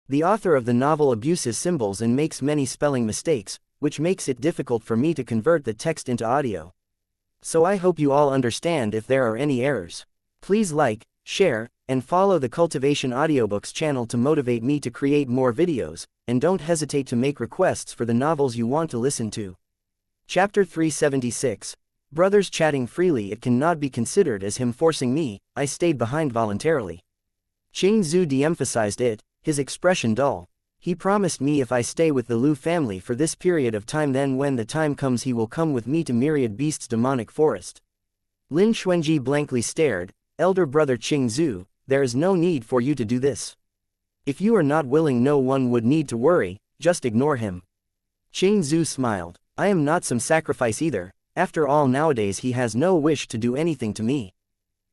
The author of the novel abuses symbols and makes many spelling mistakes, which makes it difficult for me to convert the text into audio. So I hope you all understand if there are any errors. Please like, share, and follow the Cultivation Audiobooks channel to motivate me to create more videos, and don't hesitate to make requests for the novels you want to listen to. Chapter 376. Brothers chatting freely. It cannot be considered as him forcing me, I stayed behind voluntarily. Qing Zhu de-emphasized it, his expression dull. He promised me if I stay with the Lu family for this period of time, then when the time comes he will come with me to Myriad Beast's demonic forest. Lin Xuanji blankly stared. Elder brother Qing Zhu, there is no need for you to do this. If you are not willing, no one would need to worry, just ignore him. Qing Zhu smiled. I am not some sacrifice either, after all nowadays he has no wish to do anything to me.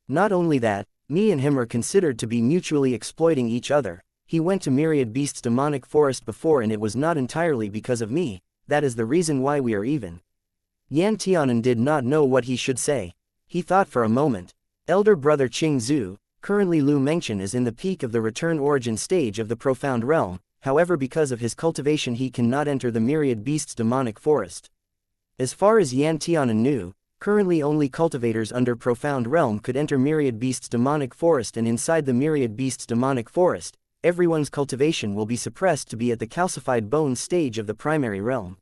Not only that, me and him are considered to be mutually exploiting each other. He went to Myriad Beast's demonic forest before and it was not entirely because of me, that is the reason why we are even. Yan Tianan did not know what he should say. He thought for a moment. Elder brother Qing Zhu, currently Lu Mengchen is in the peak of the return origin stage of the profound realm, however because of his cultivation he cannot enter the Myriad Beast's demonic forest. As far as Yan Tianan knew, currently only cultivators under profound realm could enter Myriad Beast's demonic forest, and inside the Myriad Beast's demonic forest, everyone's cultivation will be suppressed to be at the calcified bone stage of the primary realm.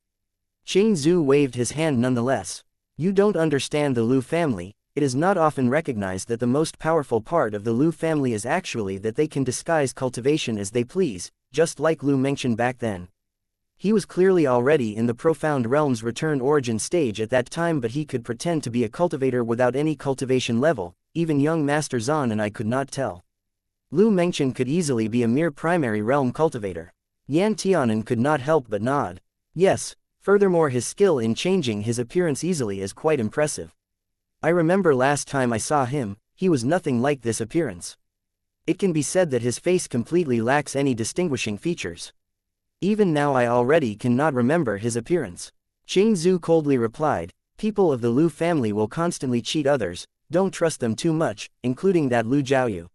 Qing Zhu waved his hand nonetheless. You don't understand the Lu family. It is not often recognized that the most powerful part of the Lu family is actually that they can disguise cultivation as they please, just like Lu Mengchen back then. He was clearly already in the profound realm's return origin stage at that time, but he could pretend to be a cultivator without any cultivation level. Even young Master Zan and I could not tell. Lu Mengchen could easily be a mere primary realm cultivator. Yan Tianan could not help but nod. Yes, furthermore his skill in changing his appearance easily is quite impressive. I remember last time I saw him, he was nothing like this appearance. It can be said that his face completely lacks any distinguishing features. Even now I already cannot remember his appearance. Qing Zhu coldly replied, people of the Lu family will constantly cheat others, don't trust them too much, including that Lu Jiaoyu.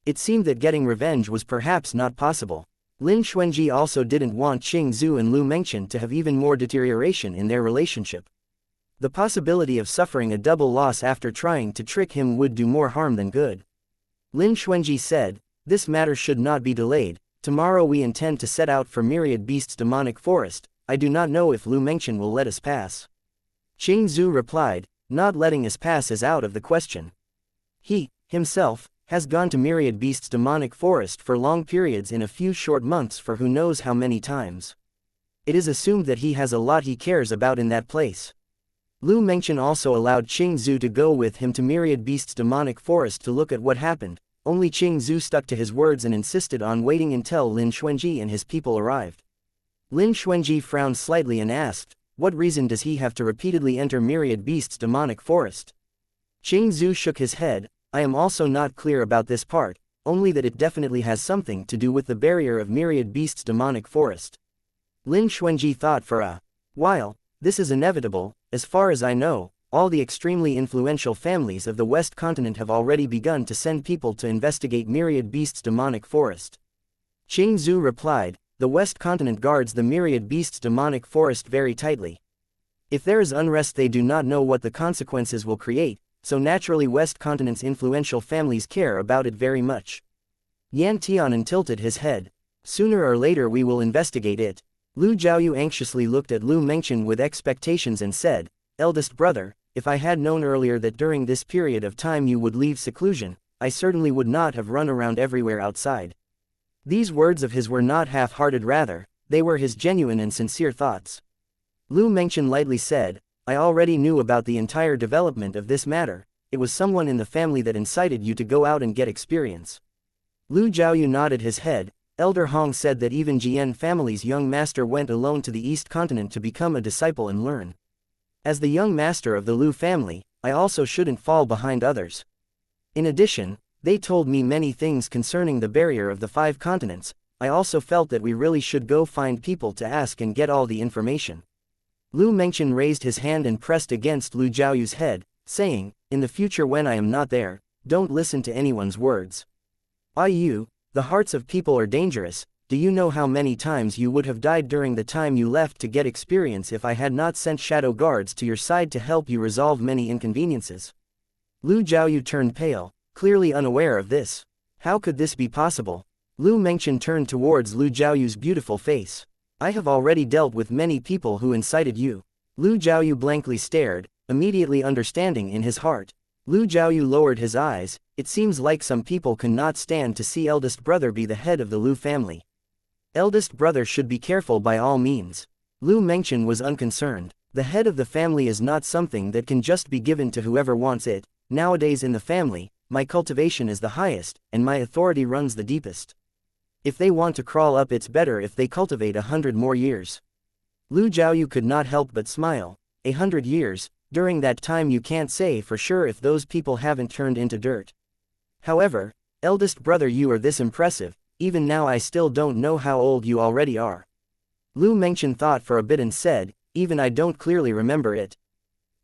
It seemed that getting revenge was perhaps not possible. Lin Xuanji also didn't want Qing Zhu and Lu Mengchen to have even more deterioration in their relationship. The possibility of suffering a double loss after trying to trick him would do more harm than good. Lin Xuanji said, this matter should not be delayed. Tomorrow we intend to set out for Myriad Beast's demonic forest. I do not know if Lu Mengchen will let us pass. Qing Zhu replied, not letting us pass is out of the question. He, himself, has gone to Myriad Beast's demonic forest for long periods in a few short months for who knows how many times. It is assumed that he has a lot he cares about in that place. Lu Mengchen also allowed Qing Zhu to go with him to Myriad Beast's demonic forest to look at what happened. Only Qing Zhu stuck to his words and insisted on waiting until Lin Xuanji and his people arrived. Lin Xuanji frowned slightly and asked, what reason does he have to repeatedly enter Myriad Beast's demonic forest? Qing Zhu shook his head, I am also not clear about this part, only that it definitely has something to do with the barrier of Myriad Beast's demonic forest. Lin Xuanji thought for a while, this is inevitable. As far as I know, all the extremely influential families of the West Continent have already begun to send people to investigate Myriad Beast's demonic forest. Qing Zhu replied, the West Continent guards the Myriad Beast's demonic forest very tightly. If there is unrest they do not know what the consequences will create, so naturally West Continent's influential families care about it very much. Yan Tianan tilted his head. Sooner or later we will investigate it. Lu Jiaoyu anxiously looked at Lu Mengchen with expectations and said, eldest brother, if I had known earlier that during this period of time you would leave seclusion, I certainly would not have run around everywhere outside. These words of his were not half-hearted, rather, they were his genuine and sincere thoughts. Lu Mengchen lightly said, I already knew about the entire development of this matter, it was someone in the family that incited you to go out and get experience. Lu Jiaoyu nodded his head. Elder Hong said that even Jian family's young master went alone to the East Continent to become a disciple and learn. As the young master of the Lu family, I also shouldn't fall behind others. In addition, they told me many things concerning the barrier of the 5 continents. I also felt that we really should go find people to ask and get all the information. Lu Mengchen raised his hand and pressed against Lu Jiaoyu's head, saying, in the future when I am not there, don't listen to anyone's words. The hearts of people are dangerous, do you know how many times you would have died during the time you left to get experience if I had not sent shadow guards to your side to help you resolve many inconveniences? Lu Jiaoyu turned pale, clearly unaware of this. How could this be possible? Lu Mengchen turned towards Lu Jiaoyu's beautiful face. I have already dealt with many people who incited you. Lu Jiaoyu blankly stared, immediately understanding in his heart. Lu Jiaoyu lowered his eyes. It seems like some people cannot stand to see eldest brother be the head of the Lu family. Eldest brother should be careful by all means. Lu Mengchen was unconcerned. The head of the family is not something that can just be given to whoever wants it. Nowadays in the family, my cultivation is the highest, and my authority runs the deepest. If they want to crawl up, it's better if they cultivate 100 more years. Lu Jiaoyu could not help but smile. 100 years, during that time you can't say for sure if those people haven't turned into dirt. However, eldest brother, you are this impressive, even now I still don't know how old you already are. Lu Mengchen thought for a bit and said, even I don't clearly remember it.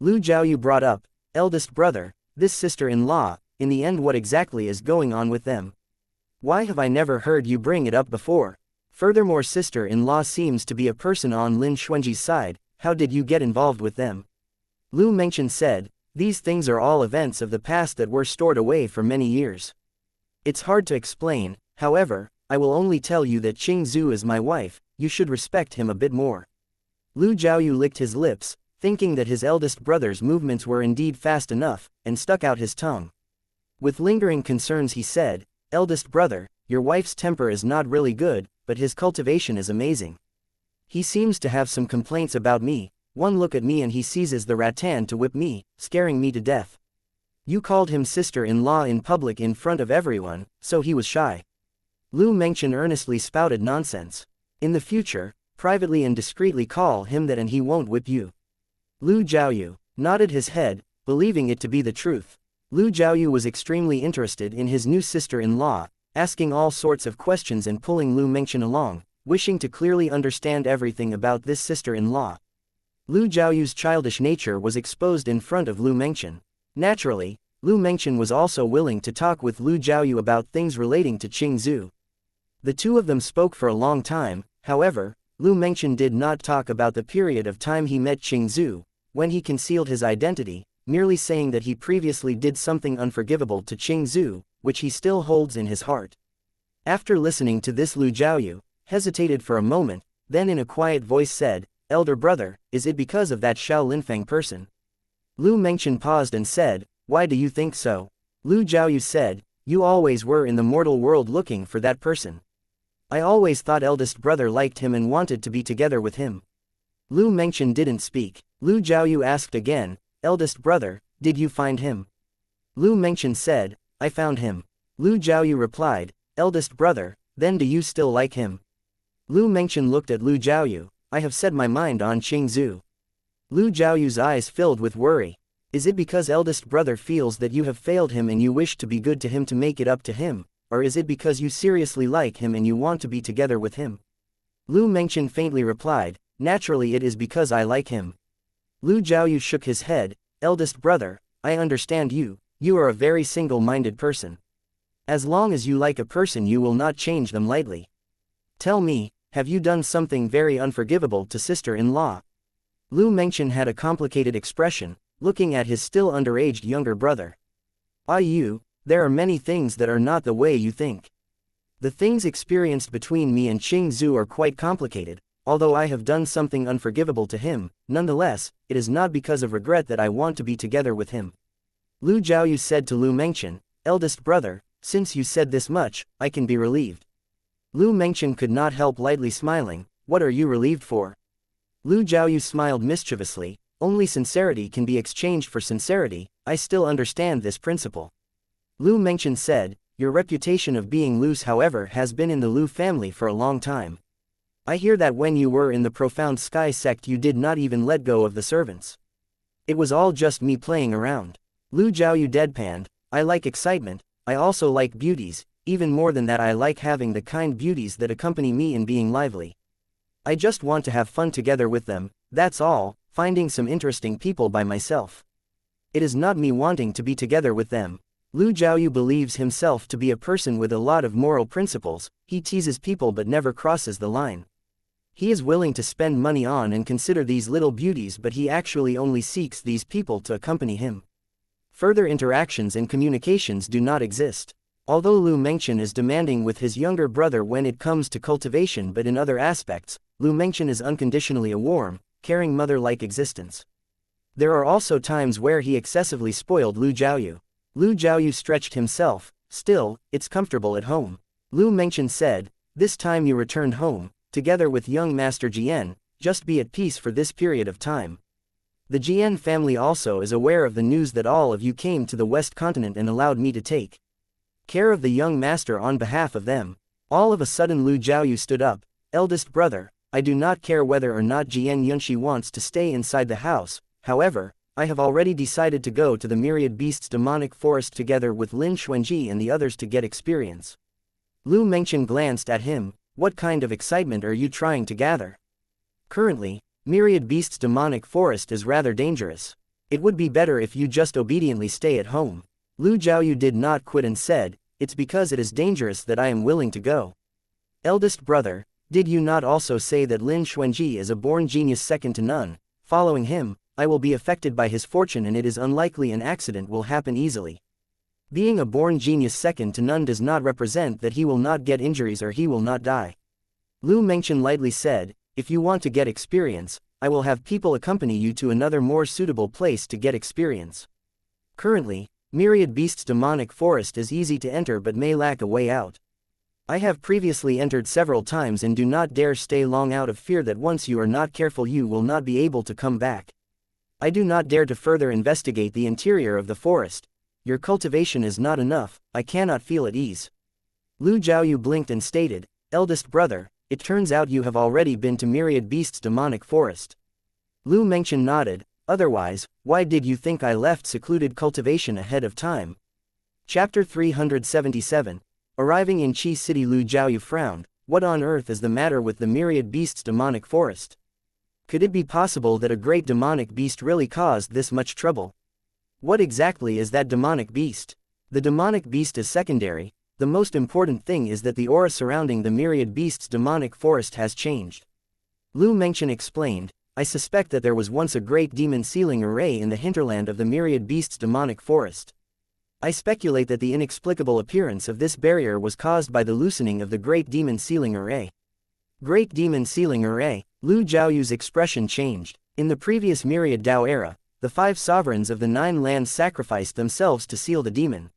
Lu Jiaoyu brought up, eldest brother, this sister-in-law, in the end what exactly is going on with them? Why have I never heard you bring it up before? Furthermore, sister-in-law seems to be a person on Lin Xuanji's side. How did you get involved with them? Lu Mengchen said, these things are all events of the past that were stored away for many years. It's hard to explain, however, I will only tell you that Qing Zhu is my wife, you should respect him a bit more. Lu Jiaoyu licked his lips, thinking that his eldest brother's movements were indeed fast enough, and stuck out his tongue. With lingering concerns he said, eldest brother, your wife's temper is not really good, but his cultivation is amazing. He seems to have some complaints about me. One look at me and he seizes the rattan to whip me, scaring me to death. You called him sister-in-law in public in front of everyone, so he was shy. Lu Mengchen earnestly spouted nonsense. In the future, privately and discreetly call him that and he won't whip you. Lu Jiaoyu nodded his head, believing it to be the truth. Lu Jiaoyu was extremely interested in his new sister-in-law, asking all sorts of questions and pulling Lu Mengchen along, wishing to clearly understand everything about this sister-in-law. Lu Jiaoyu's childish nature was exposed in front of Lu Mengchen. Naturally, Lu Mengchen was also willing to talk with Lu Jiaoyu about things relating to Qing Zhu. The two of them spoke for a long time. However, Lu Mengchen did not talk about the period of time he met Qing Zhu, when he concealed his identity, merely saying that he previously did something unforgivable to Qing Zhu, which he still holds in his heart. After listening to this, Lu Jiaoyu hesitated for a moment, then in a quiet voice said, elder brother, is it because of that Xiao Linfeng person? Lu Mengchen paused and said, why do you think so? Lu Jiaoyu said, you always were in the mortal world looking for that person. I always thought eldest brother liked him and wanted to be together with him. Lu Mengchen didn't speak. Lu Jiaoyu asked again, eldest brother, did you find him? Lu Mengchen said, I found him. Lu Jiaoyu replied, eldest brother, then do you still like him? Lu Mengchen looked at Lu Jiaoyu, I have set my mind on Qing Zhu. Lu Jiaoyu's eyes filled with worry. Is it because eldest brother feels that you have failed him and you wish to be good to him to make it up to him, or is it because you seriously like him and you want to be together with him? Lu Mengchen faintly replied, naturally it is because I like him. Lu Jiaoyu shook his head, eldest brother, I understand you are a very single-minded person. As long as you like a person you will not change them lightly. Tell me, have you done something very unforgivable to sister-in-law? Lu Mengchen had a complicated expression, looking at his still underaged younger brother. There are many things that are not the way you think. The things experienced between me and Qing Zhu are quite complicated. Although I have done something unforgivable to him, nonetheless, it is not because of regret that I want to be together with him. Lu Jiaoyu said to Lu Mengchen, eldest brother, since you said this much, I can be relieved. Lu Mengchen could not help lightly smiling, what are you relieved for? Lu Jiaoyu smiled mischievously, only sincerity can be exchanged for sincerity, I still understand this principle. Lu Mengchen said, your reputation of being loose however has been in the Lu family for a long time. I hear that when you were in the Profound Sky sect you did not even let go of the servants. It was all just me playing around. Lu Jiaoyu deadpanned, I like excitement, I also like beauties, even more than that I like having the kind beauties that accompany me in being lively. I just want to have fun together with them, that's all, finding some interesting people by myself. It is not me wanting to be together with them. Lu Jiaoyu believes himself to be a person with a lot of moral principles. He teases people but never crosses the line. He is willing to spend money on and consider these little beauties, but he actually only seeks these people to accompany him. Further interactions and communications do not exist. Although Lu Mengchen is demanding with his younger brother when it comes to cultivation, but in other aspects, Lu Mengchen is unconditionally a warm, caring mother-like existence. There are also times where he excessively spoiled Lu Jiaoyu. Lu Jiaoyu stretched himself. Still, it's comfortable at home. Lu Mengchen said, this time you returned home, together with young Master Jian, just be at peace for this period of time. The Jian family also is aware of the news that all of you came to the West Continent and allowed me to take care of the young master on behalf of them. All of a sudden Lu Jiaoyu stood up. Eldest brother, I do not care whether or not Jian Yunxi wants to stay inside the house. However, I have already decided to go to the Myriad Beasts Demonic Forest together with Lin Xuanji and the others to get experience. Lu Mengchen glanced at him. What kind of excitement are you trying to gather? Currently, Myriad Beasts Demonic Forest is rather dangerous. It would be better if you just obediently stay at home. Lu Jiaoyu did not quit and said, it's because it is dangerous that I am willing to go. Eldest brother, did you not also say that Lin Xuanji is a born genius second to none? Following him, I will be affected by his fortune and it is unlikely an accident will happen easily. Being a born genius second to none does not represent that he will not get injuries or he will not die. Lu Mengchen lightly said, if you want to get experience, I will have people accompany you to another more suitable place to get experience. Currently, Myriad Beasts Demonic Forest is easy to enter but may lack a way out. I have previously entered several times and do not dare stay long out of fear that once you are not careful you will not be able to come back. I do not dare to further investigate the interior of the forest. Your cultivation is not enough, I cannot feel at ease. Lu Jiaoyu blinked and stated, eldest brother, it turns out you have already been to Myriad Beasts Demonic Forest. Lu Mengchen nodded, otherwise, why did you think I left secluded cultivation ahead of time? Chapter 377. Arriving in Qi City. Lu Jiaoyu frowned, what on earth is the matter with the Myriad Beasts Demonic Forest? Could it be possible that a great demonic beast really caused this much trouble? What exactly is that demonic beast? The demonic beast is secondary, the most important thing is that the aura surrounding the Myriad Beasts Demonic Forest has changed. Lu Mengchen explained, I suspect that there was once a great demon sealing array in the hinterland of the Myriad Beasts Demonic Forest. I speculate that the inexplicable appearance of this barrier was caused by the loosening of the Great Demon Sealing Array. Great Demon Sealing Array. Lu Jiaoyu's expression changed. In the previous Myriad Dao era, the 5 sovereigns of the 9 lands sacrificed themselves to seal the demon.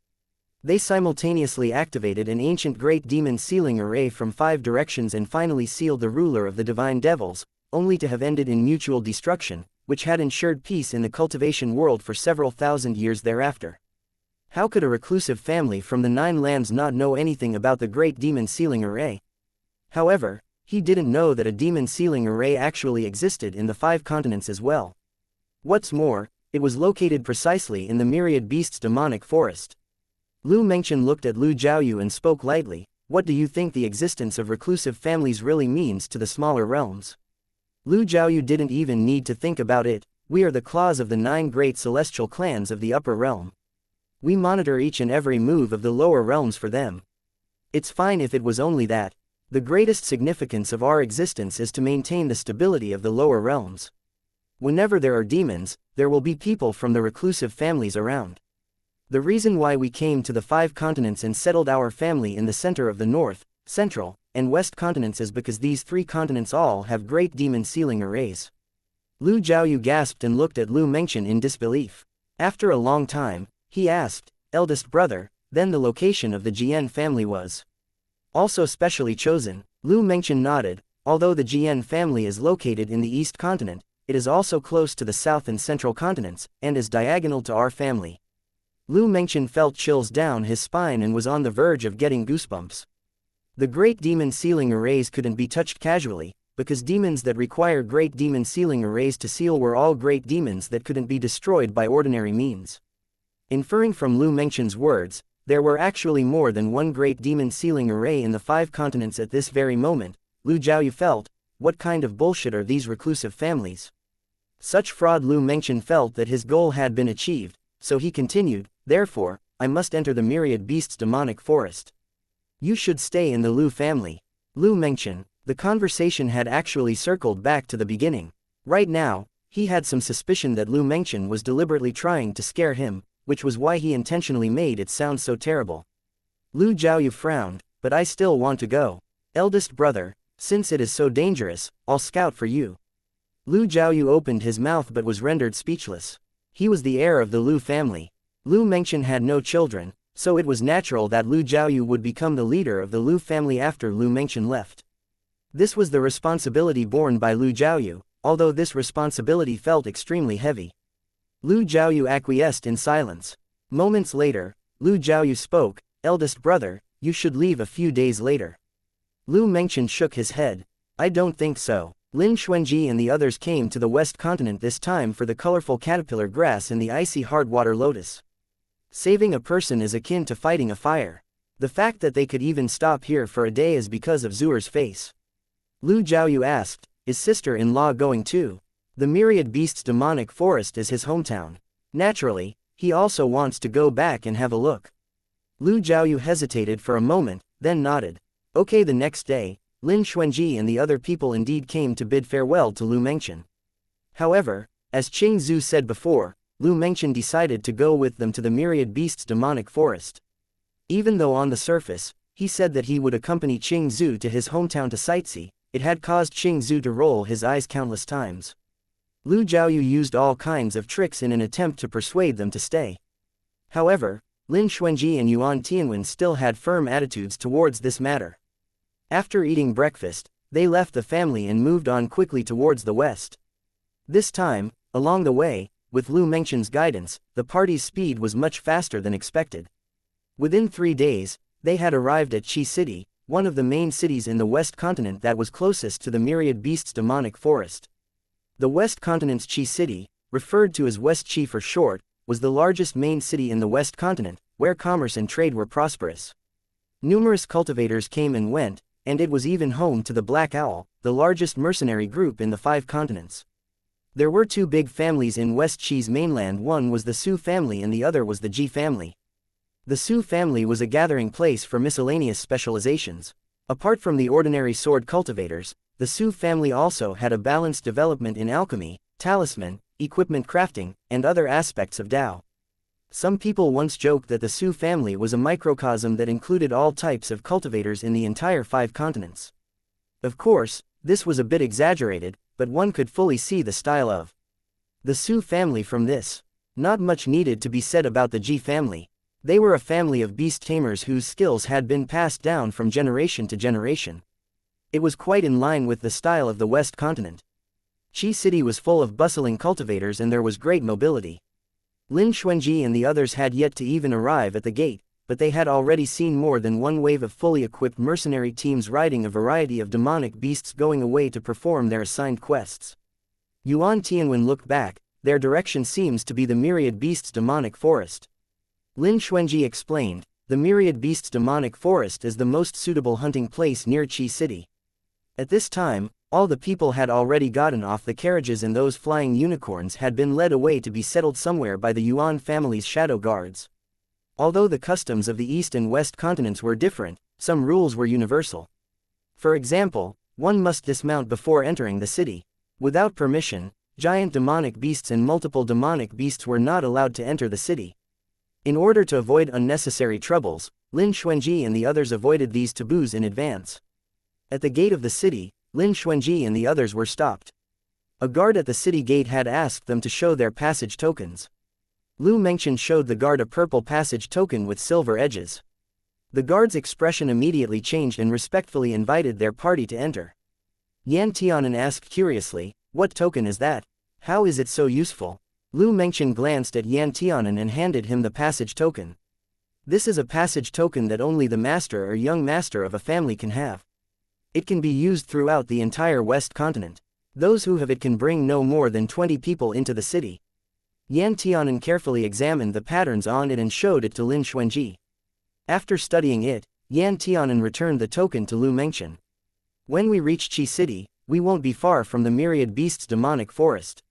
They simultaneously activated an ancient Great Demon Sealing Array from 5 directions and finally sealed the ruler of the Divine Devils, only to have ended in mutual destruction, which had ensured peace in the cultivation world for several thousand years thereafter. How could a reclusive family from the 9 lands not know anything about the Great Demon Sealing Array? However, he didn't know that a demon sealing array actually existed in the 5 continents as well. What's more, it was located precisely in the Myriad Beasts Demonic Forest. Lu Mengchen looked at Lu Jiaoyu and spoke lightly, what do you think the existence of reclusive families really means to the smaller realms? Lu Jiaoyu didn't even need to think about it, we are the claws of the 9 great celestial clans of the upper realm. We monitor each and every move of the lower realms for them. It's fine if it was only that. The greatest significance of our existence is to maintain the stability of the lower realms. Whenever there are demons, there will be people from the reclusive families around. The reason why we came to the 5 continents and settled our family in the center of the North, Central, and West continents is because these 3 continents all have great demon sealing arrays. Lu Jiaoyu gasped and looked at Lu Mengchen in disbelief. After a long time, he asked, eldest brother, then the location of the Jian family was also specially chosen. Lu Mengchen nodded, although the Jian family is located in the East continent, it is also close to the South and Central continents, and is diagonal to our family. Lu Mengchen felt chills down his spine and was on the verge of getting goosebumps. The great demon sealing arrays couldn't be touched casually, because demons that require great demon sealing arrays to seal were all great demons that couldn't be destroyed by ordinary means. Inferring from Lu Mengchen's words, there were actually more than one great demon sealing array in the 5 continents at this very moment. Lu Jiaoyu felt, what kind of bullshit are these reclusive families? Such fraud. Lu Mengchen felt that his goal had been achieved, so he continued, therefore, I must enter the myriad beasts' demonic forest. You should stay in the Lu family. Lu Mengchen. The conversation had actually circled back to the beginning. Right now, he had some suspicion that Lu Mengchen was deliberately trying to scare him, which was why he intentionally made it sound so terrible. Lu Jiaoyu frowned, but I still want to go. Eldest brother, since it is so dangerous, I'll scout for you. Lu Jiaoyu opened his mouth but was rendered speechless. He was the heir of the Lu family. Lu Mengchen had no children, so it was natural that Lu Jiaoyu would become the leader of the Lu family after Lu Mengchen left. This was the responsibility borne by Lu Jiaoyu, although this responsibility felt extremely heavy. Lu Jiaoyu acquiesced in silence. Moments later, Lu Jiaoyu spoke, eldest brother, you should leave a few days later. Lu Mengchen shook his head. I don't think so. Lin Xuanji and the others came to the West Continent this time for the colorful caterpillar grass and the icy hardwater lotus. Saving a person is akin to fighting a fire. The fact that they could even stop here for a day is because of Zuer's face. Lu Jiaoyu asked, is sister-in-law going too? The myriad beasts' demonic forest is his hometown. Naturally, he also wants to go back and have a look. Lu Jiaoyu hesitated for a moment, then nodded. Okay. The next day, Lin Xuanji and the other people indeed came to bid farewell to Lu Mengchen. However, as Qing Zhu said before, Lu Mengchen decided to go with them to the myriad beasts' demonic forest. Even though on the surface, he said that he would accompany Qing Zhu to his hometown to sightsee, it had caused Qing Zhu to roll his eyes countless times. Lu Jiaoyu used all kinds of tricks in an attempt to persuade them to stay. However, Lin Xuanji and Yuan Tianwen still had firm attitudes towards this matter. After eating breakfast, they left the family and moved on quickly towards the west. This time, along the way, with Lu Mengchen's guidance, the party's speed was much faster than expected. Within 3 days, they had arrived at Qi City, one of the main cities in the West Continent that was closest to the myriad beasts' demonic forest. The West Continent's Qi City, referred to as West Qi for short, was the largest main city in the West Continent, where commerce and trade were prosperous. Numerous cultivators came and went, and it was even home to the Black Owl, the largest mercenary group in the 5 continents. There were 2 big families in West Qi's mainland. One was the Su family and the other was the Ji family. The Su family was a gathering place for miscellaneous specializations. Apart from the ordinary sword cultivators, the Su family also had a balanced development in alchemy, talisman, equipment crafting, and other aspects of Dao. Some people once joked that the Su family was a microcosm that included all types of cultivators in the entire 5 continents. Of course, this was a bit exaggerated, but one could fully see the style of the Su family from this. Not much needed to be said about the Ji family. They were a family of beast tamers whose skills had been passed down from generation to generation. It was quite in line with the style of the West Continent. Qi City was full of bustling cultivators and there was great mobility. Lin Xuanji and the others had yet to even arrive at the gate, but they had already seen more than one wave of fully equipped mercenary teams riding a variety of demonic beasts going away to perform their assigned quests. Yuan Tianwen looked back. Their direction seems to be the myriad beasts' demonic forest. Lin Xuanji explained, the myriad beasts' demonic forest is the most suitable hunting place near Qi City. At this time, all the people had already gotten off the carriages and those flying unicorns had been led away to be settled somewhere by the Yuan family's shadow guards. Although the customs of the East and West continents were different, some rules were universal. For example, one must dismount before entering the city. Without permission, giant demonic beasts and multiple demonic beasts were not allowed to enter the city. In order to avoid unnecessary troubles, Lin Xuanji and the others avoided these taboos in advance. At the gate of the city, Lin Xuanji and the others were stopped. A guard at the city gate had asked them to show their passage tokens. Lu Mengchen showed the guard a purple passage token with silver edges. The guard's expression immediately changed and respectfully invited their party to enter. Yan Tianan asked curiously, what token is that? How is it so useful? Lu Mengchen glanced at Yan Tianan and handed him the passage token. This is a passage token that only the master or young master of a family can have. It can be used throughout the entire West Continent. Those who have it can bring no more than 20 people into the city. Yan Tianan carefully examined the patterns on it and showed it to Lin Xuanji. After studying it, Yan Tianan returned the token to Lu Mengchen. When we reach Qi City, we won't be far from the myriad beasts' demonic forest.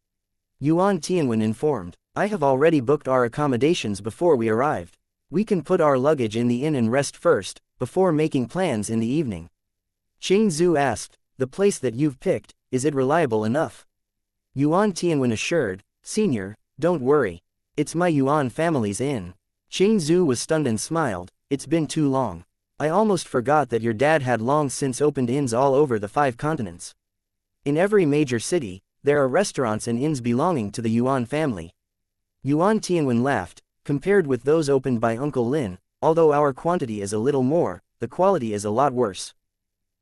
Yuan Tianwen informed. I have already booked our accommodations before we arrived. We can put our luggage in the inn and rest first, before making plans in the evening. Ching Zhu asked, the place that you've picked, is it reliable enough? Yuan Tianwen assured, Senior, don't worry. It's my Yuan family's inn. Ching Zhu was stunned and smiled, it's been too long. I almost forgot that your dad had long since opened inns all over the 5 continents. In every major city, there are restaurants and inns belonging to the Yuan family. Yuan Tianwen laughed, compared with those opened by Uncle Lin, although our quantity is a little more, the quality is a lot worse.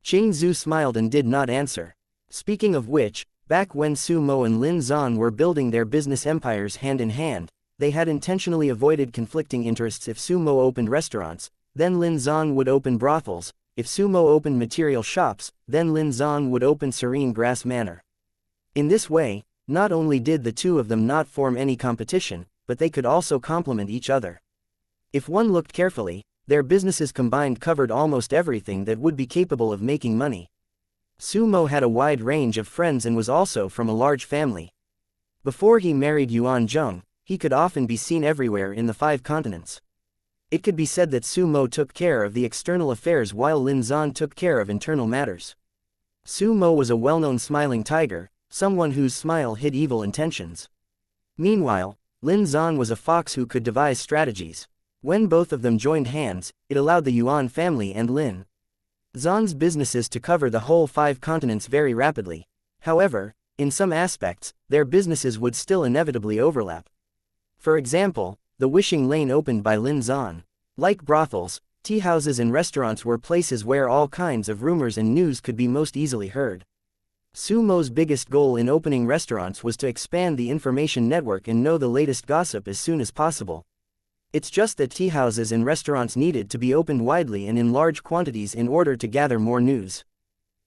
Ching Zhu smiled and did not answer. Speaking of which, back when Su Mo and Lin Zan were building their business empires hand in hand, they had intentionally avoided conflicting interests. If Su Mo opened restaurants, then Lin Zan would open brothels. If Su Mo opened material shops, then Lin Zan would open Serene Grass Manor. In this way, not only did the two of them not form any competition, but they could also complement each other. If one looked carefully, their businesses combined covered almost everything that would be capable of making money. Su Mo had a wide range of friends and was also from a large family. Before he married Yuan Zheng, he could often be seen everywhere in the 5 continents. It could be said that Su Mo took care of the external affairs while Lin Zan took care of internal matters. Su Mo was a well-known smiling tiger, someone whose smile hid evil intentions. Meanwhile, Lin Zan was a fox who could devise strategies. When both of them joined hands, it allowed the Yuan family and Lin Zan's businesses to cover the whole 5 continents very rapidly. However, in some aspects, their businesses would still inevitably overlap. For example, the wishing lane opened by Lin Zan. Like brothels, tea houses and restaurants were places where all kinds of rumors and news could be most easily heard. Su Mo's biggest goal in opening restaurants was to expand the information network and know the latest gossip as soon as possible. It's just that tea houses and restaurants needed to be opened widely and in large quantities in order to gather more news.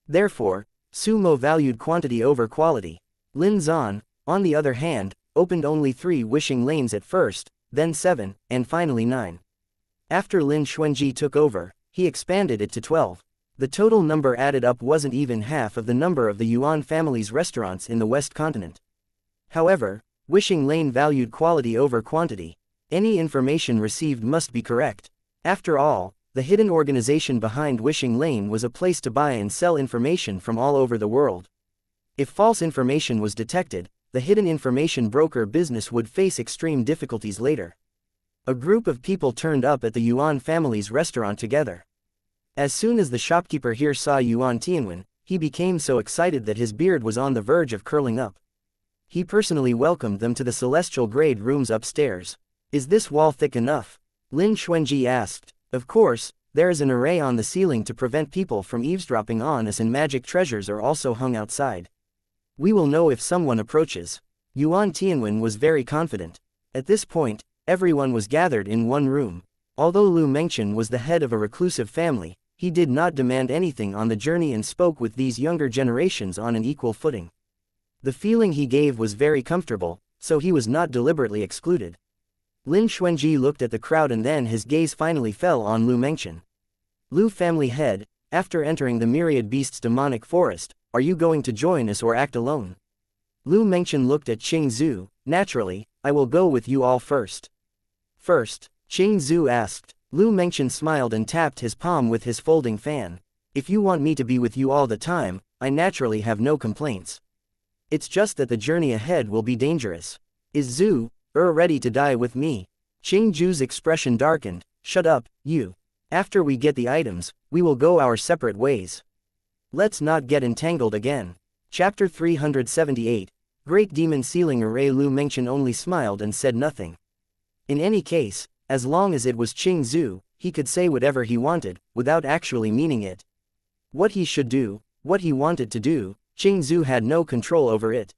Therefore, Su Mo valued quantity over quality. Lin Zan, on the other hand, opened only 3 wishing lanes at first, then 7, and finally 9. After Lin Xuanji took over, he expanded it to 12. The total number added up wasn't even half of the number of the Yuan family's restaurants in the West Continent. However, Wishing Lane valued quality over quantity. Any information received must be correct. After all, the hidden organization behind Wishing Lane was a place to buy and sell information from all over the world. If false information was detected, the hidden information broker business would face extreme difficulties later. A group of people turned up at the Yuan family's restaurant together. As soon as the shopkeeper here saw Yuan Tianwen, he became so excited that his beard was on the verge of curling up. He personally welcomed them to the celestial grade rooms upstairs. Is this wall thick enough? Lin Xuanji asked. Of course, there is an array on the ceiling to prevent people from eavesdropping on us, and magic treasures are also hung outside. We will know if someone approaches. Yuan Tianwen was very confident. At this point, everyone was gathered in one room. Although Lu Mengchen was the head of a reclusive family, he did not demand anything on the journey and spoke with these younger generations on an equal footing. The feeling he gave was very comfortable, so he was not deliberately excluded. Lin Xuanji looked at the crowd and then his gaze finally fell on Lu Mengchen. Lu family head, after entering the Myriad Beasts demonic forest, are you going to join us or act alone? Lu Mengchen looked at Ching Zhu. Naturally, I will go with you all first. First, Ching Zhu asked. Lu Mengchen smiled and tapped his palm with his folding fan. If you want me to be with you all the time, I naturally have no complaints. It's just that the journey ahead will be dangerous. Is Zhu ready to die with me? Ching Zhu's expression darkened. Shut up, you. After we get the items, we will go our separate ways. Let's not get entangled again. Chapter 378. Great Demon Ceiling Array. Lu Mengchen only smiled and said nothing. In any case, as long as it was Ching Zhu, he could say whatever he wanted, without actually meaning it. What he should do, what he wanted to do, Ching Zhu had no control over it.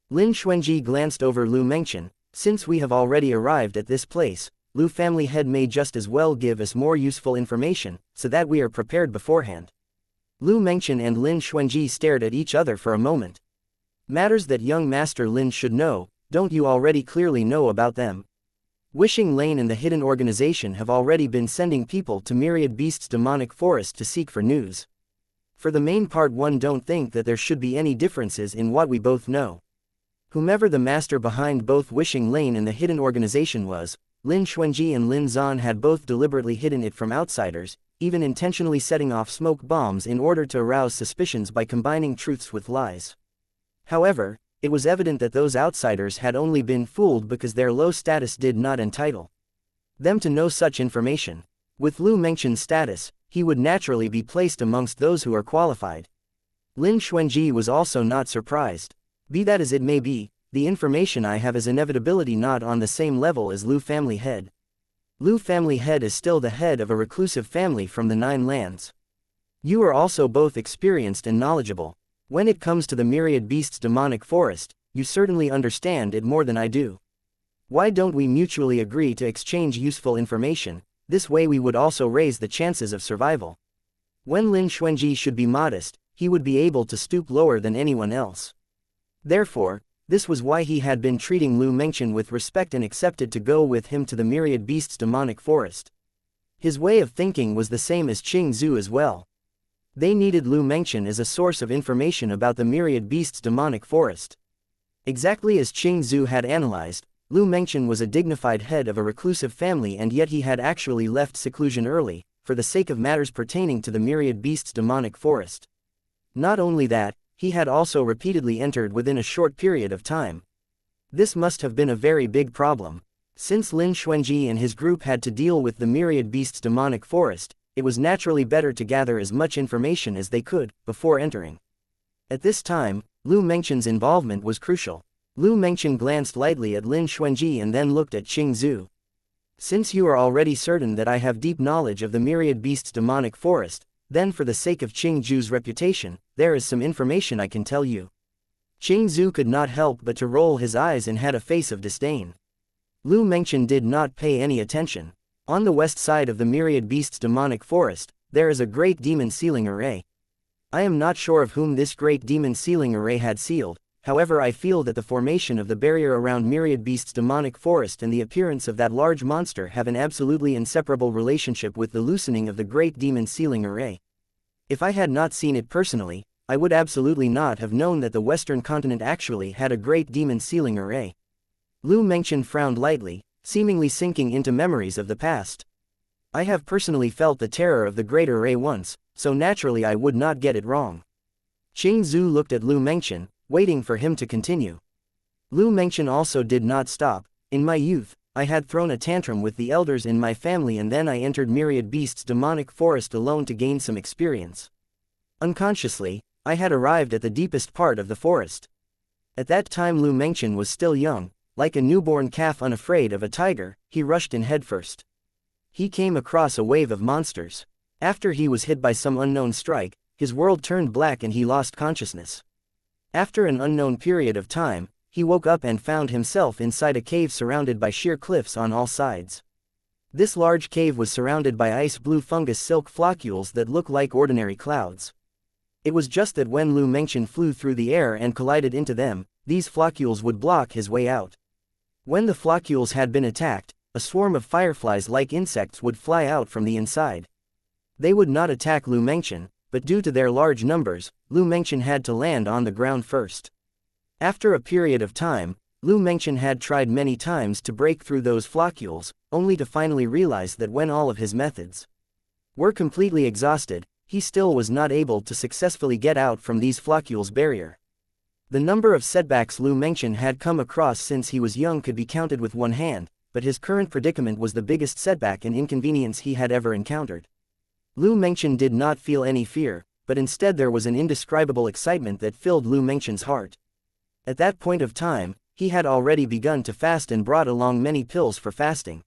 Lin Xuanji glanced over Lu Mengchen. Since we have already arrived at this place, Lu family head may just as well give us more useful information, so that we are prepared beforehand. Lu Mengchen and Lin Xuanji stared at each other for a moment. Matters that young Master Lin should know, don't you already clearly know about them? Wishing Lane and the hidden organization have already been sending people to Myriad Beasts demonic forest to seek for news. For the main part, one don't think that there should be any differences in what we both know. Whomever the master behind both Wishing Lane and the hidden organization was, Lin Xuanji and Lin Zan had both deliberately hidden it from outsiders, even intentionally setting off smoke bombs in order to arouse suspicions by combining truths with lies. However, it was evident that those outsiders had only been fooled because their low status did not entitle them to know such information. With Lu Mengchen's status, he would naturally be placed amongst those who are qualified. Lin Xuanji was also not surprised. Be that as it may be, the information I have is inevitability not on the same level as Lu family head. Lu family head is still the head of a reclusive family from the 9 lands. You are also both experienced and knowledgeable. When it comes to the myriad beasts demonic forest, you certainly understand it more than I do. Why don't we mutually agree to exchange useful information? This way we would also raise the chances of survival. When Lin Xuanji should be modest, he would be able to stoop lower than anyone else. Therefore, this was why he had been treating Lu Mengchen with respect and accepted to go with him to the myriad beasts demonic forest. His way of thinking was the same as Qing Zhu as well. They needed Lu Mengchen as a source of information about the myriad beasts demonic forest. Exactly as Qing Zhu had analyzed, Lu Mengchen was a dignified head of a reclusive family, and yet he had actually left seclusion early, for the sake of matters pertaining to the myriad beasts demonic forest. Not only that, he had also repeatedly entered within a short period of time. This must have been a very big problem. Since Lin Xuanji and his group had to deal with the myriad beasts demonic forest, it was naturally better to gather as much information as they could, before entering. At this time, Lu Mengchen's involvement was crucial. Lu Mengchen glanced lightly at Lin Xuanji and then looked at Qing Zhu. Since you are already certain that I have deep knowledge of the myriad beasts demonic forest, then for the sake of Qing Zhu's reputation, there is some information I can tell you. Qing Zhu could not help but to roll his eyes and had a face of disdain. Lu Mengchen did not pay any attention. On the west side of the myriad beasts demonic forest, there is a great demon sealing array. I am not sure of whom this great demon sealing array had sealed, however I feel that the formation of the barrier around myriad beasts demonic forest and the appearance of that large monster have an absolutely inseparable relationship with the loosening of the great demon sealing array. If I had not seen it personally, I would absolutely not have known that the western continent actually had a great demon sealing array. Lu Mengchen frowned lightly, seemingly sinking into memories of the past. I have personally felt the terror of the great array once, so naturally I would not get it wrong. Qing Zhu looked at Lu Mengchen, waiting for him to continue. Lu Mengchen also did not stop. In my youth, I had thrown a tantrum with the elders in my family, and then I entered myriad beasts demonic forest alone to gain some experience. Unconsciously, I had arrived at the deepest part of the forest. At that time Lu Mengchen was still young. Like a newborn calf unafraid of a tiger, he rushed in headfirst. He came across a wave of monsters. After he was hit by some unknown strike, his world turned black and he lost consciousness. After an unknown period of time, he woke up and found himself inside a cave surrounded by sheer cliffs on all sides. This large cave was surrounded by ice-blue fungus silk floccules that look like ordinary clouds. It was just that when Lu Mengchen flew through the air and collided into them, these floccules would block his way out. When the floccules had been attacked, a swarm of fireflies-like insects would fly out from the inside. They would not attack Lu Mengchen, but due to their large numbers, Lu Mengchen had to land on the ground first. After a period of time, Lu Mengchen had tried many times to break through those floccules, only to finally realize that when all of his methods were completely exhausted, he still was not able to successfully get out from these floccules' barrier. The number of setbacks Lu Mengchen had come across since he was young could be counted with one hand, but his current predicament was the biggest setback and inconvenience he had ever encountered. Lu Mengchen did not feel any fear, but instead there was an indescribable excitement that filled Lu Mengchen's heart. At that point of time, he had already begun to fast and brought along many pills for fasting.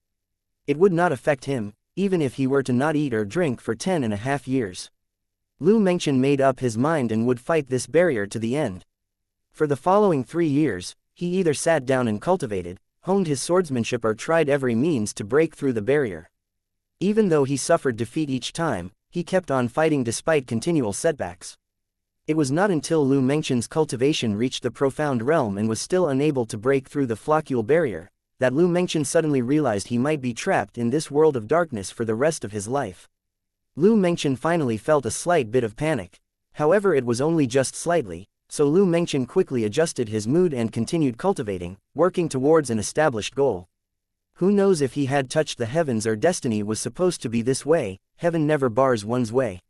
It would not affect him, even if he were to not eat or drink for 10.5 years. Lu Mengchen made up his mind and would fight this barrier to the end. For the following 3 years, he either sat down and cultivated, honed his swordsmanship, or tried every means to break through the barrier. Even though he suffered defeat each time, he kept on fighting despite continual setbacks. It was not until Lu Mengchen's cultivation reached the profound realm and was still unable to break through the floccule barrier, that Lu Mengchen suddenly realized he might be trapped in this world of darkness for the rest of his life. Lu Mengchen finally felt a slight bit of panic. However, it was only just slightly, so Lu Mengchen quickly adjusted his mood and continued cultivating, working towards an established goal. Who knows if he had touched the heavens or destiny was supposed to be this way, heaven never bars one's way.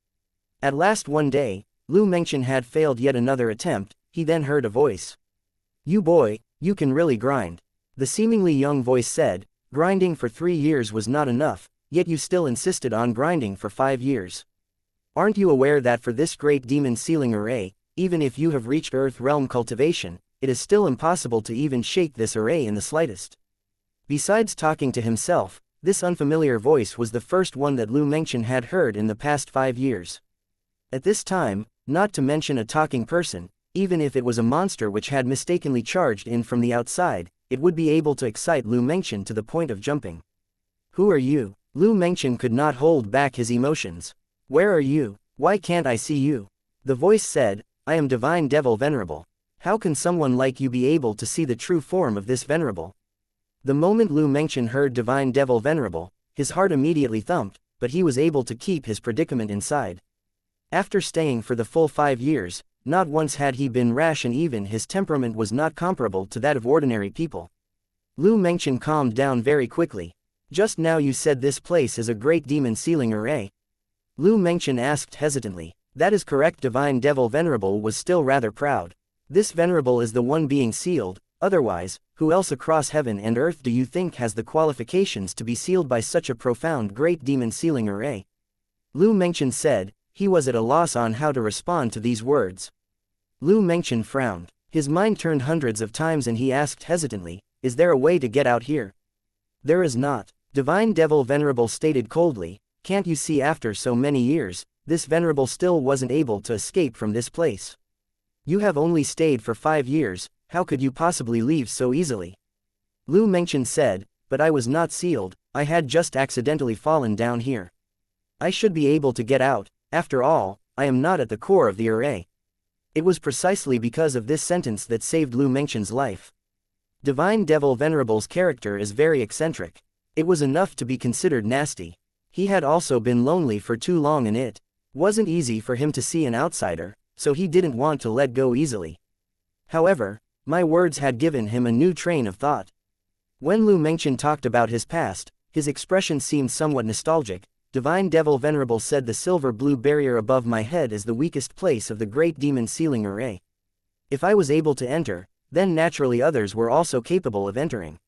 At last one day, Lu Mengchen had failed yet another attempt. He then heard a voice. "You boy, you can really grind." The seemingly young voice said, "Grinding for 3 years was not enough, yet you still insisted on grinding for 5 years. Aren't you aware that for this great demon sealing array, even if you have reached Earth Realm cultivation, it is still impossible to even shake this array in the slightest?" Besides talking to himself, this unfamiliar voice was the first one that Lu Mengchen had heard in the past 5 years. At this time, not to mention a talking person, even if it was a monster which had mistakenly charged in from the outside, it would be able to excite Lu Mengchen to the point of jumping. "Who are you?" Lu Mengchen could not hold back his emotions. "Where are you? Why can't I see you?" The voice said, "I am Divine Devil Venerable. How can someone like you be able to see the true form of this Venerable?" The moment Lu Mengchen heard Divine Devil Venerable, his heart immediately thumped, but he was able to keep his predicament inside. After staying for the full 5 years, not once had he been rash, and even his temperament was not comparable to that of ordinary people. Lu Mengchen calmed down very quickly. "Just now you said this place is a great demon sealing array?" Lu Mengchen asked hesitantly. "That is correct." Divine Devil Venerable was still rather proud. "This Venerable is the one being sealed, otherwise, who else across heaven and earth do you think has the qualifications to be sealed by such a profound great demon sealing array?" Lu Mengchen said. He was at a loss on how to respond to these words. Lu Mengchen frowned. His mind turned hundreds of times and he asked hesitantly, "Is there a way to get out here?" "There is not," Divine Devil Venerable stated coldly. "Can't you see after so many years, this Venerable still wasn't able to escape from this place? You have only stayed for 5 years, how could you possibly leave so easily?" Lu Mengchen said, "But I was not sealed, I had just accidentally fallen down here. I should be able to get out, after all, I am not at the core of the array." It was precisely because of this sentence that saved Lu Mengchen's life. Divine Devil Venerable's character is very eccentric. It was enough to be considered nasty. He had also been lonely for too long and it wasn't easy for him to see an outsider, so he didn't want to let go easily. However, my words had given him a new train of thought. When Lu Mengchen talked about his past, his expression seemed somewhat nostalgic. Divine Devil Venerable said, "The silver-blue barrier above my head is the weakest place of the great demon sealing array. If I was able to enter, then naturally others were also capable of entering."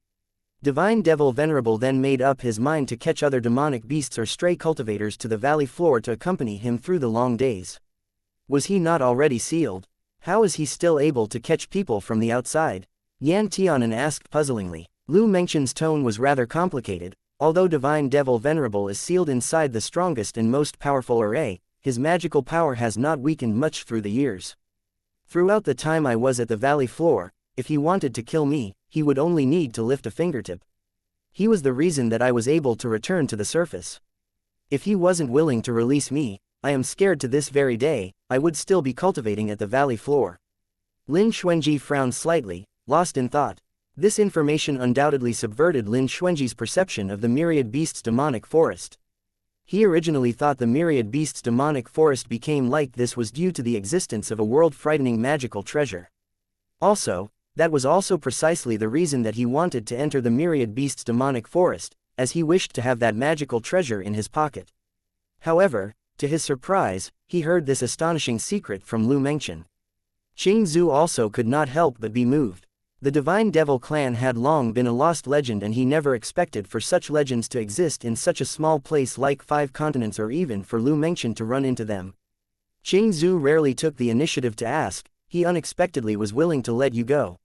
Divine Devil Venerable then made up his mind to catch other demonic beasts or stray cultivators to the valley floor to accompany him through the long days. Was he not already sealed? How is he still able to catch people from the outside? Yan Tianan asked puzzlingly. Lu Mengchen's tone was rather complicated. Although Divine Devil Venerable is sealed inside the strongest and most powerful array, his magical power has not weakened much through the years. Throughout the time I was at the valley floor, if he wanted to kill me, he would only need to lift a fingertip. He was the reason that I was able to return to the surface. If he wasn't willing to release me, I am scared to this very day, I would still be cultivating at the valley floor. Lin Xuanji frowned slightly, lost in thought. This information undoubtedly subverted Lin Xuanji's perception of the Myriad Beasts' demonic forest. He originally thought the Myriad Beasts' demonic forest became like this was due to the existence of a world-frightening magical treasure. Also, that was also precisely the reason that he wanted to enter the Myriad Beasts' demonic forest, as he wished to have that magical treasure in his pocket. However, to his surprise, he heard this astonishing secret from Lu Mengchen. Qing Zhu also could not help but be moved. The Divine Devil clan had long been a lost legend and he never expected for such legends to exist in such a small place like 5 continents or even for Lu Mengchen to run into them. Qing Zhu rarely took the initiative to ask, he unexpectedly was willing to let you go.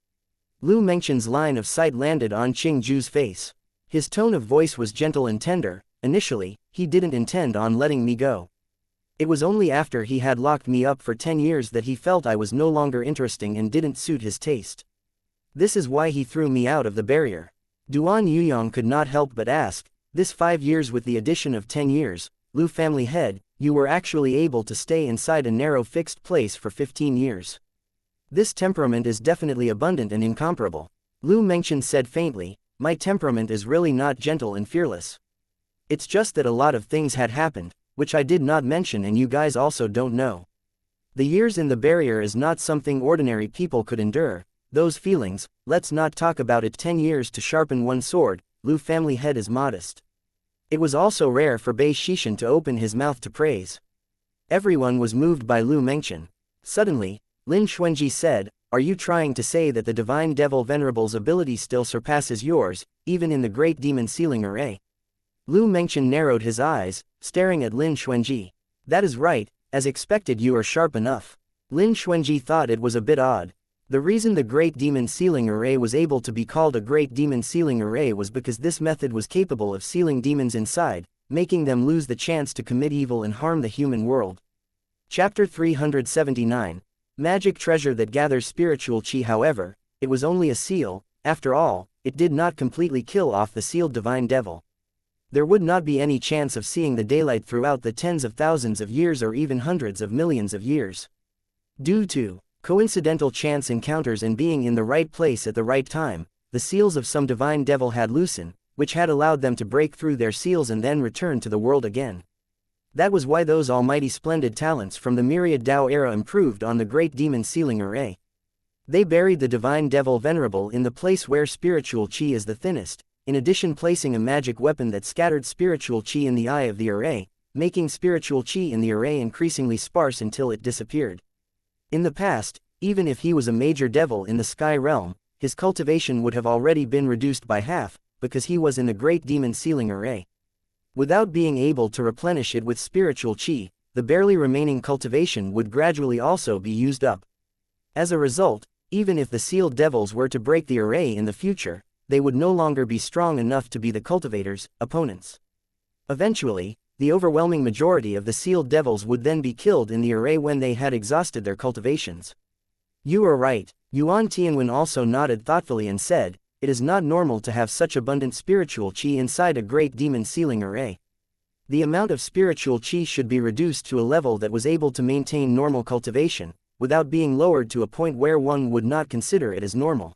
Lu Mengchen's line of sight landed on Qing Zhu's face. His tone of voice was gentle and tender. Initially, he didn't intend on letting me go. It was only after he had locked me up for 10 years that he felt I was no longer interesting and didn't suit his taste. This is why he threw me out of the barrier. Duan Yuyong could not help but ask, this 5 years with the addition of 10 years, Lu family head, you were actually able to stay inside a narrow fixed place for 15 years. This temperament is definitely abundant and incomparable. Lu Mengchen said faintly, my temperament is really not gentle and fearless. It's just that a lot of things had happened, which I did not mention and you guys also don't know. The years in the barrier is not something ordinary people could endure. Those feelings, let's not talk about it. 10 years to sharpen one sword, Lu family head is modest. It was also rare for Bei Shishan to open his mouth to praise. Everyone was moved by Lu Mengchen. Suddenly, Lin Xuanji said, "Are you trying to say that the Divine Devil Venerable's ability still surpasses yours, even in the Great Demon Sealing Array?" Lu Mengchen narrowed his eyes, staring at Lin Xuanji. "That is right, as expected you are sharp enough." Lin Xuanji thought it was a bit odd. The reason the Great Demon Sealing Array was able to be called a Great Demon Sealing Array was because this method was capable of sealing demons inside, making them lose the chance to commit evil and harm the human world. Chapter 379. Magic Treasure that gathers spiritual chi. However, it was only a seal. After all, it did not completely kill off the sealed divine devil. There would not be any chance of seeing the daylight throughout the tens of thousands of years or even hundreds of millions of years. Due to coincidental chance encounters and being in the right place at the right time, the seals of some divine devil had loosened, which had allowed them to break through their seals and then return to the world again. That was why those almighty splendid talents from the Myriad Dao era improved on the Great Demon Sealing Array. They buried the Divine Devil Venerable in the place where spiritual chi is the thinnest, in addition placing a magic weapon that scattered spiritual chi in the eye of the array, making spiritual chi in the array increasingly sparse until it disappeared. In the past, even if he was a major devil in the sky realm, his cultivation would have already been reduced by half, because he was in the Great Demon Sealing Array. Without being able to replenish it with spiritual chi, the barely remaining cultivation would gradually also be used up. As a result, even if the sealed devils were to break the array in the future, they would no longer be strong enough to be the cultivators' opponents. Eventually, the overwhelming majority of the sealed devils would then be killed in the array when they had exhausted their cultivations. You are right. Yuan Tianwen also nodded thoughtfully and said, "It is not normal to have such abundant spiritual chi inside a Great Demon Sealing Array. The amount of spiritual chi should be reduced to a level that was able to maintain normal cultivation, without being lowered to a point where one would not consider it as normal."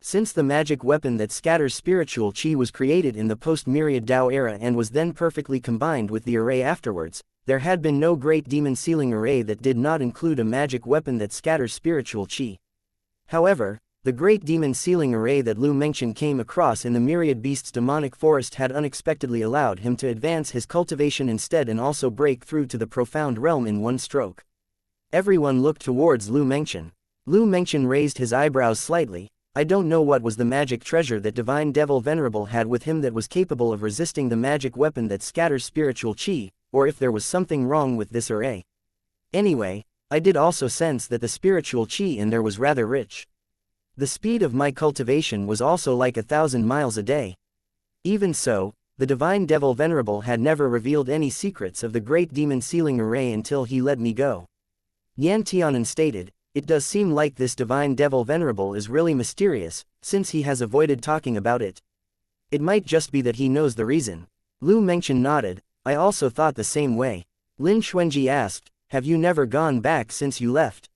Since the magic weapon that scatters spiritual chi was created in the post-Myriad Dao era and was then perfectly combined with the array afterwards, there had been no Great Demon Sealing Array that did not include a magic weapon that scatters spiritual chi. However, the Great Demon Sealing Array that Lu Mengchen came across in the Myriad Beast's demonic forest had unexpectedly allowed him to advance his cultivation instead and also break through to the profound realm in one stroke. Everyone looked towards Lu Mengchen. Lu Mengchen raised his eyebrows slightly. "I don't know what was the magic treasure that Divine Devil Venerable had with him that was capable of resisting the magic weapon that scatters spiritual chi, or if there was something wrong with this array. Anyway, I did also sense that the spiritual chi in there was rather rich. The speed of my cultivation was also like 1,000 miles a day. Even so, the Divine Devil Venerable had never revealed any secrets of the Great Demon Sealing Array until he let me go." Yan Tianan stated, "It does seem like this Divine Devil Venerable is really mysterious, since he has avoided talking about it. It might just be that he knows the reason." Lu Mengchen nodded, "I also thought the same way." Lin Xuanji asked, "Have you never gone back since you left?"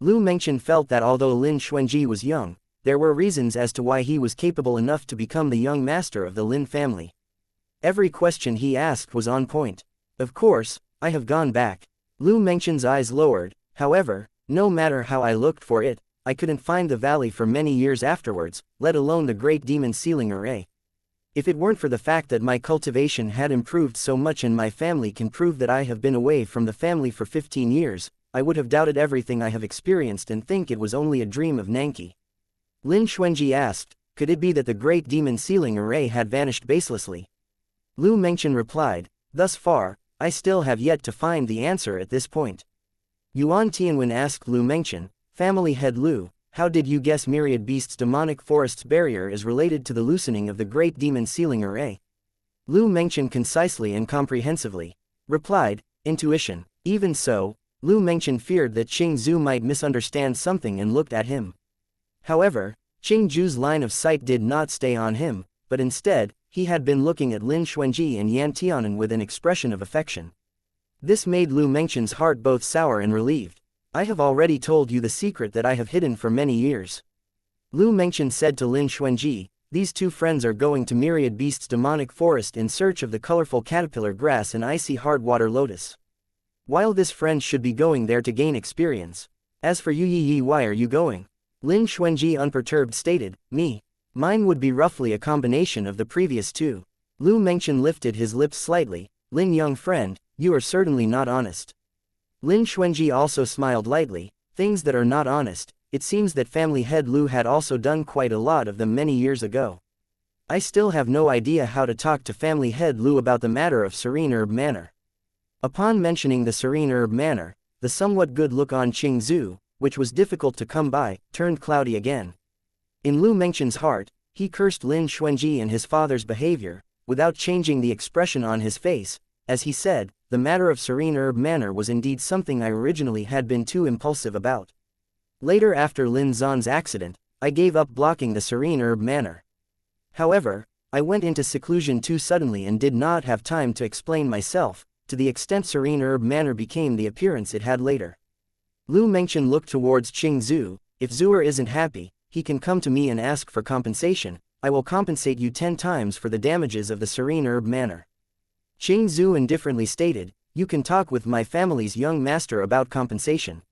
Lu Mengchen felt that although Lin Xuanji was young, there were reasons as to why he was capable enough to become the young master of the Lin family. Every question he asked was on point. "Of course, I have gone back." Lu Mengchen's eyes lowered. "However, no matter how I looked for it, I couldn't find the valley for many years afterwards, let alone the Great Demon Sealing Array. If it weren't for the fact that my cultivation had improved so much and my family can prove that I have been away from the family for 15 years, I would have doubted everything I have experienced and think it was only a dream of Nanki." Lin Xuanji asked, "Could it be that the Great Demon Sealing Array had vanished baselessly?" Lu Mengchen replied, "Thus far, I still have yet to find the answer at this point." Yuan Tianwen asked Lu Mengchen, "Family head Lu, how did you guess Myriad Beast's demonic forest's barrier is related to the loosening of the Great Demon Sealing Array?" Lu Mengchen concisely and comprehensively replied, "Intuition." Even so, Lu Mengchen feared that Qing Zhu might misunderstand something and looked at him. However, Qing Zhu's line of sight did not stay on him, but instead, he had been looking at Lin Xuanji and Yan Tianan with an expression of affection. This made Lu Mengchen's heart both sour and relieved. "I have already told you the secret that I have hidden for many years." Lu Mengchen said to Lin Xuanji, "These two friends are going to Myriad Beast's demonic forest in search of the colorful caterpillar grass and icy hard water lotus. While this friend should be going there to gain experience. As for you Yi, why are you going?" Lin Xuanji unperturbed stated, "Me. Mine would be roughly a combination of the previous two. Lu Mengchen lifted his lips slightly. Lin, young friend, you are certainly not honest. Lin Xuanji also smiled lightly. Things that are not honest, it seems that family head Lu had also done quite a lot of them many years ago. I still have no idea how to talk to family head Lu about the matter of Serene Herb Manor. Upon mentioning the Serene Herb Manor, the somewhat good look on Qing Zhu, which was difficult to come by, turned cloudy again. In Lu Mengchen's heart, he cursed Lin Xuanji and his father's behavior, without changing the expression on his face. As he said, the matter of Serene Herb Manor was indeed something I originally had been too impulsive about. Later, after Lin Zan's accident, I gave up blocking the Serene Herb Manor. However, I went into seclusion too suddenly and did not have time to explain myself, to the extent Serene Herb Manor became the appearance it had later. Lu Mengchen looked towards Qing Zhu. If Zhuer isn't happy, he can come to me and ask for compensation. I will compensate you 10 times for the damages of the Serene Herb Manor. Qing Zhu indifferently stated, you can talk with my family's young master about compensation.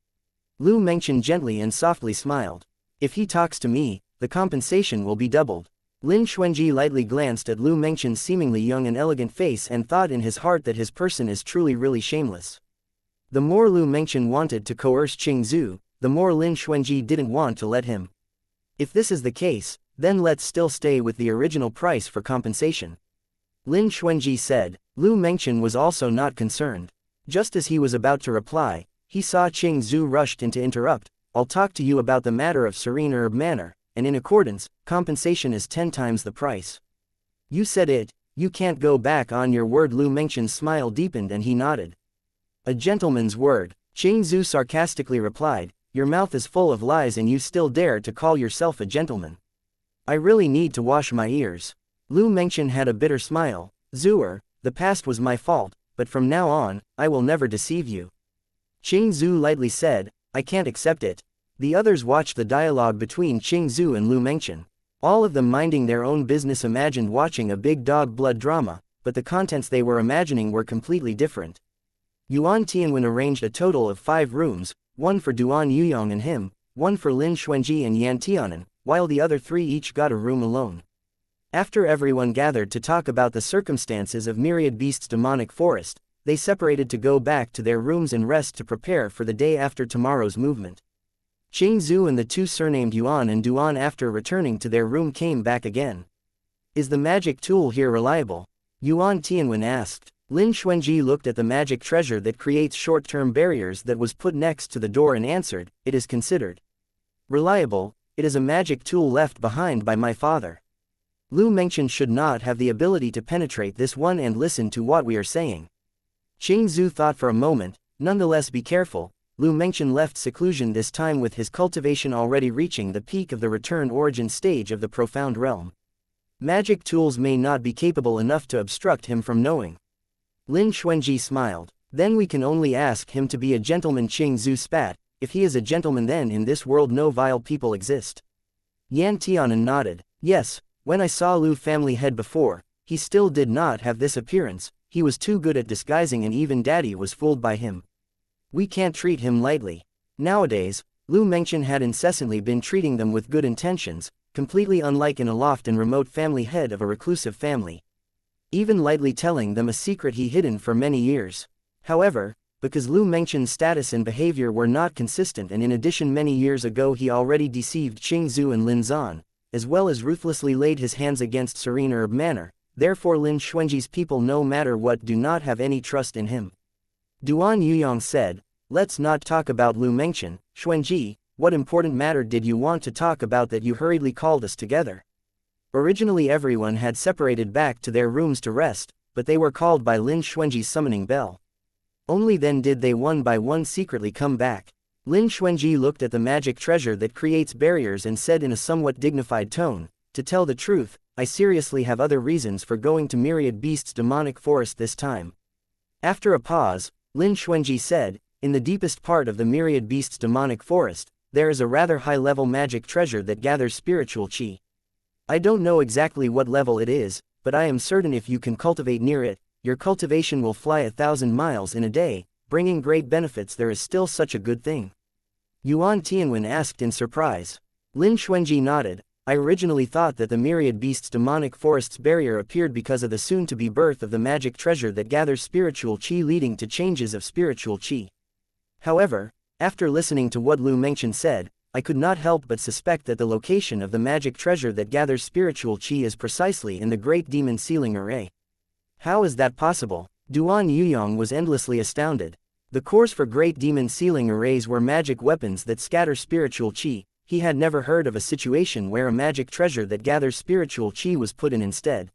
Lu Mengchen gently and softly smiled. If he talks to me, the compensation will be doubled. Lin Xuanji lightly glanced at Lu Mengchen's seemingly young and elegant face and thought in his heart that his person is truly really shameless. The more Lu Mengchen wanted to coerce Qing Zhu, the more Lin Xuanji didn't want to let him. If this is the case, then let's still stay with the original price for compensation. Lin Xuanji said. Lu Mengchen was also not concerned. Just as he was about to reply, he saw Qing Zhu rushed in to interrupt. I'll talk to you about the matter of Serene Herb Manor, and in accordance, compensation is 10 times the price. You said it, you can't go back on your word. Lu Mengchen's smile deepened and he nodded. A gentleman's word, Qing Zhu sarcastically replied, your mouth is full of lies and you still dare to call yourself a gentleman. I really need to wash my ears. Lu Mengchen had a bitter smile. Zhuer, the past was my fault, but from now on, I will never deceive you. Qing Zhu lightly said, I can't accept it. The others watched the dialogue between Qing Zhu and Lu Mengchen. All of them minding their own business imagined watching a big dog blood drama, but the contents they were imagining were completely different. Yuan Tianwen arranged a total of 5 rooms, one for Duan Yuyong and him, one for Lin Xuanji and Yan Tianen, while the other 3 each got a room alone. After everyone gathered to talk about the circumstances of Myriad Beast's demonic forest, they separated to go back to their rooms and rest to prepare for the day after tomorrow's movement. Qing Zhu and the 2 surnamed Yuan and Duan after returning to their room came back again. Is the magic tool here reliable? Yuan Tianwen asked. Lin Xuanji looked at the magic treasure that creates short-term barriers that was put next to the door and answered, it is considered reliable. It is a magic tool left behind by my father. Lu Mengchen should not have the ability to penetrate this one and listen to what we are saying. Qing Zhu thought for a moment. Nonetheless, be careful. Lu Mengchen left seclusion this time with his cultivation already reaching the peak of the return origin stage of the profound realm. Magic tools may not be capable enough to obstruct him from knowing. Lin Xuanji smiled. Then we can only ask him to be a gentleman. Qing Zhu spat. If he is a gentleman, then in this world no vile people exist. Yan Tianen nodded. Yes, when I saw Lu family head before, he still did not have this appearance. He was too good at disguising and even daddy was fooled by him. We can't treat him lightly. Nowadays, Lu Mengchen had incessantly been treating them with good intentions, completely unlike an aloft and remote family head of a reclusive family. Even lightly telling them a secret he hidden for many years. However, because Lu Mengchen's status and behavior were not consistent, and in addition many years ago he already deceived Qing Zhu and Lin Zan, as well as ruthlessly laid his hands against Serene Herb Manor, therefore Lin Xuanji's people no matter what do not have any trust in him. Duan Yuyong said, let's not talk about Lu Mengchen. Xuanji, what important matter did you want to talk about that you hurriedly called us together? Originally everyone had separated back to their rooms to rest, but they were called by Lin Xuanji's summoning bell. Only then did they one by one secretly come back. Lin Xuanji looked at the magic treasure that creates barriers and said in a somewhat dignified tone, to tell the truth, I seriously have other reasons for going to Myriad Beast's demonic forest this time. After a pause, Lin Xuanji said, in the deepest part of the Myriad Beast's demonic forest, there is a rather high-level magic treasure that gathers spiritual qi. I don't know exactly what level it is, but I am certain if you can cultivate near it, your cultivation will fly 1,000 miles in a day, bringing great benefits. There is still such a good thing? Yuan Tianwen asked in surprise. Lin Xuanji nodded. I originally thought that the myriad beasts' demonic forest's barrier appeared because of the soon-to-be birth of the magic treasure that gathers spiritual qi, leading to changes of spiritual qi. However, after listening to what Lu Mengchen said, I could not help but suspect that the location of the magic treasure that gathers spiritual qi is precisely in the Great Demon Sealing Array. How is that possible? Duan Yuyong was endlessly astounded. The cores for Great Demon Sealing Arrays were magic weapons that scatter spiritual qi. He had never heard of a situation where a magic treasure that gathers spiritual qi was put in instead.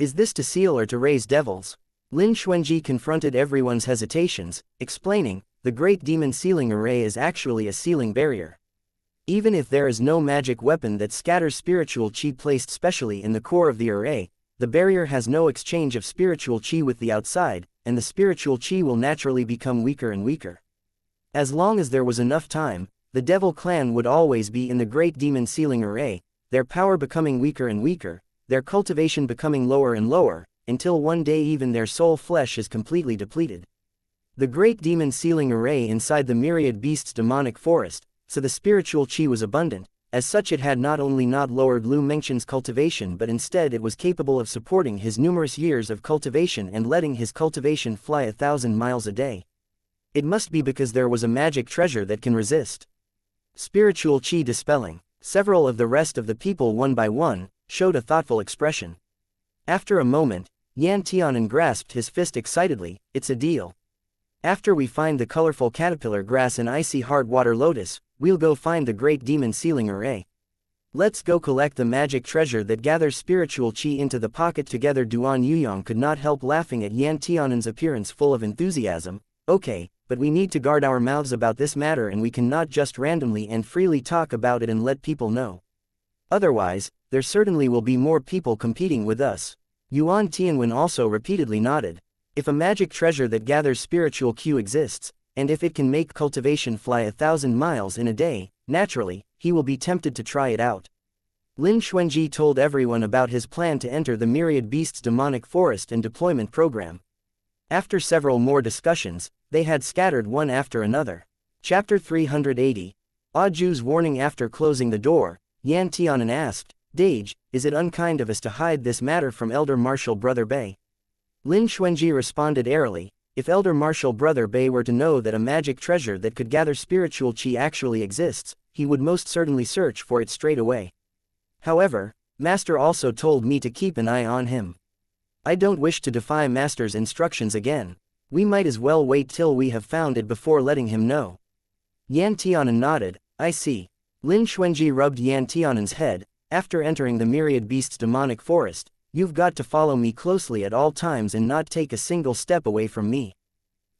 Is this to seal or to raise devils? Lin Xuanji confronted everyone's hesitations, explaining, the Great Demon Sealing Array is actually a sealing barrier. Even if there is no magic weapon that scatters spiritual qi placed specially in the core of the array, the barrier has no exchange of spiritual qi with the outside, and the spiritual qi will naturally become weaker and weaker. As long as there was enough time, the Devil Clan would always be in the Great Demon Sealing Array, their power becoming weaker and weaker, their cultivation becoming lower and lower, until one day even their soul flesh is completely depleted. The Great Demon Sealing Array inside the myriad beasts' demonic forest, so the spiritual qi was abundant. As such, it had not only not lowered Lu Mengchen's cultivation, but instead it was capable of supporting his numerous years of cultivation and letting his cultivation fly 1,000 miles a day. It must be because there was a magic treasure that can resist. Spiritual qi dispelling. Several of the rest of the people, one by one, showed a thoughtful expression. After a moment, Yan Tianan grasped his fist excitedly. It's a deal. After we find the colorful caterpillar grass and icy hard water lotus, we'll go find the Great Demon Sealing Array. Let's go collect the magic treasure that gathers spiritual qi into the pocket together. Duan Yuyong could not help laughing at Yan Tianan's appearance full of enthusiasm. Okay, but we need to guard our mouths about this matter, and we cannot just randomly and freely talk about it and let people know. Otherwise, there certainly will be more people competing with us. Yuan Tianwen also repeatedly nodded. If a magic treasure that gathers spiritual qi exists, and if it can make cultivation fly 1,000 miles in a day, naturally, he will be tempted to try it out. Lin Xuanji told everyone about his plan to enter the myriad beasts' demonic forest and deployment program. After several more discussions, they had scattered one after another. Chapter 380. Aju's warning. After closing the door, Yan Tianan asked, Dage, is it unkind of us to hide this matter from Elder Marshal Brother Bei? Lin Xuanji responded airily, if Elder Marshal Brother Bei were to know that a magic treasure that could gather spiritual qi actually exists, he would most certainly search for it straight away. However, Master also told me to keep an eye on him. I don't wish to defy Master's instructions again. We might as well wait till we have found it before letting him know. Yan Tianan nodded. I see. Lin Xuanji rubbed Yan Tianan's head. After entering the myriad beasts' demonic forest, you've got to follow me closely at all times and not take a single step away from me.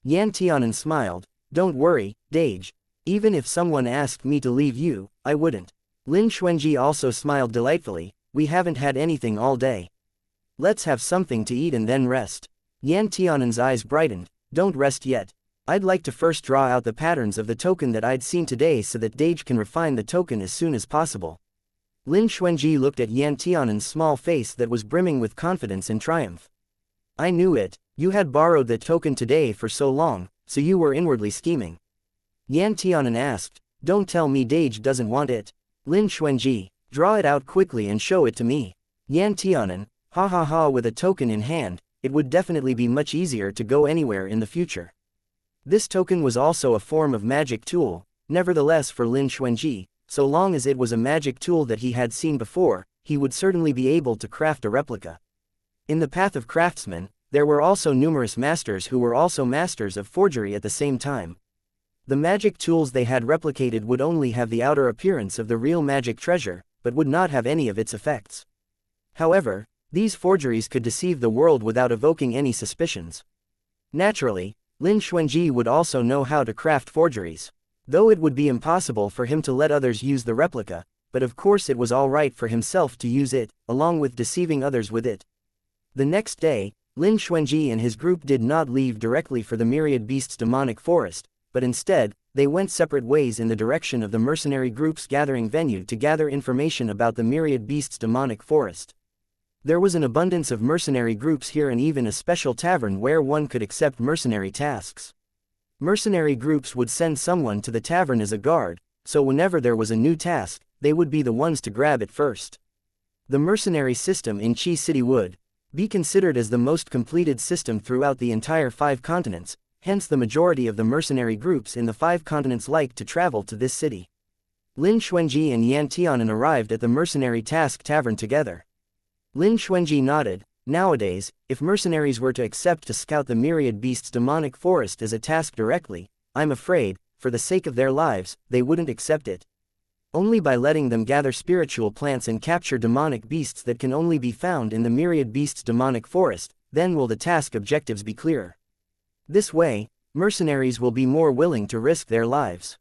Yan Tianan smiled. Don't worry, Dage. Even if someone asked me to leave you, I wouldn't. Lin Xuanji also smiled delightfully. We haven't had anything all day. Let's have something to eat and then rest. Yan Tianan's eyes brightened. Don't rest yet. I'd like to first draw out the patterns of the token that I'd seen today so that Dage can refine the token as soon as possible. Lin Xuanji looked at Yan Tianan's small face that was brimming with confidence and triumph. I knew it. You had borrowed that token today for so long, so you were inwardly scheming. Yan Tianan asked, don't tell me Dage doesn't want it. Lin Xuanji, draw it out quickly and show it to me. Yan Tianan, ha ha ha. With a token in hand, it would definitely be much easier to go anywhere in the future. This token was also a form of magic tool. Nevertheless, for Lin Xuanji, so long as it was a magic tool that he had seen before, he would certainly be able to craft a replica. In the path of craftsmen, there were also numerous masters who were also masters of forgery at the same time. The magic tools they had replicated would only have the outer appearance of the real magic treasure, but would not have any of its effects. However, these forgeries could deceive the world without evoking any suspicions. Naturally, Lin Xuanji would also know how to craft forgeries. Though it would be impossible for him to let others use the replica, but of course it was all right for himself to use it, along with deceiving others with it. The next day, Lin Xuanji and his group did not leave directly for the myriad beasts' demonic forest, but instead, they went separate ways in the direction of the mercenary group's gathering venue to gather information about the myriad beasts' demonic forest. There was an abundance of mercenary groups here and even a special tavern where one could accept mercenary tasks. Mercenary groups would send someone to the tavern as a guard, so whenever there was a new task, they would be the ones to grab it first. The mercenary system in Chi City would be considered as the most completed system throughout the entire 5 continents, hence the majority of the mercenary groups in the 5 continents like to travel to this city. Lin Xuanji and Yan Tianan arrived at the Mercenary Task Tavern together. Lin Xuanji nodded. Nowadays, if mercenaries were to accept to scout the Myriad Beasts' demonic forest as a task directly, I'm afraid, for the sake of their lives, they wouldn't accept it. Only by letting them gather spiritual plants and capture demonic beasts that can only be found in the Myriad Beasts' demonic forest, then will the task objectives be clearer. This way, mercenaries will be more willing to risk their lives.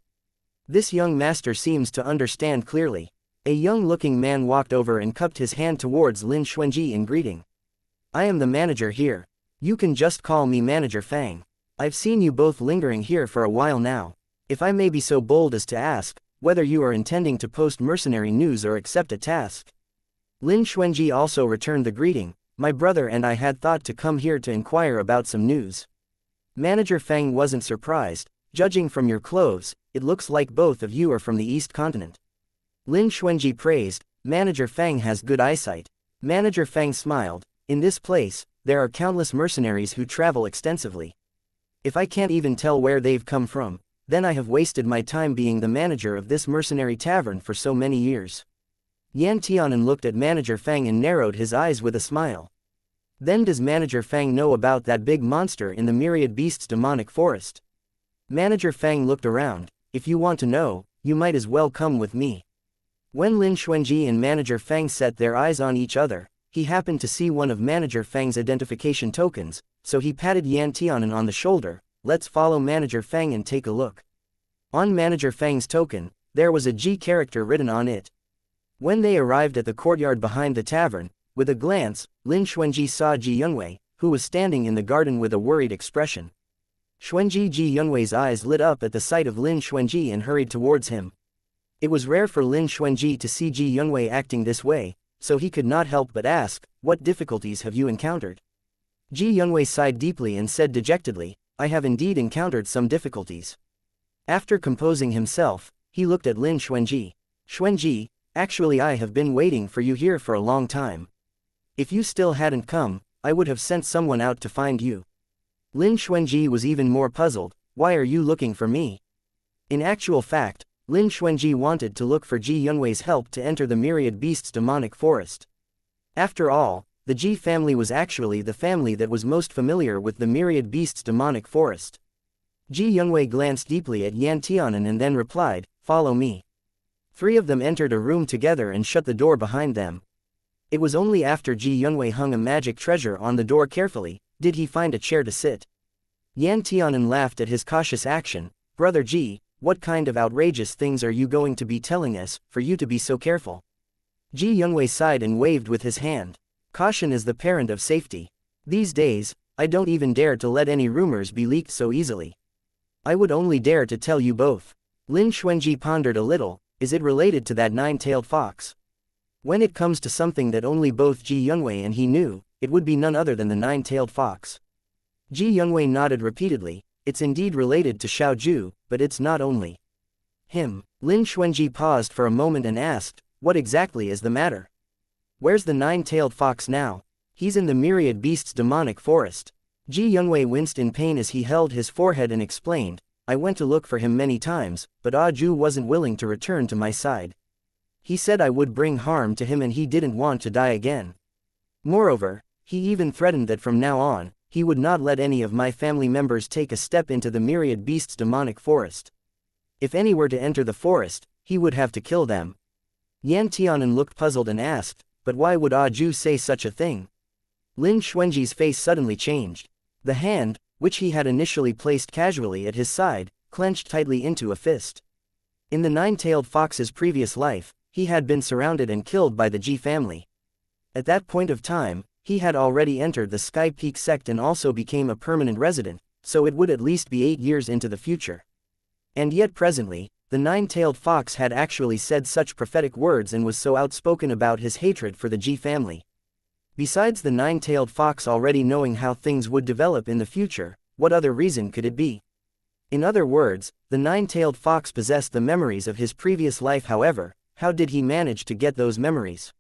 This young master seems to understand clearly. A young-looking man walked over and cupped his hand towards Lin Xuanji in greeting. I am the manager here. You can just call me Manager Fang. I've seen you both lingering here for a while now. If I may be so bold as to ask, whether you are intending to post mercenary news or accept a task. Lin Xuanji also returned the greeting. My brother and I had thought to come here to inquire about some news. Manager Fang wasn't surprised. Judging from your clothes, it looks like both of you are from the East Continent. Lin Xuanji praised. Manager Fang has good eyesight. Manager Fang smiled. In this place, there are countless mercenaries who travel extensively. If I can't even tell where they've come from, then I have wasted my time being the manager of this mercenary tavern for so many years. Yan Tianan looked at Manager Fang and narrowed his eyes with a smile. Then does Manager Fang know about that big monster in the Myriad Beasts' demonic forest? Manager Fang looked around. If you want to know, you might as well come with me. When Lin Xuanji and Manager Fang set their eyes on each other, he happened to see one of Manager Fang's identification tokens, so he patted Yan Tianan on the shoulder. Let's follow Manager Fang and take a look. On Manager Fang's token, there was a G character written on it. When they arrived at the courtyard behind the tavern, with a glance, Lin Xuanji saw Ji Yunwei, who was standing in the garden with a worried expression. Xuanji Ji Yunwei's eyes lit up at the sight of Lin Xuanji and hurried towards him. It was rare for Lin Xuanji to see Ji Yunwei acting this way, so he could not help but ask, what difficulties have you encountered? Ji Yunwei sighed deeply and said dejectedly, I have indeed encountered some difficulties. After composing himself, he looked at Lin Xuanji. Xuanji, actually I have been waiting for you here for a long time. If you still hadn't come, I would have sent someone out to find you. Lin Xuanji was even more puzzled. Why are you looking for me? In actual fact, Lin Xuanji wanted to look for Ji Yunwei's help to enter the Myriad Beasts' demonic forest. After all, the Ji family was actually the family that was most familiar with the Myriad Beasts' demonic forest. Ji Yunwei glanced deeply at Yan Tianan and then replied, follow me. 3 of them entered a room together and shut the door behind them. It was only after Ji Yunwei hung a magic treasure on the door carefully, did he find a chair to sit. Yan Tianan laughed at his cautious action. Brother Ji, what kind of outrageous things are you going to be telling us, for you to be so careful? Ji Yunwei sighed and waved with his hand. Caution is the parent of safety. These days, I don't even dare to let any rumors be leaked so easily. I would only dare to tell you both. Lin Xuanji pondered a little. Is it related to that 9-tailed fox? When it comes to something that only both Ji Yunwei and he knew, it would be none other than the 9-tailed fox. Ji Yunwei nodded repeatedly. It's indeed related to Xiao Ju, but it's not only him. Lin Xuanji paused for a moment and asked, what exactly is the matter? Where's the 9-tailed fox now? He's in the Myriad Beasts' demonic forest. Ji Yunwei winced in pain as he held his forehead and explained, I went to look for him many times, but Ah Ju wasn't willing to return to my side. He said I would bring harm to him and he didn't want to die again. Moreover, he even threatened that from now on, he would not let any of my family members take a step into the Myriad Beasts' demonic forest. If any were to enter the forest, he would have to kill them. Yan Tianan looked puzzled and asked, but why would Ah Ju say such a thing? Lin Xuanji's face suddenly changed. The hand, which he had initially placed casually at his side, clenched tightly into a fist. In the 9-tailed fox's previous life, he had been surrounded and killed by the Ji family. At that point of time, he had already entered the Sky Peak sect and also became a permanent resident, so it would at least be 8 years into the future. And yet presently, the 9-tailed fox had actually said such prophetic words and was so outspoken about his hatred for the Ji family. Besides the 9-tailed fox already knowing how things would develop in the future, what other reason could it be? In other words, the 9-tailed fox possessed the memories of his previous life. However, How did he manage to get those memories?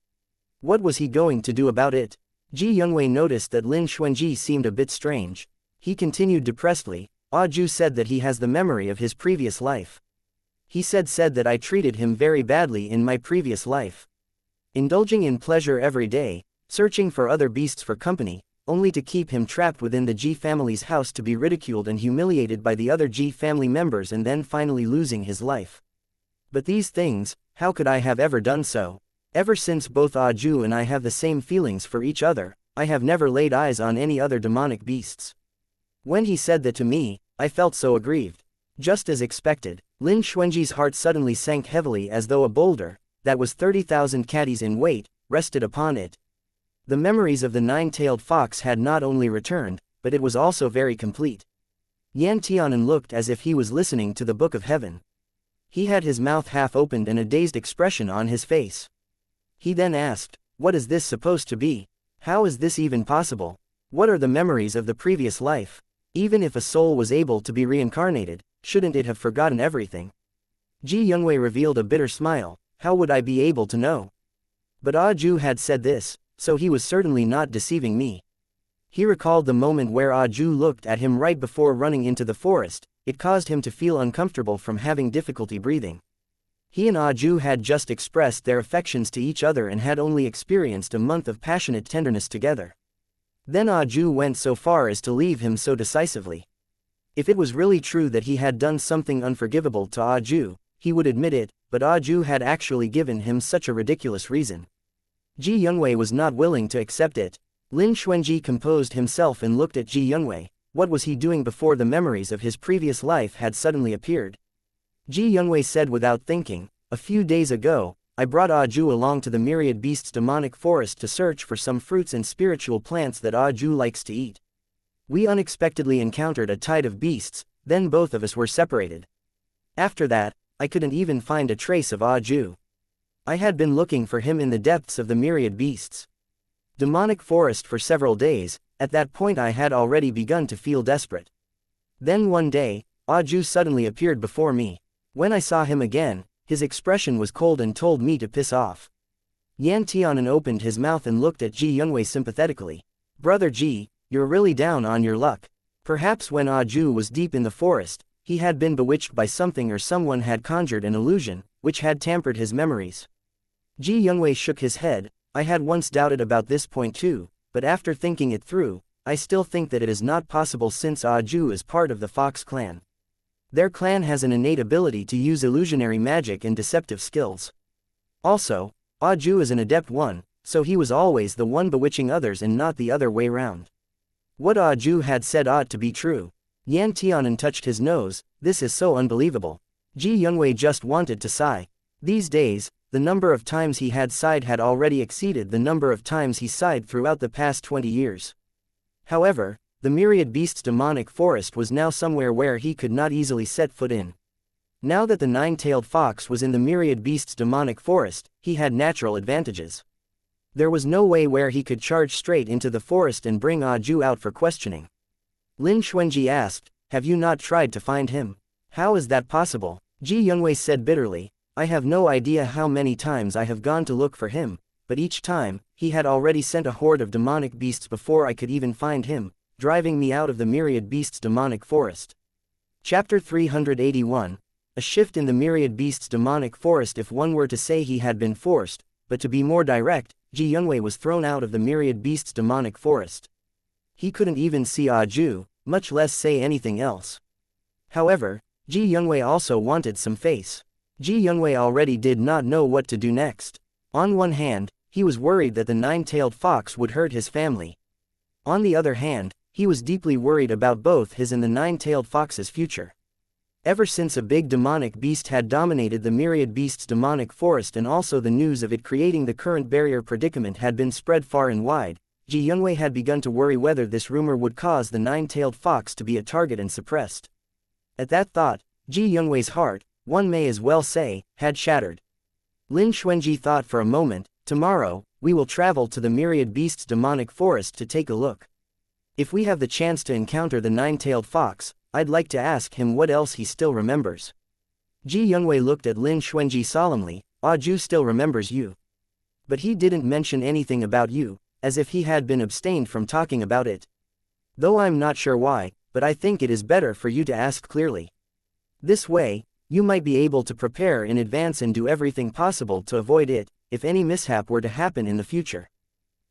What was he going to do about it? Ji Youngwei noticed that Lin Xuanji seemed a bit strange. He continued depressedly, Ju said that he has the memory of his previous life. He said that I treated him very badly in my previous life. Indulging in pleasure every day, searching for other beasts for company, only to keep him trapped within the Ji family's house to be ridiculed and humiliated by the other Ji family members and then finally losing his life. But these things, how could I have ever done so? Ever since both Ju and I have the same feelings for each other, I have never laid eyes on any other demonic beasts. When he said that to me, I felt so aggrieved. Just as expected, Lin Xuanji's heart suddenly sank heavily as though a boulder, that was 30,000 catties in weight, rested upon it. The memories of the nine-tailed fox had not only returned, but it was also very complete. Yan Tianan looked as if he was listening to the Book of Heaven. He had his mouth half opened and a dazed expression on his face. He then asked, what is this supposed to be? How is this even possible? What are the memories of the previous life? Even if a soul was able to be reincarnated, shouldn't it have forgotten everything? Ji Youngwei revealed a bitter smile, how would I be able to know? But Ju had said this, so he was certainly not deceiving me. He recalled the moment where Ju looked at him right before running into the forest. It caused him to feel uncomfortable from having difficulty breathing. He and Ju had just expressed their affections to each other and had only experienced a month of passionate tenderness together. Then Ju went so far as to leave him so decisively. If it was really true that he had done something unforgivable to Ju, he would admit it, but Ju had actually given him such a ridiculous reason. Ji Youngwei was not willing to accept it. Lin Xuanji composed himself and looked at Ji Youngwei. What was he doing before the memories of his previous life had suddenly appeared? Ji Youngwei said without thinking, a few days ago, I brought Ju along to the Myriad Beasts demonic forest to search for some fruits and spiritual plants that Ju likes to eat. We unexpectedly encountered a tide of beasts, then both of us were separated. After that, I couldn't even find a trace of Ju. I had been looking for him in the depths of the Myriad Beasts demonic forest for several days. At that point I had already begun to feel desperate. Then one day, Ju suddenly appeared before me. When I saw him again, his expression was cold and told me to piss off. Yan Tianan opened his mouth and looked at Ji Youngwei sympathetically. Brother Ji, you're really down on your luck. Perhaps when Ju was deep in the forest, he had been bewitched by something or someone had conjured an illusion, which had tampered his memories. Ji Youngwei shook his head. I had once doubted about this point too. But after thinking it through, I still think that it is not possible since Ju is part of the Fox clan. Their clan has an innate ability to use illusionary magic and deceptive skills. Also, Ju is an adept one, so he was always the one bewitching others and not the other way round. What Ju had said ought to be true. Yan Tianan touched his nose, this is so unbelievable. Ji Youngwei just wanted to sigh. These days, the number of times he had sighed had already exceeded the number of times he sighed throughout the past 20 years. However, the Myriad Beasts demonic forest was now somewhere where he could not easily set foot in. Now that the nine-tailed fox was in the Myriad Beasts demonic forest, he had natural advantages. There was no way where he could charge straight into the forest and bring Ju out for questioning. Lin Xuanji asked, have you not tried to find him? How is that possible? Ji Youngwei said bitterly, I have no idea how many times I have gone to look for him, but each time, he had already sent a horde of demonic beasts before I could even find him, driving me out of the Myriad Beasts demonic forest. Chapter 381, A shift in the Myriad Beasts demonic forest. If one were to say he had been forced, but to be more direct, Ji Youngwei was thrown out of the Myriad Beasts demonic forest. He couldn't even see Ju, much less say anything else. However, Ji Youngwei also wanted some face. Ji Youngwei already did not know what to do next. On one hand, he was worried that the nine-tailed fox would hurt his family. On the other hand, he was deeply worried about both his and the nine-tailed fox's future. Ever since a big demonic beast had dominated the Myriad Beasts demonic forest and also the news of it creating the current barrier predicament had been spread far and wide, Ji Youngwei had begun to worry whether this rumor would cause the nine-tailed fox to be a target and suppressed. At that thought, Ji Youngwei's heart, one may as well say, had shattered. Lin Xuanji thought for a moment, tomorrow, we will travel to the Myriad Beasts demonic forest to take a look. If we have the chance to encounter the nine-tailed fox, I'd like to ask him what else he still remembers. Ji Youngwei looked at Lin Xuanji solemnly, Aju still remembers you. But he didn't mention anything about you, as if he had been abstained from talking about it. Though I'm not sure why, but I think it is better for you to ask clearly. This way, you might be able to prepare in advance and do everything possible to avoid it, if any mishap were to happen in the future.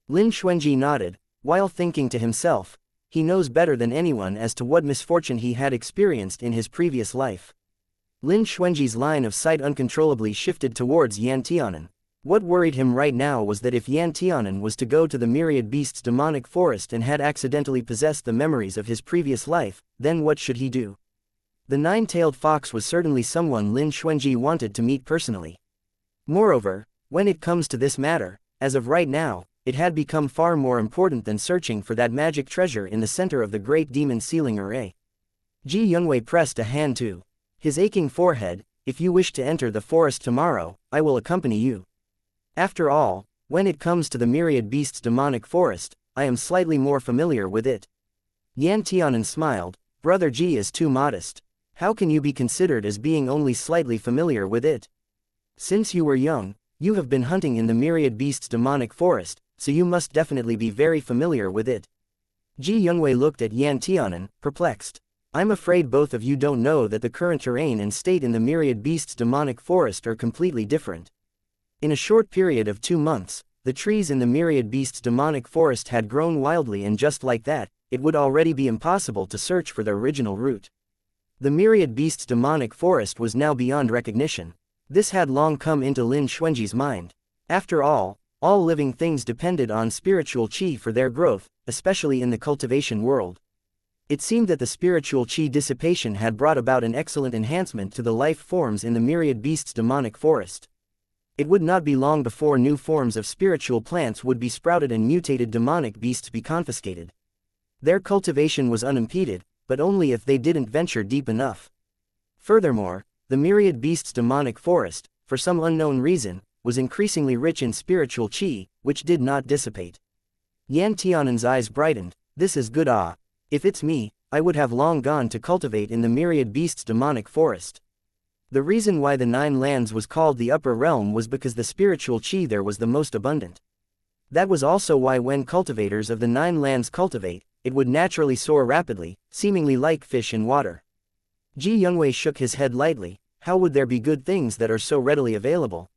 Lin Xuanji nodded, while thinking to himself, he knows better than anyone as to what misfortune he had experienced in his previous life. Lin Xuanji's line of sight uncontrollably shifted towards Yan Tianan. What worried him right now was that if Yan Tianan was to go to the Myriad Beasts' demonic forest and had accidentally possessed the memories of his previous life, then what should he do? The nine-tailed fox was certainly someone Lin Xuanji wanted to meet personally. Moreover, when it comes to this matter, as of right now, it had become far more important than searching for that magic treasure in the center of the great demon sealing array. Ji Yongwei pressed a hand to his aching forehead. If you wish to enter the forest tomorrow, I will accompany you. After all, when it comes to the Myriad Beasts' demonic forest, I am slightly more familiar with it. Yan Tianan smiled. Brother Ji is too modest. How can you be considered as being only slightly familiar with it? Since you were young, you have been hunting in the Myriad Beasts' demonic forest, so you must definitely be very familiar with it. Ji Yongwei looked at Yan Tianan, perplexed. I'm afraid both of you don't know that the current terrain and state in the Myriad Beasts' demonic forest are completely different. In a short period of 2 months, the trees in the Myriad Beasts' demonic forest had grown wildly, and just like that, it would already be impossible to search for the original route. The Myriad Beasts' demonic forest was now beyond recognition. This had long come into Lin Xuanji's mind. After all living things depended on spiritual qi for their growth, especially in the cultivation world. It seemed that the spiritual qi dissipation had brought about an excellent enhancement to the life forms in the Myriad Beasts' demonic forest. It would not be long before new forms of spiritual plants would be sprouted and mutated demonic beasts be confiscated. Their cultivation was unimpeded, but only if they didn't venture deep enough. Furthermore, the Myriad Beasts' demonic forest, for some unknown reason, was increasingly rich in spiritual qi, which did not dissipate. Yan Tianan's eyes brightened. This is good. If it's me, I would have long gone to cultivate in the Myriad Beasts' demonic forest. The reason why the 9 lands was called the Upper Realm was because the spiritual qi there was the most abundant. That was also why when cultivators of the 9 lands cultivate, it would naturally soar rapidly, seemingly like fish in water. Ji Yongwei shook his head lightly. How would there be good things that are so readily available?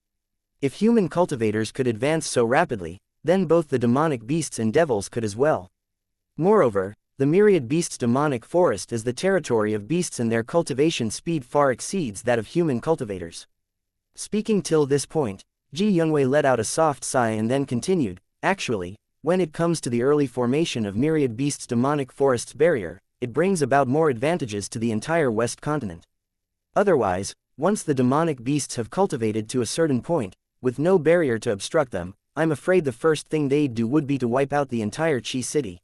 If human cultivators could advance so rapidly, then both the demonic beasts and devils could as well. Moreover, the Myriad Beasts' demonic forest is the territory of beasts, and their cultivation speed far exceeds that of human cultivators. Speaking till this point, Ji Yongwei let out a soft sigh and then continued, actually, when it comes to the early formation of Myriad Beasts' demonic forest's barrier, it brings about more advantages to the entire West continent. Otherwise, once the demonic beasts have cultivated to a certain point, with no barrier to obstruct them, I'm afraid the first thing they'd do would be to wipe out the entire Qi city.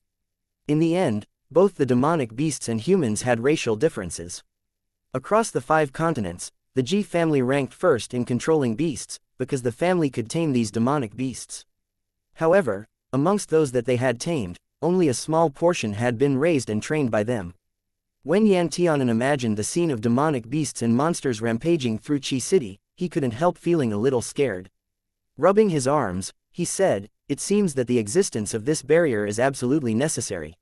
In the end, both the demonic beasts and humans had racial differences. Across the 5 continents, the Ji family ranked first in controlling beasts, because the family could tame these demonic beasts. However, amongst those that they had tamed, only a small portion had been raised and trained by them. When Yan Tianan imagined the scene of demonic beasts and monsters rampaging through Qi City, he couldn't help feeling a little scared. Rubbing his arms, he said, it seems that the existence of this barrier is absolutely necessary.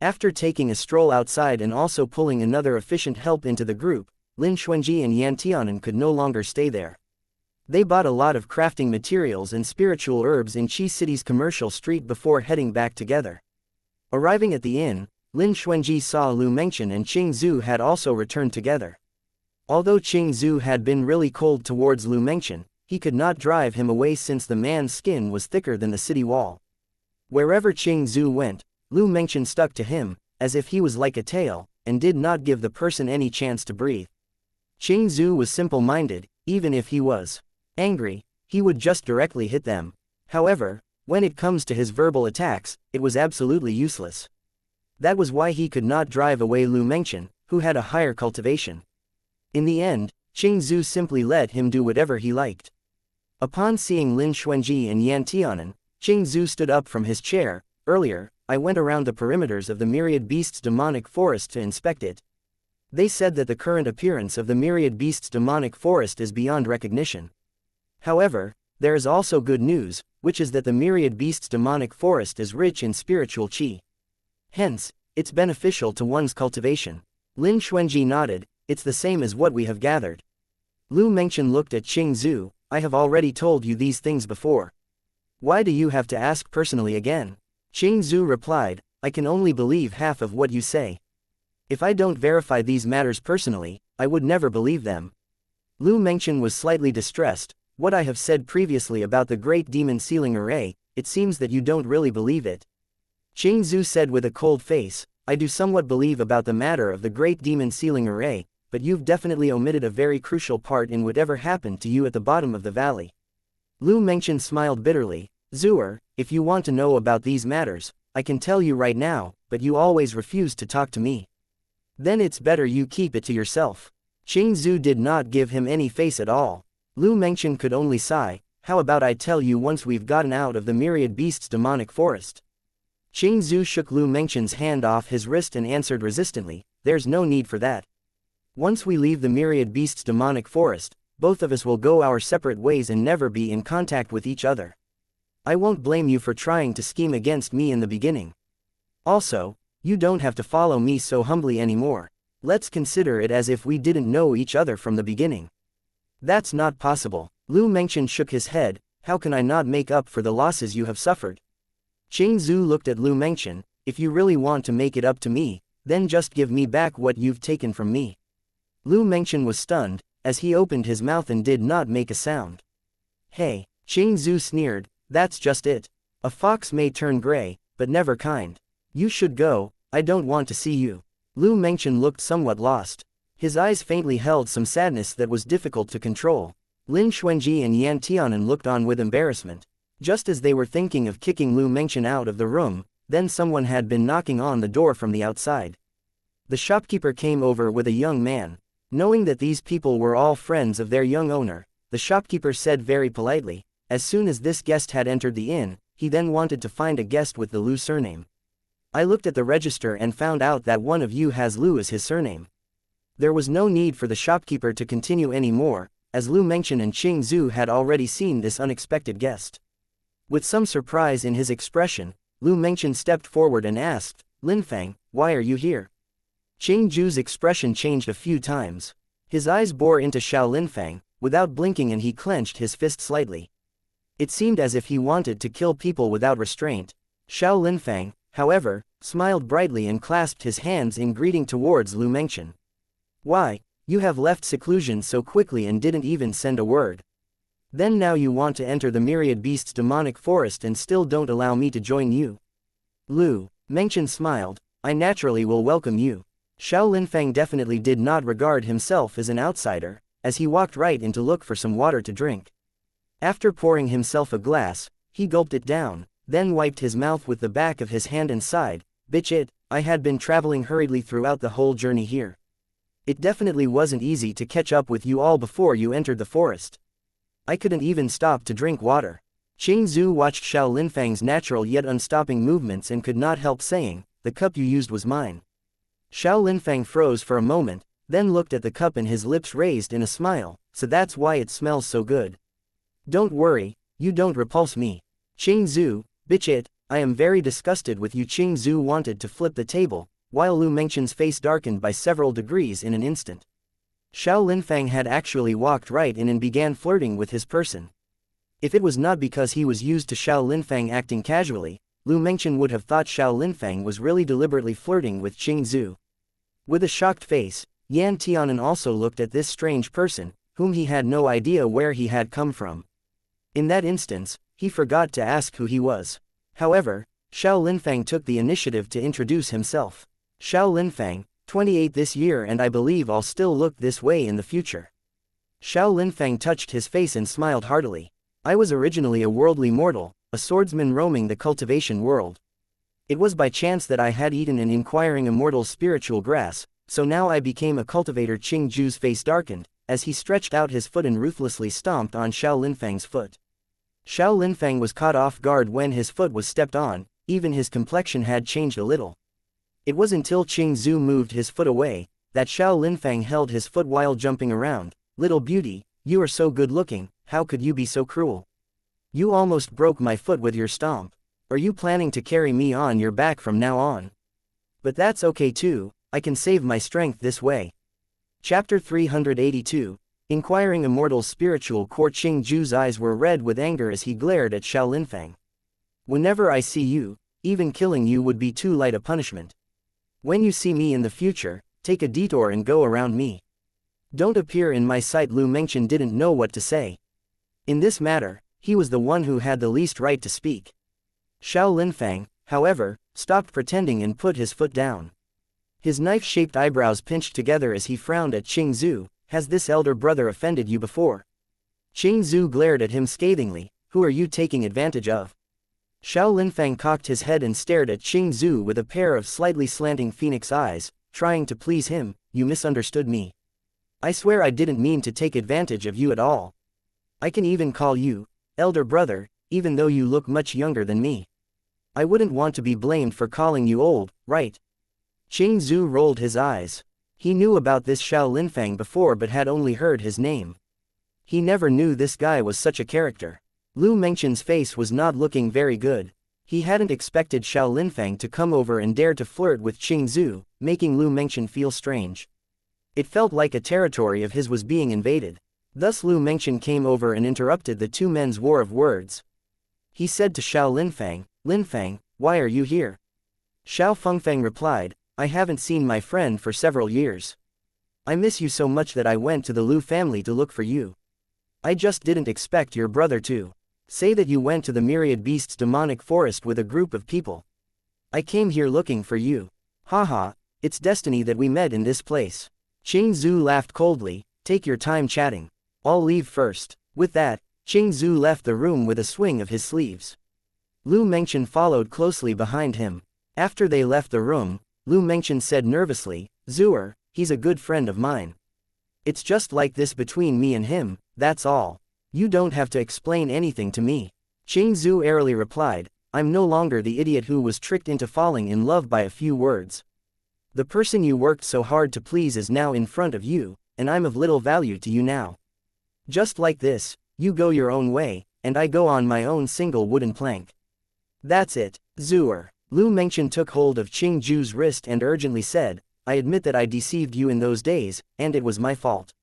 After taking a stroll outside and also pulling another efficient help into the group, Lin Xuanji and Yan Tianan could no longer stay there. They bought a lot of crafting materials and spiritual herbs in Qi City's commercial street before heading back together. Arriving at the inn, Lin Xuanji saw Lu Mengchen and Qing Zhu had also returned together. Although Qing Zhu had been really cold towards Lu Mengchen, he could not drive him away since the man's skin was thicker than the city wall. Wherever Qing Zhu went, Lu Mengchen stuck to him, as if he was like a tail, and did not give the person any chance to breathe. Qing Zhu was simple-minded. Even if he was angry, he would just directly hit them. However, when it comes to his verbal attacks, it was absolutely useless. That was why he could not drive away Lu Mengchen, who had a higher cultivation. In the end, Qing Zhu simply let him do whatever he liked. Upon seeing Lin Xuanji and Yan Tianan, Qing Zhu stood up from his chair. Earlier, I went around the perimeters of the Myriad Beasts' demonic forest to inspect it. They said that the current appearance of the Myriad Beasts' demonic forest is beyond recognition. However, there is also good news, which is that the myriad beasts' demonic forest is rich in spiritual qi. Hence, it's beneficial to one's cultivation. Lin Xuanji nodded. It's the same as what we have gathered. Lu Mengchen looked at Qing Zhu. I have already told you these things before. Why do you have to ask personally again? Qing Zhu replied, I can only believe half of what you say. If I don't verify these matters personally, I would never believe them. Lu Mengchen was slightly distressed. What I have said previously about the great demon sealing array, it seems that you don't really believe it. Qing Zhu said with a cold face, I do somewhat believe about the matter of the great demon sealing array, but you've definitely omitted a very crucial part in whatever happened to you at the bottom of the valley. Lu Mengchen smiled bitterly. Zhuer, if you want to know about these matters, I can tell you right now, but you always refuse to talk to me. Then it's better you keep it to yourself. Qing Zhu did not give him any face at all. Lu Mengchen could only sigh. How about I tell you once we've gotten out of the myriad beasts' demonic forest? Qing Zhu shook Lu Mengchen's hand off his wrist and answered resistantly, there's no need for that. Once we leave the myriad beasts' demonic forest, both of us will go our separate ways and never be in contact with each other. I won't blame you for trying to scheme against me in the beginning. Also, you don't have to follow me so humbly anymore. Let's consider it as if we didn't know each other from the beginning. That's not possible. Lu Mengchen shook his head. How can I not make up for the losses you have suffered? Qing Zhu looked at Lu Mengchen. If you really want to make it up to me, then just give me back what you've taken from me. Lu Mengchen was stunned, as he opened his mouth and did not make a sound. Hey, Qing Zhu sneered, that's just it. A fox may turn gray, but never kind. You should go, I don't want to see you. Lu Mengchen looked somewhat lost. His eyes faintly held some sadness that was difficult to control. Lin Xuanji and Yan Tianan looked on with embarrassment. Just as they were thinking of kicking Lu Mengchen out of the room, then someone had been knocking on the door from the outside. The shopkeeper came over with a young man. Knowing that these people were all friends of their young owner, the shopkeeper said very politely, as soon as this guest had entered the inn, he then wanted to find a guest with the Lu surname. I looked at the register and found out that one of you has Lu as his surname. There was no need for the shopkeeper to continue any more, as Lu Mengchen and Qing Zhu had already seen this unexpected guest. With some surprise in his expression, Lu Mengchen stepped forward and asked, Lin Fang, why are you here? Qing Zhu's expression changed a few times. His eyes bore into Xiao Linfang, without blinking, and he clenched his fist slightly. It seemed as if he wanted to kill people without restraint. Xiao Linfang, however, smiled brightly and clasped his hands in greeting towards Lu Mengchen. Why, you have left seclusion so quickly and didn't even send a word. Then now you want to enter the myriad beasts' demonic forest and still don't allow me to join you? Lu Mengchen smiled, I naturally will welcome you. Xiao Linfang definitely did not regard himself as an outsider, as he walked right in to look for some water to drink. After pouring himself a glass, he gulped it down, then wiped his mouth with the back of his hand and sighed, bitch it, I had been traveling hurriedly throughout the whole journey here. It definitely wasn't easy to catch up with you all before you entered the forest. I couldn't even stop to drink water. Qing Zhu watched Xiao Linfang's natural yet unstopping movements and could not help saying, the cup you used was mine. Xiao Linfang froze for a moment, then looked at the cup and his lips raised in a smile, so that's why it smells so good. Don't worry, you don't repulse me. Qing Zhu, bitch it, I am very disgusted with you. Qing Zhu wanted to flip the table, while Lu Mengchen's face darkened by several degrees in an instant. Xiao Linfang had actually walked right in and began flirting with his person. If it was not because he was used to Xiao Linfang acting casually, Lu Mengchen would have thought Xiao Linfang was really deliberately flirting with Qing Zhu. With a shocked face, Yan Tianan also looked at this strange person, whom he had no idea where he had come from. In that instance, he forgot to ask who he was. However, Xiao Linfang took the initiative to introduce himself. Xiao Linfang, 28 this year, and I believe I'll still look this way in the future. Xiao Linfang touched his face and smiled heartily. I was originally a worldly mortal, a swordsman roaming the cultivation world. It was by chance that I had eaten an inquiring immortal spiritual grass, so now I became a cultivator. Qing Zhu's face darkened, as he stretched out his foot and ruthlessly stomped on Xiao Linfang's foot. Xiao Linfang was caught off guard when his foot was stepped on, even his complexion had changed a little. It was until Qing Zhu moved his foot away, that Xiao Linfang held his foot while jumping around. Little beauty, you are so good looking, how could you be so cruel? You almost broke my foot with your stomp. Are you planning to carry me on your back from now on? But that's okay too, I can save my strength this way. Chapter 382, Inquiring Immortal's Spiritual Core. Qing Ju's eyes were red with anger as he glared at Xiao Linfang. Whenever I see you, even killing you would be too light a punishment. When you see me in the future, take a detour and go around me. Don't appear in my sight. Lu Mengqian didn't know what to say. In this matter, he was the one who had the least right to speak. Xiao Linfang, however, stopped pretending and put his foot down. His knife-shaped eyebrows pinched together as he frowned at Qing Zhu. Has this elder brother offended you before? Qing Zhu glared at him scathingly. Who are you taking advantage of? Xiao Linfang cocked his head and stared at Qing Zhu with a pair of slightly slanting phoenix eyes, trying to please him. You misunderstood me. I swear I didn't mean to take advantage of you at all. I can even call you elder brother, even though you look much younger than me. I wouldn't want to be blamed for calling you old, right? Qing Zhu rolled his eyes. He knew about this Xiao Linfang before but had only heard his name. He never knew this guy was such a character. Lu Mengqian's face was not looking very good. He hadn't expected Xiao Linfang to come over and dare to flirt with Qing Zhu, making Lu Mengqian feel strange. It felt like a territory of his was being invaded. Thus Lu Mengqian came over and interrupted the two men's war of words. He said to Xiao Linfang, Linfang, why are you here? Xiao Fengfeng replied, I haven't seen my friend for several years. I miss you so much that I went to the Lu family to look for you. I just didn't expect your brother to say that you went to the Myriad Beasts demonic forest with a group of people. I came here looking for you. Haha, it's destiny that we met in this place. Qing Zhu laughed coldly, take your time chatting. I'll leave first. With that, Qing Zhu left the room with a swing of his sleeves. Lu Mengqian followed closely behind him. After they left the room, Lu Mengqian said nervously, Zhuer, he's a good friend of mine. It's just like this between me and him, that's all. You don't have to explain anything to me. Qing Zhu airily replied, I'm no longer the idiot who was tricked into falling in love by a few words. The person you worked so hard to please is now in front of you, and I'm of little value to you now. Just like this, you go your own way, and I go on my own single wooden plank. That's it, Zhuer. Lu Mengqian took hold of Qing Zhu's wrist and urgently said, I admit that I deceived you in those days, and it was my fault.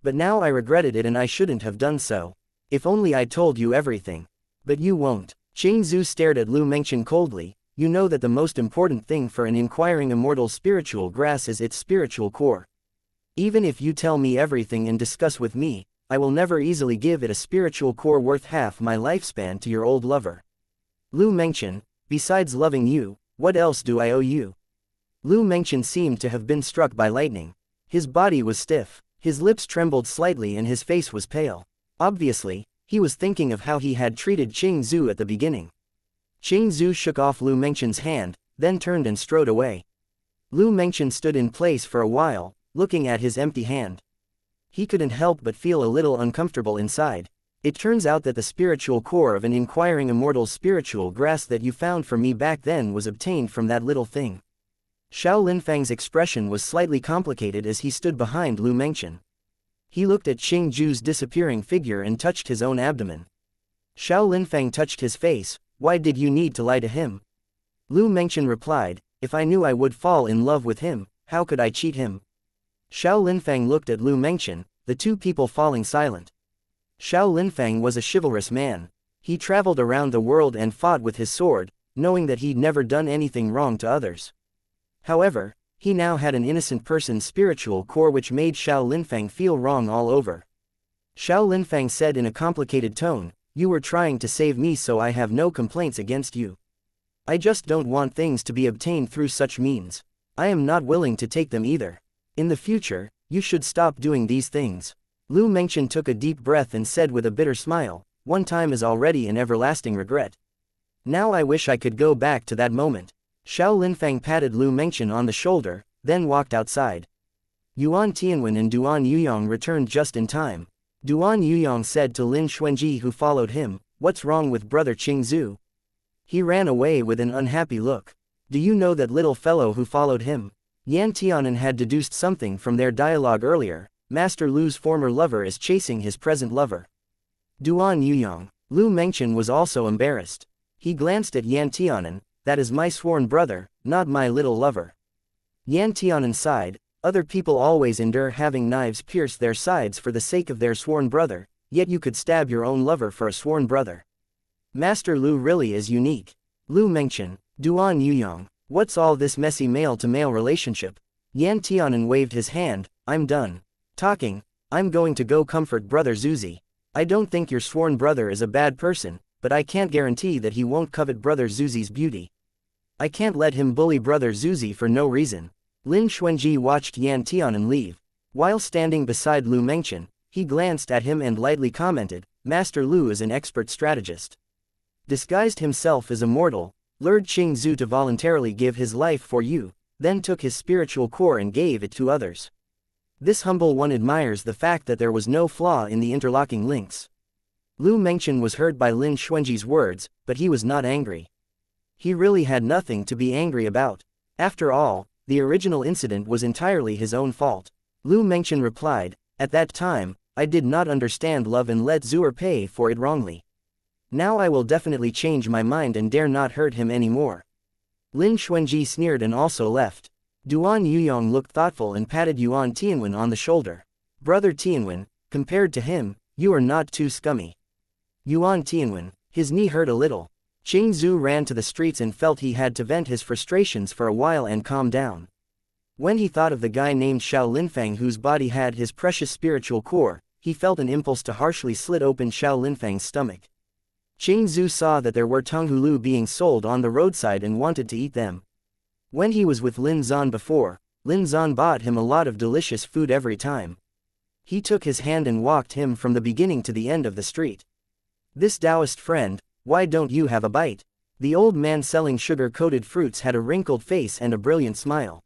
But now I regretted it and I shouldn't have done so. If only I'd told you everything. But you won't. Qing Zhu stared at Lu Mengqian coldly. You know that the most important thing for an inquiring immortal spiritual grass is its spiritual core. Even if you tell me everything and discuss with me, I will never easily give it a spiritual core worth half my lifespan to your old lover. Lu Mengqian, besides loving you, what else do I owe you? Lu Mengqian seemed to have been struck by lightning. His body was stiff, his lips trembled slightly and his face was pale. Obviously, he was thinking of how he had treated Qing Zhu at the beginning. Qing Zhu shook off Lu Mengqian's hand, then turned and strode away. Lu Mengqian stood in place for a while, looking at his empty hand. He couldn't help but feel a little uncomfortable inside. It turns out that the spiritual core of an inquiring immortal spiritual grass that you found for me back then was obtained from that little thing. Xiao Linfang's expression was slightly complicated as he stood behind Lu Mengqian. He looked at Qing Zhu's disappearing figure and touched his own abdomen. Xiao Linfang touched his face. Why did you need to lie to him? Lu Mengqian replied, if I knew I would fall in love with him, how could I cheat him? Xiao Linfang looked at Lu Mengqian, the two people falling silent. Xiao Linfang was a chivalrous man. He traveled around the world and fought with his sword, knowing that he'd never done anything wrong to others. However, he now had an innocent person's spiritual core which made Xiao Linfang feel wrong all over. Xiao Linfang said in a complicated tone, you were trying to save me so I have no complaints against you. I just don't want things to be obtained through such means. I am not willing to take them either. In the future, you should stop doing these things. Lu Mengqian took a deep breath and said with a bitter smile, one time is already an everlasting regret. Now I wish I could go back to that moment. Xiao Linfang patted Lu Mengqian on the shoulder, then walked outside. Yuan Tianwen and Duan Yuyong returned just in time. Duan Yuyong said to Lin Xuanji who followed him, what's wrong with brother Qing Zhu? He ran away with an unhappy look. Do you know that little fellow who followed him? Yan Tianan had deduced something from their dialogue earlier. Master Lu's former lover is chasing his present lover. Duan Yuyong. Lu Mengchen was also embarrassed. He glanced at Yan Tianan. That is my sworn brother, not my little lover. Yan Tianan sighed. Other people always endure having knives pierce their sides for the sake of their sworn brother, yet you could stab your own lover for a sworn brother. Master Lu really is unique. Lu Mengchen. Duan Yuyong. What's all this messy male-to-male relationship? Yan Tianan waved his hand. I'm done talking. I'm going to go comfort brother Zuzi. I don't think your sworn brother is a bad person, but I can't guarantee that he won't covet brother Zuzi's beauty. I can't let him bully brother Zuzi for no reason. Lin Xuanji watched Yan Tianan leave. While standing beside Lu Mengchen, he glanced at him and lightly commented, Master Lu is an expert strategist. Disguised himself as a mortal, lured Qing Zhu to voluntarily give his life for you, then took his spiritual core and gave it to others. This humble one admires the fact that there was no flaw in the interlocking links. Lu Mengchen was hurt by Lin Xuanji's words, but he was not angry. He really had nothing to be angry about. After all, the original incident was entirely his own fault. Lu Mengchen replied, at that time, I did not understand love and let Zuer pay for it wrongly. Now I will definitely change my mind and dare not hurt him anymore. Lin Xuanji sneered and also left. Duan Yuyong looked thoughtful and patted Yuan Tianwen on the shoulder. Brother Tianwen, compared to him, you are not too scummy. Yuan Tianwen, his knee hurt a little. Qing Zhu ran to the streets and felt he had to vent his frustrations for a while and calm down. When he thought of the guy named Xiao Linfang whose body had his precious spiritual core, he felt an impulse to harshly slit open Xiao Linfang's stomach. Qing Zhu saw that there were Tonghulu being sold on the roadside and wanted to eat them. When he was with Lin Zan before, Lin Zan bought him a lot of delicious food every time. He took his hand and walked him from the beginning to the end of the street. This Taoist friend, why don't you have a bite? The old man selling sugar-coated fruits had a wrinkled face and a brilliant smile.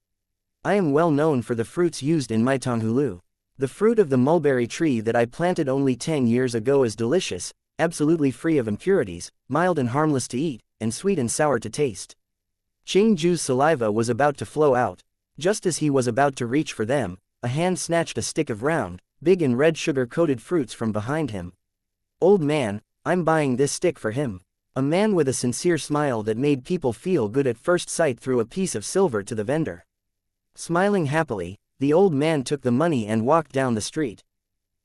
I am well known for the fruits used in my Tonghulu. The fruit of the mulberry tree that I planted only 10 years ago is delicious, absolutely free of impurities, mild and harmless to eat, and sweet and sour to taste. Qing Zhu's saliva was about to flow out. Just as he was about to reach for them, a hand snatched a stick of round, big and red sugar-coated fruits from behind him. Old man, I'm buying this stick for him. A man with a sincere smile that made people feel good at first sight threw a piece of silver to the vendor. Smiling happily, the old man took the money and walked down the street.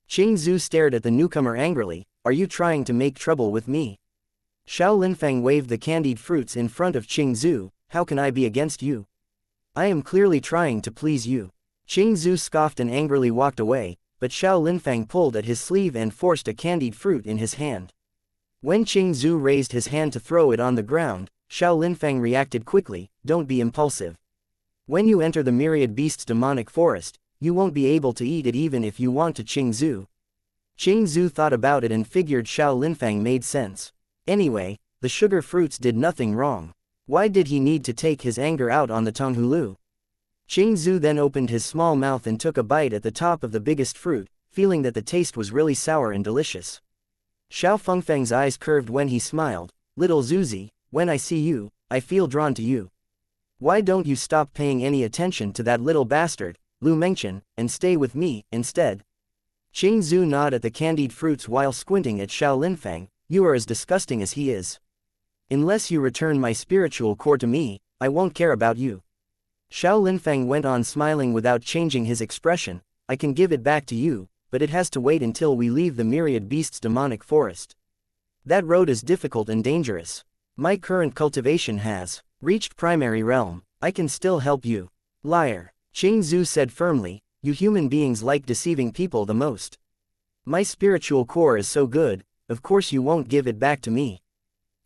Qing Zhu stared at the newcomer angrily. Are you trying to make trouble with me? Xiao Linfang waved the candied fruits in front of Qing Zhu. How can I be against you? I am clearly trying to please you. Qing Zhu scoffed and angrily walked away, but Xiao Linfang pulled at his sleeve and forced a candied fruit in his hand. When Qing Zhu raised his hand to throw it on the ground, Xiao Linfang reacted quickly, don't be impulsive. When you enter the myriad beasts' demonic forest, you won't be able to eat it even if you want to. Qing Zhu. Qing Zhu thought about it and figured Xiao Linfang made sense. Anyway, the sugar fruits did nothing wrong. Why did he need to take his anger out on the Tonghulu? Qing Zhu then opened his small mouth and took a bite at the top of the biggest fruit, feeling that the taste was really sour and delicious. Xiao Fengfeng's eyes curved when he smiled. Little Zuzi, when I see you, I feel drawn to you. Why don't you stop paying any attention to that little bastard, Lu Mengchen, and stay with me, instead? Qing Zhu gnawed at the candied fruits while squinting at Xiao Linfang. You are as disgusting as he is. Unless you return my spiritual core to me, I won't care about you. Xiao Linfang went on smiling without changing his expression. I can give it back to you, but it has to wait until we leave the myriad beasts' demonic forest. That road is difficult and dangerous. My current cultivation has reached primary realm. I can still help you. Liar. Qing Zhu said firmly, you human beings like deceiving people the most. My spiritual core is so good, of course you won't give it back to me.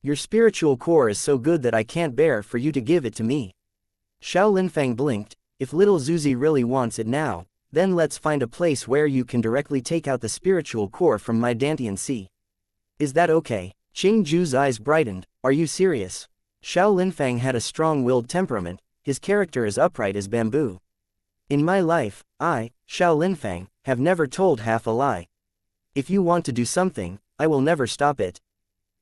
Your spiritual core is so good that I can't bear for you to give it to me. Xiao Linfang blinked. If little Zuzi really wants it now, then let's find a place where you can directly take out the spiritual core from my Dantian Sea. Is that okay? Qing Zhu's eyes brightened. Are you serious? Xiao Linfang had a strong-willed temperament. His character is upright as bamboo. In my life, I, Xiao Linfang, have never told half a lie. If you want to do something, I will never stop it.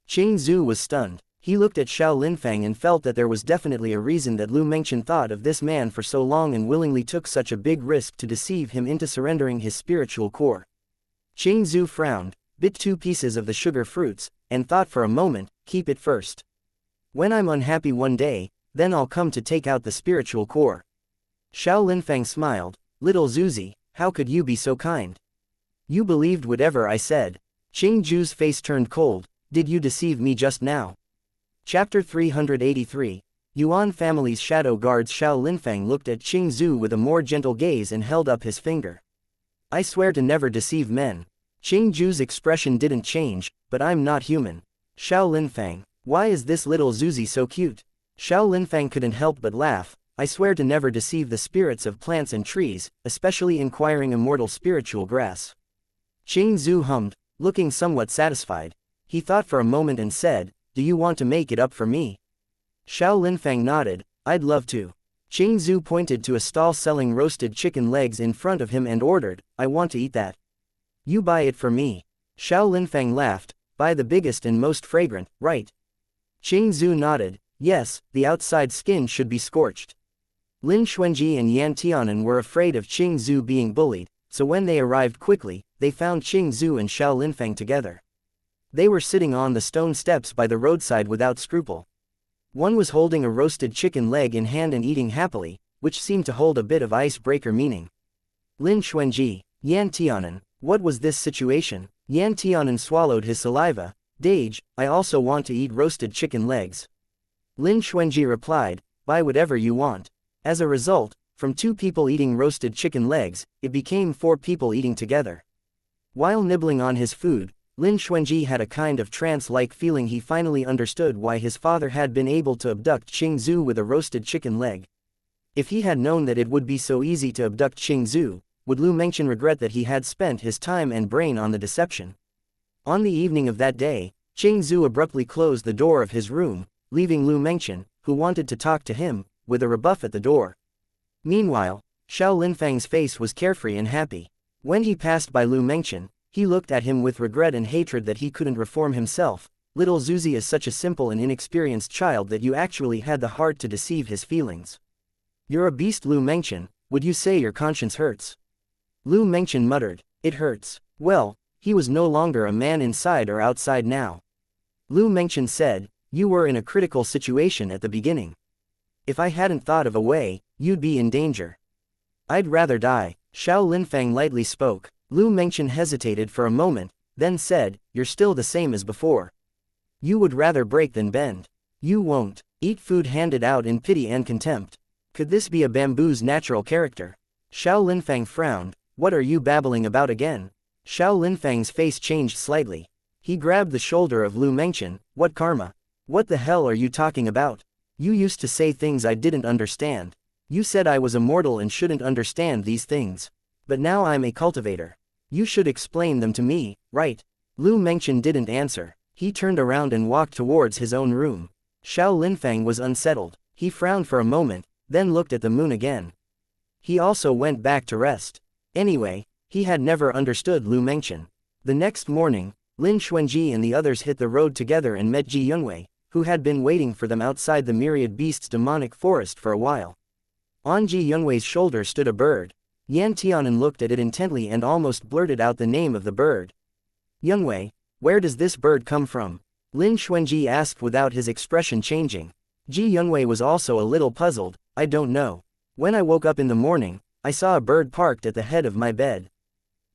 Qing Zhu was stunned. He looked at Xiao Linfang and felt that there was definitely a reason that Lu Mengchen thought of this man for so long and willingly took such a big risk to deceive him into surrendering his spiritual core. Qing Zhu frowned. bit 2 pieces of the sugar fruits, and thought for a moment, keep it first. When I'm unhappy one day, then I'll come to take out the spiritual core. Xiao Linfang smiled, little Zuzi, how could you be so kind? You believed whatever I said. Qing Ju's face turned cold, did you deceive me just now? Chapter 383. Yuan family's shadow guards. Xiao Linfang looked at Qing Zhu with a more gentle gaze and held up his finger. I swear to never deceive men. Qing Ju's expression didn't change, but I'm not human. Xiao Linfang, why is this little Zuzi so cute? Xiao Linfang couldn't help but laugh. I swear to never deceive the spirits of plants and trees, especially inquiring immortal spiritual grass. Qing Zhu hummed, looking somewhat satisfied. He thought for a moment and said, do you want to make it up for me? Xiao Linfang nodded, I'd love to. Qing Zhu pointed to a stall selling roasted chicken legs in front of him and ordered, I want to eat that. You buy it for me. Xiao Linfang laughed, buy the biggest and most fragrant, right? Qing Zhu nodded, yes, the outside skin should be scorched. Lin Xuanji and Yan Tianan were afraid of Qing Zhu being bullied, so when they arrived quickly, they found Qing Zhu and Xiao Linfang together. They were sitting on the stone steps by the roadside without scruple. One was holding a roasted chicken leg in hand and eating happily, which seemed to hold a bit of icebreaker meaning. Lin Xuanji, Yan Tianan, what was this situation? Yan Tianan swallowed his saliva, Dage, I also want to eat roasted chicken legs. Lin Xuanji replied, buy whatever you want. As a result, from 2 people eating roasted chicken legs, it became 4 people eating together. While nibbling on his food, Lin Xuanji had a kind of trance-like feeling. He finally understood why his father had been able to abduct Qing Zhu with a roasted chicken leg. If he had known that it would be so easy to abduct Qing Zhu, would Lu Mengchen regret that he had spent his time and brain on the deception? On the evening of that day, Qing Zhu abruptly closed the door of his room, leaving Lu Mengchen, who wanted to talk to him, with a rebuff at the door. Meanwhile, Xiao Linfang's face was carefree and happy. When he passed by Lu Mengchen, he looked at him with regret and hatred that he couldn't reform himself. Little Zuzi is such a simple and inexperienced child that you actually had the heart to deceive his feelings. You're a beast, Lu Mengchen, would you say your conscience hurts? Lu Mengchen muttered, it hurts. Well, he was no longer a man inside or outside now. Lu Mengchen said, you were in a critical situation at the beginning. If I hadn't thought of a way, you'd be in danger. I'd rather die, Xiao Linfang lightly spoke. Lu Mengchen hesitated for a moment, then said, you're still the same as before. You would rather break than bend. You won't eat food handed out in pity and contempt. Could this be a bamboo's natural character? Xiao Linfang frowned, what are you babbling about again? Xiao Linfang's face changed slightly. He grabbed the shoulder of Lu Mengchen, what karma? What the hell are you talking about? You used to say things I didn't understand. You said I was a mortal and shouldn't understand these things. But now I'm a cultivator. You should explain them to me, right? Lu Mengchen didn't answer. He turned around and walked towards his own room. Xiao Linfang was unsettled. He frowned for a moment, then looked at the moon again. He also went back to rest. Anyway, he had never understood Lu Mengchen. The next morning, Lin Xuanji and the others hit the road together and met Ji Yunwei, who had been waiting for them outside the Myriad Beasts demonic forest for a while. On Ji Yunwei's shoulder stood a bird. Yan Tianan looked at it intently and almost blurted out the name of the bird. Yunwei, where does this bird come from? Lin Xuanji asked without his expression changing. Ji Yunwei was also a little puzzled, I don't know. When I woke up in the morning, I saw a bird parked at the head of my bed.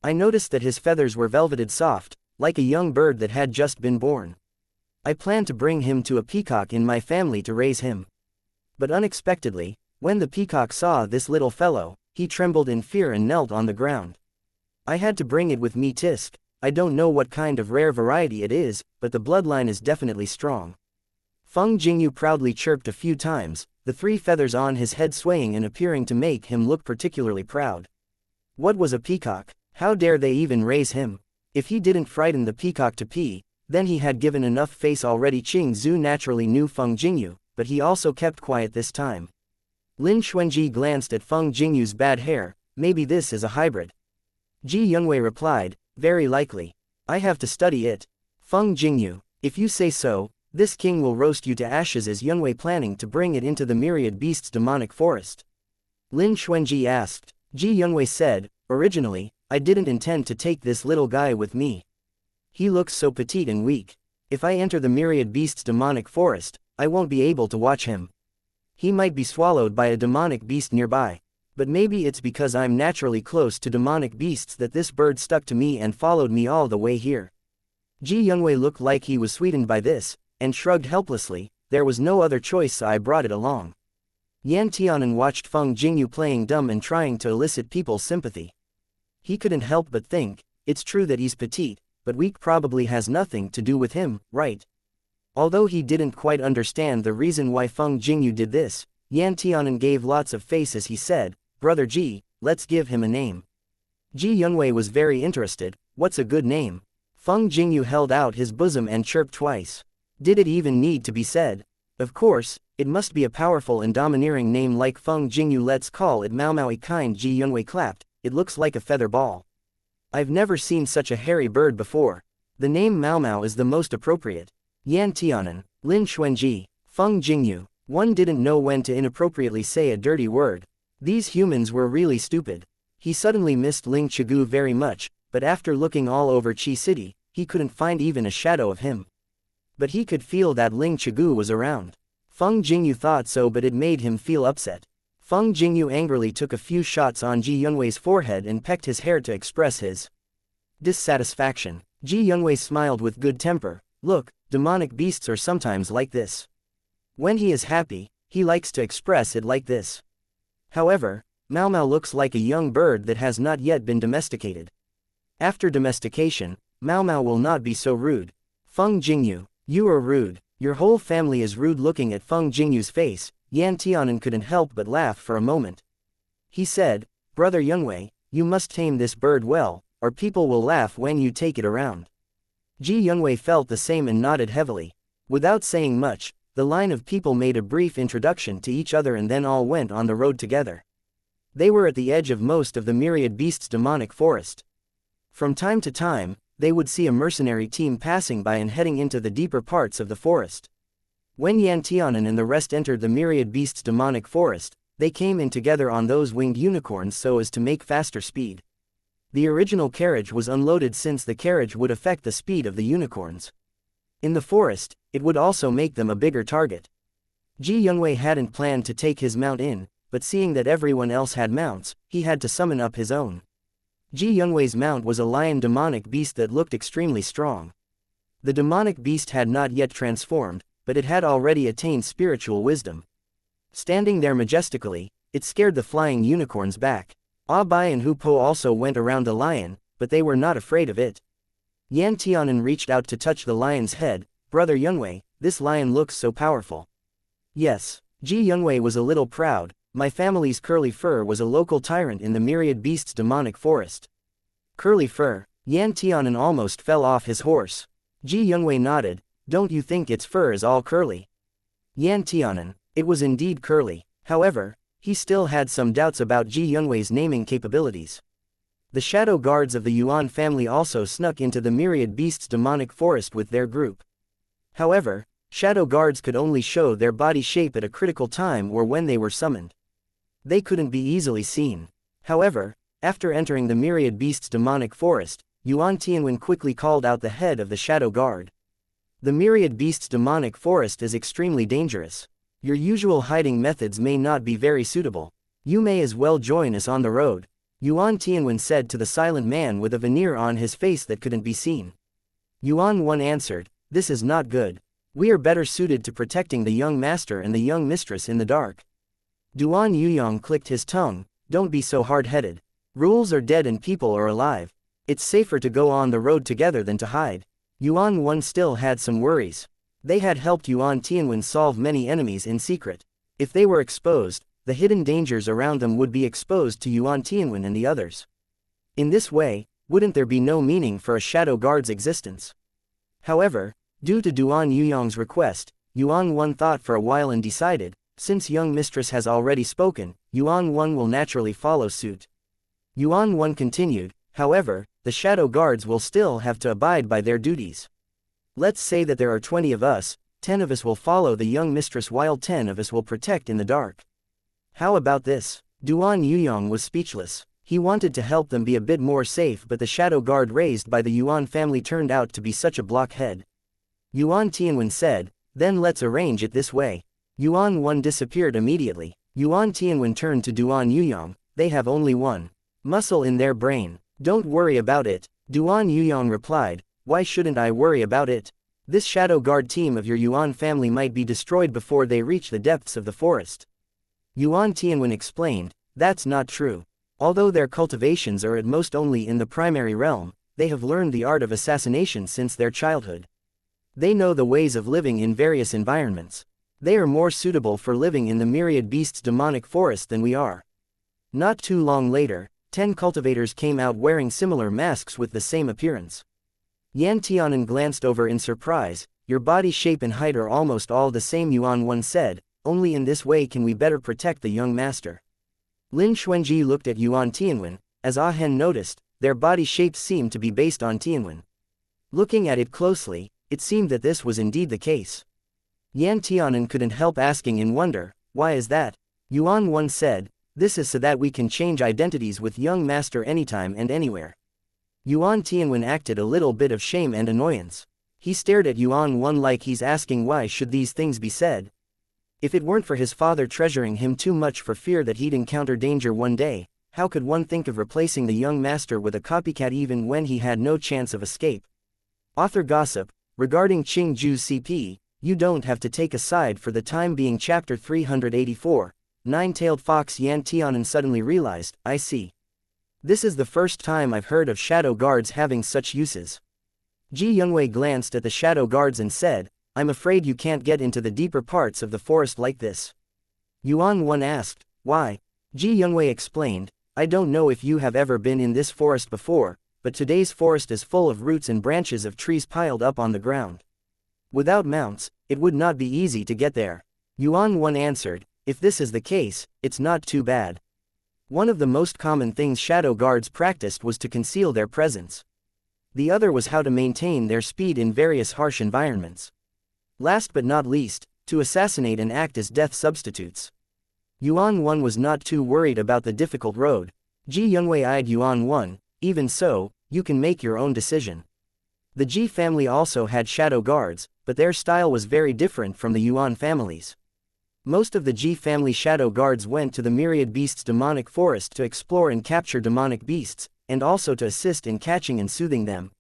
I noticed that his feathers were velveted soft, like a young bird that had just been born. I planned to bring him to a peacock in my family to raise him. But unexpectedly, when the peacock saw this little fellow, he trembled in fear and knelt on the ground. I had to bring it with me. Tisk, I don't know what kind of rare variety it is, but the bloodline is definitely strong. Feng Jingyu proudly chirped a few times, the 3 feathers on his head swaying and appearing to make him look particularly proud. What was a peacock? How dare they even raise him? If he didn't frighten the peacock to pee, then he had given enough face already. Qing Zhu naturally knew Feng Jingyu, but he also kept quiet this time. Lin Xuanji glanced at Feng Jingyu's bad hair, maybe this is a hybrid. Ji Yunwei replied, very likely. I have to study it. Feng Jingyu, if you say so, this king will roast you to ashes. Is Yunwei planning to bring it into the Myriad Beasts demonic forest? Lin Xuanji asked. Ji Yunwei said, originally, I didn't intend to take this little guy with me. He looks so petite and weak. If I enter the myriad beasts' demonic forest, I won't be able to watch him. He might be swallowed by a demonic beast nearby. But maybe it's because I'm naturally close to demonic beasts that this bird stuck to me and followed me all the way here. Ji Youngwei looked like he was sweetened by this, and shrugged helplessly. There was no other choice, so I brought it along. Yan Tianan watched Feng Jingyu playing dumb and trying to elicit people's sympathy. He couldn't help but think, it's true that he's petite, but weak probably has nothing to do with him, right? Although he didn't quite understand the reason why Feng Jingyu did this, Yan Tianan gave lots of face as he said, "Brother Ji, let's give him a name." Ji Youngwei was very interested. What's a good name? Feng Jingyu held out his bosom and chirped twice. Did it even need to be said? Of course, it must be a powerful and domineering name like Feng Jingyu. Let's call it Mao Maui kind. Ji Youngwei clapped. It looks like a feather ball. I've never seen such a hairy bird before. The name Mao Mao is the most appropriate. Yan Tianan, Lin Xuanji, Feng Jingyu. One didn't know when to inappropriately say a dirty word. These humans were really stupid. He suddenly missed Ling Chigu very much, but after looking all over Chi City, he couldn't find even a shadow of him. But he could feel that Ling Chigu was around. Feng Jingyu thought so, but it made him feel upset. Feng Jingyu angrily took a few shots on Ji Youngwei's forehead and pecked his hair to express his dissatisfaction. Ji Youngwei smiled with good temper. Look, demonic beasts are sometimes like this. When he is happy, he likes to express it like this. However, Mao Mao looks like a young bird that has not yet been domesticated. After domestication, Mao Mao will not be so rude. Feng Jingyu, you are rude. Your whole family is rude. Looking at Feng Jingyu's face, Yan Tianan couldn't help but laugh for a moment. He said, Brother Youngwei, you must tame this bird well, or people will laugh when you take it around. Ji Youngwei felt the same and nodded heavily. Without saying much, the line of people made a brief introduction to each other and then all went on the road together. They were at the edge of most of the myriad beasts' demonic forest. From time to time, they would see a mercenary team passing by and heading into the deeper parts of the forest. When Yan Tianan and the rest entered the myriad beasts' demonic forest, they came in together on those winged unicorns so as to make faster speed. The original carriage was unloaded since the carriage would affect the speed of the unicorns. In the forest, it would also make them a bigger target. Ji Youngwei hadn't planned to take his mount in, but seeing that everyone else had mounts, he had to summon up his own. Ji Youngwei's mount was a lion demonic beast that looked extremely strong. The demonic beast had not yet transformed, but it had already attained spiritual wisdom. Standing there majestically, it scared the flying unicorns back. Ah Bai and Hu Po also went around the lion, but they were not afraid of it. Yan Tianan reached out to touch the lion's head. Brother Youngwei, this lion looks so powerful. Yes, Ji Youngwei was a little proud. My family's Curly Fur was a local tyrant in the myriad beasts' demonic forest. Curly Fur, Yan Tianan almost fell off his horse. Ji Youngwei nodded. Don't you think its fur is all curly? Yan Tianan, it was indeed curly. However, he still had some doubts about Ji Youngwei's naming capabilities. The shadow guards of the Yuan family also snuck into the myriad beasts' demonic forest with their group. However, shadow guards could only show their body shape at a critical time or when they were summoned. They couldn't be easily seen. However, after entering the myriad beasts' demonic forest, Yuan Tianwen quickly called out the head of the shadow guard. The myriad beasts' demonic forest is extremely dangerous. Your usual hiding methods may not be very suitable. You may as well join us on the road, Yuan Tianwen said to the silent man with a veneer on his face that couldn't be seen. Yuan Wen answered, this is not good. We are better suited to protecting the young master and the young mistress in the dark. Duan Yuyong clicked his tongue, don't be so hard-headed. Rules are dead and people are alive. It's safer to go on the road together than to hide. Yuan Wen still had some worries. They had helped Yuan Tianwen solve many enemies in secret. If they were exposed, the hidden dangers around them would be exposed to Yuan Tianwen and the others. In this way, wouldn't there be no meaning for a shadow guard's existence? However, due to Duan Yuyong's request, Yuan Wen thought for a while and decided, since young mistress has already spoken, Yuan Wen will naturally follow suit. Yuan Wen continued, however, the shadow guards will still have to abide by their duties. Let's say that there are 20 of us, 10 of us will follow the young mistress while 10 of us will protect in the dark. How about this? Duan Yuyong was speechless. He wanted to help them be a bit more safe, but the shadow guard raised by the Yuan family turned out to be such a blockhead. Yuan Tianwen said, "Then let's arrange it this way." Yuan 1 disappeared immediately. Yuan Tianwen turned to Duan Yuyong, "They have only one muscle in their brain. Don't worry about it." Duan Yuyong replied, "Why shouldn't I worry about it? This shadow guard team of your Yuan family might be destroyed before they reach the depths of the forest." Yuan Tianwen explained, "That's not true. Although their cultivations are at most only in the primary realm, they have learned the art of assassination since their childhood. They know the ways of living in various environments. They are more suitable for living in the myriad beasts' demonic forest than we are." Not too long later, 10 cultivators came out wearing similar masks with the same appearance. Yan Tianen glanced over in surprise. "Your body shape and height are almost all the same," Yuan 1 said, "only in this way can we better protect the young master." Lin Xuanji looked at Yuan Tianwen. As Ah Hen noticed, their body shapes seemed to be based on Tianwen. Looking at it closely, it seemed that this was indeed the case. Yan Tianen couldn't help asking in wonder, "Why is that?" Yuan 1 said, "This is so that we can change identities with young master anytime and anywhere." Yuan Tianwen acted a little bit of shame and annoyance. He stared at Yuan 1 like he's asking why should these things be said. If it weren't for his father treasuring him too much for fear that he'd encounter danger one day, how could one think of replacing the young master with a copycat even when he had no chance of escape? Author gossip, regarding Qing Ju's CP, you don't have to take a side for the time being. Chapter 384, Nine-Tailed Fox. Yan Tianen suddenly realized, "I see. This is the first time I've heard of shadow guards having such uses." Ji Youngwei glanced at the shadow guards and said, "I'm afraid you can't get into the deeper parts of the forest like this." Yuan 1 asked, "Why?" Ji Youngwei explained, "I don't know if you have ever been in this forest before, but today's forest is full of roots and branches of trees piled up on the ground. Without mounts, it would not be easy to get there." Yuan 1 answered, "If this is the case, it's not too bad." One of the most common things shadow guards practiced was to conceal their presence. The other was how to maintain their speed in various harsh environments. Last but not least, to assassinate and act as death substitutes. Yuan 1 was not too worried about the difficult road. Ji Youngwei eyed Yuan 1, "Even so, you can make your own decision." The Ji family also had shadow guards, but their style was very different from the Yuan family's. Most of the Ji family shadow guards went to the myriad beasts' demonic forest to explore and capture demonic beasts, and also to assist in catching and soothing them.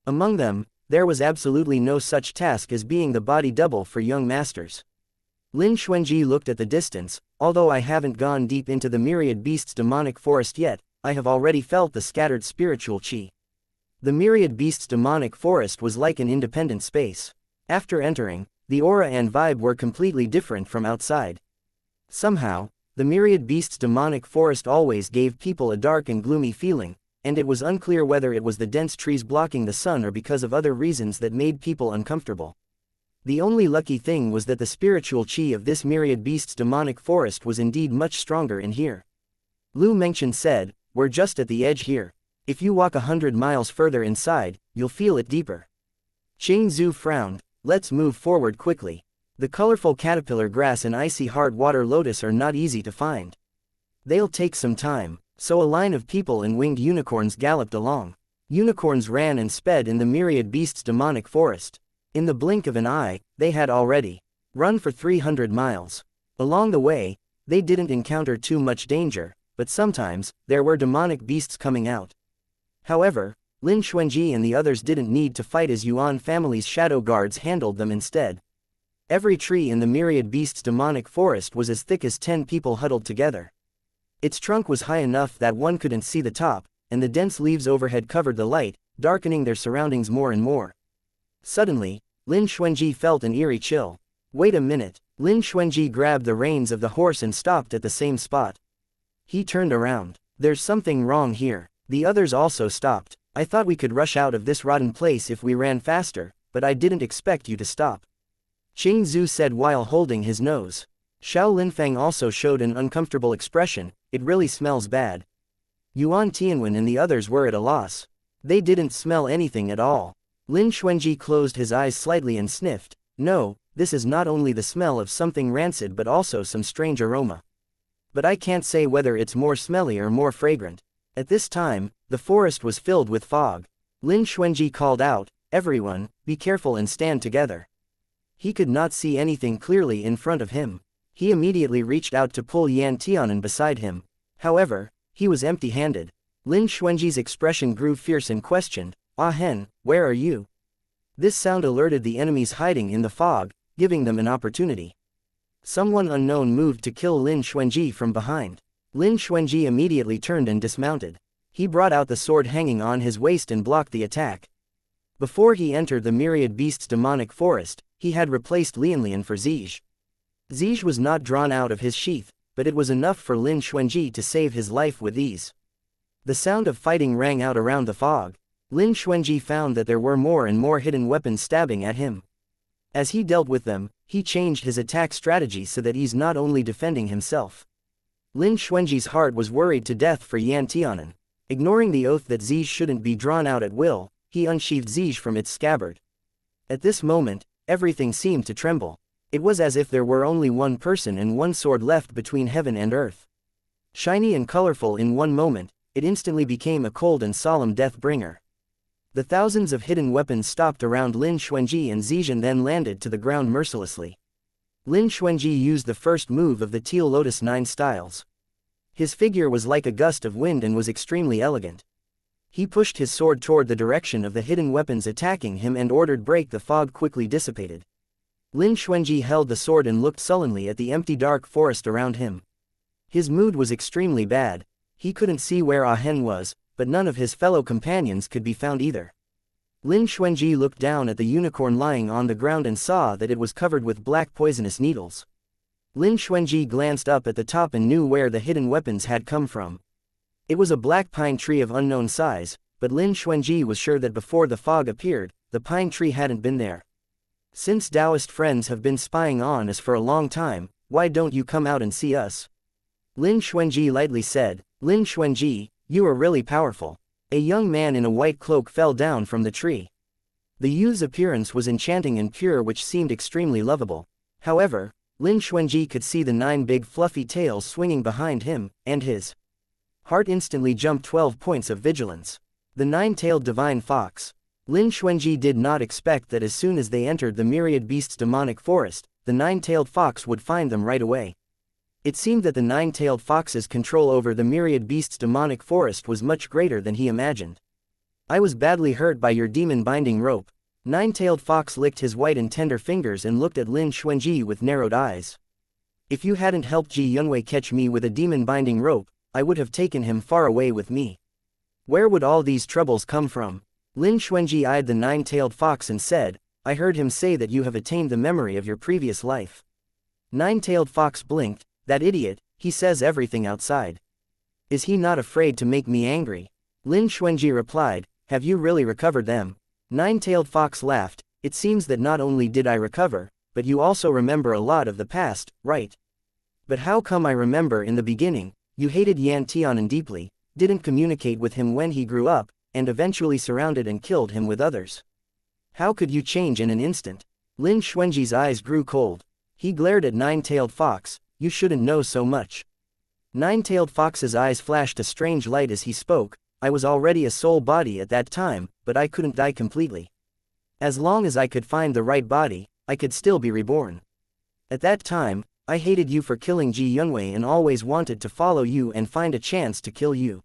Among them, there was absolutely no such task as being the body double for young masters. Lin Xuanji looked at the distance. "Although I haven't gone deep into the myriad beasts' demonic forest yet, I have already felt the scattered spiritual qi." The myriad beasts' demonic forest was like an independent space. After entering, the aura and vibe were completely different from outside. Somehow, the myriad beasts' demonic forest always gave people a dark and gloomy feeling, and it was unclear whether it was the dense trees blocking the sun or because of other reasons that made people uncomfortable. The only lucky thing was that the spiritual qi of this myriad beasts' demonic forest was indeed much stronger in here. Lu Mengchen said, "We're just at the edge here. If you walk 100 miles further inside, you'll feel it deeper." Qing Zhu frowned, "Let's move forward quickly. The colorful caterpillar grass and icy hard water lotus are not easy to find. They'll take some time." So a line of people and winged unicorns galloped along. Unicorns ran and sped in the myriad beasts' demonic forest. In the blink of an eye, they had already run for 300 miles. Along the way, they didn't encounter too much danger, but sometimes, there were demonic beasts coming out. However, Lin Xuanji and the others didn't need to fight as Yuan family's shadow guards handled them instead. Every tree in the myriad beasts' demonic forest was as thick as 10 people huddled together. Its trunk was high enough that one couldn't see the top, and the dense leaves overhead covered the light, darkening their surroundings more and more. Suddenly, Lin Xuanji felt an eerie chill. "Wait a minute." Lin Xuanji grabbed the reins of the horse and stopped at the same spot. He turned around. "There's something wrong here." The others also stopped. "I thought we could rush out of this rotten place if we ran faster, but I didn't expect you to stop," Qing Zhu said while holding his nose. Xiao Linfeng also showed an uncomfortable expression. "It really smells bad." Yuan Tianwen and the others were at a loss. They didn't smell anything at all. Lin Xuanji closed his eyes slightly and sniffed. "No, this is not only the smell of something rancid but also some strange aroma. But I can't say whether it's more smelly or more fragrant." At this time, the forest was filled with fog. Lin Xuanji called out, "Everyone, be careful and stand together." He could not see anything clearly in front of him. He immediately reached out to pull Yan Tianan beside him. However, he was empty-handed. Lin Xuanji's expression grew fierce and questioned, "Ah Hen, where are you?" This sound alerted the enemies hiding in the fog, giving them an opportunity. Someone unknown moved to kill Lin Xuanji from behind. Lin Xuanji immediately turned and dismounted. He brought out the sword hanging on his waist and blocked the attack. Before he entered the myriad beasts' demonic forest, he had replaced Lianlian for Zij. Zij was not drawn out of his sheath, but it was enough for Lin Xuanji to save his life with ease. The sound of fighting rang out around the fog. Lin Xuanji found that there were more and more hidden weapons stabbing at him. As he dealt with them, he changed his attack strategy so that he's not only defending himself. Lin Xuanji's heart was worried to death for Yan Tianan. Ignoring the oath that Zij shouldn't be drawn out at will, he unsheathed Zij from its scabbard. At this moment, everything seemed to tremble. It was as if there were only one person and one sword left between heaven and earth. Shiny and colorful in one moment, it instantly became a cold and solemn death-bringer. The thousands of hidden weapons stopped around Lin Xuanji and Zij and then landed to the ground mercilessly. Lin Xuanji used the first move of the Teal Lotus 9 styles. His figure was like a gust of wind and was extremely elegant. He pushed his sword toward the direction of the hidden weapons attacking him and ordered break. The fog quickly dissipated. Lin Xuanji held the sword and looked sullenly at the empty dark forest around him. His mood was extremely bad. He couldn't see where Ah Hen was, but none of his fellow companions could be found either. Lin Xuanji looked down at the unicorn lying on the ground and saw that it was covered with black poisonous needles. Lin Xuanji glanced up at the top and knew where the hidden weapons had come from. It was a black pine tree of unknown size, but Lin Xuanji was sure that before the fog appeared, the pine tree hadn't been there. "Since Taoist friends have been spying on us for a long time, why don't you come out and see us?" Lin Xuanji lightly said. "Lin Xuanji, you are really powerful." A young man in a white cloak fell down from the tree. The youth's appearance was enchanting and pure, which seemed extremely lovable. However, Lin Xuanji could see the 9 big fluffy tails swinging behind him, and his heart instantly jumped 12 points of vigilance. The 9-tailed divine fox. Lin Xuanji did not expect that as soon as they entered the myriad beasts' demonic forest, the 9-tailed fox would find them right away. It seemed that the 9-tailed fox's control over the myriad beasts' demonic forest was much greater than he imagined. "I was badly hurt by your demon binding rope." 9-tailed fox licked his white and tender fingers and looked at Lin Xuanji with narrowed eyes. "If you hadn't helped Ji Yunwei catch me with a demon binding rope, I would have taken him far away with me. Where would all these troubles come from?" Lin Xuanji eyed the 9-tailed fox and said, "I heard him say that you have attained the memory of your previous life." 9-tailed fox blinked. "That idiot, he says everything outside. Is he not afraid to make me angry?" Lin Xuanji replied, "Have you really recovered them?" 9-tailed fox laughed. "It seems that not only did I recover, but you also remember a lot of the past, right? But how come I remember in the beginning, you hated Yan Tianan deeply, didn't communicate with him when he grew up, and eventually surrounded and killed him with others. How could you change in an instant?" Lin Xuanji's eyes grew cold. He glared at 9-tailed fox. "You shouldn't know so much." 9-tailed fox's eyes flashed a strange light as he spoke. "I was already a soul body at that time, but I couldn't die completely. As long as I could find the right body, I could still be reborn. At that time, I hated you for killing Ji Yunwei and always wanted to follow you and find a chance to kill you.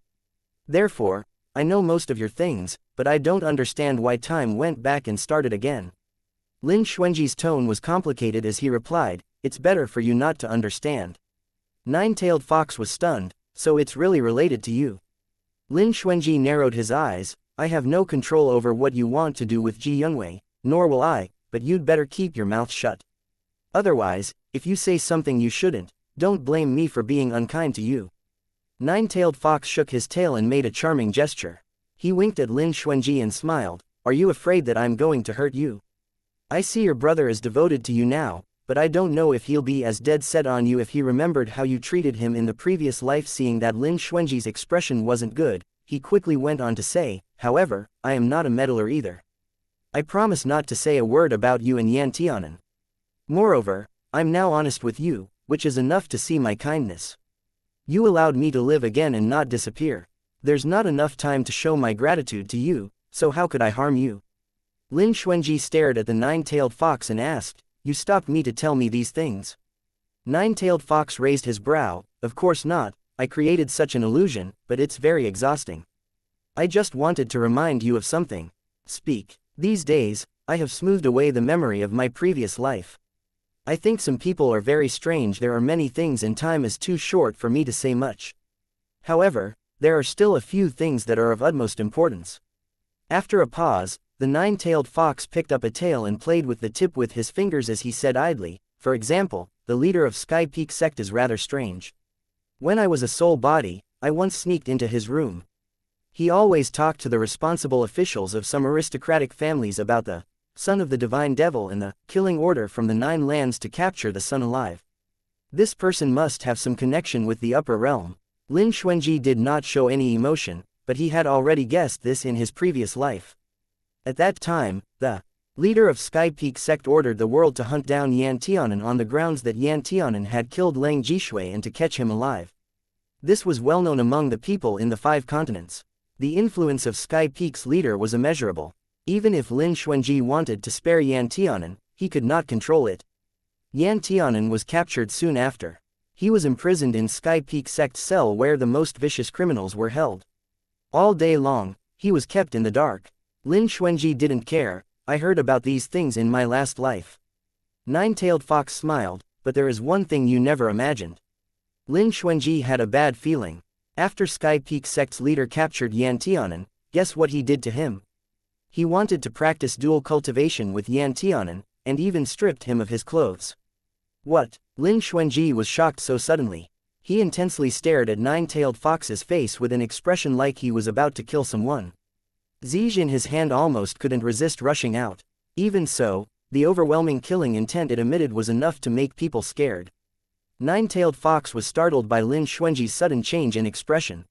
Therefore, I know most of your things, but I don't understand why time went back and started again." Lin Xuanji's tone was complicated as he replied, "It's better for you not to understand." 9-tailed fox was stunned. "So it's really related to you?" Lin Xuanji narrowed his eyes. "I have no control over what you want to do with Ji Yunwei, nor will I, but you'd better keep your mouth shut. Otherwise, if you say something you shouldn't, don't blame me for being unkind to you." 9-tailed fox shook his tail and made a charming gesture. He winked at Lin Xuanji and smiled. "Are you afraid that I'm going to hurt you? I see your brother is devoted to you now, but I don't know if he'll be as dead set on you if he remembered how you treated him in the previous life." Seeing that Lin Xuanji's expression wasn't good, he quickly went on to say, "However, I am not a meddler either. I promise not to say a word about you and Yan Tianan. Moreover, I'm now honest with you, which is enough to see my kindness. You allowed me to live again and not disappear. There's not enough time to show my gratitude to you, so how could I harm you? Lin Xuanji stared at the nine-tailed fox and asked, you stopped me to tell me these things. Nine-tailed fox raised his brow, of course not, I created such an illusion, but it's very exhausting. I just wanted to remind you of something. Speak. These days, I have smoothed away the memory of my previous life. I think some people are very strange. There are many things and time is too short for me to say much. However, there are still a few things that are of utmost importance. After a pause, the nine-tailed fox picked up a tail and played with the tip with his fingers as he said idly, for example, the leader of Sky Peak sect is rather strange. When I was a soul body, I once sneaked into his room. He always talked to the responsible officials of some aristocratic families about the son of the divine devil and the killing order from the 9 lands to capture the son alive. This person must have some connection with the upper realm. Lin Xuanji did not show any emotion, but he had already guessed this in his previous life. At that time, the leader of Sky Peak sect ordered the world to hunt down Yan Tianan on the grounds that Yan Tianan had killed Lang Jishui and to catch him alive. This was well known among the people in the 5 continents. The influence of Sky Peak's leader was immeasurable. Even if Lin Xuanji wanted to spare Yan Tianan, he could not control it. Yan Tianan was captured soon after. He was imprisoned in Sky Peak sect's cell where the most vicious criminals were held. All day long, he was kept in the dark. Lin Xuanji didn't care. I heard about these things in my last life. Nine-tailed fox smiled, but there is one thing you never imagined. Lin Xuanji had a bad feeling. After Sky Peak sect's leader captured Yan Tianan, guess what he did to him? He wanted to practice dual cultivation with Yan Tianan, and even stripped him of his clothes. What? Lin Xuanji was shocked so suddenly. He intensely stared at Nine-tailed Fox's face with an expression like he was about to kill someone. Zij in his hand almost couldn't resist rushing out. Even so, the overwhelming killing intent it emitted was enough to make people scared. Nine-tailed Fox was startled by Lin Xuanji's sudden change in expression.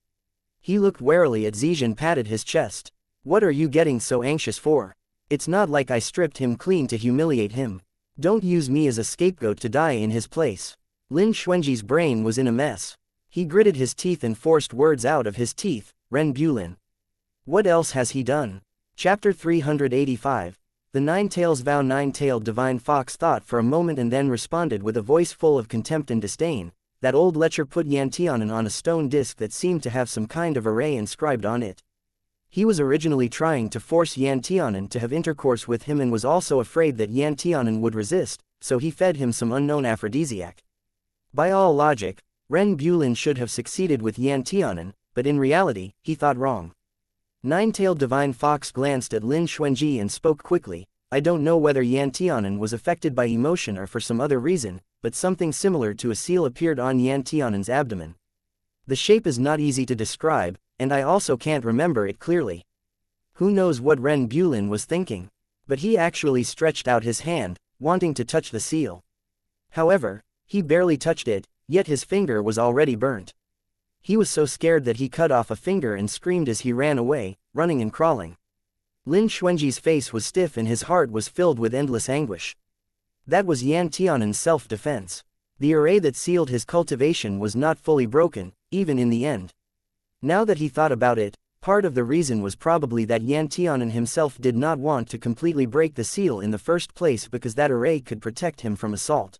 He looked warily at Zij and patted his chest. What are you getting so anxious for? It's not like I stripped him clean to humiliate him. Don't use me as a scapegoat to die in his place. Lin Xuanji's brain was in a mess. He gritted his teeth and forced words out of his teeth, Ren Bulin. What else has he done? Chapter 385. The Nine-Tails Vow. Nine-tailed Divine Fox thought for a moment and then responded with a voice full of contempt and disdain. That old lecher put Yan Tianan on a stone disc that seemed to have some kind of array inscribed on it. He was originally trying to force Yan Tianan to have intercourse with him and was also afraid that Yan Tianan would resist, so he fed him some unknown aphrodisiac. By all logic, Ren Bulin should have succeeded with Yan Tianan, but in reality, he thought wrong. Nine-tailed Divine Fox glanced at Lin Xuanji and spoke quickly. I don't know whether Yan Tianan was affected by emotion or for some other reason, but something similar to a seal appeared on Yan Tianan's abdomen. The shape is not easy to describe, and I also can't remember it clearly. Who knows what Ren Bulin was thinking? But he actually stretched out his hand, wanting to touch the seal. However, he barely touched it, yet his finger was already burnt. He was so scared that he cut off a finger and screamed as he ran away, running and crawling. Lin Xuanji's face was stiff and his heart was filled with endless anguish. That was Yan Tianan's self-defense. The array that sealed his cultivation was not fully broken, even in the end. Now that he thought about it, part of the reason was probably that Yan Tianan himself did not want to completely break the seal in the first place because that array could protect him from assault.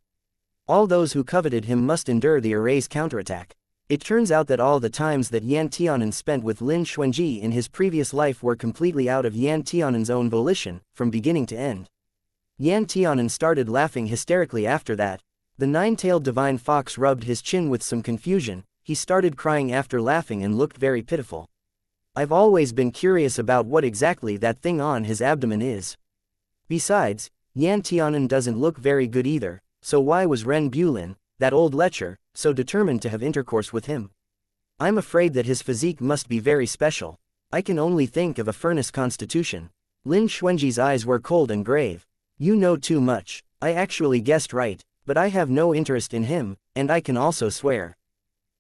All those who coveted him must endure the array's counterattack. It turns out that all the times that Yan Tianan spent with Lin Xuanji in his previous life were completely out of Yan Tianan's own volition, from beginning to end. Yan Tianan started laughing hysterically after that. The nine-tailed Divine Fox rubbed his chin with some confusion. He started crying after laughing and looked very pitiful. I've always been curious about what exactly that thing on his abdomen is. Besides, Yan Tianan doesn't look very good either, so why was Ren Bulin, that old lecher, so determined to have intercourse with him? I'm afraid that his physique must be very special. I can only think of a furnace constitution. Lin Xuanji's eyes were cold and grave. You know too much. I actually guessed right, but I have no interest in him, and I can also swear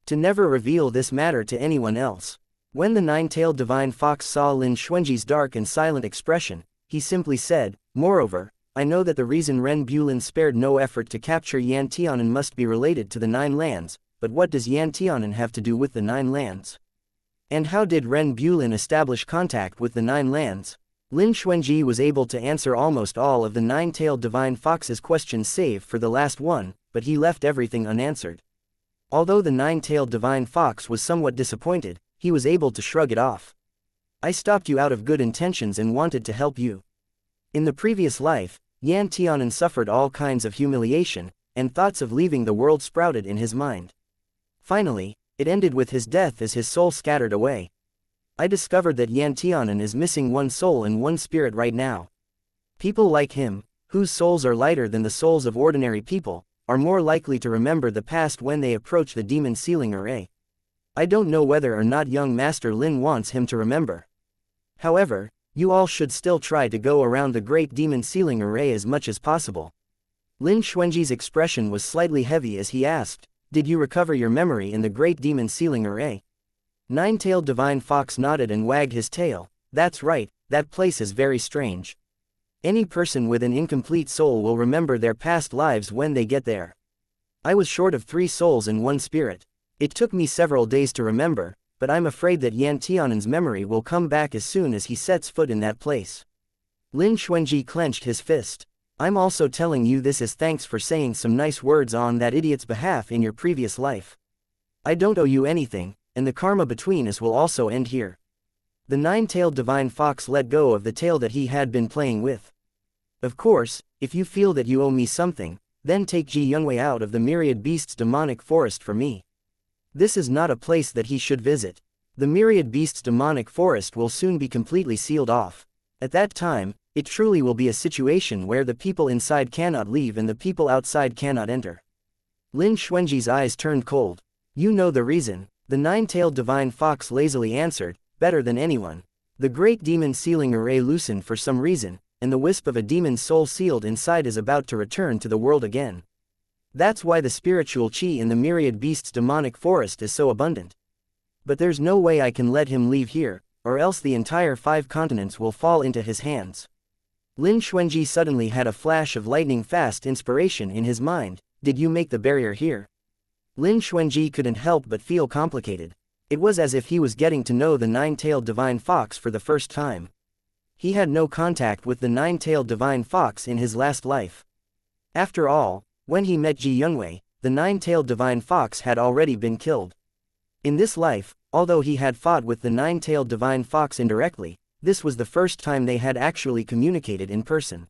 to never reveal this matter to anyone else. When the nine-tailed Divine Fox saw Lin Xuanji's dark and silent expression, he simply said, moreover, I know that the reason Ren Bulin spared no effort to capture Yan Tianan must be related to the 9 lands, but what does Yan Tianan have to do with the 9 lands? And how did Ren Bulin establish contact with the Nine Lands? Lin Xuanji was able to answer almost all of the nine-tailed divine fox's questions save for the last one, but he left everything unanswered. Although the nine-tailed divine fox was somewhat disappointed, he was able to shrug it off. I stopped you out of good intentions and wanted to help you. In the previous life, Yan Tianan suffered all kinds of humiliation, and thoughts of leaving the world sprouted in his mind. Finally, it ended with his death as his soul scattered away. I discovered that Yan Tianan is missing one soul and one spirit right now. People like him, whose souls are lighter than the souls of ordinary people, are more likely to remember the past when they approach the demon sealing array. I don't know whether or not young Master Lin wants him to remember. However, you all should still try to go around the great demon sealing array as much as possible. Lin Xuanji's expression was slightly heavy as he asked, "Did you recover your memory in the great demon sealing array?" Nine-tailed divine fox nodded and wagged his tail. "That's right, that place is very strange. Any person with an incomplete soul will remember their past lives when they get there. I was short of 3 souls and 1 spirit. It took me several days to remember, but I'm afraid that Yan Tianan's memory will come back as soon as he sets foot in that place." Lin Xuanji clenched his fist. "I'm also telling you this as thanks for saying some nice words on that idiot's behalf in your previous life. I don't owe you anything, and the karma between us will also end here." The nine-tailed divine fox let go of the tail that he had been playing with. "Of course, if you feel that you owe me something, then take Ji Youngwei out of the myriad beasts demonic forest for me. This is not a place that he should visit. The myriad beasts demonic forest will soon be completely sealed off. At that time, it truly will be a situation where the people inside cannot leave and the people outside cannot enter." Lin Xuanji's eyes turned cold. "You know the reason," the nine-tailed divine fox lazily answered, "better than anyone. The great demon sealing array loosened for some reason, and the wisp of a demon's soul sealed inside is about to return to the world again. That's why the spiritual qi in the myriad beasts demonic forest is so abundant. But there's no way I can let him leave here, or else the entire 5 continents will fall into his hands." Lin Xuanji suddenly had a flash of lightning-fast inspiration in his mind. "Did you make the barrier here?" Lin Xuanji couldn't help but feel complicated. It was as if he was getting to know the nine-tailed divine fox for the first time. He had no contact with the nine-tailed divine fox in his last life. After all, when he met Ji Youngwei, the nine-tailed divine fox had already been killed. In this life, although he had fought with the nine-tailed divine fox indirectly, this was the first time they had actually communicated in person.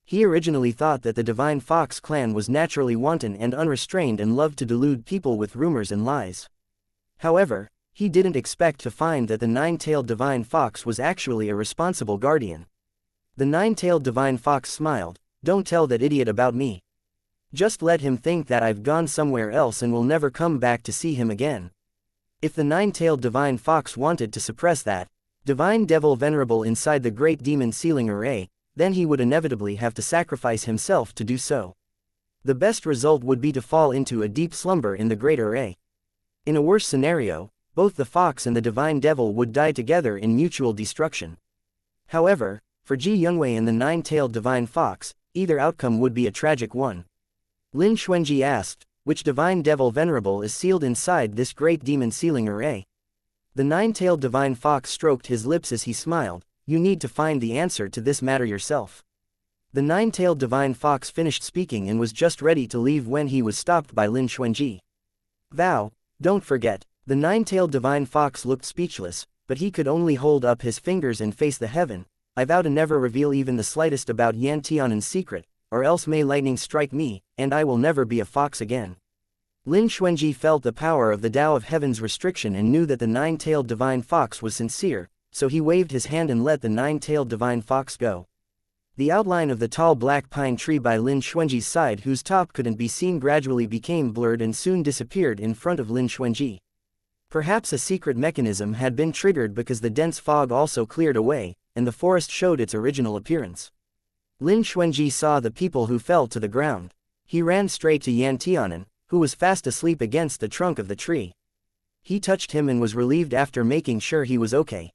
He originally thought that the divine fox clan was naturally wanton and unrestrained and loved to delude people with rumors and lies. However, he didn't expect to find that the nine-tailed divine fox was actually a responsible guardian. The nine-tailed divine fox smiled. "Don't tell that idiot about me. Just let him think that I've gone somewhere else and will never come back to see him again." If the nine-tailed divine fox wanted to suppress that divine devil venerable inside the great demon sealing array, then he would inevitably have to sacrifice himself to do so. The best result would be to fall into a deep slumber in the great array. In a worse scenario, both the fox and the divine devil would die together in mutual destruction. However, for Ji Youngwei and the nine-tailed divine fox, either outcome would be a tragic one. Lin Xuanji asked, "Which divine devil venerable is sealed inside this great demon sealing array?" The nine-tailed divine fox stroked his lips as he smiled. "You need to find the answer to this matter yourself." The nine-tailed divine fox finished speaking and was just ready to leave when he was stopped by Lin Xuanji. "Vow, don't forget." The nine-tailed divine fox looked speechless, but he could only hold up his fingers and face the heaven. "I vow to never reveal even the slightest about Yan Tianan's secret, or else may lightning strike me, and I will never be a fox again." Lin Xuanji felt the power of the Tao of Heaven's restriction and knew that the nine-tailed divine fox was sincere, so he waved his hand and let the nine-tailed divine fox go. The outline of the tall black pine tree by Lin Xuanji's side, whose top couldn't be seen, gradually became blurred and soon disappeared in front of Lin Xuanji. Perhaps a secret mechanism had been triggered because the dense fog also cleared away, and the forest showed its original appearance. Lin Xuanji saw the people who fell to the ground. He ran straight to Yan Tianan, who was fast asleep against the trunk of the tree. He touched him and was relieved after making sure he was okay.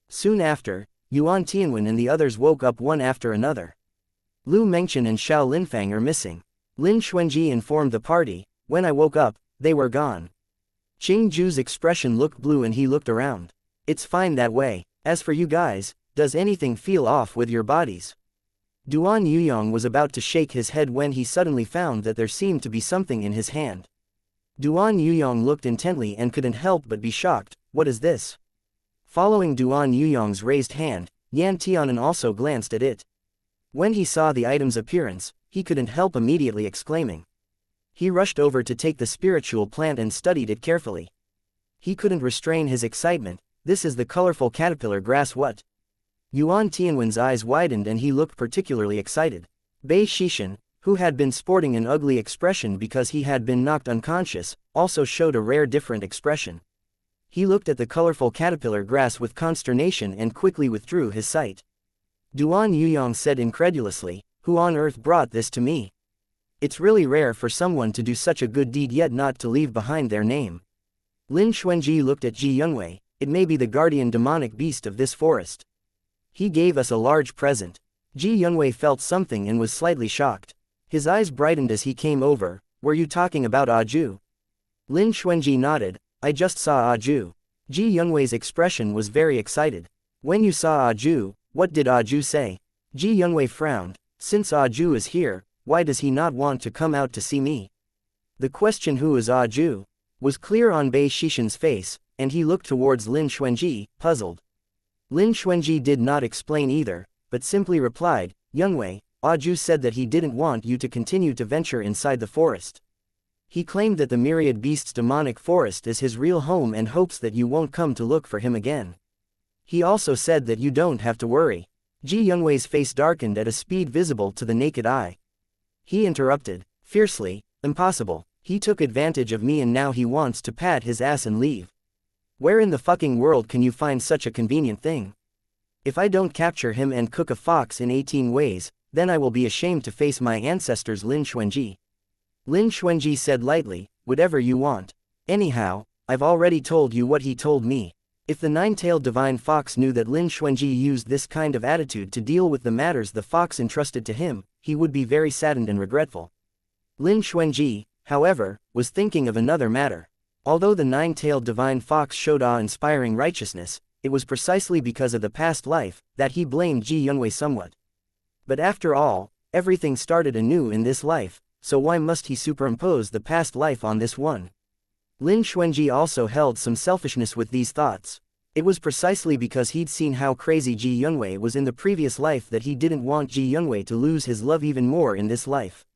Soon after, Yuan Tianwen and the others woke up one after another. Lu Mengchen and Xiao Linfang are missing. Lin Xuanji informed the party. "When I woke up, they were gone." Qingju's expression looked blue and he looked around. It's fine that way. As for you guys, does anything feel off with your bodies? Duan Yuyong was about to shake his head when he suddenly found that there seemed to be something in his hand. Duan Yuyong looked intently and couldn't help but be shocked. What is this? Following Duan Yuyong's raised hand, Yan Tianan also glanced at it. When he saw the item's appearance, he couldn't help immediately exclaiming. He rushed over to take the spiritual plant and studied it carefully. He couldn't restrain his excitement. This is the colorful caterpillar grass. What? Yuan Tianwen's eyes widened and he looked particularly excited. Bei Shishan, who had been sporting an ugly expression because he had been knocked unconscious, also showed a rare different expression. He looked at the colorful caterpillar grass with consternation and quickly withdrew his sight. Duan Yuyong said incredulously, "Who on earth brought this to me? It's really rare for someone to do such a good deed yet not to leave behind their name." Lin Xuanji looked at Ji Yunwei. "It may be the guardian demonic beast of this forest. He gave us a large present." Ji Yunwei felt something and was slightly shocked. His eyes brightened as he came over. "Were you talking about Aju?" Lin Xuanji nodded. "I just saw Aju." Ji Yunwei's expression was very excited. "When you saw Aju, what did Aju say?" Ji Yunwei frowned. "Since Aju is here, why does he not want to come out to see me?" The question "who is Aju?" was clear on Bei Shishan's face, and he looked towards Lin Xuanji, puzzled. Lin Xuanji did not explain either, but simply replied, "Yunwei, Aju said that he didn't want you to continue to venture inside the forest. He claimed that the myriad beasts demonic forest is his real home and hopes that you won't come to look for him again. He also said that you don't have to worry." Ji Yunwei's face darkened at a speed visible to the naked eye. He interrupted, fiercely, "Impossible. He took advantage of me and now he wants to pat his ass and leave. Where in the fucking world can you find such a convenient thing? If I don't capture him and cook a fox in 18 ways, then I will be ashamed to face my ancestors." Lin Xuanji. Lin Xuanji said lightly, "Whatever you want. Anyhow, I've already told you what he told me." If the nine-tailed divine fox knew that Lin Xuanji used this kind of attitude to deal with the matters the fox entrusted to him, he would be very saddened and regretful. Lin Xuanji, however, was thinking of another matter. Although the nine-tailed divine fox showed awe-inspiring righteousness, it was precisely because of the past life that he blamed Ji Yunwei somewhat. But after all, everything started anew in this life, so why must he superimpose the past life on this one? Lin Xuanji also held some selfishness with these thoughts. It was precisely because he'd seen how crazy Ji Yunwei was in the previous life that he didn't want Ji Yunwei to lose his love even more in this life.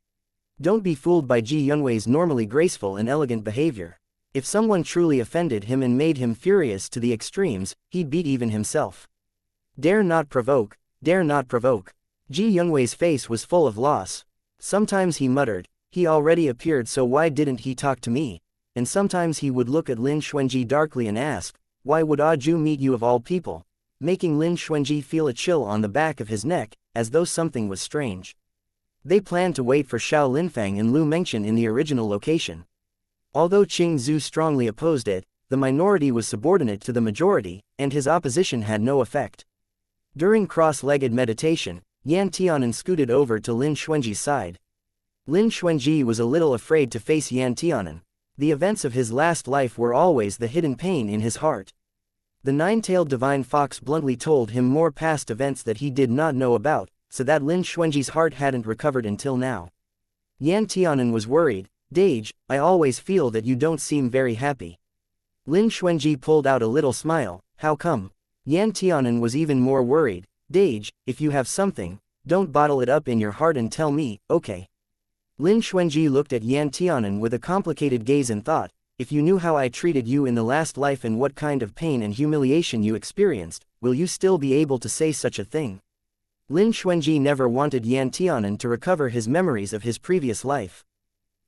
Don't be fooled by Ji Yunwei's normally graceful and elegant behavior. If someone truly offended him and made him furious to the extremes, he'd beat even himself. Dare not provoke, dare not provoke. Ji Yunwei's face was full of loss. Sometimes he muttered, "He already appeared, so why didn't he talk to me?" And sometimes he would look at Lin Xuanji darkly and ask, "Why would Aju meet you of all people?" Making Lin Xuanji feel a chill on the back of his neck, as though something was strange. They planned to wait for Xiao Linfang and Lu Mengchen in the original location. Although Qing Zhu strongly opposed it, the minority was subordinate to the majority, and his opposition had no effect. During cross-legged meditation, Yan Tianan scooted over to Lin Xuanji's side. Lin Xuanji was a little afraid to face Yan Tianan. The events of his last life were always the hidden pain in his heart. The nine-tailed divine fox bluntly told him more past events that he did not know about, so that Lin Xuanji's heart hadn't recovered until now. Yan Tianan was worried. "Dage, I always feel that you don't seem very happy." Lin Xuanji pulled out a little smile. "How come?" Yan Tianan was even more worried. "Dage, if you have something, don't bottle it up in your heart and tell me, okay?" Lin Xuanji looked at Yan Tianan with a complicated gaze and thought, "If you knew how I treated you in the last life and what kind of pain and humiliation you experienced, will you still be able to say such a thing?" Lin Xuanji never wanted Yan Tianan to recover his memories of his previous life.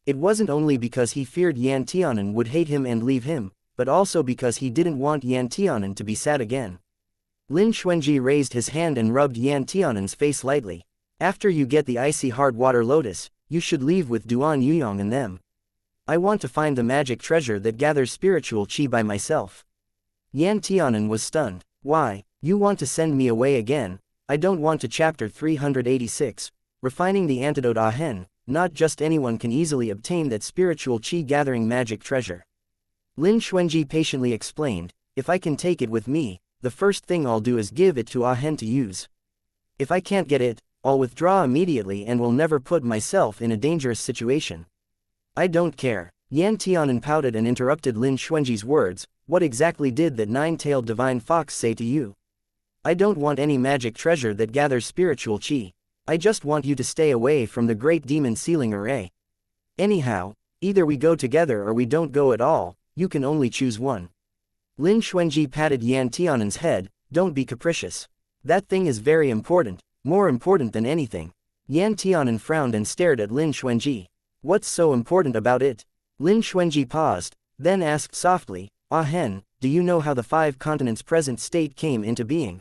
It wasn't only because he feared Yan Tianan would hate him and leave him, but also because he didn't want Yan Tianan to be sad again. Lin Xuanji raised his hand and rubbed Yan Tianan's face lightly. "After you get the icy hard water lotus, you should leave with Duan Yuyong and them. I want to find the magic treasure that gathers spiritual qi by myself." Yan Tianan was stunned. "Why, you want to send me away again?" "I don't want to." Chapter 386, Refining the Antidote. Ahen. Not just anyone can easily obtain that spiritual qi gathering magic treasure. Lin Xuanji patiently explained, if I can take it with me, the first thing I'll do is give it to Ah Hen to use. If I can't get it, I'll withdraw immediately and will never put myself in a dangerous situation. I don't care. Yan Tianan pouted and interrupted Lin Xuanji's words, what exactly did that nine-tailed divine fox say to you? I don't want any magic treasure that gathers spiritual qi. I just want you to stay away from the great demon sealing array. Anyhow, either we go together or we don't go at all, you can only choose one. Lin Xuanji patted Yan Tianan's head, don't be capricious. That thing is very important, more important than anything. Yan Tianan frowned and stared at Lin Xuanji. What's so important about it? Lin Xuanji paused, then asked softly, Ah Hen, do you know how the 5 continents' present state came into being?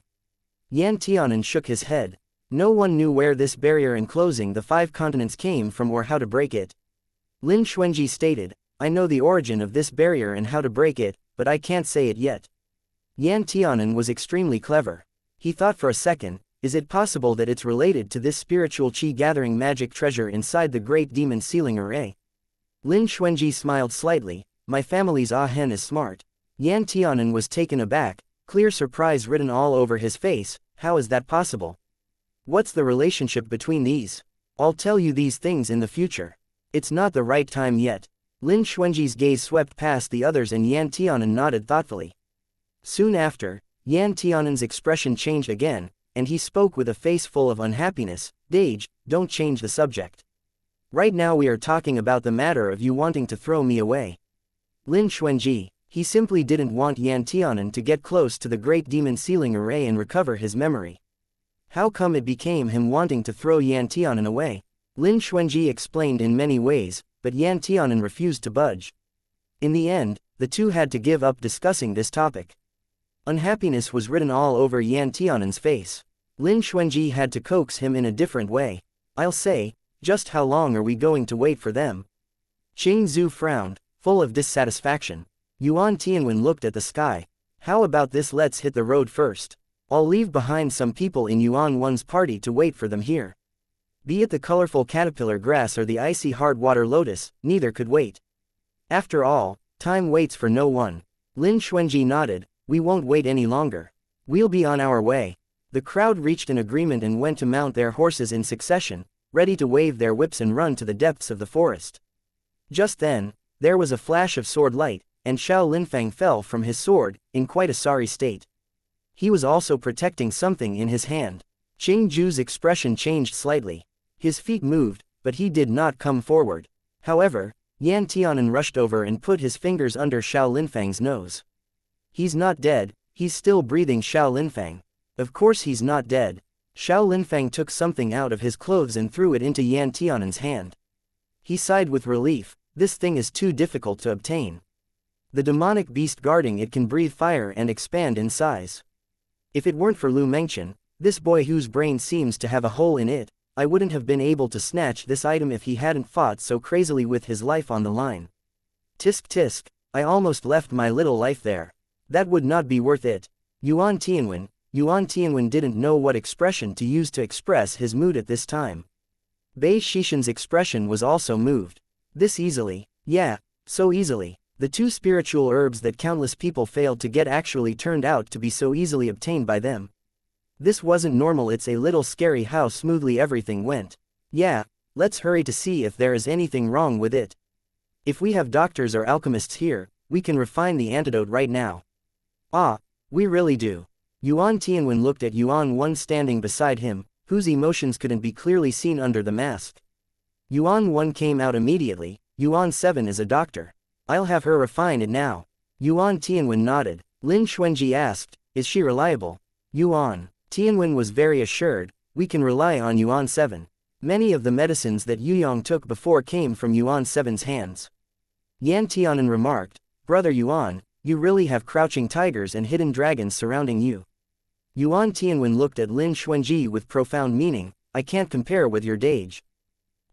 Yan Tianan shook his head. No one knew where this barrier enclosing the 5 continents came from or how to break it. Lin Xuanji stated, I know the origin of this barrier and how to break it, but I can't say it yet. Yan Tianan was extremely clever. He thought for a second, is it possible that it's related to this spiritual qi gathering magic treasure inside the great demon sealing array? Lin Xuanji smiled slightly, my family's Ah Hen is smart. Yan Tianan was taken aback, clear surprise written all over his face, how is that possible? What's the relationship between these? I'll tell you these things in the future. It's not the right time yet. Lin Xuanji's gaze swept past the others and Yan Tianan nodded thoughtfully. Soon after, Yan Tianan's expression changed again, and he spoke with a face full of unhappiness, Dage, don't change the subject. Right now we are talking about the matter of you wanting to throw me away. Lin Xuanji, he simply didn't want Yan Tianan to get close to the great demon sealing array and recover his memory. How come it became him wanting to throw Yan Tianan away? Lin Xuanji explained in many ways, but Yan Tianan refused to budge. In the end, the two had to give up discussing this topic. Unhappiness was written all over Yan Tianan's face. Lin Xuanji had to coax him in a different way. I'll say, just how long are we going to wait for them? Qing Zhu frowned, full of dissatisfaction. Yuan Tianwen looked at the sky. How about this, let's hit the road first. I'll leave behind some people in Yuan One's party to wait for them here. Be it the colorful caterpillar grass or the icy hard water lotus, neither could wait. After all, time waits for no one. Lin Xuanji nodded, we won't wait any longer. We'll be on our way. The crowd reached an agreement and went to mount their horses in succession, ready to wave their whips and run to the depths of the forest. Just then, there was a flash of sword light, and Xiao Linfang fell from his sword, in quite a sorry state. He was also protecting something in his hand. Qing Zhu's expression changed slightly. His feet moved, but he did not come forward. However, Yan Tianan rushed over and put his fingers under Xiao Linfang's nose. He's not dead, he's still breathing, Xiao Linfang. Of course he's not dead. Xiao Linfang took something out of his clothes and threw it into Yan Tianan's hand. He sighed with relief, this thing is too difficult to obtain. The demonic beast guarding it can breathe fire and expand in size. If it weren't for Lu Mengchen, this boy whose brain seems to have a hole in it, I wouldn't have been able to snatch this item if he hadn't fought so crazily with his life on the line. Tisk tisk, I almost left my little life there. That would not be worth it. Yuan Tianwen didn't know what expression to use to express his mood at this time. Bei Shishan's expression was also moved. This easily, yeah, so easily. The 2 spiritual herbs that countless people failed to get actually turned out to be so easily obtained by them. This wasn't normal, it's a little scary how smoothly everything went. Yeah, let's hurry to see if there is anything wrong with it. If we have doctors or alchemists here, we can refine the antidote right now. Ah, we really do. Yuan Tianwen looked at Yuan One standing beside him, whose emotions couldn't be clearly seen under the mask. Yuan One came out immediately, Yuan 7 is a doctor. I'll have her refine it now. Yuan Tianwen nodded. Lin Xuanji asked, is she reliable? Yuan Tianwen was very assured, we can rely on Yuan 7. Many of the medicines that Yuyong took before came from Yuan 7's hands. Yan Tianan remarked, Brother Yuan, you really have crouching tigers and hidden dragons surrounding you. Yuan Tianwen looked at Lin Xuanji with profound meaning, I can't compare with your Dage.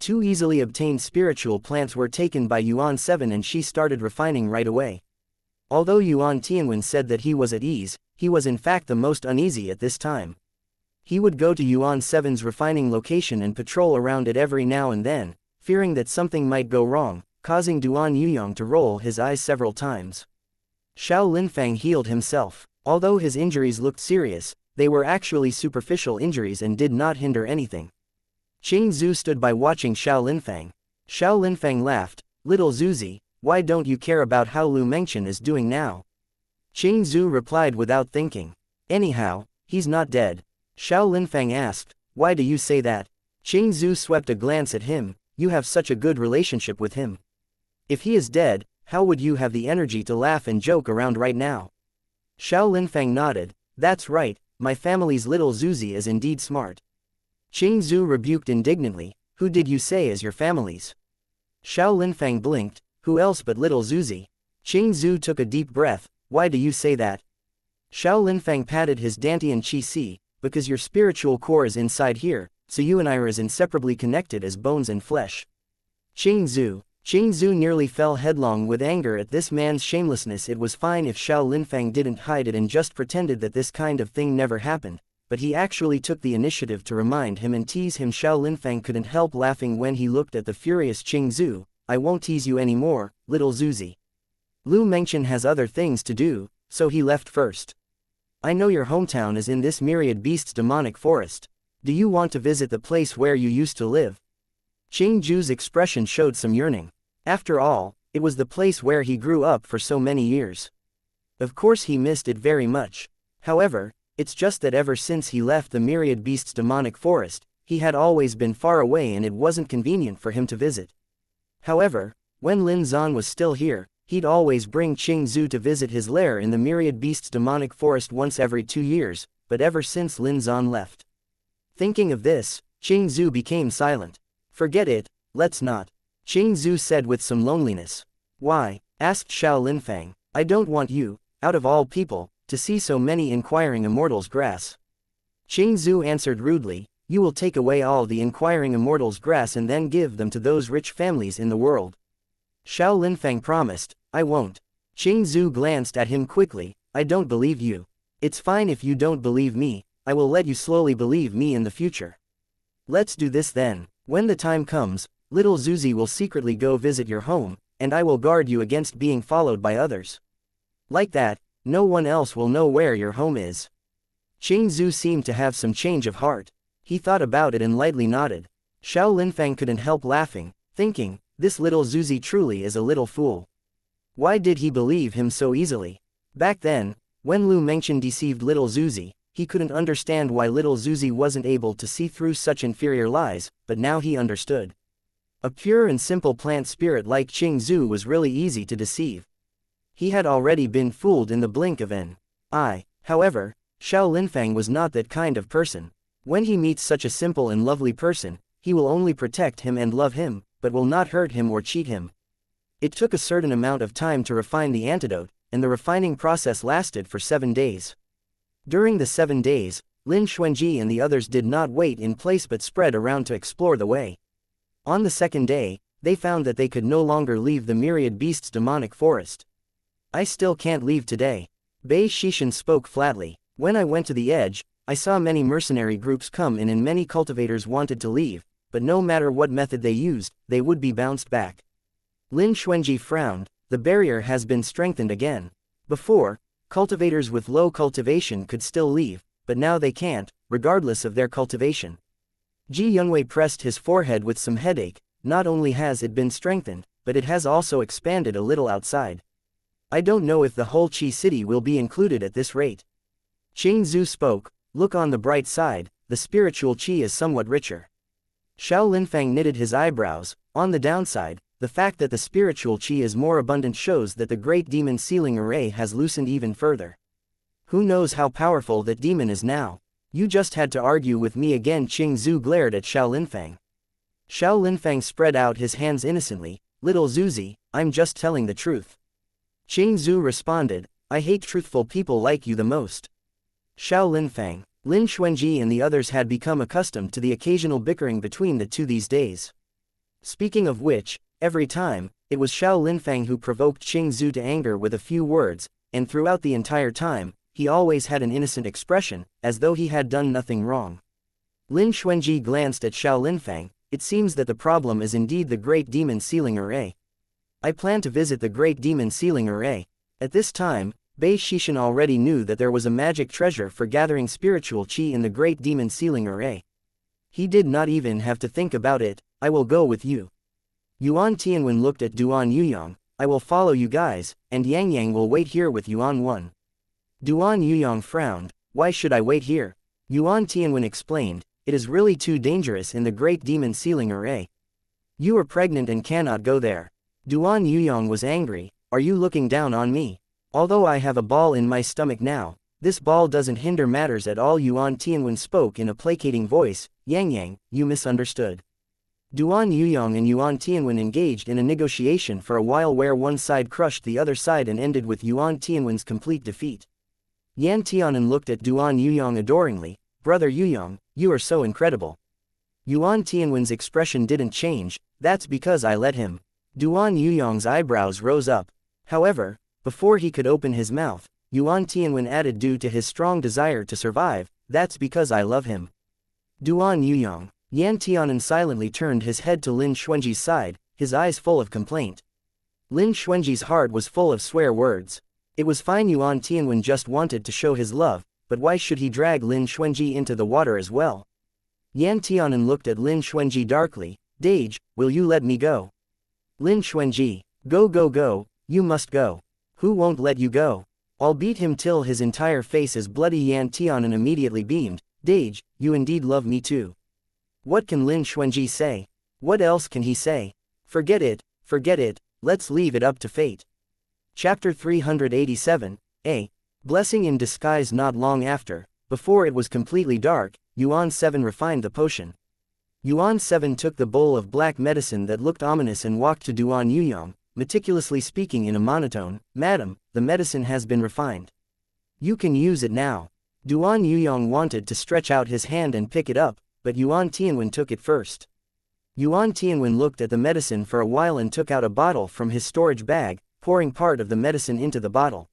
2 easily obtained spiritual plants were taken by Yuan 7 and she started refining right away. Although Yuan Tianwen said that he was at ease, he was in fact the most uneasy at this time. He would go to Yuan 7's refining location and patrol around it every now and then, fearing that something might go wrong, causing Duan Yuyong to roll his eyes several times. Xiao Linfang healed himself. Although his injuries looked serious, they were actually superficial injuries and did not hinder anything. Qing Zhu stood by watching Xiao Linfang. Xiao Linfang laughed, "Little Zuzi, why don't you care about how Lu Mengchen is doing now?" Qing Zhu replied without thinking. "Anyhow, he's not dead." Xiao Linfang asked, "Why do you say that?" Qing Zhu swept a glance at him, "You have such a good relationship with him. If he is dead, how would you have the energy to laugh and joke around right now?" Xiao Linfang nodded, "That's right, my family's little Zuzi is indeed smart." Qing Zhu rebuked indignantly, "Who did you say is your family's?" Xiao Linfang blinked, "Who else but little Zuzi?" Qing Zhu took a deep breath, "Why do you say that?" Xiao Linfang patted his Dantian Qi Si, "Because your spiritual core is inside here, so you and I are as inseparably connected as bones and flesh." Qing Zhu nearly fell headlong with anger at this man's shamelessness. It was fine if Xiao Linfang didn't hide it and just pretended that this kind of thing never happened, but he actually took the initiative to remind him and tease him. Xiao Linfang couldn't help laughing when he looked at the furious Qing Zhu. "I won't tease you anymore, little Zuzi. Lu Mengchen has other things to do, so he left first. I know your hometown is in this myriad beasts demonic forest. Do you want to visit the place where you used to live?" Qing Zhu's expression showed some yearning. After all, it was the place where he grew up for so many years. Of course he missed it very much. However, it's just that ever since he left the myriad beasts demonic forest, he had always been far away and it wasn't convenient for him to visit. However, when Lin Zan was still here, he'd always bring Qing Zhu to visit his lair in the myriad beasts demonic forest once every 2 years, but ever since Lin Zan left. Thinking of this, Qing Zhu became silent. "Forget it, let's not," Qing Zhu said with some loneliness. "Why?" asked Xiao Linfang. "I don't want you, out of all people, to see so many inquiring immortals' grass." Qing Zhu answered rudely, "You will take away all the inquiring immortals' grass and then give them to those rich families in the world." Xiao Linfang promised, "I won't." Qing Zhu glanced at him quickly, "I don't believe you. It's fine if you don't believe me, I will let you slowly believe me in the future. Let's do this then. When the time comes, little Zuzi will secretly go visit your home, and I will guard you against being followed by others. Like that, no one else will know where your home is." Qing Zhu seemed to have some change of heart. He thought about it and lightly nodded. Xiao Linfang couldn't help laughing, thinking, this little Zuzi truly is a little fool. Why did he believe him so easily? Back then, when Lu Mengchen deceived little Zuzi, he couldn't understand why little Zuzi wasn't able to see through such inferior lies, but now he understood. A pure and simple plant spirit like Qing Zhu was really easy to deceive. He had already been fooled in the blink of an eye. However, Xiao Linfang was not that kind of person. When he meets such a simple and lovely person, he will only protect him and love him, but will not hurt him or cheat him. It took a certain amount of time to refine the antidote, and the refining process lasted for 7 days. During the 7 days, Lin Xuanji and the others did not wait in place but spread around to explore the way. On the 2nd day, they found that they could no longer leave the myriad beasts demonic forest. "I still can't leave today." Bei Shishan spoke flatly. "When I went to the edge, I saw many mercenary groups come in and many cultivators wanted to leave, but no matter what method they used, they would be bounced back." Lin Xuanji frowned, "The barrier has been strengthened again. Before, cultivators with low cultivation could still leave, but now they can't, regardless of their cultivation." Ji Youngwei pressed his forehead with some headache. "Not only has it been strengthened, but it has also expanded a little outside. I don't know if the whole Qi city will be included at this rate." Qing Zhu spoke, "Look on the bright side, the spiritual Qi is somewhat richer." Xiao Linfang knitted his eyebrows. "On the downside, the fact that the spiritual Qi is more abundant shows that the great demon sealing array has loosened even further. Who knows how powerful that demon is now? You just had to argue with me again." Qing Zhu glared at Xiao Linfang. Xiao Linfang spread out his hands innocently. "Little Zuzi, I'm just telling the truth." Qing Zhu responded, "I hate truthful people like you the most." Xiao Linfang, Lin Xuanji and the others had become accustomed to the occasional bickering between the two these days. Speaking of which, every time, it was Xiao Linfang who provoked Qing Zhu to anger with a few words, and throughout the entire time, he always had an innocent expression, as though he had done nothing wrong. Lin Xuanji glanced at Xiao Linfang. "It seems that the problem is indeed the Great Demon Sealing Array. I plan to visit the Great Demon Sealing Array." At this time, Bei Shishin already knew that there was a magic treasure for gathering spiritual chi in the great demon sealing array. He did not even have to think about it. I will go with you. Yuan Tianwen looked at Duan Yuyong. I will follow you guys, and Yang Yang will wait here with Yuan 1. Duan Yuyong frowned. Why should I wait here? Yuan Tianwen explained. It is really too dangerous in the great demon sealing array. You are pregnant and cannot go there. Duan Yuyong was angry. Are you looking down on me? Although I have a ball in my stomach now, this ball doesn't hinder matters at all. Yuan Tianwen spoke in a placating voice. Yang Yang, you misunderstood. Duan Yuyong and Yuan Tianwen engaged in a negotiation for a while where one side crushed the other side and ended with Yuan Tianwen's complete defeat. Yan Tianen looked at Duan Yuyong adoringly. Brother Yuyong, you are so incredible. Yuan Tianwen's expression didn't change. That's because I let him. Duan Yuyong's eyebrows rose up. However, before he could open his mouth, Yuan Tianwen added, due to his strong desire to survive, that's because I love him. Duan Yuyong. Yan Tianen silently turned his head to Lin Xuanji's side, his eyes full of complaint. Lin Xuanji's heart was full of swear words. It was fine, Yuan Tianwen just wanted to show his love, but why should he drag Lin Xuanji into the water as well? Yan Tianen looked at Lin Xuanji darkly. Dage, will you let me go? Lin Xuanji. Go go go, you must go. Who won't let you go? I'll beat him till his entire face is bloody. Yan Tianen immediately beamed. Dage, you indeed love me too. What can Lin Xuanji say? What else can he say? Forget it, let's leave it up to fate. Chapter 387, A. Blessing in disguise. Not long after, before it was completely dark, Yuan 7 refined the potion. Yuan 7 took the bowl of black medicine that looked ominous and walked to Duan Yuyong, meticulously speaking in a monotone. Madam, the medicine has been refined. You can use it now. Duan Yuyong wanted to stretch out his hand and pick it up, but Yuan Tianwen took it first. Yuan Tianwen looked at the medicine for a while and took out a bottle from his storage bag, pouring part of the medicine into the bottle.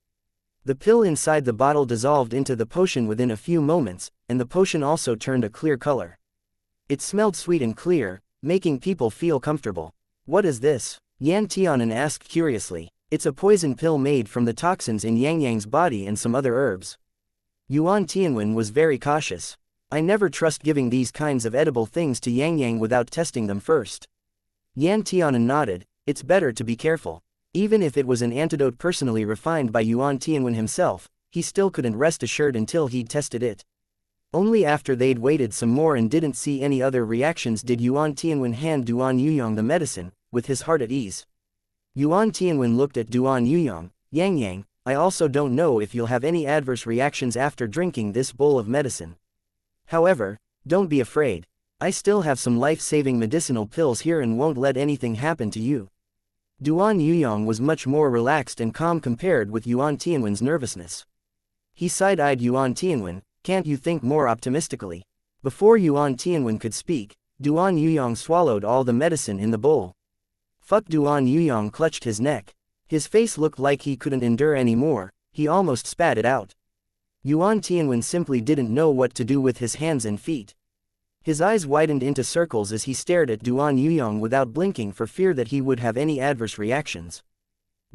The pill inside the bottle dissolved into the potion within a few moments, and the potion also turned a clear color. It smelled sweet and clear, making people feel comfortable. What is this? Yan Tianen asked curiously. It's a poison pill made from the toxins in Yang Yang's body and some other herbs. Yuan Tianwen was very cautious. I never trust giving these kinds of edible things to Yang Yang without testing them first. Yan Tianen nodded. It's better to be careful. Even if it was an antidote personally refined by Yuan Tianwen himself, he still couldn't rest assured until he'd tested it. Only after they'd waited some more and didn't see any other reactions did Yuan Tianwen hand Duan Yuyong the medicine, with his heart at ease. Yuan Tianwen looked at Duan Yuyong. Yang Yang, I also don't know if you'll have any adverse reactions after drinking this bowl of medicine. However, don't be afraid. I still have some life-saving medicinal pills here and won't let anything happen to you. Duan Yuyong was much more relaxed and calm compared with Yuan Tianwen's nervousness. He side-eyed Yuan Tianwen. Can't you think more optimistically? Before Yuan Tianwen could speak, Duan Yuyong swallowed all the medicine in the bowl. Fuck! Duan Yuyong clutched his neck. His face looked like he couldn't endure anymore. He almost spat it out. Yuan Tianwen simply didn't know what to do with his hands and feet. His eyes widened into circles as he stared at Duan Yuyong without blinking for fear that he would have any adverse reactions.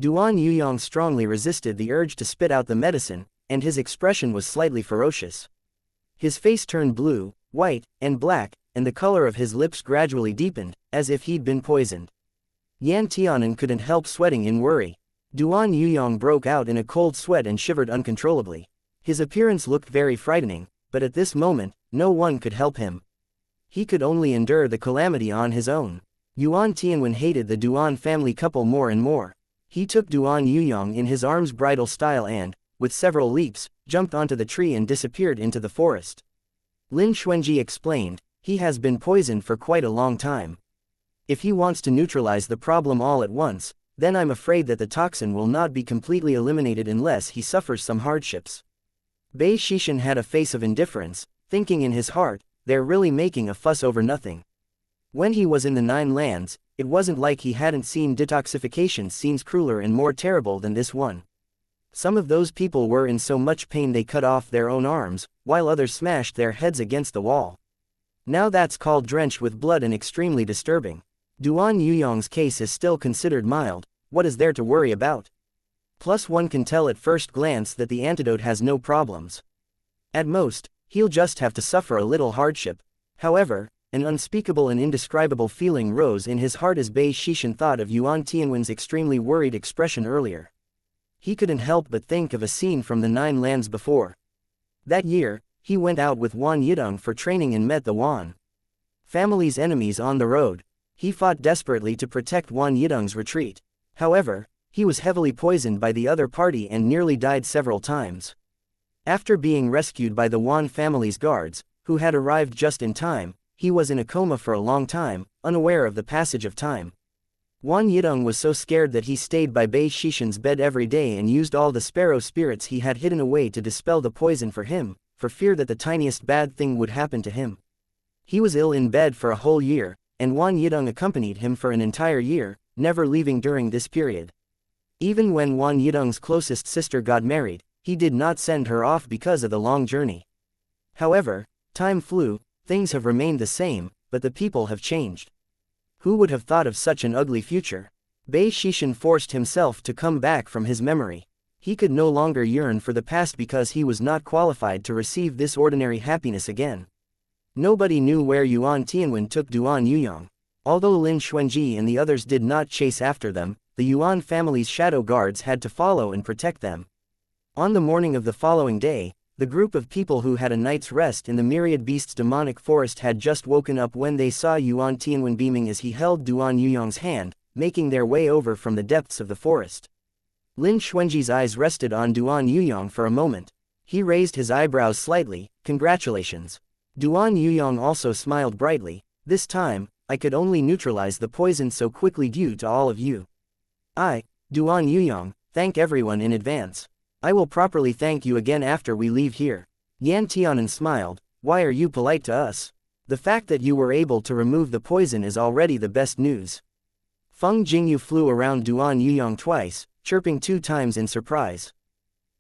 Duan Yuyong strongly resisted the urge to spit out the medicine, and his expression was slightly ferocious. His face turned blue, white, and black, and the color of his lips gradually deepened, as if he'd been poisoned. Yan Tianen couldn't help sweating in worry. Duan Yuyong broke out in a cold sweat and shivered uncontrollably. His appearance looked very frightening, but at this moment, no one could help him. He could only endure the calamity on his own. Yuan Tianwen hated the Duan family couple more and more. He took Duan Yuyong in his arms bridal style and, with several leaps, jumped onto the tree and disappeared into the forest. Lin Xuanji explained, he has been poisoned for quite a long time. If he wants to neutralize the problem all at once, then I'm afraid that the toxin will not be completely eliminated unless he suffers some hardships. Bei Shishin had a face of indifference, thinking in his heart, they're really making a fuss over nothing. When he was in the Nine Lands, it wasn't like he hadn't seen detoxification scenes crueler and more terrible than this one. Some of those people were in so much pain they cut off their own arms, while others smashed their heads against the wall. Now that's called drenched with blood and extremely disturbing. Duan Yuyong's case is still considered mild. What is there to worry about? Plus one can tell at first glance that the antidote has no problems. At most, he'll just have to suffer a little hardship. However, an unspeakable and indescribable feeling rose in his heart as Bei Shishan thought of Yuan Tianwen's extremely worried expression earlier. He couldn't help but think of a scene from the Nine Lands before. That year, he went out with Wan Yidong for training and met the Wan family's enemies on the road. He fought desperately to protect Wan Yidong's retreat. However, he was heavily poisoned by the other party and nearly died several times. After being rescued by the Wan family's guards, who had arrived just in time, he was in a coma for a long time, unaware of the passage of time. Wan Yidong was so scared that he stayed by Bei Shishan's bed every day and used all the sparrow spirits he had hidden away to dispel the poison for him, for fear that the tiniest bad thing would happen to him. He was ill in bed for a whole year, and Wan Yidong accompanied him for an entire year, never leaving during this period. Even when Wan Yidong's closest sister got married, he did not send her off because of the long journey. However, time flew, things have remained the same, but the people have changed. Who would have thought of such an ugly future? Bei Shishan forced himself to come back from his memory. He could no longer yearn for the past because he was not qualified to receive this ordinary happiness again. Nobody knew where Yuan Tianwen took Duan Yuyong. Although Lin Xuanji and the others did not chase after them, the Yuan family's shadow guards had to follow and protect them. On the morning of the following day, the group of people who had a night's rest in the Myriad Beasts' demonic forest had just woken up when they saw Yuan Tianwen beaming as he held Duan Yuyong's hand, making their way over from the depths of the forest. Lin Xuanji's eyes rested on Duan Yuyong for a moment. He raised his eyebrows slightly. Congratulations. Duan Yuyong also smiled brightly. This time, I could only neutralize the poison so quickly due to all of you. Duan Yuyong, thank everyone in advance. I will properly thank you again after we leave here. Yan Tianan smiled. Why are you polite to us? The fact that you were able to remove the poison is already the best news. Feng Jingyu flew around Duan Yuyong twice, chirping 2 times in surprise.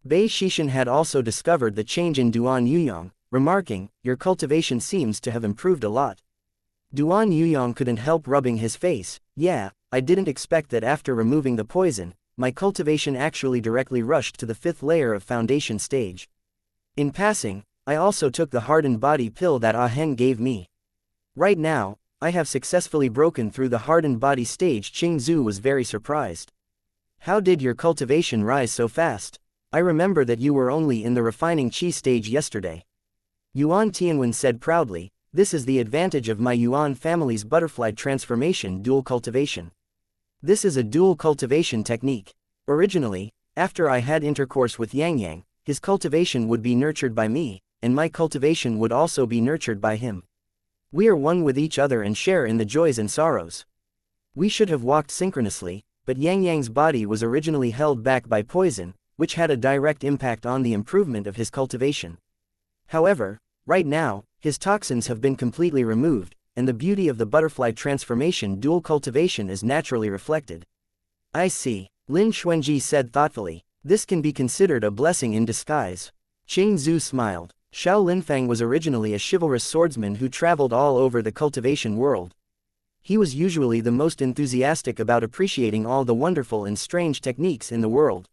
Bei Shishan had also discovered the change in Duan Yuyong, remarking, your cultivation seems to have improved a lot. Duan Yuyong couldn't help rubbing his face. Yeah, I didn't expect that after removing the poison, my cultivation actually directly rushed to the 5th layer of foundation stage. In passing, I also took the hardened body pill that Ah Heng gave me. Right now, I have successfully broken through the hardened body stage. Qing Zhu was very surprised. How did your cultivation rise so fast? I remember that you were only in the refining qi stage yesterday. Yuan Tianwen said proudly, this is the advantage of my Yuan family's butterfly transformation dual cultivation. This is a dual cultivation technique. Originally, after I had intercourse with Yang Yang, his cultivation would be nurtured by me, and my cultivation would also be nurtured by him. We are one with each other and share in the joys and sorrows. We should have walked synchronously, but Yang Yang's body was originally held back by poison, which had a direct impact on the improvement of his cultivation. However, right now, his toxins have been completely removed, and the beauty of the butterfly transformation dual cultivation is naturally reflected. I see, Lin Xuanji said thoughtfully. This can be considered a blessing in disguise. Qing Zhu smiled. Xiao Linfang was originally a chivalrous swordsman who traveled all over the cultivation world. He was usually the most enthusiastic about appreciating all the wonderful and strange techniques in the world.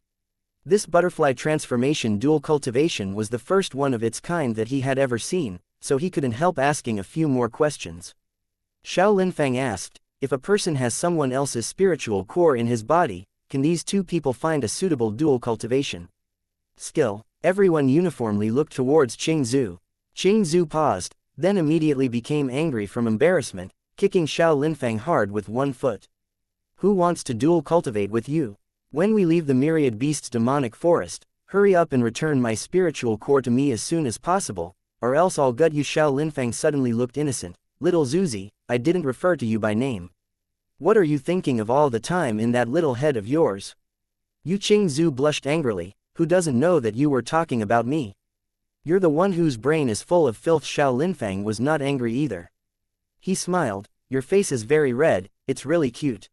This butterfly transformation dual cultivation was the first one of its kind that he had ever seen, so he couldn't help asking a few more questions. Xiao Linfang asked, if a person has someone else's spiritual core in his body, can these two people find a suitable dual cultivation skill? Everyone uniformly looked towards Qing Zhu. Qing Zhu paused, then immediately became angry from embarrassment, kicking Xiao Linfang hard with one foot. Who wants to dual cultivate with you? When we leave the Myriad Beasts' demonic forest, hurry up and return my spiritual core to me as soon as possible, or else I'll gut you. Xiao Linfang suddenly looked innocent. Little Zuzi, I didn't refer to you by name. What are you thinking of all the time in that little head of yours? You. Qing Zhu blushed angrily. Who doesn't know that you were talking about me? You're the one whose brain is full of filth. Xiao Linfang was not angry either. He smiled. Your face is very red, it's really cute.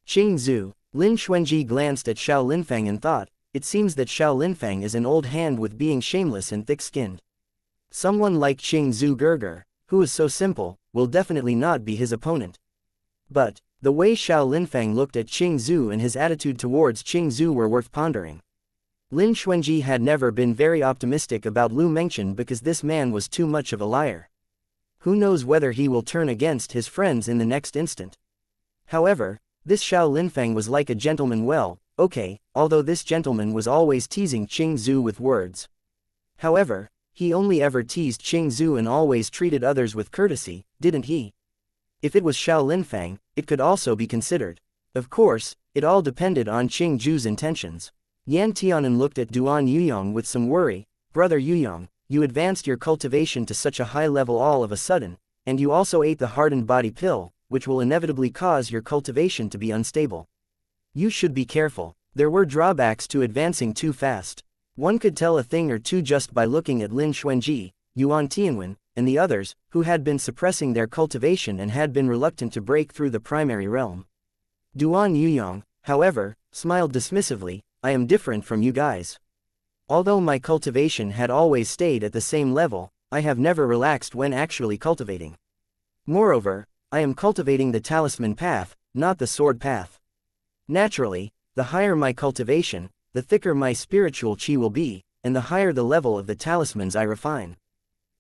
Qing Zhu. Lin Xuanji glanced at Xiao Linfang and thought, it seems that Xiao Linfang is an old hand with being shameless and thick-skinned. Someone like Qing Zhu Gerger, who is so simple, will definitely not be his opponent. But, The way Xiao Linfang looked at Qing Zhu and his attitude towards Qing Zhu were worth pondering. Lin Xuanji had never been very optimistic about Lu Mengchen because this man was too much of a liar. Who knows whether he will turn against his friends in the next instant. However, this Xiao Linfang was like a gentleman. Well, okay, although this gentleman was always teasing Qing Zhu with words. However, he only ever teased Qing Zhu and always treated others with courtesy, didn't he? If it was Xiao Linfang, it could also be considered. Of course, it all depended on Qing Zhu's intentions. Yan Tianan looked at Duan Yuyong with some worry. Brother Yuyong, you advanced your cultivation to such a high level all of a sudden, and you also ate the hardened body pill, which will inevitably cause your cultivation to be unstable. You should be careful. There were drawbacks to advancing too fast. One could tell a thing or two just by looking at Lin Xuanji, Yuan Tianwen, and the others, who had been suppressing their cultivation and had been reluctant to break through the primary realm. Duan Yuyong, however, smiled dismissively. I am different from you guys. Although my cultivation had always stayed at the same level, I have never relaxed when actually cultivating. Moreover, I am cultivating the talisman path, not the sword path. Naturally, the higher my cultivation, the thicker my spiritual qi will be, and the higher the level of the talismans I refine.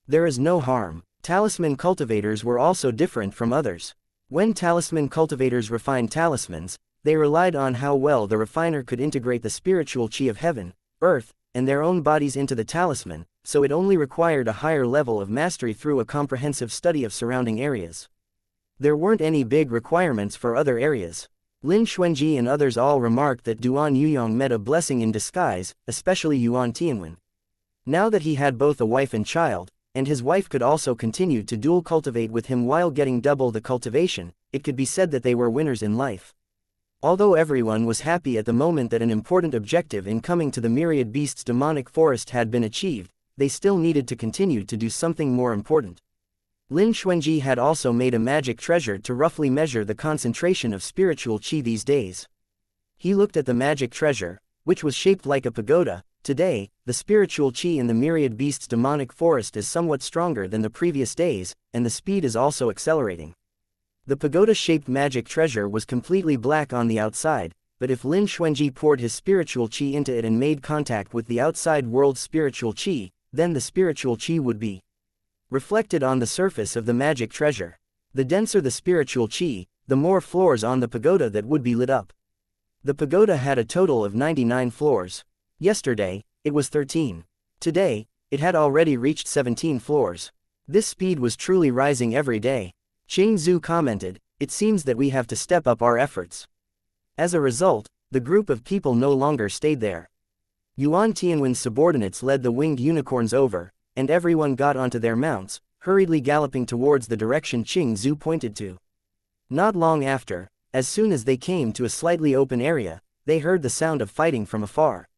There is no harm. Talisman cultivators were also different from others. When talisman cultivators refined talismans, they relied on how well the refiner could integrate the spiritual qi of heaven, earth, and their own bodies into the talisman, so it only required a higher level of mastery through a comprehensive study of surrounding areas. There weren't any big requirements for other areas. Lin Xuanji and others all remarked that Duan Yuyong met a blessing in disguise, especially Yuan Tianwen. Now that he had both a wife and child, and his wife could also continue to dual cultivate with him while getting double the cultivation, it could be said that they were winners in life. Although everyone was happy at the moment that an important objective in coming to the Myriad Beasts demonic forest had been achieved, they still needed to continue to do something more important. Lin Xuanji had also made a magic treasure to roughly measure the concentration of spiritual qi these days. He looked at the magic treasure, which was shaped like a pagoda. Today, the spiritual qi in the Myriad Beasts demonic forest is somewhat stronger than the previous days, and the speed is also accelerating. The pagoda-shaped magic treasure was completely black on the outside, but if Lin Xuanji poured his spiritual qi into it and made contact with the outside world's spiritual qi, then the spiritual qi would be reflected on the surface of the magic treasure. The denser the spiritual qi, the more floors on the pagoda that would be lit up. The pagoda had a total of 99 floors. Yesterday, it was 13. Today, it had already reached 17 floors. This speed was truly rising every day. Qing Zhu commented, it seems that we have to step up our efforts. As a result, the group of people no longer stayed there. Yuan Tianwen's subordinates led the winged unicorns over, and everyone got onto their mounts, hurriedly galloping towards the direction Qing Zhu pointed to. Not long after, as soon as they came to a slightly open area, they heard the sound of fighting from afar.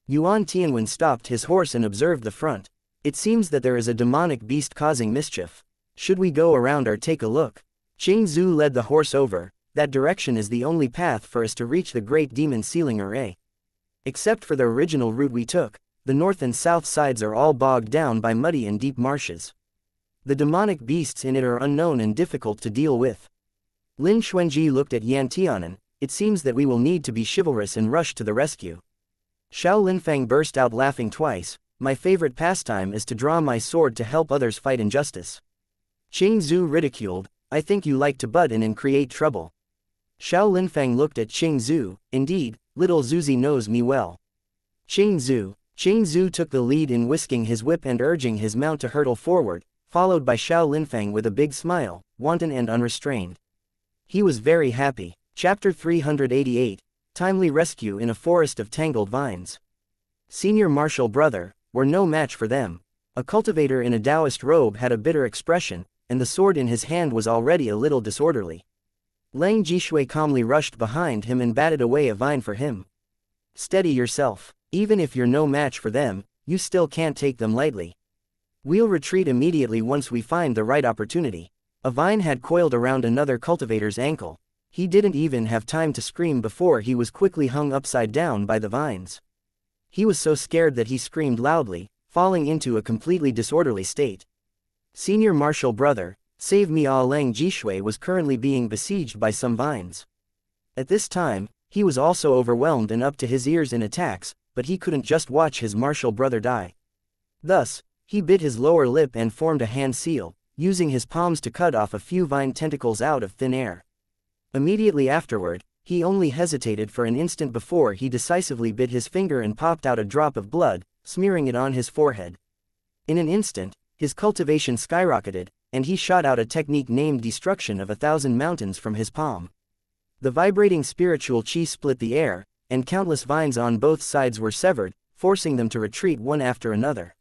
Yuan Tianwen stopped his horse and observed the front. It seems that there is a demonic beast causing mischief. Should we go around or take a look? Qing Zhu led the horse over. That direction is the only path for us to reach the great demon ceiling array. Except for the original route we took, the north and south sides are all bogged down by muddy and deep marshes. The demonic beasts in it are unknown and difficult to deal with. Lin Xuanji looked at Yan Tianan. It seems that we will need to be chivalrous and rush to the rescue. Xiao Linfang burst out laughing twice. My favorite pastime is to draw my sword to help others fight injustice. Qing Zhu ridiculed, I think you like to butt in and create trouble. Xiao Linfang looked at Qing Zhu, indeed, little Zuzi knows me well. Qing Zhu took the lead in whisking his whip and urging his mount to hurtle forward, followed by Xiao Linfang with a big smile, wanton and unrestrained. He was very happy. Chapter 388, Timely Rescue in a Forest of Tangled Vines. Senior Marshal Brother, were no match for them. A cultivator in a Taoist robe had a bitter expression, and the sword in his hand was already a little disorderly. Lang Jishui calmly rushed behind him and batted away a vine for him. Steady yourself. Even if you're no match for them, you still can't take them lightly. We'll retreat immediately once we find the right opportunity. A vine had coiled around another cultivator's ankle. He didn't even have time to scream before he was quickly hung upside down by the vines. He was so scared that he screamed loudly, falling into a completely disorderly state. Senior Marshal Brother, Save me, Leng Jishui was currently being besieged by some vines. At this time, he was also overwhelmed and up to his ears in attacks, but he couldn't just watch his martial brother die. Thus, he bit his lower lip and formed a hand seal, using his palms to cut off a few vine tentacles out of thin air. Immediately afterward, he only hesitated for an instant before he decisively bit his finger and popped out a drop of blood, smearing it on his forehead. In an instant, his cultivation skyrocketed, and he shot out a technique named Destruction of 1,000 Mountains from his palm. The vibrating spiritual chi split the air, and countless vines on both sides were severed, forcing them to retreat one after another.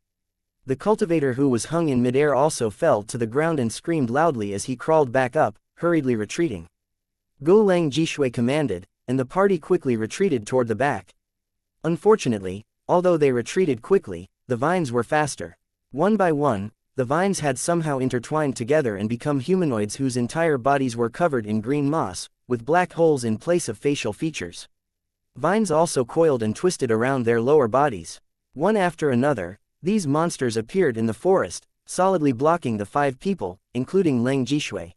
The cultivator who was hung in midair also fell to the ground and screamed loudly as he crawled back up, hurriedly retreating. Go Leng Jishui commanded, and the party quickly retreated toward the back. Unfortunately, although they retreated quickly, the vines were faster. One by one, the vines had somehow intertwined together and become humanoids whose entire bodies were covered in green moss, with black holes in place of facial features. Vines also coiled and twisted around their lower bodies. One after another, these monsters appeared in the forest, solidly blocking the 5 people, including Leng Jishui.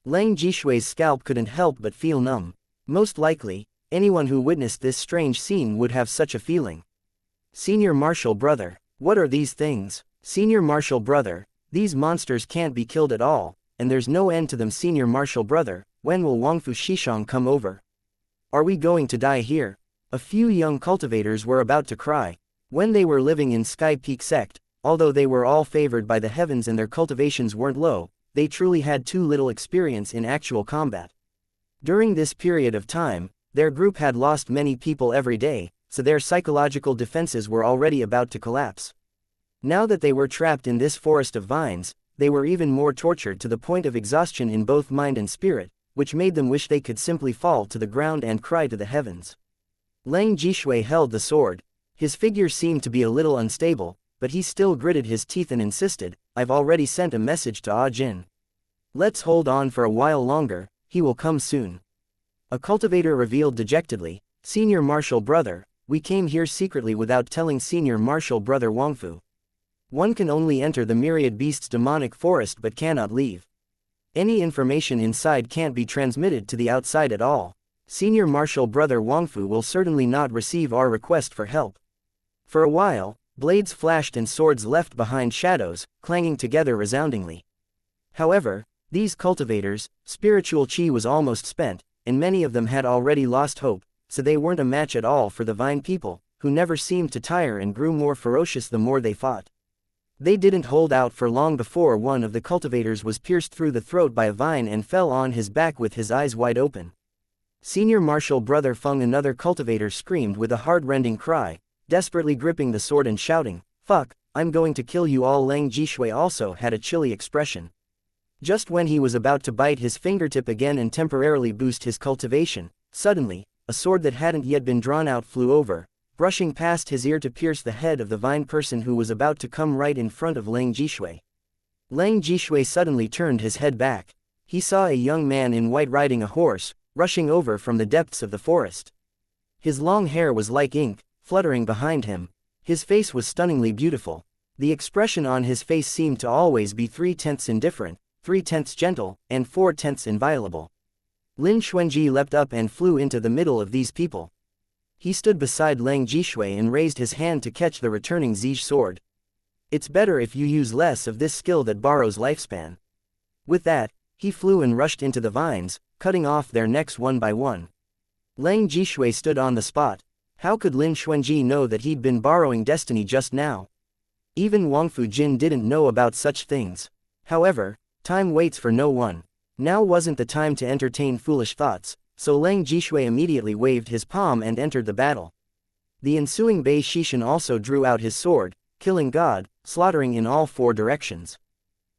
Leng Jishui's scalp couldn't help but feel numb. Most likely, anyone who witnessed this strange scene would have such a feeling. Senior Martial Brother, what are these things? Senior Martial Brother, these monsters can't be killed at all, and there's no end to them. Senior Martial Brother, when will Wangfu Shishang come over? Are we going to die here? A few young cultivators were about to cry. When they were living in Sky Peak Sect, although they were all favored by the heavens and their cultivations weren't low, they truly had too little experience in actual combat. During this period of time, their group had lost many people every day, so their psychological defenses were already about to collapse. Now that they were trapped in this forest of vines, they were even more tortured to the point of exhaustion in both mind and spirit, which made them wish they could simply fall to the ground and cry to the heavens. Leng Jishui held the sword. His figure seemed to be a little unstable, but he still gritted his teeth and insisted, I've already sent a message to Ah Jin. Let's hold on for a while longer, he will come soon. A cultivator revealed dejectedly, Senior Martial Brother, we came here secretly without telling Senior Martial Brother Wangfu. One can only enter the myriad beasts' demonic forest but cannot leave. Any information inside can't be transmitted to the outside at all. Senior Martial Brother Wangfu will certainly not receive our request for help. For a while, blades flashed and swords left behind shadows, clanging together resoundingly. However, these cultivators' spiritual chi was almost spent, and many of them had already lost hope, so they weren't a match at all for the Vine people, who never seemed to tire and grew more ferocious the more they fought. They didn't hold out for long before one of the cultivators was pierced through the throat by a vine and fell on his back with his eyes wide open. Senior Martial Brother Feng, another cultivator, screamed with a heart-rending cry, desperately gripping the sword and shouting, "Fuck, I'm going to kill you all." Leng Jishui also had a chilly expression. Just when he was about to bite his fingertip again and temporarily boost his cultivation, suddenly, a sword that hadn't yet been drawn out flew over, brushing past his ear to pierce the head of the vine person who was about to come right in front of Leng Jishui. Leng Jishui suddenly turned his head back. He saw a young man in white riding a horse, rushing over from the depths of the forest. His long hair was like ink, fluttering behind him. His face was stunningly beautiful. The expression on his face seemed to always be 3/10 indifferent, 3/10 gentle, and 4/10 inviolable. Lin Xuanji leapt up and flew into the middle of these people. He stood beside Leng Jishui and raised his hand to catch the returning Zij sword. It's better if you use less of this skill that borrows lifespan. With that, he flew and rushed into the vines, cutting off their necks one by one. Leng Jishui stood on the spot. How could Lin Xuanji know that he'd been borrowing destiny just now? Even Wangfu Jin didn't know about such things. However, time waits for no one. Now wasn't the time to entertain foolish thoughts, so Leng Jishui immediately waved his palm and entered the battle. The ensuing Bei Shishin also drew out his sword, killing God, slaughtering in all 4 directions.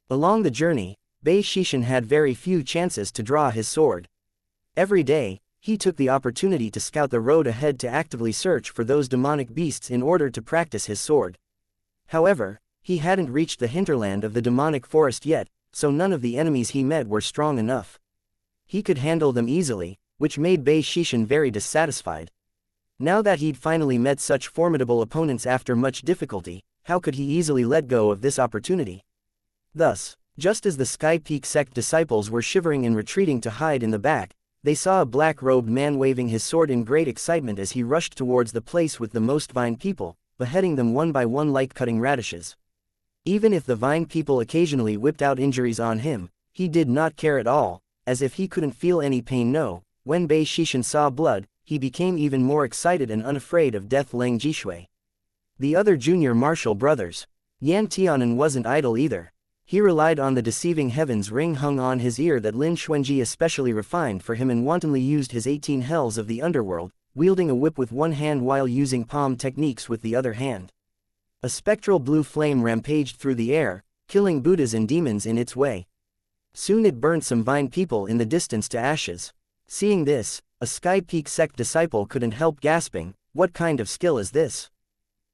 Along the journey, Bei Shishin had very few chances to draw his sword. Every day, he took the opportunity to scout the road ahead to actively search for those demonic beasts in order to practice his sword. However, he hadn't reached the hinterland of the demonic forest yet, so none of the enemies he met were strong enough. He could handle them easily, which made Bei Shishin very dissatisfied. Now that he'd finally met such formidable opponents after much difficulty, how could he easily let go of this opportunity? Thus, Just as the Sky Peak sect disciples were shivering and retreating to hide in the back, they saw a black-robed man waving his sword in great excitement as he rushed towards the place with the most vine people, beheading them one by one like cutting radishes. Even if the vine people occasionally whipped out injuries on him, he did not care at all, as if he couldn't feel any pain. No, when Bei Shishan saw blood, he became even more excited and unafraid of death. Lang Jishui. The other junior martial brothers. Yan Tianan wasn't idle either. He relied on the deceiving heavens ring hung on his ear that Lin Xuanji especially refined for him and wantonly used his 18 hells of the underworld, wielding a whip with one hand while using palm techniques with the other hand. A spectral blue flame rampaged through the air, killing Buddhas and demons in its way. Soon it burned some vine people in the distance to ashes. Seeing this, a Sky Peak sect disciple couldn't help gasping, "What kind of skill is this?"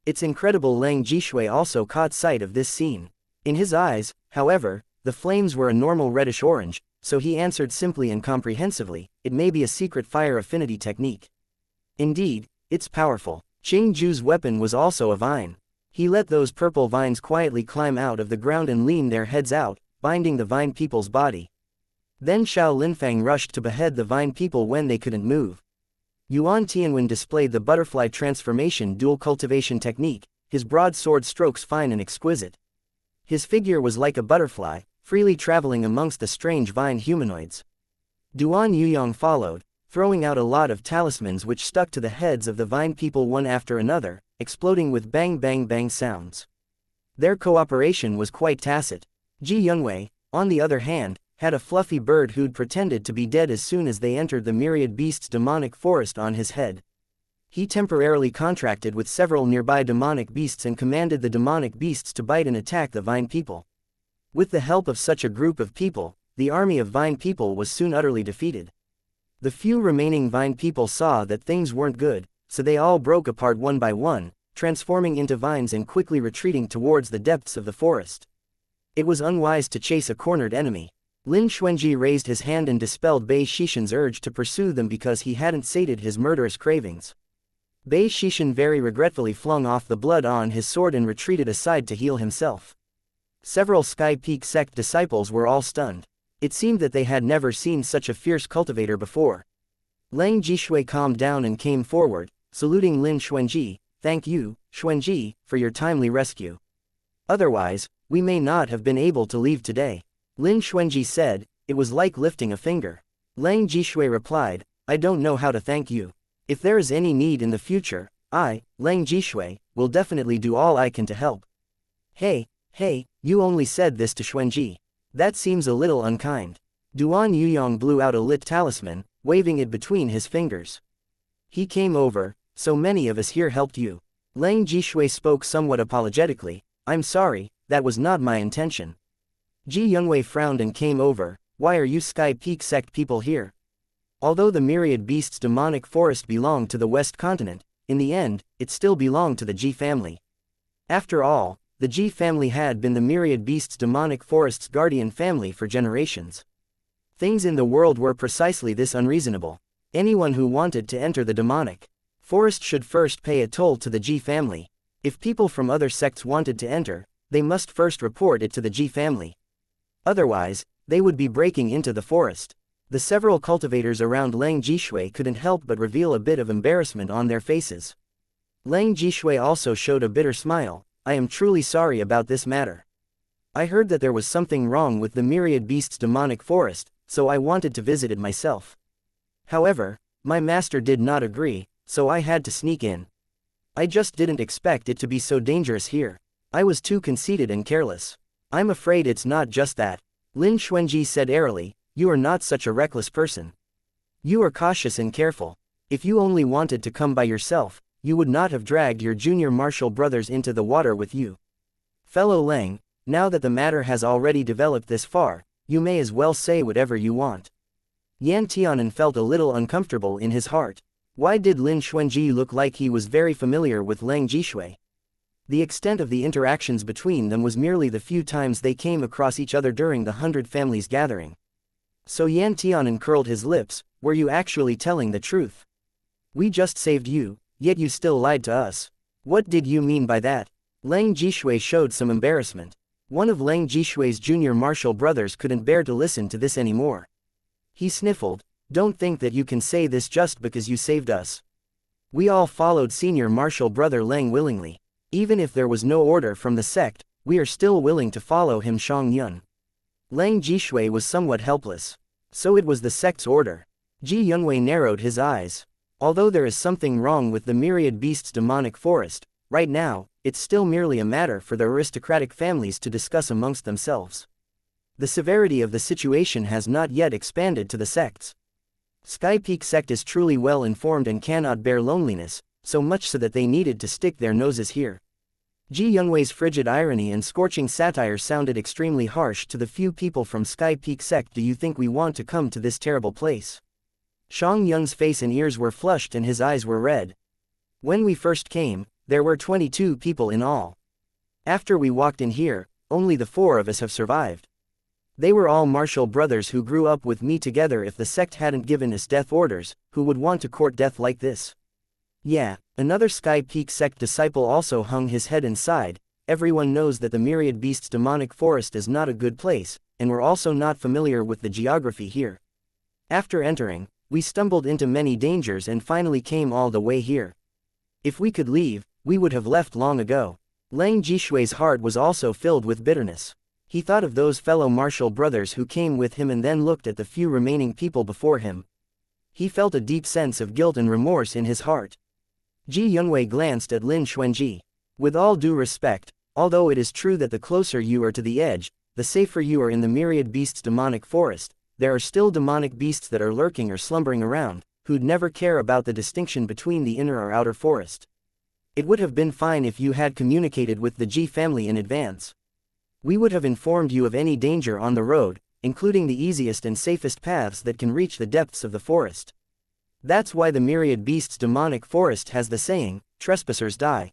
It's incredible. Lang Jishui also caught sight of this scene. In his eyes, however, the flames were a normal reddish-orange, so he answered simply and comprehensively, "It may be a secret fire affinity technique." Indeed, it's powerful. Qing Ju's weapon was also a vine. He let those purple vines quietly climb out of the ground and lean their heads out, binding the vine people's body. Then Xiao Linfang rushed to behead the vine people when they couldn't move. Yuan Tianwen displayed the butterfly transformation dual cultivation technique, his broad sword strokes fine and exquisite. His figure was like a butterfly, freely traveling amongst the strange vine humanoids. Duan Yuyong followed, throwing out a lot of talismans which stuck to the heads of the vine people one after another, exploding with bang bang bang sounds. Their cooperation was quite tacit. Ji Yunwei, on the other hand, had a fluffy bird who'd pretended to be dead as soon as they entered the myriad beasts' demonic forest on his head. He temporarily contracted with several nearby demonic beasts and commanded the demonic beasts to bite and attack the vine people. With the help of such a group of people, the army of vine people was soon utterly defeated. The few remaining vine people saw that things weren't good, so they all broke apart one by one, transforming into vines and quickly retreating towards the depths of the forest. It was unwise to chase a cornered enemy. Lin Xuanji raised his hand and dispelled Bei Shishan's urge to pursue them because he hadn't sated his murderous cravings. Bei Shishan very regretfully flung off the blood on his sword and retreated aside to heal himself. Several Sky Peak sect disciples were all stunned. It seemed that they had never seen such a fierce cultivator before. Lang Jishui calmed down and came forward, saluting Lin Xuanji. "Thank you, Xuanji, for your timely rescue. Otherwise, we may not have been able to leave today." Lin Xuanji said, "It was like lifting a finger." Lang Jishui replied, "I don't know how to thank you. If there is any need in the future, I, Lang Jishui, will definitely do all I can to help." Hey, you only said this to Xuanji. That seems a little unkind." Duan Yuyong blew out a lit talisman, waving it between his fingers. "He came over, so many of us here helped you." Lang Jishui spoke somewhat apologetically, "I'm sorry, that was not my intention." Ji Yunwei frowned and came over, "Why are you Sky Peak sect people here?" Although the myriad beasts' demonic forest belonged to the West Continent, in the end, it still belonged to the Ji family. After all, the Ji family had been the myriad beasts' demonic forest's guardian family for generations. Things in the world were precisely this unreasonable. Anyone who wanted to enter the demonic forest should first pay a toll to the Ji family. If people from other sects wanted to enter, they must first report it to the Ji family. Otherwise, they would be breaking into the forest. The several cultivators around Lang Jishui couldn't help but reveal a bit of embarrassment on their faces. Lang Jishui also showed a bitter smile. "I am truly sorry about this matter. I heard that there was something wrong with the myriad beasts' demonic forest, so I wanted to visit it myself. However, my master did not agree, so I had to sneak in. I just didn't expect it to be so dangerous here. I was too conceited and careless." "I'm afraid it's not just that," Lin Xuanji said airily, "you are not such a reckless person. You are cautious and careful. If you only wanted to come by yourself, you would not have dragged your junior martial brothers into the water with you. Fellow Lang, now that the matter has already developed this far, you may as well say whatever you want." Yan Tianan felt a little uncomfortable in his heart. Why did Lin Xuanji look like he was very familiar with Lang Jishui? The extent of the interactions between them was merely the few times they came across each other during the 100 Families gathering. So Yan Tianan curled his lips, "Were you actually telling the truth? We just saved you, yet you still lied to us. What did you mean by that?" Lang Jishui showed some embarrassment. One of Lang Jishui's junior martial brothers couldn't bear to listen to this anymore. He sniffled, "Don't think that you can say this just because you saved us. We all followed senior martial brother Lang willingly. Even if there was no order from the sect, we are still willing to follow him." Shang Yun. Lang Jishui was somewhat helpless. So it was the sect's order. Ji Yunwei narrowed his eyes. Although there is something wrong with the myriad beasts' demonic forest, right now, it's still merely a matter for the aristocratic families to discuss amongst themselves. The severity of the situation has not yet expanded to the sects. Sky Peak sect is truly well informed and cannot bear loneliness, so much so that they needed to stick their noses here. Ji Yunwei's frigid irony and scorching satire sounded extremely harsh to the few people from Sky Peak sect. "Do you think we want to come to this terrible place?" Shang Yun's face and ears were flushed and his eyes were red. "When we first came, there were 22 people in all. After we walked in here, only the 4 of us have survived. They were all martial brothers who grew up with me together. If the sect hadn't given us death orders, who would want to court death like this?" Yeah, another Sky Peak sect disciple also hung his head and sighed. "Everyone knows that the myriad beasts' demonic forest is not a good place, and we're also not familiar with the geography here. After entering, we stumbled into many dangers and finally came all the way here. If we could leave, we would have left long ago." Lang Jishui's heart was also filled with bitterness. He thought of those fellow martial brothers who came with him and then looked at the few remaining people before him. He felt a deep sense of guilt and remorse in his heart. Ji Yunwei glanced at Lin Xuanji. "With all due respect, although it is true that the closer you are to the edge, the safer you are in the myriad beasts' demonic forest, there are still demonic beasts that are lurking or slumbering around, who'd never care about the distinction between the inner or outer forest. It would have been fine if you had communicated with the Ji family in advance. We would have informed you of any danger on the road, including the easiest and safest paths that can reach the depths of the forest. That's why the myriad beasts' demonic forest has the saying, 'Trespassers die.'"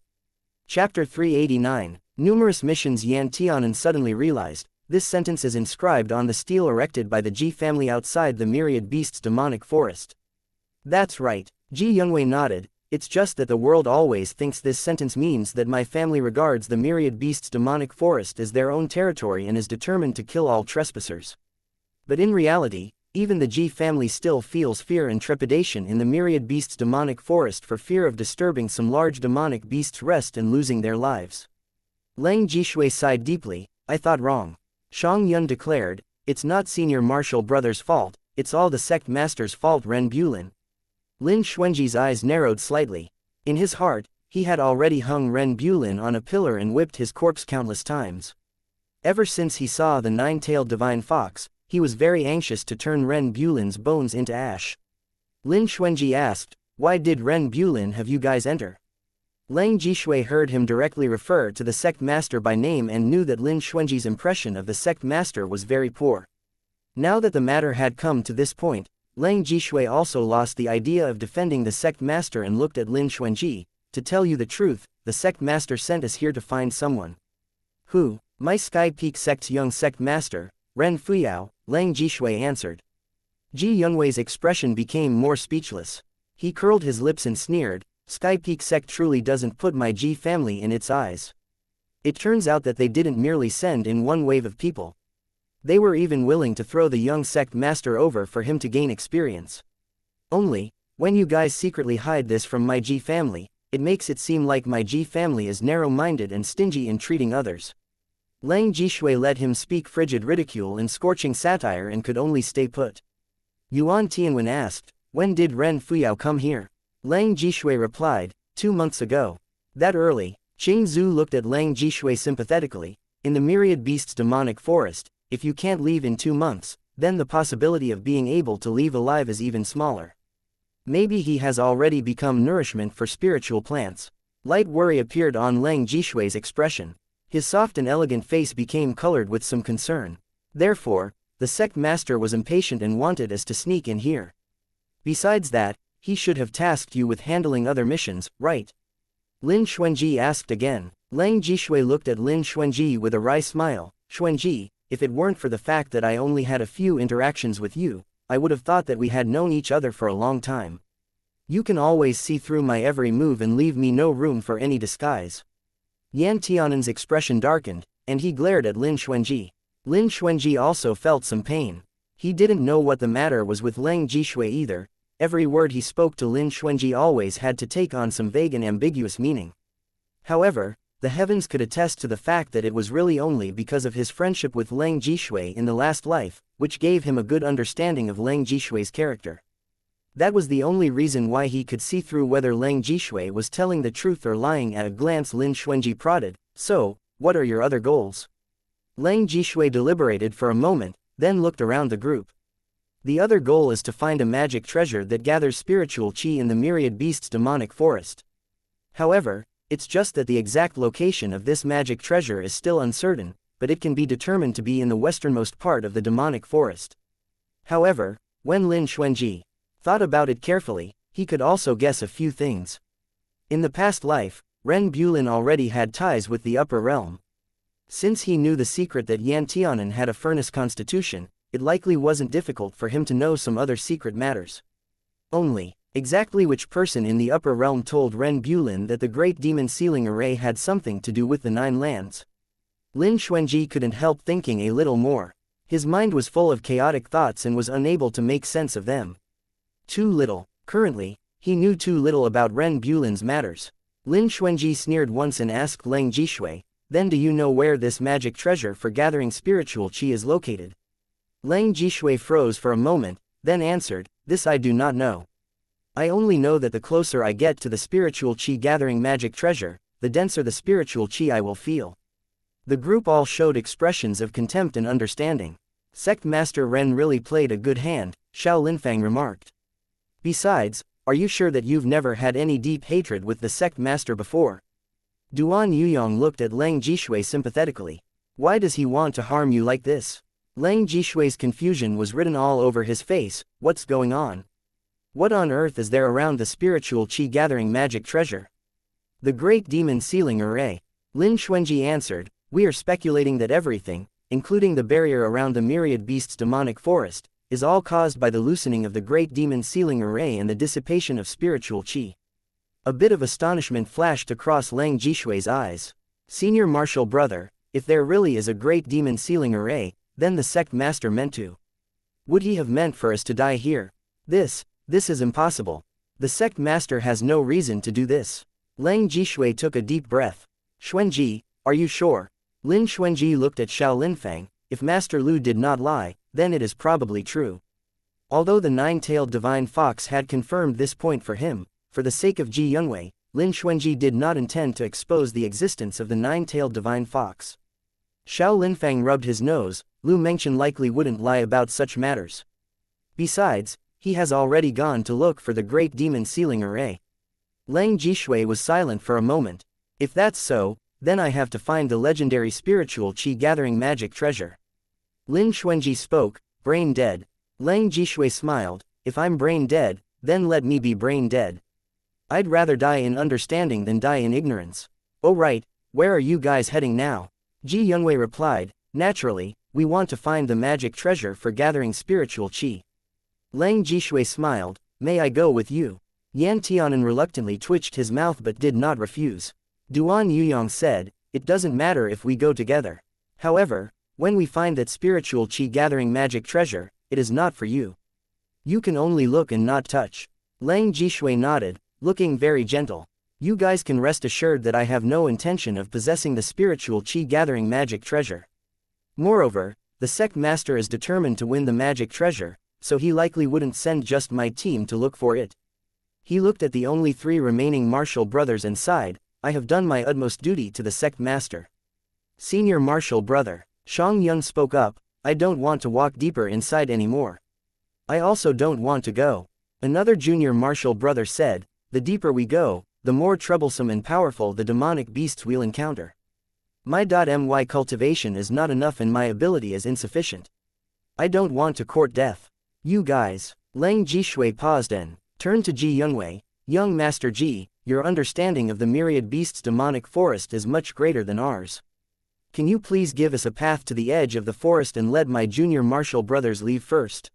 Chapter 389, Numerous Missions. Yan Tianan suddenly realized, this sentence is inscribed on the stele erected by the Ji family outside the myriad beasts' demonic forest. "That's right," Ji Yunwei nodded. "It's just that the world always thinks this sentence means that my family regards the myriad beasts' demonic forest as their own territory and is determined to kill all trespassers. But in reality, even the Ji family still feels fear and trepidation in the myriad beasts' demonic forest for fear of disturbing some large demonic beasts' rest and losing their lives." Lang Jishui sighed deeply. "I thought wrong." Shang Yun declared, "It's not senior martial brother's fault, it's all the sect master's fault." Ren Bulin. Lin Xuanji's eyes narrowed slightly. In his heart, he had already hung Ren Bulin on a pillar and whipped his corpse countless times. Ever since he saw the 9-tailed divine fox, he was very anxious to turn Ren Bulin's bones into ash. Lin Xuanji asked, "Why did Ren Bulin have you guys enter?" Lang Jishui heard him directly refer to the sect master by name and knew that Lin Xuanji's impression of the sect master was very poor. Now that the matter had come to this point, Lang Jishui also lost the idea of defending the sect master and looked at Lin Xuanji. "To tell you the truth, the sect master sent us here to find someone." "Who?" "My Sky Peak sect's young sect master, Ren Fuyao," Lang Jishui answered. Ji Yunwei's expression became more speechless. He curled his lips and sneered, "Sky Peak sect truly doesn't put my Ji family in its eyes. It turns out that they didn't merely send in one wave of people. They were even willing to throw the young sect master over for him to gain experience. Only, when you guys secretly hide this from my Ji family, it makes it seem like my Ji family is narrow-minded and stingy in treating others." Lang Jishui let him speak frigid ridicule and scorching satire and could only stay put. Yuan Tianwen asked, "When did Ren Fuyao come here?" Lang Jishui replied, 2 months ago. "That early?" Qing Zhu looked at Lang Jishui sympathetically. "In the myriad beasts' demonic forest, if you can't leave in 2 months, then the possibility of being able to leave alive is even smaller. Maybe he has already become nourishment for spiritual plants." Light worry appeared on Lang Jishui's expression. His soft and elegant face became colored with some concern. "Therefore, the sect master was impatient and wanted us to sneak in here. Besides that, he should have tasked you with handling other missions, right?" Lin Xuanji asked again. Lang Jishui looked at Lin Xuanji with a wry smile. "Xuanji, if it weren't for the fact that I only had a few interactions with you, I would have thought that we had known each other for a long time. You can always see through my every move and leave me no room for any disguise." Yan Tianan's expression darkened. and he glared at Lin Xuanji. Lin Xuanji also felt some pain. He didn't know what the matter was with Leng Jishui either. Every word he spoke to Lin Xuanji always had to take on some vague and ambiguous meaning. However, the heavens could attest to the fact that it was really only because of his friendship with Leng Jishui in the last life, which gave him a good understanding of Leng Jishui's character. That was the only reason why he could see through whether Leng Jishui was telling the truth or lying. At a glance Lin Xuanji prodded, "So, what are your other goals?" Leng Jishui deliberated for a moment, then looked around the group. "The other goal is to find a magic treasure that gathers spiritual qi in the myriad beasts' demonic forest. However, it's just that the exact location of this magic treasure is still uncertain, but it can be determined to be in the westernmost part of the demonic forest." However, when Lin Xuanji thought about it carefully, he could also guess a few things. In the past life, Ren Bulin already had ties with the upper realm. Since he knew the secret that Yan Tianan had a furnace constitution, it likely wasn't difficult for him to know some other secret matters. Only, exactly which person in the upper realm told Ren Bulin that the Great Demon Sealing Array had something to do with the Nine Lands? Lin Xuanji couldn't help thinking a little more. His mind was full of chaotic thoughts and was unable to make sense of them. Too little. Currently, he knew too little about Ren Bulin's matters. Lin Xuanji sneered once and asked Leng Jishui, "Then do you know where this magic treasure for gathering spiritual qi is located?" Leng Jishui froze for a moment, then answered, "This I do not know. I only know that the closer I get to the spiritual qi gathering magic treasure, the denser the spiritual qi I will feel." The group all showed expressions of contempt and understanding. "Sect Master Ren really played a good hand," Xiao Linfang remarked. "Besides, are you sure that you've never had any deep hatred with the sect master before?" Duan Yuyong looked at Leng Jishui sympathetically. "Why does he want to harm you like this?" Leng Jishui's confusion was written all over his face. "What's going on? What on earth is there around the spiritual qi gathering magic treasure?" "The Great Demon Sealing Array," Lin Xuanji answered. "We are speculating that everything, including the barrier around the myriad beasts' demonic forest, is all caused by the loosening of the Great Demon Sealing Array and the dissipation of spiritual qi." A bit of astonishment flashed across Leng Jishui's eyes. "Senior Martial Brother, if there really is a Great Demon Sealing Array, then the sect master meant to. Would he have meant for us to die here? This is impossible. The sect master has no reason to do this." Leng Jishui took a deep breath. "Xuanji, are you sure?" Lin Xuanji looked at Xiao Linfang. "If Master Lu did not lie, then it is probably true." Although the nine-tailed divine fox had confirmed this point for him, for the sake of Ji Yunwei, Lin Xuanji did not intend to expose the existence of the nine-tailed divine fox. Xiao Linfang rubbed his nose. Lu Mengchen likely wouldn't lie about such matters. Besides, he has already gone to look for the Great Demon Sealing Array. Leng Jishui was silent for a moment. "If that's so, then I have to find the legendary spiritual qi gathering magic treasure." Lin Xuanji spoke, "Brain dead." Leng Jishui smiled, "If I'm brain dead, then let me be brain dead. I'd rather die in understanding than die in ignorance." "Oh right, where are you guys heading now?" Ji Yunwei replied, "Naturally, we want to find the magic treasure for gathering spiritual qi." Leng Jishui smiled, "May I go with you?" Yan Tianan reluctantly twitched his mouth but did not refuse. Duan Yuyong said, "It doesn't matter if we go together. However, when we find that spiritual qi gathering magic treasure, it is not for you. You can only look and not touch." Leng Jishui nodded, looking very gentle. "You guys can rest assured that I have no intention of possessing the spiritual qi gathering magic treasure. Moreover, the sect master is determined to win the magic treasure, so he likely wouldn't send just my team to look for it." He looked at the only three remaining martial brothers and sighed, "I have done my utmost duty to the sect master." "Senior Martial Brother," Shang Yun spoke up, "I don't want to walk deeper inside anymore. I also don't want to go." Another junior Martial Brother said, "The deeper we go, the more troublesome and powerful the demonic beasts we'll encounter. My cultivation is not enough and my ability is insufficient. I don't want to court death." "You guys." Leng Jishui paused and turned to Ji Yunwei. "Young Master Ji, your understanding of the myriad beasts' demonic forest is much greater than ours. Can you please give us a path to the edge of the forest and let my junior martial brothers leave first?"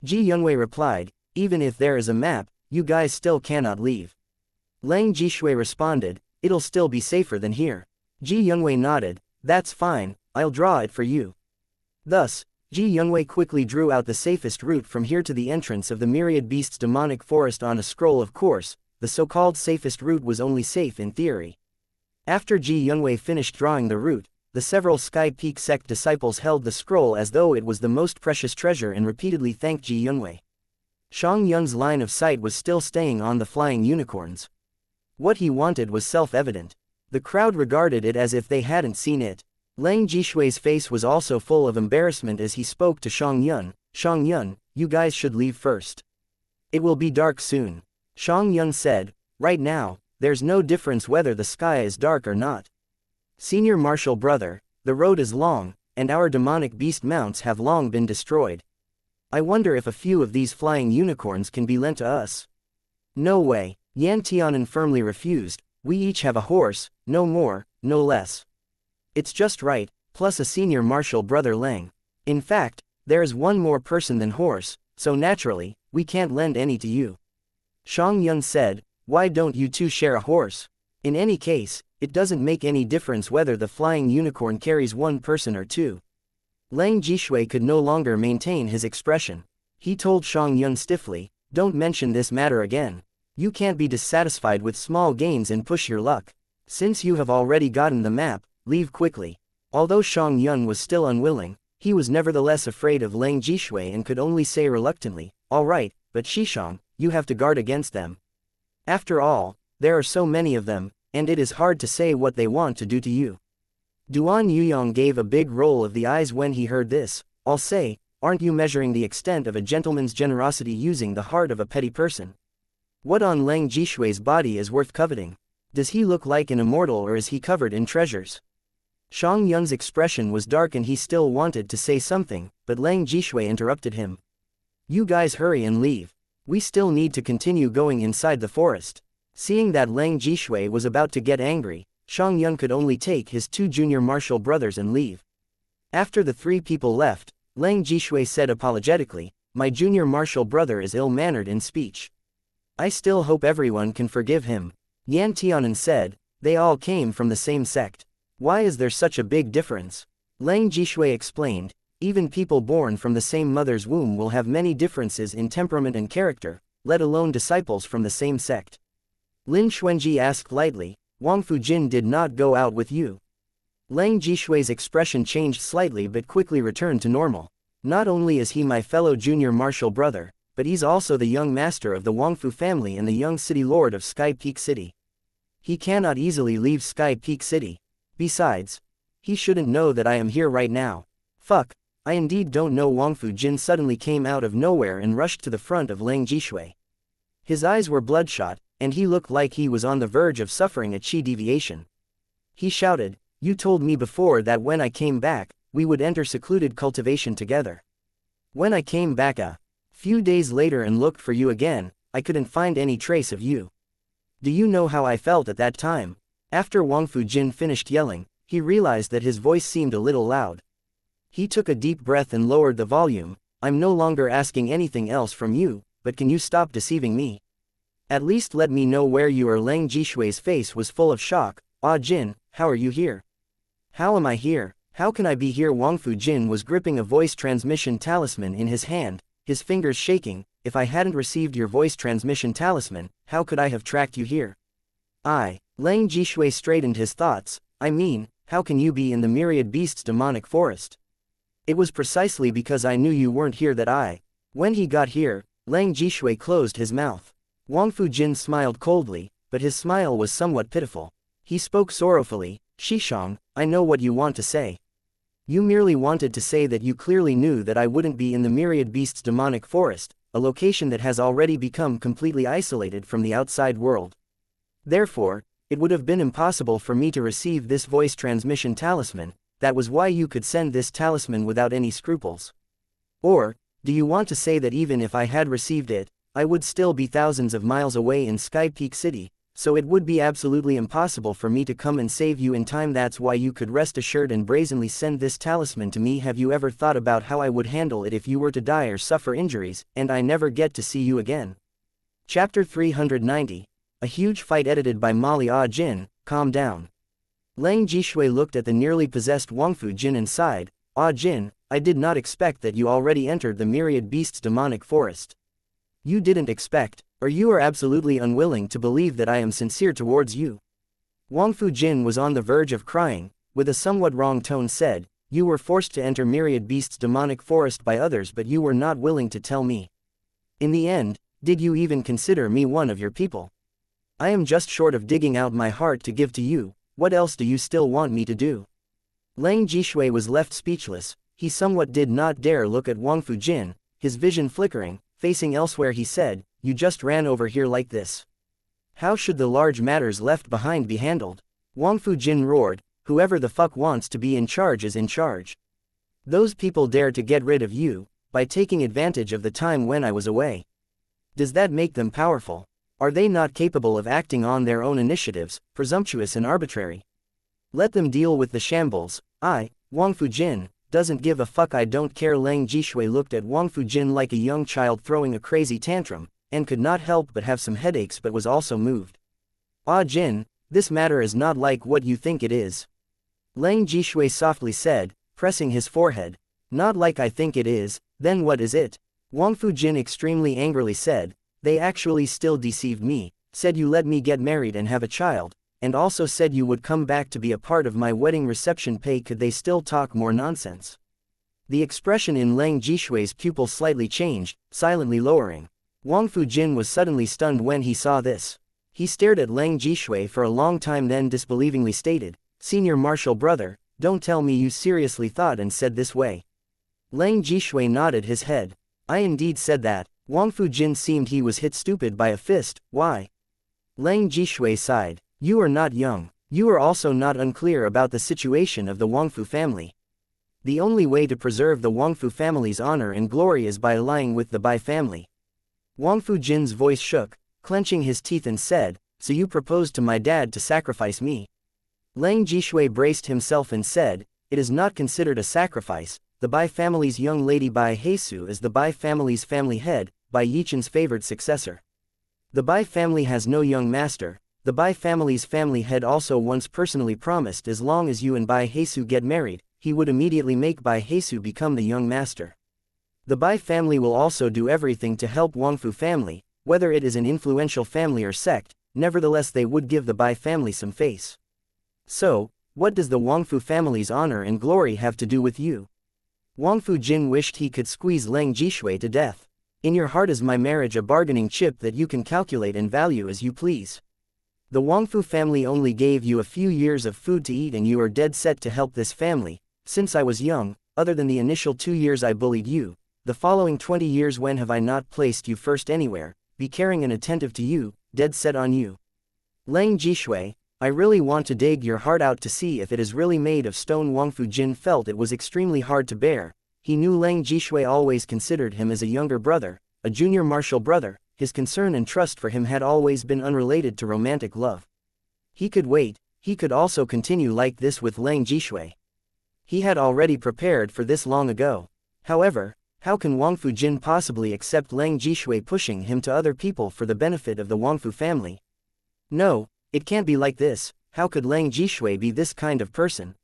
Ji Yunwei replied, "Even if there is a map, you guys still cannot leave." Leng Jishui responded, "It'll still be safer than here." Ji Yunwei nodded, That's fine, I'll draw it for you. Thus, Ji Yunwei quickly drew out the safest route from here to the entrance of the Myriad Beasts' demonic forest on a scroll. Of course, the so-called safest route was only safe in theory. After Ji Yunwei finished drawing the route, the several Sky Peak sect disciples held the scroll as though it was the most precious treasure and repeatedly thanked Ji Yunwei. Shang Yun's line of sight was still staying on the flying unicorns. What he wanted was self-evident. The crowd regarded it as if they hadn't seen it. Lang Jishui's face was also full of embarrassment as he spoke to Shang Yun. Shang Yun, you guys should leave first. It will be dark soon. Shang Yun said, right now, there's no difference whether the sky is dark or not. Senior Marshal Brother, the road is long, and our demonic beast mounts have long been destroyed. I wonder if a few of these flying unicorns can be lent to us. No way, Yan Tianan firmly refused. We each have a horse, no more, no less. It's just right, plus a Senior Marshal Brother Lang. In fact, there is one more person than horse, so naturally, we can't lend any to you. Shang Yun said, why don't you two share a horse? In any case, it doesn't make any difference whether the flying unicorn carries one person or two. Lang Jishui could no longer maintain his expression. He told Shang Yun stiffly, don't mention this matter again. You can't be dissatisfied with small gains and push your luck. Since you have already gotten the map, leave quickly. Although Shang Yun was still unwilling, he was nevertheless afraid of Lang Jishui and could only say reluctantly, all right, but Shishang, you have to guard against them. After all, there are so many of them, and it is hard to say what they want to do to you. Duan Yuyong gave a big roll of the eyes when he heard this. I'll say, aren't you measuring the extent of a gentleman's generosity using the heart of a petty person? What on Lang Jishui's body is worth coveting? Does he look like an immortal or is he covered in treasures? Shang Yun's expression was dark and he still wanted to say something, but Lang Jishui interrupted him. You guys hurry and leave. We still need to continue going inside the forest. Seeing that Lang Jishui was about to get angry, Shang Yun could only take his two junior martial brothers and leave. After the three people left, Lang Jishui said apologetically, my junior martial brother is ill-mannered in speech. I still hope everyone can forgive him. Yan Tianan said, they all came from the same sect. Why is there such a big difference? Lang Jishui explained, even people born from the same mother's womb will have many differences in temperament and character, let alone disciples from the same sect. Lin Xuanji asked lightly, Wang Fujin did not go out with you. Lang Jishui's expression changed slightly but quickly returned to normal. Not only is he my fellow junior martial brother, but he's also the young master of the Wangfu family and the young city lord of Sky Peak City. He cannot easily leave Sky Peak City. Besides, he shouldn't know that I am here right now. Fuck, I indeed don't know. Wang Fujin suddenly came out of nowhere and rushed to the front of Lang Jishui. His eyes were bloodshot, and he looked like he was on the verge of suffering a chi deviation. He shouted, you told me before that when I came back, we would enter secluded cultivation together. When I came back a few days later and looked for you again, I couldn't find any trace of you. Do you know how I felt at that time? After Wang Fujin finished yelling, he realized that his voice seemed a little loud. He took a deep breath and lowered the volume. I'm no longer asking anything else from you, but can you stop deceiving me? At least let me know where you are. Lang Jishui's face was full of shock. Ah Jin, how are you here? How am I here? How can I be here? Wang Fujin was gripping a voice transmission talisman in his hand, his fingers shaking. If I hadn't received your voice transmission talisman, how could I have tracked you here? Lang Jishui straightened his thoughts. I mean, how can you be in the Myriad Beasts' demonic forest? It was precisely because I knew you weren't here that When he got here, Lang Jishui closed his mouth. Wang Fujin smiled coldly, but his smile was somewhat pitiful. He spoke sorrowfully, Shishang, I know what you want to say. You merely wanted to say that you clearly knew that I wouldn't be in the Myriad Beasts' demonic forest, a location that has already become completely isolated from the outside world. Therefore, it would have been impossible for me to receive this voice transmission talisman. That was why you could send this talisman without any scruples. Or, do you want to say that even if I had received it, I would still be thousands of miles away in Sky Peak City, so it would be absolutely impossible for me to come and save you in time? That's why you could rest assured and brazenly send this talisman to me. Have you ever thought about how I would handle it if you were to die or suffer injuries, and I never get to see you again? Chapter 390. A huge fight edited by Molly Ah Jin, calm down. Lang Jishui looked at the nearly possessed Wangfu Jin and sighed, "Ah Jin, I did not expect that you already entered the myriad beasts demonic forest. You didn't expect, or you are absolutely unwilling to believe that I am sincere towards you." Wangfu Jin was on the verge of crying, with a somewhat wrong tone said, "You were forced to enter myriad beasts demonic forest by others, but you were not willing to tell me. In the end, did you even consider me one of your people? I am just short of digging out my heart to give to you. What else do you still want me to do?" Lang Jishui was left speechless. He somewhat did not dare look at Wangfu Jin, his vision flickering. Facing elsewhere he said, "You just ran over here like this. How should the large matters left behind be handled?" Wangfu Jin roared, "Whoever the fuck wants to be in charge is in charge. Those people dare to get rid of you, by taking advantage of the time when I was away. Does that make them powerful? Are they not capable of acting on their own initiatives, presumptuous and arbitrary? Let them deal with the shambles. I, Wangfu Jin, doesn't give a fuck. I don't care." Lang Jishui looked at Wangfu Jin like a young child throwing a crazy tantrum, and could not help but have some headaches, but was also moved. "Ah Jin, this matter is not like what you think it is." Lang Jishui softly said, pressing his forehead. "Not like I think it is, then what is it?" Wangfu Jin extremely angrily said, "They actually still deceived me, said you let me get married and have a child, and also said you would come back to be a part of my wedding reception. Pay, could they still talk more nonsense?" The expression in Lang Jishui's pupil slightly changed, silently lowering. Wangfu Jin was suddenly stunned when he saw this. He stared at Lang Jishui for a long time, then disbelievingly stated, "Senior Martial Brother, don't tell me you seriously thought and said this way." Lang Jishui nodded his head. "I indeed said that." Wangfu Jin seemed he was hit stupid by a fist. "Why?" Lang Jishui sighed. "You are not young. You are also not unclear about the situation of the Wangfu family. The only way to preserve the Wangfu family's honor and glory is by allying with the Bai family." Wangfu Jin's voice shook, clenching his teeth, and said, "So you proposed to my dad to sacrifice me?" Lang Jishui braced himself and said, "It is not considered a sacrifice. The Bai family's young lady Bai Heisu is the Bai family's family head, Bai Yichen's favored successor. The Bai family has no young master. The Bai family's family head also once personally promised as long as you and Bai Heisu get married, he would immediately make Bai Heisu become the young master. The Bai family will also do everything to help Wangfu family, whether it is an influential family or sect. Nevertheless, they would give the Bai family some face. So, what does the Wangfu family's honor and glory have to do with you?" Wangfu Jin wished he could squeeze Lang Jishui to death. "In your heart is my marriage a bargaining chip that you can calculate and value as you please. The Wangfu family only gave you a few years of food to eat and you are dead set to help this family. Since I was young, other than the initial 2 years I bullied you, the following 20 years when have I not placed you first anywhere, be caring and attentive to you, dead set on you. Lang Jishui, I really want to dig your heart out to see if it is really made of stone." Wangfu Jin felt it was extremely hard to bear. He knew Lang Jishui always considered him as a younger brother, a junior martial brother. His concern and trust for him had always been unrelated to romantic love. He could wait. He could also continue like this with Lang Jishui. He had already prepared for this long ago. However, how can Wangfu Jin possibly accept Lang Jishui pushing him to other people for the benefit of the Wangfu family? No, it can't be like this. How could Lang Jishui be this kind of person?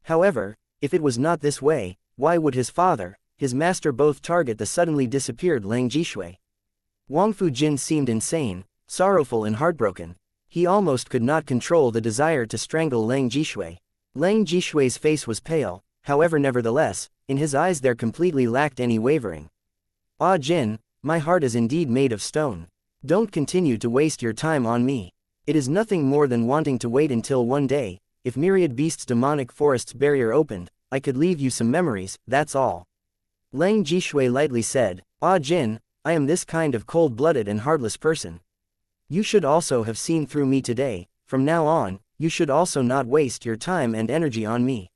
However, if it was not this way, why would his father, his master, both target the suddenly disappeared Lang Jishui? Wangfu Jin seemed insane, sorrowful and heartbroken. He almost could not control the desire to strangle Lang Jishui. Lang Jishui's face was pale, however, nevertheless, in his eyes there completely lacked any wavering. "Ah Jin, my heart is indeed made of stone. Don't continue to waste your time on me. It is nothing more than wanting to wait until one day, if myriad beasts demonic forest's barrier opened, I could leave you some memories, that's all." Lang Jishui lightly said, "Ah Jin, I am this kind of cold-blooded and heartless person. You should also have seen through me today. From now on, you should also not waste your time and energy on me.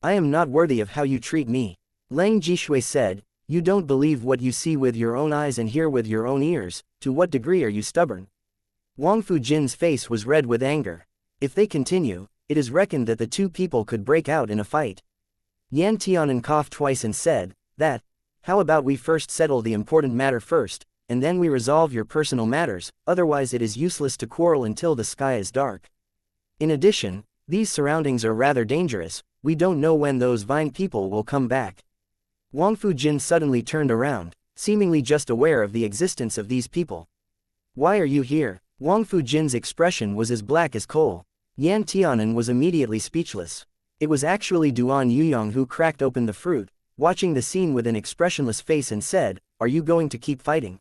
I am not worthy of how you treat me." Lang Jishui said, "You don't believe what you see with your own eyes and hear with your own ears. To what degree are you stubborn?" Wangfu Jin's face was red with anger. If they continue, it is reckoned that the two people could break out in a fight. Yan Tianan coughed twice and said, "That. How about we first settle the important matter first, and then we resolve your personal matters, otherwise it is useless to quarrel until the sky is dark. In addition, These surroundings are rather dangerous, we don't know when those vine people will come back. Wang Fujin suddenly turned around, seemingly just aware of the existence of these people. Why are you here? Wang Fujin's expression was as black as coal. Yan Tianan was immediately speechless. It was actually Duan Yuyong who cracked open the fruit, watching the scene with an expressionless face and said, "Are you going to keep fighting?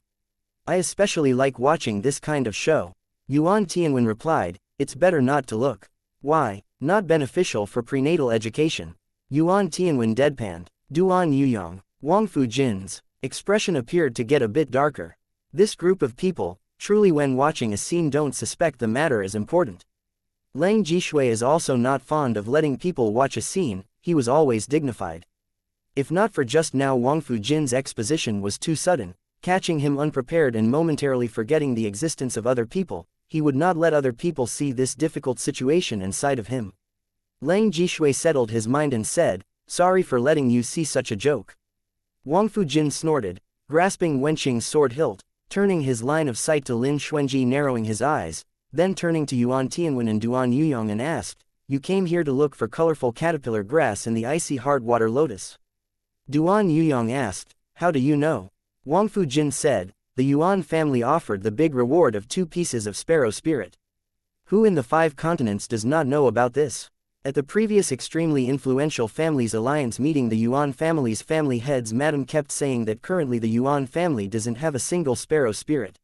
I especially like watching this kind of show." Yuan Tianwen replied, "It's better not to look." Why? Not beneficial for prenatal education. Yuan Tianwen deadpanned. Duan Yuyong. Wang Fujin's expression appeared to get a bit darker. This group of people, truly when watching a scene don't suspect the matter is important. Lang Jishui is also not fond of letting people watch a scene, he was always dignified. If not for just now Wang Fujin's exposition was too sudden, catching him unprepared and momentarily forgetting the existence of other people, he would not let other people see this difficult situation inside of him. Lang Jishui settled his mind and said, "Sorry for letting you see such a joke." Wang Fujin snorted, grasping Wenqing's sword hilt, turning his line of sight to Lin Xuanji, narrowing his eyes, then turning to Yuan Tianwen and Duan Yuyong and asked, "You came here to look for colorful caterpillar grass in the icy hard water lotus?" Duan Yuyong asked, "How do you know?" Wang Fujin said, "The Yuan family offered the big reward of 2 pieces of sparrow spirit. Who in the 5 continents does not know about this?" At the previous extremely influential families alliance meeting, the Yuan family's family heads Madam kept saying that currently the Yuan family doesn't have a single sparrow spirit.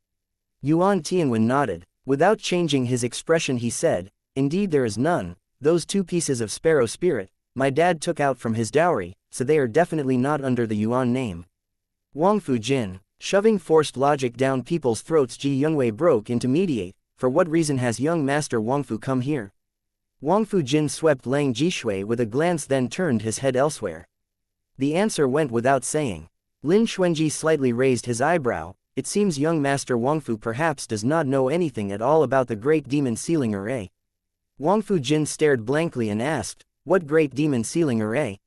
Yuan Tianwen nodded. Without changing his expression he said, "Indeed there is none. Those 2 pieces of sparrow spirit, my dad took out from his dowry, so they are definitely not under the Yuan name." Wang Fujin, shoving forced logic down people's throats, Ji Yunwei broke in to mediate. "For what reason has young master Wang Fu come here?" Wang Fujin swept Lang Jishui with a glance, then turned his head elsewhere. The answer went without saying. Lin Xuanji slightly raised his eyebrow. "It seems young master Wang Fu perhaps does not know anything at all about the great demon sealing array." Wang Fujin stared blankly and asked, "What great demon sealing array?"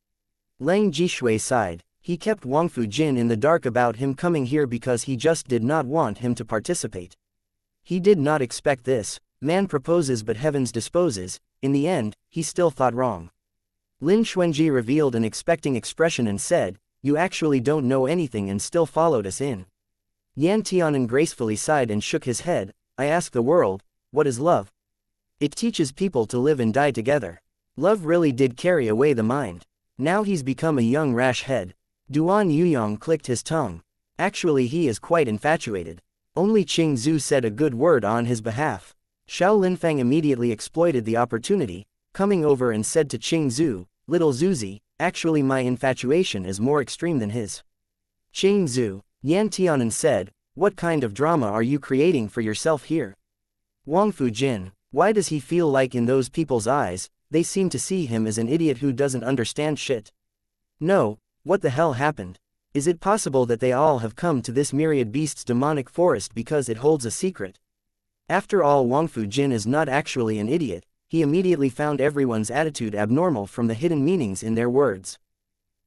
Lang Jishui sighed. He kept Wang Fujin in the dark about him coming here because he just did not want him to participate. He did not expect this. Man proposes but heavens disposes. In the end, he still thought wrong. Lin Xuanji revealed an expecting expression and said, "You actually don't know anything and still followed us in." Yan Tianan gracefully sighed and shook his head. "I ask the world, what is love? It teaches people to live and die together. Love really did carry away the mind. Now he's become a young rash head." Duan Yuyong clicked his tongue. Actually he is quite infatuated. Only Qing Zhu said a good word on his behalf. Xiao Linfang immediately exploited the opportunity, coming over and said to Qing Zhu, "Little Zuzi, actually my infatuation is more extreme than his." Qing Zhu, Yan Tianan said, "What kind of drama are you creating for yourself here?" Wang Fujin, why does he feel like in those people's eyes, they seem to see him as an idiot who doesn't understand shit? No, what the hell happened? Is it possible that they all have come to this myriad beasts demonic forest because it holds a secret? After all, Wang Fujin is not actually an idiot, he immediately found everyone's attitude abnormal from the hidden meanings in their words.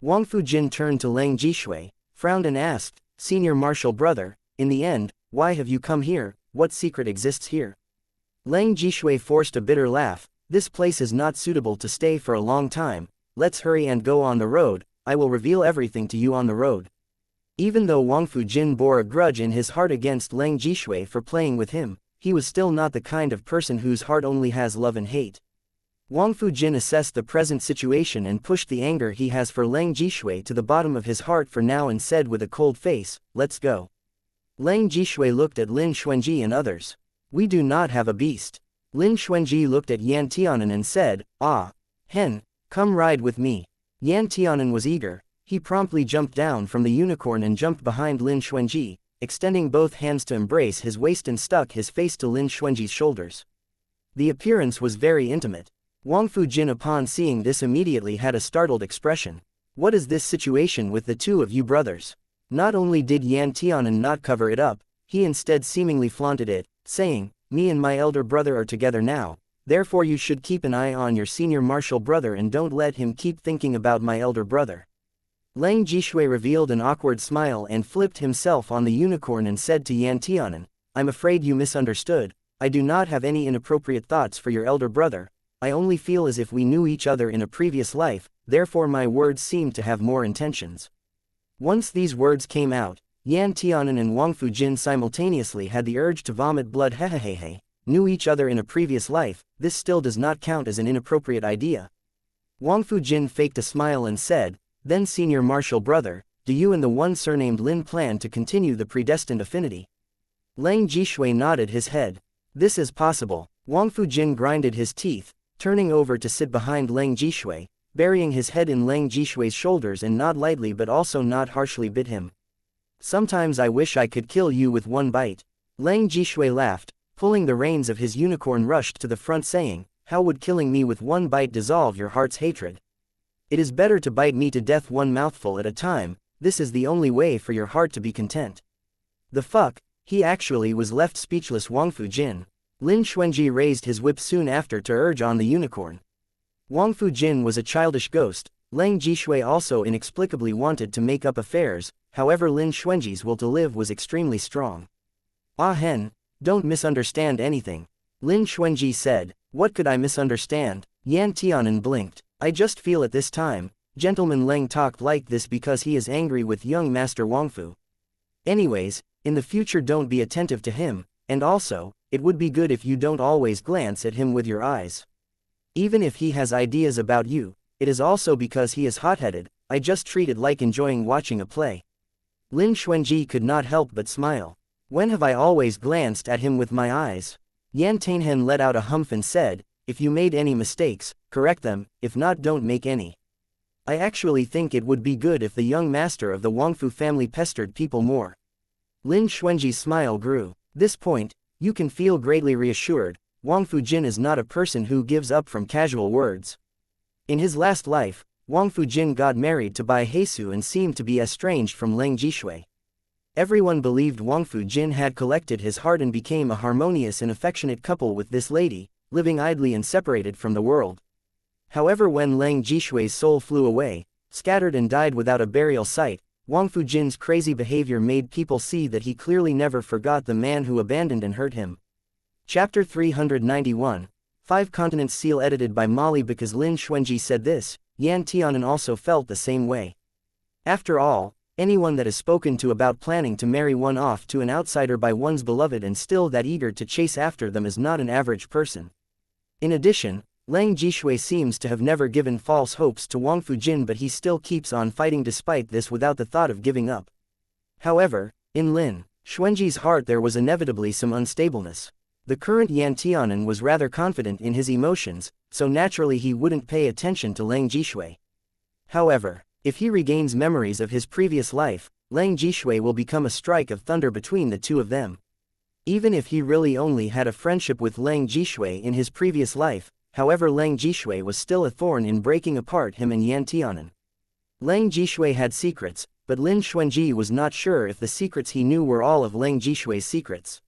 Wang Fujin turned to Lang Jishui, frowned and asked, "Senior martial brother, in the end, why have you come here, what secret exists here?" Lang Jishui forced a bitter laugh, "This place is not suitable to stay for a long time, let's hurry and go on the road, I will reveal everything to you on the road." Even though Wang Fujin bore a grudge in his heart against Lang Jishui for playing with him, he was still not the kind of person whose heart only has love and hate. Wang Fujin assessed the present situation and pushed the anger he has for Lang Jishui to the bottom of his heart for now and said with a cold face, "Let's go." Lang Jishui looked at Lin Xuanji and others. "We do not have a beast." Lin Xuanji looked at Yan Tianan and said, "Ah, hen, come ride with me." Yan Tianan was eager. He promptly jumped down from the unicorn and jumped behind Lin Xuanji, extending both hands to embrace his waist and stuck his face to Lin Xuanji's shoulders. The appearance was very intimate. Wang Fujin upon seeing this immediately had a startled expression. "What is this situation with the 2 of you brothers?" Not only did Yan Tianan not cover it up, he instead seemingly flaunted it, saying, "Me and my elder brother are together now, therefore you should keep an eye on your senior martial brother and don't let him keep thinking about my elder brother." Lang Jishui revealed an awkward smile and flipped himself on the unicorn and said to Yan Tianan, "I'm afraid you misunderstood, I do not have any inappropriate thoughts for your elder brother, I only feel as if we knew each other in a previous life, therefore my words seemed to have more intentions. Once these words came out, Yan Tianan and Wang Fujin simultaneously had the urge to vomit blood. Hehehehe. Knew each other in a previous life, this still does not count as an inappropriate idea. Wang Fujin faked a smile and said, then Senior Marshal Brother, do you and the one surnamed Lin plan to continue the predestined affinity? Lang Jishui nodded his head. This is possible. Wang Fujin grinded his teeth, turning over to sit behind Lang Jishui, burying his head in Lang Jishui's shoulders and nod lightly but also not harshly bit him. Sometimes I wish I could kill you with one bite. Lang Jishui laughed, pulling the reins of his unicorn rushed to the front saying, how would killing me with one bite dissolve your heart's hatred? It is better to bite me to death one mouthful at a time, this is the only way for your heart to be content. The fuck? He actually was left speechless. Wang Fujin. Lin Xuanji raised his whip soon after to urge on the unicorn. Wang Fujin was a childish ghost, Lang Jishui also inexplicably wanted to make up affairs, however Lin Xuanji's will to live was extremely strong. Ah hen, don't misunderstand anything. Lin Xuanji said, what could I misunderstand? Yan Tianan blinked. I just feel at this time, Gentleman Leng talked like this because he is angry with young Master Wangfu. Anyways, in the future don't be attentive to him, and also, it would be good if you don't always glance at him with your eyes. Even if he has ideas about you, it is also because he is hot-headed, I just treat it like enjoying watching a play. Lin Xuanji could not help but smile. When have I always glanced at him with my eyes? Yan Tainhen let out a humph and said, if you made any mistakes, correct them, if not don't make any. I actually think it would be good if the young master of the Wangfu family pestered people more. Lin Xuanji's smile grew. This point, you can feel greatly reassured, Wang Fujin is not a person who gives up from casual words. In his last life, Wang Fujin got married to Bai Heisu and seemed to be estranged from Lang Jishui. Everyone believed Wang Fujin had collected his heart and became a harmonious and affectionate couple with this lady, living idly and separated from the world. However, when Lang Jishui's soul flew away, scattered and died without a burial site, Wang Fujin's crazy behavior made people see that he clearly never forgot the man who abandoned and hurt him. Chapter 391, 5 Continents Seal edited by Molly. Because Lin Xuanji said this, Yan Tianan also felt the same way. After all, anyone that is spoken to about planning to marry one off to an outsider by one's beloved and still that eager to chase after them is not an average person. In addition, Lang Jishui seems to have never given false hopes to Wang Fujin, but he still keeps on fighting despite this without the thought of giving up. However, in Lin Xuanji's heart there was inevitably some unstableness. The current Yan Tianan was rather confident in his emotions, so naturally he wouldn't pay attention to Lang Jishui. However, if he regains memories of his previous life, Lang Jishui will become a strike of thunder between the two of them. Even if he really only had a friendship with Lang Jishui in his previous life, however Lang Jishui was still a thorn in breaking apart him and Yan Tianan. Lang Jishui had secrets, but Lin Xuanji was not sure if the secrets he knew were all of Lang Jishui's secrets.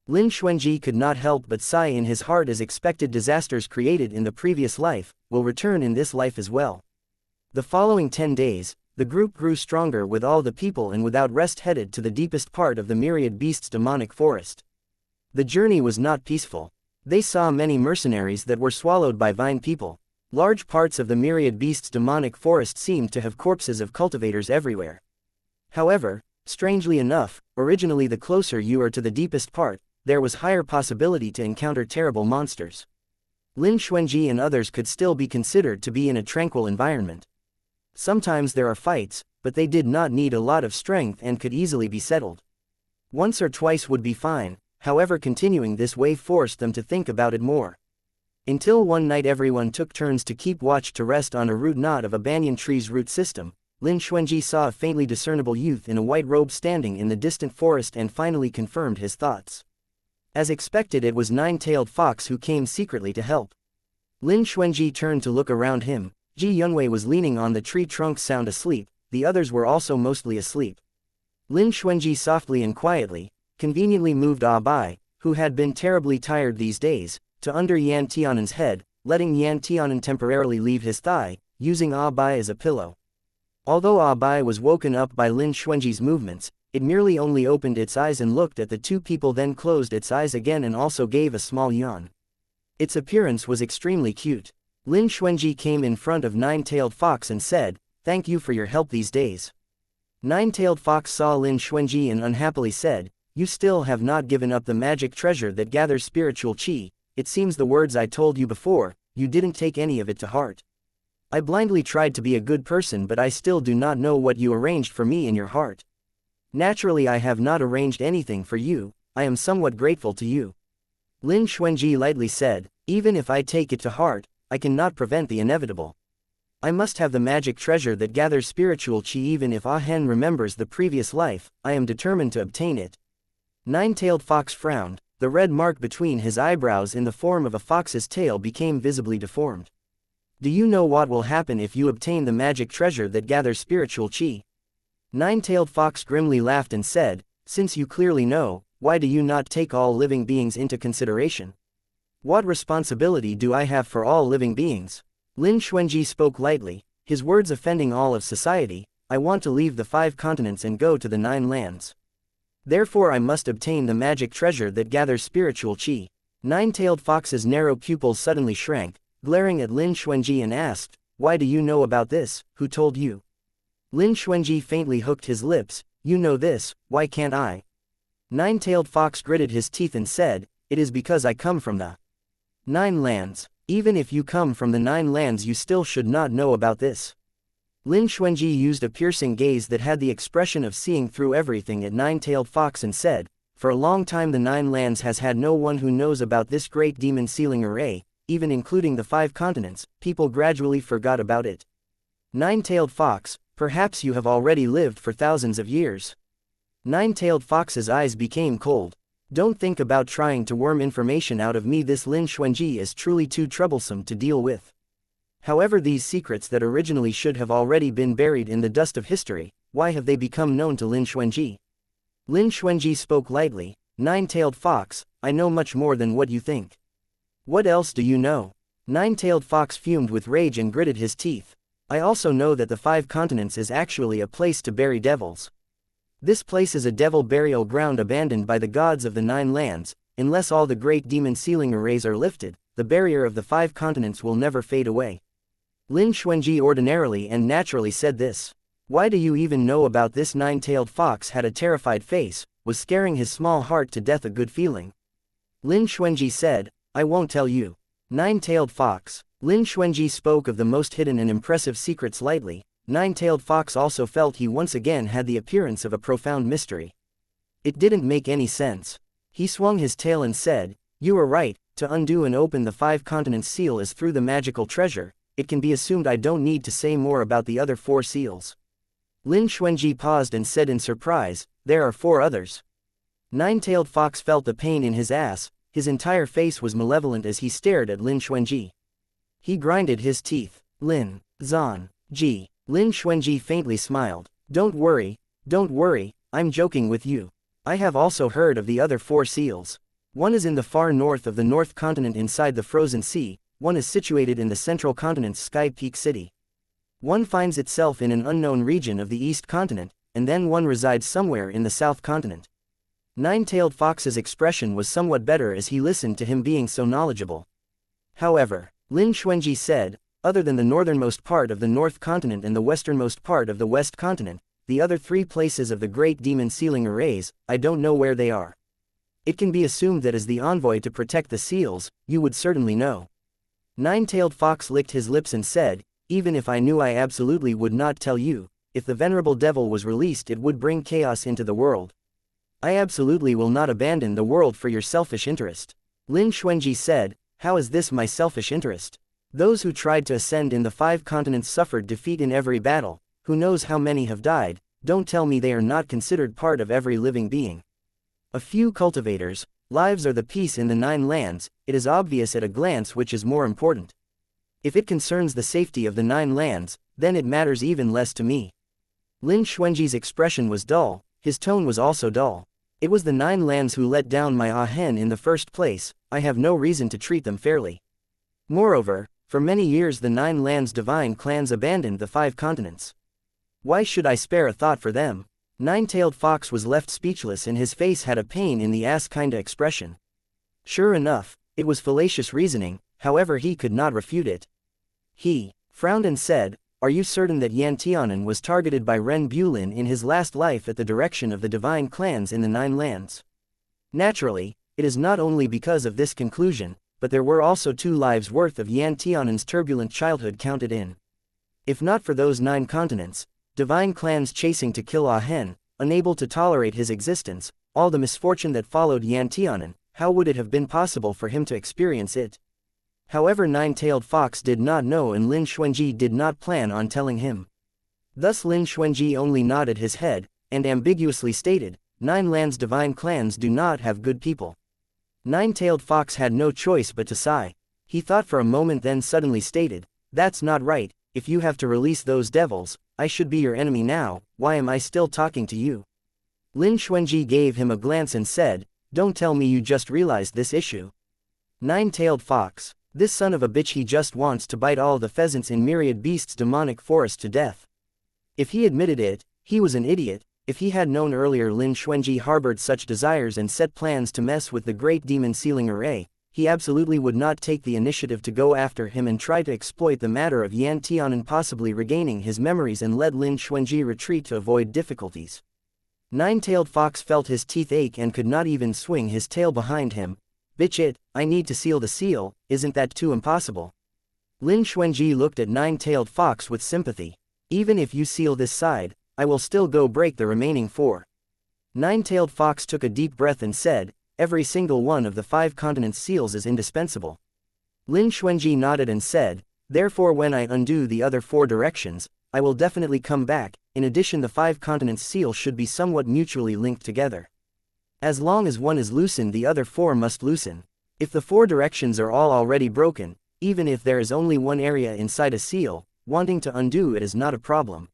Lin Xuanji could not help but sigh in his heart as expected disasters created in the previous life will return in this life as well. The following 10 days, the group grew stronger with all the people and without rest headed to the deepest part of the myriad beasts' demonic forest. The journey was not peaceful. They saw many mercenaries that were swallowed by vine people. Large parts of the myriad beasts' demonic forest seemed to have corpses of cultivators everywhere. However, strangely enough, originally the closer you are to the deepest part, there was higher possibility to encounter terrible monsters. Lin Xuanji and others could still be considered to be in a tranquil environment. Sometimes there are fights, but they did not need a lot of strength and could easily be settled. Once or twice would be fine, however continuing this way forced them to think about it more. Until one night everyone took turns to keep watch to rest on a root knot of a banyan tree's root system. Lin Xuanji saw a faintly discernible youth in a white robe standing in the distant forest and finally confirmed his thoughts. As expected, it was Nine-Tailed Fox who came secretly to help. Lin Xuanji turned to look around him. Ji Yunwei was leaning on the tree trunk sound asleep, the others were also mostly asleep. Lin Xuanji softly and quietly, conveniently moved Ah Bai, who had been terribly tired these days, to under Yan Tianan's head, letting Yan Tianan temporarily leave his thigh, using Ah Bai as a pillow. Although Ah Bai was woken up by Lin Xuanji's movements, it merely only opened its eyes and looked at the two people, then closed its eyes again and also gave a small yawn. Its appearance was extremely cute. Lin Xuanji came in front of Nine-Tailed Fox and said, "Thank you for your help these days." Nine-Tailed Fox saw Lin Xuanji and unhappily said, "You still have not given up the magic treasure that gathers spiritual qi. It seems the words I told you before, you didn't take any of it to heart. I blindly tried to be a good person, but I still do not know what you arranged for me in your heart. Naturally, I have not arranged anything for you. I am somewhat grateful to you." Lin Xuanji lightly said, "Even if I take it to heart, I cannot prevent the inevitable. I must have the magic treasure that gathers spiritual qi. Even if Ah Hen remembers the previous life, I am determined to obtain it." Nine-Tailed Fox frowned. The red mark between his eyebrows in the form of a fox's tail became visibly deformed. "Do you know what will happen if you obtain the magic treasure that gathers spiritual qi?" Nine-Tailed Fox grimly laughed and said, "Since you clearly know, why do you not take all living beings into consideration? What responsibility do I have for all living beings?" Lin Xuanji spoke lightly, his words offending all of society. "I want to leave the 5 continents and go to the 9 lands. Therefore I must obtain the magic treasure that gathers spiritual qi." Nine-Tailed Fox's narrow pupils suddenly shrank, glaring at Lin Xuanji and asked, "Why do you know about this? Who told you?" Lin Xuanji faintly hooked his lips, "You know this, why can't I?" Nine-Tailed Fox gritted his teeth and said, "It is because I come from the 9 lands. Even if you come from the 9 lands, you still should not know about this." Lin Xuanji used a piercing gaze that had the expression of seeing through everything at Nine-Tailed Fox and said, "For a long time the 9 lands has had no one who knows about this great demon sealing array. Even including the 5 continents, people gradually forgot about it. Nine-Tailed Fox, perhaps you have already lived for thousands of years." Nine-Tailed Fox's eyes became cold. "Don't think about trying to worm information out of me. This Lin Xuanji is truly too troublesome to deal with. However, these secrets that originally should have already been buried in the dust of history, why have they become known to Lin Xuanji?" Lin Xuanji spoke lightly, "Nine-Tailed Fox, I know much more than what you think." "What else do you know?" Nine-Tailed Fox fumed with rage and gritted his teeth. "I also know that the 5 continents is actually a place to bury devils. This place is a devil burial ground abandoned by the gods of the 9 lands. Unless all the great demon sealing arrays are lifted, the barrier of the 5 continents will never fade away." Lin Xuanji ordinarily and naturally said this. "Why do you even know about this?" Nine-Tailed Fox had a terrified face, was scaring his small heart to death. "A good feeling." Lin Xuanji said, "I won't tell you." Nine-Tailed Fox. Lin Xuanji spoke of the most hidden and impressive secrets lightly. Nine-Tailed Fox also felt he once again had the appearance of a profound mystery. It didn't make any sense. He swung his tail and said, "You are right, to undo and open the 5 continents seal is through the magical treasure. It can be assumed I don't need to say more about the other 4 seals." Lin Xuanji paused and said in surprise, "There are 4 others." Nine-Tailed Fox felt the pain in his ass. His entire face was malevolent as he stared at Lin Xuanji. He grinded his teeth. "Lin Xuanji." Lin Xuanji faintly smiled. Don't worry, I'm joking with you. I have also heard of the other 4 seals. One is in the far north of the North Continent inside the Frozen Sea, one is situated in the Central Continent's Sky Peak City. One finds itself in an unknown region of the East Continent, and then one resides somewhere in the South Continent. Nine-Tailed Fox's expression was somewhat better as he listened to him being so knowledgeable. However, Lin Xuanji said, "Other than the northernmost part of the North Continent and the westernmost part of the West Continent, the other 3 places of the great demon sealing arrays, I don't know where they are. It can be assumed that as the envoy to protect the seals, you would certainly know." Nine-Tailed Fox licked his lips and said, "Even if I knew, I absolutely would not tell you. If the venerable devil was released, it would bring chaos into the world. I absolutely will not abandon the world for your selfish interest." Lin Xuanji said, "How is this my selfish interest? Those who tried to ascend in the 5 continents suffered defeat in every battle. Who knows how many have died? Don't tell me they are not considered part of every living being. A few cultivators, lives are the peace in the 9 lands. It is obvious at a glance which is more important. If it concerns the safety of the 9 lands, then it matters even less to me." Lin Xuanji's expression was dull, his tone was also dull. "It was the 9 lands who let down my Ah Hen in the first place. I have no reason to treat them fairly. Moreover, for many years the 9 lands' divine clans abandoned the 5 continents. Why should I spare a thought for them?" Nine-Tailed Fox was left speechless and his face had a pain in the ass kinda expression. Sure enough, It was fallacious reasoning, however he could not refute it. He frowned and said, "Are you certain that Yan Tianan was targeted by Ren Bulin in his last life at the direction of the divine clans in the Nine Lands?" Naturally, it is not only because of this conclusion, but there were also 2 lives worth of Yan Tianan's turbulent childhood counted in. If not for those 9 continents, divine clans chasing to kill Ah Hen, unable to tolerate his existence, all the misfortune that followed Yan Tianan, how would it have been possible for him to experience it? However, Nine-Tailed Fox did not know, and Lin Xuanji did not plan on telling him. Thus Lin Xuanji only nodded his head, and ambiguously stated, "Nine Lands divine clans do not have good people." Nine-Tailed Fox had no choice but to sigh. He thought for a moment, then suddenly stated, "That's not right. If you have to release those devils, I should be your enemy now. Why am I still talking to you?" Lin Xuanji gave him a glance and said, "Don't tell me you just realized this issue." Nine-Tailed Fox, this son of a bitch, he just wants to bite all the pheasants in Myriad Beast's demonic forest to death. If he admitted it, he was an idiot. If he had known earlier Lin Xuanji harbored such desires and set plans to mess with the great demon sealing array, he absolutely would not take the initiative to go after him and try to exploit the matter of Yan Tianan possibly regaining his memories and let Lin Xuanji retreat to avoid difficulties. Nine-Tailed Fox felt his teeth ache and could not even swing his tail behind him. "Bitch it, I need to seal the seal, isn't that too impossible?" Lin Xuanji looked at Nine-Tailed Fox with sympathy. "Even if you seal this side, I will still go break the remaining 4. Nine-Tailed Fox took a deep breath and said, "Every single one of the 5 continents seals is indispensable." Lin Xuanji nodded and said, "Therefore when I undo the other 4 directions, I will definitely come back. In addition, the 5 continents seal should be somewhat mutually linked together. As long as one is loosened, the other 4 must loosen. If the 4 directions are all already broken, even if there is only one area inside a seal, wanting to undo it is not a problem."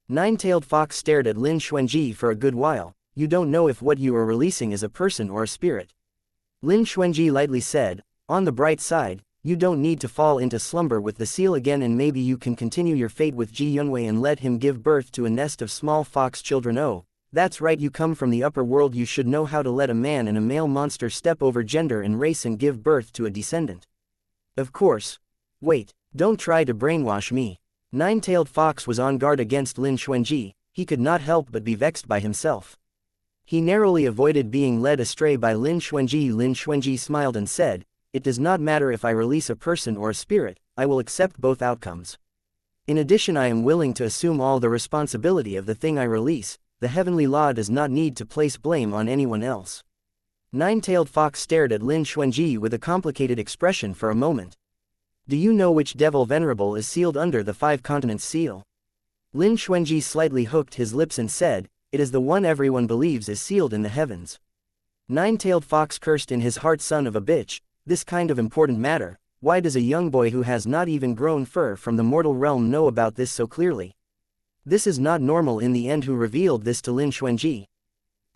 Nine-Tailed Fox stared at Lin Xuanji for a good while. "You don't know if what you are releasing is a person or a spirit." Lin Xuanji lightly said, "On the bright side, you don't need to fall into slumber with the seal again, and maybe you can continue your fate with Ji Yunwei and let him give birth to a nest of small fox children. Oh, that's right, you come from the upper world, you should know how to let a man and a male monster step over gender and race and give birth to a descendant." "Of course. Wait, don't try to brainwash me." Nine-Tailed Fox was on guard against Lin Xuanji. He could not help but be vexed by himself. He narrowly avoided being led astray by Lin Xuanji. Lin Xuanji smiled and said, "It does not matter if I release a person or a spirit, I will accept both outcomes. In addition, I am willing to assume all the responsibility of the thing I release. The heavenly law does not need to place blame on anyone else." Nine-Tailed Fox stared at Lin Xuanji with a complicated expression for a moment. "Do you know which devil venerable is sealed under the 5 continents seal?" Lin Xuanji slightly hooked his lips and said, "It is the one everyone believes is sealed in the heavens." Nine-Tailed Fox cursed in his heart, "Son of a bitch, this kind of important matter, why does a young boy who has not even grown fur from the mortal realm know about this so clearly? This is not normal." In the end, who revealed this to Lin Xuanji?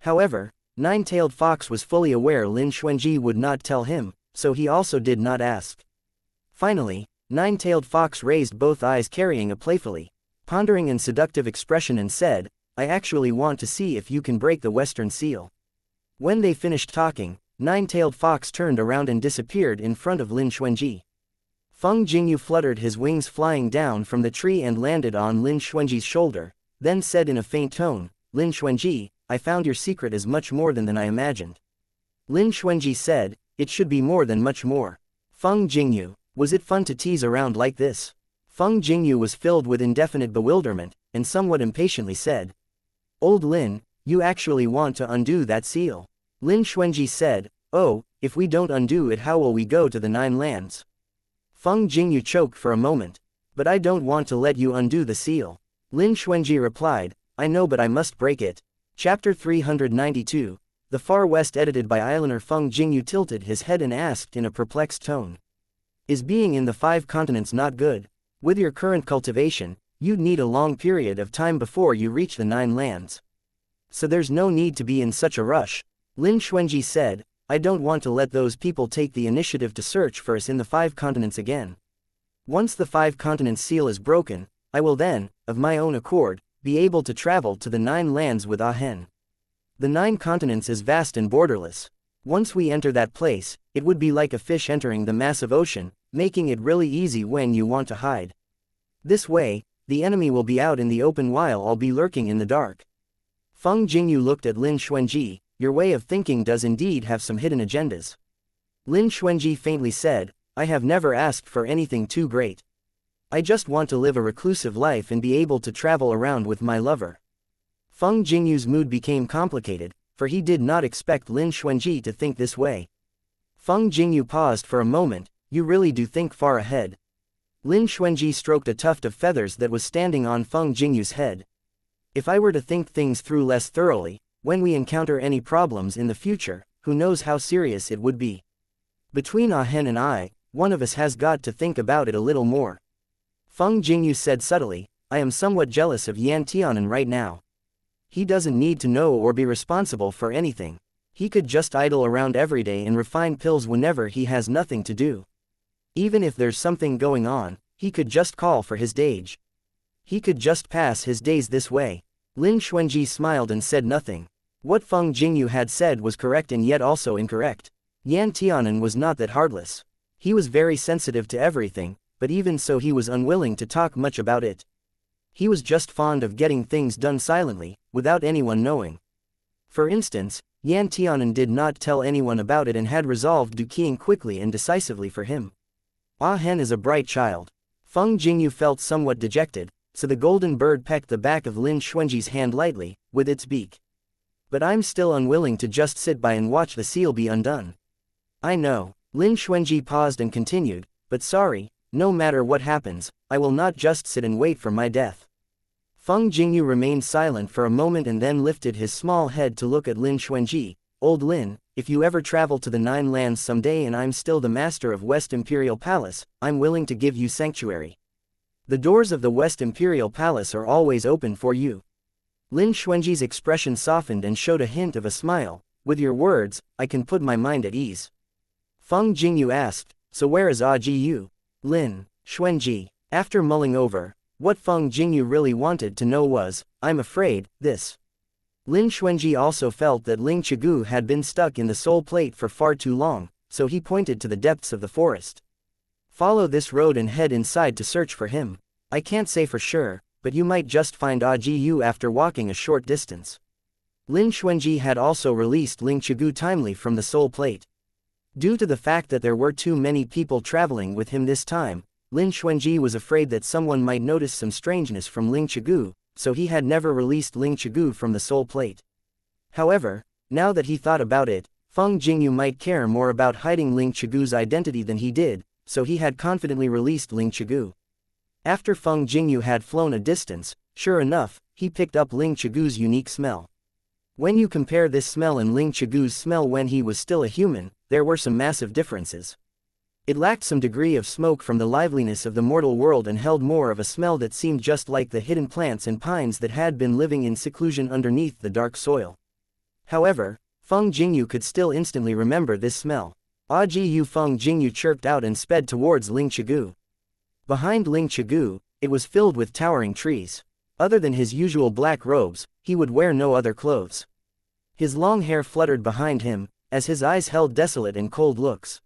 However, Nine-Tailed Fox was fully aware Lin Xuanji would not tell him, so he also did not ask. Finally, Nine-Tailed Fox raised both eyes carrying a playfully pondering and seductive expression and said, "I actually want to see if you can break the western seal." When they finished talking, Nine-Tailed Fox turned around and disappeared in front of Lin Xuanji. Feng Jingyu fluttered his wings flying down from the tree and landed on Lin Xuanji's shoulder, then said in a faint tone, "Lin Xuanji, I found your secret is much more than I imagined." Lin Xuanji said, "It should be more than much more." Feng Jingyu, was it fun to tease around like this? Feng Jingyu was filled with indefinite bewilderment, and somewhat impatiently said, "Old Lin, you actually want to undo that seal?" Lin Xuanji said, "Oh, if we don't undo it, how will we go to the Nine Lands?" Feng Jingyu choked for a moment. "But I don't want to let you undo the seal." Lin Xuanji replied, "I know, but I must break it." Chapter 392, The Far West, edited by Eilener. Feng Jingyu tilted his head and asked in a perplexed tone, "Is being in the 5 continents not good? With your current cultivation, you'd need a long period of time before you reach the Nine Lands. So there's no need to be in such a rush." Lin Xuanji said, "I don't want to let those people take the initiative to search for us in the 5 continents again. Once the 5 continents seal is broken, I will then, of my own accord, be able to travel to the Nine Lands with Ah Hen. The 9 continents is vast and borderless. Once we enter that place, it would be like a fish entering the massive ocean, making it really easy when you want to hide. This way, the enemy will be out in the open while I'll be lurking in the dark. Feng Jingyu looked at Lin Xuanji. Your way of thinking does indeed have some hidden agendas. Lin Xuanji faintly said, I have never asked for anything too great. I just want to live a reclusive life and be able to travel around with my lover. Feng Jingyu's mood became complicated, for he did not expect Lin Xuanji to think this way. Feng Jingyu paused for a moment. You really do think far ahead. Lin Xuanji stroked a tuft of feathers that was standing on Feng Jingyu's head. If I were to think things through less thoroughly, when we encounter any problems in the future, who knows how serious it would be. Between Ah Hen and I, one of us has got to think about it a little more. Feng Jingyu said subtly, I am somewhat jealous of Yan Tianan right now. He doesn't need to know or be responsible for anything. He could just idle around every day and refine pills whenever he has nothing to do. Even if there's something going on, he could just call for his dage. He could just pass his days this way. Lin Xuanji smiled and said nothing. What Feng Jingyu had said was correct and yet also incorrect. Yan Tianan was not that heartless. He was very sensitive to everything, but even so he was unwilling to talk much about it. He was just fond of getting things done silently, without anyone knowing. For instance, Yan Tianan did not tell anyone about it and had resolved Duqiang quickly and decisively for him. Ah Hen is a bright child. Feng Jingyu felt somewhat dejected, so the golden bird pecked the back of Lin Xuanji's hand lightly, with its beak. But I'm still unwilling to just sit by and watch the seal be undone. I know. Lin Xuanji paused and continued, but sorry, no matter what happens, I will not just sit and wait for my death. Feng Jingyu remained silent for a moment and then lifted his small head to look at Lin Xuanji. Old Lin, if you ever travel to the Nine Lands someday and I'm still the master of West Imperial Palace, I'm willing to give you sanctuary. The doors of the West Imperial Palace are always open for you. Lin Xuanji's expression softened and showed a hint of a smile. With your words, I can put my mind at ease. Feng Jingyu asked, so where is Yu? Lin Xuanji. After mulling over, what Feng Jingyu really wanted to know was, I'm afraid, this. Lin Xuanji also felt that Ling Chigu had been stuck in the soul plate for far too long, so he pointed to the depths of the forest. Follow this road and head inside to search for him. I can't say for sure, but you might just find Yu after walking a short distance. Lin Xuanji had also released Ling Chigu timely from the soul plate. Due to the fact that there were too many people traveling with him this time, Lin Xuanji was afraid that someone might notice some strangeness from Ling Chigu, so he had never released Ling Chigu from the soul plate. However, now that he thought about it, Feng Jingyu might care more about hiding Ling Chigu's identity than he did, so he had confidently released Ling Chigu. After Feng Jingyu had flown a distance, sure enough, he picked up Ling Chigu's unique smell. When you compare this smell and Ling Chigu's smell when he was still a human, there were some massive differences. It lacked some degree of smoke from the liveliness of the mortal world and held more of a smell that seemed just like the hidden plants and pines that had been living in seclusion underneath the dark soil. However, Feng Jingyu could still instantly remember this smell. Yu Feng Jingyu chirped out and sped towards Ling Chigu. Behind Ling Chigu, it was filled with towering trees. Other than his usual black robes, he would wear no other clothes. His long hair fluttered behind him, as his eyes held desolate and cold looks.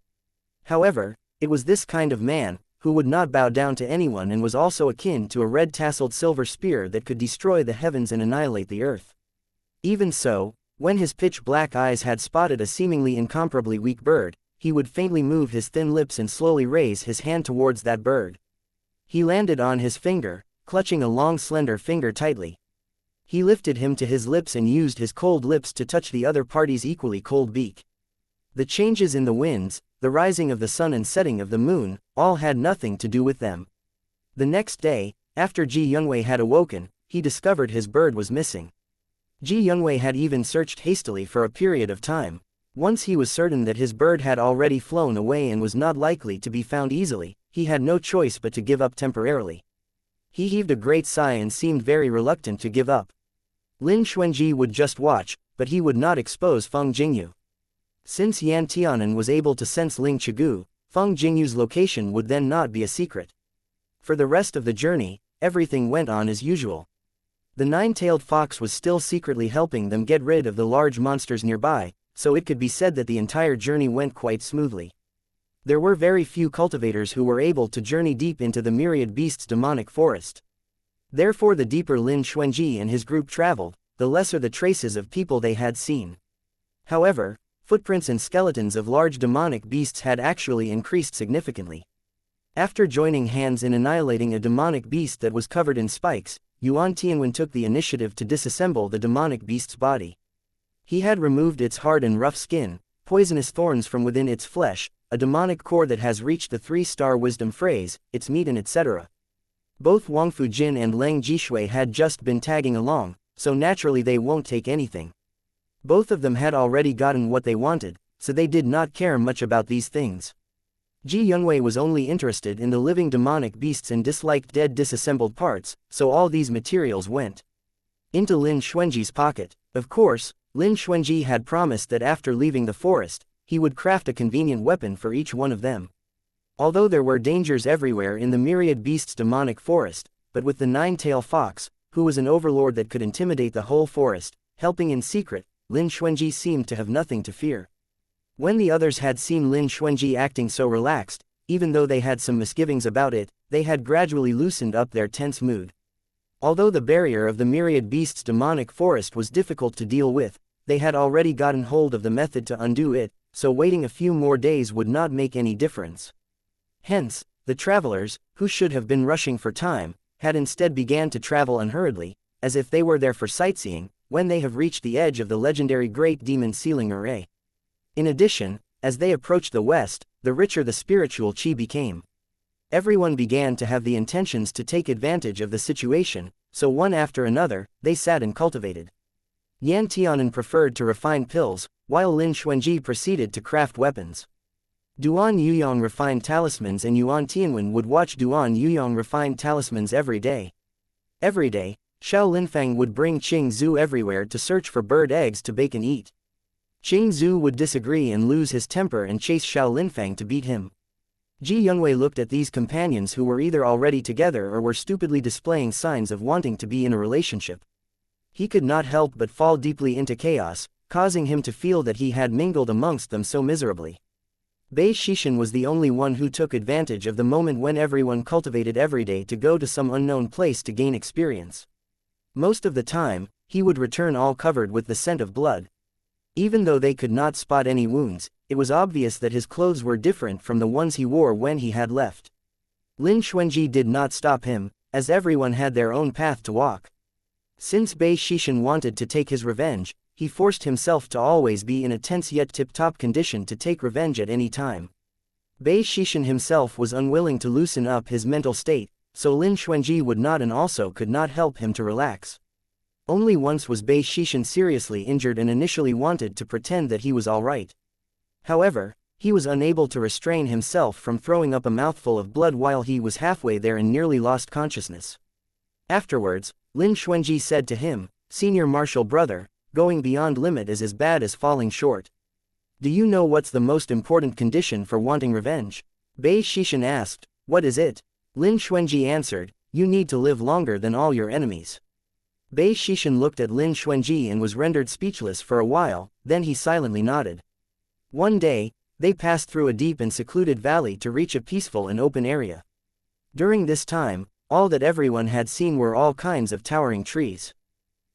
However, it was this kind of man, who would not bow down to anyone and was also akin to a red-tasseled silver spear that could destroy the heavens and annihilate the earth. Even so, when his pitch-black eyes had spotted a seemingly incomparably weak bird, he would faintly move his thin lips and slowly raise his hand towards that bird. He landed on his finger, clutching a long slender finger tightly. He lifted him to his lips and used his cold lips to touch the other party's equally cold beak. The changes in the winds, the rising of the sun and setting of the moon, all had nothing to do with them. The next day, after Ji Youngwei had awoken, he discovered his bird was missing. Ji Youngwei had even searched hastily for a period of time. Once he was certain that his bird had already flown away and was not likely to be found easily, he had no choice but to give up temporarily. He heaved a great sigh and seemed very reluctant to give up. Lin Xuanji would just watch, but he would not expose Feng Jingyu. Since Yan Tianan was able to sense Ling Chigu, Feng Jingyu's location would then not be a secret. For the rest of the journey, everything went on as usual. The nine-tailed fox was still secretly helping them get rid of the large monsters nearby, so it could be said that the entire journey went quite smoothly. There were very few cultivators who were able to journey deep into the myriad beasts' demonic forest. Therefore the deeper Lin Xuanji and his group traveled, the lesser the traces of people they had seen. However, footprints and skeletons of large demonic beasts had actually increased significantly. After joining hands in annihilating a demonic beast that was covered in spikes, Yuan Tianwen took the initiative to disassemble the demonic beast's body. He had removed its hard and rough skin, poisonous thorns from within its flesh, a demonic core that has reached the 3-star wisdom phrase, its meat and etc. Both Wang Fujin and Leng Jishui had just been tagging along, so naturally they won't take anything. Both of them had already gotten what they wanted, so they did not care much about these things. Ji Yunwei was only interested in the living demonic beasts and disliked dead disassembled parts, so all these materials went into Lin Xuanji's pocket. Of course, Lin Xuanji had promised that after leaving the forest, he would craft a convenient weapon for each one of them. Although there were dangers everywhere in the myriad beasts' demonic forest, but with the nine-tailed fox, who was an overlord that could intimidate the whole forest, helping in secret, Lin Xuanji seemed to have nothing to fear. When the others had seen Lin Xuanji acting so relaxed, even though they had some misgivings about it, they had gradually loosened up their tense mood. Although the barrier of the myriad beasts' demonic forest was difficult to deal with, they had already gotten hold of the method to undo it, so waiting a few more days would not make any difference. Hence, the travelers, who should have been rushing for time, had instead began to travel unhurriedly, as if they were there for sightseeing, when they have reached the edge of the legendary Great Demon Ceiling Array. In addition, as they approached the west, the richer the spiritual qi became. Everyone began to have the intentions to take advantage of the situation, so one after another, they sat and cultivated. Yan Tianan preferred to refine pills, while Lin Xuanji proceeded to craft weapons. Duan Yuyong refined talismans and Yuan Tianwen would watch Duan Yuyong refine talismans every day. Every day, Xiao Linfang would bring Qing Zhu everywhere to search for bird eggs to bake and eat. Qing Zhu would disagree and lose his temper and chase Xiao Linfang to beat him. Ji Yunwei looked at these companions who were either already together or were stupidly displaying signs of wanting to be in a relationship. He could not help but fall deeply into chaos, causing him to feel that he had mingled amongst them so miserably. Bei Shishin was the only one who took advantage of the moment when everyone cultivated every day to go to some unknown place to gain experience. Most of the time, he would return all covered with the scent of blood. Even though they could not spot any wounds, it was obvious that his clothes were different from the ones he wore when he had left. Lin Xuanji did not stop him, as everyone had their own path to walk. Since Bei Shishin wanted to take his revenge, he forced himself to always be in a tense yet tip-top condition to take revenge at any time. Bei Shishin himself was unwilling to loosen up his mental state, so Lin Xuanji would not and also could not help him to relax. Only once was Bei Shishin seriously injured and initially wanted to pretend that he was alright. However, he was unable to restrain himself from throwing up a mouthful of blood while he was halfway there and nearly lost consciousness. Afterwards, Lin Xuanji said to him, "Senior martial brother, going beyond limit is as bad as falling short. Do you know what's the most important condition for wanting revenge?" Bei Shishin asked, "What is it?" Lin Xuanji answered, "You need to live longer than all your enemies." Bei Shishin looked at Lin Xuanji and was rendered speechless for a while, then he silently nodded. One day, they passed through a deep and secluded valley to reach a peaceful and open area. During this time, all that everyone had seen were all kinds of towering trees.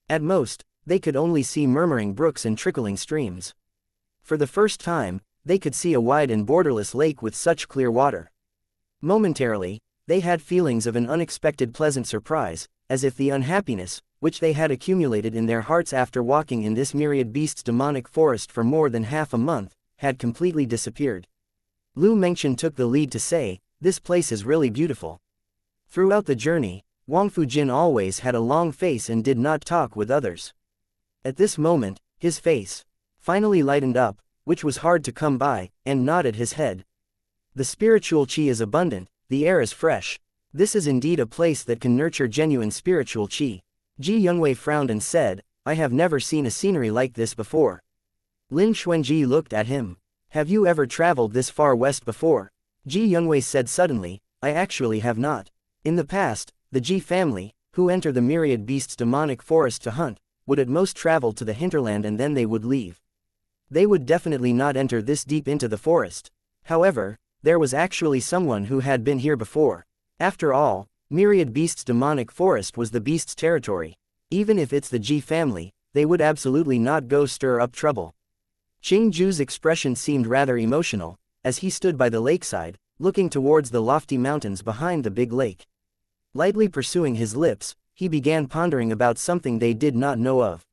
At most, they could only see murmuring brooks and trickling streams. For the first time, they could see a wide and borderless lake with such clear water. Momentarily, they had feelings of an unexpected pleasant surprise, as if the unhappiness, which they had accumulated in their hearts after walking in this myriad beasts' demonic forest for more than half a month, had completely disappeared. Lu Mengchen took the lead to say, "This place is really beautiful." Throughout the journey, Wang Fujin always had a long face and did not talk with others. At this moment, his face finally lightened up, which was hard to come by, and nodded his head. "The spiritual qi is abundant, the air is fresh. This is indeed a place that can nurture genuine spiritual qi." Ji Yunwei frowned and said, "I have never seen a scenery like this before." Lin Xuanji looked at him. "Have you ever traveled this far west before?" Ji Yunwei said suddenly, "I actually have not. In the past, the Ji family, who enter the myriad beasts' demonic forest to hunt, would at most travel to the hinterland and then they would leave. They would definitely not enter this deep into the forest. However, there was actually someone who had been here before. After all, Myriad Beasts' demonic forest was the beast's territory. Even if it's the G family, they would absolutely not go stir up trouble. Qingju's expression seemed rather emotional, as he stood by the lakeside, looking towards the lofty mountains behind the big lake. Lightly pursuing his lips, he began pondering about something they did not know of.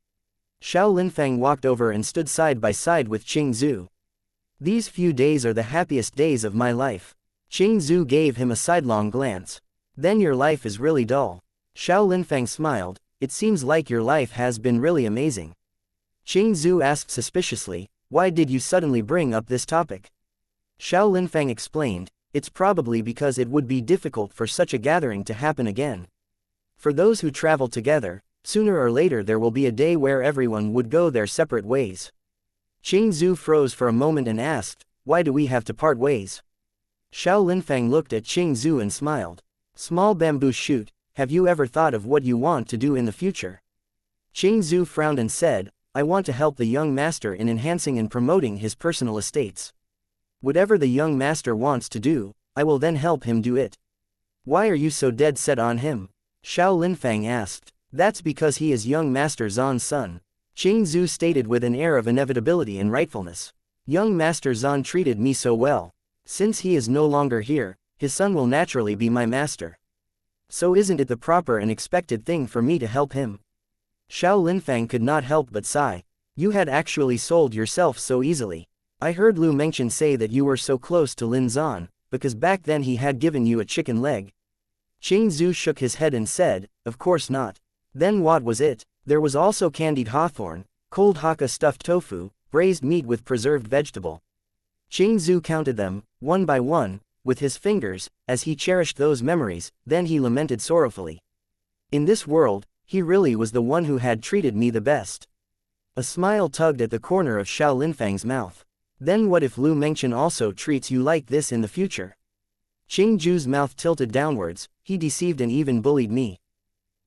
Xiao Linfang walked over and stood side by side with Qingzu. These few days are the happiest days of my life. Qingzu gave him a sidelong glance. Then your life is really dull. Xiao Linfang smiled. It seems like your life has been really amazing. Qingzu asked suspiciously, why did you suddenly bring up this topic? Xiao Linfang explained, it's probably because it would be difficult for such a gathering to happen again. For those who travel together, sooner or later there will be a day where everyone would go their separate ways. Qingzu froze for a moment and asked, why do we have to part ways? Xiao Linfang looked at Qingzu and smiled. Small bamboo shoot, have you ever thought of what you want to do in the future? Qingzu frowned and said, I want to help the young master in enhancing and promoting his personal estates. Whatever the young master wants to do, I will then help him do it. Why are you so dead set on him? Xiao Linfang asked. That's because he is young master Zan's son. Qingzu stated with an air of inevitability and rightfulness. Young master Zan treated me so well. Since he is no longer here, his son will naturally be my master. So isn't it the proper and expected thing for me to help him? Xiao Linfang could not help but sigh. You had actually sold yourself so easily. I heard Lu Mengqian say that you were so close to Lin Zan, because back then he had given you a chicken leg. Qingzu shook his head and said, of course not. Then what was it? There was also candied hawthorn, cold Hakka stuffed tofu, braised meat with preserved vegetable. Qingzu counted them, one by one, with his fingers, as he cherished those memories, then he lamented sorrowfully. In this world, he really was the one who had treated me the best. A smile tugged at the corner of Xiao Linfang's mouth. Then what if Lu Mengqian also treats you like this in the future? Qingju's mouth tilted downwards, he deceived and even bullied me.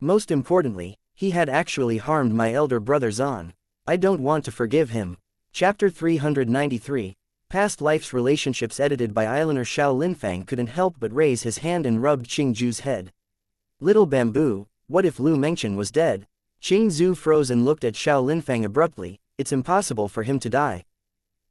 Most importantly, he had actually harmed my elder brother Zan. I don't want to forgive him. Chapter 393. Past Life's Relationships, edited by Islaner. Xiao Linfang couldn't help but raise his hand and rubbed Qingju's head. Little bamboo, what if Lu Mengqian was dead? Qingzu froze and looked at Xiao Linfang abruptly. It's impossible for him to die.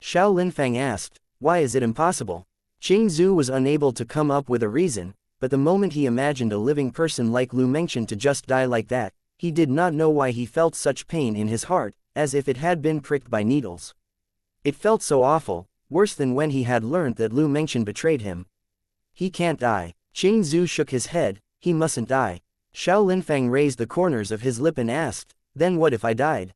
Xiao Linfang asked, why is it impossible? Qingzu was unable to come up with a reason, but the moment he imagined a living person like Lu Mengqian to just die like that, he did not know why he felt such pain in his heart, as if it had been pricked by needles. It felt so awful, worse than when he had learned that Lu Mengqian betrayed him. He can't die. Qingzu shook his head, he mustn't die. Xiao Linfang raised the corners of his lip and asked, then what if I died?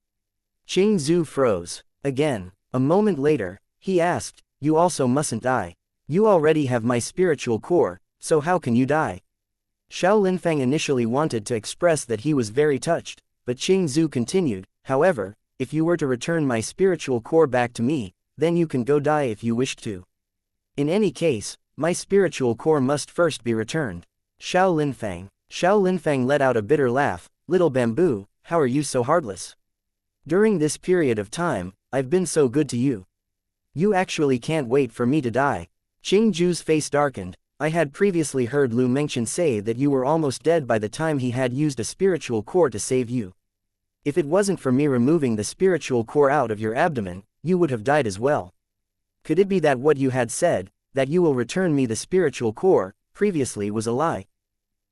Qingzu froze. Again. A moment later, he asked, you also mustn't die. You already have my spiritual core, so how can you die? Xiao Linfang initially wanted to express that he was very touched, but Qingzu continued, however, if you were to return my spiritual core back to me, then you can go die if you wished to. In any case, my spiritual core must first be returned. Xiao Linfang let out a bitter laugh, little bamboo, how are you so heartless? During this period of time, I've been so good to you. You actually can't wait for me to die. Qingju's face darkened. I had previously heard Lu Mengqian say that you were almost dead by the time he had used a spiritual core to save you. If it wasn't for me removing the spiritual core out of your abdomen, you would have died as well. Could it be that what you had said, that you will return me the spiritual core, previously was a lie?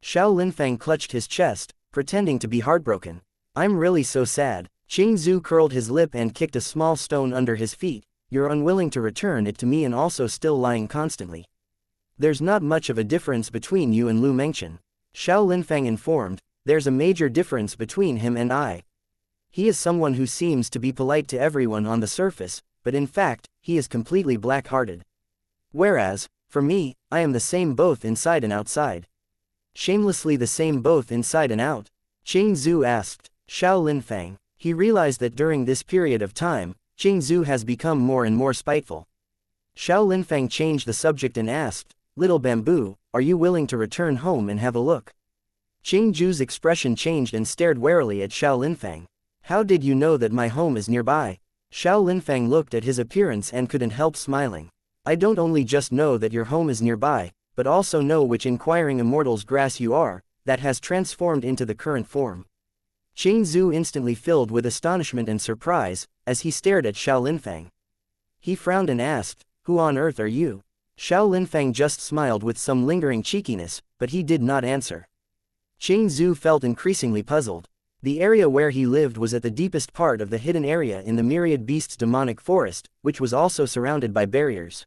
Xiao Linfang clutched his chest, pretending to be heartbroken. I'm really so sad. Qingzu curled his lip and kicked a small stone under his feet. You're unwilling to return it to me and also still lying constantly. There's not much of a difference between you and Lu Mengqian. Xiao Linfang informed, there's a major difference between him and I. He is someone who seems to be polite to everyone on the surface, but in fact, he is completely black-hearted. Whereas, for me, I am the same both inside and outside. Shamelessly the same both inside and out? Qingzu asked. Xiao Linfang. He realized that during this period of time, Qingzu has become more and more spiteful. Xiao Linfang changed the subject and asked, little bamboo, are you willing to return home and have a look? Qingju's expression changed and stared warily at Xiao Linfang. How did you know that my home is nearby? Xiao Linfang looked at his appearance and couldn't help smiling. I don't only just know that your home is nearby, but also know which inquiring immortal's grass you are, that has transformed into the current form. Qing Zhu instantly filled with astonishment and surprise, as he stared at Xiao Linfang. He frowned and asked, "Who on earth are you?" Xiao Linfang just smiled with some lingering cheekiness, but he did not answer. Qing Zhu felt increasingly puzzled. The area where he lived was at the deepest part of the hidden area in the Myriad Beasts demonic forest, which was also surrounded by barriers.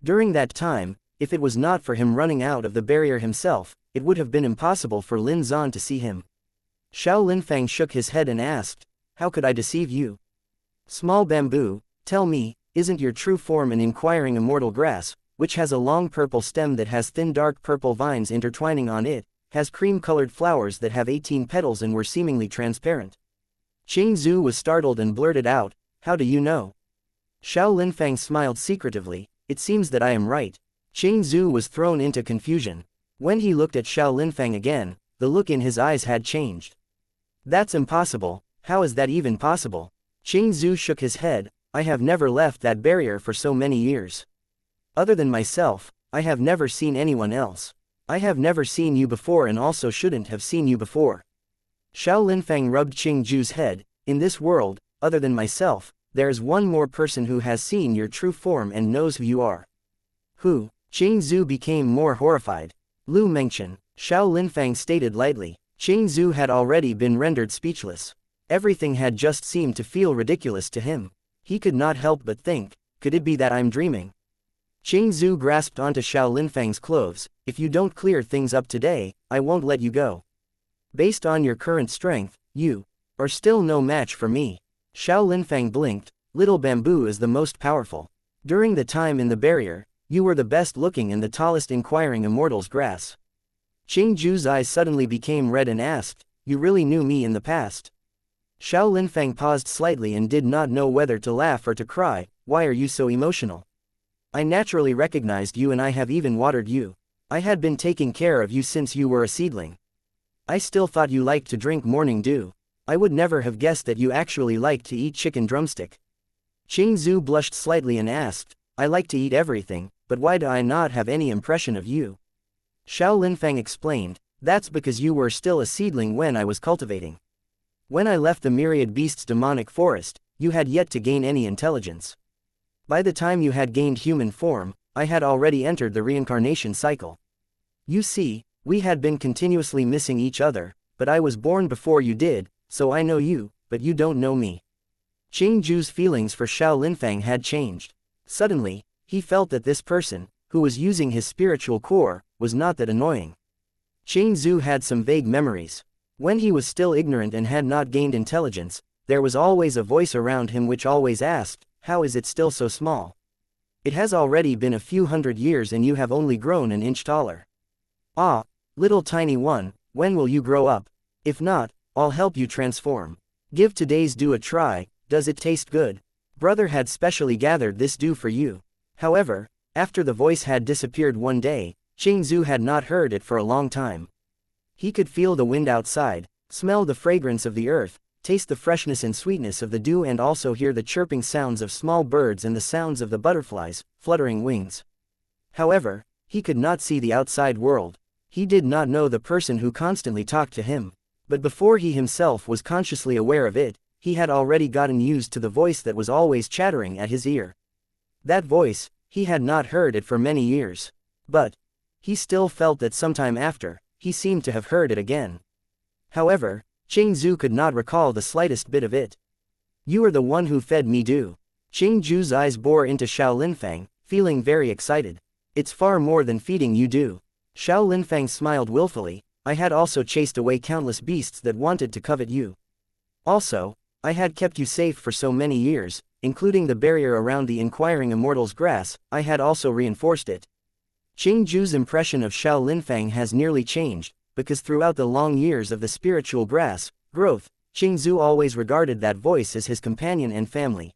During that time, if it was not for him running out of the barrier himself, it would have been impossible for Lin Zan to see him. Xiao Linfang shook his head and asked, "How could I deceive you? Small bamboo, tell me, isn't your true form an inquiring immortal grass, which has a long purple stem that has thin dark purple vines intertwining on it, has cream-colored flowers that have 18 petals and were seemingly transparent?" Qing Zhu was startled and blurted out, "How do you know?" Xiao Linfang smiled secretively, "It seems that I am right." Qing Zhu was thrown into confusion. When he looked at Xiao Linfang again, the look in his eyes had changed. "That's impossible, how is that even possible?" Qing Zhu shook his head, "I have never left that barrier for so many years. Other than myself, I have never seen anyone else. I have never seen you before and also shouldn't have seen you before." Xiao Linfang rubbed Qing Zhu's head, "In this world, other than myself, there is one more person who has seen your true form and knows who you are." "Who?" Qing Zhu became more horrified. "Lu Mengchen," Xiao Linfang stated lightly. Qing Zhu had already been rendered speechless. Everything had just seemed to feel ridiculous to him. He could not help but think, could it be that I'm dreaming? Qing Zhu grasped onto Xiao Linfang's clothes, "If you don't clear things up today, I won't let you go. Based on your current strength, you are still no match for me." Xiao Linfang blinked, "Little bamboo is the most powerful. During the time in the barrier, you were the best looking and the tallest inquiring immortal's grass." Qing Zhu's eyes suddenly became red and asked, "You really knew me in the past?" Xiao Linfang paused slightly and did not know whether to laugh or to cry. "Why are you so emotional? I naturally recognized you and I have even watered you. I had been taking care of you since you were a seedling. I still thought you liked to drink morning dew. I would never have guessed that you actually liked to eat chicken drumstick." Qing Zhu blushed slightly and asked, "I like to eat everything, but why do I not have any impression of you?" Xiao Linfang explained, "That's because you were still a seedling when I was cultivating. When I left the Myriad Beasts demonic forest, you had yet to gain any intelligence. By the time you had gained human form, I had already entered the reincarnation cycle. You see, we had been continuously missing each other, but I was born before you did, so I know you, but you don't know me." Qing Zhu's feelings for Xiao Linfang had changed. Suddenly, he felt that this person, who was using his spiritual core, was not that annoying. Qing Zhu had some vague memories. When he was still ignorant and had not gained intelligence, there was always a voice around him which always asked, "How is it still so small? It has already been a few hundred years and you have only grown an inch taller. Ah, little tiny one, when will you grow up? If not, I'll help you transform. Give today's dew a try, does it taste good? Brother had specially gathered this dew for you." However, after the voice had disappeared one day, Qing Zhu had not heard it for a long time. He could feel the wind outside, smell the fragrance of the earth, taste the freshness and sweetness of the dew and also hear the chirping sounds of small birds and the sounds of the butterflies, fluttering wings. However, he could not see the outside world. He did not know the person who constantly talked to him. But before he himself was consciously aware of it, he had already gotten used to the voice that was always chattering at his ear. That voice, he had not heard it for many years. But he still felt that sometime after, he seemed to have heard it again. However, Qing Zhu could not recall the slightest bit of it. "You are the one who fed me dew." Qing Zhu's eyes bore into Xiao Linfang, feeling very excited. "It's far more than feeding you dew." Xiao Linfang smiled willfully, "I had also chased away countless beasts that wanted to covet you. Also, I had kept you safe for so many years, including the barrier around the inquiring immortal's grass, I had also reinforced it." Qing Zhu's impression of Xiao Linfang has nearly changed, because throughout the long years of the spiritual grass growth, Qing Zhu always regarded that voice as his companion and family.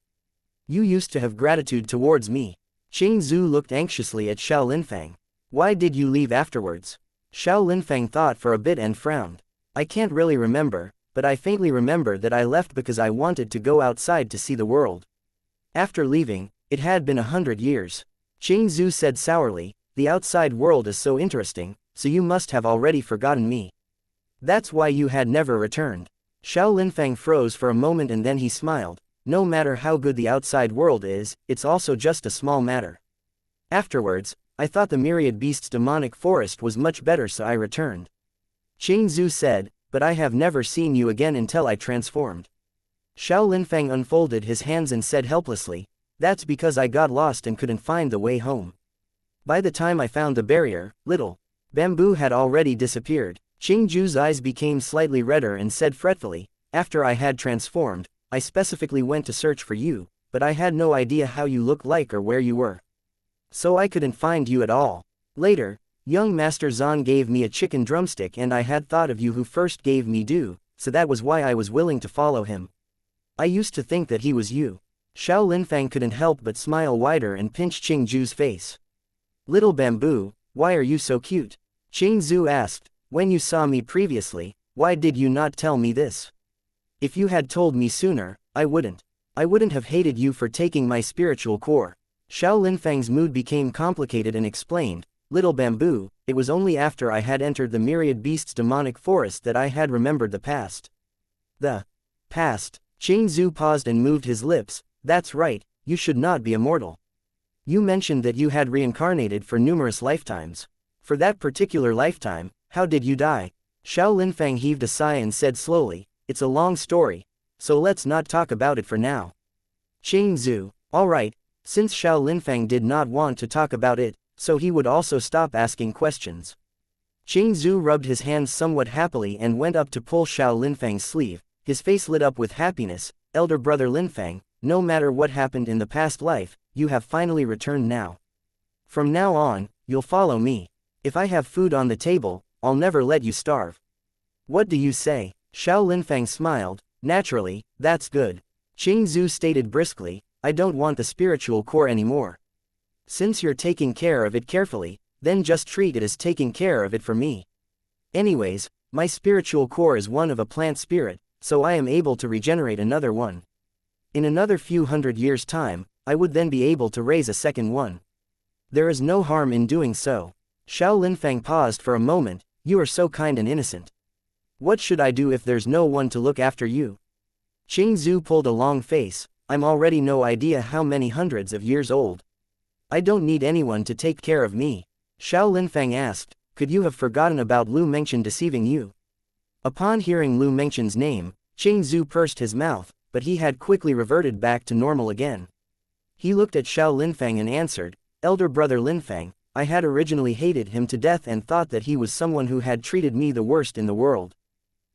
"You used to have gratitude towards me." Qing Zhu looked anxiously at Xiao Linfang. "Why did you leave afterwards?" Xiao Linfang thought for a bit and frowned. "I can't really remember, but I faintly remember that I left because I wanted to go outside to see the world." After leaving, it had been 100 years. Qing Zhu said sourly, the outside world is so interesting, so you must have already forgotten me. That's why you had never returned. Xiao Linfang froze for a moment and then he smiled. No matter how good the outside world is, it's also just a small matter. Afterwards, I thought the myriad beasts' demonic forest was much better, so I returned. Qing Zhu said, but I have never seen you again until I transformed. Xiao Linfang unfolded his hands and said helplessly, that's because I got lost and couldn't find the way home. By the time I found the barrier, little bamboo had already disappeared. Qing Zhu's eyes became slightly redder and said fretfully, after I had transformed, I specifically went to search for you, but I had no idea how you looked like or where you were. So I couldn't find you at all. Later, young Master Zan gave me a chicken drumstick and I had thought of you who first gave me dew, so that was why I was willing to follow him. I used to think that he was you. Xiao Linfang couldn't help but smile wider and pinch Qing Zhu's face. Little bamboo, why are you so cute? Qing Zhu asked, when you saw me previously, why did you not tell me this? If you had told me sooner, I wouldn't have hated you for taking my spiritual core. Xiao Linfang's mood became complicated and explained, little bamboo, it was only after I had entered the myriad beasts' demonic forest that I had remembered the past. The past? Qing Zhu paused and moved his lips, that's right, you should not be immortal. You mentioned that you had reincarnated for numerous lifetimes. For that particular lifetime, how did you die? Xiao Linfang heaved a sigh and said slowly, it's a long story, so let's not talk about it for now. Qing Zhu, alright, since Xiao Linfang did not want to talk about it, so he would also stop asking questions. Qing Zhu rubbed his hands somewhat happily and went up to pull Xiao Linfang's sleeve. His face lit up with happiness. Elder brother Linfang, no matter what happened in the past life, you have finally returned now. From now on, you'll follow me. If I have food on the table, I'll never let you starve. What do you say? Xiao Linfang smiled, naturally, that's good. Qing Zhu stated briskly, I don't want the spiritual core anymore. Since you're taking care of it carefully, then just treat it as taking care of it for me. Anyways, my spiritual core is one of a plant spirit, so I am able to regenerate another one. In another few hundred years' time, I would then be able to raise a second one. There is no harm in doing so. Xiao Linfang paused for a moment, you are so kind and innocent. What should I do if there's no one to look after you? Qing Zhu pulled a long face, I'm already no idea how many hundreds of years old. I don't need anyone to take care of me. Xiao Linfang asked, could you have forgotten about Lu Mengchen deceiving you? Upon hearing Lu Mengchen's name, Qing Zhu pursed his mouth, but he had quickly reverted back to normal again. He looked at Xiao Linfang and answered, Elder brother Linfang, I had originally hated him to death and thought that he was someone who had treated me the worst in the world.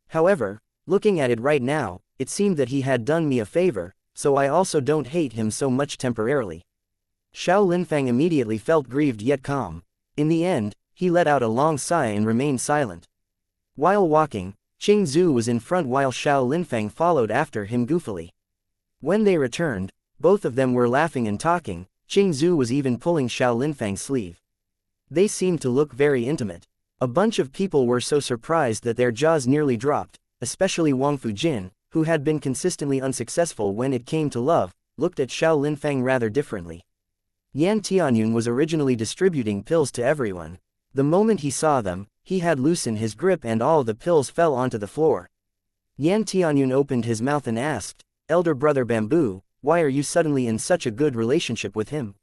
However, looking at it right now, it seemed that he had done me a favor, so I also don't hate him so much temporarily. Xiao Linfang immediately felt grieved yet calm. In the end, he let out a long sigh and remained silent. While walking, Qing Zhu was in front while Xiao Linfang followed after him goofily. When they returned, both of them were laughing and talking. Qing Zhu was even pulling Xiao Linfang's sleeve. They seemed to look very intimate. A bunch of people were so surprised that their jaws nearly dropped, especially Wang Fujin, who had been consistently unsuccessful when it came to love, looked at Xiao Linfang rather differently. Yan Tianyun was originally distributing pills to everyone. The moment he saw them, he had loosened his grip and all the pills fell onto the floor. Yan Tianyun opened his mouth and asked, Elder brother Bamboo, why are you suddenly in such a good relationship with him?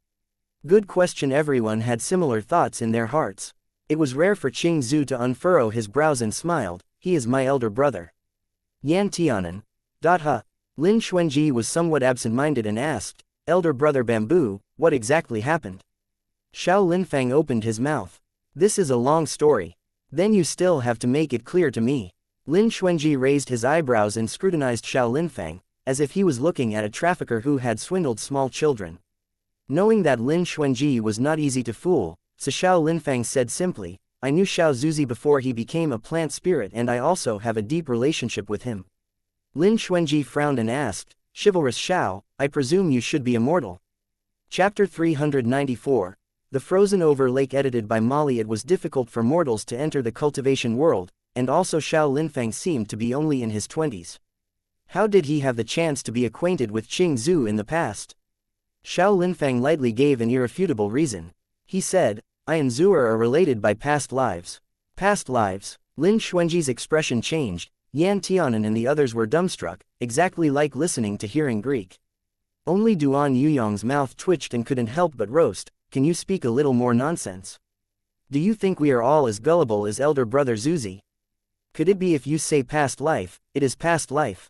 Good question. Everyone had similar thoughts in their hearts. It was rare for Qing Zhu to unfurrow his brows and smiled, he is my elder brother. Yan Tianan. Lin Xuanji was somewhat absent-minded and asked, Elder brother Bamboo, what exactly happened? Xiao Linfang opened his mouth. This is a long story. Then you still have to make it clear to me. Lin Xuanji raised his eyebrows and scrutinized Xiao Linfang, as if he was looking at a trafficker who had swindled small children. Knowing that Lin Xuanji was not easy to fool, so Xiao Linfang said simply, I knew Xiao Zuzi before he became a plant spirit and I also have a deep relationship with him. Lin Xuanji frowned and asked, Chivalrous Xiao, I presume you should be immortal. Chapter 394. The Frozen Over Lake. Edited by Molly. It was difficult for mortals to enter the cultivation world, and also Xiao Linfang seemed to be only in his 20s. How did he have the chance to be acquainted with Qing Zhu in the past? Xiao Linfang lightly gave an irrefutable reason. He said, I and Zuer are related by past lives. Past lives? Lin Xuanji's expression changed. Yan Tianan and the others were dumbstruck, exactly like listening to hearing Greek. Only Duan Yuyong's mouth twitched and couldn't help but roast. Can you speak a little more nonsense? Do you think we are all as gullible as elder brother Zuzi? Could it be if you say past life, it is past life?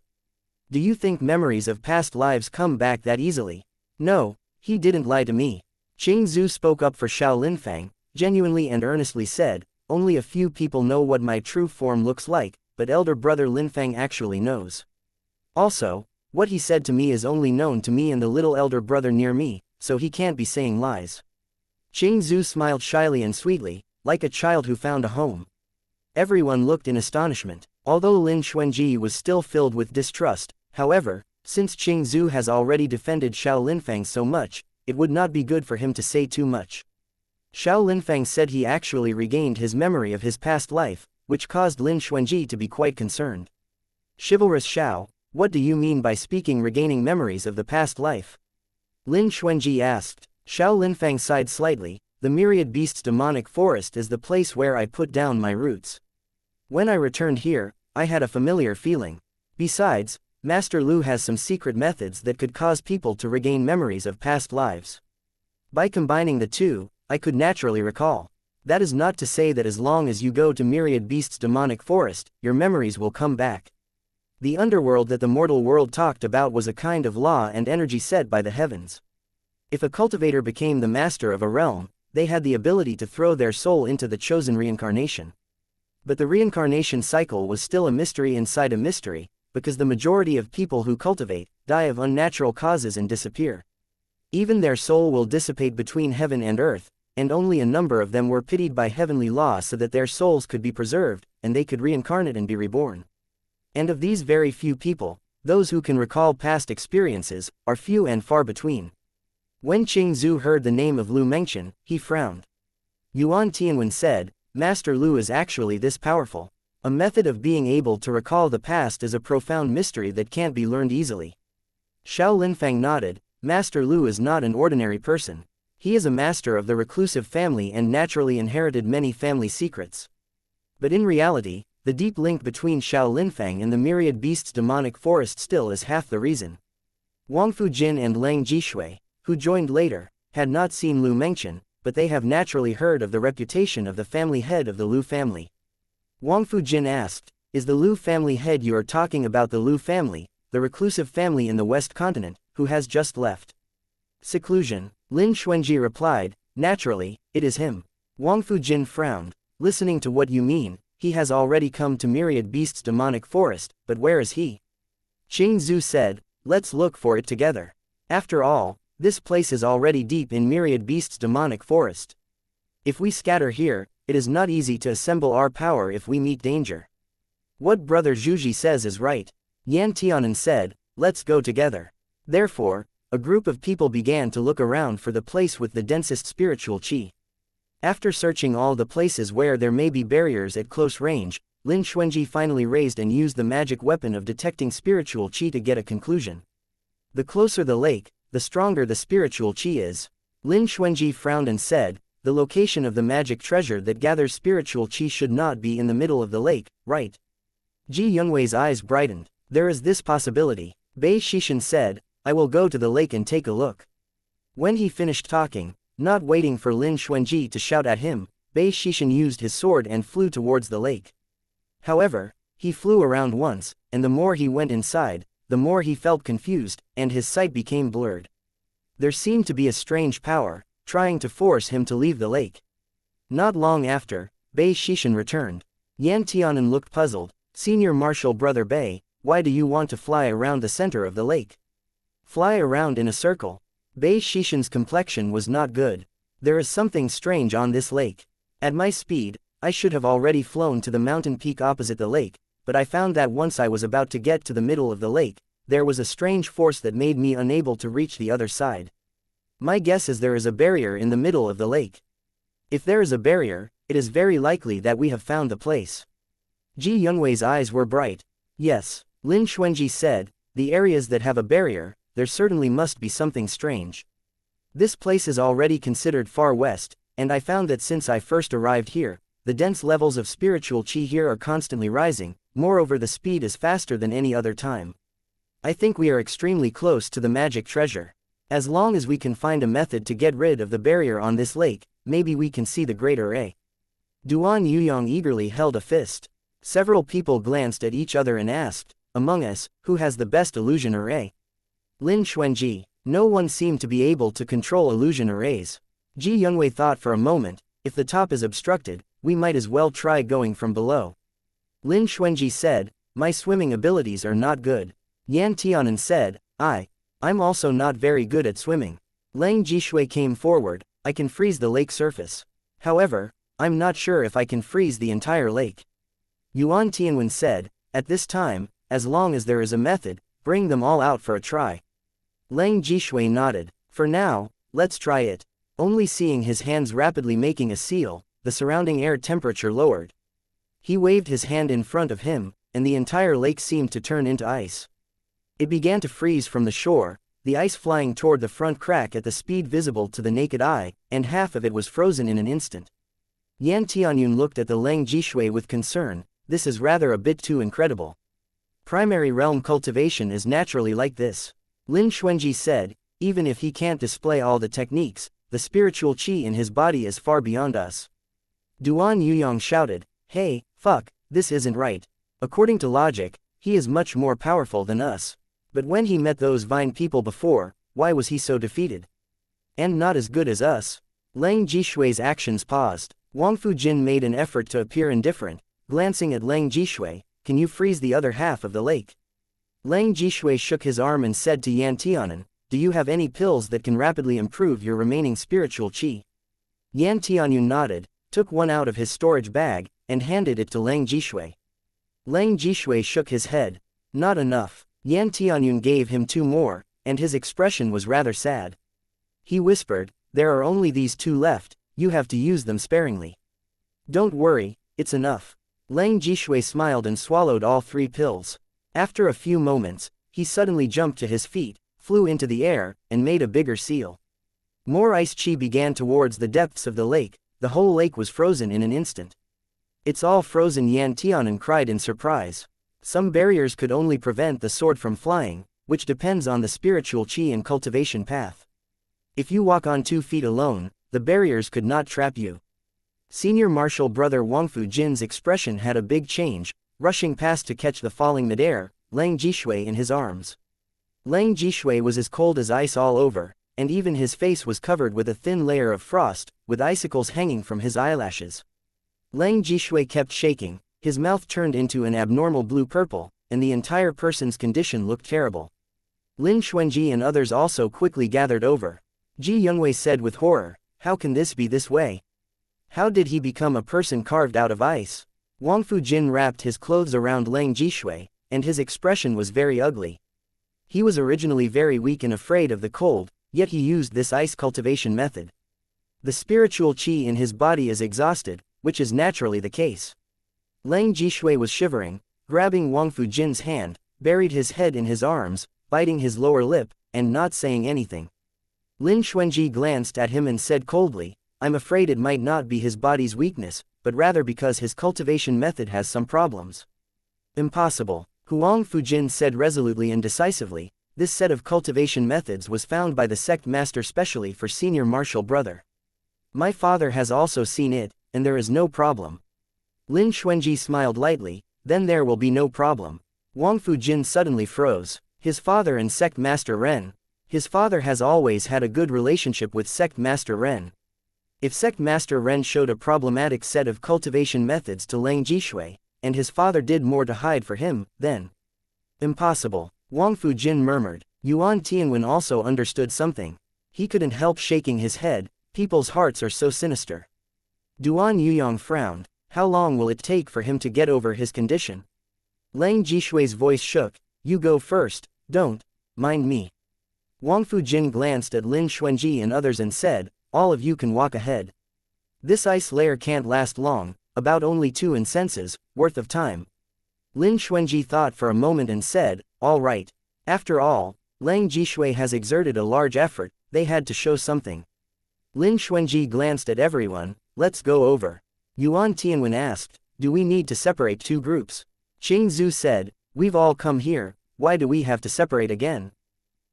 Do you think memories of past lives come back that easily? No, he didn't lie to me. Qing Zhu spoke up for Xiao Linfang, genuinely and earnestly said, only a few people know what my true form looks like, but elder brother Linfang actually knows. Also, what he said to me is only known to me and the little elder brother near me, so he can't be saying lies. Qing Zhu smiled shyly and sweetly, like a child who found a home. Everyone looked in astonishment. Although Lin Xuanji was still filled with distrust, however, since Qing Zhu has already defended Xiao Linfang so much, it would not be good for him to say too much. Xiao Linfang said he actually regained his memory of his past life, which caused Lin Xuanji to be quite concerned. Chivalrous Xiao, what do you mean by speaking regaining memories of the past life? Lin Xuanji asked. Xiao Linfang sighed slightly. The myriad beasts demonic forest is the place where I put down my roots. When I returned here, I had a familiar feeling. Besides, Master Lu has some secret methods that could cause people to regain memories of past lives. By combining the two, I could naturally recall. That is not to say that as long as you go to myriad beasts demonic forest, your memories will come back. The underworld that the mortal world talked about was a kind of law and energy set by the heavens. If a cultivator became the master of a realm, they had the ability to throw their soul into the chosen reincarnation. But the reincarnation cycle was still a mystery inside a mystery, because the majority of people who cultivate, die of unnatural causes and disappear. Even their soul will dissipate between heaven and earth, and only a number of them were pitied by heavenly law so that their souls could be preserved, and they could reincarnate and be reborn. And of these very few people, those who can recall past experiences, are few and far between. When Qing Zhu heard the name of Lu mentioned, he frowned. Yuan Tianwen said, Master Lu is actually this powerful. A method of being able to recall the past is a profound mystery that can't be learned easily. Xiao Linfang nodded. Master Lu is not an ordinary person. He is a master of the reclusive family and naturally inherited many family secrets. But in reality, the deep link between Xiao Linfang and the myriad beasts demonic forest still is half the reason. Wang Fujin and Lang Jishui, who joined later, had not seen Lu Mengchen, but they have naturally heard of the reputation of the family head of the Lu family. Wang Fujin asked, is the Lu family head you are talking about the Lu family, the reclusive family in the West Continent, who has just left seclusion? Lin Xuanji replied, naturally, it is him. Wang Fujin frowned. Listening to what you mean, he has already come to myriad beasts demonic forest, but where is he? Qing Zhu said, let's look for it together. After all, this place is already deep in myriad beasts demonic forest. If we scatter here, it is not easy to assemble our power if we meet danger. What Brother Zhuji says is right. Yan Tianan said, let's go together. Therefore, a group of people began to look around for the place with the densest spiritual qi. After searching all the places where there may be barriers at close range, Lin Xuanji finally raised and used the magic weapon of detecting spiritual qi to get a conclusion. The closer the lake, the stronger the spiritual qi is. Lin Xuanji frowned and said, the location of the magic treasure that gathers spiritual qi should not be in the middle of the lake, right? Ji Yongwei's eyes brightened. There is this possibility. Bei Shishan said, I will go to the lake and take a look. When he finished talking, not waiting for Lin Xuanji to shout at him, Bei Shishan used his sword and flew towards the lake. However, he flew around once, and the more he went inside, the more he felt confused, and his sight became blurred. There seemed to be a strange power, trying to force him to leave the lake. Not long after, Bei Shishan returned. Yan Tianan looked puzzled. Senior Marshal Brother Bei, why do you want to fly around the center of the lake? Fly around in a circle. Bei Shishan's complexion was not good. There is something strange on this lake. At my speed, I should have already flown to the mountain peak opposite the lake, but I found that once I was about to get to the middle of the lake, there was a strange force that made me unable to reach the other side. My guess is there is a barrier in the middle of the lake. If there is a barrier, it is very likely that we have found the place. Ji Yongwei's eyes were bright. Yes, Lin Xuanji said, the areas that have a barrier, there certainly must be something strange. This place is already considered far west, and I found that since I first arrived here, the dense levels of spiritual chi here are constantly rising, moreover the speed is faster than any other time. I think we are extremely close to the magic treasure. As long as we can find a method to get rid of the barrier on this lake, maybe we can see the great array. Duan Yuyong eagerly held a fist. Several people glanced at each other and asked, among us, who has the best illusion array? Lin Xuanji. No one seemed to be able to control illusion arrays. Ji Youngwei thought for a moment, if the top is obstructed, we might as well try going from below. Lin Xuanji said, my swimming abilities are not good. Yan Tianan said, I'm also not very good at swimming. Lang Jishui came forward, I can freeze the lake surface. However, I'm not sure if I can freeze the entire lake. Yuan Tianwen said, at this time, as long as there is a method, bring them all out for a try. Lang Jishui nodded. For now, let's try it. Only seeing his hands rapidly making a seal, the surrounding air temperature lowered. He waved his hand in front of him, and the entire lake seemed to turn into ice. It began to freeze from the shore, the ice flying toward the front crack at the speed visible to the naked eye, and half of it was frozen in an instant. Yan Tianyun looked at the Lang Jishui with concern, this is rather a bit too incredible. Primary realm cultivation is naturally like this. Lin Xuanji said, even if he can't display all the techniques, the spiritual qi in his body is far beyond us. Duan Yuyong shouted, hey, fuck, this isn't right. According to logic, he is much more powerful than us. But when he met those Vine people before, why was he so defeated? And not as good as us? Lang Jishui's actions paused. Wang Fujin made an effort to appear indifferent, glancing at Lang Jishui, can you freeze the other half of the lake? Lang Jishui shook his arm and said to Yan Tianan, do you have any pills that can rapidly improve your remaining spiritual qi? Yan Tianyun nodded, took one out of his storage bag, and handed it to Lang Jishui. Lang Jishui shook his head. Not enough. Yan Tianyun gave him 2 more, and his expression was rather sad. He whispered, there are only these 2 left, you have to use them sparingly. Don't worry, it's enough. Lang Jishui smiled and swallowed all 3 pills. After a few moments, he suddenly jumped to his feet, flew into the air, and made a bigger seal. More ice chi began towards the depths of the lake, the whole lake was frozen in an instant. It's all frozen, Yan Tianan cried in surprise. Some barriers could only prevent the sword from flying, which depends on the spiritual qi and cultivation path. If you walk on 2 feet alone, the barriers could not trap you. Senior Marshal Brother Wang Fujin's expression had a big change, rushing past to catch the falling midair, Lang Jishui in his arms. Lang Jishui was as cold as ice all over, and even his face was covered with a thin layer of frost, with icicles hanging from his eyelashes. Lang Jishui kept shaking, his mouth turned into an abnormal blue-purple, and the entire person's condition looked terrible. Lin Xuanji and others also quickly gathered over. Ji Youngwei said with horror, how can this be this way? How did he become a person carved out of ice? Wang Fujin wrapped his clothes around Lang Jishui, and his expression was very ugly. He was originally very weak and afraid of the cold, yet he used this ice cultivation method. The spiritual qi in his body is exhausted, which is naturally the case. Lang Jishui was shivering, grabbing Wang Fujin's hand, buried his head in his arms, biting his lower lip, and not saying anything. Lin Xuanji glanced at him and said coldly, I'm afraid it might not be his body's weakness, but rather because his cultivation method has some problems. Impossible. Huang Fujin said resolutely and decisively, this set of cultivation methods was found by the sect master specially for Senior Marshal Brother. My father has also seen it, and there is no problem. Lin Xuanji smiled lightly, then there will be no problem. Wang Fujin suddenly froze. His father and sect master Ren. His father has always had a good relationship with sect master Ren. If sect master Ren showed a problematic set of cultivation methods to Lang Jishui, and his father did more to hide for him, then impossible. Wang Fujin murmured. Yuan Tianwen also understood something. He couldn't help shaking his head, people's hearts are so sinister. Duan Yuyong frowned. How long will it take for him to get over his condition? Lang Jishui's voice shook. You go first, don't mind me. Wang Fujin glanced at Lin Xuanji and others and said, all of you can walk ahead. This ice layer can't last long, about only 2 incenses worth of time. Lin Xuanji thought for a moment and said, all right. After all, Lang Jishui has exerted a large effort, they had to show something. Lin Xuanji glanced at everyone. Let's go over. Yuan Tianwen asked, do we need to separate two groups? Qing Zhu said, we've all come here, why do we have to separate again?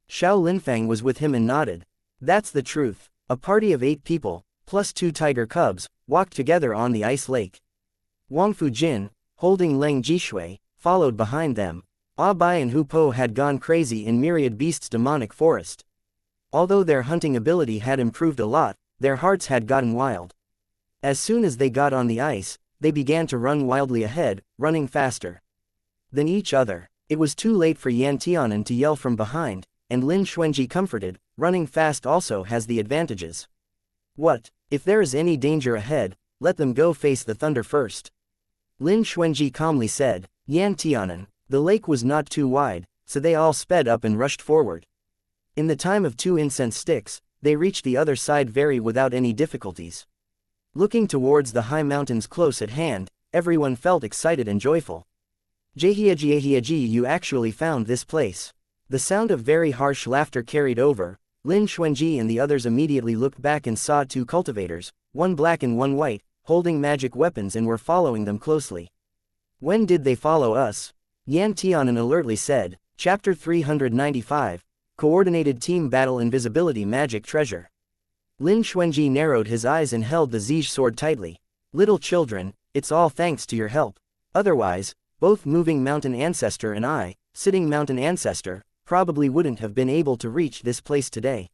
Xiao Linfang was with him and nodded. That's the truth. A party of 8 people, plus 2 tiger cubs, walked together on the ice lake. Wang Fujin, holding Leng Jishui, followed behind them. Bai and Hu Po had gone crazy in Myriad Beast's demonic forest. Although their hunting ability had improved a lot, their hearts had gotten wild. As soon as they got on the ice, they began to run wildly ahead, running faster than each other. It was too late for Yan Tianan to yell from behind, and Lin Xuanji comforted, running fast also has the advantages. What? If there is any danger ahead, let them go face the thunder first. Lin Xuanji calmly said. Yan Tianan. The lake was not too wide, so they all sped up and rushed forward. In the time of 2 incense sticks, they reached the other side without any difficulties. Looking towards the high mountains close at hand, everyone felt excited and joyful. Jiehiaji, you actually found this place. The sound of very harsh laughter carried over. Lin Xuanji and the others immediately looked back and saw 2 cultivators, one black and one white, holding magic weapons and were following them closely. When did they follow us? Yan Tianan alertly said. Chapter 395, Coordinated Team Battle Invisibility Magic Treasure. Lin Xuanji narrowed his eyes and held the Zij sword tightly. Little children, it's all thanks to your help. Otherwise, both Moving Mountain Ancestor and I, Sitting Mountain Ancestor, probably wouldn't have been able to reach this place today.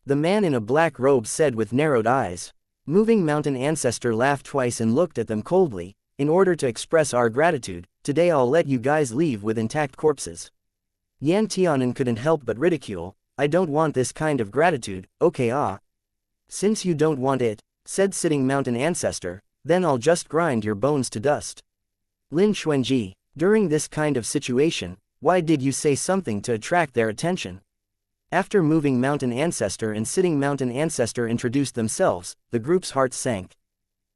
The man in a black robe said with narrowed eyes. Moving Mountain Ancestor laughed twice and looked at them coldly. In order to express our gratitude, today I'll let you guys leave with intact corpses. Yan Tianan couldn't help but ridicule. I don't want this kind of gratitude, okay Since you don't want it, said Sitting Mountain Ancestor, then I'll just grind your bones to dust. Lin Xuanji, during this kind of situation, why did you say something to attract their attention? After Moving Mountain Ancestor and Sitting Mountain Ancestor introduced themselves, the group's hearts sank.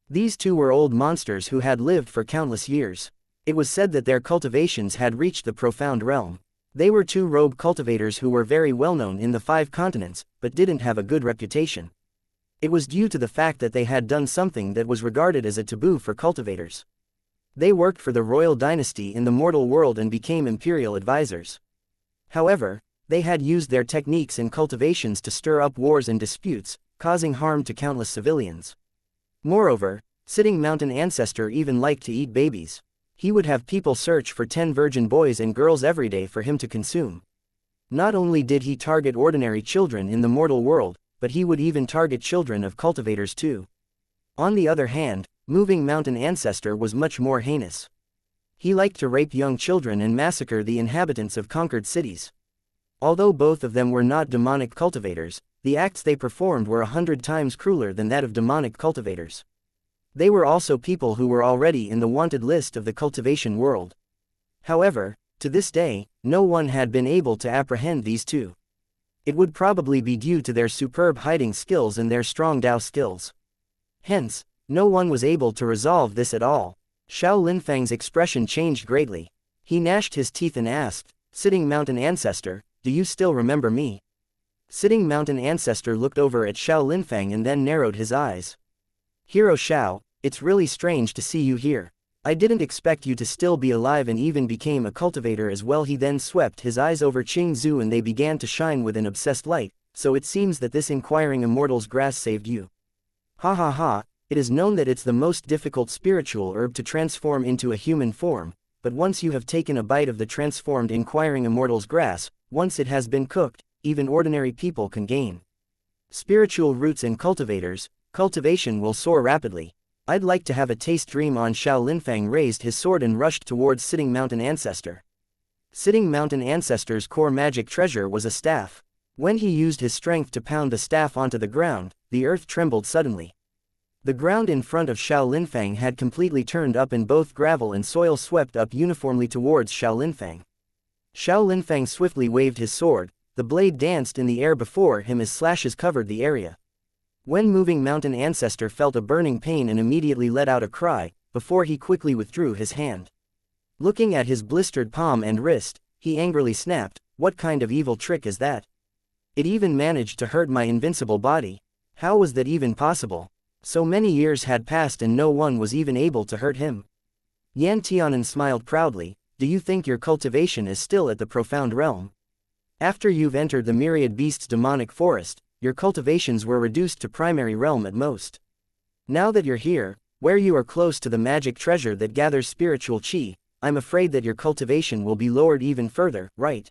These 2 were old monsters who had lived for countless years. It was said that their cultivations had reached the profound realm. They were 2 robe cultivators who were very well known in the 5 continents, but didn't have a good reputation. It was due to the fact that they had done something that was regarded as a taboo for cultivators. They worked for the royal dynasty in the mortal world and became imperial advisors. However, they had used their techniques and cultivations to stir up wars and disputes, causing harm to countless civilians. Moreover, Sitting Mountain Ancestor even liked to eat babies. He would have people search for 10 virgin boys and girls every day for him to consume. Not only did he target ordinary children in the mortal world, but he would even target children of cultivators too. On the other hand, Moving Mountain Ancestor was much more heinous. He liked to rape young children and massacre the inhabitants of conquered cities. Although both of them were not demonic cultivators, the acts they performed were 100 times crueler than that of demonic cultivators. They were also people who were already in the wanted list of the cultivation world. However, to this day, no one had been able to apprehend these 2. It would probably be due to their superb hiding skills and their strong Dao skills. Hence, no one was able to resolve this at all. Xiao Linfang's expression changed greatly. He gnashed his teeth and asked, Sitting Mountain Ancestor, do you still remember me? Sitting Mountain Ancestor looked over at Xiao Linfang and then narrowed his eyes. Hero Xiao, it's really strange to see you here. I didn't expect you to still be alive and even became a cultivator as well. He then swept his eyes over Qing Zhu and they began to shine with an obsessed light, so it seems that this inquiring immortal's grass saved you. Ha ha ha, it is known that it's the most difficult spiritual herb to transform into a human form, but once you have taken a bite of the transformed inquiring immortal's grass, once it has been cooked, even ordinary people can gain spiritual roots and cultivation will soar rapidly. I'd like to have a taste. Dream on. Xiao Linfang raised his sword and rushed towards Sitting Mountain Ancestor. Sitting Mountain Ancestor's core magic treasure was a staff. When he used his strength to pound the staff onto the ground, the earth trembled suddenly. The ground in front of Xiao Linfang had completely turned up and both gravel and soil swept up uniformly towards Xiao Linfang. Xiao Linfang swiftly waved his sword, the blade danced in the air before him as slashes covered the area. When Moving Mountain Ancestor felt a burning pain and immediately let out a cry, before he quickly withdrew his hand. Looking at his blistered palm and wrist, he angrily snapped, what kind of evil trick is that? It even managed to hurt my invincible body. How was that even possible? So many years had passed and no one was even able to hurt him. Yan Tianan smiled proudly. Do you think your cultivation is still at the profound realm? After you've entered the myriad beasts' demonic forest, your cultivations were reduced to primary realm at most. Now that you're here, where you are close to the magic treasure that gathers spiritual chi, I'm afraid that your cultivation will be lowered even further, right?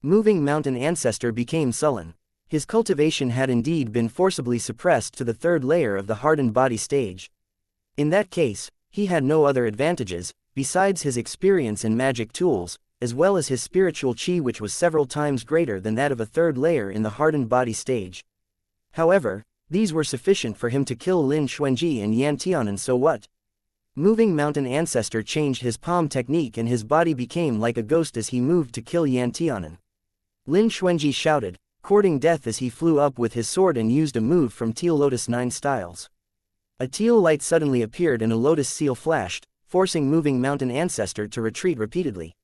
Moving Mountain Ancestor became sullen. His cultivation had indeed been forcibly suppressed to the third layer of the hardened body stage. In that case, he had no other advantages, besides his experience in magic tools, as well as his spiritual chi, which was several times greater than that of a third layer in the hardened body stage. However, these were sufficient for him to kill Lin Xuanji and Yan Tianan. So what? Moving Mountain Ancestor changed his palm technique and his body became like a ghost as he moved to kill Yan Tianan. Lin Xuanji shouted, courting death as he flew up with his sword and used a move from Teal Lotus 9 styles. A teal light suddenly appeared and a lotus seal flashed, forcing Moving Mountain Ancestor to retreat repeatedly.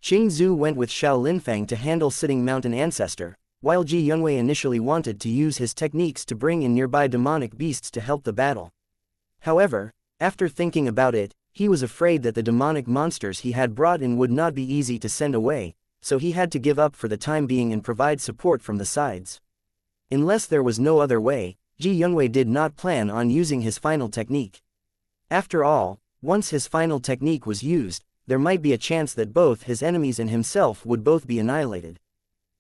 Qing Zhu went with Xiao Linfang to handle Sitting Mountain Ancestor, while Ji Yunwei initially wanted to use his techniques to bring in nearby demonic beasts to help the battle. However, after thinking about it, he was afraid that the demonic monsters he had brought in would not be easy to send away, so he had to give up for the time being and provide support from the sides. Unless there was no other way, Ji Yunwei did not plan on using his final technique. After all, once his final technique was used, there might be a chance that both his enemies and himself would both be annihilated.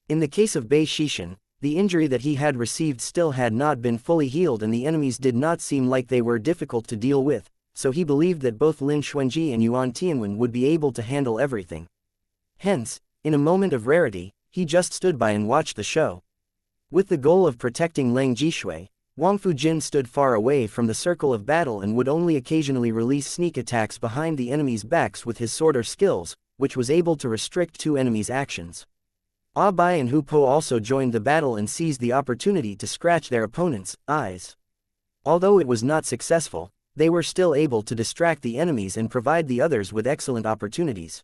In the case of Bei Shishan, the injury that he had received still had not been fully healed and the enemies did not seem like they were difficult to deal with, so he believed that both Lin Xuanji and Yuan Tianwen would be able to handle everything. Hence, in a moment of rarity, he just stood by and watched the show. With the goal of protecting Leng Jishui, Wang Fujin stood far away from the circle of battle and would only occasionally release sneak attacks behind the enemies' backs with his sword or skills, which was able to restrict two enemies' actions. Ah Bai and Hu Po also joined the battle and seized the opportunity to scratch their opponents' eyes. Although it was not successful, they were still able to distract the enemies and provide the others with excellent opportunities.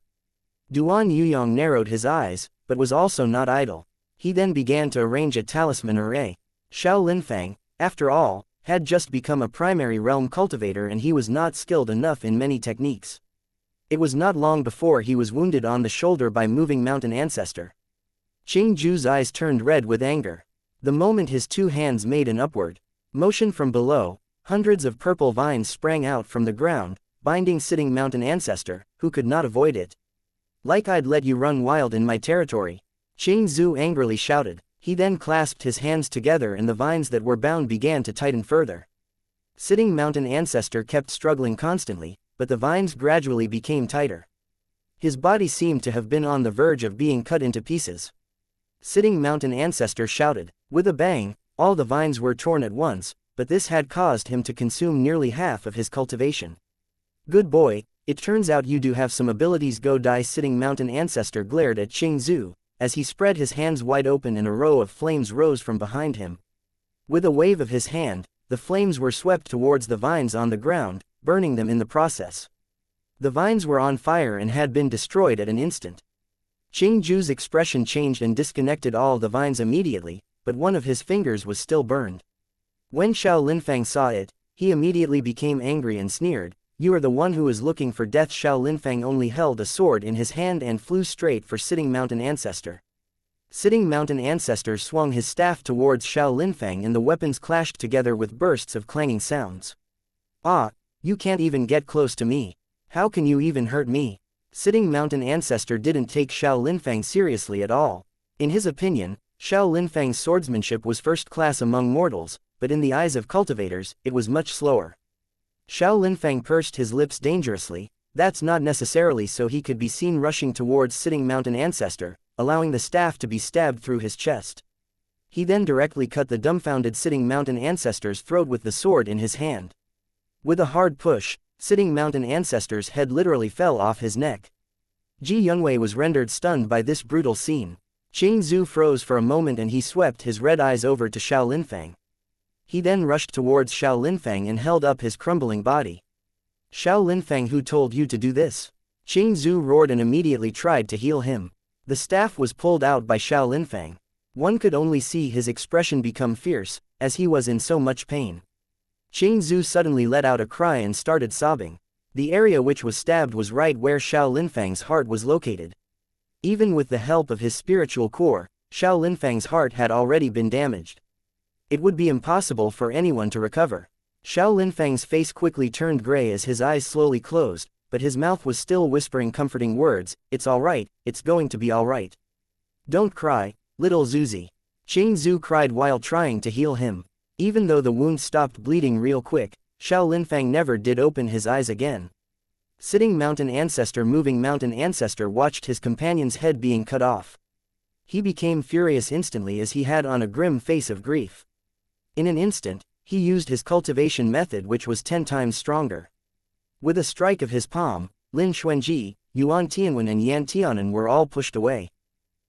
Duan Yuyong narrowed his eyes, but was also not idle. He then began to arrange a talisman array. Xiao Linfang, after all, had just become a primary realm cultivator and he was not skilled enough in many techniques. It was not long before he was wounded on the shoulder by Moving Mountain Ancestor. Qing Ju's eyes turned red with anger. The moment his two hands made an upward motion from below, hundreds of purple vines sprang out from the ground, binding Sitting Mountain Ancestor, who could not avoid it. Like I'd let you run wild in my territory. Qing Zhu angrily shouted. He then clasped his hands together and the vines that were bound began to tighten further. Sitting Mountain Ancestor kept struggling constantly, but the vines gradually became tighter. His body seemed to have been on the verge of being cut into pieces. Sitting Mountain Ancestor shouted. With a bang, all the vines were torn at once, but this had caused him to consume nearly half of his cultivation. Good boy, it turns out you do have some abilities. Go die. Sitting Mountain Ancestor glared at Qing Zhu, as he spread his hands wide open and a row of flames rose from behind him. With a wave of his hand, the flames were swept towards the vines on the ground, burning them in the process. The vines were on fire and had been destroyed at an instant. Qing Zhu's expression changed and disconnected all the vines immediately, but one of his fingers was still burned. When Xiao Linfang saw it, he immediately became angry and sneered, "You are the one who is looking for death." Xiao Linfang only held a sword in his hand and flew straight for Sitting Mountain Ancestor. Sitting Mountain Ancestor swung his staff towards Xiao Linfang and the weapons clashed together with bursts of clanging sounds. "Ah, you can't even get close to me. How can you even hurt me?" Sitting Mountain Ancestor didn't take Xiao Linfang seriously at all. In his opinion, Xiao Linfang's swordsmanship was first class among mortals, but in the eyes of cultivators, it was much slower. Xiao Linfang pursed his lips dangerously. That's not necessarily so. He could be seen rushing towards Sitting Mountain Ancestor, allowing the staff to be stabbed through his chest. He then directly cut the dumbfounded Sitting Mountain Ancestor's throat with the sword in his hand. With a hard push, Sitting Mountain Ancestor's head literally fell off his neck. Ji Yunwei was rendered stunned by this brutal scene. Qing Zhu froze for a moment and he swept his red eyes over to Xiao Linfang. He then rushed towards Xiao Linfang and held up his crumbling body. "Xiao Linfang, who told you to do this?" Qing Zhu roared and immediately tried to heal him. The staff was pulled out by Xiao Linfang. One could only see his expression become fierce, as he was in so much pain. Qingzu suddenly let out a cry and started sobbing. The area which was stabbed was right where Xiao Linfang's heart was located. Even with the help of his spiritual core, Xiao Linfang's heart had already been damaged. It would be impossible for anyone to recover. Xiao Linfang's face quickly turned gray as his eyes slowly closed, but his mouth was still whispering comforting words, "It's alright, it's going to be alright. Don't cry, little Zuzi." Qingzu cried while trying to heal him. Even though the wound stopped bleeding real quick, Xiao Linfang never did open his eyes again. Sitting Mountain Ancestor moving Mountain Ancestor watched his companion's head being cut off. He became furious instantly as he had on a grim face of grief. In an instant, he used his cultivation method which was 10 times stronger. With a strike of his palm, Lin Xuanji, Yuan Tianwen and Yan Tianan were all pushed away.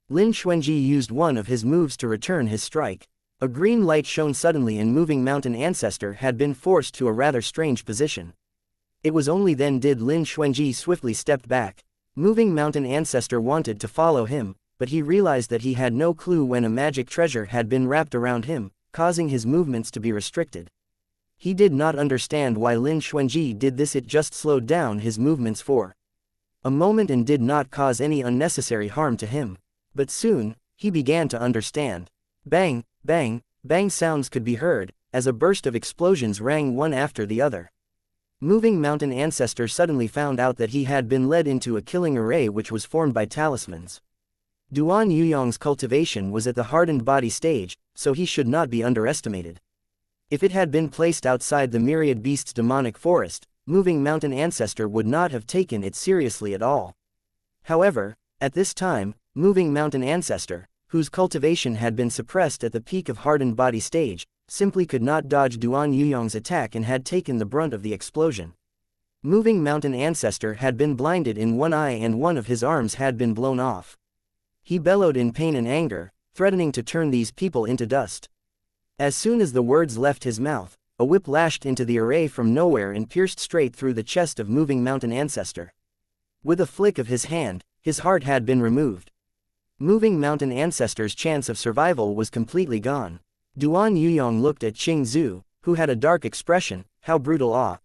Lin Xuanji used one of his moves to return his strike. A green light shone suddenly and moving Mountain Ancestor had been forced to a rather strange position. It was only then did Lin Xuanji swiftly stepped back. Moving Mountain Ancestor wanted to follow him, but he realized that he had no clue when a magic treasure had been wrapped around him, causing his movements to be restricted. He did not understand why Lin Xuanji did this, it just slowed down his movements for a moment and did not cause any unnecessary harm to him. But soon, he began to understand. Bang, bang, bang sounds could be heard, as a burst of explosions rang one after the other. Moving Mountain Ancestor suddenly found out that he had been led into a killing array which was formed by talismans. Duan Yuyong's cultivation was at the hardened body stage, so he should not be underestimated. If it had been placed outside the Myriad Beasts demonic forest, Moving Mountain Ancestor would not have taken it seriously at all. However, at this time, Moving Mountain Ancestor, whose cultivation had been suppressed at the peak of hardened body stage, simply could not dodge Duan Yuyong's attack and had taken the brunt of the explosion. Moving Mountain Ancestor had been blinded in one eye and one of his arms had been blown off. He bellowed in pain and anger, threatening to turn these people into dust. As soon as the words left his mouth, a whip lashed into the array from nowhere and pierced straight through the chest of Moving Mountain Ancestor. With a flick of his hand, his heart had been removed. Moving Mountain Ancestor's chance of survival was completely gone. Duan Yuyong looked at Qingzu, who had a dark expression. "How brutal ah."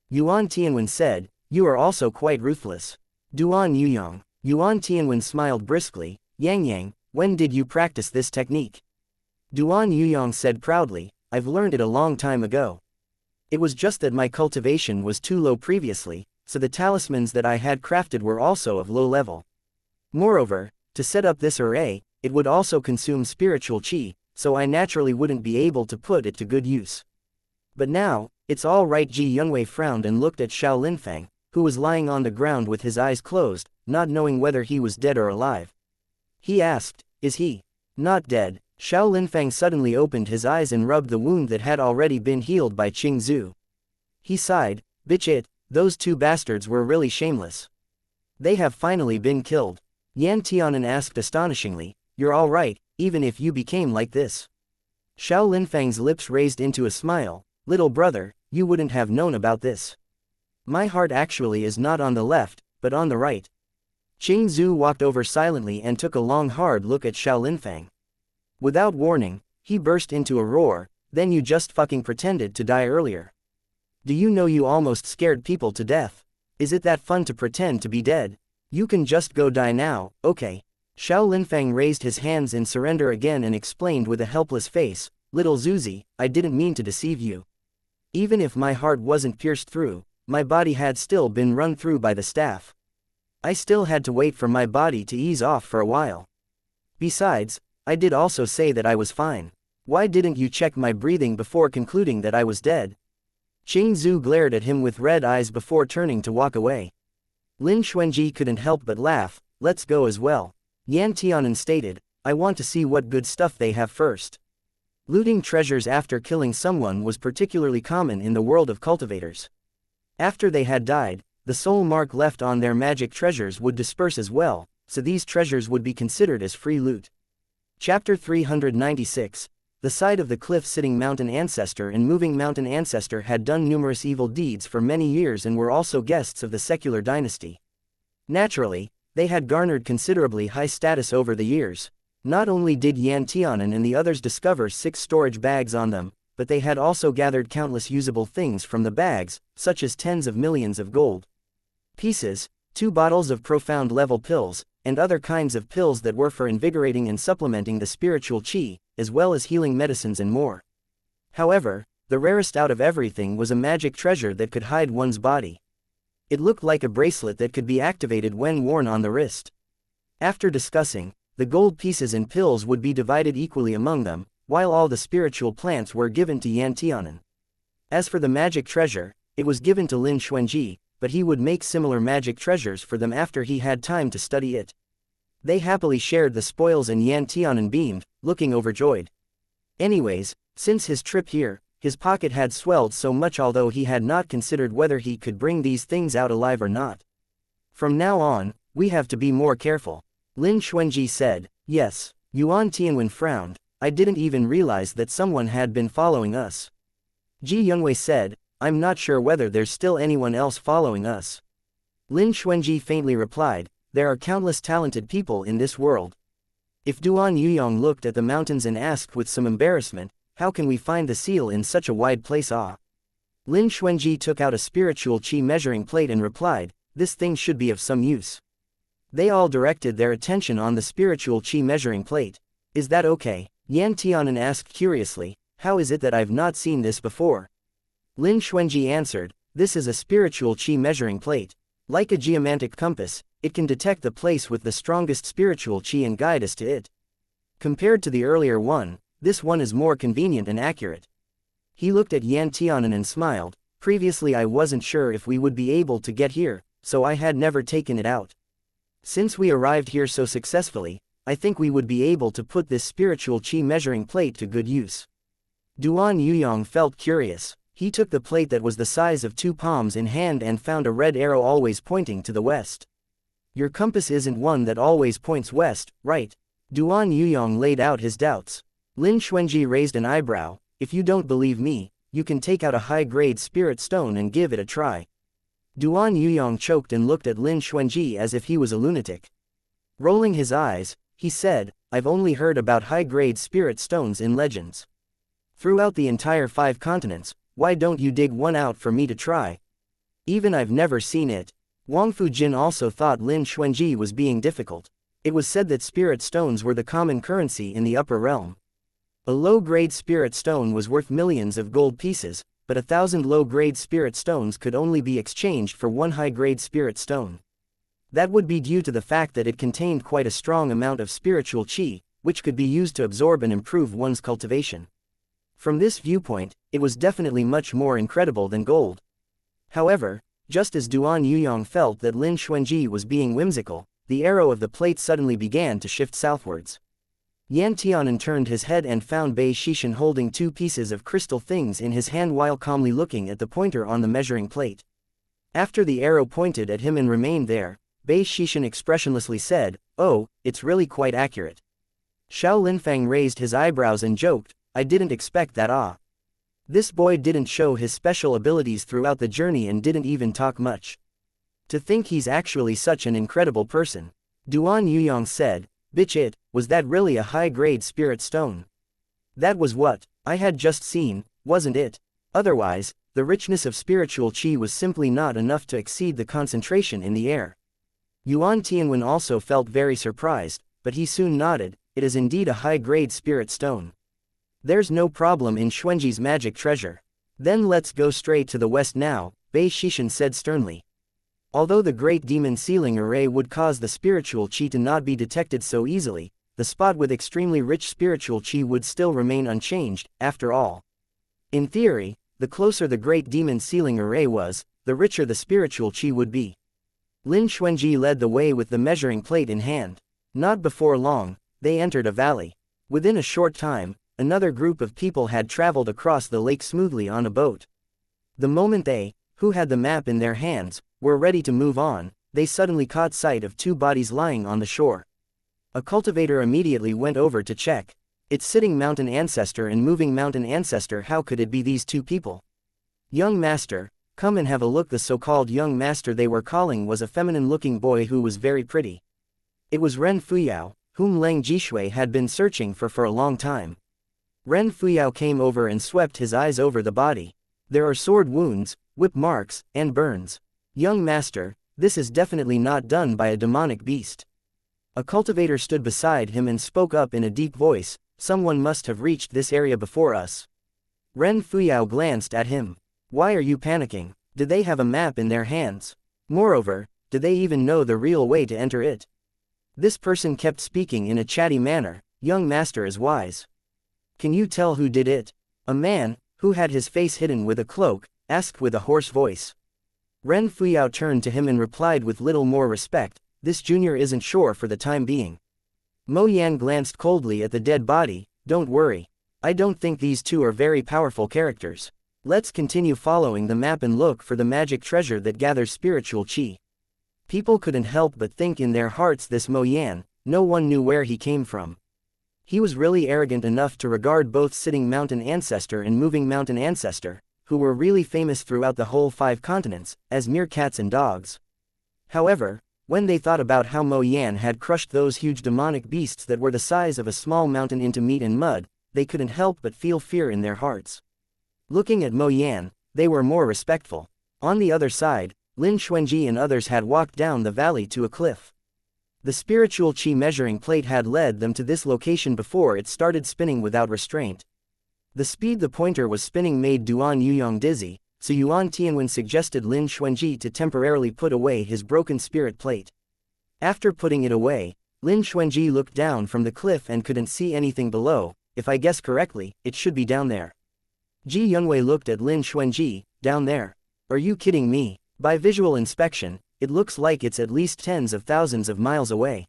Yuan Tianwen said, "You are also quite ruthless." Duan Yuyong. Yuan Tianwen smiled briskly. "Yang, when did you practice this technique?" Duan Yuyong said proudly, "I've learned it a long time ago. It was just that my cultivation was too low previously, so the talismans that I had crafted were also of low level. Moreover, to set up this array, it would also consume spiritual qi, so I naturally wouldn't be able to put it to good use. But now, it's all right." Ji Yunwei frowned and looked at Xiao Linfang, who was lying on the ground with his eyes closed, not knowing whether he was dead or alive. He asked, "Is he not dead?" Xiao Linfang suddenly opened his eyes and rubbed the wound that had already been healed by Qingzu. He sighed, "Bitch it, those two bastards were really shameless. They have finally been killed." Yan Tianan asked astonishingly, "You're all right, even if you became like this?" Xiao Linfang's lips raised into a smile, "Little brother, you wouldn't have known about this. My heart actually is not on the left, but on the right." Qingzu walked over silently and took a long hard look at Xiao Linfang. Without warning, he burst into a roar, "Then you just fucking pretended to die earlier. Do you know you almost scared people to death? Is it that fun to pretend to be dead? You can just go die now, okay?" Xiao Linfang raised his hands in surrender again and explained with a helpless face, "Little Zuzi, I didn't mean to deceive you. Even if my heart wasn't pierced through, my body had still been run through by the staff. I still had to wait for my body to ease off for a while. Besides, I did also say that I was fine. Why didn't you check my breathing before concluding that I was dead?" Qingzu glared at him with red eyes before turning to walk away. Lin Xuanji couldn't help but laugh, "Let's go as well." Yan Tianan stated, "I want to see what good stuff they have first." Looting treasures after killing someone was particularly common in the world of cultivators. After they had died, the soul mark left on their magic treasures would disperse as well, so these treasures would be considered as free loot. Chapter 396. The side of the cliff sitting Mountain Ancestor and Moving Mountain Ancestor had done numerous evil deeds for many years and were also guests of the secular dynasty. Naturally, they had garnered considerably high status over the years. Not only did Yan Tianan and the others discover 6 storage bags on them, but they had also gathered countless usable things from the bags, such as tens of millions of gold pieces, 2 bottles of profound level pills, and other kinds of pills that were for invigorating and supplementing the spiritual chi, as well as healing medicines and more. However, the rarest out of everything was a magic treasure that could hide one's body. It looked like a bracelet that could be activated when worn on the wrist. After discussing, the gold pieces and pills would be divided equally among them, while all the spiritual plants were given to Yan Tianan. As for the magic treasure, it was given to Lin Xuanji, but he would make similar magic treasures for them after he had time to study it. They happily shared the spoils and Yan Tianan beamed, looking overjoyed. Anyways, since his trip here, his pocket had swelled so much although he had not considered whether he could bring these things out alive or not. From now on, we have to be more careful. Lin Xuanji said. Yes. Yuan Tianwen frowned. I didn't even realize that someone had been following us. Ji Youngwei said, I'm not sure whether there's still anyone else following us. Lin Xuanji faintly replied, there are countless talented people in this world. If Duan Yuyong looked at the mountains and asked with some embarrassment, how can we find the seal in such a wide place? Lin Xuanji took out a spiritual chi measuring plate and replied, this thing should be of some use. They all directed their attention on the spiritual chi measuring plate. Is that okay? Yan Tianan asked curiously, how is it that I've not seen this before? Lin Xuanji answered, this is a spiritual chi measuring plate. Like a geomantic compass, it can detect the place with the strongest spiritual chi and guide us to it. Compared to the earlier one, this one is more convenient and accurate. He looked at Yan Tianan and smiled, previously I wasn't sure if we would be able to get here, so I had never taken it out. Since we arrived here so successfully, I think we would be able to put this spiritual chi measuring plate to good use. Duan Yuyong felt curious. He took the plate that was the size of 2 palms in hand and found a red arrow always pointing to the west. Your compass isn't one that always points west, right? Duan Yuyong laid out his doubts. Lin Xuanji raised an eyebrow. If you don't believe me, you can take out a high-grade spirit stone and give it a try. Duan Yuyong choked and looked at Lin Xuanji as if he was a lunatic. Rolling his eyes, he said, I've only heard about high-grade spirit stones in legends. Throughout the entire 5 continents, why don't you dig one out for me to try? Even I've never seen it. Wang Fujin also thought Lin Xuanji was being difficult. It was said that spirit stones were the common currency in the upper realm. A low-grade spirit stone was worth millions of gold pieces, but 1,000 low-grade spirit stones could only be exchanged for 1 high-grade spirit stone. That would be due to the fact that it contained quite a strong amount of spiritual chi, which could be used to absorb and improve one's cultivation. From this viewpoint, it was definitely much more incredible than gold. However, just as Duan Yuyong felt that Lin Xuanji was being whimsical, the arrow of the plate suddenly began to shift southwards. Yan Tianan turned his head and found Bei Shishan holding 2 pieces of crystal things in his hand while calmly looking at the pointer on the measuring plate. After the arrow pointed at him and remained there, Bei Shishan expressionlessly said, oh, it's really quite accurate. Xiao Linfang raised his eyebrows and joked, I didn't expect that. This boy didn't show his special abilities throughout the journey and didn't even talk much. To think he's actually such an incredible person. Duan Yuyong said, bitch, was that really a high-grade spirit stone? That was what I had just seen, wasn't it? Otherwise, the richness of spiritual chi was simply not enough to exceed the concentration in the air. Yuan Tianwen also felt very surprised, but he soon nodded, it is indeed a high-grade spirit stone. There's no problem in Xuanji's magic treasure. Then let's go straight to the west now, Bei Shishan said sternly. Although the great demon sealing array would cause the spiritual chi to not be detected so easily, the spot with extremely rich spiritual chi would still remain unchanged, after all. In theory, the closer the great demon sealing array was, the richer the spiritual chi would be. Lin Xuanji led the way with the measuring plate in hand. Not before long, they entered a valley. Within a short time, another group of people had traveled across the lake smoothly on a boat. The moment they, who had the map in their hands, were ready to move on, they suddenly caught sight of 2 bodies lying on the shore. A cultivator immediately went over to check. It's sitting mountain ancestor and moving mountain ancestor. How could it be these 2 people? Young master, come and have a look. The so-called young master they were calling was a feminine-looking boy who was very pretty. It was Ren Fuyao, whom Leng Jishui had been searching for a long time. Ren Fuyao came over and swept his eyes over the body. There are sword wounds, whip marks, and burns. Young master, this is definitely not done by a demonic beast. A cultivator stood beside him and spoke up in a deep voice, someone must have reached this area before us. Ren Fuyao glanced at him. Why are you panicking? Did they have a map in their hands? Moreover, did they even know the real way to enter it? This person kept speaking in a chatty manner. Young master is wise. Can you tell who did it? A man, who had his face hidden with a cloak, asked with a hoarse voice. Ren Fuyao turned to him and replied with little more respect, this junior isn't sure for the time being. Mo Yan glanced coldly at the dead body. Don't worry. I don't think these two are very powerful characters. Let's continue following the map and look for the magic treasure that gathers spiritual qi. People couldn't help but think in their hearts this Mo Yan, no one knew where he came from. He was really arrogant enough to regard both Sitting Mountain Ancestor and Moving Mountain Ancestor, who were really famous throughout the whole 5 continents, as mere cats and dogs. However, when they thought about how Mo Yan had crushed those huge demonic beasts that were the size of a small mountain into meat and mud, they couldn't help but feel fear in their hearts. Looking at Mo Yan, they were more respectful. On the other side, Lin Xuanji and others had walked down the valley to a cliff. The spiritual qi measuring plate had led them to this location before it started spinning without restraint. The speed the pointer was spinning made Duan Yuyong dizzy, so Yuan Tianwen suggested Lin Xuanji to temporarily put away his broken spirit plate. After putting it away, Lin Xuanji looked down from the cliff and couldn't see anything below. If I guess correctly, it should be down there. Ji Yunwei looked at Lin Xuanji. Down there? Are you kidding me? By visual inspection, it looks like it's at least tens of thousands of miles away.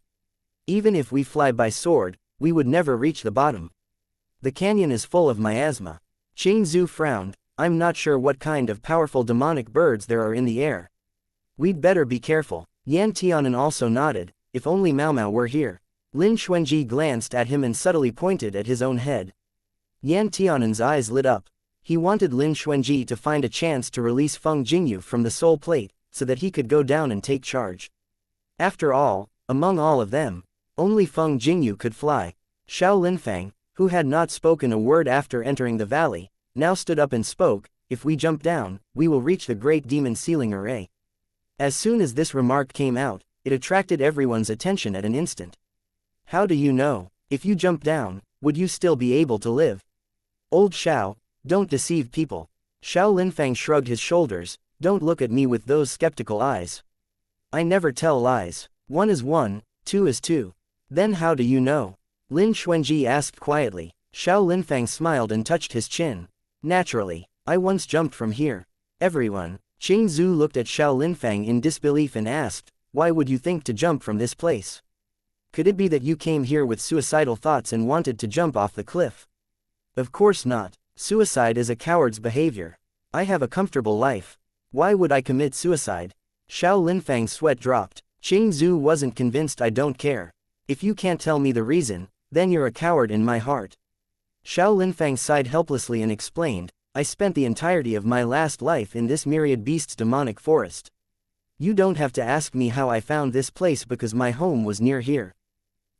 Even if we fly by sword, we would never reach the bottom. The canyon is full of miasma. Qing Zhu frowned. I'm not sure what kind of powerful demonic birds there are in the air. We'd better be careful. Yan Tianan also nodded. If only Mao Mao were here. Lin Xuanji glanced at him and subtly pointed at his own head. Yan Tianan's eyes lit up. He wanted Lin Xuanji to find a chance to release Feng Jingyu from the soul plate, so that he could go down and take charge. After all, among all of them, only Feng Jingyu could fly. Xiao Linfang, who had not spoken a word after entering the valley, now stood up and spoke, if we jump down, we will reach the great demon ceiling array. As soon as this remark came out, it attracted everyone's attention at an instant. How do you know? If you jump down, would you still be able to live? Old Xiao, don't deceive people. Xiao Linfang shrugged his shoulders. Don't look at me with those skeptical eyes. I never tell lies. 1 is 1, 2 is 2. Then how do you know? Lin Xuanji asked quietly. Xiao Linfang smiled and touched his chin. Naturally, I once jumped from here. Everyone. Qing Zhu looked at Xiao Linfang in disbelief and asked, why would you think to jump from this place? Could it be that you came here with suicidal thoughts and wanted to jump off the cliff? Of course not. Suicide is a coward's behavior. I have a comfortable life. Why would I commit suicide? Xiao Linfang's sweat dropped. Qing Zhu wasn't convinced. I don't care. If you can't tell me the reason, then you're a coward in my heart. Xiao Linfang sighed helplessly and explained, I spent the entirety of my last life in this myriad beasts demonic forest. You don't have to ask me how I found this place because my home was near here.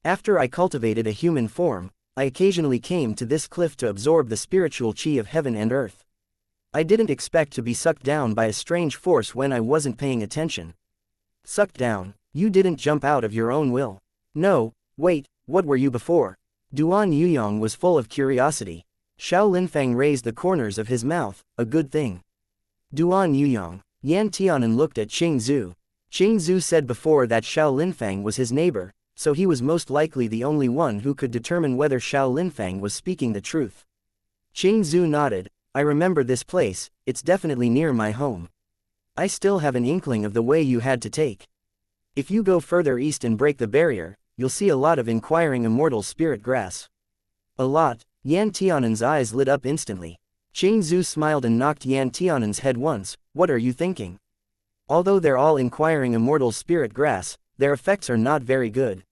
After I cultivated a human form, I occasionally came to this cliff to absorb the spiritual qi of heaven and earth. I didn't expect to be sucked down by a strange force when I wasn't paying attention. Sucked down? You didn't jump out of your own will. No, wait, what were you before? Duan Yuyong was full of curiosity. Xiao Linfang raised the corners of his mouth, a good thing. Duan Yuyong. Yan Tianan looked at Qing Zhu. Qing Zhu said before that Xiao Linfang was his neighbor, so he was most likely the only one who could determine whether Xiao Linfang was speaking the truth. Qing Zhu nodded. I remember this place, it's definitely near my home. I still have an inkling of the way you had to take. If you go further east and break the barrier, you'll see a lot of inquiring immortal spirit grass. A lot. Yan Tianan's eyes lit up instantly. Qing Zhu smiled and knocked Yan Tianan's head once. What are you thinking? Although they're all inquiring immortal spirit grass, their effects are not very good.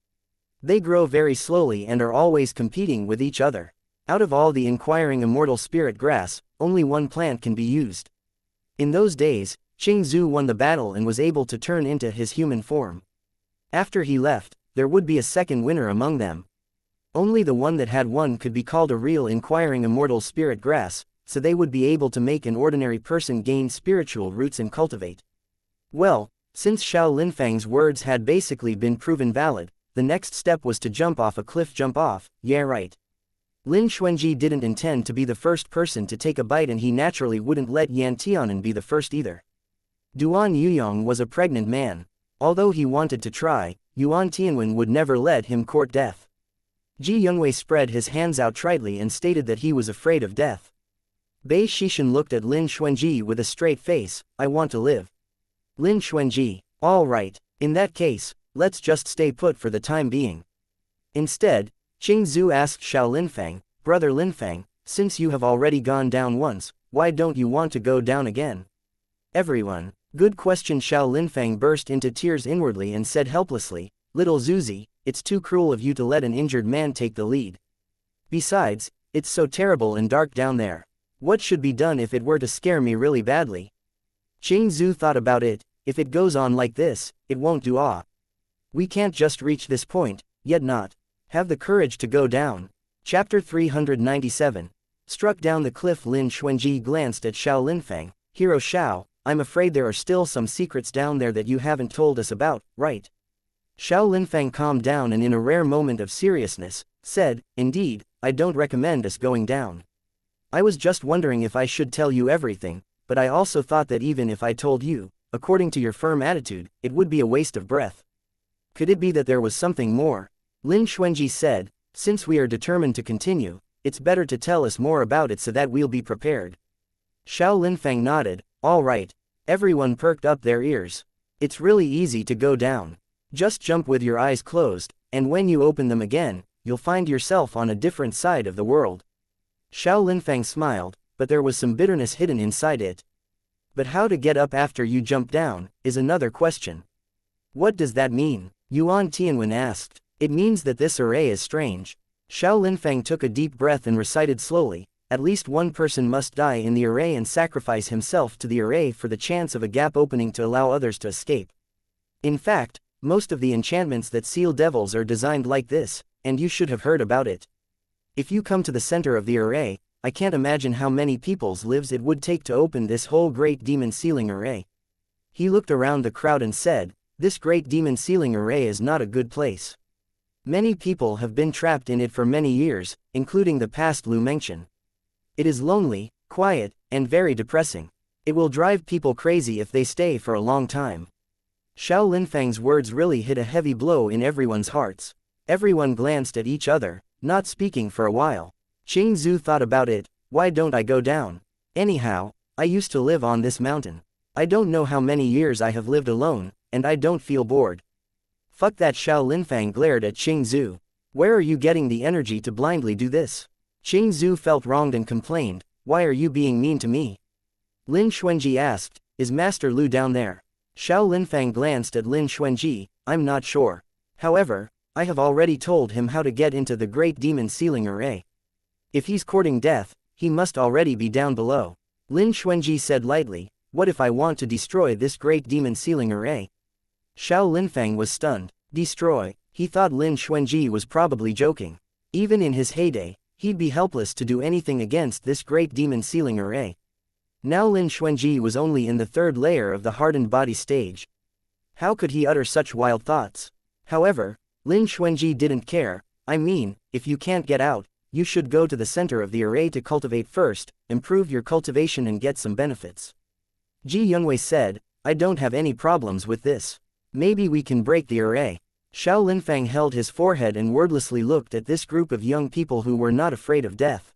They grow very slowly and are always competing with each other. Out of all the inquiring immortal spirit grass, only one plant can be used. In those days, Qing Zhu won the battle and was able to turn into his human form. After he left, there would be a second winner among them. Only the one that had won could be called a real inquiring immortal spirit grass, so they would be able to make an ordinary person gain spiritual roots and cultivate. Well, since Xiao Linfang's words had basically been proven valid, the next step was to jump off a cliff. Jump off, yeah right. Lin Xuanji didn't intend to be the first person to take a bite, and he naturally wouldn't let Yan Tianan be the first either. Duan Yuyong was a pregnant man. Although he wanted to try, Yuan Tianwen would never let him court death. Ji Yongwei spread his hands out tritely and stated that he was afraid of death. Bei Shishan looked at Lin Xuanji with a straight face. I want to live. Lin Xuanji, all right, in that case, let's just stay put for the time being. Instead, Qing Zhu asked Xiao Linfang, Brother Linfang, since you have already gone down once, why don't you want to go down again? Everyone, good question. Xiao Linfang burst into tears inwardly and said helplessly, Little Zuzi, it's too cruel of you to let an injured man take the lead. Besides, it's so terrible and dark down there. What should be done if it were to scare me really badly? Qing Zhu thought about it. If it goes on like this, it won't do. We can't just reach this point, yet not have the courage to go down. Chapter 397. Struck down the cliff. Lin Xuanji glanced at Xiao Linfang. Hero Xiao, I'm afraid there are still some secrets down there that you haven't told us about, right? Xiao Linfang calmed down and in a rare moment of seriousness, said, Indeed, I don't recommend us going down. I was just wondering if I should tell you everything, but I also thought that even if I told you, according to your firm attitude, it would be a waste of breath. Could it be that there was something more? Lin Xuanji said, Since we are determined to continue, it's better to tell us more about it so that we'll be prepared. Xiao Linfang nodded. All right. Everyone perked up their ears. It's really easy to go down. Just jump with your eyes closed, and when you open them again, you'll find yourself on a different side of the world. Xiao Linfang smiled, but there was some bitterness hidden inside it. But how to get up after you jump down, is another question. What does that mean? Yuan Tianwen asked. It means that this array is strange. Xiao Linfang took a deep breath and recited slowly, At least one person must die in the array and sacrifice himself to the array for the chance of a gap opening to allow others to escape. In fact, most of the enchantments that seal devils are designed like this, and you should have heard about it. If you come to the center of the array, I can't imagine how many people's lives it would take to open this whole great demon sealing array. He looked around the crowd and said, this great demon sealing array is not a good place. Many people have been trapped in it for many years, including the past Lu Mengchen. It is lonely, quiet, and very depressing. It will drive people crazy if they stay for a long time. Xiao Linfang's words really hit a heavy blow in everyone's hearts. Everyone glanced at each other, not speaking for a while. Qing Zhu thought about it. Why don't I go down? Anyhow, I used to live on this mountain. I don't know how many years I have lived alone, and I don't feel bored. Fuck that. Xiao Linfang glared at Qing Zhu. Where are you getting the energy to blindly do this? Qing Zhu felt wronged and complained, why are you being mean to me? Lin Xuanji asked, is Master Lu down there? Xiao Linfang glanced at Lin Xuanji, I'm not sure. However, I have already told him how to get into the great demon sealing array. If he's courting death, he must already be down below. Lin Xuanji said lightly, what if I want to destroy this great demon sealing array? Xiao Linfang was stunned. Destroy? He thought Lin Xuanji was probably joking. Even in his heyday, he'd be helpless to do anything against this great demon sealing array. Now Lin Xuanji was only in the third layer of the hardened body stage. How could he utter such wild thoughts? However, Lin Xuanji didn't care. I mean, if you can't get out, you should go to the center of the array to cultivate first, improve your cultivation and get some benefits. Ji Yongwei said, I don't have any problems with this. Maybe we can break the array. Xiao Linfang held his forehead and wordlessly looked at this group of young people who were not afraid of death.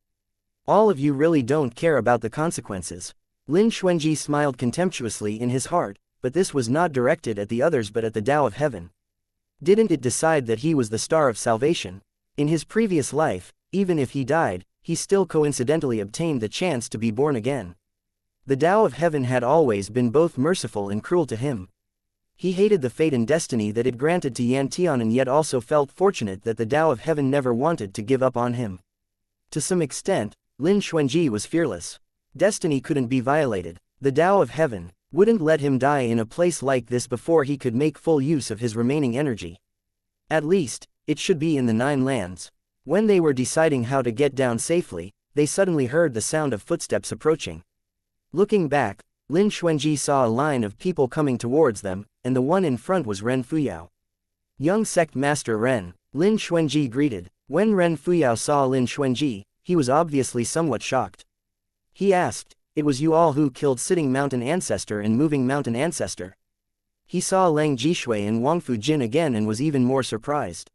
All of you really don't care about the consequences. Lin Xuanji smiled contemptuously in his heart, but this was not directed at the others but at the Tao of Heaven. Didn't it decide that he was the star of salvation? In his previous life, even if he died, he still coincidentally obtained the chance to be born again. The Tao of Heaven had always been both merciful and cruel to him. He hated the fate and destiny that it granted to Yan Tianan, yet also felt fortunate that the Tao of Heaven never wanted to give up on him. To some extent, Lin Xuanji was fearless. Destiny couldn't be violated. The Tao of Heaven wouldn't let him die in a place like this before he could make full use of his remaining energy. At least, it should be in the 9 lands. When they were deciding how to get down safely, they suddenly heard the sound of footsteps approaching. Looking back, Lin Xuanji saw a line of people coming towards them, and the one in front was Ren Fuyao. Young Sect Master Ren, Lin Xuanji greeted. When Ren Fuyao saw Lin Xuanji, he was obviously somewhat shocked. He asked, "It was you all who killed Sitting Mountain Ancestor and Moving Mountain Ancestor?" He saw Lang Jishui and Wangfu Jin again and was even more surprised.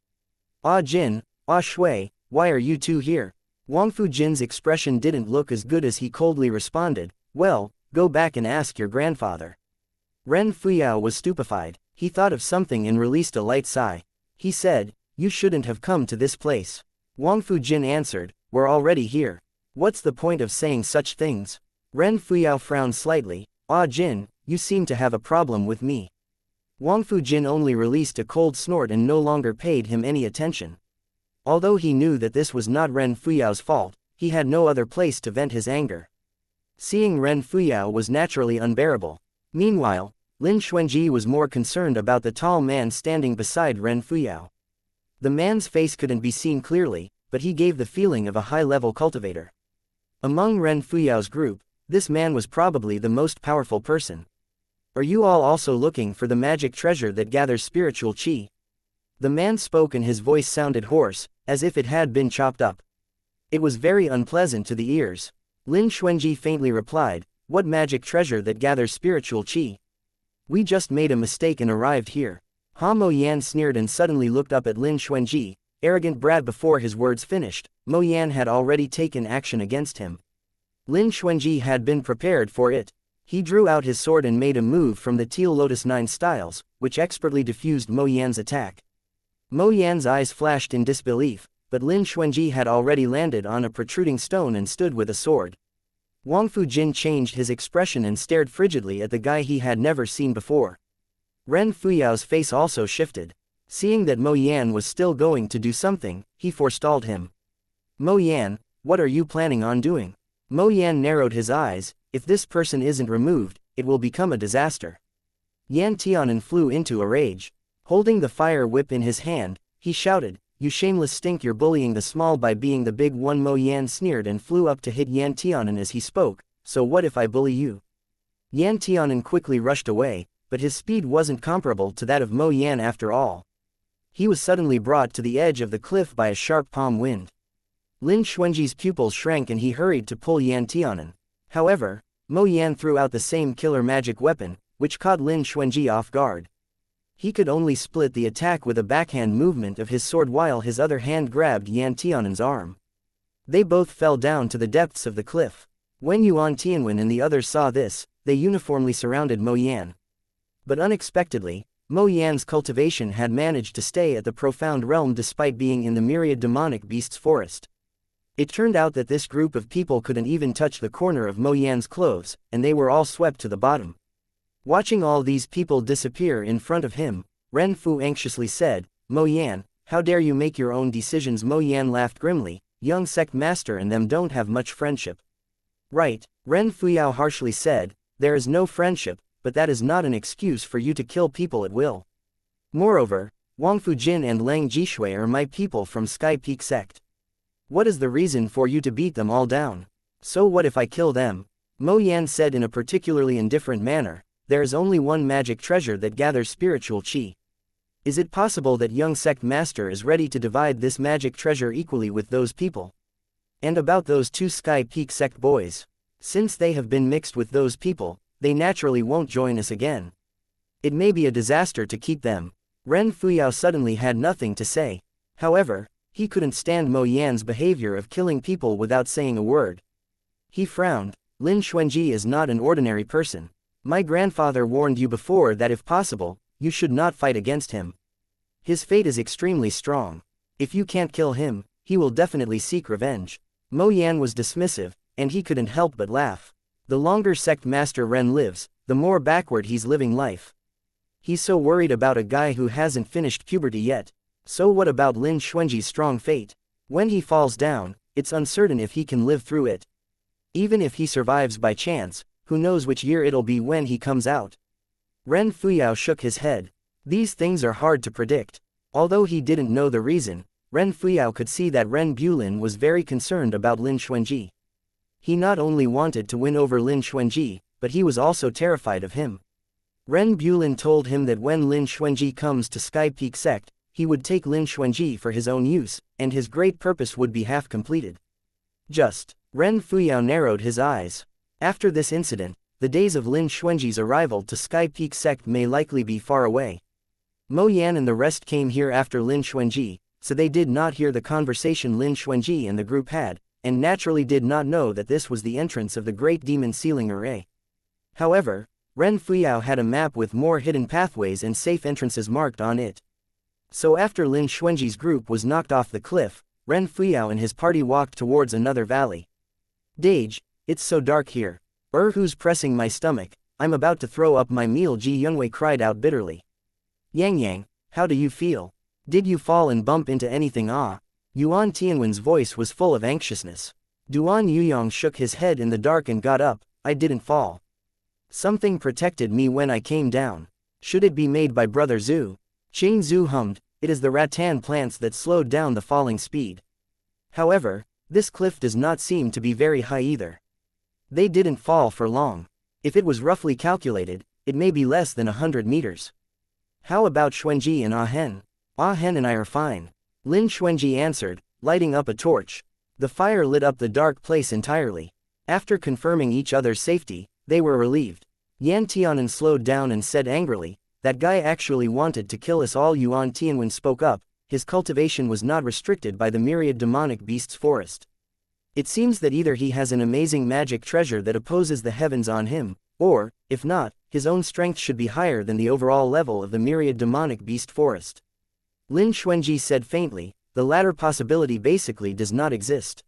"Ah Jin, ah Shui, why are you two here?" Wangfu Jin's expression didn't look as good as he coldly responded, "Well, go back and ask your grandfather." Ren Fuyao was stupefied. He thought of something and released a light sigh. He said, "You shouldn't have come to this place." Wangfu Jin answered, "We're already here. What's the point of saying such things?" Ren Fuyao frowned slightly. "Ah Jin, you seem to have a problem with me." Wangfu Jin only released a cold snort and no longer paid him any attention. Although he knew that this was not Ren Fuyao's fault, he had no other place to vent his anger. Seeing Ren Fuyao was naturally unbearable. Meanwhile, Lin Xuanji was more concerned about the tall man standing beside Ren Fuyao. The man's face couldn't be seen clearly, but he gave the feeling of a high-level cultivator. Among Ren Fuyao's group, this man was probably the most powerful person. "Are you all also looking for the magic treasure that gathers spiritual qi?" The man spoke and his voice sounded hoarse, as if it had been chopped up. It was very unpleasant to the ears. Lin Xuanji faintly replied, "What magic treasure that gathers spiritual qi? We just made a mistake and arrived here." Ha Mo Yan sneered and suddenly looked up at Lin Xuanji, arrogant brat. Before his words finished, Mo Yan had already taken action against him. Lin Xuanji had been prepared for it. He drew out his sword and made a move from the Teal Lotus 9 styles, which expertly diffused Mo Yan's attack. Mo Yan's eyes flashed in disbelief, but Lin Xuanji had already landed on a protruding stone and stood with a sword. Wangfu Jin changed his expression and stared frigidly at the guy he had never seen before. Ren Fuyao's face also shifted. Seeing that Mo Yan was still going to do something, he forestalled him. "Mo Yan, what are you planning on doing?" Mo Yan narrowed his eyes. "If this person isn't removed, it will become a disaster." Yan Tianan flew into a rage. Holding the fire whip in his hand, he shouted, "You shameless stink, you're bullying the small by being the big one." Mo Yan sneered and flew up to hit Yan Tianan as he spoke, "So what if I bully you?" Yan Tianan quickly rushed away, but his speed wasn't comparable to that of Mo Yan after all. He was suddenly brought to the edge of the cliff by a sharp palm wind. Lin Xuanji's pupils shrank and he hurried to pull Yan Tianan. However, Mo Yan threw out the same killer magic weapon, which caught Lin Xuanji off guard. He could only split the attack with a backhand movement of his sword while his other hand grabbed Yan Tianan's arm. They both fell down to the depths of the cliff. When Yuan Tianwen and the others saw this, they uniformly surrounded Mo Yan. But unexpectedly, Mo Yan's cultivation had managed to stay at the profound realm despite being in the myriad demonic beasts forest. It turned out that this group of people couldn't even touch the corner of Mo Yan's clothes, and they were all swept to the bottom. Watching all these people disappear in front of him, Ren Fu anxiously said, "Mo Yan, how dare you make your own decisions?" Mo Yan laughed grimly, "Young Sect Master and them don't have much friendship." "Right," Ren Fuyao harshly said, "there is no friendship, but that is not an excuse for you to kill people at will. Moreover, Wangfu Jin and Lang Jishui are my people from Sky Peak Sect. What is the reason for you to beat them all down? So what if I kill them?" Mo Yan said in a particularly indifferent manner, "There is only one magic treasure that gathers spiritual qi. Is it possible that young Sect Master is ready to divide this magic treasure equally with those people? And about those 2 Sky Peak Sect boys? Since they have been mixed with those people, they naturally won't join us again. It may be a disaster to keep them." Ren Fuyao suddenly had nothing to say. However, he couldn't stand Mo Yan's behavior of killing people without saying a word. He frowned. "Lin Xuanji is not an ordinary person. My grandfather warned you before that if possible, you should not fight against him. His fate is extremely strong. If you can't kill him, he will definitely seek revenge." Mo Yan was dismissive, and he couldn't help but laugh. The longer Sect Master Ren lives, the more backward he's living life. He's so worried about a guy who hasn't finished puberty yet. So what about Lin Xuanji's strong fate? When he falls down, it's uncertain if he can live through it. Even if he survives by chance, who knows which year it'll be when he comes out? Ren Fuyao shook his head. These things are hard to predict. Although he didn't know the reason, Ren Fuyao could see that Ren Bulin was very concerned about Lin Xuanji. He not only wanted to win over Lin Xuanji, but he was also terrified of him. Ren Bulin told him that when Lin Xuanji comes to Sky Peak Sect, he would take Lin Xuanji for his own use, and his great purpose would be half completed. Ren Fuyao narrowed his eyes. After this incident, the days of Lin Xuanji's arrival to Sky Peak Sect may likely be far away. Mo Yan and the rest came here after Lin Xuanji, so they did not hear the conversation Lin Xuanji and the group had, and naturally did not know that this was the entrance of the Great Demon Sealing Array. However, Ren Fuyao had a map with more hidden pathways and safe entrances marked on it. So after Lin Xuanji's group was knocked off the cliff, Ren Fuyao and his party walked towards another valley. Dage, it's so dark here. Who's pressing my stomach? I'm about to throw up my meal, Ji Yunwei cried out bitterly. Yang, how do you feel? Did you fall and bump into anything? Yuan Tianwen's voice was full of anxiousness. Duan Yuyong shook his head in the dark and got up. I didn't fall. Something protected me when I came down. Should it be made by Brother Zhu? Qing Zhu hummed. It is the rattan plants that slowed down the falling speed. However, this cliff does not seem to be very high either. They didn't fall for long. If it was roughly calculated, it may be less than 100 meters. How about Xuanji and Ah Hen? Ah Hen and I are fine. Lin Xuanji answered, lighting up a torch. The fire lit up the dark place entirely. After confirming each other's safety, they were relieved. Yan Tianan slowed down and said angrily, that guy actually wanted to kill us all. Yuan Tianwen spoke up, his cultivation was not restricted by the myriad demonic beasts forest. It seems that either he has an amazing magic treasure that opposes the heavens on him, or, if not, his own strength should be higher than the overall level of the myriad demonic beast forest. Lin Xuanji said faintly, the latter possibility basically does not exist.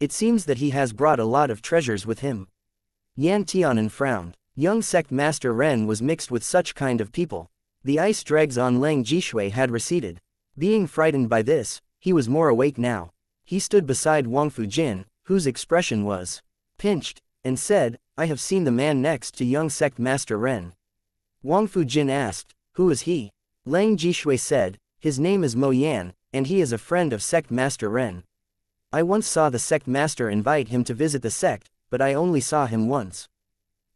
It seems that he has brought a lot of treasures with him. Yan Tianan frowned. Young sect master Ren was mixed with such kind of people. The ice dregs on Leng Jishui had receded. Being frightened by this, he was more awake now. He stood beside Wang Fujin, whose expression was pinched, and said, I have seen the man next to young sect master Ren. Wang Fujin asked, who is he? Leng Jishui said, his name is Mo Yan, and he is a friend of sect master Ren. I once saw the sect master invite him to visit the sect, but I only saw him once.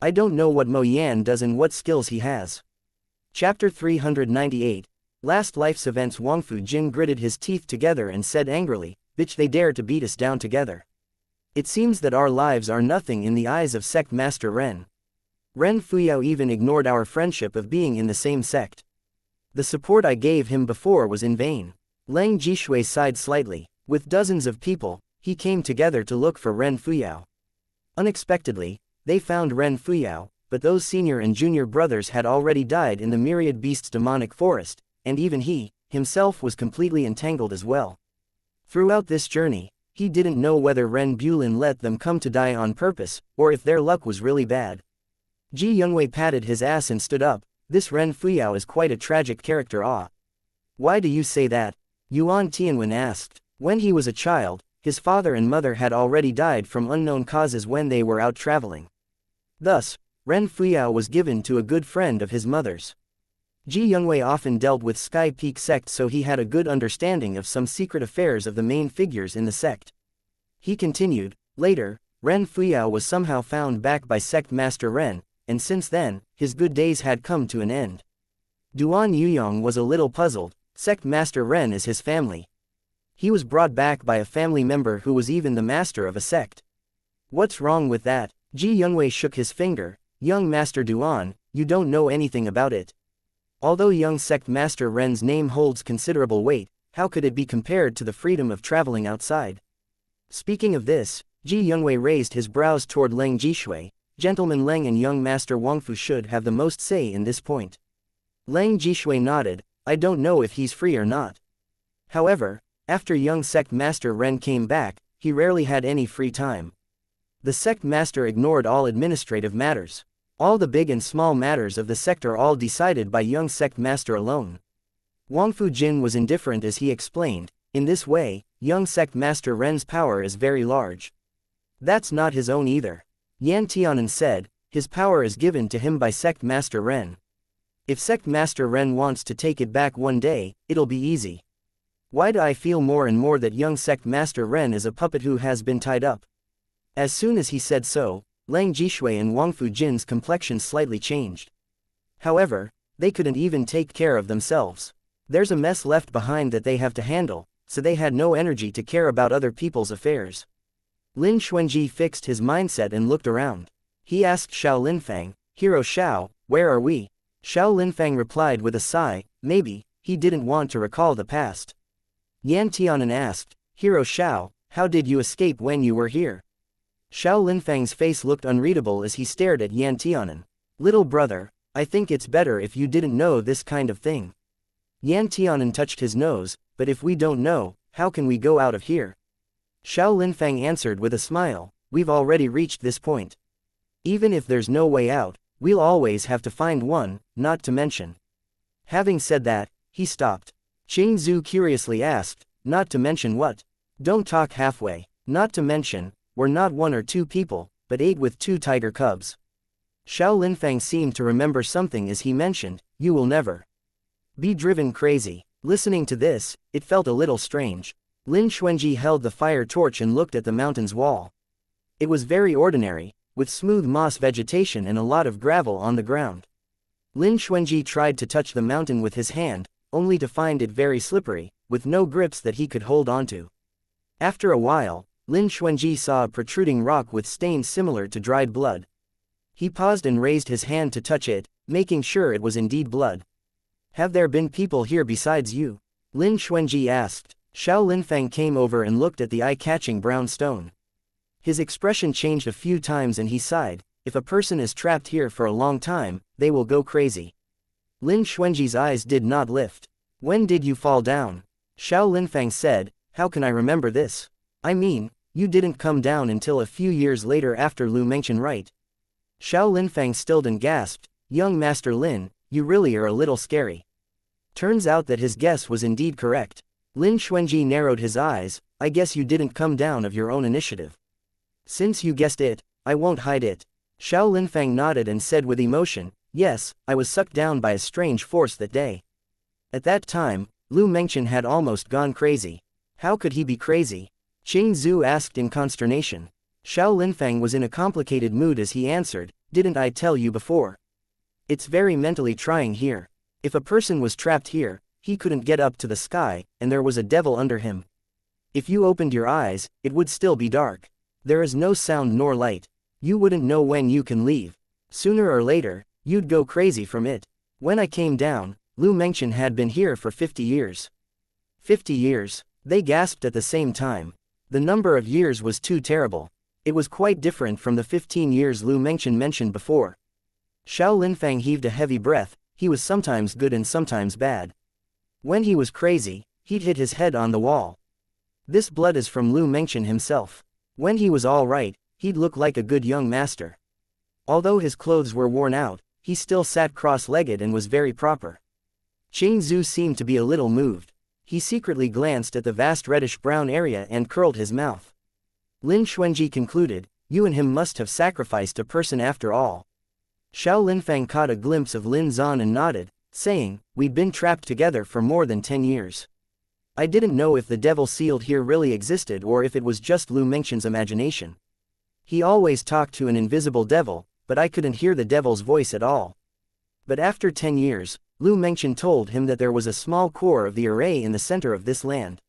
I don't know what Mo Yan does and what skills he has. Chapter 398. Last life's events. Wang Fujin gritted his teeth together and said angrily, bitch, they dare to beat us down together. It seems that our lives are nothing in the eyes of sect master Ren. Ren Fuyao even ignored our friendship of being in the same sect. The support I gave him before was in vain. Leng Jishui sighed slightly. With dozens of people, he came together to look for Ren Fuyao. Unexpectedly, they found Ren Fuyao, but those senior and junior brothers had already died in the myriad beasts demonic forest, and even he, himself was completely entangled as well. Throughout this journey, he didn't know whether Ren Bulin let them come to die on purpose, or if their luck was really bad. Ji Yunwei patted his ass and stood up. This Ren Fuyao is quite a tragic character. Why do you say that? Yuan Tianwen asked. When he was a child, his father and mother had already died from unknown causes when they were out traveling. Thus, Ren Fuyao was given to a good friend of his mother's. Ji Yunwei often dealt with Sky Peak sect, so he had a good understanding of some secret affairs of the main figures in the sect. He continued, later, Ren Fuyao was somehow found back by sect master Ren, and since then, his good days had come to an end. Duan Yuyong was a little puzzled. Sect master Ren is his family. He was brought back by a family member who was even the master of a sect. What's wrong with that? Ji Yunwei shook his finger. Young Master Duan, you don't know anything about it. Although young sect master Ren's name holds considerable weight, how could it be compared to the freedom of traveling outside? Speaking of this, Ji Yunwei raised his brows toward Leng Jishui. Gentleman Leng and young master Wangfu should have the most say in this point. Leng Jishui nodded. I don't know if he's free or not. However, after young sect master Ren came back, he rarely had any free time. The sect master ignored all administrative matters. All the big and small matters of the sect are all decided by young sect master alone. Wang Fujin was indifferent as he explained, in this way, young sect master Ren's power is very large. That's not his own either. Yan Tianan said, his power is given to him by sect master Ren. If Sect Master Ren wants to take it back one day, it'll be easy. Why do I feel more and more that young Sect Master Ren is a puppet who has been tied up? As soon as he said so, Lang Jishui and Wang Fujin's complexion slightly changed. However, they couldn't even take care of themselves. There's a mess left behind that they have to handle, so they had no energy to care about other people's affairs. Lin Xuanji fixed his mindset and looked around. He asked Xiao Linfang, "Hero Xiao, where are we?" Xiao Linfang replied with a sigh, maybe, he didn't want to recall the past. Yan Tianan asked, "Hero Xiao, how did you escape when you were here?" Xiao Linfang's face looked unreadable as he stared at Yan Tianan. "Little brother, I think it's better if you didn't know this kind of thing." Yan Tianan touched his nose, "But if we don't know, how can we go out of here?" Xiao Linfang answered with a smile, "We've already reached this point. Even if there's no way out, we'll always have to find one, not to mention." Having said that, he stopped. Qing Zhu curiously asked, "Not to mention what? Don't talk halfway. Not to mention, we're not 1 or 2 people, but 8 with 2 tiger cubs." Xiao Linfang seemed to remember something as he mentioned, "You will never be driven crazy." Listening to this, it felt a little strange. Lin Xuanji held the fire torch and looked at the mountain's wall. It was very ordinary, with smooth moss vegetation and a lot of gravel on the ground. Lin Xuanji tried to touch the mountain with his hand, only to find it very slippery, with no grips that he could hold onto. After a while, Lin Xuanji saw a protruding rock with stains similar to dried blood. He paused and raised his hand to touch it, making sure it was indeed blood. "Have there been people here besides you?" Lin Xuanji asked. Xiao Linfang came over and looked at the eye-catching brown stone. His expression changed a few times and he sighed, "If a person is trapped here for a long time, they will go crazy." Lin Xuanji's eyes did not lift. "When did you fall down?" Xiao Linfang said, "How can I remember this? I mean, you didn't come down until a few years later after Lu Mengchen, right?" Xiao Linfang stilled and gasped, "Young Master Lin, you really are a little scary." Turns out that his guess was indeed correct. Lin Xuanji narrowed his eyes, "I guess you didn't come down of your own initiative." "Since you guessed it, I won't hide it." Xiao Linfang nodded and said with emotion, "Yes, I was sucked down by a strange force that day. At that time, Lu Mengchen had almost gone crazy." "How could he be crazy?" Qing Zhu asked in consternation. Xiao Linfang was in a complicated mood as he answered, "Didn't I tell you before? It's very mentally trying here. If a person was trapped here, he couldn't get up to the sky, and there was a devil under him. If you opened your eyes, it would still be dark. There is no sound nor light. You wouldn't know when you can leave. Sooner or later, you'd go crazy from it. When I came down, Lu Mengchen had been here for 50 years. 50 years, they gasped at the same time. The number of years was too terrible. It was quite different from the 15 years Lu Mengchen mentioned before. Xiao Linfang heaved a heavy breath. He was sometimes good and sometimes bad. When he was crazy, he'd hit his head on the wall. This blood is from Lu Mengchen himself. When he was all right, he'd look like a good young master. Although his clothes were worn out, he still sat cross-legged and was very proper. Qing Zhu seemed to be a little moved. He secretly glanced at the vast reddish-brown area and curled his mouth. Lin Xuanji concluded, "You and him must have sacrificed a person after all." Xiao Linfang caught a glimpse of Lin Zan and nodded, saying, "We'd been trapped together for more than 10 years. I didn't know if the devil sealed here really existed or if it was just Lu Mengchen's imagination. He always talked to an invisible devil, but I couldn't hear the devil's voice at all. But after 10 years, Lu Mengchen told him that there was a small core of the array in the center of this land.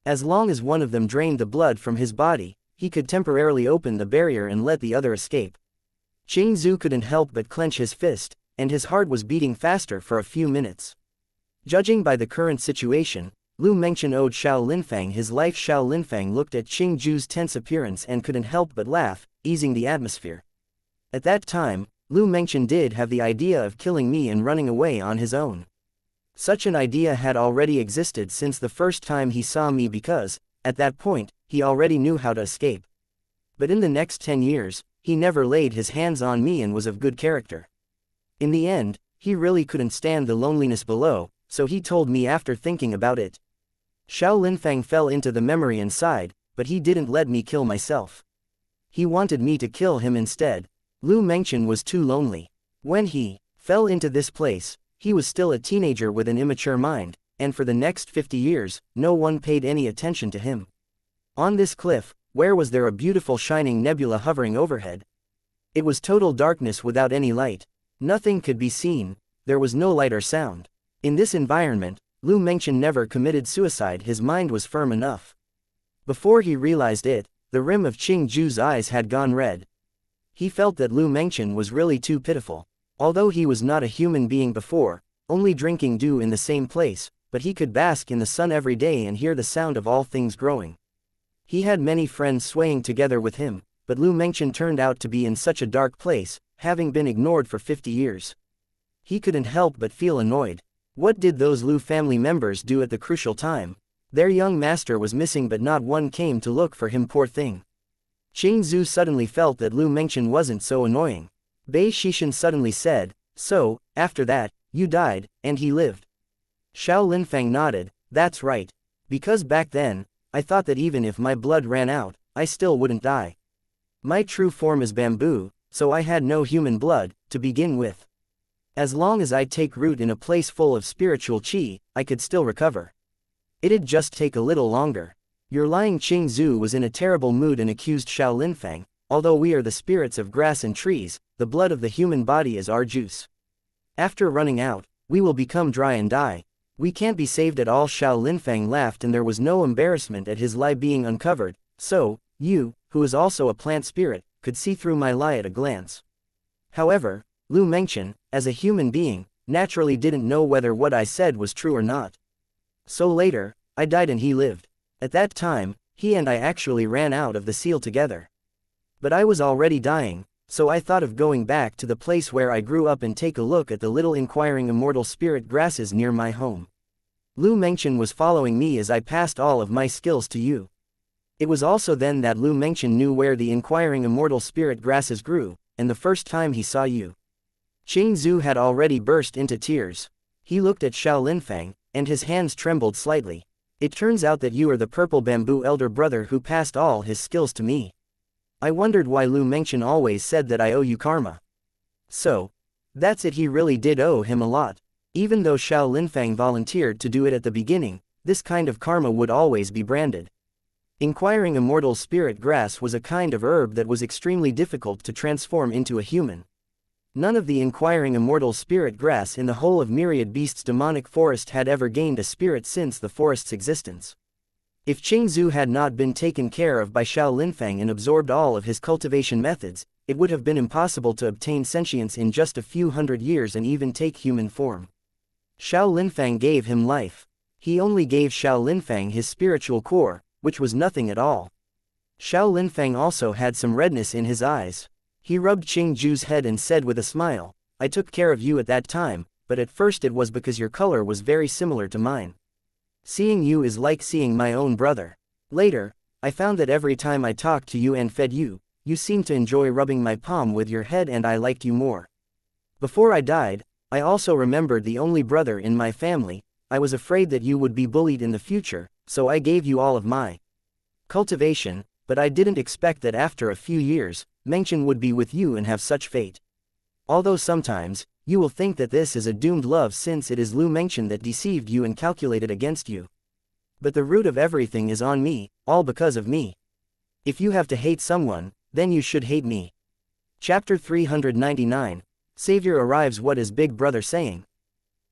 As long as one of them drained the blood from his body, he could temporarily open the barrier and let the other escape." Qing Zhu couldn't help but clench his fist, and his heart was beating faster for a few minutes. Judging by the current situation, Lu Mengchen owed Xiao Linfang his life. Xiao Linfang looked at Qing Zhu's tense appearance and couldn't help but laugh, easing the atmosphere. At that time, Lu Mengchen did have the idea of killing me and running away on his own. Such an idea had already existed since the first time he saw me because, at that point, he already knew how to escape. But in the next 10 years, he never laid his hands on me and was of good character. In the end, he really couldn't stand the loneliness below, so he told me after thinking about it. Xiao Linfang fell into the memory and sighed, but he didn't let me kill myself. He wanted me to kill him instead. Lu Mengchen was too lonely. When he fell into this place, He was still a teenager with an immature mind, and for the next 50 years, no one paid any attention to him. On this cliff, where was there a beautiful shining nebula hovering overhead? It was total darkness without any light. Nothing could be seen, there was no light or sound. In this environment, Lu Mengchen never committed suicide. His mind was firm enough. Before he realized it, the rim of Qing Ju's eyes had gone red. He felt that Lu Mengchen was really too pitiful. Although he was not a human being before, only drinking dew in the same place, but he could bask in the sun every day and hear the sound of all things growing. He had many friends swaying together with him, but Lu Mengchen turned out to be in such a dark place, having been ignored for 50 years. He couldn't help but feel annoyed. What did those Lu family members do at the crucial time? Their young master was missing, but not one came to look for him, poor thing. Qing Zhu suddenly felt that Lu Mengchen wasn't so annoying. Bei Shishan suddenly said, "So, after that, you died, and he lived?" Xiao Linfang nodded, "That's right. Because back then, I thought that even if my blood ran out, I still wouldn't die. My true form is bamboo, so I had no human blood, to begin with. As long as I take root in a place full of spiritual qi, I could still recover. It'd just take a little longer." Your lying Qing Zhu was in a terrible mood and accused Xiao Linfang, "Although we are the spirits of grass and trees, the blood of the human body is our juice. After running out, we will become dry and die. We can't be saved at all." Xiao Linfang laughed, and there was no embarrassment at his lie being uncovered. "So, you, who is also a plant spirit, could see through my lie at a glance." However, Lu Mengchen, as a human being, naturally didn't know whether what I said was true or not. So later, I died and he lived. At that time, he and I actually ran out of the seal together. But I was already dying, so I thought of going back to the place where I grew up and take a look at the little inquiring immortal spirit grasses near my home. Lu Mengchen was following me as I passed all of my skills to you. It was also then that Lu Mengchen knew where the inquiring immortal spirit grasses grew, and the first time he saw you. Qing Zhu had already burst into tears. He looked at Xiao Linfang, and his hands trembled slightly. "It turns out that you are the purple bamboo elder brother who passed all his skills to me. I wondered why Lu Mengchen always said that I owe you karma." So, that's it, he really did owe him a lot. Even though Xiao Linfang volunteered to do it at the beginning, this kind of karma would always be branded. Inquiring immortal spirit grass was a kind of herb that was extremely difficult to transform into a human. None of the inquiring immortal spirit grass in the whole of Myriad Beasts' demonic forest had ever gained a spirit since the forest's existence. If Qing Zhu had not been taken care of by Xiao Linfang and absorbed all of his cultivation methods, it would have been impossible to obtain sentience in just a few hundred years and even take human form. Xiao Linfang gave him life. He only gave Xiao Linfang his spiritual core, which was nothing at all. Xiao Linfang also had some redness in his eyes. He rubbed Qing Zhu's head and said with a smile, "I took care of you at that time, but at first it was because your color was very similar to mine. Seeing you is like seeing my own brother. Later, I found that every time I talked to you and fed you, you seemed to enjoy rubbing my palm with your head and I liked you more. Before I died, I also remembered the only brother in my family. I was afraid that you would be bullied in the future, so I gave you all of my cultivation, but I didn't expect that after a few years, Mengchen would be with you and have such fate. Although sometimes, you will think that this is a doomed love since it is Lu Mengchen that deceived you and calculated against you. But the root of everything is on me, all because of me. If you have to hate someone, then you should hate me." Chapter 399. Savior arrives. What is Big Brother saying?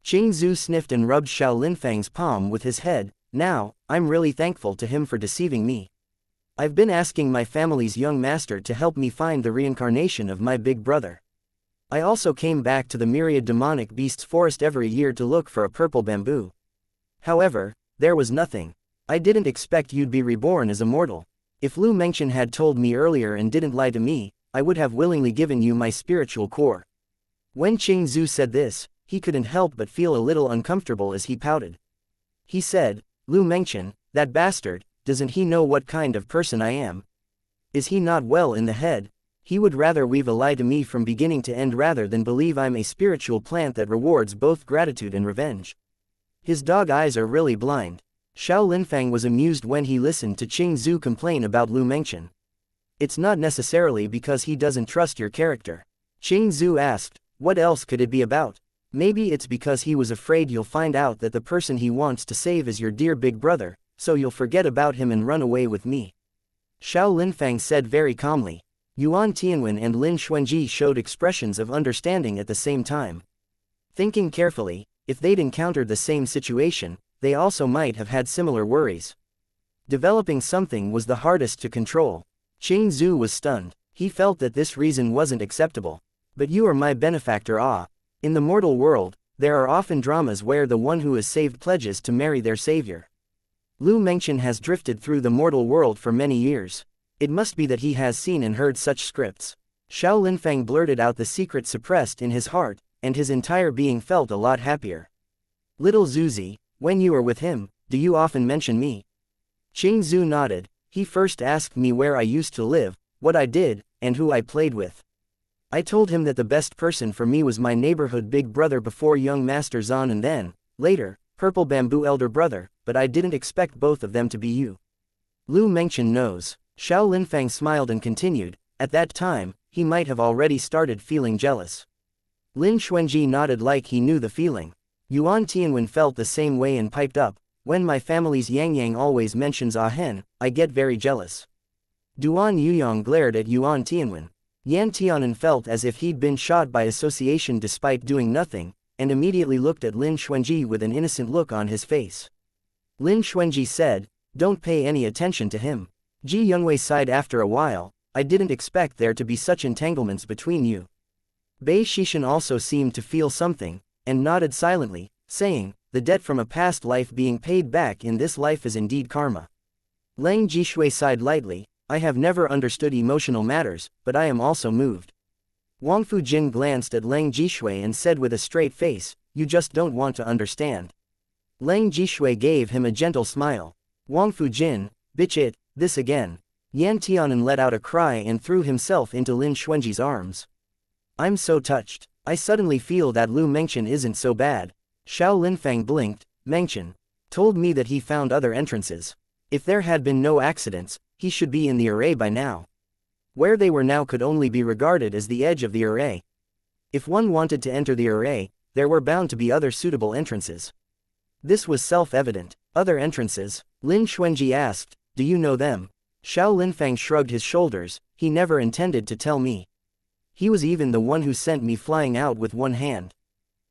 Qing Zhu sniffed and rubbed Xiao Linfang's palm with his head. "Now, I'm really thankful to him for deceiving me. I've been asking my family's young master to help me find the reincarnation of my big brother. I also came back to the Myriad Demonic Beasts forest every year to look for a purple bamboo. However, there was nothing. I didn't expect you'd be reborn as a mortal. If Lu Mengchen had told me earlier and didn't lie to me, I would have willingly given you my spiritual core." When Qing Zhu said this, he couldn't help but feel a little uncomfortable as he pouted. He said, "Lu Mengchen, that bastard, doesn't he know what kind of person I am? Is he not well in the head? He would rather weave a lie to me from beginning to end rather than believe I'm a spiritual plant that rewards both gratitude and revenge. His dog eyes are really blind." Xiao Linfang was amused when he listened to Qing Zhu complain about Lu Mengchen. "It's not necessarily because he doesn't trust your character." Qing Zhu asked, "What else could it be about?" Maybe it's because he was afraid you'll find out that the person he wants to save is your dear big brother, so you'll forget about him and run away with me. Xiao Linfang said very calmly. Yuan Tianwen and Lin Xuanji showed expressions of understanding at the same time. Thinking carefully, if they'd encountered the same situation, they also might have had similar worries. Developing something was the hardest to control. Qing Zhu was stunned. He felt that this reason wasn't acceptable. But you are my benefactor. In the mortal world, there are often dramas where the one who is saved pledges to marry their savior. Lu Mengchen has drifted through the mortal world for many years. It must be that he has seen and heard such scripts. Xiao Linfang blurted out the secret suppressed in his heart, and his entire being felt a lot happier. Little Zuzi, when you are with him, do you often mention me? Qing Zhu nodded. He first asked me where I used to live, what I did, and who I played with. I told him that the best person for me was my neighborhood big brother before young Master Zan and then, later, Purple Bamboo elder brother, but I didn't expect both of them to be you. Lu Mengchen knows. Xiao Linfang smiled and continued, at that time, he might have already started feeling jealous. Lin Xuanji nodded like he knew the feeling. Yuan Tianwen felt the same way and piped up, when my family's Yang always mentions Ahen, I get very jealous. Duan Yuyong glared at Yuan Tianwen. Yan Tianen felt as if he'd been shot by association despite doing nothing, and immediately looked at Lin Xuanji with an innocent look on his face. Lin Xuanji said, don't pay any attention to him. Ji Yongwei sighed after a while, I didn't expect there to be such entanglements between you. Bei Shishan also seemed to feel something, and nodded silently, saying, the debt from a past life being paid back in this life is indeed karma. Lang Jishui sighed lightly, I have never understood emotional matters, but I am also moved. Wang Fujin glanced at Lang Jishui and said with a straight face, you just don't want to understand. Lang Jishui gave him a gentle smile. Wang Fujin, bitch it, this again. Yan Tianen let out a cry and threw himself into Lin Xuanji's arms. I'm so touched. I suddenly feel that Lu Mengchen isn't so bad. Xiao Linfang blinked. Mengchen told me that he found other entrances. If there had been no accidents, he should be in the array by now. Where they were now could only be regarded as the edge of the array. If one wanted to enter the array, there were bound to be other suitable entrances. This was self-evident. Other entrances? Lin Xuanji asked, do you know them? Xiao Linfang shrugged his shoulders, he never intended to tell me. He was even the one who sent me flying out with one hand.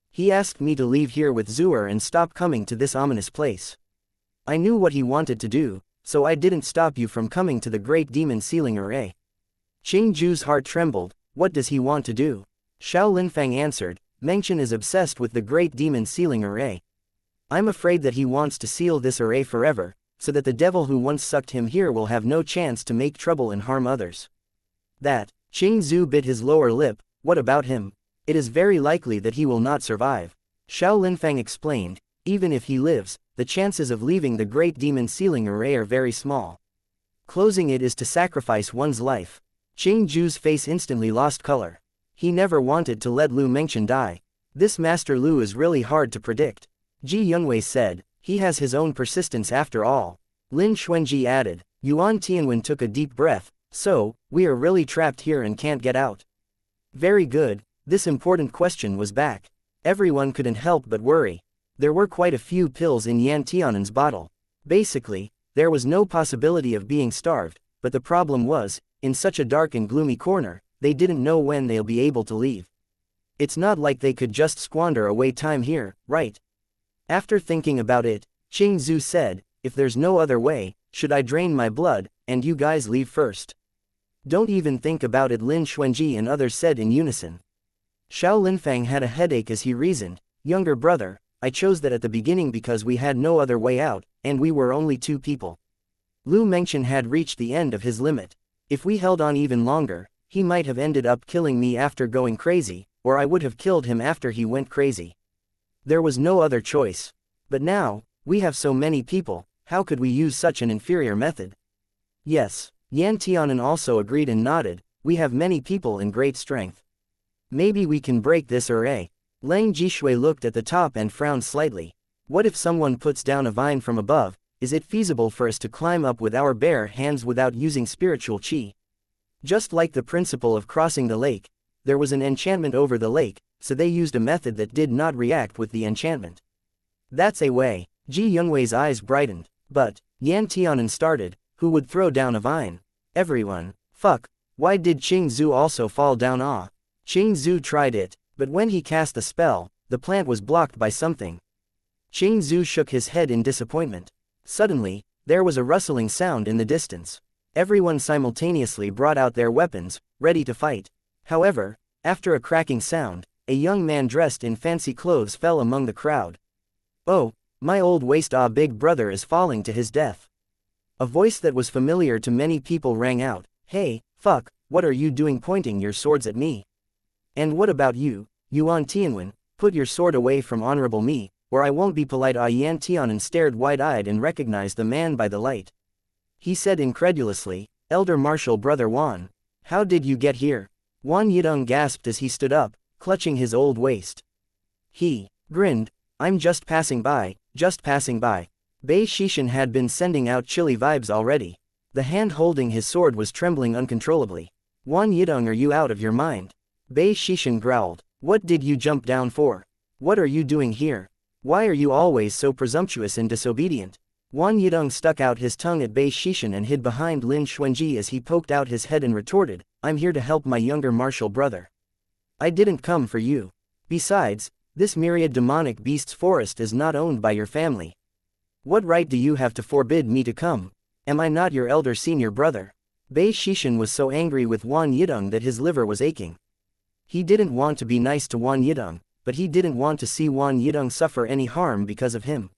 He asked me to leave here with Zuer and stop coming to this ominous place. I knew what he wanted to do, so I didn't stop you from coming to the Great Demon Sealing Array. Qing Zhu's heart trembled, what does he want to do? Xiao Linfang answered, Mengchen is obsessed with the Great Demon Sealing Array. I'm afraid that he wants to seal this array forever, so that the devil who once sucked him here will have no chance to make trouble and harm others. That, Qing Zhu bit his lower lip, what about him? It is very likely that he will not survive. Xiao Linfang explained, even if he lives, the chances of leaving the Great Demon Sealing Array are very small. Closing it is to sacrifice one's life. Qing Zhu's face instantly lost color. He never wanted to let Lu Mengchen die. This Master Lu is really hard to predict. Ji Yongwei said, he has his own persistence after all. Lin Xuanji added. Yuan Tianwen took a deep breath, so, we are really trapped here and can't get out. Very good, this important question was back. Everyone couldn't help but worry. There were quite a few pills in Yan Tianen's bottle. Basically, there was no possibility of being starved, but the problem was, in such a dark and gloomy corner, they didn't know when they'll be able to leave. It's not like they could just squander away time here, right? After thinking about it, Qing Zhu said, if there's no other way, should I drain my blood, and you guys leave first? Don't even think about it, Lin Xuanji and others said in unison. Xiao Linfang had a headache as he reasoned, younger brother, I chose that at the beginning because we had no other way out, and we were only 2 people. Lu Mengchen had reached the end of his limit. If we held on even longer, he might have ended up killing me after going crazy, or I would have killed him after he went crazy. There was no other choice. But now, we have so many people, how could we use such an inferior method? Yes, Yan Tianen also agreed and nodded, we have many people in great strength. Maybe we can break this array. Lang Jishui looked at the top and frowned slightly. What if someone puts down a vine from above? Is it feasible for us to climb up with our bare hands without using spiritual qi? Just like the principle of crossing the lake, there was an enchantment over the lake, so they used a method that did not react with the enchantment. That's a way. Ji Youngwei's eyes brightened. But, Yan Tianan started, who would throw down a vine? Everyone. Fuck, why did Qing Zhu also fall down? Qing Zhu tried it, but when he cast the spell, the plant was blocked by something. Qing Zhu shook his head in disappointment. Suddenly, there was a rustling sound in the distance. Everyone simultaneously brought out their weapons, ready to fight. However, after a cracking sound, a young man dressed in fancy clothes fell among the crowd. Oh, my old waist, big brother is falling to his death. A voice that was familiar to many people rang out, hey, fuck, what are you doing pointing your swords at me? And what about you, Yuan Tianwen, put your sword away from honorable me, or I won't be polite. Yan Tianan stared wide-eyed and recognized the man by the light. He said incredulously, Elder Martial Brother Wan, how did you get here? Wan Yidong gasped as he stood up, clutching his old waist. He grinned, I'm just passing by, just passing by. Bei Shishin had been sending out chilly vibes already. The hand holding his sword was trembling uncontrollably. Wan Yidong, are you out of your mind? Bei Shishin growled. What did you jump down for? What are you doing here? Why are you always so presumptuous and disobedient? Wan Yidong stuck out his tongue at Bei Shishin and hid behind Lin Xuanji as he poked out his head and retorted, I'm here to help my younger martial brother. I didn't come for you. Besides, this myriad demonic beasts forest is not owned by your family. What right do you have to forbid me to come? Am I not your elder senior brother? Bei Shishin was so angry with Wan Yidong that his liver was aching. He didn't want to be nice to Wan Yidong, but he didn't want to see Wan Yidong suffer any harm because of him.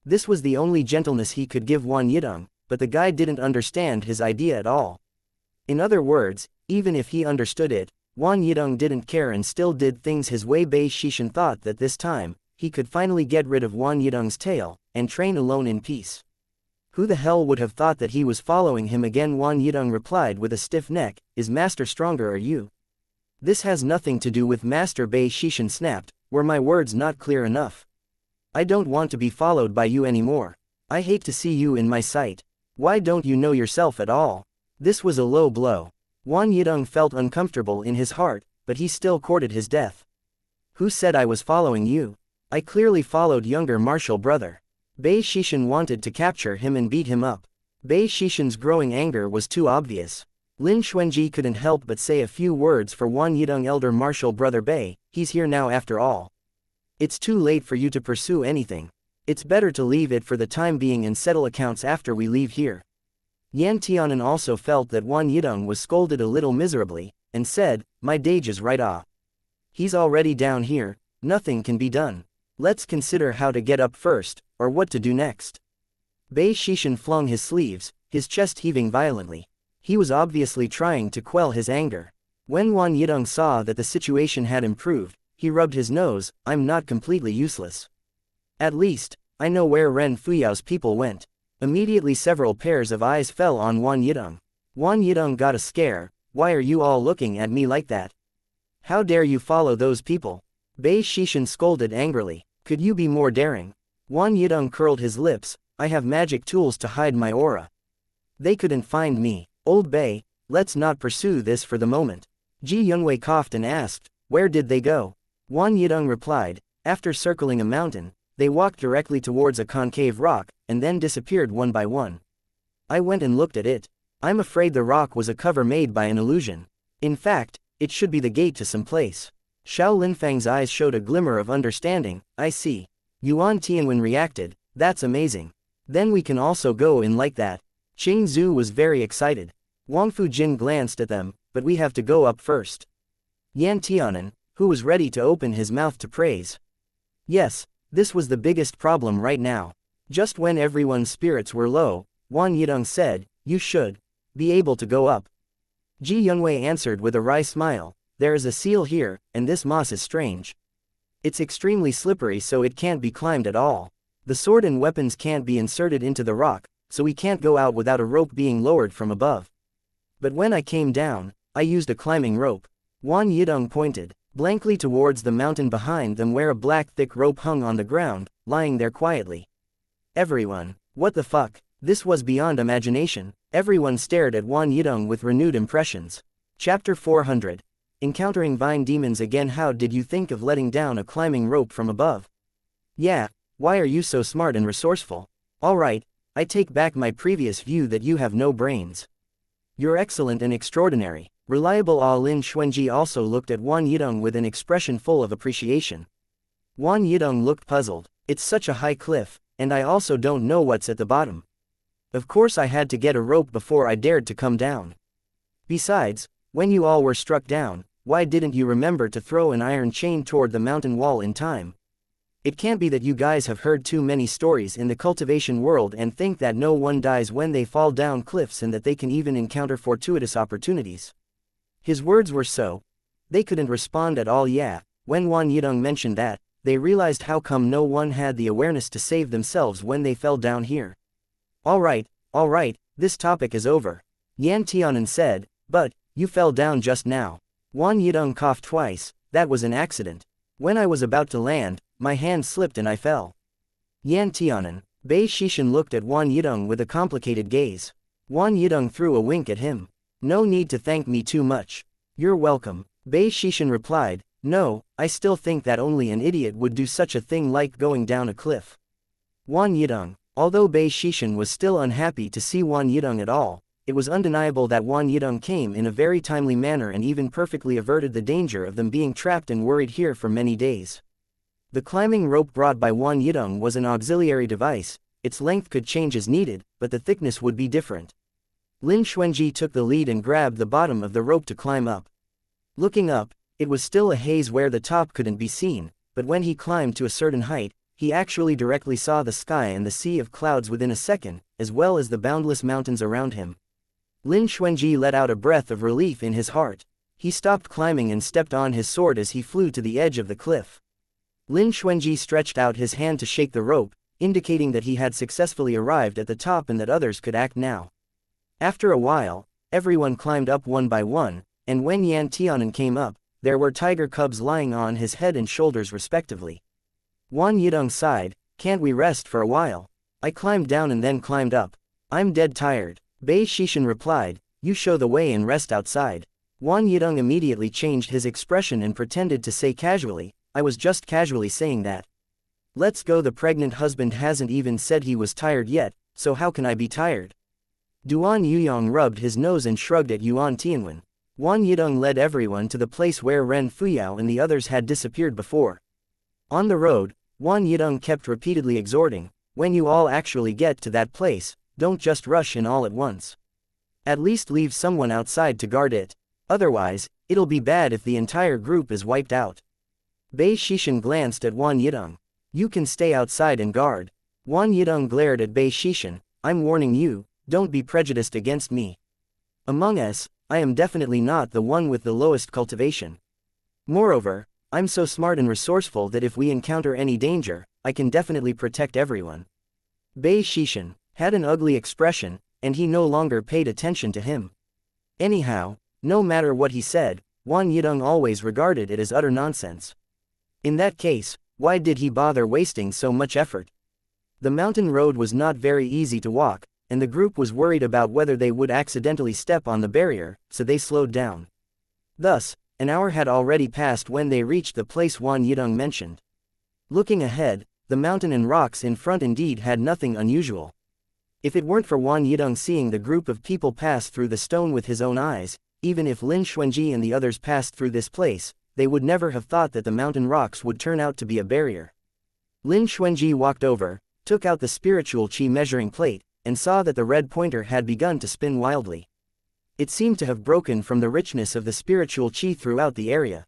This was the only gentleness he could give Wan Yidong, but the guy didn't understand his idea at all. In other words, even if he understood it, Wan Yidong didn't care and still did things his way. Bei Shishin thought that this time, he could finally get rid of Wan Yidong's tail, and train alone in peace. Who the hell would have thought that he was following him again? Wan Yidong replied with a stiff neck, is Master stronger or you? This has nothing to do with Master. Bei Shishin snapped, were my words not clear enough? I don't want to be followed by you anymore. I hate to see you in my sight. Why don't you know yourself at all? This was a low blow. Wan Yidong felt uncomfortable in his heart, but he still courted his death. Who said I was following you? I clearly followed younger martial brother. Bei Shishin wanted to capture him and beat him up. Bei Shishin's growing anger was too obvious. Lin Xuanji couldn't help but say a few words for Wan Yidong. Elder martial brother Bei, he's here now after all. It's too late for you to pursue anything. It's better to leave it for the time being and settle accounts after we leave here. Yan Tianan also felt that Wan Yidong was scolded a little miserably, and said, my Dage is right. He's already down here, nothing can be done. Let's consider how to get up first, or what to do next. Bei Shishin flung his sleeves, his chest heaving violently. He was obviously trying to quell his anger. When Wan Yidong saw that the situation had improved, he rubbed his nose, I'm not completely useless. At least, I know where Ren Fuyao's people went. Immediately several pairs of eyes fell on Wan Yidong. Wan Yidong got a scare, why are you all looking at me like that? How dare you follow those people? Bei Shishin scolded angrily, could you be more daring? Wan Yidong curled his lips, I have magic tools to hide my aura. They couldn't find me. Old Bei, let's not pursue this for the moment. Ji Youngwei coughed and asked, where did they go? Wan Yidong replied, after circling a mountain, they walked directly towards a concave rock, and then disappeared one by one. I went and looked at it. I'm afraid the rock was a cover made by an illusion. In fact, it should be the gate to some place. Xiao Linfang's eyes showed a glimmer of understanding, I see. Yuan Tianwen reacted, that's amazing. Then we can also go in like that. Qing Zhu was very excited. Wang Fujin glanced at them, but we have to go up first. Yan Tianan, who was ready to open his mouth to praise. Yes, this was the biggest problem right now. Just when everyone's spirits were low, Wan Yidong said, you should be able to go up. Ji Youngwei answered with a wry smile, there is a seal here, and this moss is strange. It's extremely slippery so it can't be climbed at all. The sword and weapons can't be inserted into the rock, so we can't go out without a rope being lowered from above. But when I came down, I used a climbing rope. Wan Yidong pointed blankly towards the mountain behind them where a black thick rope hung on the ground, lying there quietly. Everyone, what the fuck? This was beyond imagination. Everyone stared at Wan Yidong with renewed impressions. Chapter 400. Encountering vine demons again. How did you think of letting down a climbing rope from above? Yeah, why are you so smart and resourceful? Alright, I take back my previous view that you have no brains. You're excellent and extraordinary. Reliable. Lin Xuanji also looked at Wang Yidong with an expression full of appreciation. Wang Yidong looked puzzled. It's such a high cliff, and I also don't know what's at the bottom. Of course I had to get a rope before I dared to come down. Besides, when you all were struck down, why didn't you remember to throw an iron chain toward the mountain wall in time? It can't be that you guys have heard too many stories in the cultivation world and think that no one dies when they fall down cliffs and that they can even encounter fortuitous opportunities. His words were so. They couldn't respond at all. Yeah, when Wang Yidong mentioned that, they realized how come no one had the awareness to save themselves when they fell down here. Alright, this topic is over. Yan Tianan said, but, you fell down just now. Wang Yidong coughed twice. That was an accident. When I was about to land, my hand slipped and I fell. Yan Tianan. Bei Shishan looked at Wang Yidong with a complicated gaze. Wang Yidong threw a wink at him. No need to thank me too much. You're welcome. Bei Shishan replied, no, I still think that only an idiot would do such a thing like going down a cliff. Wang Yidong. Although Bei Shishan was still unhappy to see Wang Yidong at all, it was undeniable that Wang Yidong came in a very timely manner and even perfectly averted the danger of them being trapped and worried here for many days. The climbing rope brought by Wang Yidong was an auxiliary device. Its length could change as needed, but the thickness would be different. Lin Xuanji took the lead and grabbed the bottom of the rope to climb up. Looking up, it was still a haze where the top couldn't be seen, but when he climbed to a certain height, he actually directly saw the sky and the sea of clouds within a second, as well as the boundless mountains around him. Lin Xuanji let out a breath of relief in his heart. He stopped climbing and stepped on his sword as he flew to the edge of the cliff. Lin Xuanji stretched out his hand to shake the rope, indicating that he had successfully arrived at the top and that others could act now. After a while, everyone climbed up one by one, and when Yan Tianan came up, there were tiger cubs lying on his head and shoulders respectively. Wang Yidong sighed, can't we rest for a while? I climbed down and then climbed up. I'm dead tired. Bei Shishan replied, you show the way and rest outside. Wang Yidong immediately changed his expression and pretended to say casually, I was just casually saying that. Let's go. The pregnant husband hasn't even said he was tired yet, so how can I be tired? Duan Yuyong rubbed his nose and shrugged at Yuan Tianwen. Wang Yidong led everyone to the place where Ren Fuyao and the others had disappeared before. On the road, Wang Yidong kept repeatedly exhorting, when you all actually get to that place, don't just rush in all at once. At least leave someone outside to guard it. Otherwise, it'll be bad if the entire group is wiped out. Bei Shishan glanced at Wang Yidong. You can stay outside and guard. Wang Yidong glared at Bei Shishan. I'm warning you, don't be prejudiced against me. Among us, I am definitely not the one with the lowest cultivation. Moreover, I'm so smart and resourceful that if we encounter any danger, I can definitely protect everyone. Bei Shishan had an ugly expression, and he no longer paid attention to him. Anyhow, no matter what he said, Wang Yidong always regarded it as utter nonsense. In that case, why did he bother wasting so much effort? The mountain road was not very easy to walk, and the group was worried about whether they would accidentally step on the barrier, so they slowed down. Thus, an hour had already passed when they reached the place Wang Yidong mentioned. Looking ahead, the mountain and rocks in front indeed had nothing unusual. If it weren't for Wang Yidong seeing the group of people pass through the stone with his own eyes, even if Lin Xuanji and the others passed through this place, they would never have thought that the mountain rocks would turn out to be a barrier. Lin Xuanji walked over, took out the spiritual qi measuring plate, and saw that the red pointer had begun to spin wildly. It seemed to have broken from the richness of the spiritual qi throughout the area.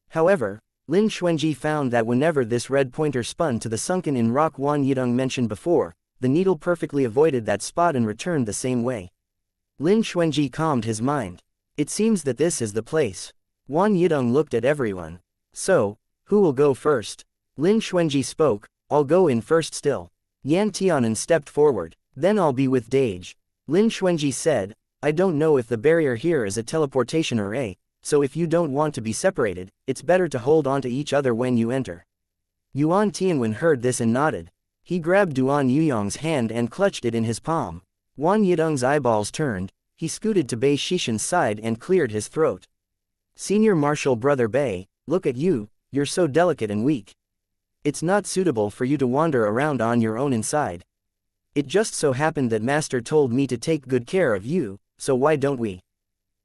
However, Lin Xuanji found that whenever this red pointer spun to the sunken-in rock Wang Yidong mentioned before, the needle perfectly avoided that spot and returned the same way. Lin Xuanji calmed his mind. It seems that this is the place. Wang Yidong looked at everyone. So, who will go first? Lin Xuanji spoke, I'll go in first still. Yan Tianan stepped forward. Then I'll be with Dage. Lin Xuanji said, I don't know if the barrier here is a teleportation array, so if you don't want to be separated, it's better to hold on to each other when you enter. Yuan Tianwen heard this and nodded. He grabbed Duan Yuyong's hand and clutched it in his palm. Wang Yidong's eyeballs turned, he scooted to Bei Shishan's side and cleared his throat. Senior Marshal Brother Bay, look at you, you're so delicate and weak. It's not suitable for you to wander around on your own inside. It just so happened that Master told me to take good care of you, so why don't we?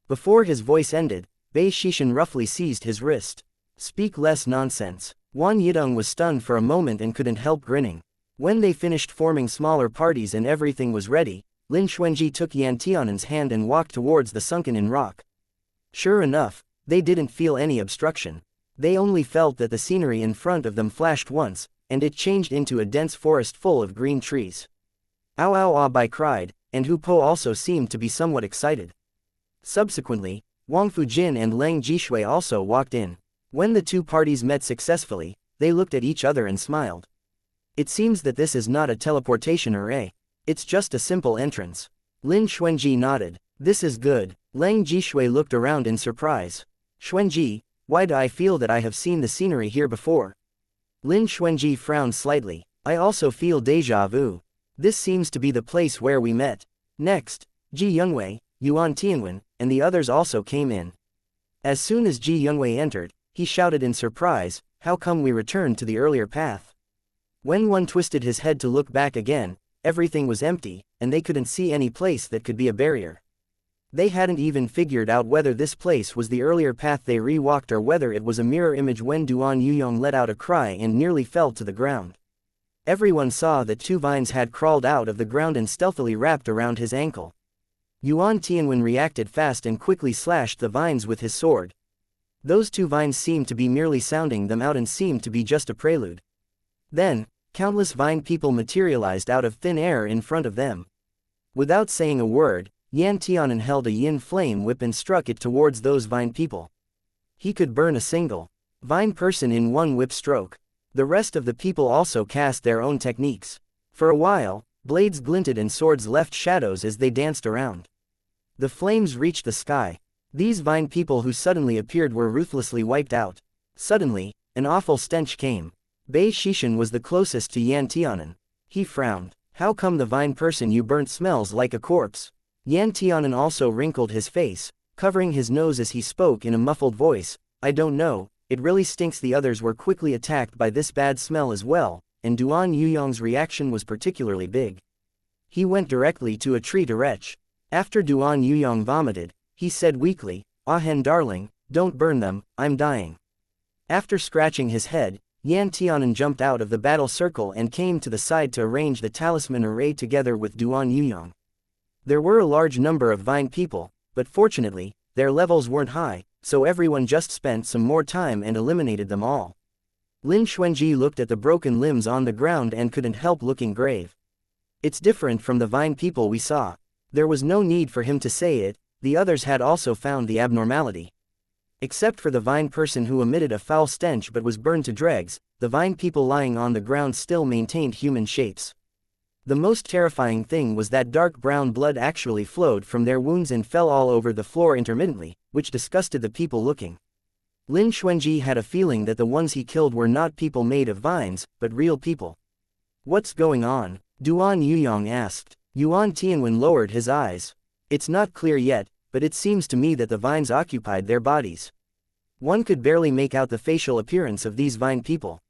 Before his voice ended, Bei Shishin roughly seized his wrist. Speak less nonsense. Wan Yidong was stunned for a moment and couldn't help grinning. When they finished forming smaller parties and everything was ready, Lin Xuanji took Yan Tianan's hand and walked towards the sunken-in rock. Sure enough, they didn't feel any obstruction. They only felt that the scenery in front of them flashed once, and it changed into a dense forest full of green trees. Ow ow ah Bai cried, and Hu Po also seemed to be somewhat excited. Subsequently, Wang Fujin and Leng Jishui also walked in. When the two parties met successfully, they looked at each other and smiled. It seems that this is not a teleportation array. It's just a simple entrance. Lin Xuanji nodded. This is good. Leng Jishui looked around in surprise. Xuanji, why do I feel that I have seen the scenery here before? Lin Xuanji frowned slightly. I also feel déjà vu. This seems to be the place where we met. Next, Ji Youngwei, Yuan Tianwen, and the others also came in. As soon as Ji Youngwei entered, he shouted in surprise, how come we returned to the earlier path? When one twisted his head to look back again, everything was empty, and they couldn't see any place that could be a barrier. They hadn't even figured out whether this place was the earlier path they re-walked or whether it was a mirror image when Duan Yuyong let out a cry and nearly fell to the ground. Everyone saw that two vines had crawled out of the ground and stealthily wrapped around his ankle. Yuan Tianwen reacted fast and quickly slashed the vines with his sword. Those two vines seemed to be merely sounding them out and seemed to be just a prelude. Then, countless vine people materialized out of thin air in front of them. Without saying a word, Yan Tianan held a yin flame whip and struck it towards those vine people. He could burn a single vine person in one whip stroke. The rest of the people also cast their own techniques. For a while, blades glinted and swords left shadows as they danced around. The flames reached the sky. These vine people who suddenly appeared were ruthlessly wiped out. Suddenly, an awful stench came. Bei Shishin was the closest to Yan Tianan. He frowned. How come the vine person you burnt smells like a corpse? Yan Tianan also wrinkled his face, covering his nose as he spoke in a muffled voice. I don't know, it really stinks. The others were quickly attacked by this bad smell as well, and Duan Yuyong's reaction was particularly big. He went directly to a tree to retch. After Duan Yuyong vomited, he said weakly, Ah Hen darling, don't burn them, I'm dying. After scratching his head, Yan Tianan jumped out of the battle circle and came to the side to arrange the talisman array together with Duan Yuyong. There were a large number of vine people, but fortunately, their levels weren't high, so everyone just spent some more time and eliminated them all. Lin Xuanji looked at the broken limbs on the ground and couldn't help looking grave. It's different from the vine people we saw. There was no need for him to say it, the others had also found the abnormality. Except for the vine person who emitted a foul stench but was burned to dregs, the vine people lying on the ground still maintained human shapes. The most terrifying thing was that dark brown blood actually flowed from their wounds and fell all over the floor intermittently, which disgusted the people looking. Lin Xuanji had a feeling that the ones he killed were not people made of vines, but real people. What's going on? Duan Yuyong asked. Yuan Tianwen lowered his eyes. It's not clear yet, but it seems to me that the vines occupied their bodies. One could barely make out the facial appearance of these vine people.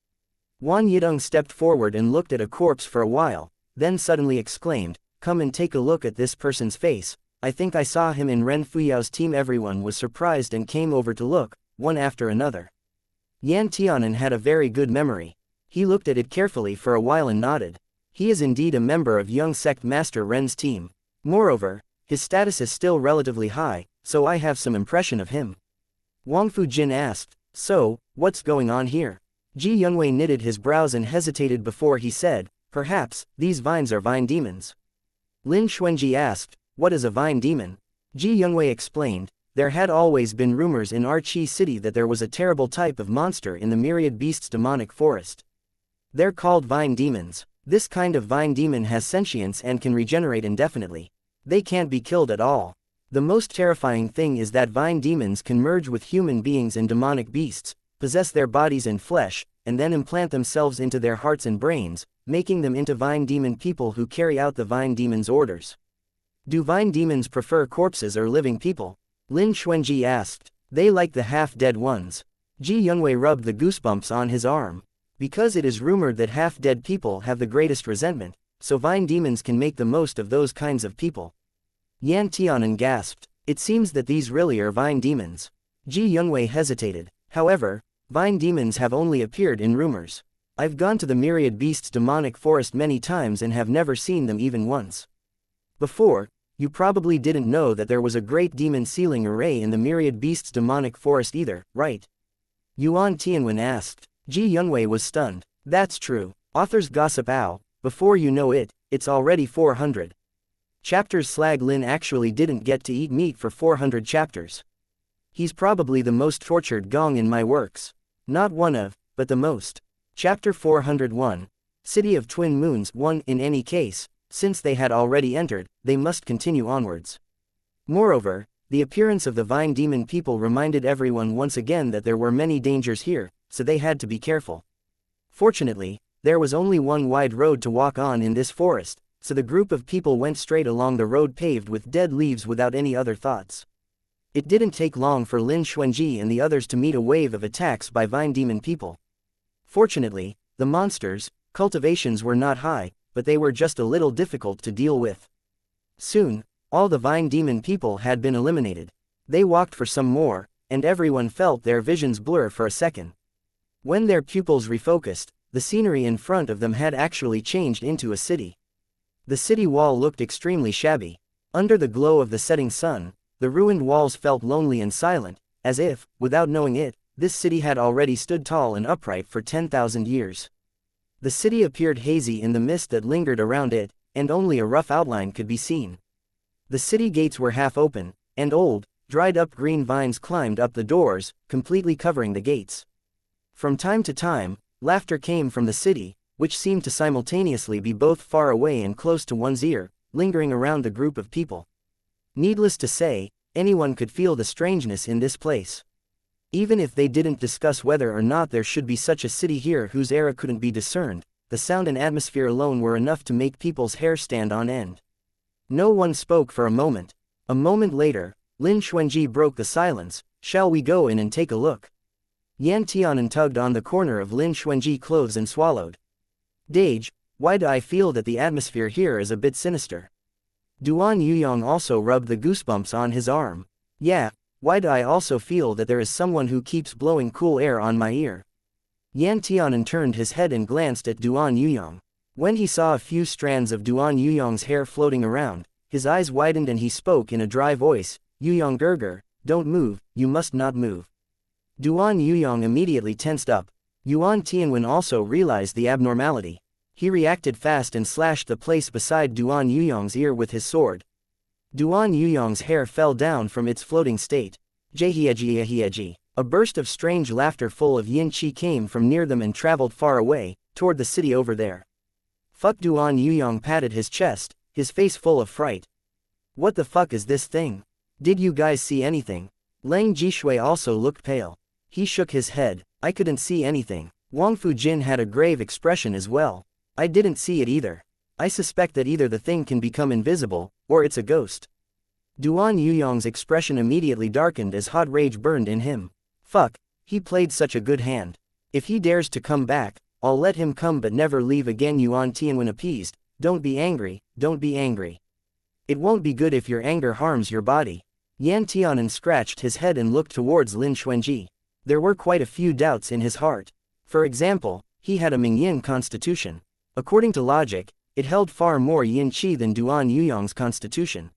Wan Yidong stepped forward and looked at a corpse for a while, then suddenly exclaimed, come and take a look at this person's face, I think I saw him in Ren Fuyao's team. Everyone was surprised and came over to look, one after another. Yan Tianan had a very good memory. He looked at it carefully for a while and nodded. He is indeed a member of young sect master Ren's team. Moreover, his status is still relatively high, so I have some impression of him. Wang Fujin asked, so, what's going on here? Ji Youngwei knitted his brows and hesitated before he said, perhaps, these vines are vine demons. Lin Xuanji asked, what is a vine demon? Ji Youngwei explained, there had always been rumors in Archi City that there was a terrible type of monster in the myriad beasts demonic forest. They're called vine demons. This kind of vine demon has sentience and can regenerate indefinitely. They can't be killed at all. The most terrifying thing is that vine demons can merge with human beings and demonic beasts, possess their bodies and flesh, and then implant themselves into their hearts and brains, making them into vine demon people who carry out the vine demon's orders. Do vine demons prefer corpses or living people? Lin Xuanji asked. They like the half-dead ones. Ji Youngwei rubbed the goosebumps on his arm. Because it is rumored that half-dead people have the greatest resentment, so vine demons can make the most of those kinds of people. Yan Tianan gasped. It seems that these really are vine demons. Ji Youngwei hesitated. However, vine demons have only appeared in rumors. I've gone to the Myriad Beasts demonic forest many times and have never seen them even once. Before, you probably didn't know that there was a great demon sealing array in the Myriad Beasts demonic forest either, right? Yuan Tianwen asked. Ji Youngwei was stunned. That's true. Authors gossip ow. Before you know it, it's already 400 chapters. Slag Lin actually didn't get to eat meat for 400 chapters. He's probably the most tortured gong in my works. Not one of, but the most. Chapter 401. City of Twin Moons 1. In any case, since they had already entered, they must continue onwards. Moreover, the appearance of the vine demon people reminded everyone once again that there were many dangers here, so they had to be careful. Fortunately, there was only one wide road to walk on in this forest, so the group of people went straight along the road paved with dead leaves without any other thoughts. It didn't take long for Lin Xuanji and the others to meet a wave of attacks by vine demon people. Fortunately, the monsters' cultivations were not high, but they were just a little difficult to deal with. Soon, all the vine demon people had been eliminated. They walked for some more, and everyone felt their visions blur for a second. When their pupils refocused, the scenery in front of them had actually changed into a city. The city wall looked extremely shabby. Under the glow of the setting sun, the ruined walls felt lonely and silent, as if, without knowing it, this city had already stood tall and upright for 10,000 years. The city appeared hazy in the mist that lingered around it, and only a rough outline could be seen. The city gates were half open, and old, dried-up green vines climbed up the doors, completely covering the gates. From time to time, laughter came from the city, which seemed to simultaneously be both far away and close to one's ear, lingering around the group of people. Needless to say, anyone could feel the strangeness in this place. Even if they didn't discuss whether or not there should be such a city here whose era couldn't be discerned, the sound and atmosphere alone were enough to make people's hair stand on end. No one spoke for a moment. A moment later, Lin Xuanji broke the silence. Shall we go in and take a look? Yan Tianan tugged on the corner of Lin Xuanji's clothes and swallowed. Dage, why do I feel that the atmosphere here is a bit sinister? Duan Yuyong also rubbed the goosebumps on his arm. Yeah, why do I also feel that there is someone who keeps blowing cool air on my ear? Yan Tianan turned his head and glanced at Duan Yuyong. When he saw a few strands of Duan Yuyong's hair floating around, his eyes widened and he spoke in a dry voice, Yuyong Gerger, don't move, you must not move. Duan Yuyong immediately tensed up. Yuan Tianwen also realized the abnormality. He reacted fast and slashed the place beside Duan Yuyong's ear with his sword. Duan Yuyong's hair fell down from its floating state. Jehieji. A burst of strange laughter full of yin qi came from near them and traveled far away, toward the city over there. Fuck. Duan Yuyong patted his chest, his face full of fright. What the fuck is this thing? Did you guys see anything? Leng Jishui also looked pale. He shook his head. I couldn't see anything. Wang Fujin had a grave expression as well. I didn't see it either. I suspect that either the thing can become invisible, or it's a ghost. Duan Yuyong's expression immediately darkened as hot rage burned in him. Fuck, he played such a good hand. If he dares to come back, I'll let him come but never leave again. Yuan Tianwen appeased. Don't be angry, don't be angry. It won't be good if your anger harms your body. Yan Tianan scratched his head and looked towards Lin Xuanji. There were quite a few doubts in his heart. For example, he had a Mingyin constitution. According to logic, it held far more yin qi than Duan Yuyong's constitution.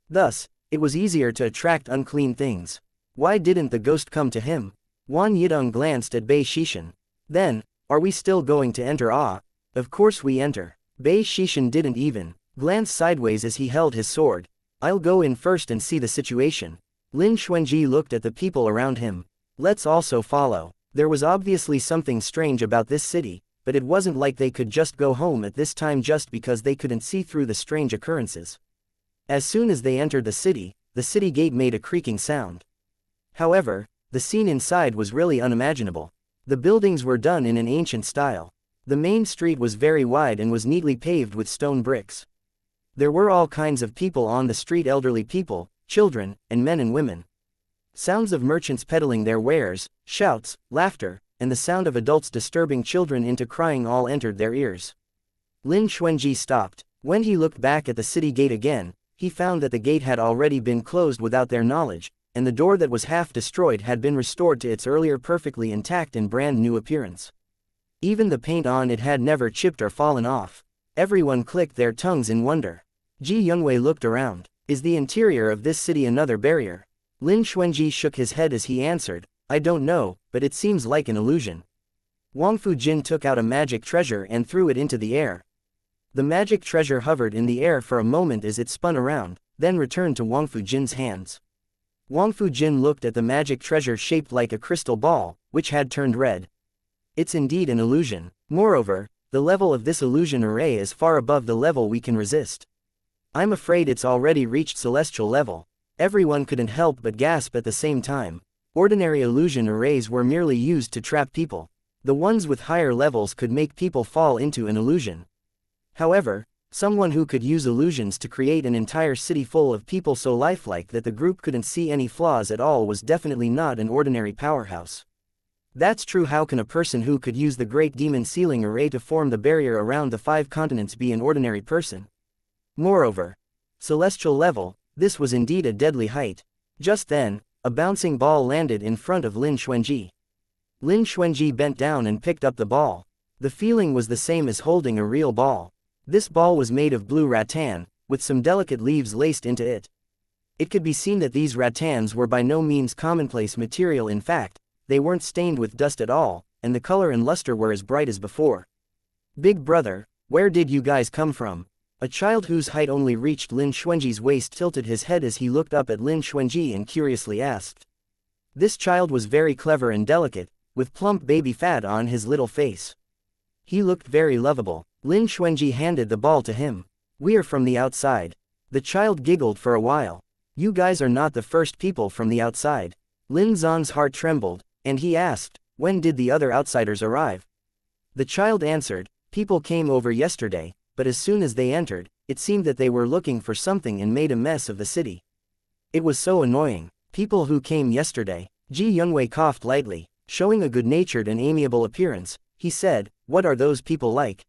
Thus, it was easier to attract unclean things. Why didn't the ghost come to him? Wan Yidong glanced at Bei Shishan. Then, are we still going to enter? Ah, of course we enter. Bei Shishan didn't even glance sideways as he held his sword. I'll go in first and see the situation. Lin Xuanji looked at the people around him. Let's also follow. There was obviously something strange about this city, but it wasn't like they could just go home at this time just because they couldn't see through the strange occurrences. As soon as they entered the city gate made a creaking sound. However, the scene inside was really unimaginable. The buildings were done in an ancient style. The main street was very wide and was neatly paved with stone bricks. There were all kinds of people on the street, elderly people, children, and men and women. Sounds of merchants peddling their wares, shouts, laughter, and the sound of adults disturbing children into crying all entered their ears. Lin Xuanji stopped. When he looked back at the city gate again, he found that the gate had already been closed without their knowledge, and the door that was half destroyed had been restored to its earlier perfectly intact and brand new appearance. Even the paint on it had never chipped or fallen off. Everyone clicked their tongues in wonder. Ji Youngwei looked around. Is the interior of this city another barrier? Lin Xuanji shook his head as he answered, I don't know, but it seems like an illusion. Wang Fujin took out a magic treasure and threw it into the air. The magic treasure hovered in the air for a moment as it spun around, then returned to Wang Fujin's hands. Wang Fujin looked at the magic treasure shaped like a crystal ball, which had turned red. It's indeed an illusion. Moreover, the level of this illusion array is far above the level we can resist. I'm afraid it's already reached celestial level. Everyone couldn't help but gasp at the same time. Ordinary illusion arrays were merely used to trap people. The ones with higher levels could make people fall into an illusion. However, someone who could use illusions to create an entire city full of people so lifelike that the group couldn't see any flaws at all was definitely not an ordinary powerhouse. That's true. How can a person who could use the Great Demon Sealing Array to form the barrier around the 5 continents be an ordinary person? Moreover, celestial level, this was indeed a deadly height. Just then, a bouncing ball landed in front of Lin Xuanji. Lin Xuanji bent down and picked up the ball. The feeling was the same as holding a real ball. This ball was made of blue rattan, with some delicate leaves laced into it. It could be seen that these rattans were by no means commonplace material. In fact, they weren't stained with dust at all, and the color and luster were as bright as before. Big brother, where did you guys come from? A child whose height only reached Lin Xuanji's waist tilted his head as he looked up at Lin Xuanji and curiously asked. This child was very clever and delicate, with plump baby fat on his little face. He looked very lovable. Lin Xuanji handed the ball to him. We are from the outside. The child giggled for a while. You guys are not the first people from the outside. Lin Zan's heart trembled, and he asked, when did the other outsiders arrive? The child answered, people came over yesterday, but as soon as they entered, it seemed that they were looking for something and made a mess of the city. It was so annoying. People who came yesterday. Ji Youngwei coughed lightly, showing a good-natured and amiable appearance. He said, what are those people like?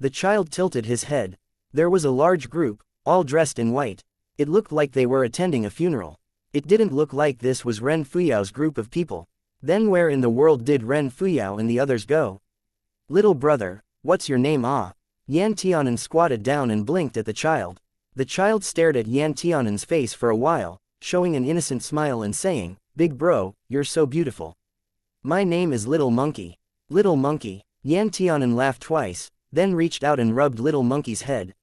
The child tilted his head. There was a large group, all dressed in white. It looked like they were attending a funeral. It didn't look like this was Ren Fuyao's group of people. Then where in the world did Ren Fuyao and the others go? Little brother, what's your name? Ah. Yan Tianan squatted down and blinked at the child. The child stared at Yan Tianan's face for a while, showing an innocent smile and saying, Big bro, you're so beautiful. My name is Little Monkey. Little Monkey. Yan Tianan laughed twice, then reached out and rubbed Little Monkey's head.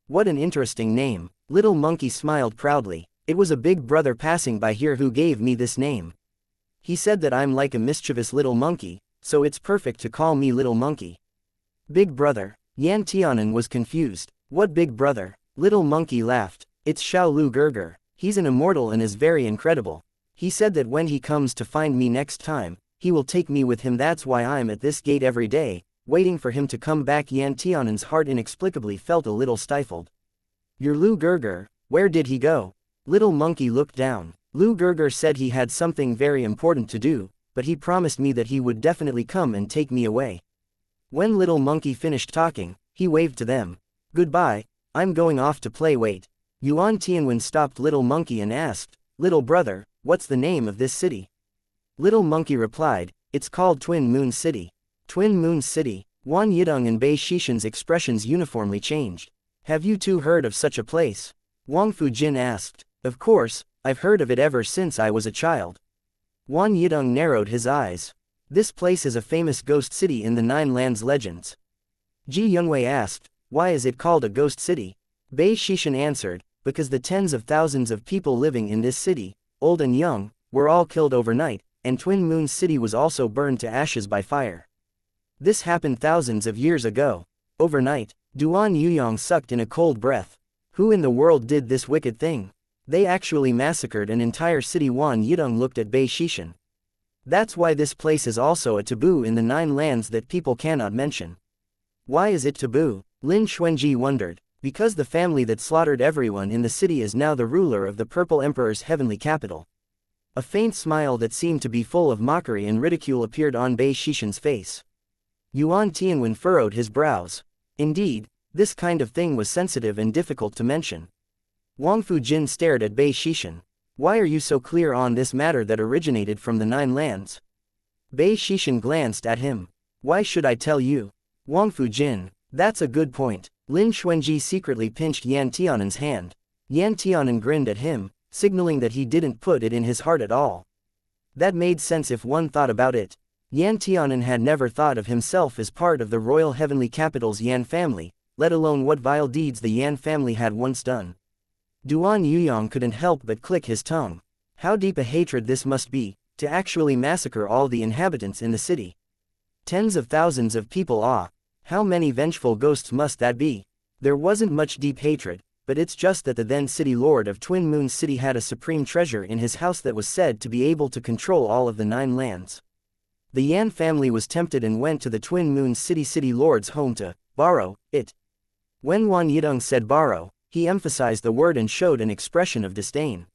What an interesting name. Little Monkey smiled proudly. It was a big brother passing by here who gave me this name. He said that I'm like a mischievous little monkey, so it's perfect to call me Little Monkey. Big brother. Yan Tianan was confused. What big brother? Little Monkey laughed. It's Xiao Lu Gerger. He's an immortal and is very incredible. He said that when he comes to find me next time, he will take me with him. That's why I'm at this gate every day, waiting for him to come back. Yan Tianan's heart inexplicably felt a little stifled. Your Lu Gerger, where did he go? Little Monkey looked down. Lu Gerger said he had something very important to do, but he promised me that he would definitely come and take me away. When Little Monkey finished talking, he waved to them. Goodbye, I'm going off to play. Wait. Yuan Tianwen stopped Little Monkey and asked, Little brother, what's the name of this city? Little Monkey replied, it's called Twin Moon City. Twin Moon City. Wan Yidong and Bei Shishan's expressions uniformly changed. Have you two heard of such a place? Wang Fujin asked. Of course, I've heard of it ever since I was a child. Wan Yidong narrowed his eyes. This place is a famous ghost city in the Nine Lands legends. Ji Youngwei asked, why is it called a ghost city? Bei Shishan answered, because the tens of thousands of people living in this city, old and young, were all killed overnight, and Twin Moon City was also burned to ashes by fire. This happened thousands of years ago. Overnight, Duan Yuyong sucked in a cold breath. Who in the world did this wicked thing? They actually massacred an entire city. Wan Yidong looked at Bei Shishan. That's why this place is also a taboo in the Nine Lands that people cannot mention. Why is it taboo? Lin Xuanji wondered. Because the family that slaughtered everyone in the city is now the ruler of the Purple Emperor's heavenly capital. A faint smile that seemed to be full of mockery and ridicule appeared on Bei Xishan's face. Yuan Tianwen furrowed his brows. Indeed, this kind of thing was sensitive and difficult to mention. Wang Fujin stared at Bei Xishan. Why are you so clear on this matter that originated from the Nine Lands? Bei Xishan glanced at him. Why should I tell you? Wang Fujin, that's a good point. Lin Xuanji secretly pinched Yan Tianan's hand. Yan Tianan grinned at him, signaling that he didn't put it in his heart at all. That made sense if one thought about it. Yan Tianan had never thought of himself as part of the royal heavenly capital's Yan family, let alone what vile deeds the Yan family had once done. Duan Yuyong couldn't help but click his tongue. How deep a hatred this must be, to actually massacre all the inhabitants in the city. Tens of thousands of people. How many vengeful ghosts must that be? There wasn't much deep hatred, but it's just that the then city lord of Twin Moon City had a supreme treasure in his house that was said to be able to control all of the Nine Lands. The Yan family was tempted and went to the Twin Moon City lord's home to borrow it. When Wan Yidong said borrow, he emphasized the word and showed an expression of disdain.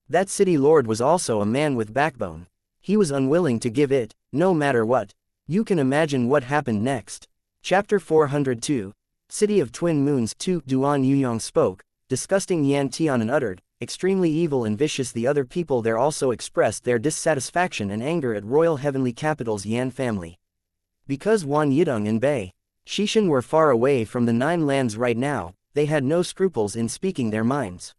That city lord was also a man with backbone. He was unwilling to give it, no matter what. You can imagine what happened next. Chapter 402, City of Twin Moons 2. Duan Yuyong spoke, disgusting. Yan Tianan uttered, extremely evil and vicious. The other people there also expressed their dissatisfaction and anger at royal heavenly capital's Yan family. Because Wan Yidong and Bei Xishan were far away from the Nine Lands right now, they had no scruples in speaking their minds.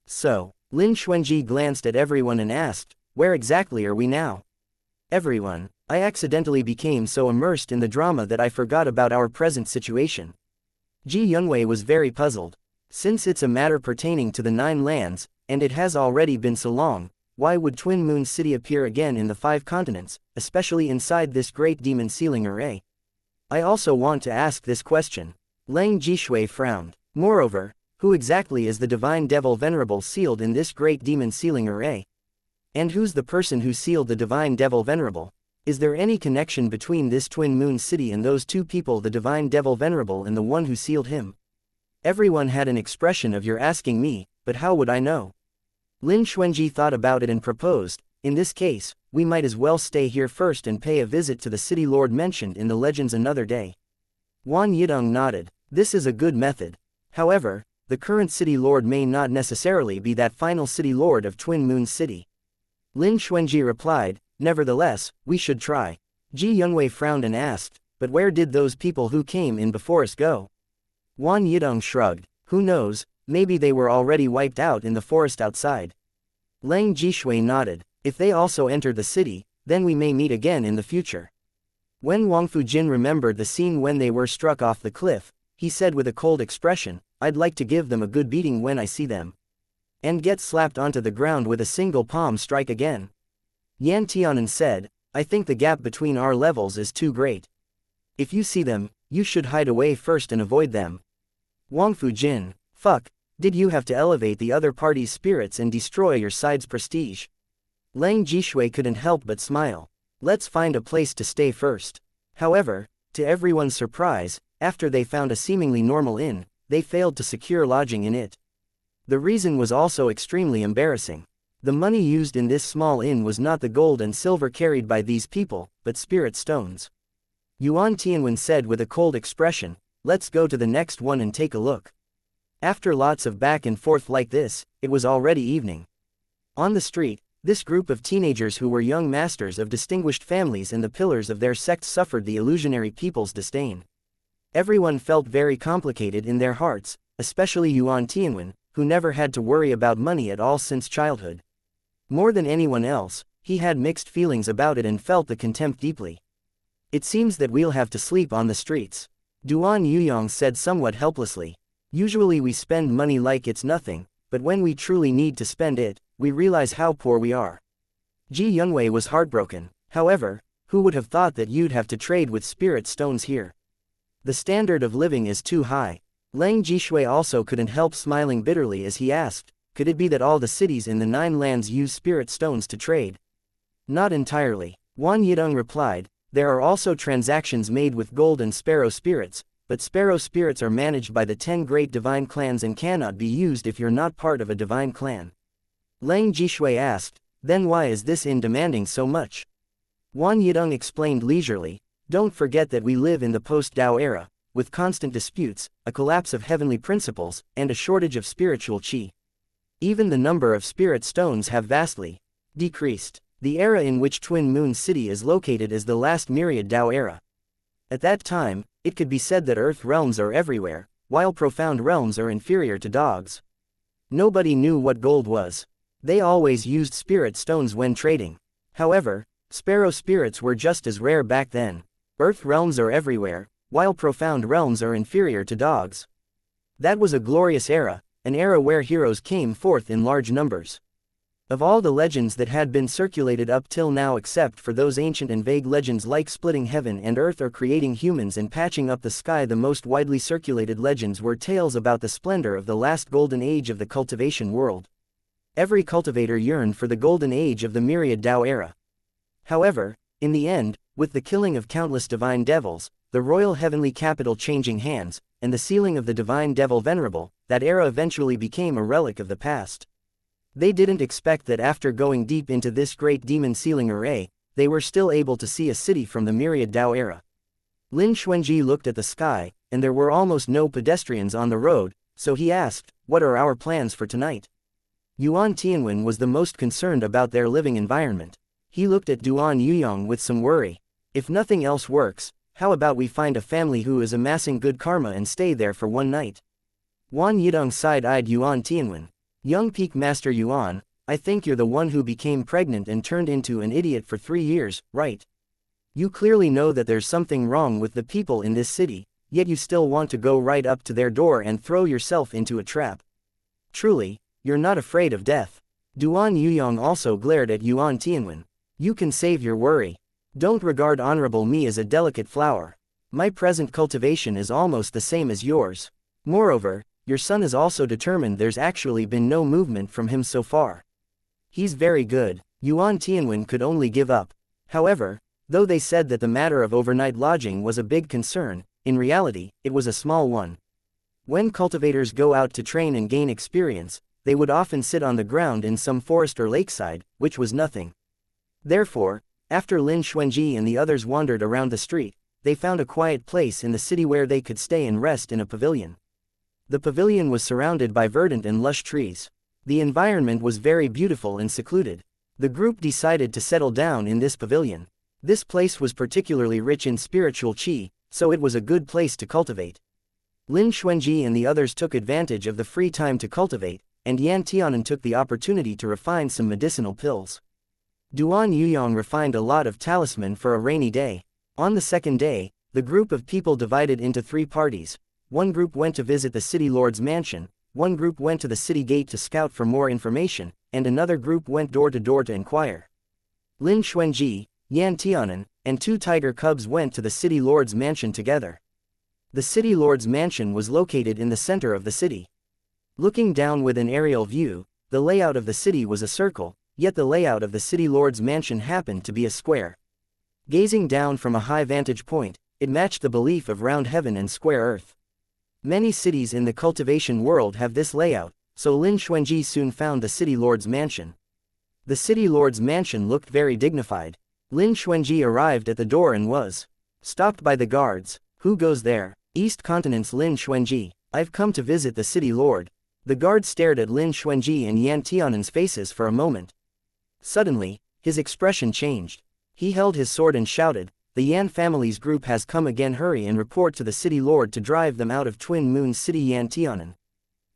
So, Lin Xuanji glanced at everyone and asked, where exactly are we now? Everyone, I accidentally became so immersed in the drama that I forgot about our present situation. Ji Yunwei was very puzzled. Since it's a matter pertaining to the Nine Lands, and it has already been so long, why would Twin Moon City appear again in the 5 continents, especially inside this great demon sealing array? I also want to ask this question. Lang Jishui frowned. Moreover, who exactly is the divine devil venerable sealed in this great demon sealing array? And who's the person who sealed the divine devil venerable? Is there any connection between this Twin Moon City and those two people, the divine devil venerable and the one who sealed him? Everyone had an expression of "you're asking me, but how would I know?" Lin Xuanji thought about it and proposed, in this case, we might as well stay here first and pay a visit to the city lord mentioned in the legends another day. Wan Yidong nodded. This is a good method. However, the current city lord may not necessarily be that final city lord of Twin Moon City. Lin Xuanji replied, nevertheless, we should try. Ji Yunwei frowned and asked, but where did those people who came in before us go? Wan Yidong shrugged. Who knows, maybe they were already wiped out in the forest outside. Lang Jishui nodded. If they also enter the city, then we may meet again in the future. When Wang Fujin remembered the scene when they were struck off the cliff, he said with a cold expression, I'd like to give them a good beating when I see them. And get slapped onto the ground with a single palm strike again. Yan Tianan said, I think the gap between our levels is too great. If you see them, you should hide away first and avoid them. Wang Fujin, fuck, did you have to elevate the other party's spirits and destroy your side's prestige? Lang Jishui couldn't help but smile. Let's find a place to stay first. However, to everyone's surprise, after they found a seemingly normal inn, they failed to secure lodging in it. The reason was also extremely embarrassing. The money used in this small inn was not the gold and silver carried by these people, but spirit stones. Yuan Tianwen said with a cold expression, let's go to the next one and take a look. After lots of back and forth like this, it was already evening. On the street, this group of teenagers who were young masters of distinguished families and the pillars of their sect suffered the illusionary people's disdain. Everyone felt very complicated in their hearts, especially Yuan Tianwen, who never had to worry about money at all since childhood. More than anyone else, he had mixed feelings about it and felt the contempt deeply. It seems that we'll have to sleep on the streets. Duan Yuyong said somewhat helplessly. Usually we spend money like it's nothing, but when we truly need to spend it, we realize how poor we are. Ji Yunwei was heartbroken. However, who would have thought that you'd have to trade with spirit stones here? The standard of living is too high. Lang Jishui also couldn't help smiling bitterly as he asked, could it be that all the cities in the Nine Lands use spirit stones to trade? Not entirely. Wan Yidong replied, there are also transactions made with gold and sparrow spirits, but sparrow spirits are managed by the 10 great divine clans and cannot be used if you're not part of a divine clan. Lang Jishui asked, Then why is this inn demanding so much? Wan Yidong explained leisurely, don't forget that we live in the post-Tao era, with constant disputes, a collapse of heavenly principles, and a shortage of spiritual qi. Even the number of spirit stones have vastly decreased. The era in which Twin Moon City is located is the last myriad Tao era. At that time, it could be said that Earth realms are everywhere, while profound realms are inferior to dogs. Nobody knew what gold was. They always used spirit stones when trading. However, sparrow spirits were just as rare back then. Earth realms are everywhere, while profound realms are inferior to dogs. That was a glorious era, an era where heroes came forth in large numbers. Of all the legends that had been circulated up till now, except for those ancient and vague legends like splitting heaven and earth or creating humans and patching up the sky, the most widely circulated legends were tales about the splendor of the last golden age of the cultivation world. Every cultivator yearned for the golden age of the myriad Tao era. However, in the end, with the killing of countless divine devils, the royal heavenly capital changing hands, and the sealing of the divine devil venerable, that era eventually became a relic of the past. They didn't expect that after going deep into this great demon sealing array, they were still able to see a city from the myriad Tao era. Lin Xuanji looked at the sky, and there were almost no pedestrians on the road, so he asked, what are our plans for tonight? Yuan Tianwen was the most concerned about their living environment. He looked at Duan Yuyong with some worry. If nothing else works, how about we find a family who is amassing good karma and stay there for one night? Wan Yidong side-eyed Yuan Tianwen. Young Peak Master Yuan, I think you're the one who became pregnant and turned into an idiot for 3 years, right? You clearly know that there's something wrong with the people in this city, yet you still want to go right up to their door and throw yourself into a trap. Truly, you're not afraid of death. Duan Yuyong also glared at Yuan Tianwen. You can save your worry. Don't regard honorable me as a delicate flower. My present cultivation is almost the same as yours. Moreover, your son is also determined. There's actually been no movement from him so far. He's very good. Yuan Tianwen could only give up. However, though they said that the matter of overnight lodging was a big concern, in reality, it was a small one. When cultivators go out to train and gain experience, they would often sit on the ground in some forest or lakeside, which was nothing. Therefore, after Lin Xuanji and the others wandered around the street, they found a quiet place in the city where they could stay and rest in a pavilion. The pavilion was surrounded by verdant and lush trees. The environment was very beautiful and secluded. The group decided to settle down in this pavilion. This place was particularly rich in spiritual qi, so it was a good place to cultivate. Lin Xuanji and the others took advantage of the free time to cultivate, and Yan Tianan took the opportunity to refine some medicinal pills. Duan Yuyong refined a lot of talisman for a rainy day. On the second day, the group of people divided into 3 parties. One group went to visit the city lord's mansion, one group went to the city gate to scout for more information, and another group went door to door to inquire. Lin Xuanji, Yan Tianan, and 2 tiger cubs went to the city lord's mansion together. The city lord's mansion was located in the center of the city. Looking down with an aerial view, the layout of the city was a circle, yet the layout of the city lord's mansion happened to be a square. Gazing down from a high vantage point, it matched the belief of round heaven and square earth. Many cities in the cultivation world have this layout, so Lin Xuanji soon found the city lord's mansion. The city lord's mansion looked very dignified. Lin Xuanji arrived at the door and was stopped by the guards. Who goes there? East Continent's Lin Xuanji. I've come to visit the city lord. The guard stared at Lin Xuanji and Yan Tianan's faces for a moment. Suddenly, his expression changed. He held his sword and shouted, the Yan family's group has come again, hurry and report to the city lord to drive them out of Twin Moon City. Yan Tianan.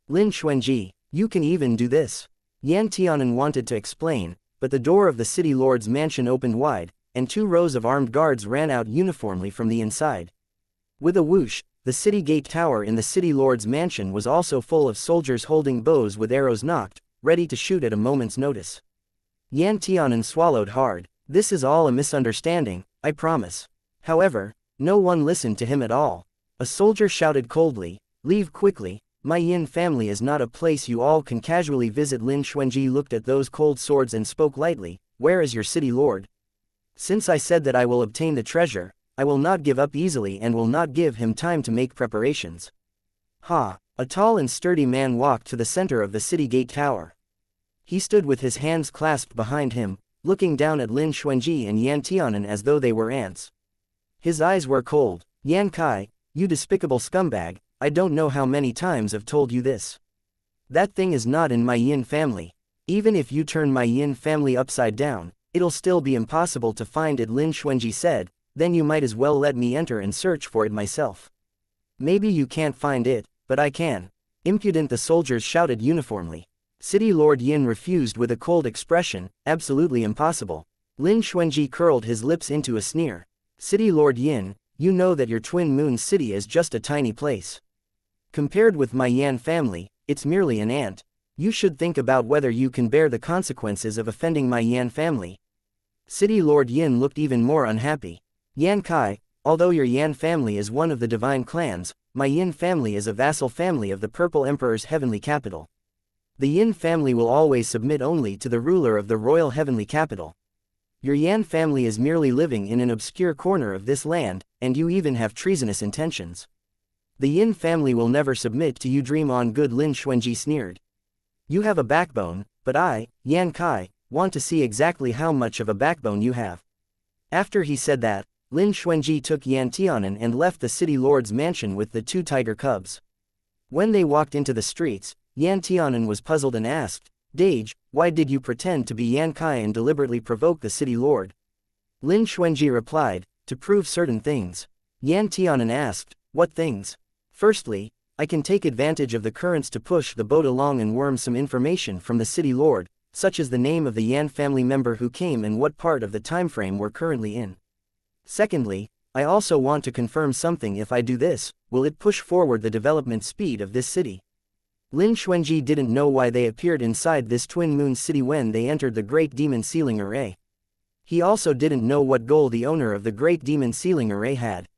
Lin Xuanji, you can even do this. Yan Tianan wanted to explain, but the door of the city lord's mansion opened wide, and 2 rows of armed guards ran out uniformly from the inside. With a whoosh, the city gate tower in the city lord's mansion was also full of soldiers holding bows with arrows nocked, ready to shoot at a moment's notice. Yan Tianan swallowed hard. This is all a misunderstanding, I promise. However, no one listened to him at all. A soldier shouted coldly, leave quickly, my Yin family is not a place you all can casually visit. Lin Xuanji looked at those cold swords and spoke lightly, where is your city lord? Since I said that I will obtain the treasure, I will not give up easily and will not give him time to make preparations. Ha! A tall and sturdy man walked to the center of the city gate tower. He stood with his hands clasped behind him, looking down at Lin Xuanji and Yan Tianan as though they were ants. His eyes were cold. Yan Kai, you despicable scumbag, I don't know how many times I've told you this. That thing is not in my Yin family. Even if you turn my Yin family upside down, it'll still be impossible to find it, Lin Xuanji said. Then you might as well let me enter and search for it myself. Maybe you can't find it, but I can. Impudent, the soldiers shouted uniformly. City Lord Yin refused with a cold expression, absolutely impossible. Lin Xuanji curled his lips into a sneer. City Lord Yin, you know that your Twin Moon City is just a tiny place. Compared with my Yan family, it's merely an ant. You should think about whether you can bear the consequences of offending my Yan family. City Lord Yin looked even more unhappy. Yan Kai, although your Yan family is one of the divine clans, my Yin family is a vassal family of the Purple Emperor's heavenly capital. The Yin family will always submit only to the ruler of the royal heavenly capital. Your Yan family is merely living in an obscure corner of this land, and you even have treasonous intentions. The Yin family will never submit to you. Dream on, good, Lin Xuanji sneered. You have a backbone, but I, Yan Kai, want to see exactly how much of a backbone you have. After he said that, Lin Xuanji took Yan Tianan and left the city lord's mansion with the 2 tiger cubs. When they walked into the streets, Yan Tianan was puzzled and asked, Dage, why did you pretend to be Yan Kai and deliberately provoke the city lord? Lin Xuanji replied, to prove certain things. Yan Tianan asked, what things? Firstly, I can take advantage of the currents to push the boat along and worm some information from the city lord, such as the name of the Yan family member who came and what part of the time frame we're currently in. Secondly, I also want to confirm something. If I do this, will it push forward the development speed of this city? Lin Xuanji didn't know why they appeared inside this Twin Moon City when they entered the Great Demon Sealing Array. He also didn't know what goal the owner of the Great Demon Sealing Array had.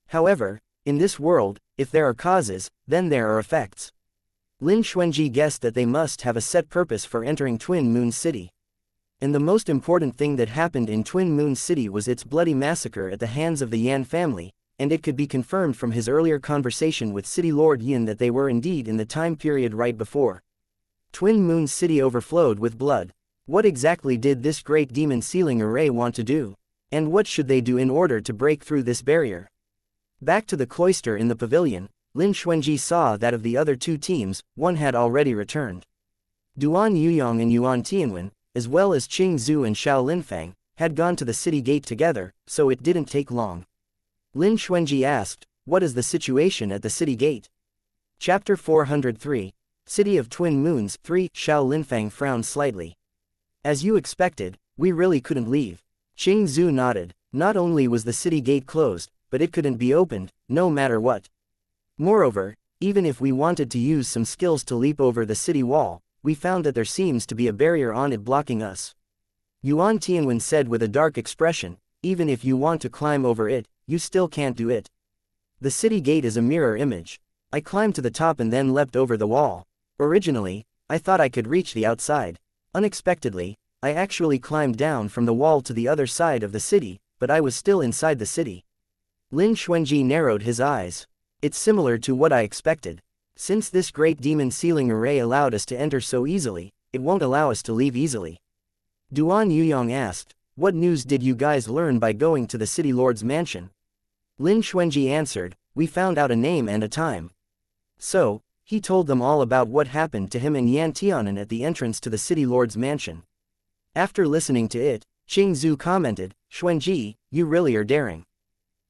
However, in this world, if there are causes, then there are effects. Lin Xuanji guessed that they must have a set purpose for entering Twin Moon City. And the most important thing that happened in Twin Moon City was its bloody massacre at the hands of the Yan family, and it could be confirmed from his earlier conversation with City Lord Yin that they were indeed in the time period right before. Twin Moon City overflowed with blood. What exactly did this Great Demon Sealing Array want to do? And what should they do in order to break through this barrier? Back to the cloister in the pavilion, Lin Xuanji saw that of the other 2 teams, one had already returned. Duan Yuyong and Yuan Tianwen, as well as Qing Zhu and Xiao Linfang, had gone to the city gate together, so it didn't take long. Lin Xuanji asked, what is the situation at the city gate? Chapter 403, City of Twin Moons 3. Xiao Linfang frowned slightly. As you expected, we really couldn't leave. Qing Zhu nodded. Not only was the city gate closed, but it couldn't be opened, no matter what. Moreover, even if we wanted to use some skills to leap over the city wall, we found that there seems to be a barrier on it blocking us. Yuan Tianwen said with a dark expression, even if you want to climb over it, you still can't do it. The city gate is a mirror image. I climbed to the top and then leapt over the wall. Originally, I thought I could reach the outside. Unexpectedly, I actually climbed down from the wall to the other side of the city, but I was still inside the city. Lin Xuanji narrowed his eyes. It's similar to what I expected. Since this Great Demon Sealing Array allowed us to enter so easily, it won't allow us to leave easily. Duan Yuyong asked, what news did you guys learn by going to the city lord's mansion? Lin Xuanji answered, we found out a name and a time. So, he told them all about what happened to him and Yan Tianan at the entrance to the city lord's mansion. After listening to it, Qing Zhu commented, Xuanji, you really are daring.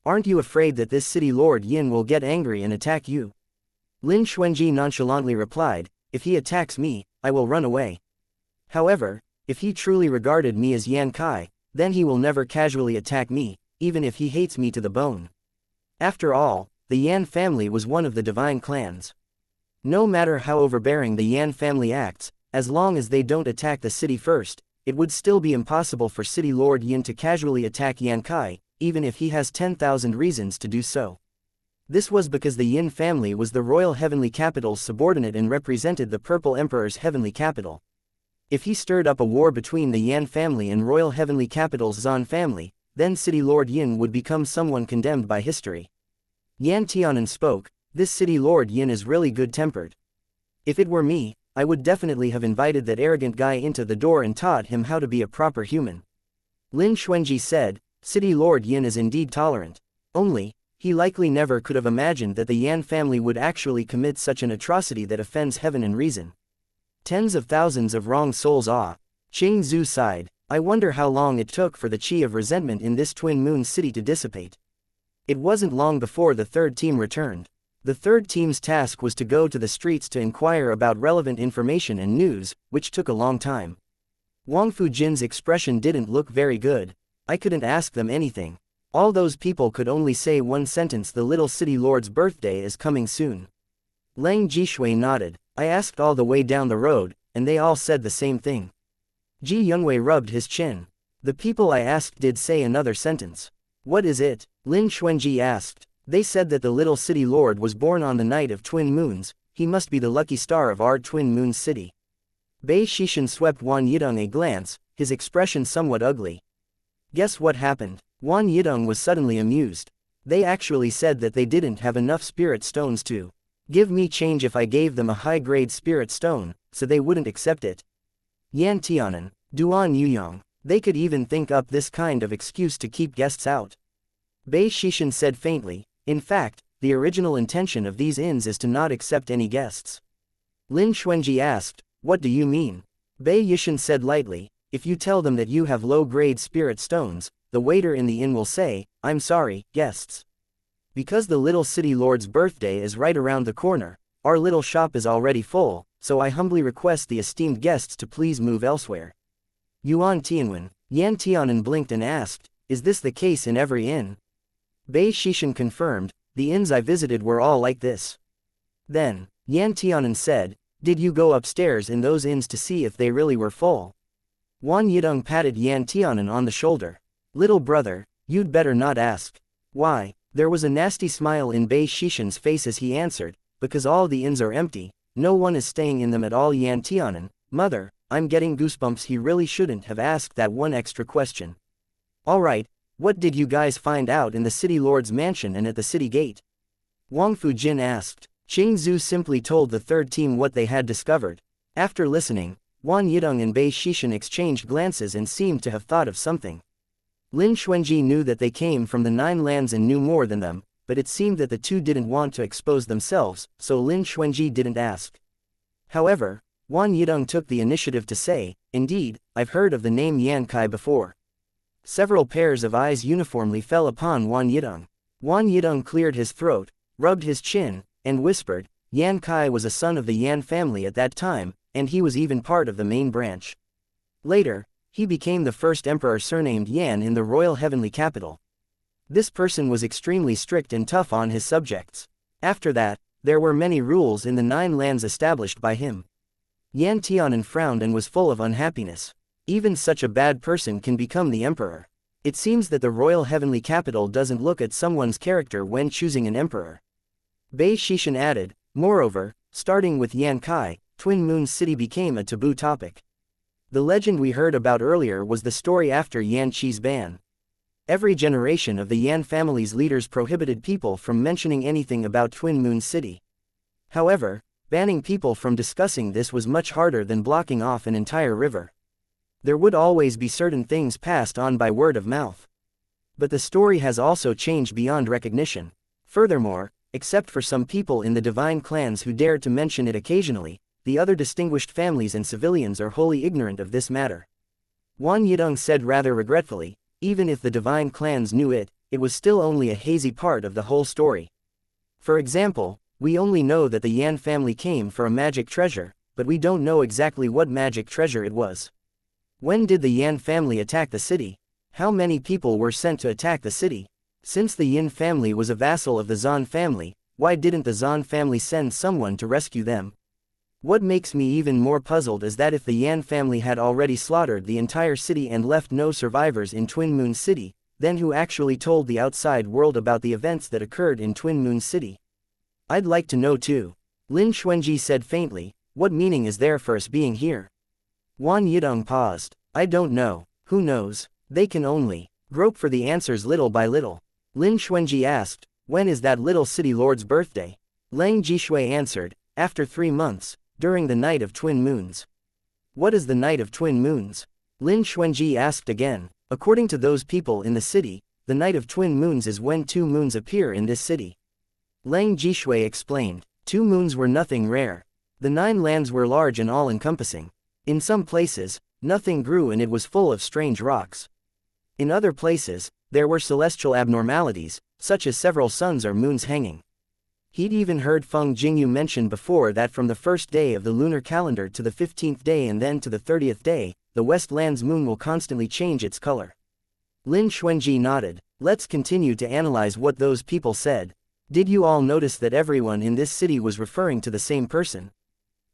Aren't you afraid that this city lord Yin will get angry and attack you? Lin Xuanji nonchalantly replied, if he attacks me, I will run away. However, if he truly regarded me as Yan Kai, then he will never casually attack me, even if he hates me to the bone. After all, the Yan family was one of the divine clans. No matter how overbearing the Yan family acts, as long as they don't attack the city first, it would still be impossible for City Lord Yin to casually attack Yan Kai, even if he has 10,000 reasons to do so. This was because the Yin family was the royal heavenly capital's subordinate and represented the Purple Emperor's heavenly capital. If he stirred up a war between the Yan family and royal heavenly capital's Zan family, then City Lord Yin would become someone condemned by history. Yan Tianan spoke, this City Lord Yin is really good-tempered. If it were me, I would definitely have invited that arrogant guy into the door and taught him how to be a proper human. Lin Xuanji said, City Lord Yin is indeed tolerant. Only, he likely never could have imagined that the Yan family would actually commit such an atrocity that offends heaven and reason. Tens of thousands of wrong souls ah. Qing Zhu sighed, I wonder how long it took for the qi of resentment in this Twin Moon City to dissipate. It wasn't long before the third team returned. The third team's task was to go to the streets to inquire about relevant information and news, which took a long time. Wang Fujin's expression didn't look very good. I couldn't ask them anything. All those people could only say one sentence: the little city lord's birthday is coming soon. Lang Jishui nodded. I asked all the way down the road, and they all said the same thing. Ji Yunwei rubbed his chin. The people I asked did say another sentence. What is it? Lin Xuanji asked. They said that the little city lord was born on the night of twin moons. He must be the lucky star of our Twin Moon City. Bei Shishan swept Wan Yidong a glance, his expression somewhat ugly. Guess what happened? Wan Yidong was suddenly amused. They actually said that they didn't have enough spirit stones to give me change if I gave them a high-grade spirit stone, so they wouldn't accept it. Yan Tianan, Duan Yuyong, they could even think up this kind of excuse to keep guests out. Bei Shishan said faintly, in fact, the original intention of these inns is to not accept any guests. Lin Xuanji asked, what do you mean? Bei Yishan said lightly, if you tell them that you have low-grade spirit stones, the waiter in the inn will say, I'm sorry, guests. Because the little city lord's birthday is right around the corner, our little shop is already full, so I humbly request the esteemed guests to please move elsewhere. Yuan Tianwen, Yan Tianan blinked and asked, is this the case in every inn? Bei Shishan confirmed, the inns I visited were all like this. Then, Yan Tianan said, did you go upstairs in those inns to see if they really were full? Wan Yidong patted Yan Tianan on the shoulder. Little brother, you'd better not ask. Why? There was a nasty smile in Bei Shishan's face as he answered, because all the inns are empty, no one is staying in them at all. Yan Tianan, mother, I'm getting goosebumps. He really shouldn't have asked that one extra question. Alright, what did you guys find out in the city lord's mansion and at the city gate? Wang Fujin asked. Qing Zhu simply told the third team what they had discovered. After listening, Wan Yidong and Bei Shishan exchanged glances and seemed to have thought of something. Lin Xuanji knew that they came from the Nine Lands and knew more than them, but it seemed that the two didn't want to expose themselves, so Lin Xuanji didn't ask. However, Wan Yidong took the initiative to say, indeed, I've heard of the name Yankai before. Several pairs of eyes uniformly fell upon Wan Yidong. Wan Yidong cleared his throat, rubbed his chin, and whispered, Yan Kai was a son of the Yan family at that time, and he was even part of the main branch. Later, he became the first emperor surnamed Yan in the royal heavenly capital. This person was extremely strict and tough on his subjects. After that, there were many rules in the Nine Lands established by him. Yan Tianan frowned and was full of unhappiness. Even such a bad person can become the emperor. It seems that the royal heavenly capital doesn't look at someone's character when choosing an emperor. Bei Shishan added, moreover, starting with Yan Kai, Twin Moon City became a taboo topic. The legend we heard about earlier was the story after Yan Qi's ban. Every generation of the Yan family's leaders prohibited people from mentioning anything about Twin Moon City. However, banning people from discussing this was much harder than blocking off an entire river. There would always be certain things passed on by word of mouth. But the story has also changed beyond recognition. Furthermore, except for some people in the divine clans who dared to mention it occasionally, the other distinguished families and civilians are wholly ignorant of this matter. Wan Yidong said rather regretfully, even if the divine clans knew it, it was still only a hazy part of the whole story. For example, we only know that the Yan family came for a magic treasure, but we don't know exactly what magic treasure it was. When did the Yan family attack the city? How many people were sent to attack the city? Since the Yin family was a vassal of the Zan family, why didn't the Zan family send someone to rescue them? What makes me even more puzzled is that if the Yan family had already slaughtered the entire city and left no survivors in Twin Moon City, then who actually told the outside world about the events that occurred in Twin Moon City? I'd like to know too. Lin Xuanji said faintly, what meaning is there for us being here? Wan Yidong paused. I don't know. Who knows? They can only grope for the answers little by little. Lin Xuanji asked, when is that little city lord's birthday? Lang Jishui answered, after 3 months. during the Night of Twin Moons. What is the Night of Twin Moons? Lin Xuanji asked again. According to those people in the city, the Night of Twin Moons is when 2 moons appear in this city. Lang Jishui explained. 2 moons were nothing rare. The 9 lands were large and all-encompassing. In some places, nothing grew and it was full of strange rocks. In other places, there were celestial abnormalities, such as several suns or moons hanging. He'd even heard Feng Jingyu mention before that from the first day of the lunar calendar to the 15th day and then to the 30th day, the West Land's moon will constantly change its color. Lin Xuanji nodded. Let's continue to analyze what those people said. Did you all notice that everyone in this city was referring to the same person?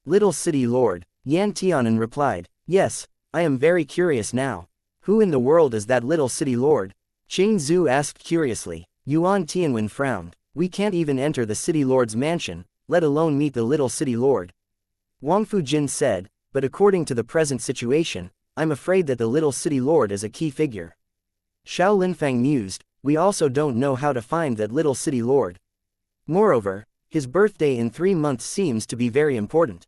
Little City Lord, Yan Tianan replied. Yes, I am very curious now. Who in the world is that Little City Lord? Qing Zhu asked curiously. Yuan Tianwen frowned. We can't even enter the City Lord's mansion, let alone meet the Little City Lord. Wang Fujin said, but according to the present situation, I'm afraid that the Little City Lord is a key figure. Xiao Linfang mused, we also don't know how to find that Little City Lord. Moreover, his birthday in 3 months seems to be very important.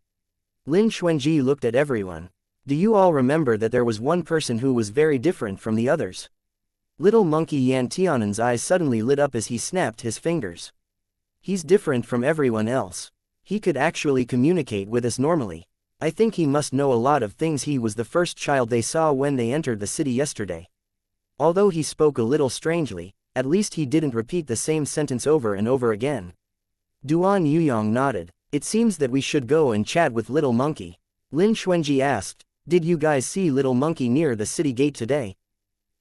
Lin Xuanji looked at everyone. Do you all remember that there was one person who was very different from the others? Little monkey Yan Tianan's eyes suddenly lit up as he snapped his fingers. He's different from everyone else. He could actually communicate with us normally. I think he must know a lot of things. He was the first child they saw when they entered the city yesterday. Although he spoke a little strangely, at least he didn't repeat the same sentence over and over again. Duan Yuyong nodded. It seems that we should go and chat with Little Monkey. Lin Xuanji asked, did you guys see Little Monkey near the city gate today?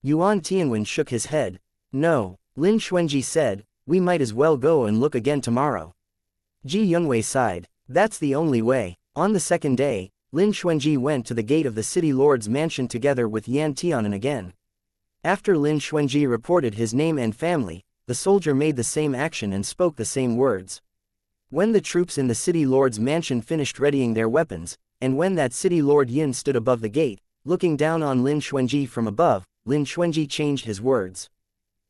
Yuan Tianwen shook his head. No, Lin Xuanji said, we might as well go and look again tomorrow. Ji Yunwei sighed. That's the only way. On the second day, Lin Xuanji went to the gate of the city lord's mansion together with Yan Tianan again. After Lin Xuanji reported his name and family, the soldier made the same action and spoke the same words. When the troops in the city lord's mansion finished readying their weapons, and when that city lord Yin stood above the gate, looking down on Lin Xuanji from above, Lin Xuanji changed his words.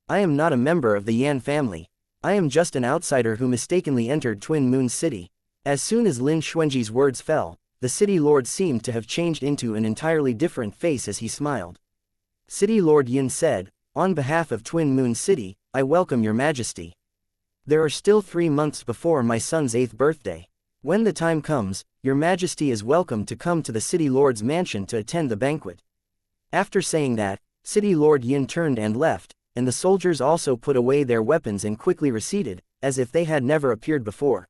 I am not a member of the Yan family. I am just an outsider who mistakenly entered Twin Moon City. As soon as Lin Xuanji's words fell, the city lord seemed to have changed into an entirely different face as he smiled. City Lord Yin said, on behalf of Twin Moon City, I welcome your majesty. There are still 3 months before my son's 8th birthday. When the time comes, your majesty is welcome to come to the city lord's mansion to attend the banquet. After saying that, City Lord Yin turned and left, and the soldiers also put away their weapons and quickly receded, as if they had never appeared before.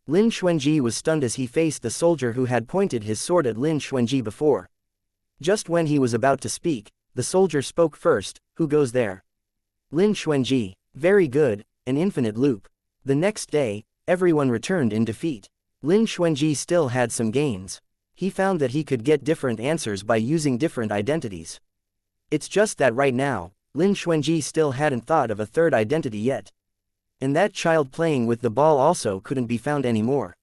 Lin Xuanji was stunned as he faced the soldier who had pointed his sword at Lin Xuanji before. Just when he was about to speak, the soldier spoke first. Who goes there? Lin Xuanji. Very good, an infinite loop. The next day, everyone returned in defeat. Lin Xuanji still had some gains. He found that he could get different answers by using different identities. It's just that right now, Lin Xuanji still hadn't thought of a third identity yet. And that child playing with the ball also couldn't be found anymore.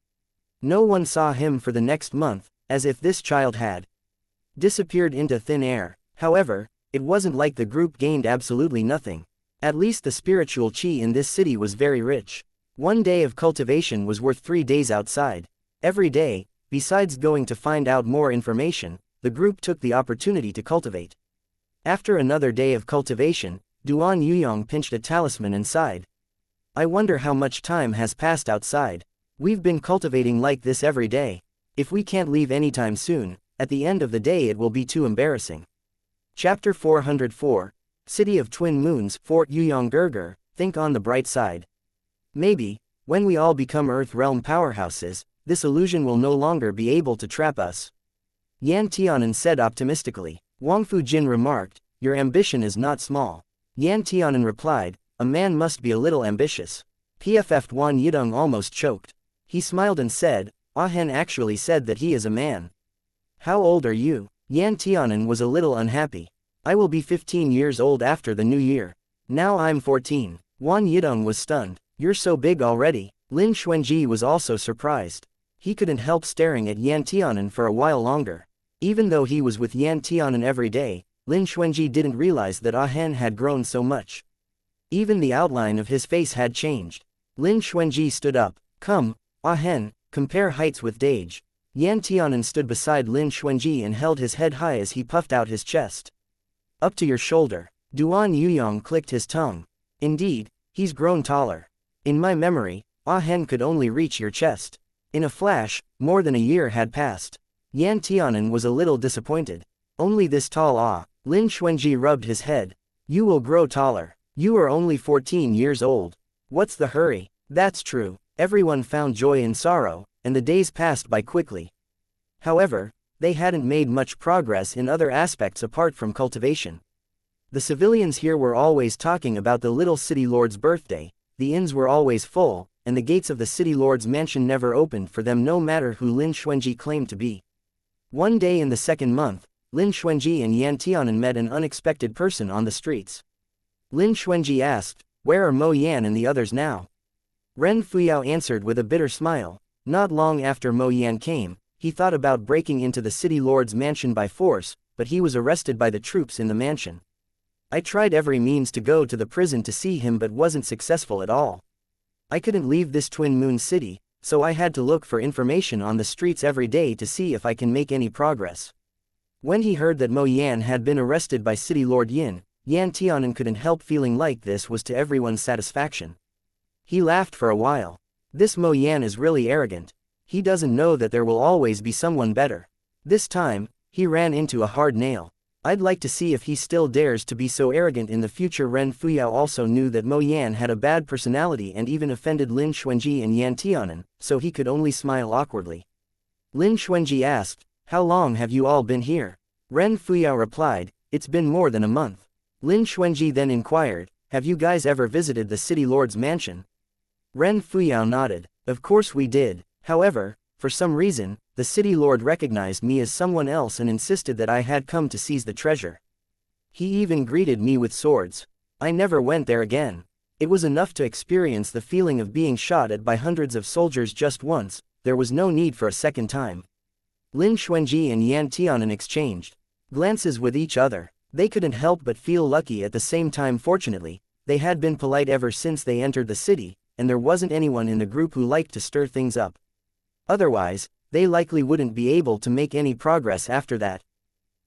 No one saw him for the next month, as if this child had disappeared into thin air. However, it wasn't like the group gained absolutely nothing. At least the spiritual qi in this city was very rich. 1 day of cultivation was worth 3 days outside. Every day, besides going to find out more information, the group took the opportunity to cultivate. After another day of cultivation, Duan Yuyong pinched a talisman and sighed. I wonder how much time has passed outside. We've been cultivating like this every day. If we can't leave anytime soon, at the end of the day it will be too embarrassing. Chapter 404, City of Twin Moons, Fort Yuyong Gerger, think on the bright side. Maybe, when we all become Earth Realm powerhouses, this illusion will no longer be able to trap us. Yan Tianan said optimistically. Wang Fujin remarked, your ambition is not small. Yan Tianan replied, a man must be a little ambitious. PFF Wan Yidong almost choked. He smiled and said, Ah Hen actually said that he is a man. How old are you? Yan Tianan was a little unhappy. I will be 15 years old after the new year. Now I'm 14. Wan Yidong was stunned. You're so big already. Lin Xuanji was also surprised. He couldn't help staring at Yan Tianan for a while longer. Even though he was with Yan Tianan every day, Lin Xuanji didn't realize that Ah Hen had grown so much. Even the outline of his face had changed. Lin Xuanji stood up. Come, Ah Hen, compare heights with Dage. Yan Tianan stood beside Lin Xuanji and held his head high as he puffed out his chest. Up to your shoulder. Duan Yuyong clicked his tongue. Indeed, he's grown taller. In my memory, Ah Hen could only reach your chest. In a flash, more than a year had passed. Yan Tianan was a little disappointed. Only this tall Ah. Lin Xuanji rubbed his head. You will grow taller. You are only 14 years old. What's the hurry? That's true. Everyone found joy in sorrow, and the days passed by quickly. However, they hadn't made much progress in other aspects apart from cultivation. The civilians here were always talking about the little city lord's birthday, the inns were always full, and the gates of the city lord's mansion never opened for them no matter who Lin Xuanji claimed to be. One day in the second month, Lin Xuanji and Yan Tianan met an unexpected person on the streets. Lin Xuanji asked, "Where are Mo Yan and the others now?" Ren Fuyao answered with a bitter smile. Not long after Mo Yan came, he thought about breaking into the city lord's mansion by force, but he was arrested by the troops in the mansion. I tried every means to go to the prison to see him but wasn't successful at all. I couldn't leave this Twin Moon City, so I had to look for information on the streets every day to see if I can make any progress. When he heard that Mo Yan had been arrested by City Lord Yin, Yan Tianan couldn't help feeling like this was to everyone's satisfaction. He laughed for a while. This Mo Yan is really arrogant. He doesn't know that there will always be someone better. This time, he ran into a hard nail. I'd like to see if he still dares to be so arrogant in the future. Ren Fuyao also knew that Mo Yan had a bad personality and even offended Lin Xuanji and Yan Tianan, so he could only smile awkwardly. Lin Xuanji asked, "How long have you all been here?" Ren Fuyao replied, "It's been more than a month." Lin Xuanji then inquired, "Have you guys ever visited the city lord's mansion?" Ren Fuyao nodded. "Of course we did. However, for some reason, the city lord recognized me as someone else and insisted that I had come to seize the treasure. He even greeted me with swords. I never went there again. It was enough to experience the feeling of being shot at by hundreds of soldiers just once. There was no need for a second time." Lin Xuanji and Yan Tianan exchanged glances with each other. They couldn't help but feel lucky at the same time. Fortunately, they had been polite ever since they entered the city, and there wasn't anyone in the group who liked to stir things up. Otherwise, they likely wouldn't be able to make any progress after that.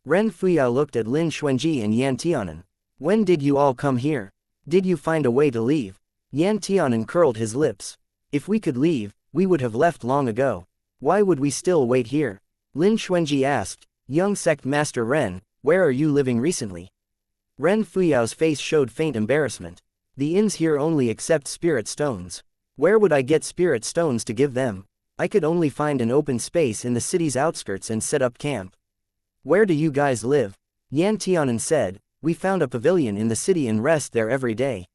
Ren Fuyao looked at Lin Xuanji and Yan Tianan. "When did you all come here? Did you find a way to leave?" Yan Tianan curled his lips. "If we could leave, we would have left long ago. Why would we still wait here?" Lin Xuanji asked, "Young sect master Ren, where are you living recently?" Ren Fuyao's face showed faint embarrassment. "The inns here only accept spirit stones. Where would I get spirit stones to give them? I could only find an open space in the city's outskirts and set up camp." "Where do you guys live?" Yan Tianan said, "We found a pavilion in the city and rest there every day."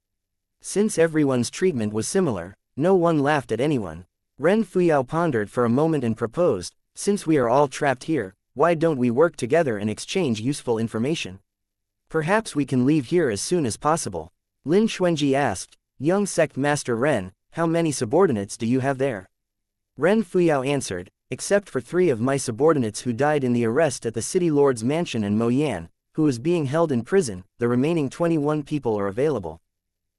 Since everyone's treatment was similar, no one laughed at anyone. Ren Fuyao pondered for a moment and proposed, "Since we are all trapped here, why don't we work together and exchange useful information? Perhaps we can leave here as soon as possible." Lin Xuanji asked, "Young sect master Ren, how many subordinates do you have there?" Ren Fuyao answered, "Except for 3 of my subordinates who died in the arrest at the city lord's mansion and Mo Yan, who is being held in prison, the remaining 21 people are available."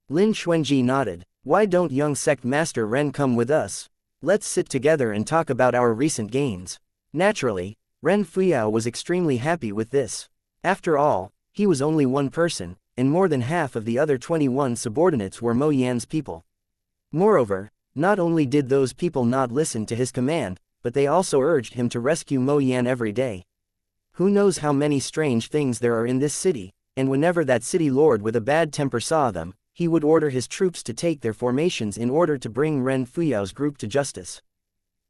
Lin Xuanji nodded. "Why don't young sect master Ren come with us? Let's sit together and talk about our recent gains." Naturally, Ren Fuyao was extremely happy with this. After all, he was only one person, and more than half of the other 21 subordinates were Mo Yan's people. Moreover, not only did those people not listen to his command, but they also urged him to rescue Mo Yan every day. Who knows how many strange things there are in this city, and whenever that city lord with a bad temper saw them, he would order his troops to take their formations in order to bring Ren Fuyao's group to justice.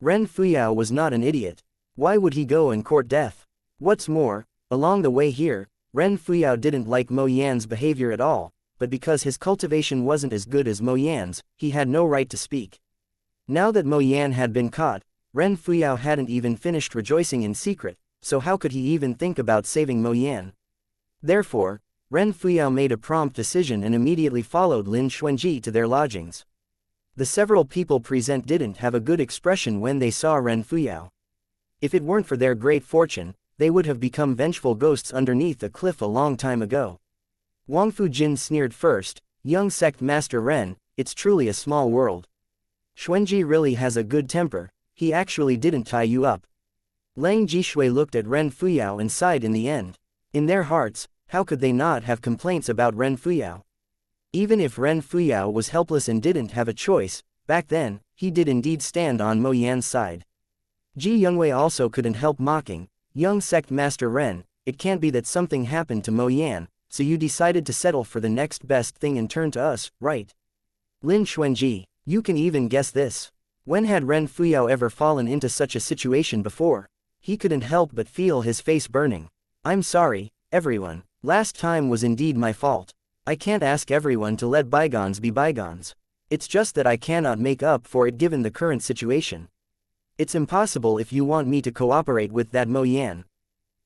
Ren Fuyao was not an idiot. Why would he go and court death? What's more, along the way here, Ren Fuyao didn't like Mo Yan's behavior at all, but because his cultivation wasn't as good as Mo Yan's, he had no right to speak. Now that Mo Yan had been caught, Ren Fuyao hadn't even finished rejoicing in secret, so how could he even think about saving Mo Yan? Therefore, Ren Fuyao made a prompt decision and immediately followed Lin Xuanji to their lodgings. The several people present didn't have a good expression when they saw Ren Fuyao. If it weren't for their great fortune, they would have become vengeful ghosts underneath a cliff a long time ago. Wang Fujin sneered first, "Young sect master Ren, it's truly a small world. Xuanji really has a good temper, he actually didn't tie you up." Lang Jishui looked at Ren Fuyao and sighed in the end. In their hearts, how could they not have complaints about Ren Fuyao? Even if Ren Fuyao was helpless and didn't have a choice, back then, he did indeed stand on Mo Yan's side. Ji Youngwei also couldn't help mocking, young sect master Ren, it can't be that something happened to Mo Yan, so you decided to settle for the next best thing and turn to us, right? Lin Xuanji, you can even guess this. When had Ren Fuyao ever fallen into such a situation before? He couldn't help but feel his face burning. I'm sorry, everyone. Last time was indeed my fault. I can't ask everyone to let bygones be bygones. It's just that I cannot make up for it given the current situation. It's impossible if you want me to cooperate with that Mo Yan.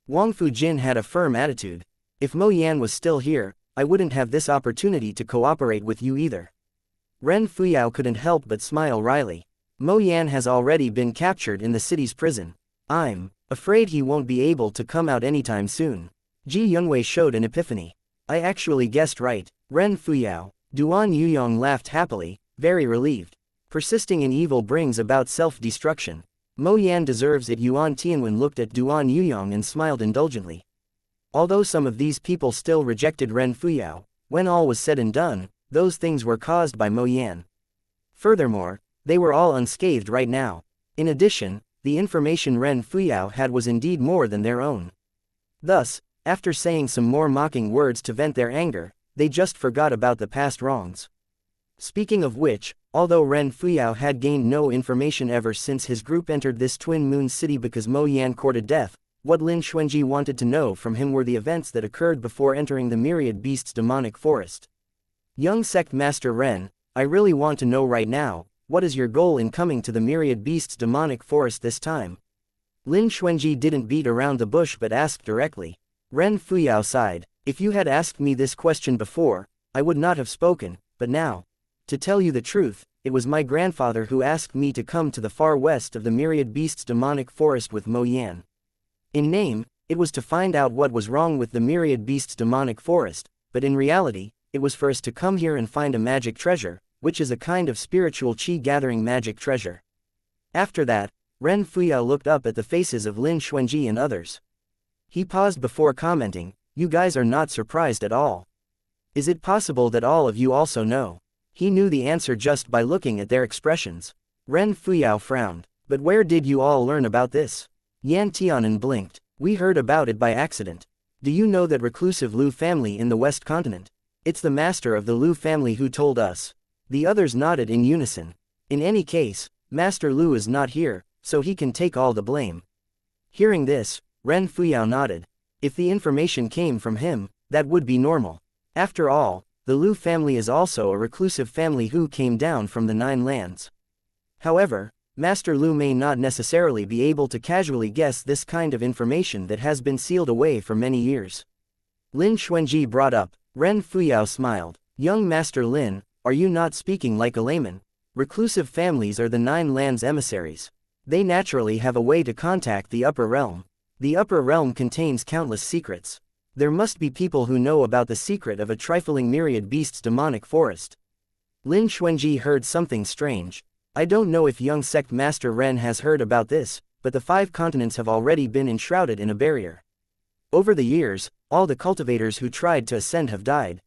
Wang Fujin had a firm attitude. If Mo Yan was still here, I wouldn't have this opportunity to cooperate with you either. Ren Fuyao couldn't help but smile wryly. Mo Yan has already been captured in the city's prison. I'm afraid he won't be able to come out anytime soon. Ji Youngwei showed an epiphany. I actually guessed right. Ren Fuyao. Duan Yuyong laughed happily, very relieved. Persisting in evil brings about self-destruction. Mo Yan deserves it. Yuan Tianwen looked at Duan Yuyong and smiled indulgently. Although some of these people still rejected Ren Fuyao, when all was said and done, those things were caused by Mo Yan. Furthermore, they were all unscathed right now. In addition, the information Ren Fuyao had was indeed more than their own. Thus, after saying some more mocking words to vent their anger, they just forgot about the past wrongs. Speaking of which, although Ren Fuyao had gained no information ever since his group entered this Twin Moon City because Mo Yan courted death, what Lin Xuanji wanted to know from him were the events that occurred before entering the Myriad Beasts' demonic forest. Young Sect Master Ren, I really want to know right now, what is your goal in coming to the Myriad Beasts' demonic forest this time? Lin Xuanji didn't beat around the bush but asked directly. Ren Fuyao sighed. If you had asked me this question before, I would not have spoken, but now. To tell you the truth, it was my grandfather who asked me to come to the far west of the Myriad Beasts' demonic forest with Mo Yan. In name, it was to find out what was wrong with the Myriad Beasts' demonic forest, but in reality, it was for us to come here and find a magic treasure, which is a kind of spiritual chi-gathering magic treasure. After that, Ren Fuyao looked up at the faces of Lin Xuanji and others. He paused before commenting, you guys are not surprised at all. Is it possible that all of you also know? He knew the answer just by looking at their expressions. Ren Fuyao frowned. But where did you all learn about this? Yan Tianan blinked. We heard about it by accident. Do you know that reclusive Lu family in the West Continent? It's the master of the Lu family who told us. The others nodded in unison. In any case, Master Lu is not here, so he can take all the blame. Hearing this, Ren Fuyao nodded. If the information came from him, that would be normal. After all, the Lu family is also a reclusive family who came down from the Nine Lands. However, Master Lu may not necessarily be able to casually guess this kind of information that has been sealed away for many years. Lin Xuanji brought up. Ren Fuyao smiled. Young Master Lin, are you not speaking like a layman? Reclusive families are the Nine Lands emissaries. They naturally have a way to contact the upper realm. The upper realm contains countless secrets. There must be people who know about the secret of a trifling Myriad Beasts' demonic forest. Lin Xuanji heard something strange. I don't know if young Sect Master Ren has heard about this, but the 5 continents have already been enshrouded in a barrier. Over the years, all the cultivators who tried to ascend have died.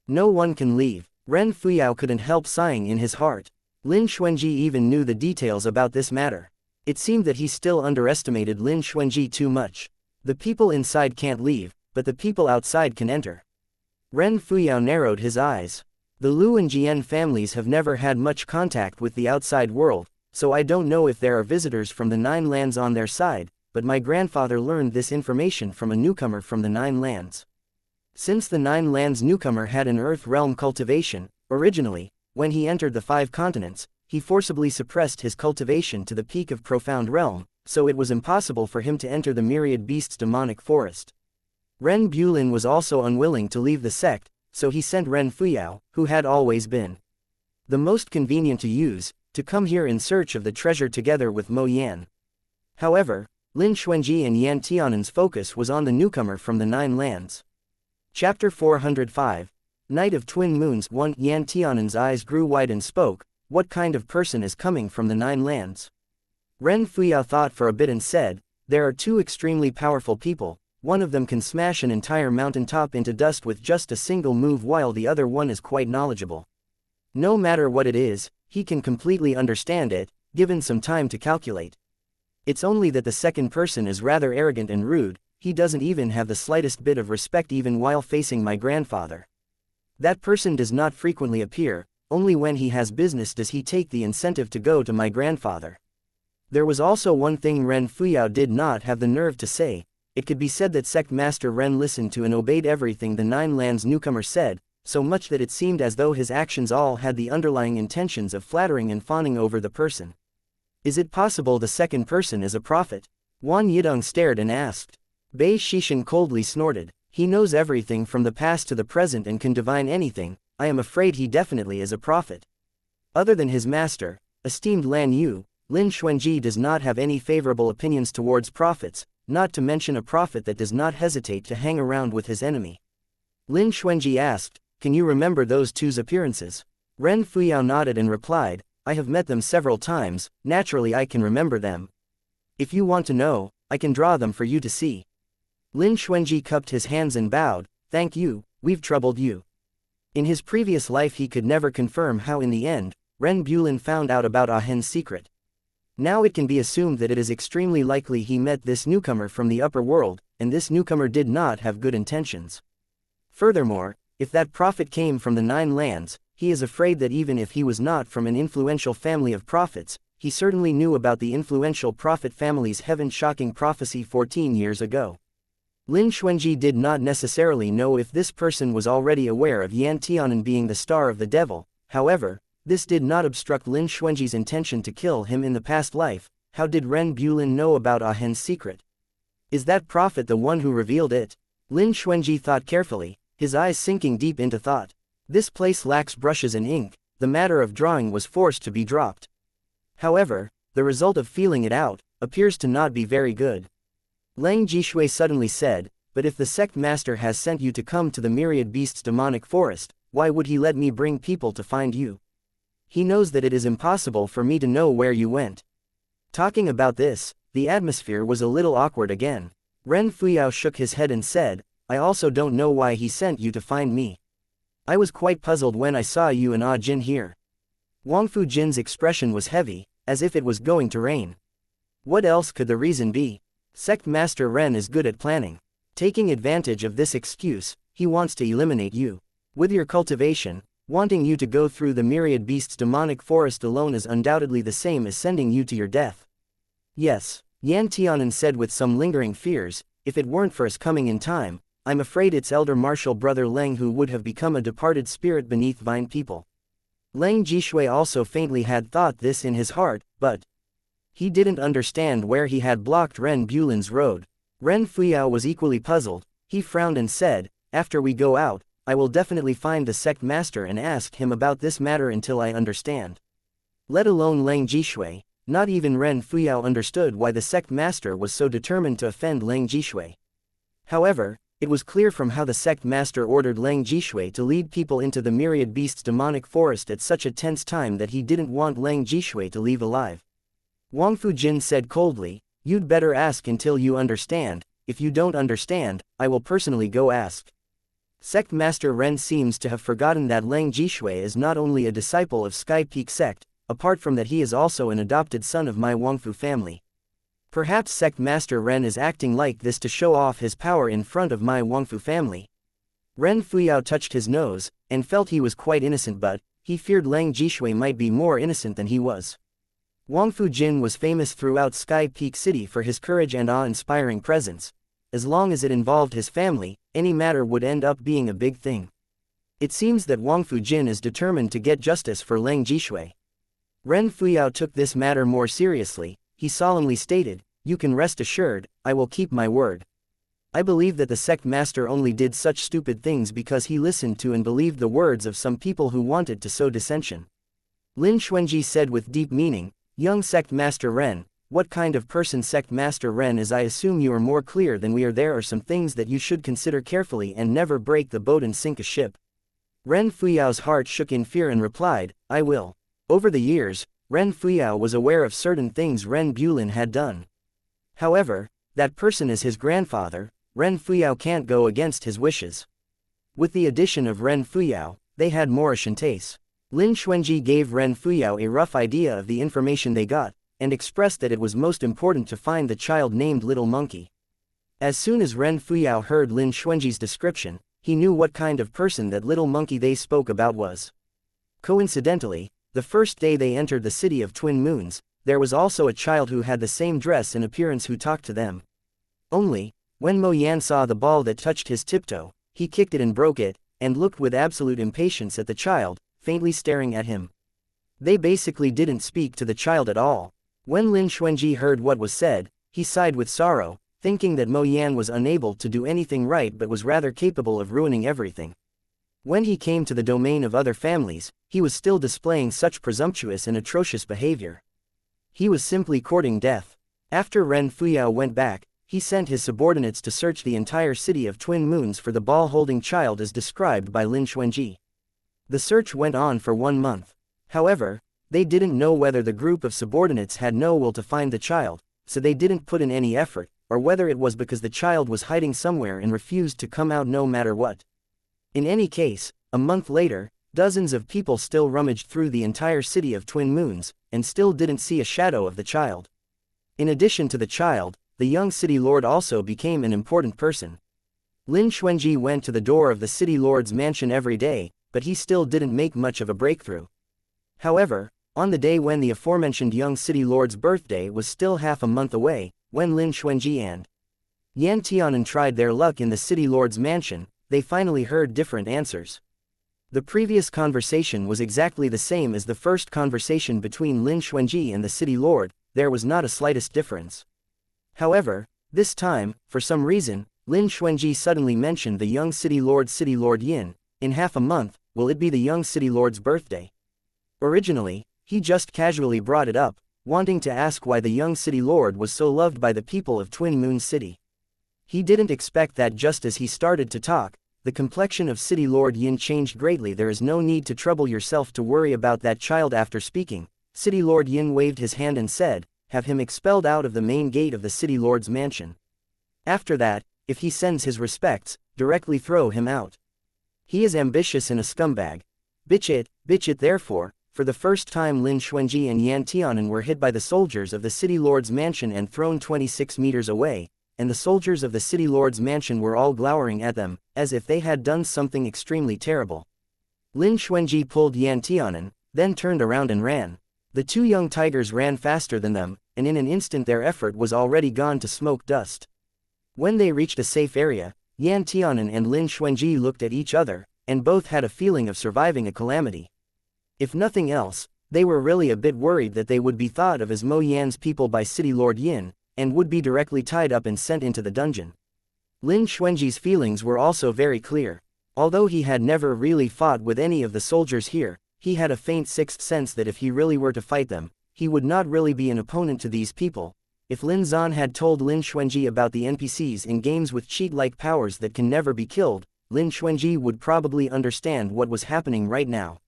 No one can leave. Ren Fuyao couldn't help sighing in his heart. Lin Xuanji even knew the details about this matter. It seemed that he still underestimated Lin Xuanji too much. The people inside can't leave, but the people outside can enter. Ren Fuyao narrowed his eyes. The Lu and Jian families have never had much contact with the outside world, so I don't know if there are visitors from the Nine Lands on their side, but my grandfather learned this information from a newcomer from the Nine Lands. Since the Nine Lands newcomer had an Earth realm cultivation, originally, when he entered the 5 continents, he forcibly suppressed his cultivation to the peak of Profound Realm, so it was impossible for him to enter the Myriad Beasts' demonic forest. Ren Bulin was also unwilling to leave the sect, so he sent Ren Fuyao, who had always been the most convenient to use, to come here in search of the treasure together with Mo Yan. However, Lin Xuanji and Yan Tianan's focus was on the newcomer from the Nine Lands. Chapter 405. Night of Twin Moons. 1. Yan Tianan's eyes grew wide and spoke, what kind of person is coming from the Nine Lands? Ren Fuyao thought for a bit and said, There are two extremely powerful people, one of them can smash an entire mountaintop into dust with just a single move while the other one is quite knowledgeable. No matter what it is, he can completely understand it, given some time to calculate. It's only that the second person is rather arrogant and rude, he doesn't even have the slightest bit of respect even while facing my grandfather. That person does not frequently appear, only when he has business does he take the incentive to go to my grandfather. There was also one thing Ren Fuyao did not have the nerve to say. It could be said that Sect Master Ren listened to and obeyed everything the Nine Lands newcomer said, so much that it seemed as though his actions all had the underlying intentions of flattering and fawning over the person. Is it possible the second person is a prophet? Wan Yidong stared and asked. Bei Shishan coldly snorted. He knows everything from the past to the present and can divine anything. I am afraid he definitely is a prophet. Other than his master, esteemed Lan Yu, Lin Xuanji does not have any favorable opinions towards prophets, not to mention a prophet that does not hesitate to hang around with his enemy. Lin Xuanji asked, can you remember those two's appearances? Ren Fuyao nodded and replied, I have met them several times, naturally I can remember them. If you want to know, I can draw them for you to see. Lin Xuanji cupped his hands and bowed, thank you, we've troubled you. In his previous life he could never confirm how in the end, Ren Bulin found out about Ah Hen's secret. Now it can be assumed that it is extremely likely he met this newcomer from the upper world, and this newcomer did not have good intentions. Furthermore, if that prophet came from the Nine Lands, he is afraid that even if he was not from an influential family of prophets, he certainly knew about the influential prophet family's heaven-shocking prophecy 14 years ago. Lin Xuanji did not necessarily know if this person was already aware of Yan Tianan being the star of the devil. However, this did not obstruct Lin Xuanji's intention to kill him in the past life. How did Ren Bulin know about Ah Hen's secret? Is that prophet the one who revealed it? Lin Xuanji thought carefully, his eyes sinking deep into thought. This place lacks brushes and ink, the matter of drawing was forced to be dropped. However, the result of feeling it out appears to not be very good. Lang Jishui suddenly said, but if the sect master has sent you to come to the myriad beasts demonic forest, why would he let me bring people to find you? He knows that it is impossible for me to know where you went. Talking about this, the atmosphere was a little awkward again. Ren Fuyao shook his head and said, I also don't know why he sent you to find me. I was quite puzzled when I saw you and Ah Jin here. Wang Fu Jin's expression was heavy, as if it was going to rain. What else could the reason be? Sect Master Ren is good at planning. Taking advantage of this excuse, he wants to eliminate you. With your cultivation, wanting you to go through the myriad beasts demonic forest alone is undoubtedly the same as sending you to your death. Yes, Yan Tianan said with some lingering fears, if it weren't for us coming in time, I'm afraid its elder martial brother Leng who would have become a departed spirit beneath Vine people. Leng Jishui also faintly had thought this in his heart, but he didn't understand where he had blocked Ren Bulin's road. Ren Fuyao was equally puzzled. He frowned and said, after we go out, I will definitely find the sect master and ask him about this matter until I understand. Let alone Leng Jishui, not even Ren Fuyao understood why the sect master was so determined to offend Leng Jishui. However, it was clear from how the sect master ordered Leng Jishui to lead people into the myriad beasts demonic forest at such a tense time that he didn't want Leng Jishui to leave alive. Wang Fu Jin said coldly, you'd better ask until you understand. If you don't understand, I will personally go ask. Sect Master Ren seems to have forgotten that Leng Jishui is not only a disciple of Sky Peak Sect, apart from that he is also an adopted son of my Wangfu family. Perhaps Sect Master Ren is acting like this to show off his power in front of my Wangfu family. Ren Fuyao touched his nose, and felt he was quite innocent, but he feared Leng Jishui might be more innocent than he was. Wangfu Jin was famous throughout Sky Peak City for his courage and awe-inspiring presence. As long as it involved his family, any matter would end up being a big thing. It seems that Wangfu Jin is determined to get justice for Leng Jishui. Ren Fuyao took this matter more seriously. He solemnly stated, you can rest assured, I will keep my word. I believe that the sect master only did such stupid things because he listened to and believed the words of some people who wanted to sow dissension. Lin Xuanji said with deep meaning, young sect master Ren, what kind of person sect master Ren is? I assume you are more clear than we are. There are some things that you should consider carefully and never break the boat and sink a ship. Ren Fuyao's heart shook in fear and replied, I will. Over the years, Ren Fuyao was aware of certain things Ren Bulin had done. However, That person is his grandfather. Ren Fuyao can't go against his wishes. With the addition of Ren Fuyao, they had more taste. Lin Xuanji gave Ren Fuyao a rough idea of the information they got, and expressed that it was most important to find the child named Little Monkey. As soon as Ren Fuyao heard Lin Xuanji's description, he knew what kind of person that Little Monkey they spoke about was. Coincidentally, the first day they entered the city of Twin Moons, there was also a child who had the same dress and appearance who talked to them. Only, when Mo Yan saw the ball that touched his tiptoe, he kicked it and broke it, and looked with absolute impatience at the child, faintly staring at him. They basically didn't speak to the child at all. When Lin Xuanji heard what was said, he sighed with sorrow, thinking that Mo Yan was unable to do anything right but was rather capable of ruining everything. When he came to the domain of other families, he was still displaying such presumptuous and atrocious behavior. He was simply courting death. After Ren Fuyao went back, he sent his subordinates to search the entire city of Twin Moons for the ball-holding child as described by Lin Xuanji. The search went on for 1 month. However, they didn't know whether the group of subordinates had no will to find the child, so they didn't put in any effort, or whether it was because the child was hiding somewhere and refused to come out no matter what. In any case, a month later, dozens of people still rummaged through the entire city of Twin Moons, and still didn't see a shadow of the child. In addition to the child, the young city lord also became an important person. Lin Xuanji went to the door of the city lord's mansion every day, but he still didn't make much of a breakthrough. However, on the day when the aforementioned young city lord's birthday was still half a month away, when Lin Xuanji and Yan Tianan tried their luck in the city lord's mansion, they finally heard different answers. The previous conversation was exactly the same as the first conversation between Lin Xuanji and the city lord. There was not a slightest difference. However, this time, for some reason, Lin Xuanji suddenly mentioned the young city lord Yin. In half a month, will it be the young city lord's birthday? Originally, he just casually brought it up, wanting to ask why the young city lord was so loved by the people of Twin Moon City. He didn't expect that just as he started to talk, the complexion of City Lord Yin changed greatly. There is no need to trouble yourself to worry about that child. After speaking, City Lord Yin waved his hand and said, have him expelled out of the main gate of the City Lord's mansion. After that, if he sends his respects, directly throw him out. He is ambitious and a scumbag. Bitch it. Therefore, for the first time Lin Xuanji and Yan Tianan were hit by the soldiers of the City Lord's mansion and thrown 26 meters away, and the soldiers of the City Lord's mansion were all glowering at them, as if they had done something extremely terrible. Lin Xuanji pulled Yan Tianan, then turned around and ran. The two young tigers ran faster than them, and in an instant their effort was already gone to smoke dust. When they reached a safe area, Yan Tianan and Lin Xuanji looked at each other, and both had a feeling of surviving a calamity. If nothing else, they were really a bit worried that they would be thought of as Mo Yan's people by City Lord Yin, and would be directly tied up and sent into the dungeon. Lin Xuanji's feelings were also very clear. Although he had never really fought with any of the soldiers here, he had a faint sixth sense that if he really were to fight them, he would not really be an opponent to these people. If Lin Zan had told Lin Xuanji about the NPCs in games with cheat-like powers that can never be killed, Lin Xuanji would probably understand what was happening right now.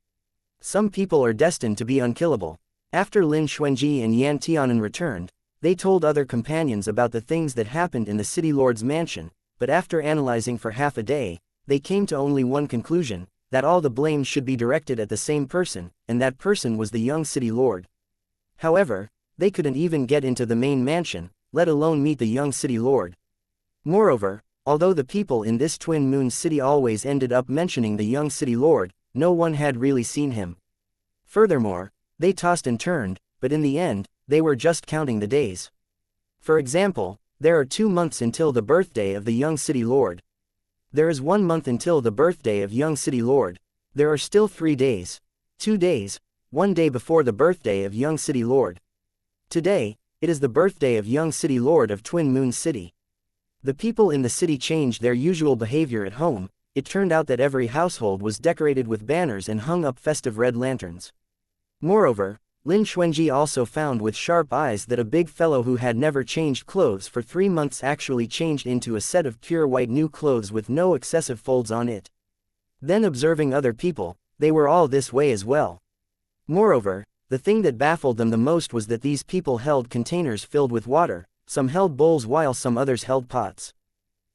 Some people are destined to be unkillable. After Lin Xuanji and Yan Tianan returned, they told other companions about the things that happened in the City Lord's mansion, but after analyzing for half a day, they came to only one conclusion, that all the blame should be directed at the same person, and that person was the young City Lord. However, they couldn't even get into the main mansion, let alone meet the young City Lord. Moreover, although the people in this Twin Moon City always ended up mentioning the young City Lord, no one had really seen him. Furthermore, they tossed and turned, but in the end, they were just counting the days. For example, there are 2 months until the birthday of the young City Lord. There is 1 month until the birthday of young City Lord. There are still 3 days. 2 days, 1 day before the birthday of young City Lord. Today, it is the birthday of young City Lord of Twin Moon City. The people in the city changed their usual behavior at home. It turned out that every household was decorated with banners and hung up festive red lanterns. Moreover, Lin Xuanji also found with sharp eyes that a big fellow who had never changed clothes for 3 months actually changed into a set of pure white new clothes with no excessive folds on it. Then observing other people, they were all this way as well. Moreover, the thing that baffled them the most was that these people held containers filled with water, some held bowls while some others held pots.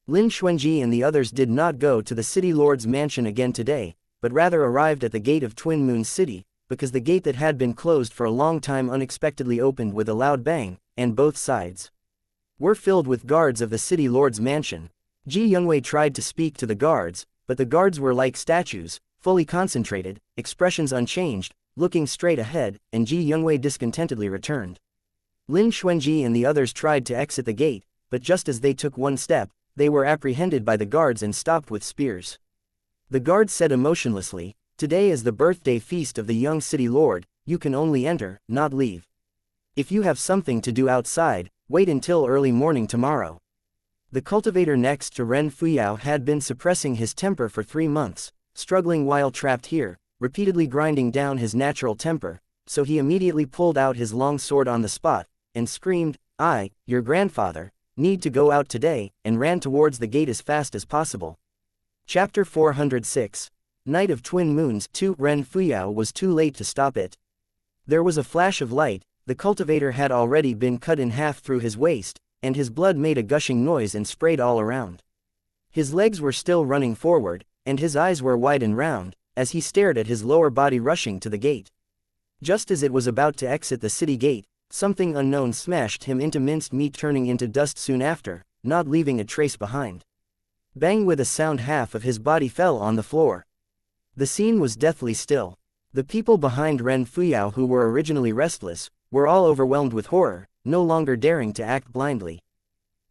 Lin Xuanji and the others did not go to the city lord's mansion again today, but rather arrived at the gate of Twin Moon City, because the gate that had been closed for a long time unexpectedly opened with a loud bang, and both sides were filled with guards of the city lord's mansion. Ji Youngwei tried to speak to the guards, but the guards were like statues, fully concentrated, expressions unchanged, looking straight ahead, and Ji Youngwei discontentedly returned. Lin Xuanji and the others tried to exit the gate, but just as they took one step, they were apprehended by the guards and stopped with spears. The guards said emotionlessly, "Today is the birthday feast of the young city lord, you can only enter, not leave. If you have something to do outside, wait until early morning tomorrow." The cultivator next to Ren Fuyao had been suppressing his temper for 3 months, struggling while trapped here, repeatedly grinding down his natural temper, so he immediately pulled out his long sword on the spot, and screamed, "I, your grandfather, need to go out today," and ran towards the gate as fast as possible. Chapter 406. Night of Twin Moons 2. Ren Fuyao was too late to stop it. There was a flash of light, the cultivator had already been cut in half through his waist, and his blood made a gushing noise and sprayed all around. His legs were still running forward, and his eyes were wide and round, as he stared at his lower body rushing to the gate. Just as it was about to exit the city gate, something unknown smashed him into minced meat, turning into dust soon after, not leaving a trace behind. Bang! With a sound, half of his body fell on the floor. The scene was deathly still. The people behind Ren Fuyao, who were originally restless, were all overwhelmed with horror, no longer daring to act blindly.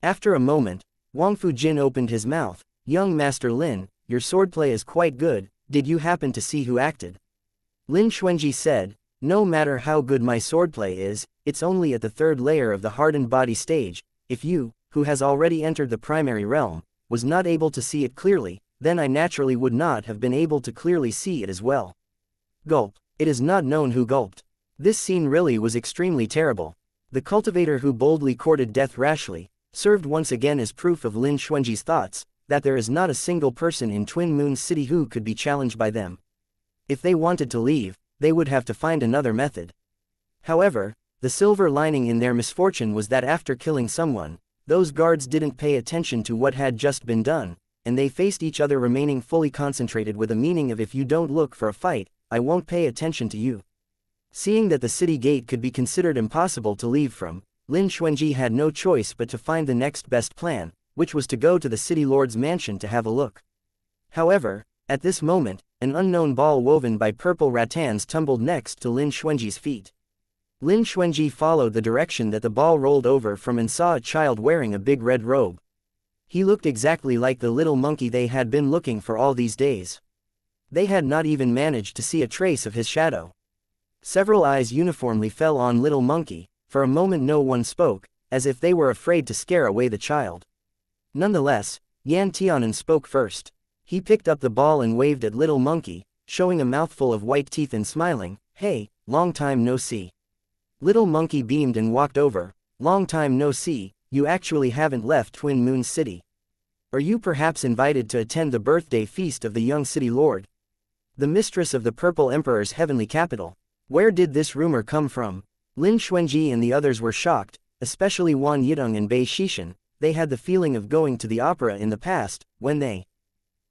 After a moment, Wang Fujin opened his mouth. "Young Master Lin, your swordplay is quite good, did you happen to see who acted?" Lin Xuanji said, "No matter how good my swordplay is, it's only at the 3rd layer of the hardened body stage. If you, who has already entered the primary realm, was not able to see it clearly, then I naturally would not have been able to clearly see it as well." Gulp. It is not known who gulped. This scene really was extremely terrible. The cultivator who boldly courted death rashly, served once again as proof of Lin Xuanji's thoughts, that there is not a single person in Twin Moon City who could be challenged by them. If they wanted to leave, they would have to find another method. However, the silver lining in their misfortune was that after killing someone, those guards didn't pay attention to what had just been done, and they faced each other remaining fully concentrated with a meaning of, "If you don't look for a fight, I won't pay attention to you." Seeing that the city gate could be considered impossible to leave from, Lin Xuanji had no choice but to find the next best plan, which was to go to the city lord's mansion to have a look. However, at this moment, an unknown ball woven by purple rattans tumbled next to Lin Xuanji's feet. Lin Xuanji followed the direction that the ball rolled over from and saw a child wearing a big red robe. He looked exactly like the little monkey they had been looking for all these days. They had not even managed to see a trace of his shadow. Several eyes uniformly fell on little monkey. For a moment no one spoke, as if they were afraid to scare away the child. Nonetheless, Yan Tianan spoke first. He picked up the ball and waved at little monkey, showing a mouthful of white teeth and smiling, "Hey, long time no see." Little monkey beamed and walked over. "Long time no see, you actually haven't left Twin Moon City. Are you perhaps invited to attend the birthday feast of the young city lord, the mistress of the Purple Emperor's heavenly capital? Where did this rumor come from?" Lin Xuanji and the others were shocked, especially Wan Yidong and Bei Shishan. They had the feeling of going to the opera in the past, when they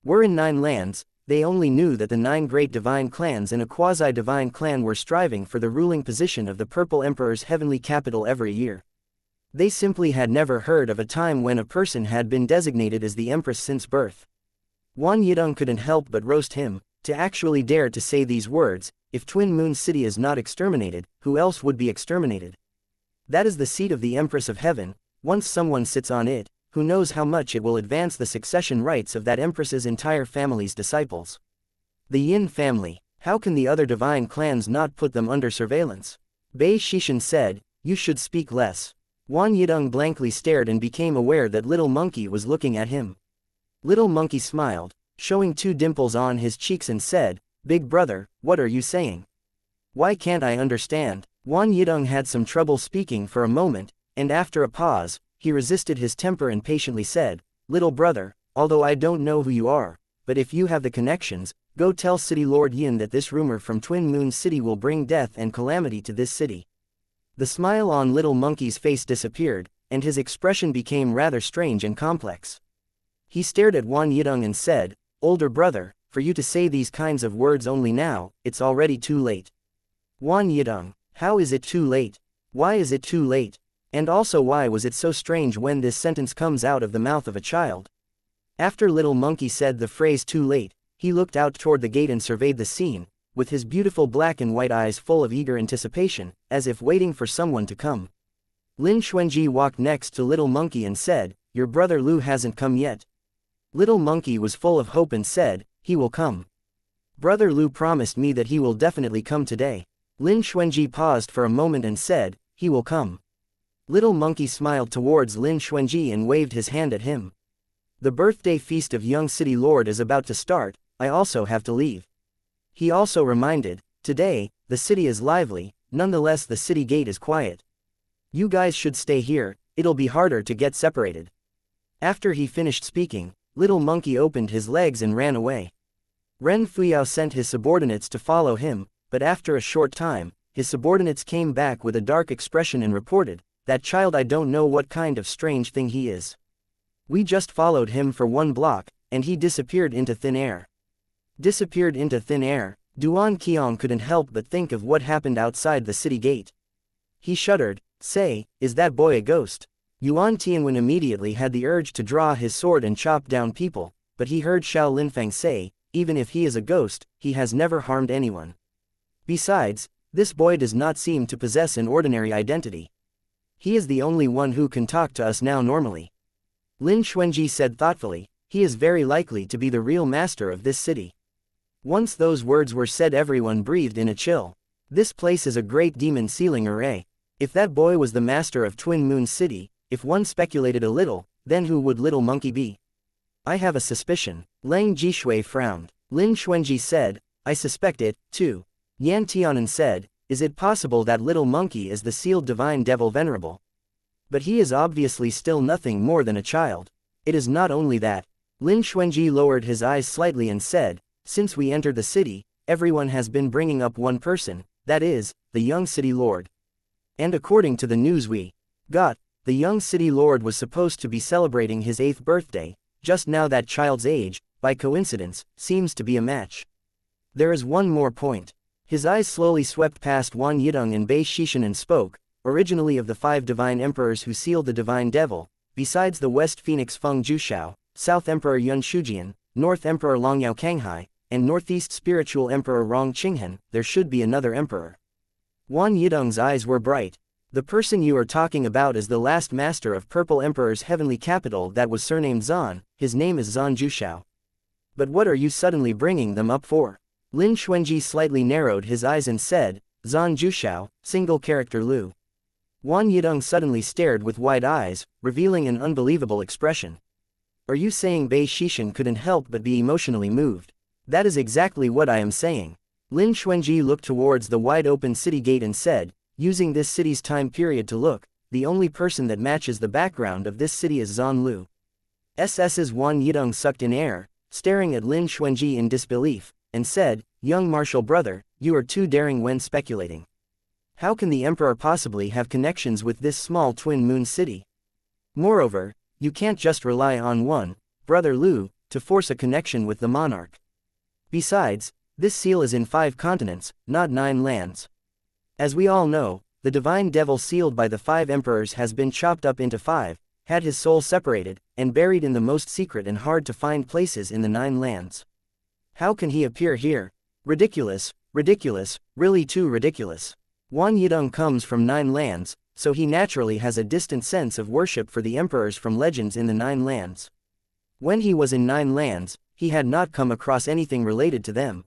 were in 9 lands. They only knew that the 9 great divine clans and a quasi-divine clan were striving for the ruling position of the Purple Emperor's heavenly capital every year. They simply had never heard of a time when a person had been designated as the Empress since birth. Wan Yidong couldn't help but roast him, to actually dare to say these words. If Twin Moon City is not exterminated, who else would be exterminated? That is the seat of the Empress of Heaven. Once someone sits on it, who knows how much it will advance the succession rights of that Empress's entire family's disciples. The Yin family, how can the other divine clans not put them under surveillance? Bei Shishan said, "You should speak less." Wan Yidong blankly stared and became aware that little monkey was looking at him. Little monkey smiled, showing 2 dimples on his cheeks, and said, "Big brother, what are you saying? Why can't I understand?" Wan Yidong had some trouble speaking for a moment, and after a pause, he resisted his temper and patiently said, "Little brother, although I don't know who you are, but if you have the connections, go tell City Lord Yin that this rumor from Twin Moon City will bring death and calamity to this city." The smile on little monkey's face disappeared, and his expression became rather strange and complex. He stared at Wang Yidong and said, "Older brother, for you to say these kinds of words only now, it's already too late." Wang Yidong, how is it too late? Why is it too late? And also why was it so strange when this sentence comes out of the mouth of a child? After Little Monkey said the phrase too late, he looked out toward the gate and surveyed the scene, with his beautiful black and white eyes full of eager anticipation, as if waiting for someone to come. Lin Xuanji walked next to Little Monkey and said, "Your brother Lu hasn't come yet." Little Monkey was full of hope and said, "He will come. Brother Lu promised me that he will definitely come today." Lin Xuanji paused for a moment and said, "He will come." Little Monkey smiled towards Lin Xuanji and waved his hand at him. "The birthday feast of young city lord is about to start, I also have to leave." He also reminded, "Today, the city is lively, nonetheless the city gate is quiet. You guys should stay here, it'll be harder to get separated." After he finished speaking, Little Monkey opened his legs and ran away. Ren Fuyao sent his subordinates to follow him, but after a short time, his subordinates came back with a dark expression and reported, "That child, I don't know what kind of strange thing he is. We just followed him for one block, and he disappeared into thin air." Disappeared into thin air, Duan Qiong couldn't help but think of what happened outside the city gate. He shuddered, "Say, is that boy a ghost?" Yuan Tianwen immediately had the urge to draw his sword and chop down people, but he heard Xiao Linfang say, "Even if he is a ghost, he has never harmed anyone. Besides, this boy does not seem to possess an ordinary identity. He is the only one who can talk to us now normally." Lin Xuanji said thoughtfully, "He is very likely to be the real master of this city." Once those words were said, everyone breathed in a chill. This place is a great demon sealing array. If that boy was the master of Twin Moon City, if one speculated a little, then who would Little Monkey be? "I have a suspicion." Lang Jishui frowned. Lin Xuanji said, "I suspect it, too." Yan Tianan said, "Is it possible that Little Monkey is the sealed divine devil venerable? But he is obviously still nothing more than a child. It is not only that." Lin Xuanji lowered his eyes slightly and said, "Since we entered the city, everyone has been bringing up one person, that is, the young city lord. And according to the news we got, the young city lord was supposed to be celebrating his 8th birthday, just now. That child's age, by coincidence, seems to be a match. There is one more point." His eyes slowly swept past Wang Yidong and Bei Shishan and spoke, "Originally of the 5 divine emperors who sealed the divine devil, besides the West Phoenix Feng Jushao, South Emperor Yun Shujian, North Emperor Longyao Kanghai, and Northeast Spiritual Emperor Rong Qinghen, there should be another emperor." Wang Yidong's eyes were bright. "The person you are talking about is the last master of Purple Emperor's heavenly capital that was surnamed Zan. His name is Zan Jushao. But what are you suddenly bringing them up for?" Lin Xuanji slightly narrowed his eyes and said, "Zan Jushao, single character Lu." Wang Yidong suddenly stared with wide eyes, revealing an unbelievable expression. "Are you saying Bei Shishan couldn't help but be emotionally moved?" "That is exactly what I am saying." Lin Xuanji looked towards the wide-open city gate and said, "Using this city's time period to look, the only person that matches the background of this city is Zan Lu." SS's Wang Yidong sucked in air, staring at Lin Xuanji in disbelief, and said, "Young martial brother, you are too daring when speculating. How can the emperor possibly have connections with this small Twin Moon city? Moreover, you can't just rely on one, brother Lu, to force a connection with the monarch. Besides, this seal is in 5 continents, not 9 lands. As we all know, the divine devil sealed by the 5 emperors has been chopped up into 5, had his soul separated, and buried in the most secret and hard-to-find places in the 9 lands. How can he appear here? Ridiculous, ridiculous, really too ridiculous. Wang Yidong comes from 9 lands, so he naturally has a distant sense of worship for the emperors from legends in the 9 lands. When he was in 9 lands, he had not come across anything related to them.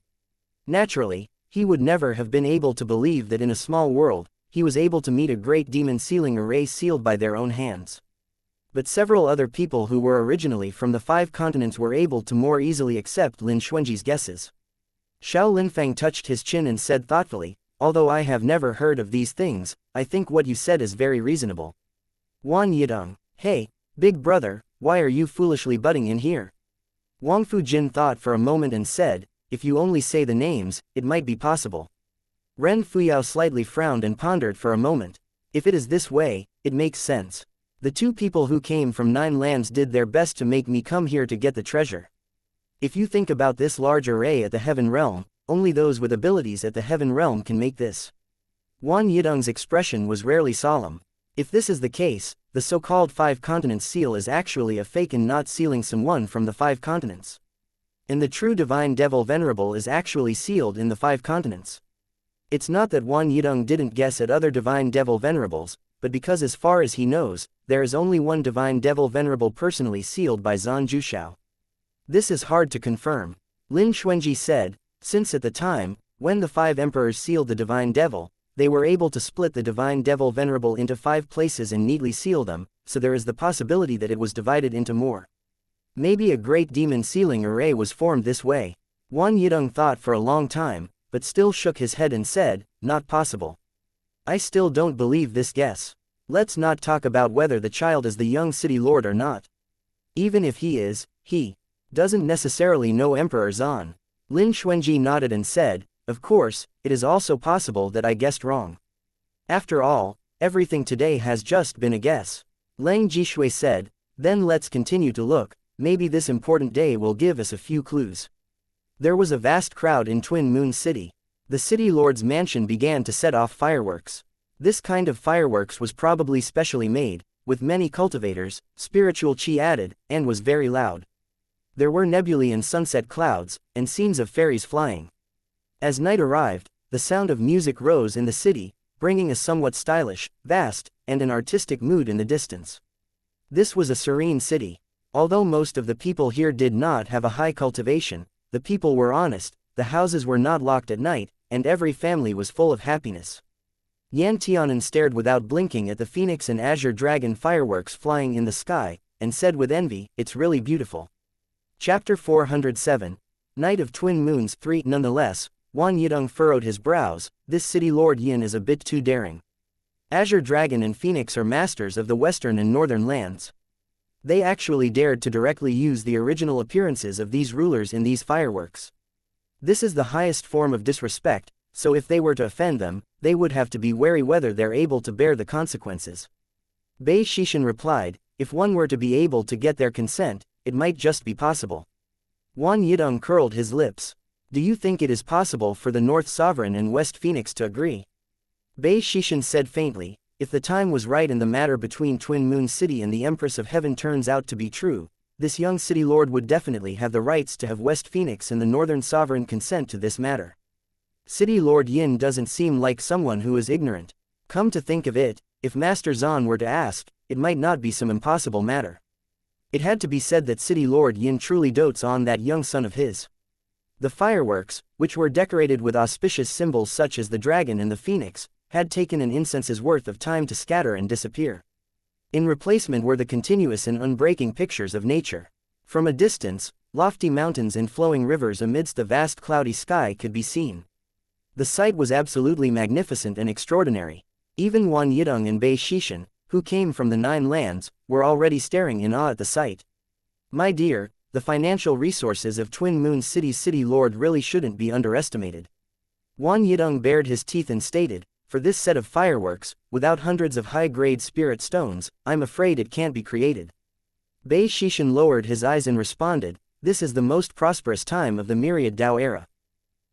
Naturally, he would never have been able to believe that in a small world, he was able to meet a great demon sealing array sealed by their own hands. But several other people who were originally from the 5 continents were able to more easily accept Lin Xuanji's guesses. Xiao Linfang touched his chin and said thoughtfully, "Although I have never heard of these things, I think what you said is very reasonable." Wang Yidong, "Hey, big brother, why are you foolishly butting in here?" Wang Fujin thought for a moment and said, "If you only say the names, it might be possible." Ren Fuyao slightly frowned and pondered for a moment. "If it is this way, it makes sense. The two people who came from 9 lands did their best to make me come here to get the treasure. If you think about this large array at the Heaven Realm, only those with abilities at the Heaven Realm can make this. Wan Yidong's expression was rarely solemn. If this is the case, the so-called 5 continents seal is actually a fake and not sealing someone from the 5 continents. And the true divine devil venerable is actually sealed in the 5 continents. It's not that Wan Yidong didn't guess at other divine devil venerables, but because as far as he knows, there is only one divine devil venerable personally sealed by Zan Jushao. This is hard to confirm. Lin Xuanji said, since at the time, when the 5 emperors sealed the divine devil, they were able to split the divine devil venerable into 5 places and neatly seal them, so there is the possibility that it was divided into more. Maybe a great demon sealing array was formed this way. Wan Yidong thought for a long time, but still shook his head and said, not possible. I still don't believe this guess. Let's not talk about whether the child is the young city lord or not. Even if he is, he doesn't necessarily know Emperor Zan. Lin Xuanji nodded and said, of course, it is also possible that I guessed wrong. After all, everything today has just been a guess. Lang Jishui said, then let's continue to look, maybe this important day will give us a few clues. There was a vast crowd in Twin Moon City. The city lord's mansion began to set off fireworks. This kind of fireworks was probably specially made, with many cultivators, spiritual chi added, and was very loud. There were nebulae and sunset clouds, and scenes of fairies flying. As night arrived, the sound of music rose in the city, bringing a somewhat stylish, vast, and an artistic mood in the distance. This was a serene city. Although most of the people here did not have a high cultivation, the people were honest, the houses were not locked at night, and every family was full of happiness. Yan Tianan stared without blinking at the phoenix and azure dragon fireworks flying in the sky, and said with envy, it's really beautiful. Chapter 407. Night of Twin Moons 3. Nonetheless, Wan Yidong furrowed his brows, this city lord Yin is a bit too daring. Azure Dragon and Phoenix are masters of the western and northern lands. They actually dared to directly use the original appearances of these rulers in these fireworks. This is the highest form of disrespect, so if they were to offend them, they would have to be wary whether they're able to bear the consequences. Bei Shishin replied, if one were to be able to get their consent, it might just be possible. Wan Yidong curled his lips. Do you think it is possible for the North Sovereign and West Phoenix to agree? Bei Shishin said faintly, if the time was right and the matter between Twin Moon City and the Empress of Heaven turns out to be true, this young city lord would definitely have the rights to have West Phoenix and the Northern Sovereign consent to this matter. City Lord Yin doesn't seem like someone who is ignorant. Come to think of it, if Master Zan were to ask, it might not be some impossible matter. It had to be said that City Lord Yin truly dotes on that young son of his. The fireworks, which were decorated with auspicious symbols such as the dragon and the phoenix, had taken an incense's worth of time to scatter and disappear. In replacement were the continuous and unbreaking pictures of nature. From a distance, lofty mountains and flowing rivers amidst the vast cloudy sky could be seen. The sight was absolutely magnificent and extraordinary. Even Wan Yidong and Bei Shishin, who came from the 9 lands, were already staring in awe at the sight. My dear, the financial resources of Twin Moon City's city lord really shouldn't be underestimated. Wan Yidong bared his teeth and stated, for this set of fireworks, without hundreds of high-grade spirit stones, I'm afraid it can't be created. Bei Shishin lowered his eyes and responded, this is the most prosperous time of the Myriad Dao era.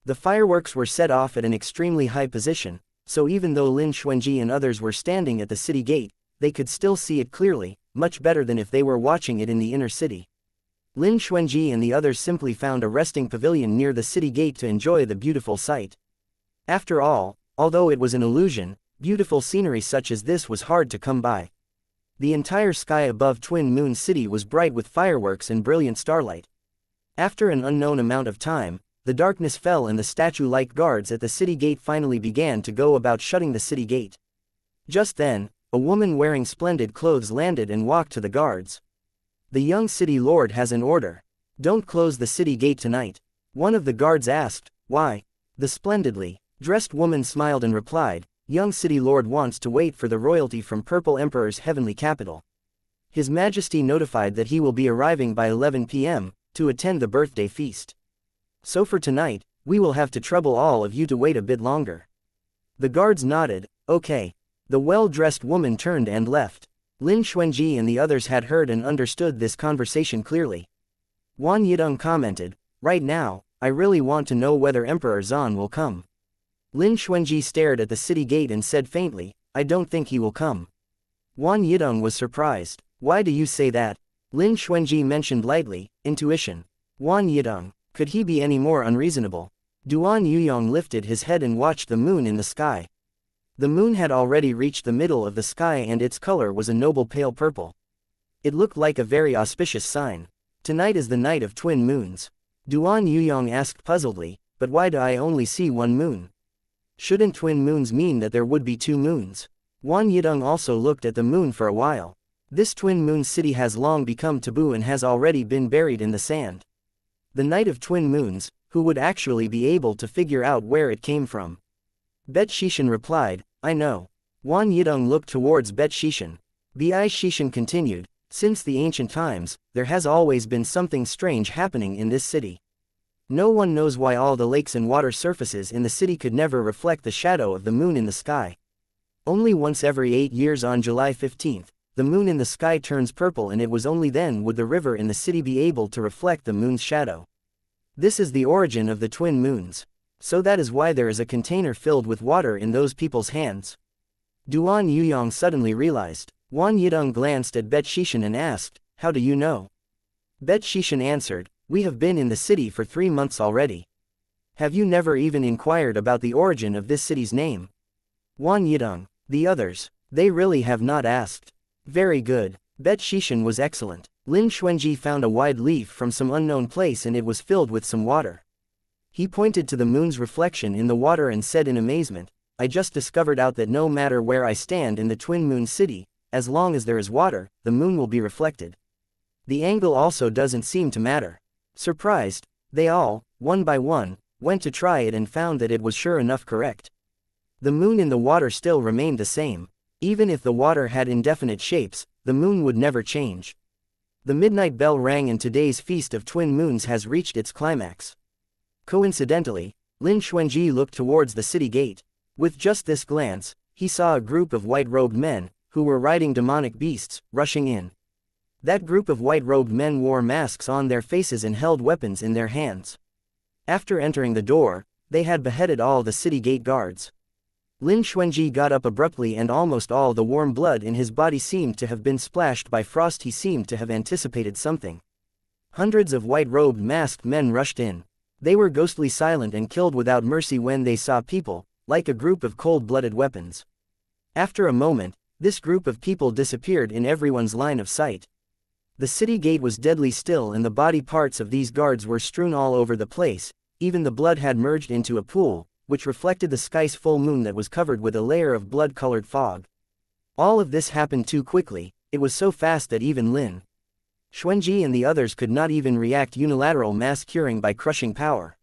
The fireworks were set off at an extremely high position, so even though Lin Xuanji and others were standing at the city gate, they could still see it clearly, much better than if they were watching it in the inner city. Lin Xuanji and the others simply found a resting pavilion near the city gate to enjoy the beautiful sight. After all, although it was an illusion, beautiful scenery such as this was hard to come by. The entire sky above Twin Moon City was bright with fireworks and brilliant starlight. After an unknown amount of time, the darkness fell and the statue-like guards at the city gate finally began to go about shutting the city gate. Just then, a woman wearing splendid clothes landed and walked to the guards. The young city lord has an order. Don't close the city gate tonight. One of the guards asked, why? The splendidly dressed woman smiled and replied, young city lord wants to wait for the royalty from Purple Emperor's heavenly capital. His Majesty notified that he will be arriving by 11 p.m. to attend the birthday feast. So for tonight, we will have to trouble all of you to wait a bit longer. The guards nodded, okay. The well-dressed woman turned and left. Lin Xuanji and the others had heard and understood this conversation clearly. Wan Yidong commented, "Right now, I really want to know whether Emperor Zan will come." Lin Xuanji stared at the city gate and said faintly, "I don't think he will come." Wan Yidong was surprised. "Why do you say that?" Lin Xuanji mentioned lightly, "Intuition." Wan Yidong, could he be any more unreasonable? Duan Yuyong lifted his head and watched the moon in the sky. The moon had already reached the middle of the sky and its color was a noble pale purple. It looked like a very auspicious sign. Tonight is the night of twin moons. Duan Yuyong asked puzzledly, "But why do I only see one moon? Shouldn't twin moons mean that there would be two moons?" Wan Yidong also looked at the moon for a while. This twin moon city has long become taboo and has already been buried in the sand. The night of twin moons, who would actually be able to figure out where it came from? Bet Shishan replied, "I know." Wan Yidong looked towards Bet Shishan. Bi Shishan continued, "Since the ancient times, there has always been something strange happening in this city. No one knows why all the lakes and water surfaces in the city could never reflect the shadow of the moon in the sky. Only once every 8 years on July 15th, the moon in the sky turns purple and it was only then would the river in the city be able to reflect the moon's shadow. This is the origin of the twin moons. So that is why there is a container filled with water in those people's hands." Duan Yuyong suddenly realized. Wan Yidong glanced at Bet Shishan and asked, "How do you know?" Bet Shishan answered, "We have been in the city for 3 months already. Have you never even inquired about the origin of this city's name?" Wan Yidong, "The others, they really have not asked." "Very good." Bet Shishan was excellent. Lin Xuanji found a wide leaf from some unknown place and it was filled with some water. He pointed to the moon's reflection in the water and said in amazement, "I just discovered out that no matter where I stand in the twin moon city, as long as there is water, the moon will be reflected. The angle also doesn't seem to matter." Surprised, they all, one by one, went to try it and found that it was sure enough correct. The moon in the water still remained the same. Even if the water had indefinite shapes, the moon would never change. The midnight bell rang and today's feast of twin moons has reached its climax. Coincidentally, Lin Xuanji looked towards the city gate. With just this glance, he saw a group of white-robed men, who were riding demonic beasts, rushing in. That group of white-robed men wore masks on their faces and held weapons in their hands. After entering the door, they had beheaded all the city gate guards. Lin Xuanji got up abruptly and almost all the warm blood in his body seemed to have been splashed by frost. He seemed to have anticipated something. Hundreds of white-robed masked men rushed in. They were ghostly silent and killed without mercy when they saw people, like a group of cold-blooded weapons. After a moment, this group of people disappeared in everyone's line of sight. The city gate was deadly still and the body parts of these guards were strewn all over the place. Even the blood had merged into a pool, which reflected the sky's full moon that was covered with a layer of blood-colored fog. All of this happened too quickly. It was so fast that even Lin Xuanji and the others could not even react. Unilateral mass curing by crushing power.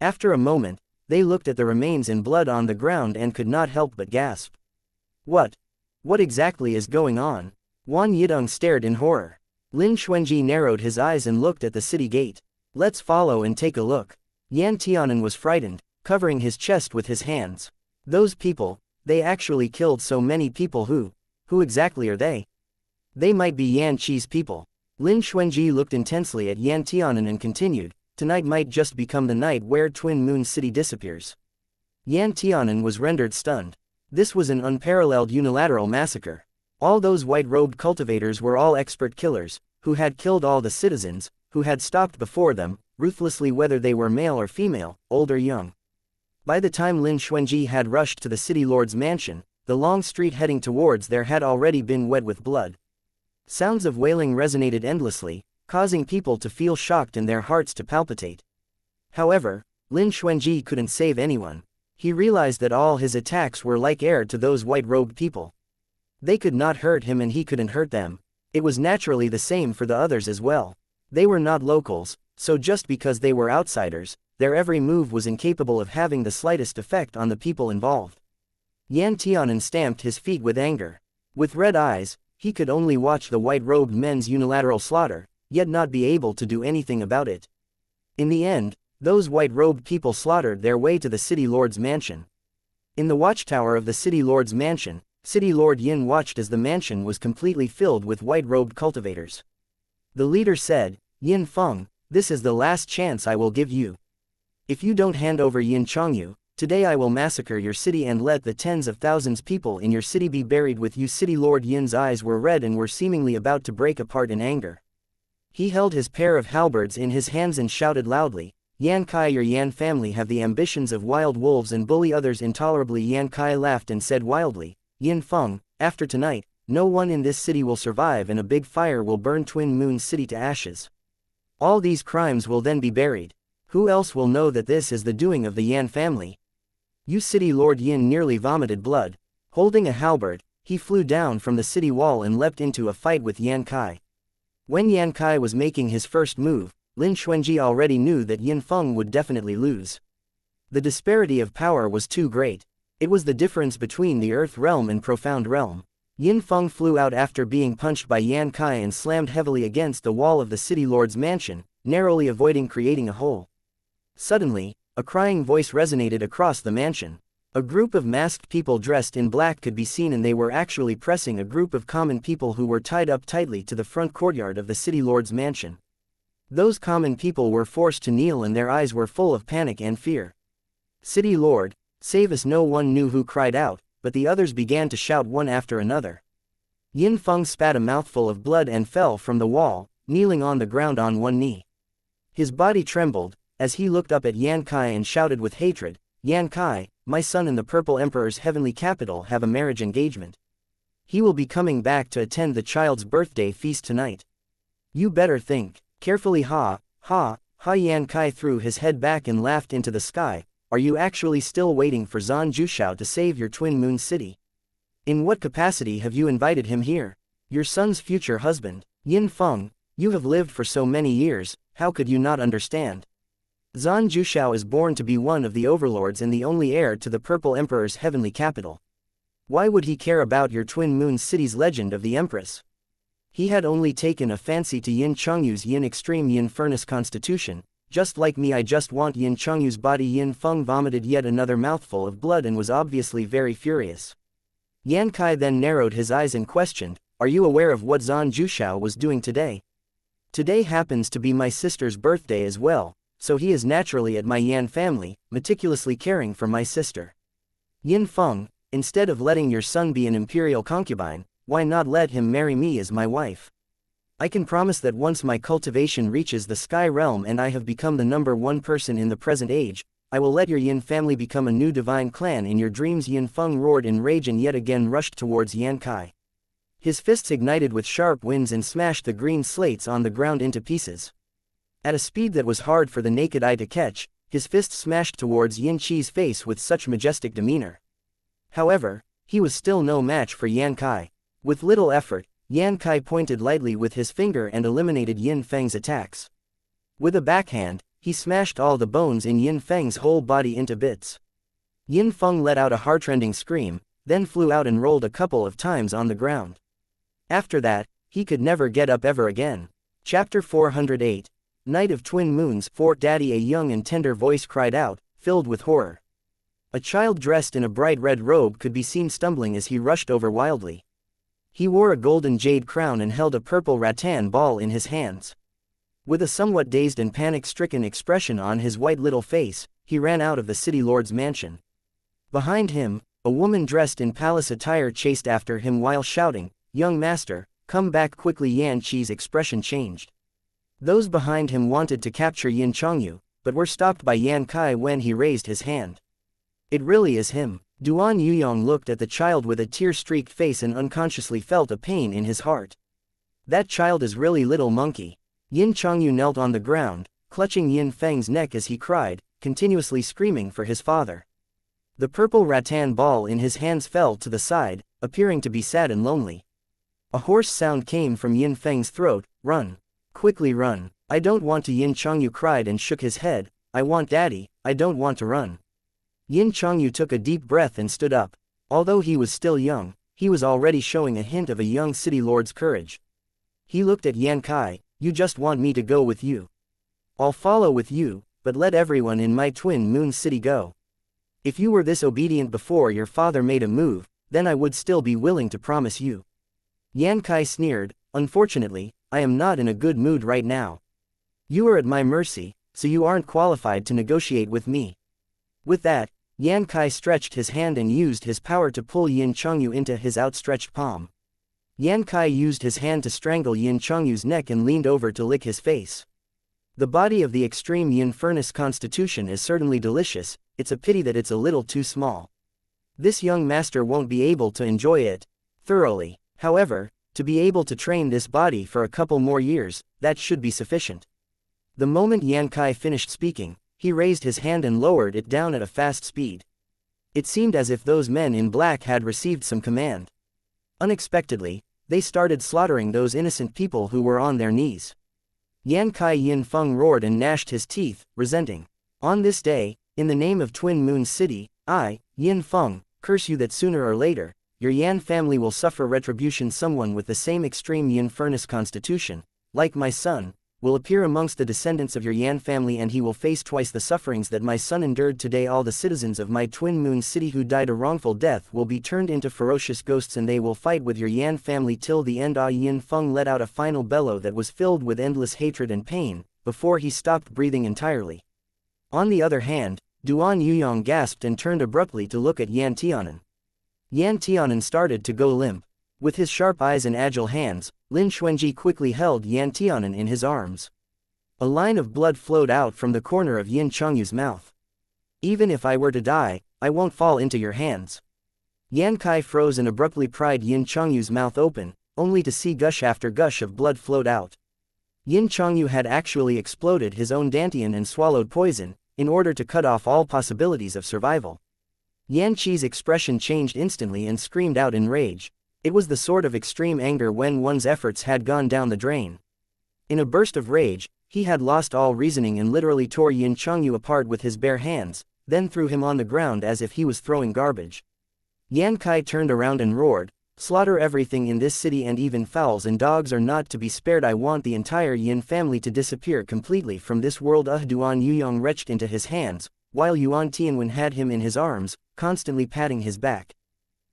After a moment, they looked at the remains in blood on the ground and could not help but gasp. What exactly is going on?" Wan Yidong stared in horror. Lin Xuanji narrowed his eyes and looked at the city gate. "Let's follow and take a look." Yan Tianan was frightened, covering his chest with his hands. "Those people, they actually killed so many people. Who exactly are they?" "They might be Yan Qi's people." Lin Xuanji looked intensely at Yan Tianan and continued, "Tonight might just become the night where Twin Moon City disappears." Yan Tianan was rendered stunned. This was an unparalleled unilateral massacre. All those white-robed cultivators were all expert killers, who had killed all the citizens, who had stalked before them, ruthlessly whether they were male or female, old or young. By the time Lin Xuanji had rushed to the city lord's mansion, the long street heading towards there had already been wet with blood. Sounds of wailing resonated endlessly, causing people to feel shocked and their hearts to palpitate. However, Lin Xuanji couldn't save anyone. He realized that all his attacks were like air to those white-robed people. They could not hurt him and he couldn't hurt them. It was naturally the same for the others as well. They were not locals, so just because they were outsiders, their every move was incapable of having the slightest effect on the people involved. Yan Tianan stamped his feet with anger. With red eyes, he could only watch the white-robed men's unilateral slaughter, yet not be able to do anything about it. In the end, those white-robed people slaughtered their way to the city lord's mansion. In the watchtower of the city lord's mansion, City Lord Yin watched as the mansion was completely filled with white-robed cultivators. The leader said, Yin Feng, this is the last chance I will give you. If you don't hand over Yin Chongyu, today I will massacre your city and let the tens of thousands people in your city be buried with you. City Lord Yin's eyes were red and were seemingly about to break apart in anger. He held his pair of halberds in his hands and shouted loudly, Yan Kai, your Yan family have the ambitions of wild wolves and bully others intolerably. Yan Kai laughed and said wildly, Yin Feng, after tonight, no one in this city will survive and a big fire will burn Twin Moon City to ashes. All these crimes will then be buried. Who else will know that this is the doing of the Yan family? You City Lord Yin nearly vomited blood. Holding a halberd, he flew down from the city wall and leapt into a fight with Yan Kai. When Yan Kai was making his first move, Lin Xuanji already knew that Yin Feng would definitely lose. The disparity of power was too great. It was the difference between the Earth Realm and Profound Realm. Yin Feng flew out after being punched by Yan Kai and slammed heavily against the wall of the city lord's mansion, narrowly avoiding creating a hole. Suddenly, a crying voice resonated across the mansion. A group of masked people dressed in black could be seen, and they were actually pressing a group of common people who were tied up tightly to the front courtyard of the city lord's mansion. Those common people were forced to kneel and their eyes were full of panic and fear. City Lord, save us! No one knew who cried out, but the others began to shout one after another. Yin Feng spat a mouthful of blood and fell from the wall, kneeling on the ground on one knee. His body trembled, as he looked up at Yan Kai and shouted with hatred, Yan Kai, my son and the Purple Emperor's heavenly capital have a marriage engagement. He will be coming back to attend the child's birthday feast tonight. You better think carefully. Ha, ha, ha. Yan Kai threw his head back and laughed into the sky. Are you actually still waiting for Zhan Jushao to save your Twin Moon City? In what capacity have you invited him here? Your son's future husband. Yin Feng, you have lived for so many years, how could you not understand? Zhan Jushao is born to be one of the overlords and the only heir to the Purple Emperor's heavenly capital. Why would he care about your Twin Moon City's legend of the Empress? He had only taken a fancy to Yin Chongyu's Yin Extreme Yin Furnace constitution. Just like me, I just want Yin Chongyu's body. Yin Feng vomited yet another mouthful of blood and was obviously very furious. Yan Kai then narrowed his eyes and questioned, are you aware of what Zhan Jushao was doing today? Today happens to be my sister's birthday as well, so he is naturally at my Yan family, meticulously caring for my sister. Yin Feng, instead of letting your son be an imperial concubine, why not let him marry me as my wife? I can promise that once my cultivation reaches the Sky Realm and I have become the #1 person in the present age, I will let your Yin family become a new divine clan in your dreams. Yin Feng roared in rage and yet again rushed towards Yan Kai. His fists ignited with sharp winds and smashed the green slates on the ground into pieces. At a speed that was hard for the naked eye to catch, his fist smashed towards Yin Qi's face with such majestic demeanor. However, he was still no match for Yan Kai. With little effort, Yan Kai pointed lightly with his finger and eliminated Yin Feng's attacks. With a backhand, he smashed all the bones in Yin Feng's whole body into bits. Yin Feng let out a heartrending scream, then flew out and rolled a couple of times on the ground. After that, he could never get up ever again. Chapter 408. Night of Twin Moons. Fort Daddy, a young and tender voice cried out, filled with horror. A child dressed in a bright red robe could be seen stumbling as he rushed over wildly. He wore a golden jade crown and held a purple rattan ball in his hands. With a somewhat dazed and panic-stricken expression on his white little face, he ran out of the city lord's mansion. Behind him, a woman dressed in palace attire chased after him while shouting, "Young master, come back quickly!" Yan Qi's expression changed. Those behind him wanted to capture Yin Chongyu, but were stopped by Yan Kai when he raised his hand. It really is him. Duan Yuyong looked at the child with a tear-streaked face and unconsciously felt a pain in his heart. That child is really little monkey. Yin Chongyu knelt on the ground, clutching Yin Feng's neck as he cried, continuously screaming for his father. The purple rattan ball in his hands fell to the side, appearing to be sad and lonely. A hoarse sound came from Yin Feng's throat, "Run. Quickly run." "I don't want to," Yin Chongyu cried and shook his head. "I want daddy, I don't want to run." Yin Chongyu took a deep breath and stood up. Although he was still young, he was already showing a hint of a young city lord's courage. He looked at Yan Kai. "You just want me to go with you. I'll follow with you, but let everyone in my Twin Moon City go. If you were this obedient before your father made a move, then I would still be willing to promise you. Yan Kai sneered, unfortunately, I am not in a good mood right now. You are at my mercy, so you aren't qualified to negotiate with me. With that, Yan Kai stretched his hand and used his power to pull Yin Chengyu into his outstretched palm. Yan Kai used his hand to strangle Yin Chengyu's neck and leaned over to lick his face. The body of the extreme Yin furnace constitution is certainly delicious, it's a pity that it's a little too small. This young master won't be able to enjoy it thoroughly. However, to be able to train this body for a couple more years, that should be sufficient. The moment Yan Kai finished speaking, he raised his hand and lowered it down at a fast speed. It seemed as if those men in black had received some command. Unexpectedly, they started slaughtering those innocent people who were on their knees. Yan Kai Yin Feng roared and gnashed his teeth, resenting. On this day, in the name of Twin Moon City, I, Yin Feng, curse you that sooner or later, your Yan family will suffer retribution. Someone with the same extreme Yin furnace constitution, like my son, will appear amongst the descendants of your Yan family and he will face twice the sufferings that my son endured today. All the citizens of my Twin Moon City who died a wrongful death will be turned into ferocious ghosts and they will fight with your Yan family till the end. Yin Feng let out a final bellow that was filled with endless hatred and pain, before he stopped breathing entirely. On the other hand, Duan Yuyong gasped and turned abruptly to look at Yan Tianan. Yan Tianan started to go limp. With his sharp eyes and agile hands, Lin Xuanji quickly held Yan Tianan in his arms. A line of blood flowed out from the corner of Yin Chengyu's mouth. Even if I were to die, I won't fall into your hands. Yan Kai froze and abruptly pried Yin Chengyu's mouth open, only to see gush after gush of blood flowed out. Yin Chengyu had actually exploded his own dantian and swallowed poison, in order to cut off all possibilities of survival. Yan Qi's expression changed instantly and screamed out in rage. It was the sort of extreme anger when one's efforts had gone down the drain. In a burst of rage, he had lost all reasoning and literally tore Yin Chengyu apart with his bare hands, then threw him on the ground as if he was throwing garbage. Yan Kai turned around and roared, "Slaughter everything in this city, and even fowls and dogs are not to be spared. I want the entire Yin family to disappear completely from this world." Duan Yuyong retched into his hands, while Yuan Tianwen had him in his arms, constantly patting his back.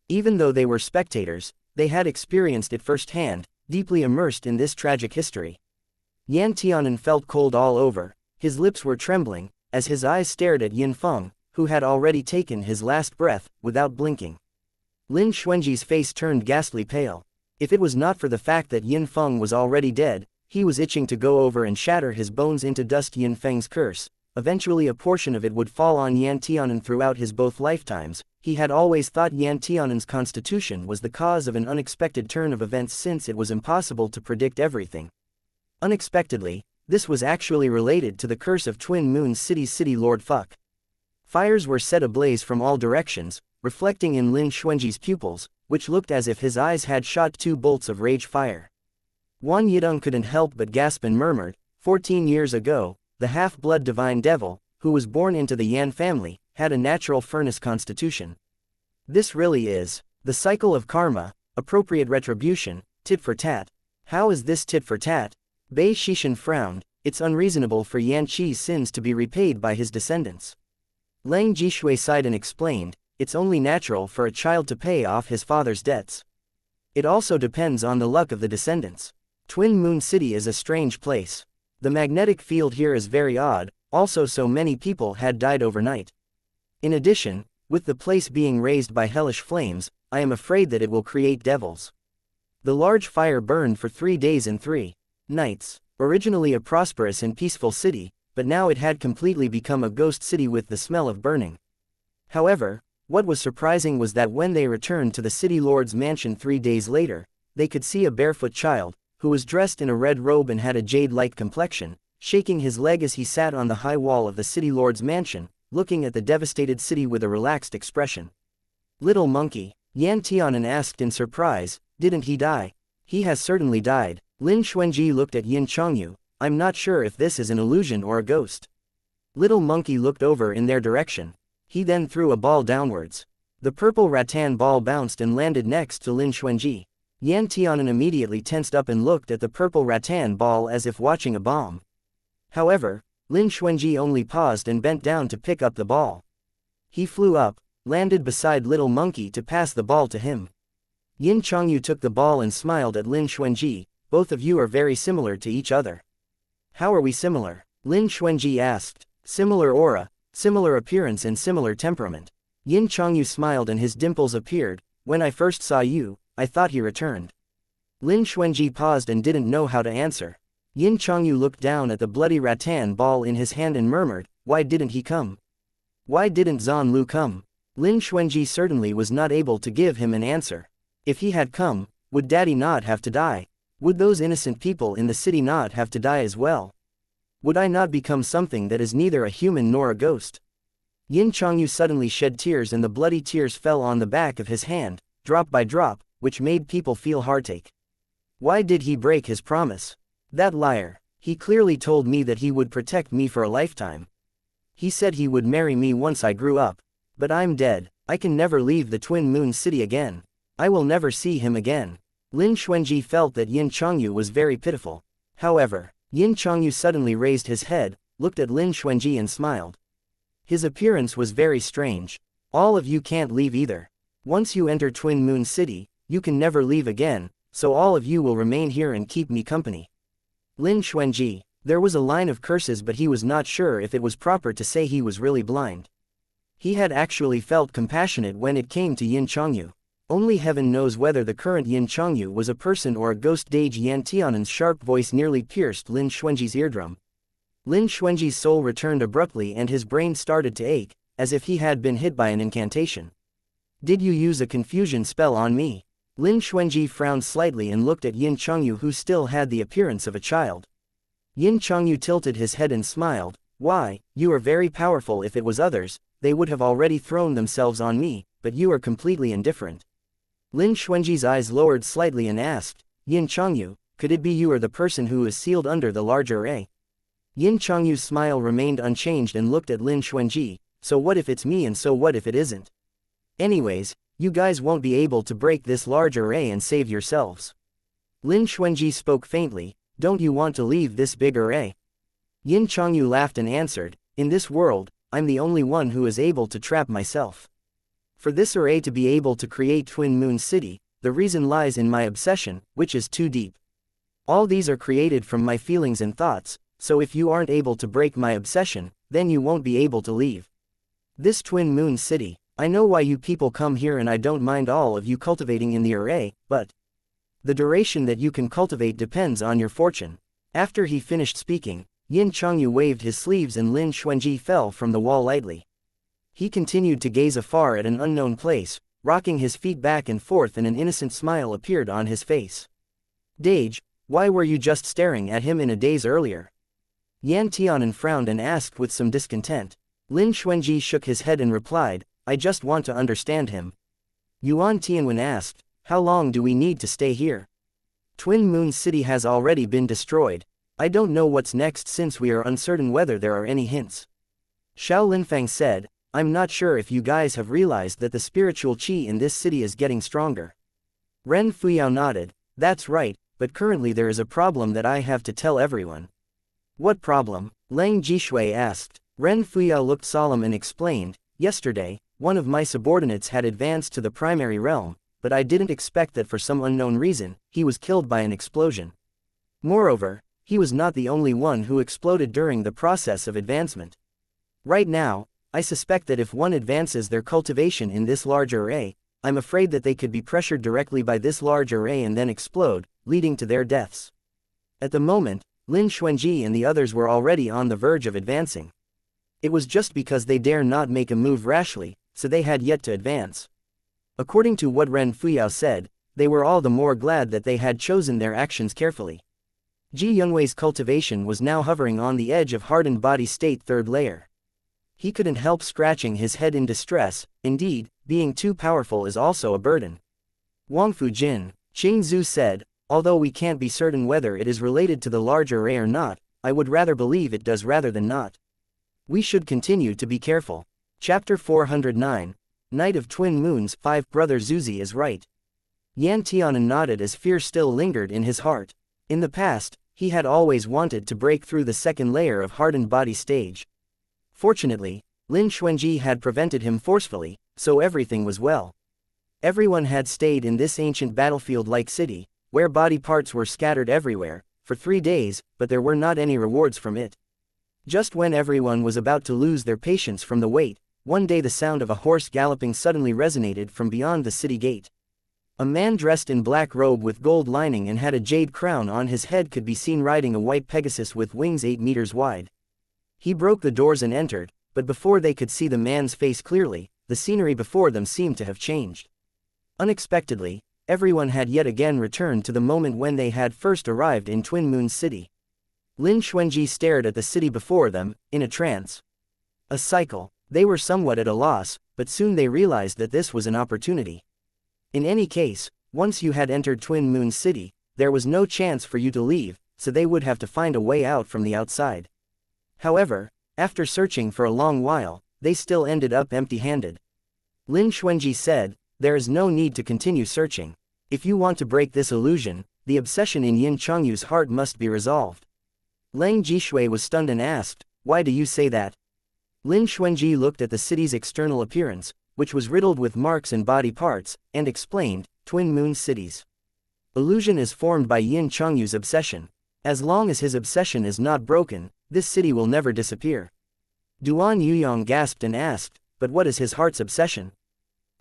Even though they were spectators, they had experienced it firsthand, deeply immersed in this tragic history. Yan Tianan felt cold all over, his lips were trembling, as his eyes stared at Yin Feng, who had already taken his last breath, without blinking. Lin Xuanji's face turned ghastly pale. If it was not for the fact that Yin Feng was already dead, he was itching to go over and shatter his bones into dust. Yin Feng's curse, eventually a portion of it would fall on Yan Tianan throughout his both lifetimes. He had always thought Yan Tianan's constitution was the cause of an unexpected turn of events, since it was impossible to predict everything. Unexpectedly, this was actually related to the curse of Twin Moon City's City Lord Fuck. Fires were set ablaze from all directions, reflecting in Lin Xuanji's pupils, which looked as if his eyes had shot 2 bolts of rage fire. Wan Yidong couldn't help but gasp and murmured, 14 years ago, the half-blood divine devil, who was born into the Yan family, had a natural furnace constitution. This really is the cycle of karma, appropriate retribution, tit for tat. How is this tit for tat? Bei Shishan frowned. It's unreasonable for Yan Qi's sins to be repaid by his descendants. Lang Jishui sighed and explained, it's only natural for a child to pay off his father's debts. It also depends on the luck of the descendants. Twin Moon City is a strange place. The magnetic field here is very odd, also so many people had died overnight. In addition, with the place being raised by hellish flames, I am afraid that it will create devils. The large fire burned for 3 days and 3 nights. Originally a prosperous and peaceful city, but now it had completely become a ghost city with the smell of burning. However, what was surprising was that when they returned to the city lord's mansion 3 days later, they could see a barefoot child, who was dressed in a red robe and had a jade-like complexion, shaking his leg as he sat on the high wall of the city lord's mansion, looking at the devastated city with a relaxed expression. "Little monkey," Yan Tianan asked in surprise, "didn't he die?" "He has certainly died." Lin Xuanji looked at Yin Chengyu, "I'm not sure if this is an illusion or a ghost." Little monkey looked over in their direction. He then threw a ball downwards. The purple rattan ball bounced and landed next to Lin Xuanji. Yan Tianan immediately tensed up and looked at the purple rattan ball as if watching a bomb. However, Lin Xuanji only paused and bent down to pick up the ball. He flew up, landed beside Little Monkey to pass the ball to him. Yin Changyu took the ball and smiled at Lin Xuanji. Both of you are very similar to each other. How are we similar? Lin Xuanji asked. Similar aura, similar appearance and similar temperament. Yin Changyu smiled and his dimples appeared. When I first saw you, I thought he returned. Lin Xuanji paused and didn't know how to answer. Yin Changyu looked down at the bloody rattan ball in his hand and murmured, why didn't he come? Why didn't Zan Lu come? Lin Xuanji certainly was not able to give him an answer. If he had come, would Daddy not have to die? Would those innocent people in the city not have to die as well? Would I not become something that is neither a human nor a ghost? Yin Changyu suddenly shed tears and the bloody tears fell on the back of his hand, drop by drop, which made people feel heartache. Why did he break his promise? That liar. He clearly told me that he would protect me for a lifetime. He said he would marry me once I grew up. But I'm dead. I can never leave the Twin Moon City again. I will never see him again. Lin Xuanji felt that Yin Changyu was very pitiful. However, Yin Changyu suddenly raised his head, looked at Lin Xuanji and smiled. His appearance was very strange. All of you can't leave either. Once you enter Twin Moon City, you can never leave again, so all of you will remain here and keep me company. Lin Xuanji. There was a line of curses but he was not sure if it was proper to say he was really blind. He had actually felt compassionate when it came to Yin Changyu. Only heaven knows whether the current Yin Changyu was a person or a ghost. Dage Yan Tianan's sharp voice nearly pierced Lin Xuanji's eardrum. Lin Xuanji's soul returned abruptly and his brain started to ache, as if he had been hit by an incantation. Did you use a confusion spell on me? Lin Xuanji frowned slightly and looked at Yin Changyu who still had the appearance of a child. Yin Changyu tilted his head and smiled. Why, you are very powerful. If it was others, they would have already thrown themselves on me, but you are completely indifferent. Lin Xuanji's eyes lowered slightly and asked, Yin Changyu, could it be you or the person who is sealed under the large array? Yin Changyu's smile remained unchanged and looked at Lin Xuanji. So what if it's me and so what if it isn't? Anyways, you guys won't be able to break this large array and save yourselves. Lin Xuanji spoke faintly. Don't you want to leave this big array? Yin Changyu laughed and answered, in this world, I'm the only one who is able to trap myself. For this array to be able to create Twin Moon City, the reason lies in my obsession, which is too deep. All these are created from my feelings and thoughts, so if you aren't able to break my obsession, then you won't be able to leave this Twin Moon City. I know why you people come here and I don't mind all of you cultivating in the array, but the duration that you can cultivate depends on your fortune. After he finished speaking, Yin Changyu waved his sleeves and Lin Xuanji fell from the wall lightly. He continued to gaze afar at an unknown place, rocking his feet back and forth and an innocent smile appeared on his face. Dage, why were you just staring at him in a daze earlier? Yan Tianan frowned and asked with some discontent. Lin Xuanji shook his head and replied, I just want to understand him. Yuan Tianwen asked, how long do we need to stay here? Twin Moon City has already been destroyed. I don't know what's next since we are uncertain whether there are any hints. Xiao Linfang said, I'm not sure if you guys have realized that the spiritual qi in this city is getting stronger. Ren Fuyao nodded, that's right, but currently there is a problem that I have to tell everyone. What problem? Leng Jishui asked. Ren Fuyao looked solemn and explained, yesterday, one of my subordinates had advanced to the primary realm, but I didn't expect that for some unknown reason, he was killed by an explosion. Moreover, he was not the only one who exploded during the process of advancement. Right now, I suspect that if one advances their cultivation in this large array, I'm afraid that they could be pressured directly by this large array and then explode, leading to their deaths. At the moment, Lin Xuanji and the others were already on the verge of advancing. It was just because they dare not make a move rashly, so they had yet to advance. According to what Ren Fuyao said, they were all the more glad that they had chosen their actions carefully. Ji Yongwei's cultivation was now hovering on the edge of hardened body state third layer. He couldn't help scratching his head in distress. Indeed, being too powerful is also a burden. Wang Fujin, Qing Zhu said, although we can't be certain whether it is related to the large array or not, I would rather believe it does rather than not. We should continue to be careful. Chapter 409. Night of Twin Moons. 5 Brother Zuzi is right. Yan Tianan nodded as fear still lingered in his heart. In the past, he had always wanted to break through the second layer of hardened body stage. Fortunately, Lin Xuanji had prevented him forcefully, so everything was well. Everyone had stayed in this ancient battlefield-like city, where body parts were scattered everywhere, for 3 days, but there were not any rewards from it. Just when everyone was about to lose their patience from the wait, one day the sound of a horse galloping suddenly resonated from beyond the city gate. A man dressed in black robe with gold lining and had a jade crown on his head could be seen riding a white Pegasus with wings 8 meters wide. He broke the doors and entered, but before they could see the man's face clearly, the scenery before them seemed to have changed. Unexpectedly, everyone had yet again returned to the moment when they had first arrived in Twin Moon City. Lin Xuanji stared at the city before them, in a trance. A cycle. They were somewhat at a loss, but soon they realized that this was an opportunity. In any case, once you had entered Twin Moon City, there was no chance for you to leave, so they would have to find a way out from the outside. However, after searching for a long while, they still ended up empty-handed. Lin Xuanji said, "There is no need to continue searching. If you want to break this illusion, the obsession in Yin Changyu's heart must be resolved." Leng Jishui was stunned and asked, "Why do you say that?" Lin Xuanji looked at the city's external appearance, which was riddled with marks and body parts, and explained, "Twin Moon Cities. Illusion is formed by Yin Changyu's obsession. As long as his obsession is not broken, this city will never disappear." Duan Yuyong gasped and asked, "But what is his heart's obsession?"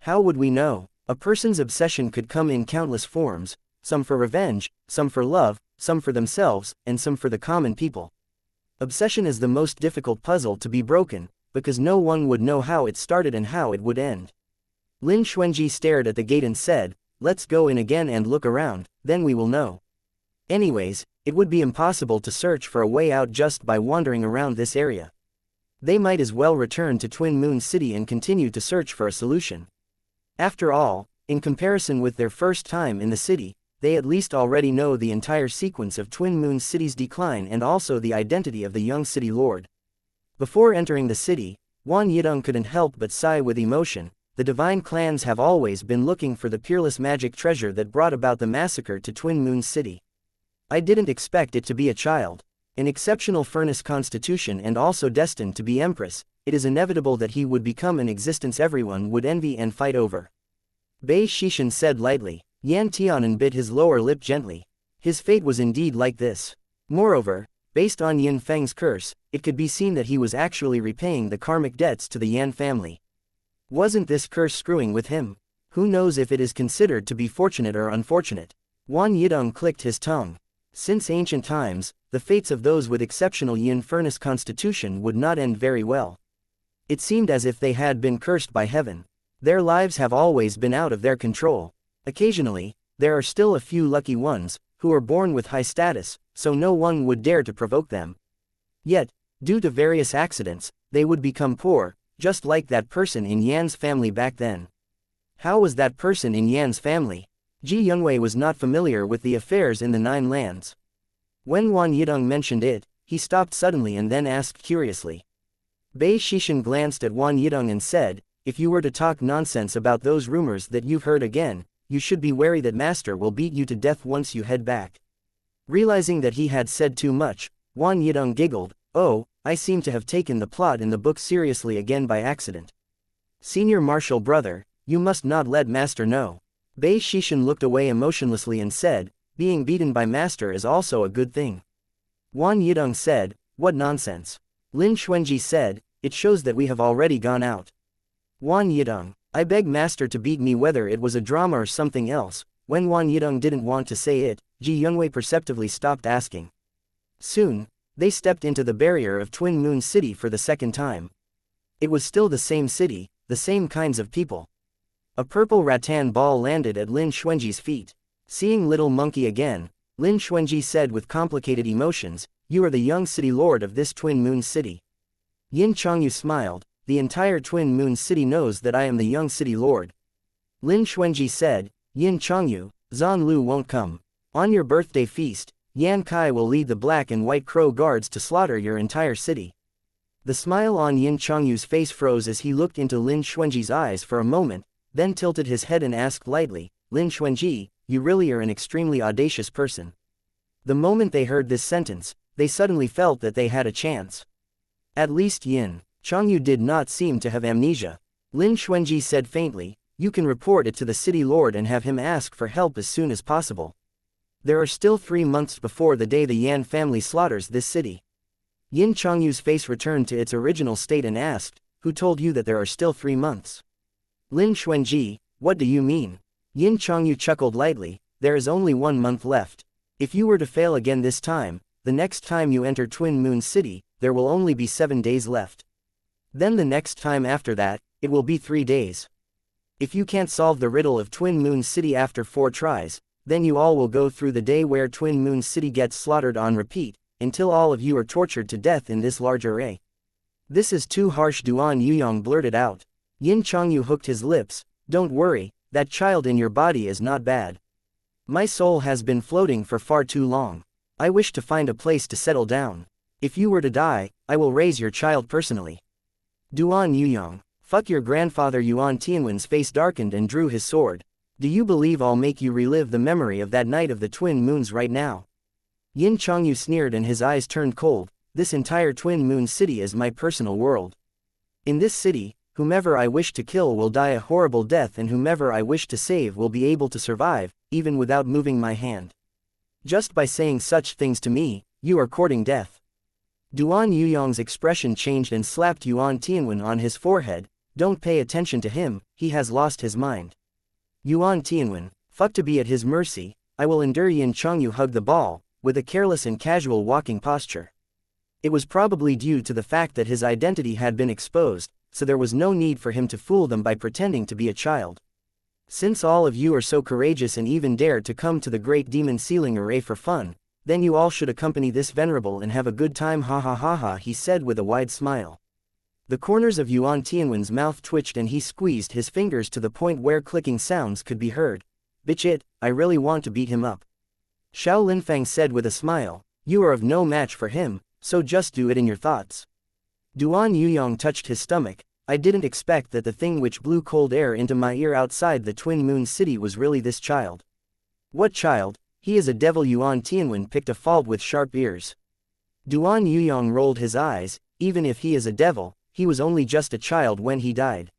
"How would we know? A person's obsession could come in countless forms, some for revenge, some for love, some for themselves, and some for the common people. Obsession is the most difficult puzzle to be broken, because no one would know how it started and how it would end." Lin Xuanji stared at the gate and said, "Let's go in again and look around, then we will know. Anyways, it would be impossible to search for a way out just by wandering around this area. They might as well return to Twin Moon City and continue to search for a solution. After all, in comparison with their first time in the city, they at least already know the entire sequence of Twin Moon City's decline and also the identity of the young city lord." Before entering the city, Wan Yidong couldn't help but sigh with emotion. The divine clans have always been looking for the peerless magic treasure that brought about the massacre to Twin Moon City. I didn't expect it to be a child. An exceptional furnace constitution and also destined to be empress, it is inevitable that he would become an existence everyone would envy and fight over. Bei Shishan said lightly. Yan Tianan bit his lower lip gently. His fate was indeed like this. Moreover, based on Yin Feng's curse, it could be seen that he was actually repaying the karmic debts to the Yan family. Wasn't this curse screwing with him? Who knows if it is considered to be fortunate or unfortunate? Wan Yidong clicked his tongue. Since ancient times, the fates of those with exceptional Yin furnace constitution would not end very well. It seemed as if they had been cursed by heaven. Their lives have always been out of their control. Occasionally, there are still a few lucky ones, who are born with high status, so no one would dare to provoke them. Yet, due to various accidents, they would become poor, just like that person in Yan's family back then. How was that person in Yan's family? Ji Yunwei was not familiar with the affairs in the Nine Lands. When Wan Yidong mentioned it, he stopped suddenly and then asked curiously. Bei Shishan glanced at Wan Yidong and said, "If you were to talk nonsense about those rumors that you've heard again, you should be wary that Master will beat you to death once you head back." Realizing that he had said too much, Wan Yidong giggled, "Oh, I seem to have taken the plot in the book seriously again by accident. Senior Marshal brother, you must not let Master know." Bei Shishan looked away emotionlessly and said, "Being beaten by Master is also a good thing." Wan Yidong said, "What nonsense." Lin Xuanji said, "It shows that we have already gone out." Wan Yidong, "I beg Master to beat me whether it was a drama or something else." When Wan Yidong didn't want to say it, Ji Yunwei perceptively stopped asking. Soon, they stepped into the barrier of Twin Moon City for the second time. It was still the same city, the same kinds of people. A purple rattan ball landed at Lin Xuanji's feet. Seeing Little Monkey again, Lin Xuanji said with complicated emotions, "You are the young city lord of this Twin Moon City." Yin Changyu smiled, "The entire Twin Moon City knows that I am the young city lord." Lin Xuanji said, "Yin Changyu, Zan Lu won't come. On your birthday feast, Yan Kai will lead the black and white crow guards to slaughter your entire city." The smile on Yin Changyu's face froze as he looked into Lin Xuanji's eyes for a moment, then tilted his head and asked lightly, "Lin Xuanji, you really are an extremely audacious person." The moment they heard this sentence, they suddenly felt that they had a chance. At least Yin Changyu did not seem to have amnesia. Lin Xuanji said faintly, you can report it to the city lord and have him ask for help as soon as possible. There are still 3 months before the day the Yan family slaughters this city. Yin Changyu's face returned to its original state and asked, who told you that there are still 3 months? Lin Xuanji, what do you mean? Yin Changyu chuckled lightly, there is only 1 month left. If you were to fail again this time, the next time you enter Twin Moon City, there will only be 7 days left. Then the next time after that, it will be 3 days. If you can't solve the riddle of Twin Moon City after 4 tries, then you all will go through the day where Twin Moon City gets slaughtered on repeat, until all of you are tortured to death in this large array. This is too harsh, Duan Yuyong blurted out. Yin Changyu hooked his lips, don't worry, that child in your body is not bad. My soul has been floating for far too long. I wish to find a place to settle down. If you were to die, I will raise your child personally. Duan Yuyong, fuck your grandfather. Yuan Tianwen's face darkened and drew his sword. Do you believe I'll make you relive the memory of that night of the twin moons right now? Yin Changyu sneered and his eyes turned cold. This entire Twin Moon City is my personal world. In this city, whomever I wish to kill will die a horrible death and whomever I wish to save will be able to survive, even without moving my hand. Just by saying such things to me, you are courting death. Duan Yuyong's expression changed and slapped Yuan Tianwen on his forehead. Don't pay attention to him, he has lost his mind. Yuan Tianwen, fuck to be at his mercy, I will endure. Yin Changyu hugged the ball, with a careless and casual walking posture. It was probably due to the fact that his identity had been exposed, so there was no need for him to fool them by pretending to be a child. Since all of you are so courageous and even dared to come to the Great Demon Sealing Array for fun, then you all should accompany this venerable and have a good time. Ha ha ha ha, he said with a wide smile. The corners of Yuan Tianwen's mouth twitched and he squeezed his fingers to the point where clicking sounds could be heard. Bitch it, I really want to beat him up. Xiao Linfang said with a smile, you are of no match for him, so just do it in your thoughts. Duan Yuyong touched his stomach. I didn't expect that the thing which blew cold air into my ear outside the Twin Moon City was really this child. What child? He is a devil. Yuan Tianwen picked a fault with sharp ears. Duan Yuyong rolled his eyes. Even if he is a devil, he was only just a child when he died.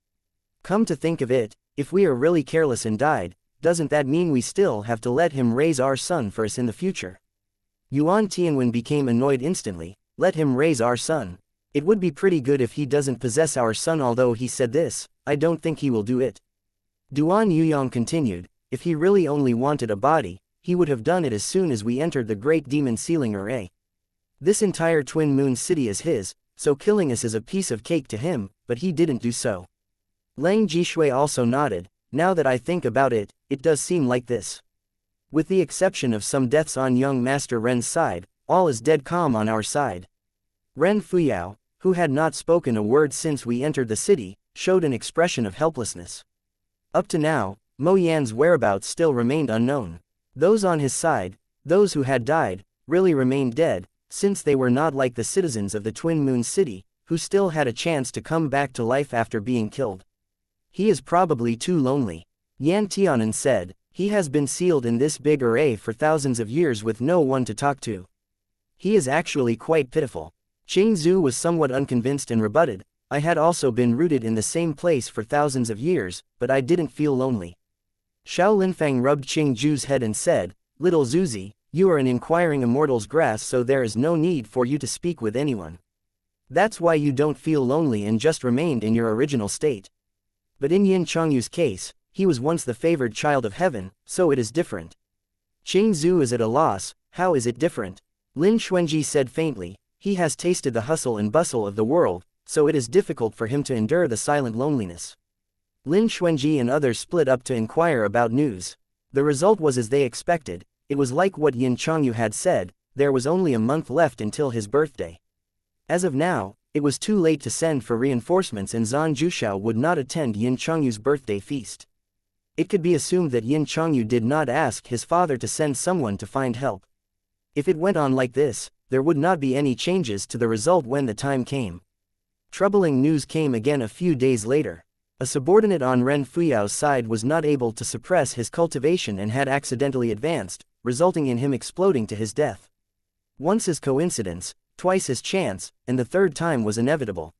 Come to think of it, if we are really careless and died, doesn't that mean we still have to let him raise our son for us in the future? Yuan Tianwen became annoyed instantly. Let him raise our son. It would be pretty good if he doesn't possess our son. Although he said this, I don't think he will do it. Duan Yuyong continued, if he really only wanted a body, he would have done it as soon as we entered the Great Demon Sealing Array. This entire Twin Moon City is his, so killing us is a piece of cake to him, but he didn't do so. Lang Jishui also nodded. Now that I think about it, it does seem like this. With the exception of some deaths on young Master Ren's side, all is dead calm on our side. Ren Fuyao, who had not spoken a word since we entered the city, showed an expression of helplessness. Up to now, Mo Yan's whereabouts still remained unknown. Those on his side, those who had died, really remained dead, since they were not like the citizens of the Twin Moon City, who still had a chance to come back to life after being killed. He is probably too lonely. Yan Tianan said, he has been sealed in this big array for thousands of years with no one to talk to. He is actually quite pitiful. Qing Zhu was somewhat unconvinced and rebutted, I had also been rooted in the same place for thousands of years, but I didn't feel lonely. Xiao Linfang rubbed Qing Zhu's head and said, little Zuzi, you are an inquiring immortal's grass, so there is no need for you to speak with anyone. That's why you don't feel lonely and just remained in your original state. But in Yin Changyu's case, he was once the favored child of heaven, so it is different. Qing Zhu is at a loss. How is it different? Lin Xuanji said faintly, he has tasted the hustle and bustle of the world, so it is difficult for him to endure the silent loneliness. Lin Xuanji and others split up to inquire about news. The result was as they expected. It was like what Yin Changyu had said, there was only a month left until his birthday. As of now, it was too late to send for reinforcements and Zhan Jushao would not attend Yin Changyu's birthday feast. It could be assumed that Yin Changyu did not ask his father to send someone to find help. If it went on like this, there would not be any changes to the result when the time came. Troubling news came again a few days later. A subordinate on Ren Fuyao's side was not able to suppress his cultivation and had accidentally advanced, resulting in him exploding to his death. Once is coincidence, twice is chance, and the third time was inevitable.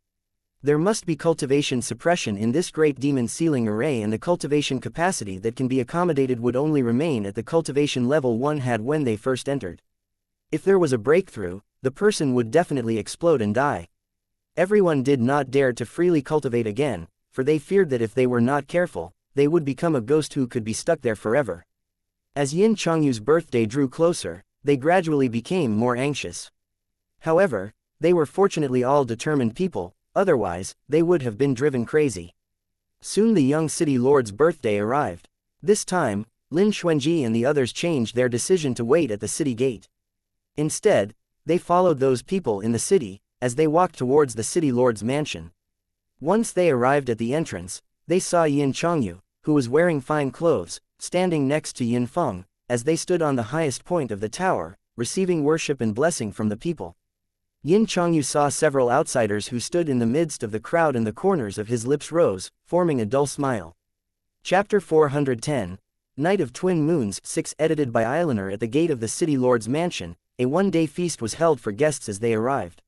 There must be cultivation suppression in this great demon ceiling array, and the cultivation capacity that can be accommodated would only remain at the cultivation level one had when they first entered. If there was a breakthrough, the person would definitely explode and die. Everyone did not dare to freely cultivate again, for they feared that if they were not careful, they would become a ghost who could be stuck there forever. As Yin Chongyu's birthday drew closer, they gradually became more anxious. However, they were fortunately all determined people, otherwise, they would have been driven crazy. Soon the young city lord's birthday arrived. This time, Lin Xuanji and the others changed their decision to wait at the city gate. Instead, they followed those people in the city, as they walked towards the city lord's mansion. Once they arrived at the entrance, they saw Yin Chongyu, who was wearing fine clothes, standing next to Yin Feng, as they stood on the highest point of the tower, receiving worship and blessing from the people. Yin Chongyu saw several outsiders who stood in the midst of the crowd, and the corners of his lips rose, forming a dull smile. Chapter 410, Night of Twin Moons 6, edited by Eiliner. At the gate of the city lord's mansion, a one-day feast was held for guests as they arrived.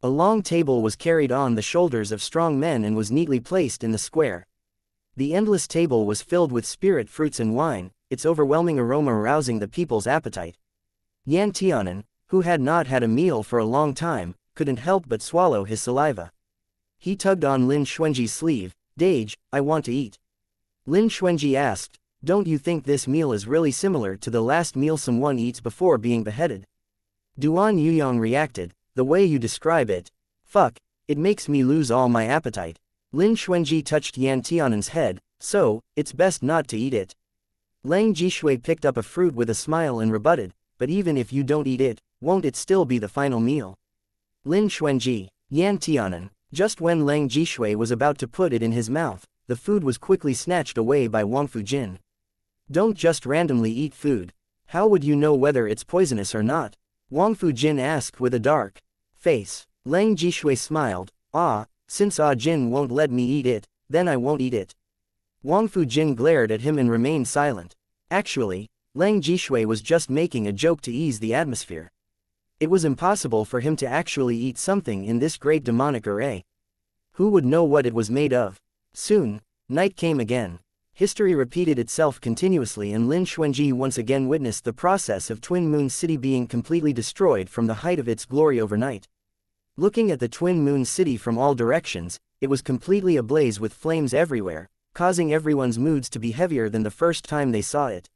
A long table was carried on the shoulders of strong men and was neatly placed in the square. The endless table was filled with spirit fruits and wine, its overwhelming aroma arousing the people's appetite. Yan Tianan, who had not had a meal for a long time, couldn't help but swallow his saliva. He tugged on Lin Xuanji's sleeve. "Dage, I want to eat." Lin Xuanji asked, "Don't you think this meal is really similar to the last meal someone eats before being beheaded?" Duan Yuyong reacted, "The way you describe it, fuck, it makes me lose all my appetite." Lin Xuanji touched Yan Tianan's head, "So, it's best not to eat it." Lang Jishui picked up a fruit with a smile and rebutted, "But even if you don't eat it, won't it still be the final meal?" Lin Xuanji, Yan Tianan. Just when Lang Jishui was about to put it in his mouth, the food was quickly snatched away by Wang Fujin. "Don't just randomly eat food. How would you know whether it's poisonous or not?" Wang Fujin asked with a dark face. Lang Jishui smiled, Since Jin won't let me eat it, then I won't eat it." Wang Fujin glared at him and remained silent. Actually, Lang Jishui was just making a joke to ease the atmosphere. It was impossible for him to actually eat something in this great demonic array. Who would know what it was made of? Soon, night came again. History repeated itself continuously, and Lin Xuanji once again witnessed the process of Twin Moon City being completely destroyed from the height of its glory overnight. Looking at the Twin Moon City from all directions, it was completely ablaze with flames everywhere, causing everyone's moods to be heavier than the first time they saw it.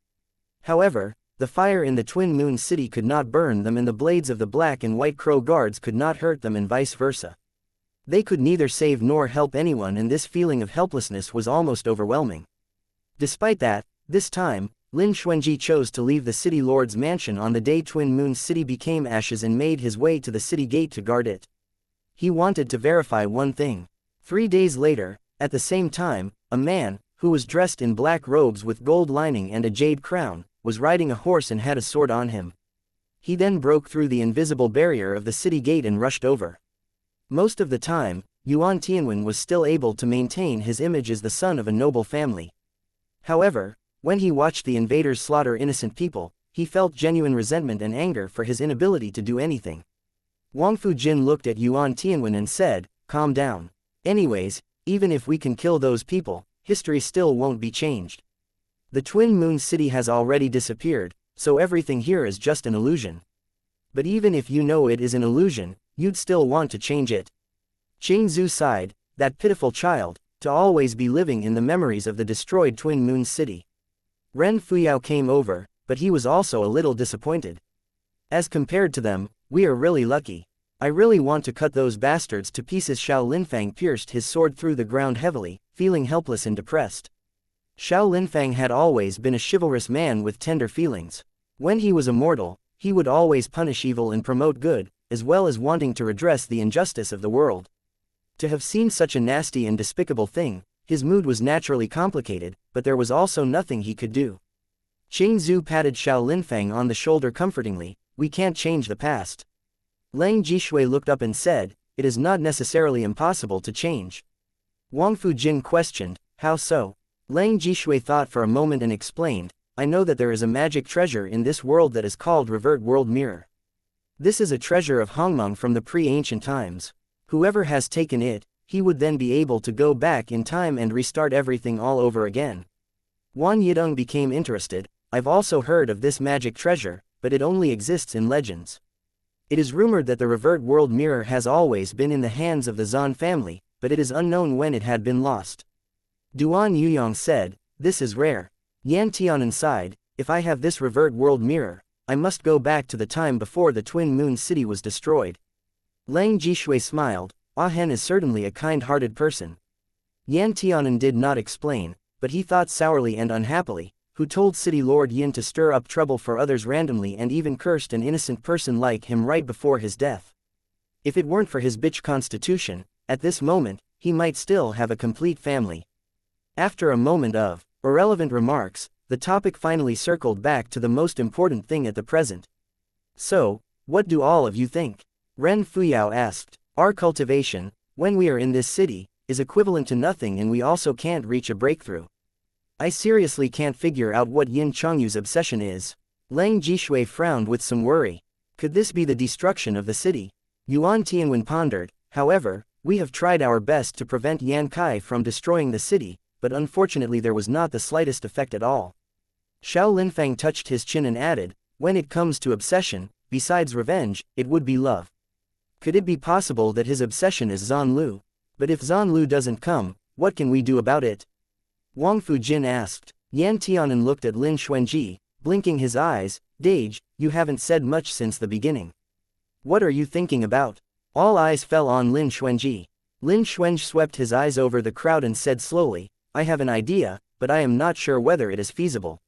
However, the fire in the Twin Moon City could not burn them, and the blades of the Black and White Crow guards could not hurt them, and vice versa. They could neither save nor help anyone, and this feeling of helplessness was almost overwhelming. Despite that, this time, Lin Xuanji chose to leave the city lord's mansion on the day Twin Moon City became ashes and made his way to the city gate to guard it. He wanted to verify one thing. 3 days later, at the same time, a man, who was dressed in black robes with gold lining and a jade crown, was riding a horse and had a sword on him. He then broke through the invisible barrier of the city gate and rushed over. Most of the time, Yuan Tianwen was still able to maintain his image as the son of a noble family. However, when he watched the invaders slaughter innocent people, he felt genuine resentment and anger for his inability to do anything. Wang Fujin looked at Yuan Tianwen and said, "Calm down. Anyways, even if we can kill those people, history still won't be changed. The Twin Moon City has already disappeared, so everything here is just an illusion. But even if you know it is an illusion, you'd still want to change it." Qing Zhu sighed, that pitiful child, to always be living in the memories of the destroyed Twin Moon City. Ren Fuyao came over, but he was also a little disappointed. "As compared to them, we are really lucky. I really want to cut those bastards to pieces." Xiao Linfang pierced his sword through the ground heavily, feeling helpless and depressed. Xiao Linfang had always been a chivalrous man with tender feelings. When he was immortal, he would always punish evil and promote good, as well as wanting to redress the injustice of the world. To have seen such a nasty and despicable thing, his mood was naturally complicated, but there was also nothing he could do. Qing Zhu patted Xiao Linfang on the shoulder comfortingly, "We can't change the past." Lang Jishui looked up and said, "It is not necessarily impossible to change." Wang Fujin questioned, "How so?" Lang Jishui thought for a moment and explained, "I know that there is a magic treasure in this world that is called Revert World Mirror. This is a treasure of Hongmeng from the pre-ancient times. Whoever has taken it, he would then be able to go back in time and restart everything all over again. Wan Yidong became interested. I've also heard of this magic treasure, but it only exists in legends. It is rumored that the revert world mirror has always been in the hands of the Zan family, but it is unknown when it had been lost. Duan Yuyong said, this is rare. Yan Tianan sighed, if I have this revert world mirror, I must go back to the time before the Twin Moon City was destroyed. Lang Jishui smiled, Ah Hen is certainly a kind-hearted person. Yan Tianan did not explain, but he thought sourly and unhappily, who told City Lord Yin to stir up trouble for others randomly and even cursed an innocent person like him right before his death. If it weren't for his bitch constitution, at this moment, he might still have a complete family. After a moment of irrelevant remarks, the topic finally circled back to the most important thing at the present. So, what do all of you think? Ren Fuyao asked. Our cultivation, when we are in this city, is equivalent to nothing and we also can't reach a breakthrough. I seriously can't figure out what Yin Chongyu's obsession is. Lang Jishui frowned with some worry. Could this be the destruction of the city? Yuan Tianwen pondered, however, we have tried our best to prevent Yan Kai from destroying the city, but unfortunately there was not the slightest effect at all. Xiao Linfang touched his chin and added, when it comes to obsession, besides revenge, it would be love. Could it be possible that his obsession is Zan Lu? But if Zan Lu doesn't come, what can we do about it? Wang Fujin asked. Yan Tianan looked at Lin Xuanji, blinking his eyes, Dage, you haven't said much since the beginning. What are you thinking about? All eyes fell on Lin Xuanji. Lin Xuanji swept his eyes over the crowd and said slowly, I have an idea, but I am not sure whether it is feasible.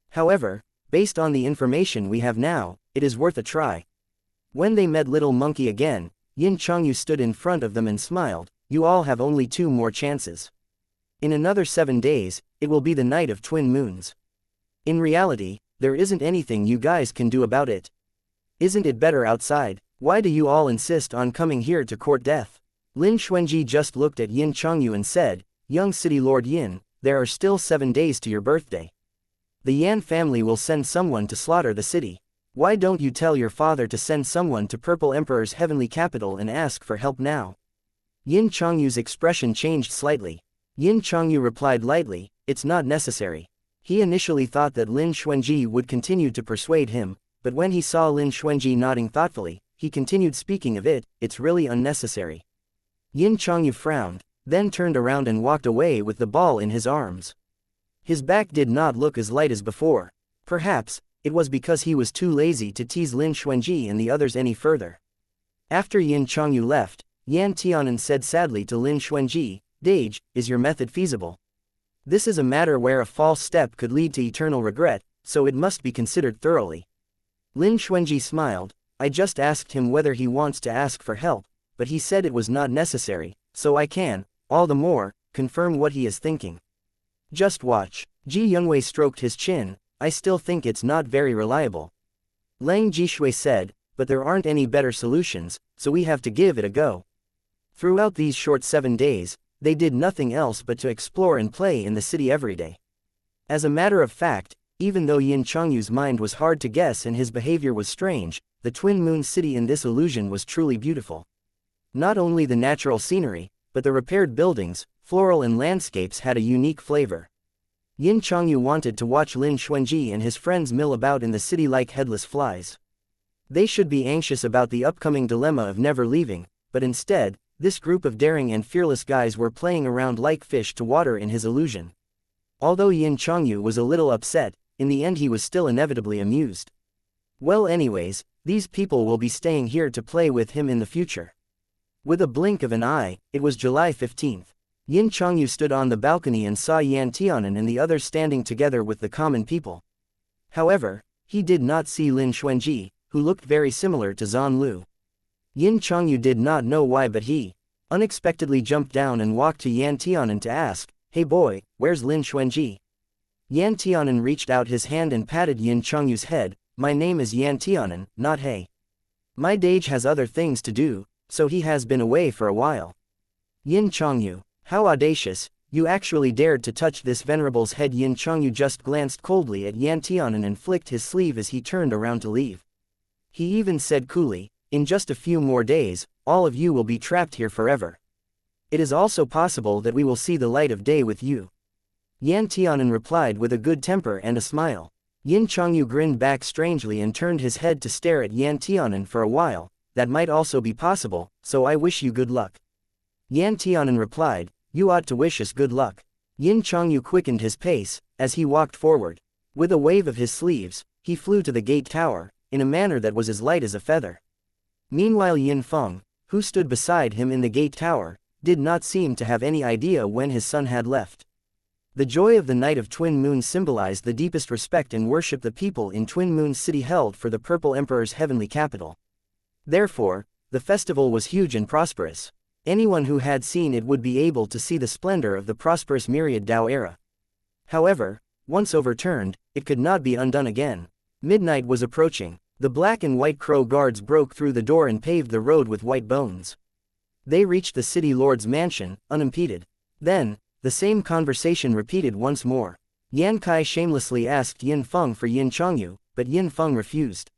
However, based on the information we have now, it is worth a try. When they met Little Monkey again, Yin Chongyu stood in front of them and smiled, you all have only 2 more chances. In another 7 days, it will be the night of twin moons. In reality, there isn't anything you guys can do about it. Isn't it better outside? Why do you all insist on coming here to court death? Lin Xuanji just looked at Yin Chongyu and said, Young City Lord Yin, there are still 7 days to your birthday. The Yan family will send someone to slaughter the city. Why don't you tell your father to send someone to Purple Emperor's heavenly capital and ask for help now? Yin Chongyu's expression changed slightly. Yin Chongyu replied lightly, it's not necessary. He initially thought that Lin Xuanji would continue to persuade him, but when he saw Lin Xuanji nodding thoughtfully, he continued speaking of it, it's really unnecessary. Yin Chongyu frowned, then turned around and walked away with the ball in his arms. His back did not look as light as before. Perhaps, it was because he was too lazy to tease Lin Xuanji and the others any further. After Yin Chongyu left, Yan Tianan said sadly to Lin Xuanji, Dage, is your method feasible? This is a matter where a false step could lead to eternal regret, so it must be considered thoroughly. Lin Xuanji smiled, I just asked him whether he wants to ask for help, but he said it was not necessary, so I can, all the more, confirm what he is thinking. Just watch. Ji Youngwei stroked his chin, I still think it's not very reliable. Lang Jishui said, but there aren't any better solutions, so we have to give it a go. Throughout these short 7 days, they did nothing else but to explore and play in the city every day. As a matter of fact, even though Yin Chongyu's mind was hard to guess and his behavior was strange, the Twin Moon City in this illusion was truly beautiful. Not only the natural scenery, but the repaired buildings, floral and landscapes had a unique flavor. Yin Chongyu wanted to watch Lin Xuanji and his friends mill about in the city like headless flies. They should be anxious about the upcoming dilemma of never leaving, but instead, this group of daring and fearless guys were playing around like fish to water in his illusion. Although Yin Chongyu was a little upset, in the end he was still inevitably amused. Well anyways, these people will be staying here to play with him in the future. With a blink of an eye, it was July 15th. Yin Chongyu stood on the balcony and saw Yan Tianan and the others standing together with the common people. However, he did not see Lin Xuanji, who looked very similar to Zan Lu. Yin Chongyu did not know why, but he unexpectedly jumped down and walked to Yan Tianan to ask, hey boy, where's Lin Xuanji? Yan Tianan reached out his hand and patted Yin Chongyu's head, my name is Yan Tianan, not Hey. My Dage has other things to do, so he has been away for a while. Yin Chongyu, how audacious, you actually dared to touch this venerable's head. Yin Chongyu just glanced coldly at Yan Tianan and flicked his sleeve as he turned around to leave. He even said coolly, in just a few more days, all of you will be trapped here forever. It is also possible that we will see the light of day with you. Yan Tianan replied with a good temper and a smile. Yin Chongyu grinned back strangely and turned his head to stare at Yan Tianan for a while. That might also be possible, so I wish you good luck. Yan Tianan replied, you ought to wish us good luck. Yin Chongyu quickened his pace, as he walked forward. With a wave of his sleeves, he flew to the gate tower, in a manner that was as light as a feather. Meanwhile Yin Feng, who stood beside him in the gate tower, did not seem to have any idea when his son had left. The joy of the Night of Twin Moons symbolized the deepest respect and worship the people in Twin Moon City held for the Purple Emperor's heavenly capital. Therefore, the festival was huge and prosperous. Anyone who had seen it would be able to see the splendor of the prosperous Myriad Dao era. However, once overturned, it could not be undone again. Midnight was approaching. The black and white crow guards broke through the door and paved the road with white bones. They reached the city lord's mansion, unimpeded. Then, the same conversation repeated once more. Yan Kai shamelessly asked Yin Feng for Yin Chongyu, but Yin Feng refused.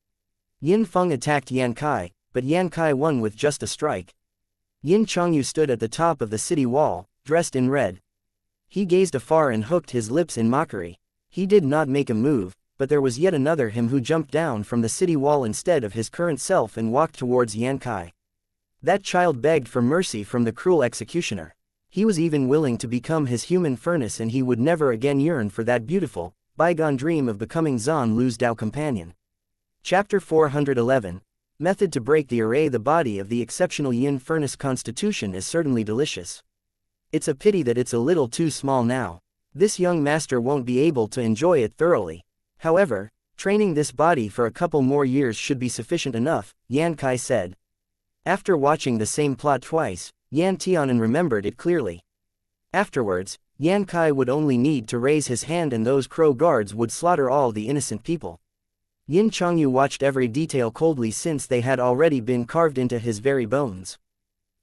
Yin Feng attacked Yan Kai, but Yan Kai won with just a strike. Yin Chongyu stood at the top of the city wall, dressed in red. He gazed afar and hooked his lips in mockery. He did not make a move, but there was yet another him who jumped down from the city wall instead of his current self and walked towards Yan Kai. That child begged for mercy from the cruel executioner. He was even willing to become his human furnace, and he would never again yearn for that beautiful, bygone dream of becoming Zan Lu's Dao companion. Chapter 411. Method to break the array. The body of the exceptional yin furnace constitution is certainly delicious. It's a pity that it's a little too small now. This young master won't be able to enjoy it thoroughly. However, training this body for a couple more years should be sufficient enough, Yan Kai said. After watching the same plot twice, Yan Tianan remembered it clearly. Afterwards, Yan Kai would only need to raise his hand and those crow guards would slaughter all the innocent people. Yin Chongyu watched every detail coldly since they had already been carved into his very bones.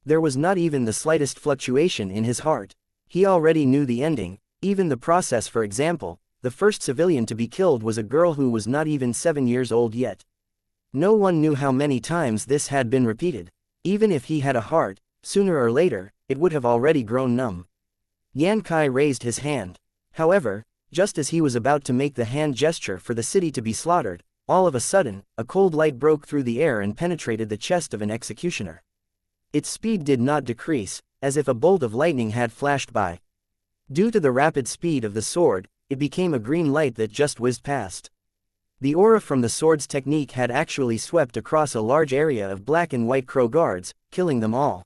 There was not even the slightest fluctuation in his heart. He already knew the ending, even the process. For example, the first civilian to be killed was a girl who was not even 7 years old yet. No one knew how many times this had been repeated. Even if he had a heart, sooner or later, it would have already grown numb. Yan Kai raised his hand. However, just as he was about to make the hand gesture for the city to be slaughtered, all of a sudden, a cold light broke through the air and penetrated the chest of an executioner. Its speed did not decrease, as if a bolt of lightning had flashed by. Due to the rapid speed of the sword, it became a green light that just whizzed past. The aura from the sword's technique had actually swept across a large area of black and white crow guards, killing them all.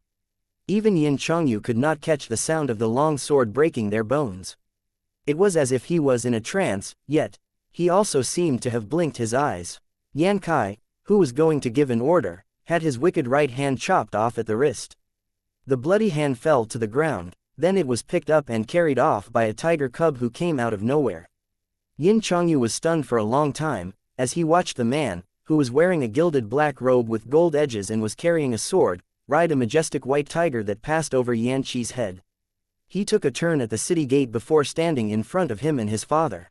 Even Yin Chongyu could not catch the sound of the long sword breaking their bones. It was as if he was in a trance, yet he also seemed to have blinked his eyes. Yan Kai, who was going to give an order, had his wicked right hand chopped off at the wrist. The bloody hand fell to the ground, then it was picked up and carried off by a tiger cub who came out of nowhere. Yin Chongyu was stunned for a long time, as he watched the man, who was wearing a gilded black robe with gold edges and was carrying a sword, ride a majestic white tiger that passed over Yan Qi's head. He took a turn at the city gate before standing in front of him and his father.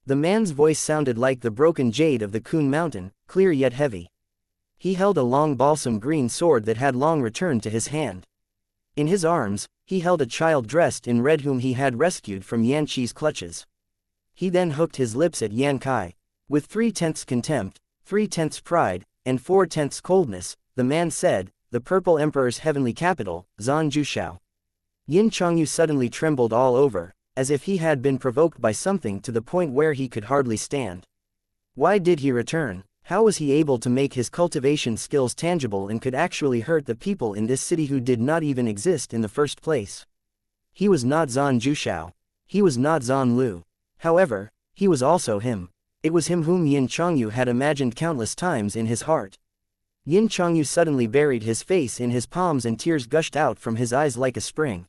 The man's voice sounded like the broken jade of the Kun Mountain, clear yet heavy. He held a long balsam green sword that had long returned to his hand. In his arms, he held a child dressed in red whom he had rescued from Yan Qi's clutches. He then hooked his lips at Yan Kai. With 3/10 contempt, 3/10 pride, and 4/10 coldness, the man said, "The Purple Emperor's heavenly capital, Zan Jushao." Yin Chongyu suddenly trembled all over, as if he had been provoked by something to the point where he could hardly stand. Why did he return? How was he able to make his cultivation skills tangible and could actually hurt the people in this city who did not even exist in the first place? He was not Zan Jushao. He was not Zan Lu. However, he was also him. It was him whom Yin Chongyu had imagined countless times in his heart. Yin Chongyu suddenly buried his face in his palms and tears gushed out from his eyes like a spring.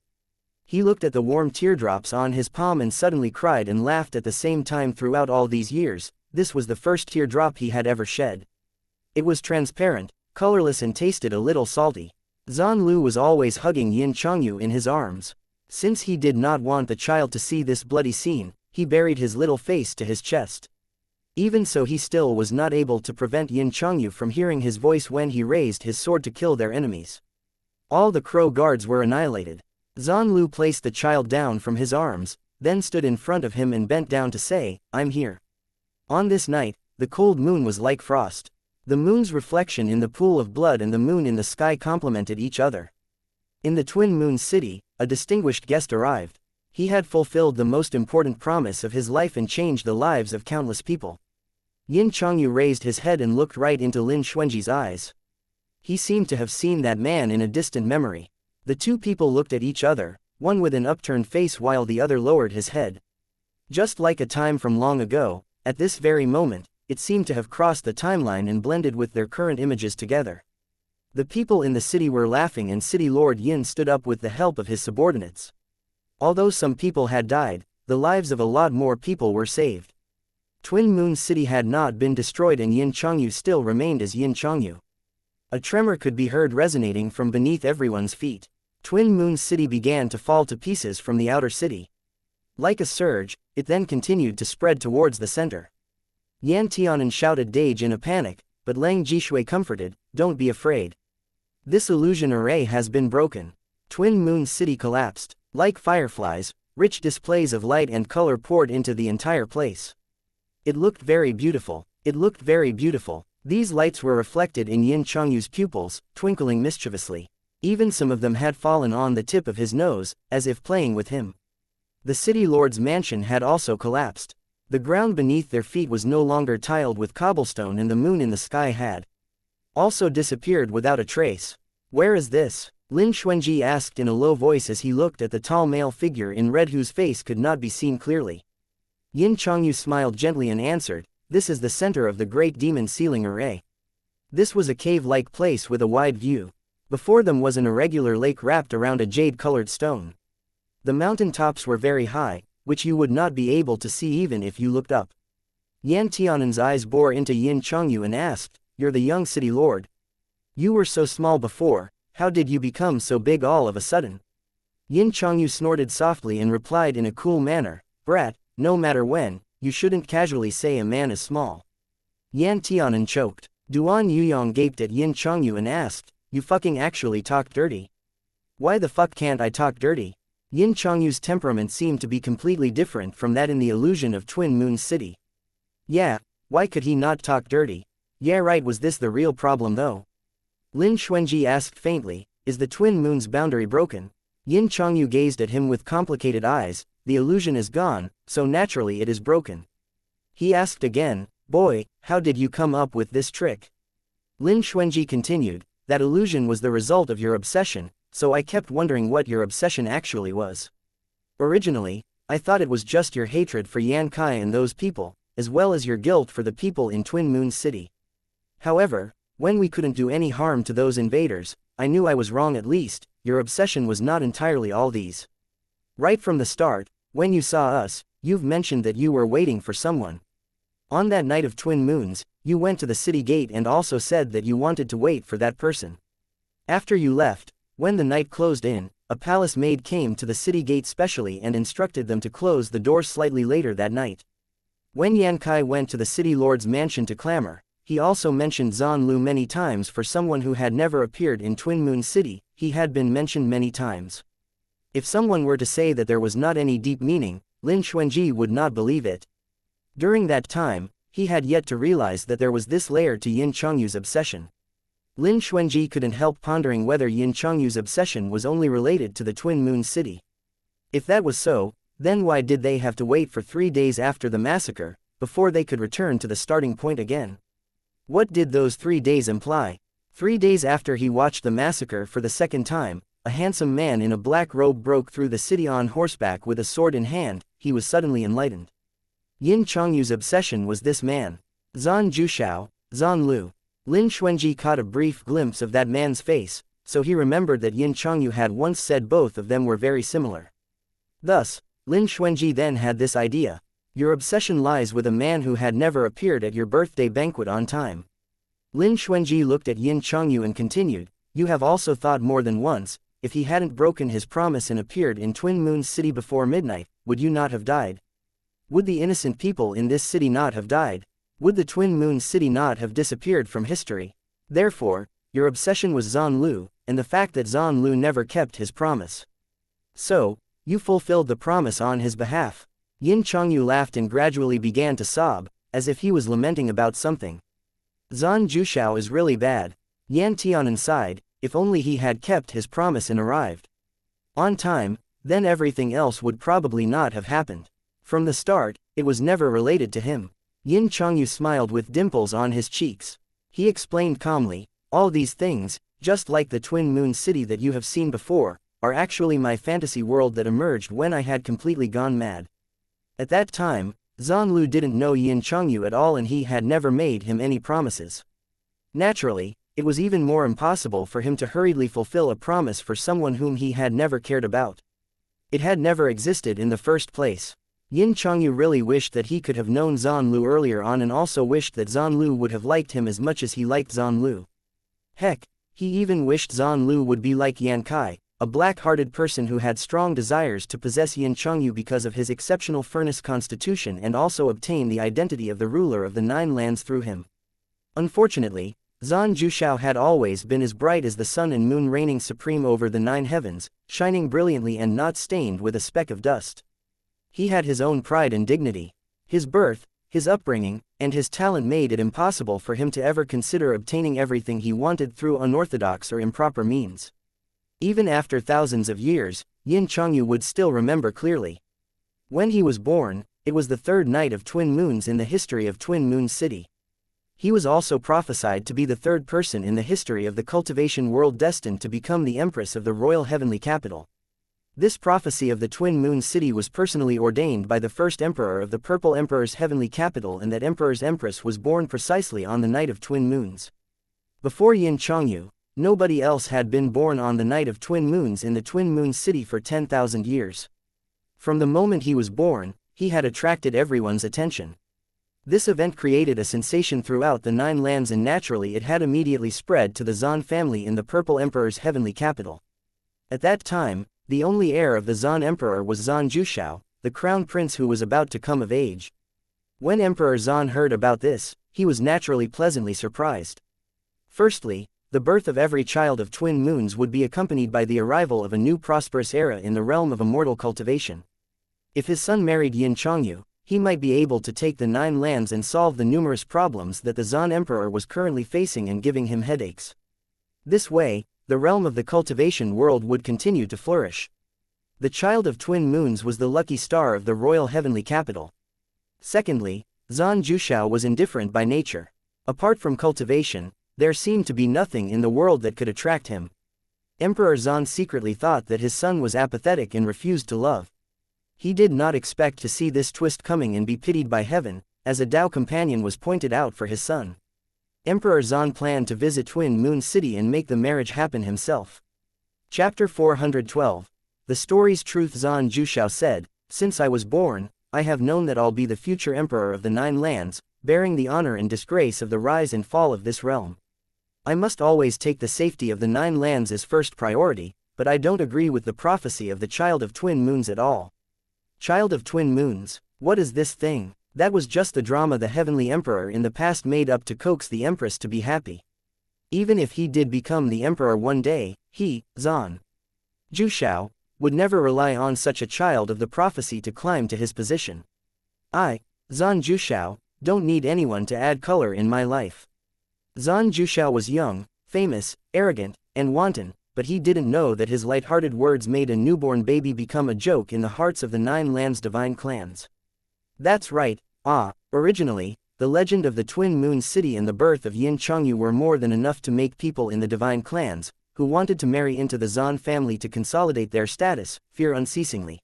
He looked at the warm teardrops on his palm and suddenly cried and laughed at the same time. Throughout all these years, this was the first teardrop he had ever shed. It was transparent, colorless and tasted a little salty. Zan Lu was always hugging Yin Chongyu in his arms. Since he did not want the child to see this bloody scene, he buried his little face to his chest. Even so, he still was not able to prevent Yin Chongyu from hearing his voice when he raised his sword to kill their enemies. All the crow guards were annihilated. Zanlu placed the child down from his arms, then stood in front of him and bent down to say, "I'm here." On this night, the cold moon was like frost. The moon's reflection in the pool of blood and the moon in the sky complemented each other. In the Twin Moon City, a distinguished guest arrived. He had fulfilled the most important promise of his life and changed the lives of countless people. Yin Changyu raised his head and looked right into Lin Xuanji's eyes. He seemed to have seen that man in a distant memory. The two people looked at each other, one with an upturned face while the other lowered his head. Just like a time from long ago, at this very moment, it seemed to have crossed the timeline and blended with their current images together. The people in the city were laughing and City Lord Yin stood up with the help of his subordinates. Although some people had died, the lives of a lot more people were saved. Twin Moon City had not been destroyed and Yin Changyu still remained as Yin Changyu. A tremor could be heard resonating from beneath everyone's feet. Twin Moon City began to fall to pieces from the outer city. Like a surge, it then continued to spread towards the center. Yan Tianan shouted Dage in a panic, but Lang Jishui comforted, "Don't be afraid. This illusion array has been broken." Twin Moon City collapsed. Like fireflies, rich displays of light and color poured into the entire place. It looked very beautiful. It looked very beautiful. These lights were reflected in Yin Changyu's pupils, twinkling mischievously. Even some of them had fallen on the tip of his nose, as if playing with him. The city lord's mansion had also collapsed. The ground beneath their feet was no longer tiled with cobblestone and the moon in the sky had also disappeared without a trace. "Where is this?" Lin Xuanji asked in a low voice as he looked at the tall male figure in red whose face could not be seen clearly. Yin Changyu smiled gently and answered, "This is the center of the great demon ceiling array." This was a cave-like place with a wide view. Before them was an irregular lake wrapped around a jade-colored stone. The mountain tops were very high, which you would not be able to see even if you looked up. Yan Tianan's eyes bore into Yin Changyu and asked, "You're the young city lord. You were so small before, how did you become so big all of a sudden?" Yin Changyu snorted softly and replied in a cool manner, "Brat, no matter when, you shouldn't casually say a man is small." Yan Tianan choked. Duan Yuyong gaped at Yin Changyu and asked, "You fucking actually talk dirty? Why the fuck can't I talk dirty?" Yin Changyu's temperament seemed to be completely different from that in the illusion of Twin Moon City. Yeah, why could he not talk dirty? Yeah right, was this the real problem though? Lin Xuanji asked faintly, "Is the Twin Moon's boundary broken?" Yin Changyu gazed at him with complicated eyes. "The illusion is gone, so naturally it is broken." He asked again, "Boy, how did you come up with this trick?" Lin Xuanji continued, "That illusion was the result of your obsession, so I kept wondering what your obsession actually was. Originally, I thought it was just your hatred for Yan Kai and those people, as well as your guilt for the people in Twin Moon City. However, when we couldn't do any harm to those invaders, I knew I was wrong. At least, your obsession was not entirely all these. Right from the start, when you saw us, you've mentioned that you were waiting for someone. On that night of Twin Moons, you went to the city gate and also said that you wanted to wait for that person. After you left, when the night closed in, a palace maid came to the city gate specially and instructed them to close the door slightly later that night. When Yan Kai went to the city lord's mansion to clamor, he also mentioned Zan Lu many times. For someone who had never appeared in Twin Moon City, he had been mentioned many times. If someone were to say that there was not any deep meaning, Lin Xuanji would not believe it. During that time, he had yet to realize that there was this layer to Yin Changyu's obsession. Lin Xuanji couldn't help pondering whether Yin Changyu's obsession was only related to the Twin Moon City. If that was so, then why did they have to wait for 3 days after the massacre, before they could return to the starting point again? What did those 3 days imply? 3 days after he watched the massacre for the second time, a handsome man in a black robe broke through the city on horseback with a sword in hand. He was suddenly enlightened. Yin Changyu's obsession was this man. Zan Jushao, Zan Lu. Lin Xuanji caught a brief glimpse of that man's face, so he remembered that Yin Changyu had once said both of them were very similar. Thus, Lin Xuanji then had this idea. Your obsession lies with a man who had never appeared at your birthday banquet on time. Lin Xuanji looked at Yin Changyu and continued, you have also thought more than once, if he hadn't broken his promise and appeared in Twin Moon City before midnight, would you not have died? Would the innocent people in this city not have died? Would the Twin Moon City not have disappeared from history? Therefore, your obsession was Zan Lu, and the fact that Zan Lu never kept his promise. So, you fulfilled the promise on his behalf. Yin Chongyu laughed and gradually began to sob, as if he was lamenting about something. Zan Jushao is really bad. Yan Tianan sighed, if only he had kept his promise and arrived on time, then everything else would probably not have happened. From the start, it was never related to him. Yin Chongyu smiled with dimples on his cheeks. He explained calmly, all these things, just like the Twin Moon City that you have seen before, are actually my fantasy world that emerged when I had completely gone mad. At that time, Zan Lu didn't know Yin Chongyu at all and he had never made him any promises. Naturally, it was even more impossible for him to hurriedly fulfill a promise for someone whom he had never cared about. It had never existed in the first place. Yin Chongyu really wished that he could have known Zan Lu earlier on and also wished that Zan Lu would have liked him as much as he liked Zan Lu. Heck, he even wished Zan Lu would be like Yan Kai, a black-hearted person who had strong desires to possess Yin Chongyu because of his exceptional furnace constitution and also obtain the identity of the ruler of the Nine Lands through him. Unfortunately, Zan Jushao had always been as bright as the sun and moon reigning supreme over the 9 heavens, shining brilliantly and not stained with a speck of dust. He had his own pride and dignity. His birth, his upbringing, and his talent made it impossible for him to ever consider obtaining everything he wanted through unorthodox or improper means. Even after thousands of years, Yin Chongyu would still remember clearly. When he was born, it was the third night of twin moons in the history of Twin Moon City. He was also prophesied to be the third person in the history of the cultivation world destined to become the Empress of the Royal Heavenly Capital. This prophecy of the Twin Moon City was personally ordained by the first Emperor of the Purple Emperor's Heavenly Capital, and that Emperor's Empress was born precisely on the night of twin moons. Before Yin Chongyu, nobody else had been born on the night of twin moons in the Twin Moon City for 10,000 years. From the moment he was born, he had attracted everyone's attention. This event created a sensation throughout the 9 lands and naturally it had immediately spread to the Zan family in the Purple Emperor's heavenly capital. At that time, the only heir of the Zan Emperor was Zan Jushao, the crown prince who was about to come of age. When Emperor Zan heard about this, he was naturally pleasantly surprised. Firstly, the birth of every child of twin moons would be accompanied by the arrival of a new prosperous era in the realm of immortal cultivation. If his son married Yin Chongyu, he might be able to take the 9 lands and solve the numerous problems that the Zan Emperor was currently facing and giving him headaches. This way, the realm of the cultivation world would continue to flourish. The child of twin moons was the lucky star of the royal heavenly capital. Secondly, Zan Jushao was indifferent by nature. Apart from cultivation, there seemed to be nothing in the world that could attract him. Emperor Zan secretly thought that his son was apathetic and refused to love. He did not expect to see this twist coming and be pitied by heaven, as a Tao companion was pointed out for his son. Emperor Zan planned to visit Twin Moon City and make the marriage happen himself. Chapter 412. The story's truth. Zan Jushao said, "Since I was born, I have known that I'll be the future emperor of the 9 lands, bearing the honor and disgrace of the rise and fall of this realm. I must always take the safety of the 9 lands as first priority, but I don't agree with the prophecy of the child of twin moons at all." Child of twin moons, what is this thing? That was just the drama the heavenly emperor in the past made up to coax the empress to be happy. Even if he did become the emperor one day, he, Zan Jushao, would never rely on such a child of the prophecy to climb to his position. I, Zan Jushao, don't need anyone to add color in my life. Zan Jushao was young, famous, arrogant, and wanton, but he didn't know that his light-hearted words made a newborn baby become a joke in the hearts of the 9 lands' divine clans. That's right, originally, the legend of the Twin Moon City and the birth of Yin Chongyu were more than enough to make people in the divine clans, who wanted to marry into the Zan family to consolidate their status, fear unceasingly.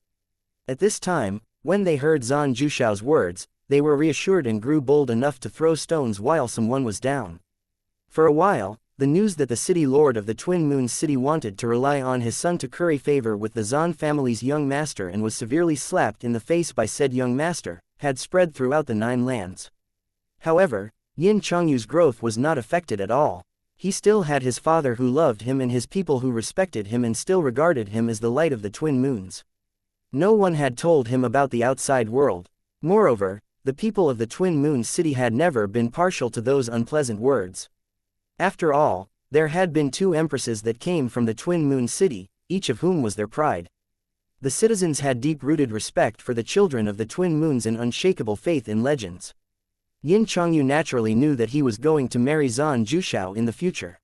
At this time, when they heard Zan Jushao's words, they were reassured and grew bold enough to throw stones while someone was down. For a while, the news that the city lord of the Twin Moon City wanted to rely on his son to curry favor with the Zan family's young master and was severely slapped in the face by said young master, had spread throughout the 9 lands. However, Yin Chongyu's growth was not affected at all. He still had his father who loved him and his people who respected him and still regarded him as the light of the twin moons. No one had told him about the outside world. Moreover, the people of the Twin Moon City had never been partial to those unpleasant words. After all, there had been 2 empresses that came from the Twin Moon City, each of whom was their pride. The citizens had deep-rooted respect for the children of the twin moons and unshakable faith in legends. Yin Chongyu naturally knew that he was going to marry Zhan Juxiao in the future.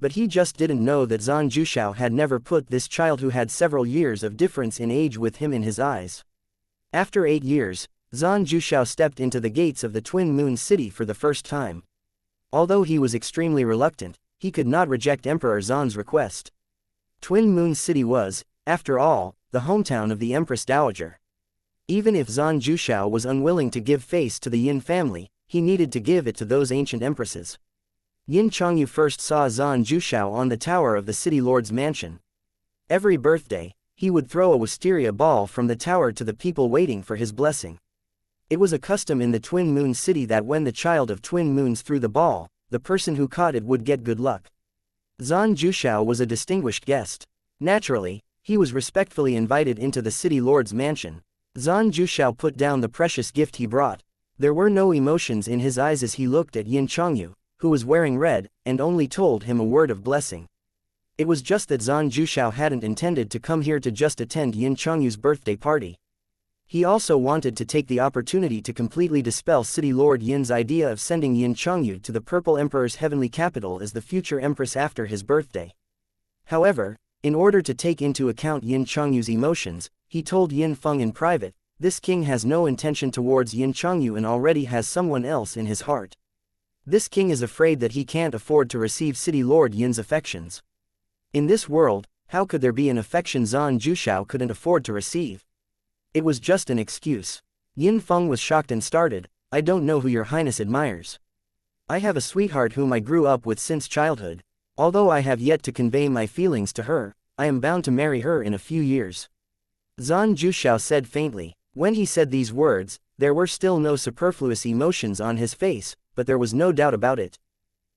But he just didn't know that Zhan Juxiao had never put this child who had several years of difference in age with him in his eyes. After 8 years, Zhan Juxiao stepped into the gates of the Twin Moon City for the first time. Although he was extremely reluctant, he could not reject Emperor Zhan's request. Twin Moon City was, after all, the hometown of the Empress Dowager. Even if Zhan Juxiao was unwilling to give face to the Yin family, he needed to give it to those ancient empresses. Yin Chongyu first saw Zhan Juxiao on the tower of the city lord's mansion. Every birthday, he would throw a wisteria ball from the tower to the people waiting for his blessing. It was a custom in the Twin Moon City that when the child of twin moons threw the ball, the person who caught it would get good luck. Zhan Juxiao was a distinguished guest. Naturally, he was respectfully invited into the city lord's mansion. Zhan Juxiao put down the precious gift he brought. There were no emotions in his eyes as he looked at Yin Chongyu, who was wearing red, and only told him a word of blessing. It was just that Zhan Juxiao hadn't intended to come here to just attend Yin Chongyu's birthday party. He also wanted to take the opportunity to completely dispel City Lord Yin's idea of sending Yin Chongyu to the Purple Emperor's heavenly capital as the future empress after his birthday. However, in order to take into account Yin Chongyu's emotions, he told Yin Feng in private, "This king has no intention towards Yin Chongyu and already has someone else in his heart. This king is afraid that he can't afford to receive City Lord Yin's affections. In this world, how could there be an affection Zhan Juxiao couldn't afford to receive? It was just an excuse." Yin Feng was shocked and started, "I don't know who your highness admires. I have a sweetheart whom I grew up with since childhood. Although I have yet to convey my feelings to her, I am bound to marry her in a few years." Zhan Juxiao said faintly. When he said these words, there were still no superfluous emotions on his face, but there was no doubt about it.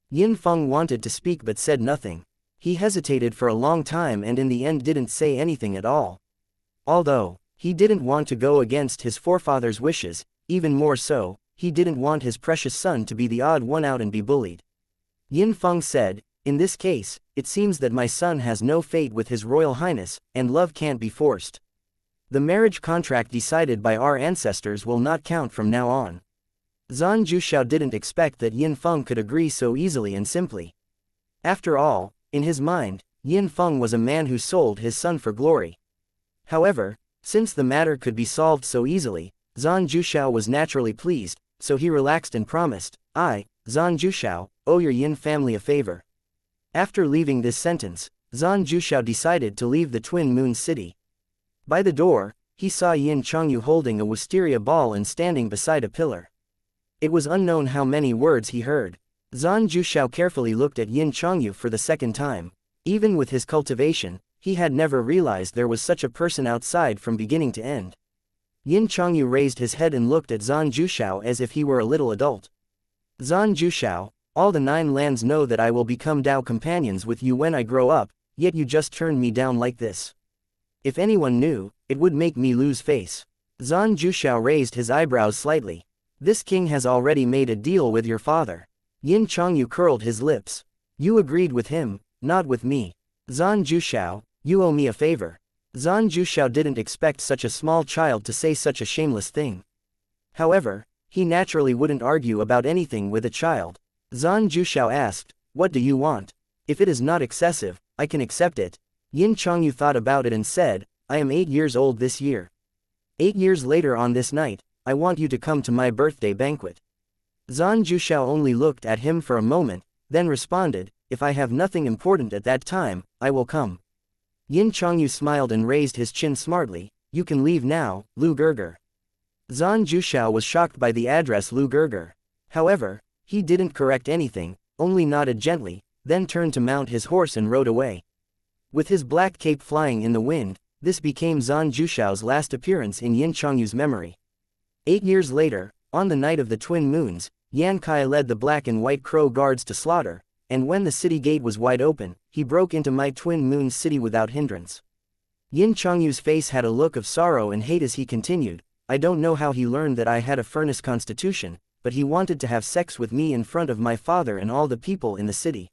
Yin Feng wanted to speak but said nothing. He hesitated for a long time and in the end didn't say anything at all. Although he didn't want to go against his forefathers' wishes, even more so, he didn't want his precious son to be the odd one out and be bullied. Yin Feng said, "In this case, it seems that my son has no fate with his royal highness, and love can't be forced. The marriage contract decided by our ancestors will not count from now on." Zhan Juxiao didn't expect that Yin Feng could agree so easily and simply. After all, in his mind, Yin Feng was a man who sold his son for glory. However, since the matter could be solved so easily, Zhan Juxiao was naturally pleased, so he relaxed and promised, "I, Zhan Juxiao, owe your Yin family a favor." After leaving this sentence, Zhan Juxiao decided to leave the Twin Moon City. By the door, he saw Yin Chongyu holding a wisteria ball and standing beside a pillar. It was unknown how many words he heard. Zhan Juxiao carefully looked at Yin Chongyu for the second time. Even with his cultivation, he had never realized there was such a person outside from beginning to end. Yin Chongyu raised his head and looked at Zhan Juxiao as if he were a little adult. "Zhan Juxiao, all the 9 lands know that I will become Dao companions with you when I grow up, yet you just turned me down like this. If anyone knew, it would make me lose face." Zhan Juxiao raised his eyebrows slightly. "This king has already made a deal with your father." Yin Chongyu curled his lips. "You agreed with him, not with me. Zhan Juxiao, you owe me a favor." Zhan Juxiao didn't expect such a small child to say such a shameless thing. However, he naturally wouldn't argue about anything with a child. Zhan Juxiao asked, "What do you want? If it is not excessive, I can accept it." Yin Chongyu thought about it and said, "I am 8 years old this year. 8 years later on this night, I want you to come to my birthday banquet." Zhan Juxiao only looked at him for a moment, then responded, "If I have nothing important at that time, I will come." Yin Chongyu smiled and raised his chin smartly, "You can leave now, Lu Gerger." Zhan Juxiao was shocked by the address Lu Gerger. However, he didn't correct anything, only nodded gently, then turned to mount his horse and rode away. With his black cape flying in the wind, this became Zhan Juxiao's last appearance in Yin Chongyu's memory. 8 years later, on the night of the Twin Moons, Yan Kai led the Black and White Crow guards to slaughter, and when the city gate was wide open, he broke into my Twin Moon City without hindrance. Yin Chongyu's face had a look of sorrow and hate as he continued, "I don't know how he learned that I had a furnace constitution, but he wanted to have sex with me in front of my father and all the people in the city.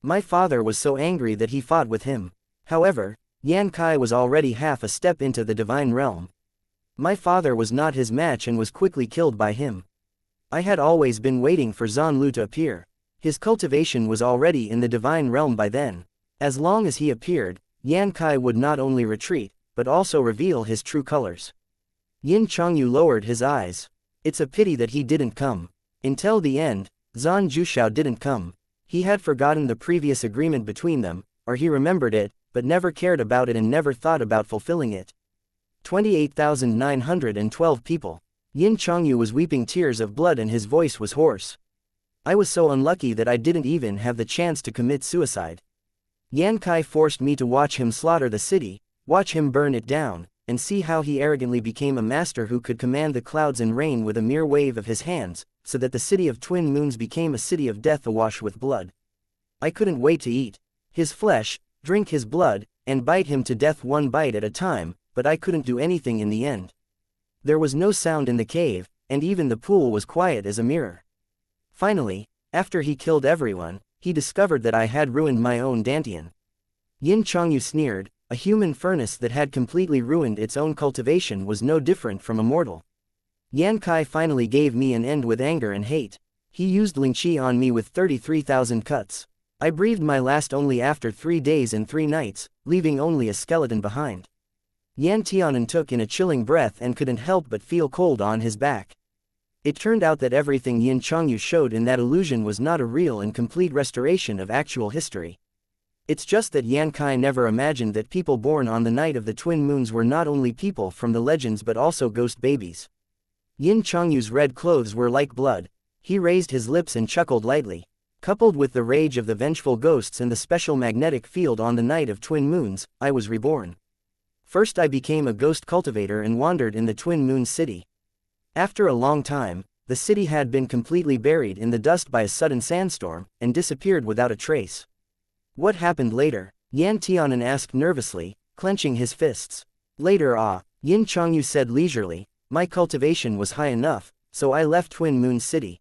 My father was so angry that he fought with him. However, Yan Kai was already half a step into the divine realm. My father was not his match and was quickly killed by him. I had always been waiting for Zan Lu to appear. His cultivation was already in the divine realm by then. As long as he appeared, Yan Kai would not only retreat, but also reveal his true colors. Yin Chongyu lowered his eyes. It's a pity that he didn't come. Until the end, Zan Jushao didn't come. He had forgotten the previous agreement between them, or he remembered it, but never cared about it and never thought about fulfilling it. 28,912 people. Yin Chongyu was weeping tears of blood and his voice was hoarse. I was so unlucky that I didn't even have the chance to commit suicide. Yan Kai forced me to watch him slaughter the city, watch him burn it down, and see how he arrogantly became a master who could command the clouds and rain with a mere wave of his hands, so that the city of Twin Moons became a city of death awash with blood. I couldn't wait to eat his flesh, drink his blood, and bite him to death one bite at a time, but I couldn't do anything in the end. There was no sound in the cave, and even the pool was quiet as a mirror. Finally, after he killed everyone, he discovered that I had ruined my own dantian. Yin Chongyu sneered, a human furnace that had completely ruined its own cultivation was no different from a mortal. Yan Kai finally gave me an end with anger and hate. He used Lingqi on me with 33,000 cuts. I breathed my last only after 3 days and 3 nights, leaving only a skeleton behind. Yan Tianan took in a chilling breath and couldn't help but feel cold on his back. It turned out that everything Yin Chongyu showed in that illusion was not a real and complete restoration of actual history. It's just that Yan Kai never imagined that people born on the night of the twin moons were not only people from the legends but also ghost babies. Yin Chongyu's red clothes were like blood. He raised his lips and chuckled lightly. Coupled with the rage of the vengeful ghosts and the special magnetic field on the night of twin moons, I was reborn. First I became a ghost cultivator and wandered in the Twin Moon City. After a long time, the city had been completely buried in the dust by a sudden sandstorm, and disappeared without a trace. What happened later? Yan Tianan asked nervously, clenching his fists. Later Yin Chongyu said leisurely, my cultivation was high enough, so I left Twin Moon City.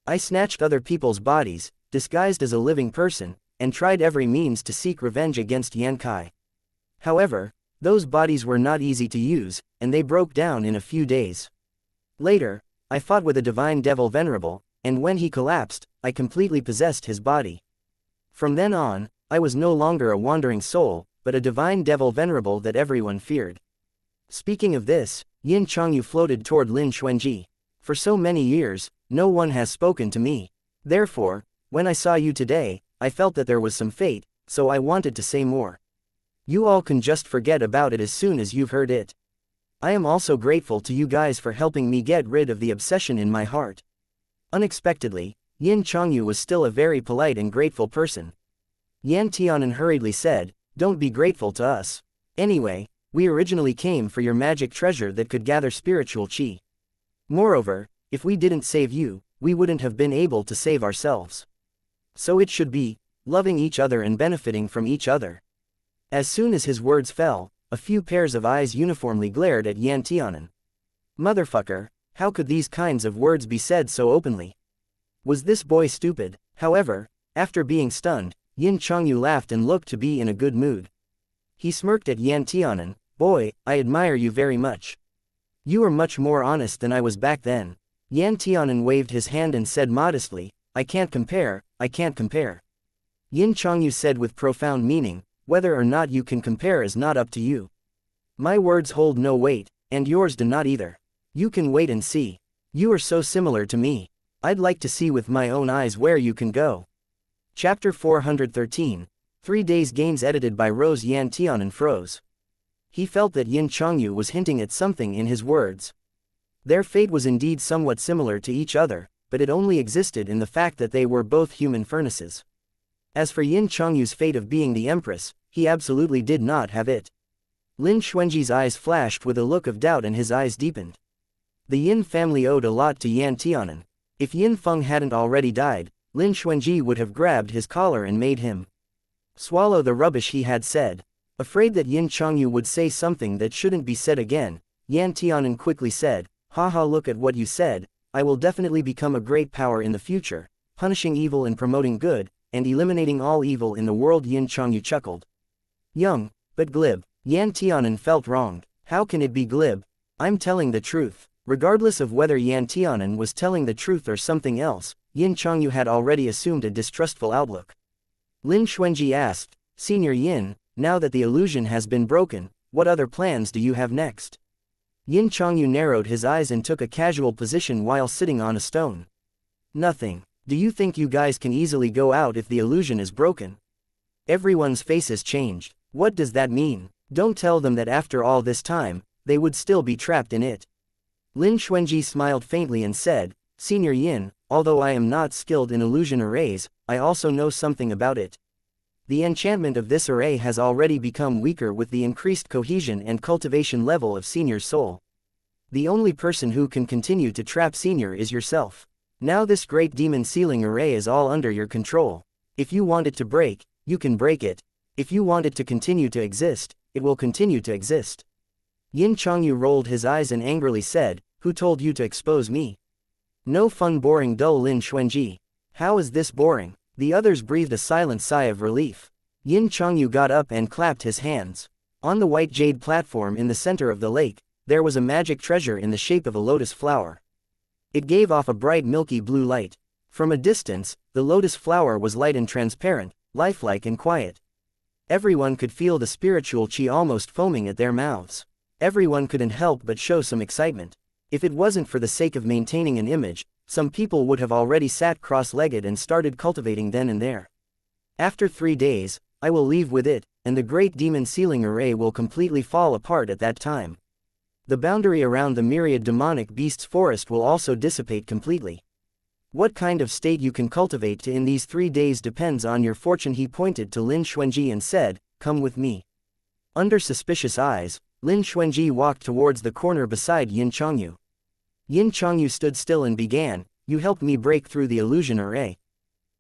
I snatched other people's bodies, disguised as a living person, and tried every means to seek revenge against Yan Kai. However, those bodies were not easy to use, and they broke down in a few days. Later, I fought with a divine devil venerable, and when he collapsed, I completely possessed his body. From then on, I was no longer a wandering soul, but a divine devil venerable that everyone feared. Speaking of this, Yin Chongyu floated toward Lin Xuanji. For so many years, no one has spoken to me. Therefore, when I saw you today, I felt that there was some fate, so I wanted to say more. You all can just forget about it as soon as you've heard it. I am also grateful to you guys for helping me get rid of the obsession in my heart. Unexpectedly, Yin Chongyu was still a very polite and grateful person. Yan Tianan hurriedly said, don't be grateful to us. Anyway, we originally came for your magic treasure that could gather spiritual qi. Moreover, if we didn't save you, we wouldn't have been able to save ourselves. So it should be, loving each other and benefiting from each other. As soon as his words fell, a few pairs of eyes uniformly glared at Yan Tianan. Motherfucker, how could these kinds of words be said so openly? Was this boy stupid? However, after being stunned, Yin Chongyu laughed and looked to be in a good mood. He smirked at Yan Tianan, boy, I admire you very much. You are much more honest than I was back then. Yan Tianan waved his hand and said modestly, I can't compare, I can't compare. Yin Chongyu said with profound meaning, whether or not you can compare is not up to you. My words hold no weight, and yours do not either. You can wait and see. You are so similar to me. I'd like to see with my own eyes where you can go. Chapter 413, 3 Days Games edited by Rose. Yan Tianan froze. He felt that Yin Chongyu was hinting at something in his words. Their fate was indeed somewhat similar to each other, but it only existed in the fact that they were both human furnaces. As for Yin Chongyu's fate of being the empress, he absolutely did not have it. Lin Xuanji's eyes flashed with a look of doubt and his eyes deepened. The Yin family owed a lot to Yan Tianan. If Yin Feng hadn't already died, Lin Xuanji would have grabbed his collar and made him swallow the rubbish he had said. Afraid that Yin Chongyu would say something that shouldn't be said again, Yan Tianan quickly said, haha, look at what you said, I will definitely become a great power in the future, punishing evil and promoting good, and eliminating all evil in the world. Yin Chongyu chuckled. Young, But glib. Yan Tianan felt wronged. How can it be glib? I'm telling the truth. Regardless of whether Yan Tianan was telling the truth or something else, Yin Chongyu had already assumed a distrustful outlook. Lin Xuanji asked, Senior Yin, now that the illusion has been broken, what other plans do you have next? Yin Chongyu narrowed his eyes and took a casual position while sitting on a stone. Nothing. Do you think you guys can easily go out if the illusion is broken? Everyone's faces changed. What does that mean? Don't tell them that after all this time, they would still be trapped in it. Lin Xuanji smiled faintly and said, Senior Yin, although I am not skilled in illusion arrays, I also know something about it. The enchantment of this array has already become weaker with the increased cohesion and cultivation level of Senior's soul. The only person who can continue to trap Senior is yourself. Now this great demon sealing array is all under your control. If you want it to break, you can break it. If you want it to continue to exist, it will continue to exist. Yin Chongyu rolled his eyes and angrily said, Who told you to expose me? No fun boring dull Lin Xuanji. How is this boring? The others breathed a silent sigh of relief. Yin Chongyu got up and clapped his hands. On the white jade platform in the center of the lake, there was a magic treasure in the shape of a lotus flower. It gave off a bright milky blue light. From a distance, the lotus flower was light and transparent, lifelike and quiet. Everyone could feel the spiritual qi almost foaming at their mouths. Everyone couldn't help but show some excitement. If it wasn't for the sake of maintaining an image, some people would have already sat cross-legged and started cultivating then and there. After 3 days, I will leave with it, and the great demon sealing array will completely fall apart at that time. The boundary around the myriad demonic beasts forest will also dissipate completely. What kind of state you can cultivate in these 3 days depends on your fortune. He pointed to Lin Xuanji and said, Come with me. Under suspicious eyes, Lin Xuanji walked towards the corner beside Yin Chongyu. Yin Chongyu stood still and began, You helped me break through the illusion array.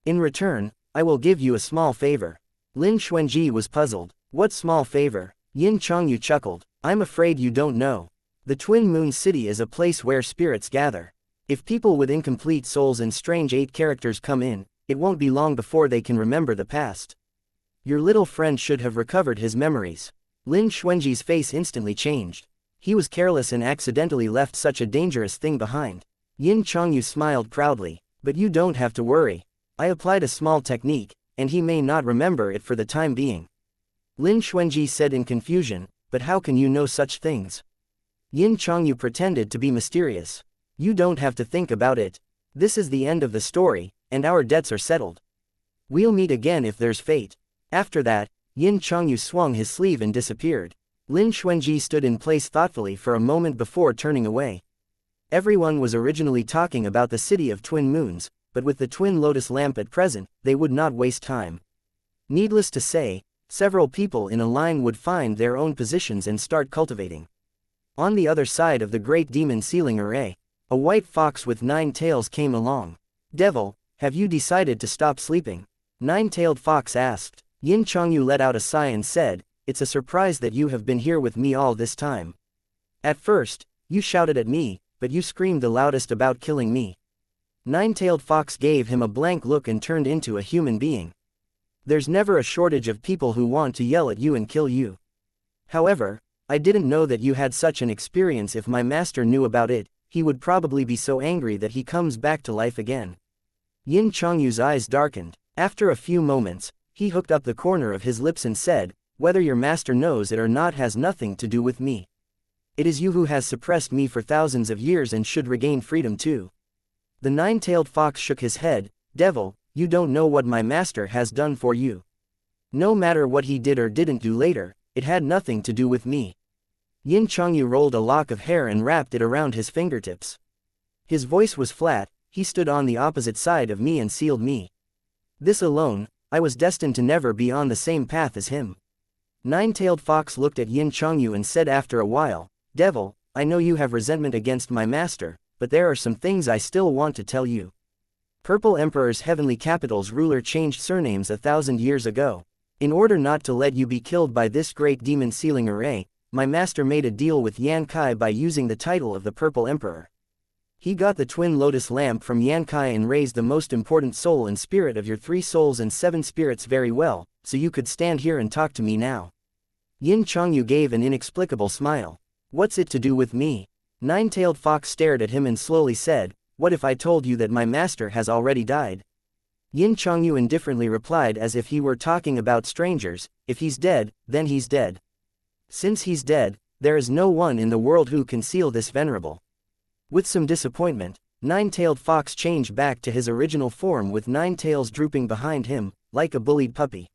In return, I will give you a small favor. Lin Xuanji was puzzled. What small favor? Yin Chongyu chuckled. I'm afraid you don't know. The Twin Moon City is a place where spirits gather. If people with incomplete souls and strange 8 characters come in, it won't be long before they can remember the past. Your little friend should have recovered his memories. Lin Xuanji's face instantly changed. He was careless and accidentally left such a dangerous thing behind. Yin Chongyu smiled proudly. But you don't have to worry. I applied a small technique, and he may not remember it for the time being. Lin Xuanji said in confusion, But how can you know such things? Yin Chongyu pretended to be mysterious. You don't have to think about it. This is the end of the story, and our debts are settled. We'll meet again if there's fate. After that, Yin Chongyu swung his sleeve and disappeared. Lin Xuanji stood in place thoughtfully for a moment before turning away. Everyone was originally talking about the city of Twin Moons, but with the Twin Lotus lamp at present, they would not waste time. Needless to say, several people in a line would find their own positions and start cultivating. On the other side of the great demon sealing array, a white fox with 9 tails came along. Devil, have you decided to stop sleeping? Nine-tailed fox asked. Yin Chongyu let out a sigh and said, It's a surprise that you have been here with me all this time. At first, you shouted at me, but you screamed the loudest about killing me. Nine-tailed fox gave him a blank look and turned into a human being. There's never a shortage of people who want to yell at you and kill you. However, I didn't know that you had such an experience. If my master knew about it, he would probably be so angry that he comes back to life again. Yin Chongyu's eyes darkened. After a few moments, he hooked up the corner of his lips and said, Whether your master knows it or not has nothing to do with me. It is you who has suppressed me for thousands of years and should regain freedom too. The nine-tailed fox shook his head. Devil, you don't know what my master has done for you. No matter what he did or didn't do later, it had nothing to do with me. Yin Chongyu rolled a lock of hair and wrapped it around his fingertips. His voice was flat. He stood on the opposite side of me and sealed me. This alone, I was destined to never be on the same path as him. Nine-tailed fox looked at Yin Chongyu and said after a while, Devil, I know you have resentment against my master, but there are some things I still want to tell you. Purple Emperor's heavenly capital's ruler changed surnames 1,000 years ago. In order not to let you be killed by this great demon sealing array, my master made a deal with Yan Kai by using the title of the Purple Emperor. He got the Twin Lotus lamp from Yan Kai and raised the most important soul and spirit of your 3 souls and 7 spirits very well, so you could stand here and talk to me now. Yin Chongyu gave an inexplicable smile. What's it to do with me? Nine-tailed fox stared at him and slowly said, what if I told you that my master has already died? Yin Chongyu indifferently replied as if he were talking about strangers, if he's dead, then he's dead. Since he's dead, there is no one in the world who can seal this venerable. With some disappointment, Nine-tailed fox changed back to his original form with 9 tails drooping behind him, like a bullied puppy.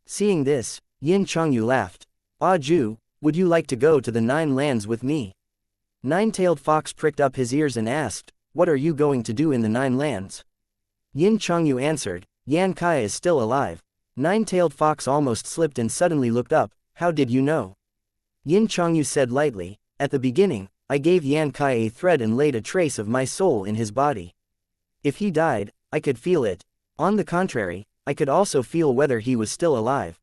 Seeing this, Yin Chongyu laughed. Ah Ju, would you like to go to the 9 lands with me? Nine-tailed fox pricked up his ears and asked, what are you going to do in the 9 lands? Yin Chongyu answered, xianxia is still alive. Nine-tailed fox almost slipped and suddenly looked up, how did you know? Yin Chongyu said lightly, at the beginning, I gave xianxia a thread and laid a trace of my soul in his body. If he died, I could feel it. On the contrary, I could also feel whether he was still alive.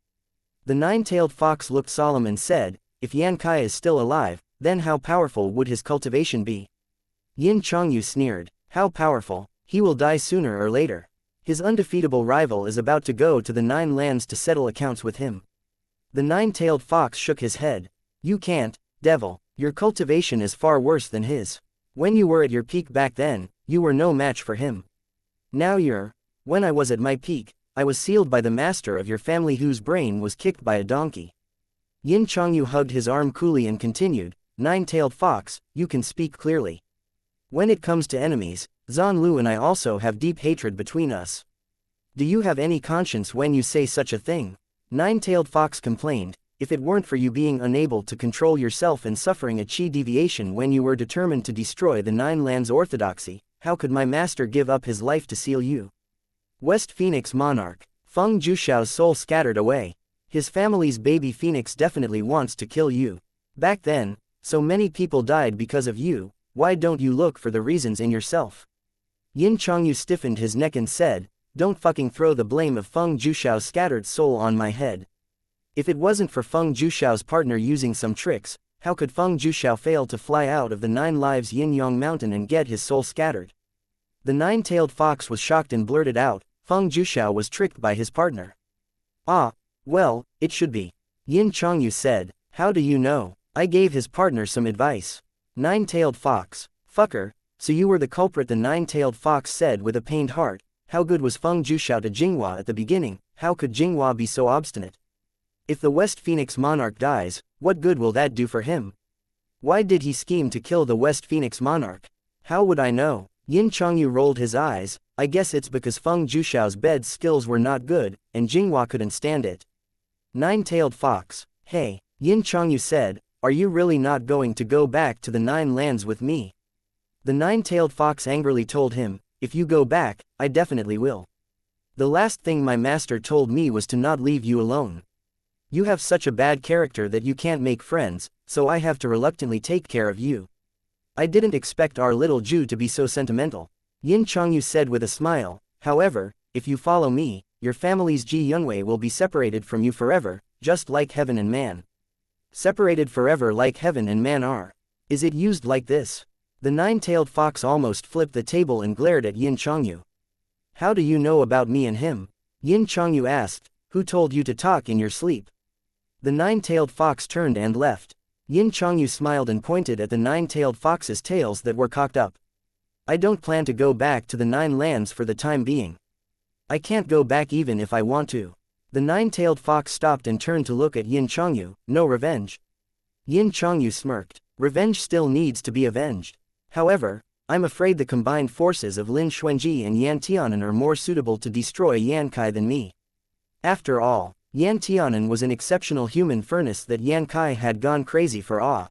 The 9-tailed fox looked solemn and said, if xianxia is still alive, then how powerful would his cultivation be? Yin Chongyu sneered, how powerful? He will die sooner or later. His undefeatable rival is about to go to the 9 lands to settle accounts with him. The 9-tailed fox shook his head. You can't, devil, your cultivation is far worse than his. When you were at your peak back then, you were no match for him. Now when I was at my peak, I was sealed by the master of your family whose brain was kicked by a donkey. Yin Chongyu hugged his arm coolly and continued, 9-tailed fox, you can speak clearly. When it comes to enemies, Zanlu and I also have deep hatred between us. Do you have any conscience when you say such a thing? 9-tailed fox complained, if it weren't for you being unable to control yourself and suffering a chi deviation when you were determined to destroy the 9 lands orthodoxy, how could my master give up his life to seal you? West Phoenix monarch, Feng Jushao's soul scattered away. His family's baby phoenix definitely wants to kill you. Back then, so many people died because of you, why don't you look for the reasons in yourself? Yin Chongyu stiffened his neck and said, don't fucking throw the blame of Feng Jushao's scattered soul on my head. If it wasn't for Feng Jushao's partner using some tricks, how could Feng Jushao fail to fly out of the 9 lives Yin-Yang mountain and get his soul scattered? The 9-tailed fox was shocked and blurted out, Feng Jushao was tricked by his partner. Ah, well, it should be. Yin Chongyu said, how do you know? I gave his partner some advice. 9-tailed fox, fucker, so you were the culprit, the 9-tailed fox said with a pained heart. How good was Feng Jushao to Jinghua at the beginning? How could Jinghua be so obstinate? If the West Phoenix monarch dies, what good will that do for him? Why did he scheme to kill the West Phoenix monarch? How would I know? Yin Chongyu rolled his eyes, I guess it's because Feng Jushao's bed skills were not good, and Jinghua couldn't stand it. 9-tailed fox, hey, Yin Chongyu said, are you really not going to go back to the 9 lands with me? The 9-tailed fox angrily told him, if you go back, I definitely will. The last thing my master told me was to not leave you alone. You have such a bad character that you can't make friends, so I have to reluctantly take care of you. I didn't expect our little Ju to be so sentimental. Yin Chongyu said with a smile, however, if you follow me, your family's Ji Yunwei will be separated from you forever, just like heaven and man. Separated forever like heaven and man are. Is it used like this? The 9-tailed fox almost flipped the table and glared at Yin Chongyu. How do you know about me and him? Yin Chongyu asked, who told you to talk in your sleep? The 9-tailed fox turned and left. Yin Chongyu smiled and pointed at the 9-tailed fox's tails that were cocked up. I don't plan to go back to the 9 lands for the time being. I can't go back even if I want to. The 9-tailed fox stopped and turned to look at Yin Chongyu, no revenge. Yin Chongyu smirked, revenge still needs to be avenged. However, I'm afraid the combined forces of Lin Xuanji and Yan Tianan are more suitable to destroy Yankai than me. After all, Yan Tianan was an exceptional human furnace that Yankai had gone crazy for awe.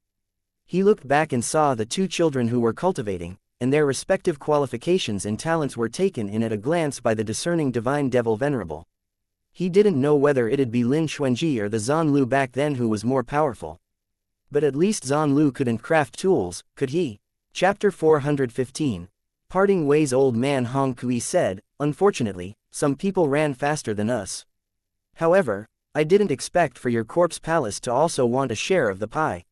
He looked back and saw the 2 children who were cultivating, and their respective qualifications and talents were taken in at a glance by the discerning divine devil venerable. He didn't know whether it'd be Lin Xuanji or the Zanlu back then who was more powerful. But at least Zanlu couldn't craft tools, could he? Chapter 415. Parting ways. Old man Hong Kui said, unfortunately, some people ran faster than us. However, I didn't expect for your corpse palace to also want a share of the pie.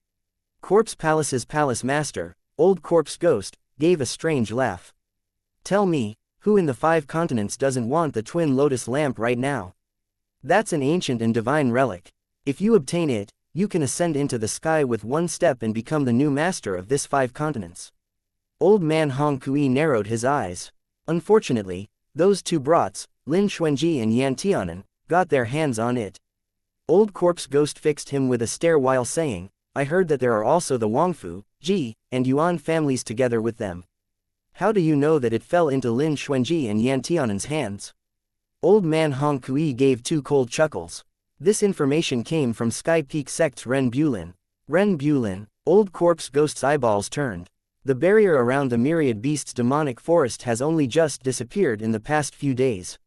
Corpse Palace's palace master, Old Corpse Ghost, gave a strange laugh. Tell me, who in the 5 continents doesn't want the twin lotus lamp right now? That's an ancient and divine relic. If you obtain it, you can ascend into the sky with one step and become the new master of this 5 continents. Old man Hong Kui narrowed his eyes. Unfortunately, those 2 brats, Lin Xuanji and Yan Tianan, got their hands on it. Old corpse ghost fixed him with a stare while saying, I heard that there are also the Wangfu, Ji, and Yuan families together with them. How do you know that it fell into Lin Xuanji and Yan Tianan's hands? Old man Hong Kui gave 2 cold chuckles. This information came from Sky Peak Sect's Ren Bulin. Ren Bulin. Old corpse ghost's eyeballs turned. The barrier around the myriad beasts' demonic forest has only just disappeared in the past few days.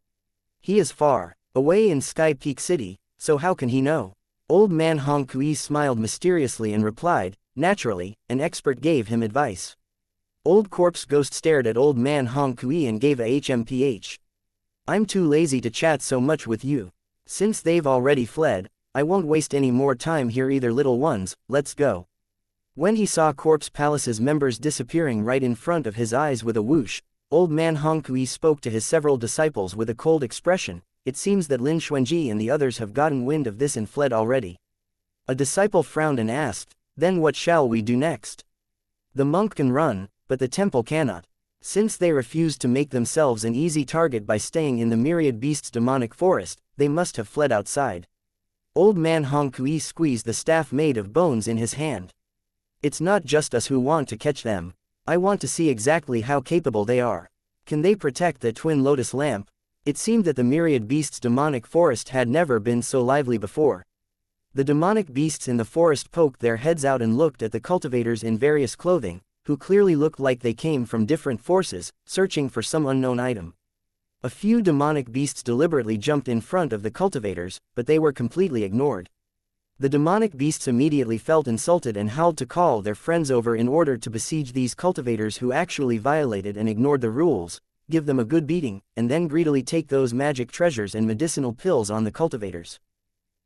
He is far away in Sky Peak City, so how can he know? Old man Hong Kui smiled mysteriously and replied, naturally, an expert gave him advice. Old corpse ghost stared at old man Hong Kui and gave a HMPH. I'm too lazy to chat so much with you. Since they've already fled, I won't waste any more time here either, little ones, let's go. When he saw Corpse Palace's members disappearing right in front of his eyes with a whoosh, old man Hong Kui spoke to his several disciples with a cold expression. It seems that Lin Xuanji and the others have gotten wind of this and fled already. A disciple frowned and asked, then what shall we do next? The monk can run, but the temple cannot. Since they refused to make themselves an easy target by staying in the myriad beasts' demonic forest, they must have fled outside. Old man Hong Kui squeezed the staff made of bones in his hand. It's not just us who want to catch them. I want to see exactly how capable they are. Can they protect the twin lotus lamp? It seemed that the myriad beasts' demonic forest had never been so lively before. The demonic beasts in the forest poked their heads out and looked at the cultivators in various clothing, who clearly looked like they came from different forces, searching for some unknown item. A few demonic beasts deliberately jumped in front of the cultivators, but they were completely ignored. The demonic beasts immediately felt insulted and howled to call their friends over in order to besiege these cultivators who actually violated and ignored the rules, give them a good beating, and then greedily take those magic treasures and medicinal pills on the cultivators.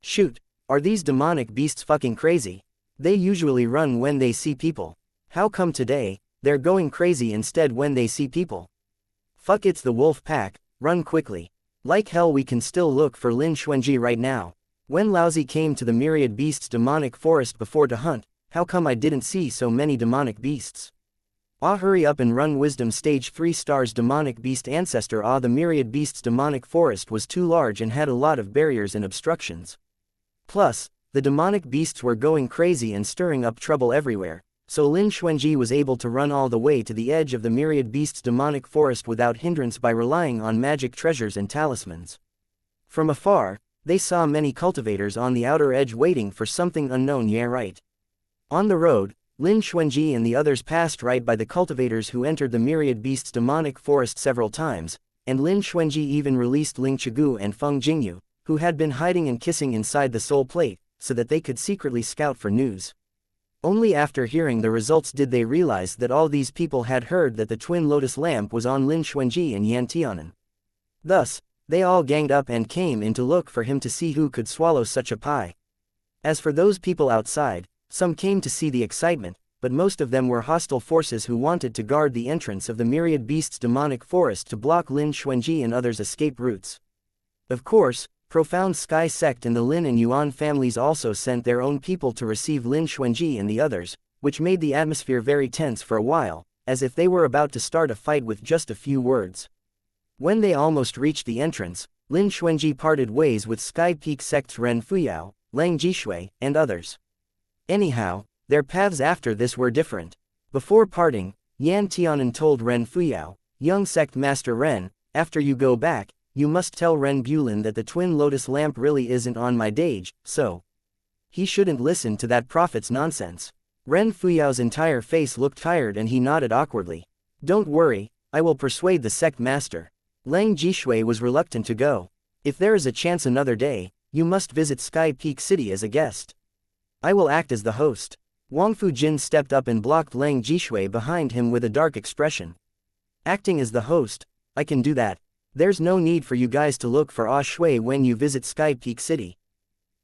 Shoot, are these demonic beasts fucking crazy? They usually run when they see people. How come today, they're going crazy instead when they see people? Fuck, it's the wolf pack, run quickly. Like hell, we can still look for Lin Xuanji right now. When Laozi came to the myriad beasts' demonic forest before to hunt, how come I didn't see so many demonic beasts? Hurry up and run. Wisdom stage 3 stars. Demonic beast ancestor. The myriad beasts' demonic forest was too large and had a lot of barriers and obstructions. Plus, the demonic beasts were going crazy and stirring up trouble everywhere. So Lin Xuanji was able to run all the way to the edge of the myriad beasts' demonic forest without hindrance by relying on magic treasures and talismans. From afar, they saw many cultivators on the outer edge waiting for something unknown. Yeah, right. On the road, Lin Xuanji and the others passed right by the cultivators who entered the myriad beasts' demonic forest several times, and Lin Xuanji even released Ling Chigu and Feng Jingyu, who had been hiding and kissing inside the soul plate, so that they could secretly scout for news. Only after hearing the results did they realize that all these people had heard that the twin lotus lamp was on Lin Xuanji and Yan Tianan. Thus, they all ganged up and came in to look for him to see who could swallow such a pie. As for those people outside, some came to see the excitement, but most of them were hostile forces who wanted to guard the entrance of the myriad beasts' demonic forest to block Lin Xuanji and others' escape routes. Of course, Profound Sky Sect and the Lin and Yuan families also sent their own people to receive Lin Xuanji and the others, which made the atmosphere very tense for a while, as if they were about to start a fight with just a few words. When they almost reached the entrance, Lin Xuanji parted ways with Sky Peak Sect's Ren Fuyao, Lang Jishui, and others. Anyhow, their paths after this were different. Before parting, Yan Tianan told Ren Fuyao, young sect master Ren, after you go back, you must tell Ren Bulin that the twin lotus lamp really isn't on my stage, so he shouldn't listen to that prophet's nonsense. Ren Fuyao's entire face looked tired and he nodded awkwardly. Don't worry, I will persuade the sect master. Lang Jishui was reluctant to go. If there is a chance another day, you must visit Sky Peak City as a guest. I will act as the host. Wang Fujin stepped up and blocked Lang Jishui behind him with a dark expression. Acting as the host, I can do that. There's no need for you guys to look for Shui when you visit Sky Peak City.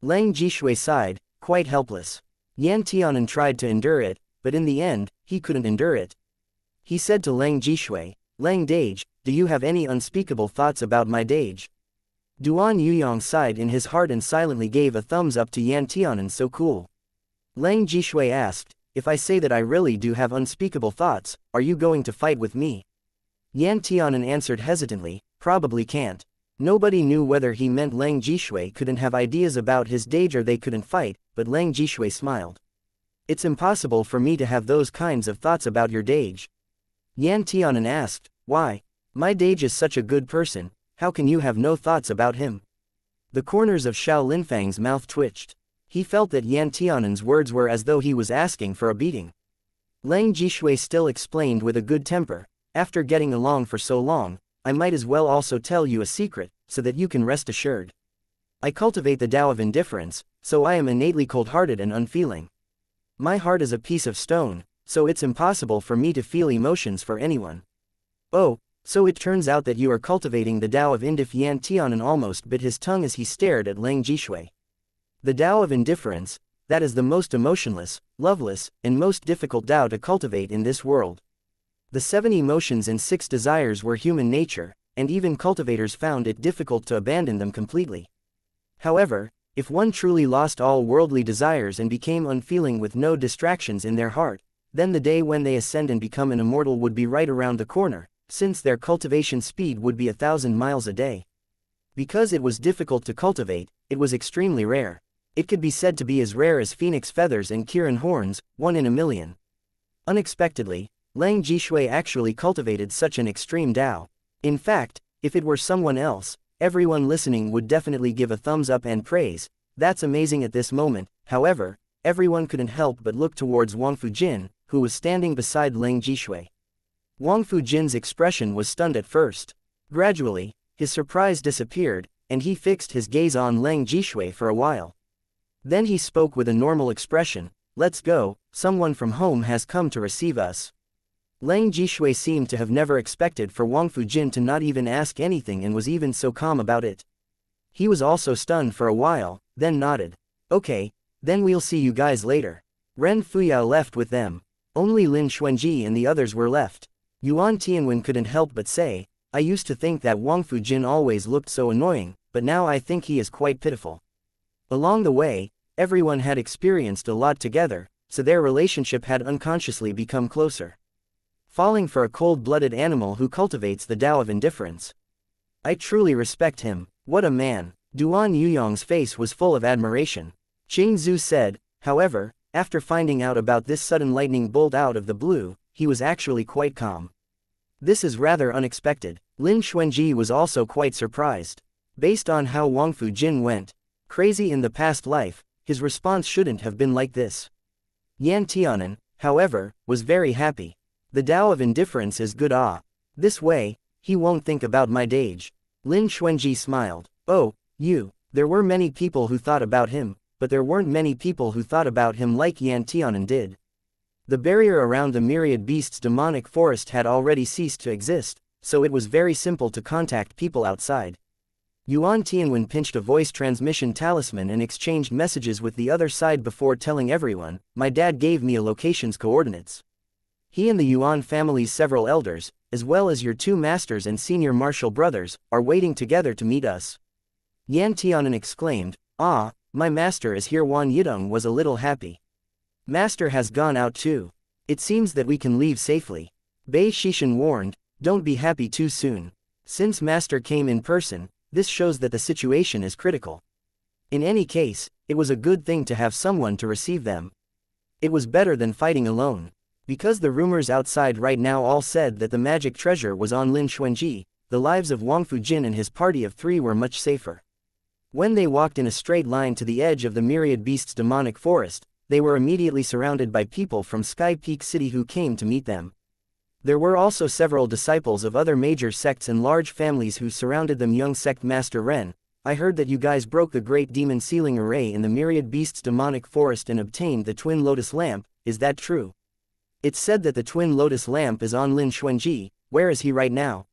Lang Jishui sighed, quite helpless. Yan Tianan tried to endure it, but in the end, he couldn't endure it. He said to Lang Jishui, Lang Dage, do you have any unspeakable thoughts about my Dage? Duan Yuyong sighed in his heart and silently gave a thumbs up to Yan Tianan. So cool. Lang Jishui asked, if I say that I really do have unspeakable thoughts, are you going to fight with me? Yan Tianan answered hesitantly, probably can't. Nobody knew whether he meant Lang Jishui couldn't have ideas about his dage or they couldn't fight, but Lang Jishui smiled. It's impossible for me to have those kinds of thoughts about your dage. Yan Tianan asked, why? My dage is such a good person, how can you have no thoughts about him? The corners of Xiao Linfang's mouth twitched. He felt that Yan Tianan's words were as though he was asking for a beating. Lang Jishui still explained with a good temper, after getting along for so long, I might as well also tell you a secret, so that you can rest assured. I cultivate the Tao of indifference, so I am innately cold-hearted and unfeeling. My heart is a piece of stone, so it's impossible for me to feel emotions for anyone. Oh, so it turns out that you are cultivating the Tao of indif. Yan Tianan almost bit his tongue as he stared at Lang Jishui. The Tao of indifference, that is the most emotionless, loveless, and most difficult Tao to cultivate in this world. The 7 emotions and 6 desires were human nature, and even cultivators found it difficult to abandon them completely. However, if one truly lost all worldly desires and became unfeeling with no distractions in their heart, then the day when they ascend and become an immortal would be right around the corner, since their cultivation speed would be 1,000 miles a day. Because it was difficult to cultivate, it was extremely rare. It could be said to be as rare as phoenix feathers and Kirin horns, 1 in a million. Unexpectedly, Lang Jishui actually cultivated such an extreme Tao. In fact, if it were someone else, everyone listening would definitely give a thumbs up and praise. That's amazing. At this moment, however, everyone couldn't help but look towards Wang Fujin, who was standing beside Lang Jishui. Wang Fujin's expression was stunned at first. Gradually, his surprise disappeared, and he fixed his gaze on Lang Jishui for a while. Then he spoke with a normal expression, let's go, someone from home has come to receive us. Lang Jishui seemed to have never expected for Wang Fujin to not even ask anything and was even so calm about it. He was also stunned for a while, then nodded. Okay, then we'll see you guys later. Ren Fuyao left with them. Only Lin Xuanji and the others were left. Yuan Tianwen couldn't help but say, I used to think that Wang Fujin always looked so annoying, but now I think he is quite pitiful. Along the way, everyone had experienced a lot together, so their relationship had unconsciously become closer. Falling for a cold-blooded animal who cultivates the Tao of indifference. I truly respect him, what a man. Duan Yuyong's face was full of admiration. Qing Zhu said, however, after finding out about this sudden lightning bolt out of the blue, he was actually quite calm. This is rather unexpected. Lin Xuanji was also quite surprised. Based on how Wang Fujin went crazy in the past life, his response shouldn't have been like this. Yan Tianan, however, was very happy. The Tao of indifference is good. This way, he won't think about my dage. Lin Xuanji smiled. Oh, there were many people who thought about him, but there weren't many people who thought about him like Yan Tianan did. The barrier around the myriad beasts' demonic forest had already ceased to exist, so it was very simple to contact people outside. Yuan Tianwen pinched a voice transmission talisman and exchanged messages with the other side before telling everyone, my dad gave me a location's coordinates. He and the Yuan family's several elders, as well as your 2 masters and senior martial brothers, are waiting together to meet us. Yan Tianan exclaimed, my master is here. Wan Yidong was a little happy. Master has gone out too. It seems that we can leave safely. Bei Shishan warned, don't be happy too soon. Since master came in person, this shows that the situation is critical. In any case, it was a good thing to have someone to receive them. It was better than fighting alone. Because the rumors outside right now all said that the magic treasure was on Lin Xuanji, the lives of Wang Fujin and his party of 3 were much safer. When they walked in a straight line to the edge of the myriad beasts' demonic forest, they were immediately surrounded by people from Sky Peak City who came to meet them. There were also several disciples of other major sects and large families who surrounded them. Young sect Master Ren, I heard that you guys broke the great demon sealing array in the myriad beasts' demonic forest and obtained the twin lotus lamp, is that true? It's said that the twin lotus lamp is on Lin Xuanji. Where is he right now?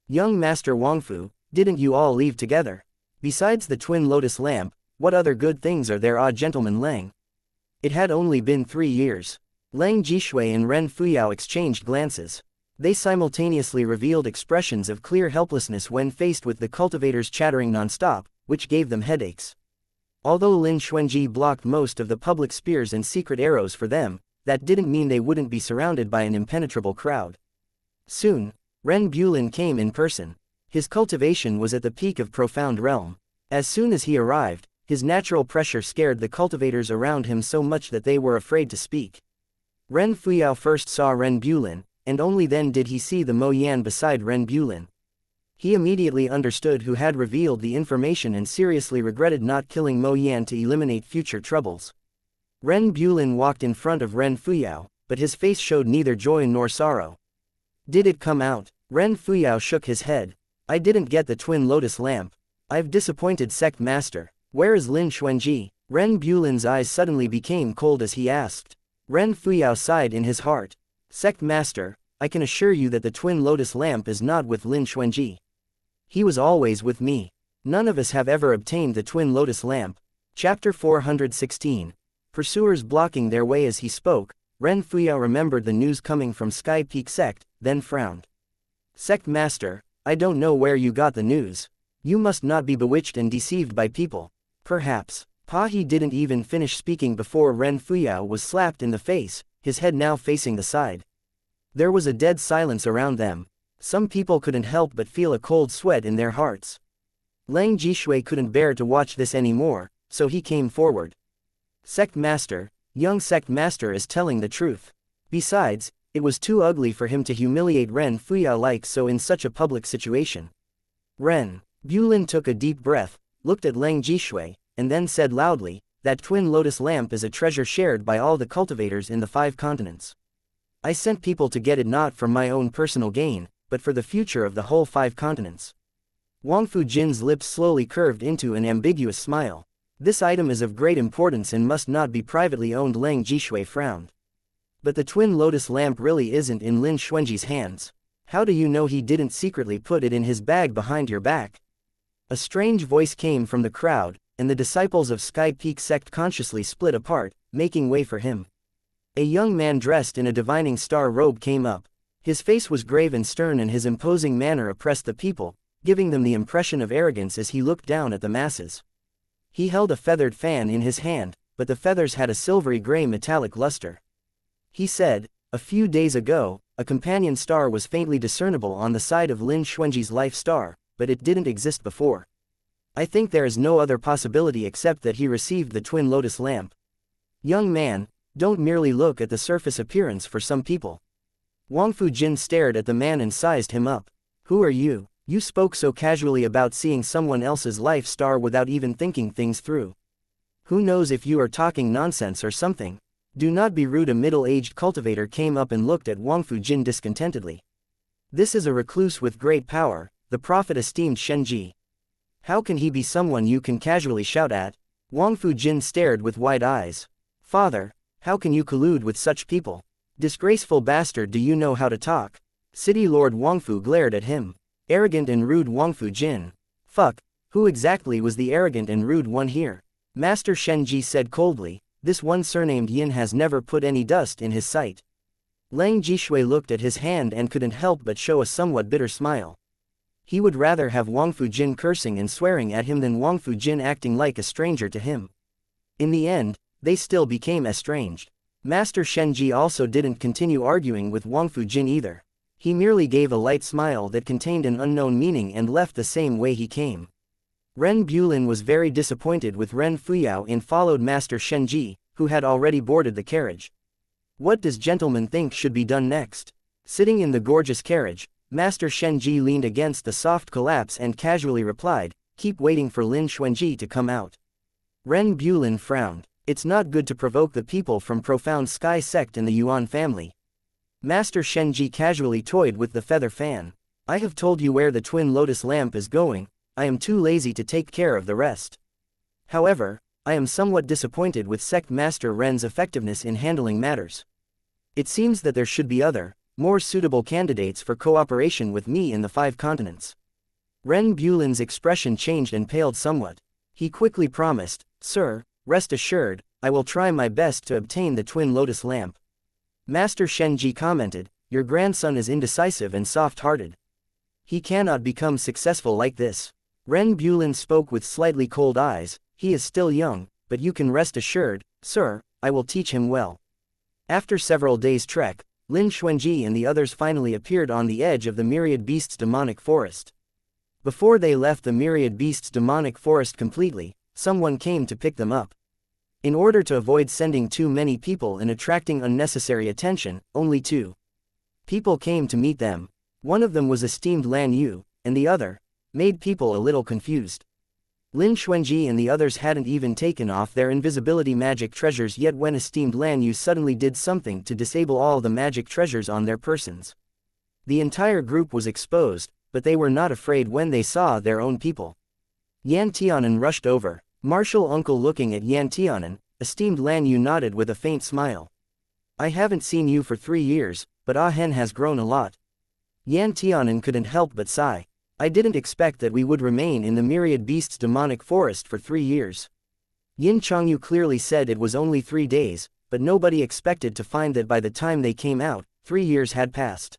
Young Master Wangfu, didn't you all leave together? Besides the twin lotus lamp, what other good things are there? Gentleman Lang. It had only been 3 years. Lang Jishui and Ren Fuyao exchanged glances. They simultaneously revealed expressions of clear helplessness when faced with the cultivators chattering non-stop, which gave them headaches. Although Lin Xuanji blocked most of the public spears and secret arrows for them, that didn't mean they wouldn't be surrounded by an impenetrable crowd. Soon, Ren Bulin came in person. His cultivation was at the peak of profound realm. As soon as he arrived, his natural pressure scared the cultivators around him so much that they were afraid to speak. Ren Fuyao first saw Ren Bulin, and only then did he see the Mo Yan beside Ren Bulin. He immediately understood who had revealed the information and seriously regretted not killing Mo Yan to eliminate future troubles. Ren Bulin walked in front of Ren Fuyao, but his face showed neither joy nor sorrow. Did it come out? Ren Fuyao shook his head. I didn't get the twin lotus lamp. I've disappointed Sect Master. Where is Lin Xuanji? Ren Bulin's eyes suddenly became cold as he asked. Ren Fuyao sighed in his heart. Sect Master, I can assure you that the twin lotus lamp is not with Lin Xuanji. He was always with me. None of us have ever obtained the twin lotus lamp. Chapter 416. Pursuers blocking their way. As he spoke, Ren Fuyao remembered the news coming from Sky Peak Sect, then frowned. Sect Master, I don't know where you got the news. You must not be bewitched and deceived by people. Perhaps. He didn't even finish speaking before Ren Fuyao was slapped in the face, his head now facing the side. There was a dead silence around them. Some people couldn't help but feel a cold sweat in their hearts. Lang Jishui couldn't bear to watch this anymore, so he came forward. Sect Master, young Sect Master is telling the truth. Besides, it was too ugly for him to humiliate Ren Fuyao like so in such a public situation. Ren Bulin took a deep breath, looked at Lang Jishui, and then said loudly, that twin lotus lamp is a treasure shared by all the cultivators in the 5 continents. I sent people to get it not for my own personal gain, but for the future of the whole 5 continents. Wang Fujin's lips slowly curved into an ambiguous smile. This item is of great importance and must not be privately owned. Lang Jishui frowned. But the twin lotus lamp really isn't in Lin Xuanji's hands. How do you know he didn't secretly put it in his bag behind your back? A strange voice came from the crowd, and the disciples of Sky Peak Sect consciously split apart, making way for him. A young man dressed in a divining star robe came up. His face was grave and stern and his imposing manner oppressed the people, giving them the impression of arrogance as he looked down at the masses. He held a feathered fan in his hand, but the feathers had a silvery gray metallic luster. He said, a few days ago, a companion star was faintly discernible on the side of Lin Xuanji's life star, but it didn't exist before. I think there is no other possibility except that he received the twin lotus lamp. Young man, don't merely look at the surface appearance for some people. Wang Fujin stared at the man and sized him up. Who are you? You spoke so casually about seeing someone else's life star without even thinking things through. Who knows if you are talking nonsense or something? Do not be rude. A middle-aged cultivator came up and looked at Wang Fujin discontentedly. This is a recluse with great power, the prophet esteemed Shenji. How can he be someone you can casually shout at? Wang Fujin stared with wide eyes. Father, how can you collude with such people? Disgraceful bastard, do you know how to talk? City Lord Wangfu glared at him. Arrogant and rude Wang Fujin. Fuck, who exactly was the arrogant and rude one here? Master Shenji said coldly, this one surnamed Yin has never put any dust in his sight. Lang Jishui looked at his hand and couldn't help but show a somewhat bitter smile. He would rather have Wang Fujin cursing and swearing at him than Wang Fujin acting like a stranger to him. In the end, they still became estranged. Master Shenji also didn't continue arguing with Wang Fujin either. He merely gave a light smile that contained an unknown meaning and left the same way he came. Ren Bulin was very disappointed with Ren Fuyao and followed Master Shenji, who had already boarded the carriage. What does gentleman think should be done next? Sitting in the gorgeous carriage, Master Shenji leaned against the soft collapse and casually replied, keep waiting for Lin Xuanji to come out. Ren Bulin frowned. It's not good to provoke the people from Profound Sky Sect and the Yuan family. Master Shenji casually toyed with the feather fan. I have told you where the twin lotus lamp is going, I am too lazy to take care of the rest. However, I am somewhat disappointed with Sect Master Ren's effectiveness in handling matters. It seems that there should be other, more suitable candidates for cooperation with me in the 5 continents. Ren Bulin's expression changed and paled somewhat. He quickly promised, Sir, rest assured, I will try my best to obtain the twin lotus lamp. Master Shenji commented, your grandson is indecisive and soft-hearted. He cannot become successful like this. Ren Bulin spoke with slightly cold eyes. He is still young, but you can rest assured, sir, I will teach him well. After several days' trek, Lin Xuanji and the others finally appeared on the edge of the Myriad Beasts' demonic forest. Before they left the Myriad Beasts' demonic forest completely, someone came to pick them up. In order to avoid sending too many people and attracting unnecessary attention, only 2 people came to meet them. One of them was esteemed Lan Yu, and the other made people a little confused. Lin Xuanji and the others hadn't even taken off their invisibility magic treasures yet when esteemed Lan Yu suddenly did something to disable all the magic treasures on their persons. The entire group was exposed, but they were not afraid when they saw their own people. Yan Tianan rushed over. Martial uncle looking at Yan Tianan, esteemed Lan Yu nodded with a faint smile. I haven't seen you for 3 years, but Ah Hen has grown a lot. Yan Tianan couldn't help but sigh. I didn't expect that we would remain in the Myriad Beasts' demonic forest for 3 years. Yin Changyu clearly said it was only 3 days, but nobody expected to find that by the time they came out, 3 years had passed.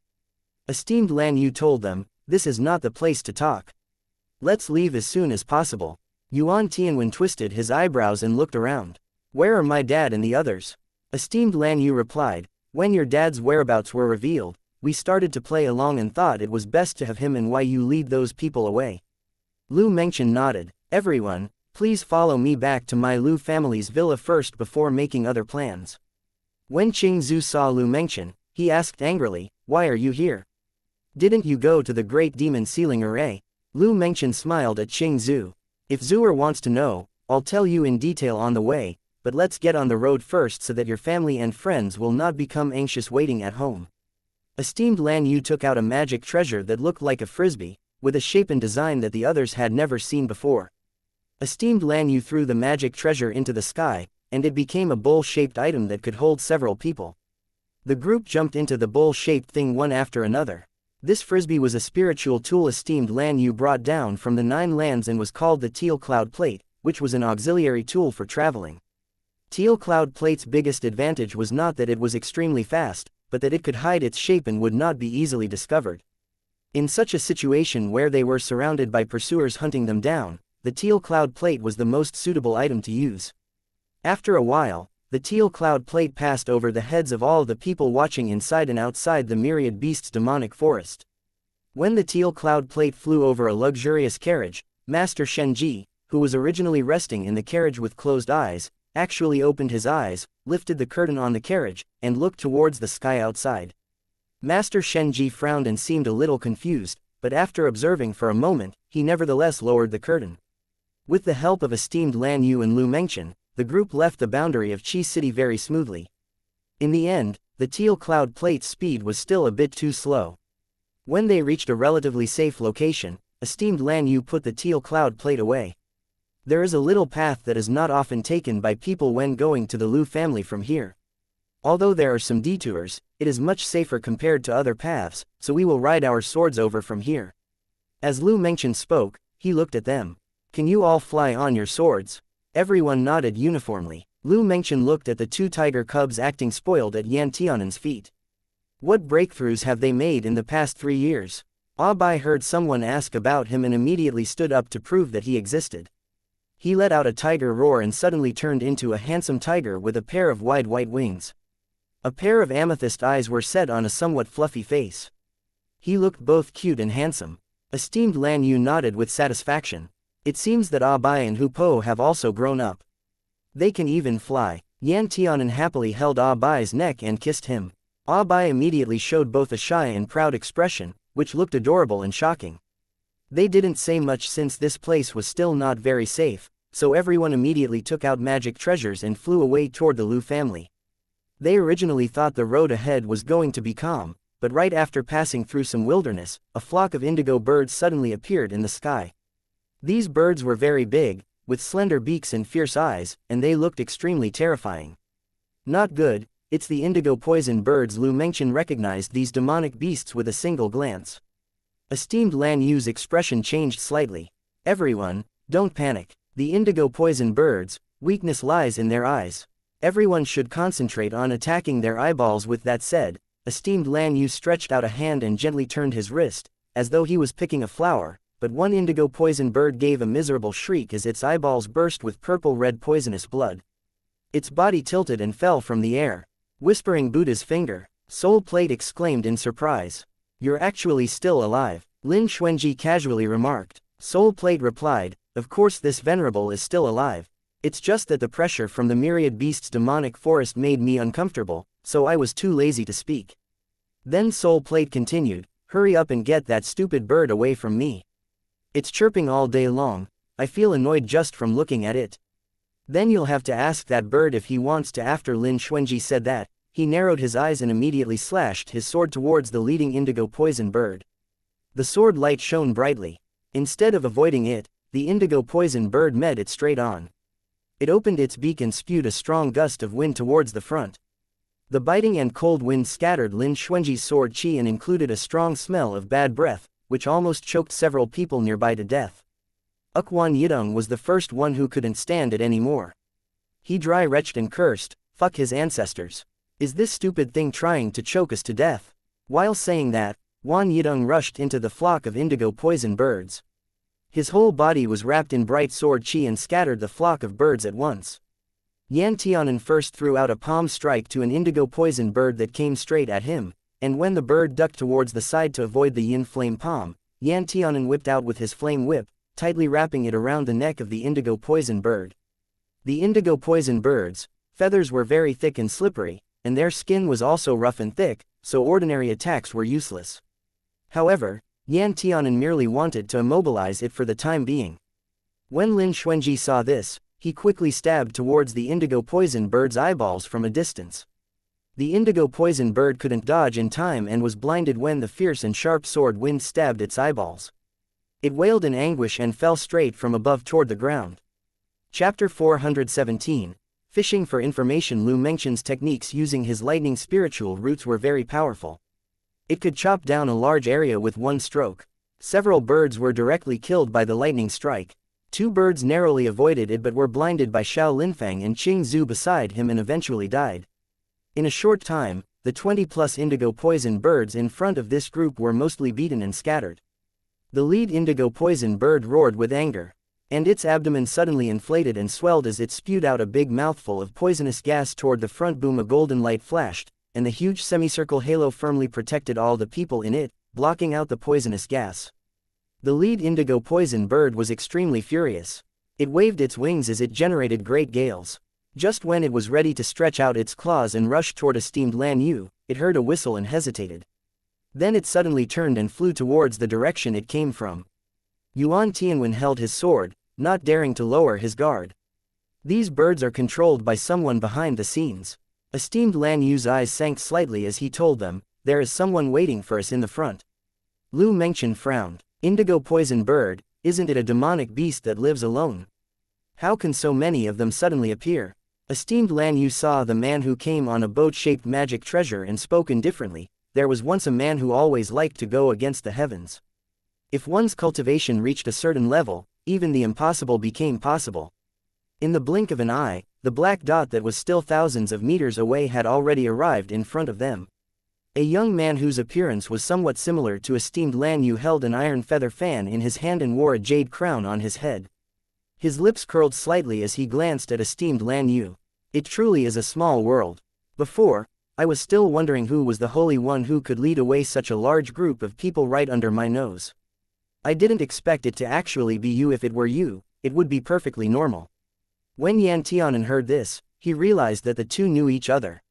Esteemed Lan Yu told them, this is not the place to talk. Let's leave as soon as possible. Yuan Tianwen twisted his eyebrows and looked around. Where are my dad and the others? Esteemed Lan Yu replied, when your dad's whereabouts were revealed, we started to play along and thought it was best to have him and why you lead those people away. Lu Mengchen nodded. Everyone, please follow me back to my Lu family's villa first before making other plans. When Qing Zhu saw Lu Mengchen, he asked angrily, why are you here? Didn't you go to the Great Demon Sealing Array? Lu Mengchen smiled at Qing Zhu. If Zhuer wants to know, I'll tell you in detail on the way, but let's get on the road first so that your family and friends will not become anxious waiting at home. Esteemed Lan Yu took out a magic treasure that looked like a frisbee, with a shape and design that the others had never seen before. Esteemed Lan Yu threw the magic treasure into the sky, and it became a bowl-shaped item that could hold several people. The group jumped into the bowl-shaped thing one after another. This frisbee was a spiritual tool esteemed Lan Yu brought down from the 9 lands and was called the Teal Cloud Plate, which was an auxiliary tool for traveling. Teal Cloud Plate's biggest advantage was not that it was extremely fast, but that it could hide its shape and would not be easily discovered. In such a situation where they were surrounded by pursuers hunting them down, the Teal Cloud Plate was the most suitable item to use. After a while, the Teal Cloud Plate passed over the heads of all the people watching inside and outside the Myriad Beasts' demonic forest. When the Teal Cloud Plate flew over a luxurious carriage, Master Shenji, who was originally resting in the carriage with closed eyes, actually opened his eyes, lifted the curtain on the carriage, and looked towards the sky outside. Master Shenji frowned and seemed a little confused, but after observing for a moment, he nevertheless lowered the curtain. With the help of esteemed Lan Yu and Lu Mengchen, the group left the boundary of Qi City very smoothly. In the end, the Teal Cloud Plate's speed was still a bit too slow. When they reached a relatively safe location, esteemed Lan Yu put the Teal Cloud Plate away. There is a little path that is not often taken by people when going to the Lu family from here. Although there are some detours, it is much safer compared to other paths, so we will ride our swords over from here. As Lu Mengchen spoke, he looked at them. Can you all fly on your swords? Everyone nodded uniformly. Lu Mengchen looked at the 2 tiger cubs acting spoiled at Yan Tianan's feet. What breakthroughs have they made in the past 3 years? Ah Bai heard someone ask about him and immediately stood up to prove that he existed. He let out a tiger roar and suddenly turned into a handsome tiger with a pair of wide white wings. A pair of amethyst eyes were set on a somewhat fluffy face. He looked both cute and handsome. Esteemed Lan Yu nodded with satisfaction. It seems that Ah Bai and Hu Po have also grown up. They can even fly. Yan Tianan happily held Ah Bai's neck and kissed him. Ah Bai immediately showed both a shy and proud expression, which looked adorable and shocking. They didn't say much since this place was still not very safe, so everyone immediately took out magic treasures and flew away toward the Lu family. They originally thought the road ahead was going to be calm, but right after passing through some wilderness, a flock of indigo birds suddenly appeared in the sky. These birds were very big, with slender beaks and fierce eyes, and they looked extremely terrifying. Not good, it's the indigo poison birds. Lu Mengchen recognized these demonic beasts with a single glance. Esteemed Lan Yu's expression changed slightly. Everyone, don't panic. The indigo poison birds, weakness lies in their eyes. Everyone should concentrate on attacking their eyeballs. With that said, esteemed Lan Yu stretched out a hand and gently turned his wrist, as though he was picking a flower, but one indigo poison bird gave a miserable shriek as its eyeballs burst with purple-red poisonous blood. Its body tilted and fell from the air. Whispering Buddha's finger, Soul Plate exclaimed in surprise. "You're actually still alive," Lin Xuanji casually remarked. Soul Plate replied, "Of course this venerable is still alive. It's just that the pressure from the myriad beasts' demonic forest made me uncomfortable, so I was too lazy to speak." Then Soul Plate continued, "Hurry up and get that stupid bird away from me. It's chirping all day long, I feel annoyed just from looking at it." "Then you'll have to ask that bird if he wants to." After Lin Xuanji said that, he narrowed his eyes and immediately slashed his sword towards the leading indigo poison bird. The sword light shone brightly. Instead of avoiding it, the indigo poison bird met it straight on. It opened its beak and spewed a strong gust of wind towards the front. The biting and cold wind scattered Lin Xuanji's sword chi and included a strong smell of bad breath, which almost choked several people nearby to death. Ukwan Yidong was the first one who couldn't stand it anymore. He dry retched and cursed, "Fuck his ancestors. Is this stupid thing trying to choke us to death?" While saying that, Wan Yidong rushed into the flock of indigo poison birds. His whole body was wrapped in bright sword chi and scattered the flock of birds at once. Yan Tianan first threw out a palm strike to an indigo poison bird that came straight at him, and when the bird ducked towards the side to avoid the yin flame palm, Yan Tianan whipped out with his flame whip, tightly wrapping it around the neck of the indigo poison bird. The indigo poison birds' feathers were very thick and slippery, and their skin was also rough and thick, so ordinary attacks were useless. However, Yan Tianan merely wanted to immobilize it for the time being. When Lin Xuanji saw this, he quickly stabbed towards the indigo poison bird's eyeballs from a distance. The indigo poison bird couldn't dodge in time and was blinded when the fierce and sharp sword wind stabbed its eyeballs. It wailed in anguish and fell straight from above toward the ground. Chapter 417, Fishing for Information. Lu Mengchen's techniques using his lightning spiritual roots were very powerful. It could chop down a large area with one stroke. Several birds were directly killed by the lightning strike. 2 birds narrowly avoided it but were blinded by Xiao Linfang and Qing Zhu beside him and eventually died. In a short time, the 20+ indigo poison birds in front of this group were mostly beaten and scattered. The lead indigo poison bird roared with anger, and its abdomen suddenly inflated and swelled as it spewed out a big mouthful of poisonous gas toward the front. Boom! A golden light flashed, and the huge semicircle halo firmly protected all the people in it, blocking out the poisonous gas. The lead indigo poison bird was extremely furious. It waved its wings as it generated great gales. Just when it was ready to stretch out its claws and rush toward esteemed Lan Yu, it heard a whistle and hesitated. Then it suddenly turned and flew towards the direction it came from. Yuan Tianwen held his sword, not daring to lower his guard. These birds are controlled by someone behind the scenes. Esteemed Lan Yu's eyes sank slightly as he told them, "There is someone waiting for us in the front." Lu Mengchen frowned. "Indigo poison bird, isn't it a demonic beast that lives alone? How can so many of them suddenly appear?" Esteemed Lan Yu saw the man who came on a boat-shaped magic treasure and spoke indifferently. "There was once a man who always liked to go against the heavens. If one's cultivation reached a certain level, even the impossible became possible." In the blink of an eye, the black dot that was still thousands of meters away had already arrived in front of them. A young man whose appearance was somewhat similar to esteemed Lan Yu held an iron feather fan in his hand and wore a jade crown on his head. His lips curled slightly as he glanced at esteemed Lan Yu. "It truly is a small world. Before, I was still wondering who was the Holy One who could lead away such a large group of people right under my nose. I didn't expect it to actually be you. If it were you, it would be perfectly normal." When Yan Tianan heard this, he realized that the two knew each other.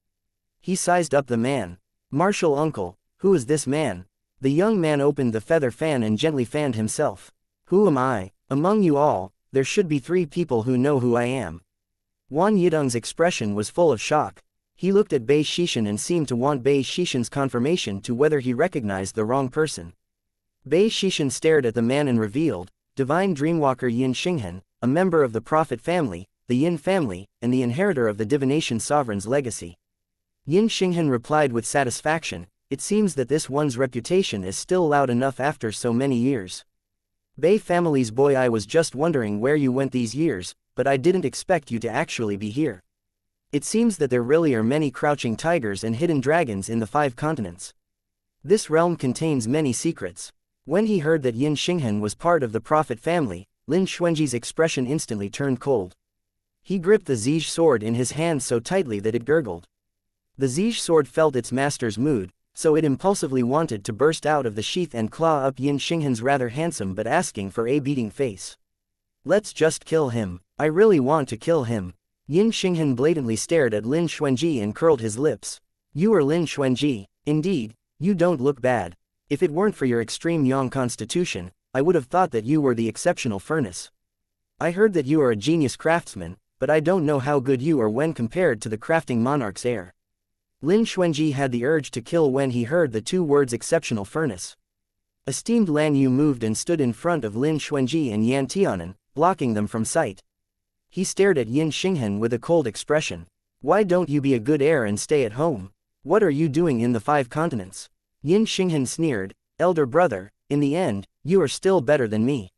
He sized up the man. "Martial uncle, who is this man?" The young man opened the feather fan and gently fanned himself. "Who am I? Among you all, there should be 3 people who know who I am." Wan Yidong's expression was full of shock. He looked at Bei Shishan and seemed to want Bei Shishan's confirmation to whether he recognized the wrong person. Bei Shishan stared at the man and revealed, "Divine Dreamwalker Yin Xinghen, a member of the Prophet family, the Yin family, and the inheritor of the Divination Sovereign's legacy." Yin Xinghen replied with satisfaction, "It seems that this one's reputation is still loud enough after so many years. Bei family's boy, I was just wondering where you went these years, but I didn't expect you to actually be here." It seems that there really are many crouching tigers and hidden dragons in the 5 continents. This realm contains many secrets. When he heard that Yin Xinghen was part of the prophet family, Lin Xuanji's expression instantly turned cold. He gripped the Zij sword in his hand so tightly that it gurgled. The Zij sword felt its master's mood, so it impulsively wanted to burst out of the sheath and claw up Yin Xinghen's rather handsome but asking for a beating face. Let's just kill him. I really want to kill him. Yin Xinghen blatantly stared at Lin Xuanji and curled his lips. You are Lin Xuanji. Indeed, you don't look bad. If it weren't for your extreme yang constitution, I would have thought that you were the exceptional furnace. I heard that you are a genius craftsman, but I don't know how good you are when compared to the crafting monarch's heir. Lin Xuanji had the urge to kill when he heard the 2 words exceptional furnace. Esteemed Lan Yu moved and stood in front of Lin Xuanji and Yan Tianan, blocking them from sight. He stared at Yin Xinghen with a cold expression. Why don't you be a good heir and stay at home? What are you doing in the 5 continents? Yin Xinghen sneered, elder brother, in the end, you are still better than me.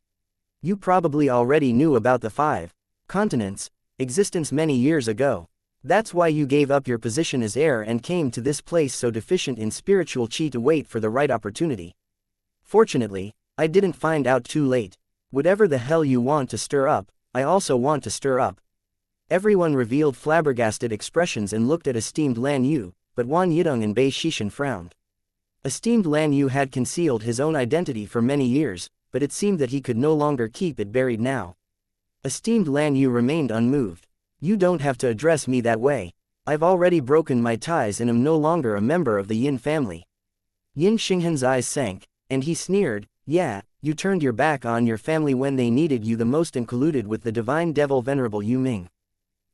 You probably already knew about the 5 continents' existence many years ago. That's why you gave up your position as heir and came to this place so deficient in spiritual chi to wait for the right opportunity. Fortunately, I didn't find out too late. Whatever the hell you want to stir up, I also want to stir up. Everyone revealed flabbergasted expressions and looked at esteemed Lan Yu, but Wan Yidong and Bei Shishan frowned. Esteemed Lan Yu had concealed his own identity for many years, but it seemed that he could no longer keep it buried now. Esteemed Lan Yu remained unmoved. You don't have to address me that way. I've already broken my ties and am no longer a member of the Yin family. Yin Xinghen's eyes sank, and he sneered, yeah, you turned your back on your family when they needed you the most and colluded with the divine devil venerable Yu Ming.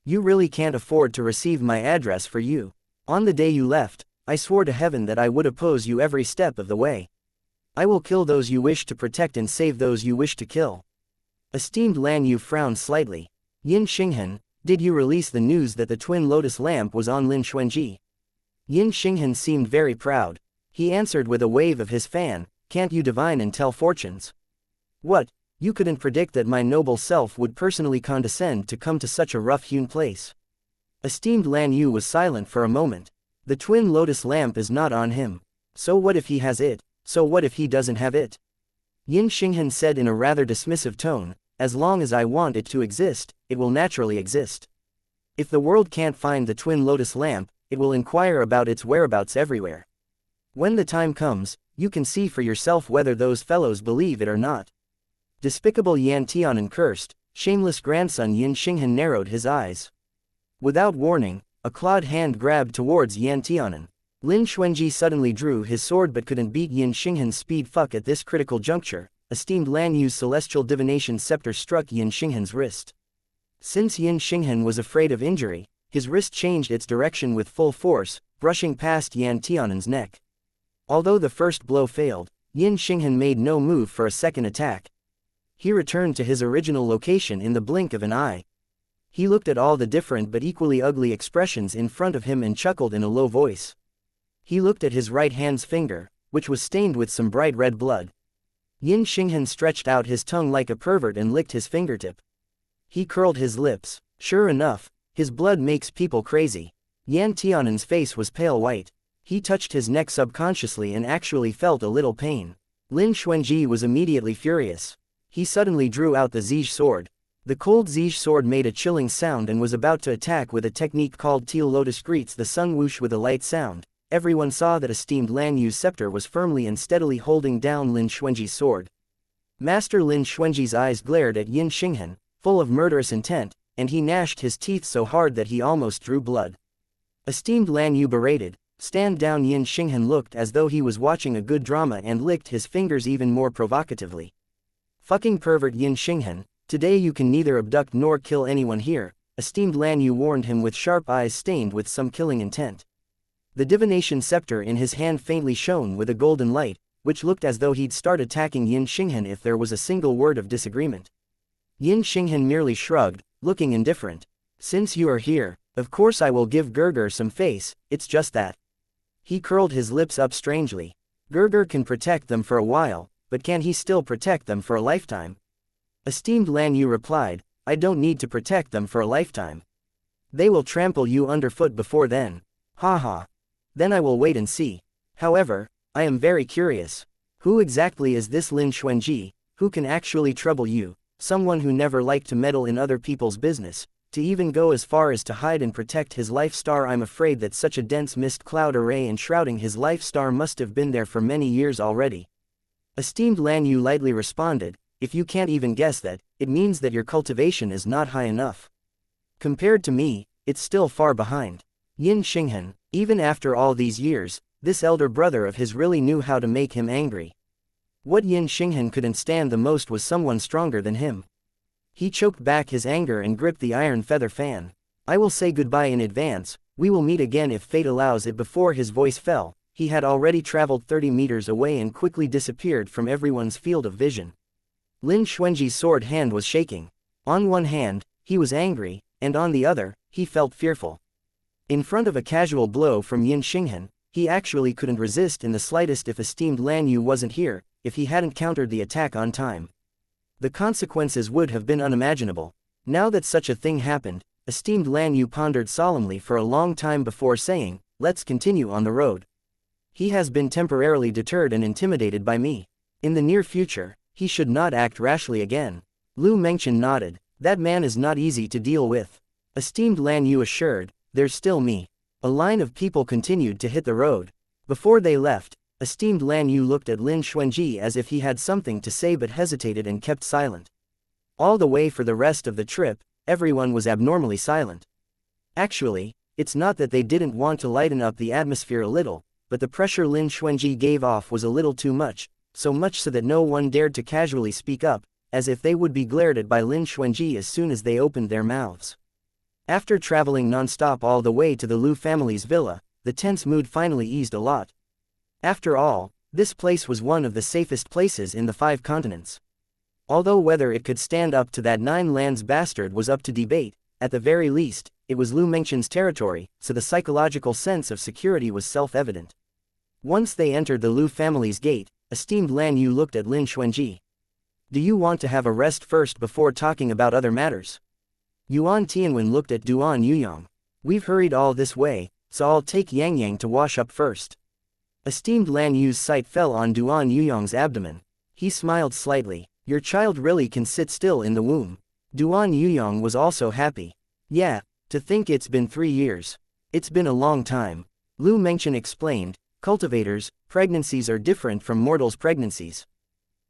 You really can't afford to receive my address for you. On the day you left, I swore to heaven that I would oppose you every step of the way. I will kill those you wish to protect and save those you wish to kill. Esteemed Lan Yu frowned slightly. Yin Xinghen, did you release the news that the twin lotus lamp was on Lin Xuanji? Yin Xinghen seemed very proud. He answered with a wave of his fan, can't you divine and tell fortunes? What, you couldn't predict that my noble self would personally condescend to come to such a rough-hewn place? Esteemed Lan Yu was silent for a moment. The twin lotus lamp is not on him. So what if he has it? So what if he doesn't have it? Yin Xinghen said in a rather dismissive tone, as long as I want it to exist, it will naturally exist. If the world can't find the twin lotus lamp, it will inquire about its whereabouts everywhere. When the time comes, you can see for yourself whether those fellows believe it or not. Despicable Yan Tianan cursed, shameless grandson Yin Xinghen narrowed his eyes. Without warning, a clawed hand grabbed towards Yan Tianan. Lin Xuanji suddenly drew his sword but couldn't beat Yin Xinghen's speed. At this critical juncture, esteemed Lan Yu's celestial divination scepter struck Yin Xinghen's wrist. Since Yin Xinghen was afraid of injury, his wrist changed its direction with full force, brushing past Yan Tianan's neck. Although the first blow failed, Yin Xinghen made no move for a second attack. He returned to his original location in the blink of an eye. He looked at all the different but equally ugly expressions in front of him and chuckled in a low voice. He looked at his right hand's finger, which was stained with some bright red blood. Yin Xinghen stretched out his tongue like a pervert and licked his fingertip. He curled his lips. Sure enough, his blood makes people crazy. Yan Tianan's face was pale white. He touched his neck subconsciously and actually felt a little pain. Lin Xuanji was immediately furious. He suddenly drew out the Zij sword. The cold Zij sword made a chilling sound and was about to attack with a technique called Teal Lotus greets the sun whoosh with a light sound. Everyone saw that esteemed Lan Yu's scepter was firmly and steadily holding down Lin Xuanji's sword. Master Lin Xuanji's eyes glared at Yin Xinghen, full of murderous intent, and he gnashed his teeth so hard that he almost drew blood. Esteemed Lan Yu berated, stand down. Yin Xinghen looked as though he was watching a good drama and licked his fingers even more provocatively. Fucking pervert Yin Xinghen, today you can neither abduct nor kill anyone here, esteemed Lan Yu warned him with sharp eyes stained with some killing intent. The divination scepter in his hand faintly shone with a golden light, which looked as though he'd start attacking Yin Xinghen if there was a single word of disagreement. Yin Xinghen merely shrugged, looking indifferent. Since you are here, of course I will give Gerger some face, it's just that. He curled his lips up strangely. Gerger can protect them for a while, but can he still protect them for a lifetime? Esteemed Lan Yu replied, I don't need to protect them for a lifetime. They will trample you underfoot before then. Haha. Then I will wait and see. However, I am very curious. Who exactly is this Lin Xuanji, who can actually trouble you, someone who never liked to meddle in other people's business, to even go as far as to hide and protect his life star? I'm afraid that such a dense mist cloud array enshrouding his life star must have been there for many years already. Esteemed Lan Yu lightly responded, if you can't even guess that, it means that your cultivation is not high enough. Compared to me, it's still far behind. Yin Xinghan, even after all these years, this elder brother of his really knew how to make him angry. What Yin Xinghan couldn't stand the most was someone stronger than him. He choked back his anger and gripped the iron feather fan. I will say goodbye in advance, we will meet again if fate allows it. Before his voice fell, he had already traveled 30 meters away and quickly disappeared from everyone's field of vision. Lin Xuanji's sword hand was shaking. On one hand, he was angry, and on the other, he felt fearful. In front of a casual blow from Yin Xinghan, he actually couldn't resist in the slightest. If esteemed Lan Yu wasn't here, if he hadn't countered the attack on time, the consequences would have been unimaginable. Now that such a thing happened, esteemed Lan Yu pondered solemnly for a long time before saying, let's continue on the road. He has been temporarily deterred and intimidated by me. In the near future, he should not act rashly again. Lu Mengchen nodded. That man is not easy to deal with. Esteemed Lan Yu assured, there's still me. A line of people continued to hit the road. Before they left, esteemed Lan Yu looked at Lin Xuanji as if he had something to say but hesitated and kept silent. All the way for the rest of the trip, everyone was abnormally silent. Actually, it's not that they didn't want to lighten up the atmosphere a little, but the pressure Lin Xuanji gave off was a little too much, so much so that no one dared to casually speak up, as if they would be glared at by Lin Xuanji as soon as they opened their mouths. After traveling non-stop all the way to the Lu family's villa, the tense mood finally eased a lot. After all, this place was one of the safest places in the 5 continents. Although whether it could stand up to that 9 lands bastard was up to debate, at the very least, it was Lu Mengchen's territory, so the psychological sense of security was self-evident. Once they entered the Lu family's gate, esteemed Lan Yu looked at Lin Xuanji. Do you want to have a rest first before talking about other matters? Yuan Tianwen looked at Duan Yuyong. We've hurried all this way, so I'll take Yang Yang to wash up first. Esteemed Lan Yu's sight fell on Duan Yuyong's abdomen. He smiled slightly. Your child really can sit still in the womb. Duan Yuyong was also happy. Yeah, to think it's been 3 years. It's been a long time. Lu Mengchen explained, cultivators, pregnancies are different from mortals' pregnancies.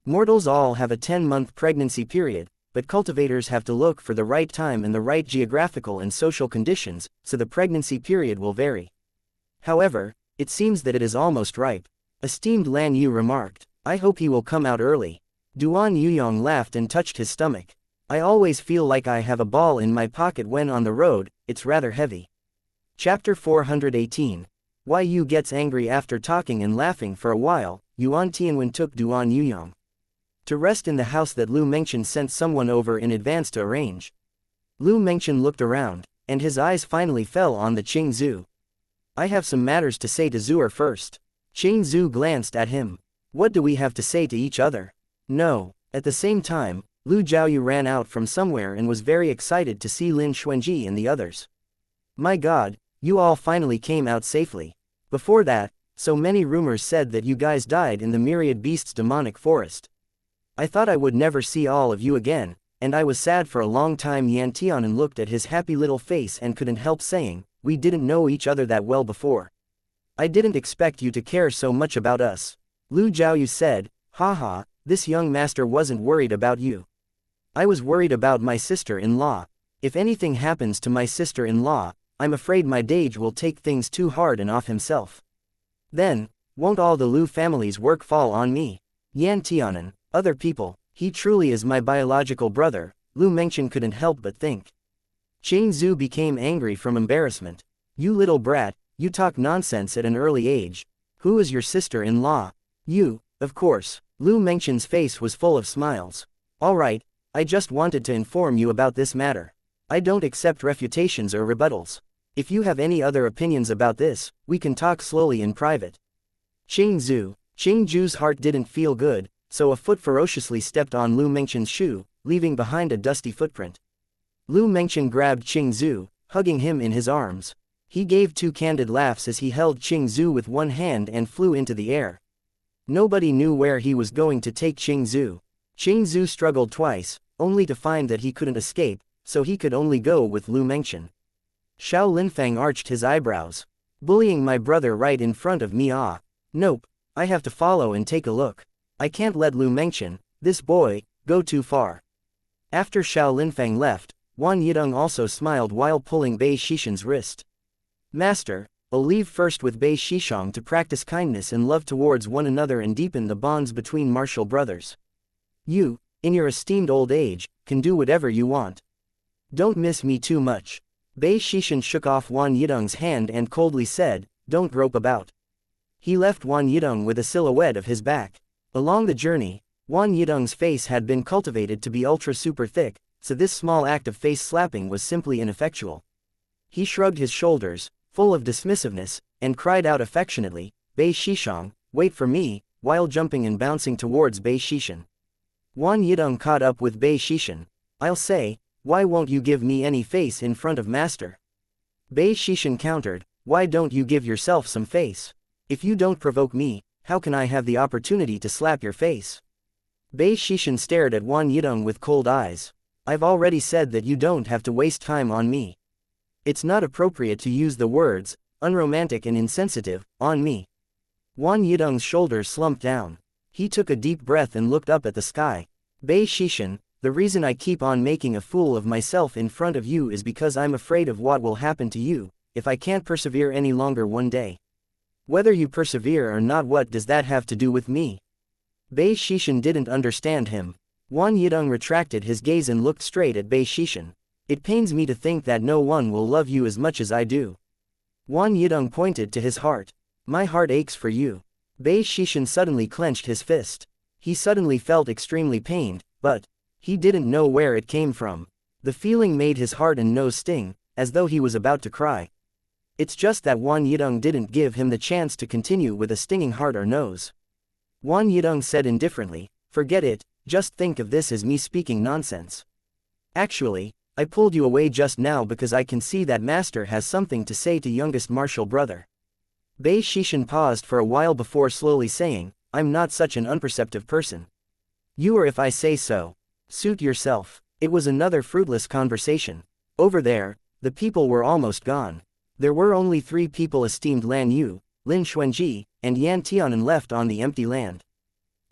Mortals all have a 10-month pregnancy period, but cultivators have to look for the right time and the right geographical and social conditions, so the pregnancy period will vary. However, it seems that it is almost ripe. Esteemed Lan Yu remarked, I hope he will come out early. Duan Yuyong laughed and touched his stomach. I always feel like I have a ball in my pocket when on the road, it's rather heavy. Chapter 418. Why Yu gets angry. After talking and laughing for a while, Yuan Tianwen took Duan Yuyong to rest in the house that Lu Mengchen sent someone over in advance to arrange. Lu Mengchen looked around, and his eyes finally fell on the Qing Zhu. I have some matters to say to Zuer first. Qing Zhu glanced at him. What do we have to say to each other? No. At the same time, Lu Zhaoyu ran out from somewhere and was very excited to see Lin Xuanji and the others. My God, you all finally came out safely. Before that, so many rumors said that you guys died in the Myriad Beasts demonic forest. I thought I would never see all of you again, and I was sad for a long time. Yan Tianan looked at his happy little face and couldn't help saying, we didn't know each other that well before. I didn't expect you to care so much about us. Lu Zhaoyu said, haha, this young master wasn't worried about you. I was worried about my sister-in-law. If anything happens to my sister-in-law, I'm afraid my Dage will take things too hard and off himself. Then, won't all the Lu family's work fall on me? Yan Tianan, other people, he truly is my biological brother, Lu Mengchen couldn't help but think. Qing Zhu became angry from embarrassment. You little brat, you talk nonsense at an early age. Who is your sister-in-law? You, of course. Lu Mengchen's face was full of smiles. Alright, I just wanted to inform you about this matter. I don't accept refutations or rebuttals. If you have any other opinions about this, we can talk slowly in private. Qing Zhu's heart didn't feel good, so a foot ferociously stepped on Lu Mengchen's shoe, leaving behind a dusty footprint. Lu Mengchen grabbed Qing Zhu, hugging him in his arms. He gave 2 candid laughs as he held Qing Zhu with one hand and flew into the air. Nobody knew where he was going to take Qing Zhu. Qing Zhu struggled twice, only to find that he couldn't escape, so he could only go with Lu Mengqian. Xiao Linfang arched his eyebrows. Bullying my brother right in front of me? Ah. Nope, I have to follow and take a look. I can't let Lu Mengqian, this boy, go too far. After Xiao Linfang left, Wan Yidong also smiled while pulling Bei Xishan's wrist. Master, I'll leave first with Bei Xishang to practice kindness and love towards one another and deepen the bonds between martial brothers. You, in your esteemed old age, can do whatever you want. Don't miss me too much. Bei Xishan shook off Wan Yidong's hand and coldly said, don't grope about. He left Wan Yidong with a silhouette of his back. Along the journey, Wan Yidong's face had been cultivated to be ultra-super thick, so this small act of face slapping was simply ineffectual. He shrugged his shoulders, full of dismissiveness, and cried out affectionately, Bei Xishang, wait for me, while jumping and bouncing towards Bei Xishan. Wan Yidong caught up with Bei Xishan. I'll say, why won't you give me any face in front of Master? Bei Xishan countered, why don't you give yourself some face? If you don't provoke me, how can I have the opportunity to slap your face? Bei Xishan stared at Wan Yidong with cold eyes. I've already said that you don't have to waste time on me. It's not appropriate to use the words, unromantic and insensitive, on me. Wan Yidong's shoulders slumped down. He took a deep breath and looked up at the sky. Bei Xishan, the reason I keep on making a fool of myself in front of you is because I'm afraid of what will happen to you, if I can't persevere any longer one day. Whether you persevere or not, what does that have to do with me? Bei Xishan didn't understand him. Wan Yidong retracted his gaze and looked straight at Bei Xishan. It pains me to think that no one will love you as much as I do. Wan Yidong pointed to his heart. My heart aches for you. Bei Xishan suddenly clenched his fist. He suddenly felt extremely pained, but he didn't know where it came from. The feeling made his heart and nose sting, as though he was about to cry. It's just that Wan Yidong didn't give him the chance to continue with a stinging heart or nose. Wan Yidong said indifferently, forget it, just think of this as me speaking nonsense. Actually, I pulled you away just now because I can see that Master has something to say to youngest martial brother. Bei Xishan paused for a while before slowly saying, I'm not such an unperceptive person. You, or if I say so, suit yourself. It was another fruitless conversation. Over there, the people were almost gone. There were only 3 people, esteemed Lan Yu, Lin Xuanji, and Yan Tianan, left on the empty land.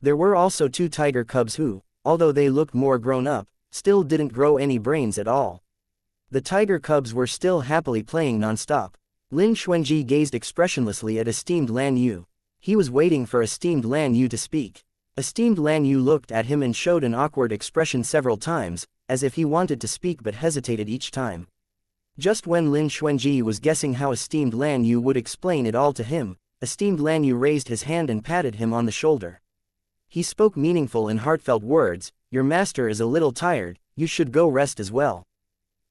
There were also 2 tiger cubs who, although they looked more grown up, still didn't grow any brains at all. The tiger cubs were still happily playing non-stop. Lin Xuanji gazed expressionlessly at esteemed Lan Yu. He was waiting for esteemed Lan Yu to speak. Esteemed Lan Yu looked at him and showed an awkward expression several times, as if he wanted to speak but hesitated each time. Just when Lin Xuanji was guessing how esteemed Lan Yu would explain it all to him, esteemed Lan Yu raised his hand and patted him on the shoulder. He spoke meaningful and heartfelt words, your master is a little tired, you should go rest as well.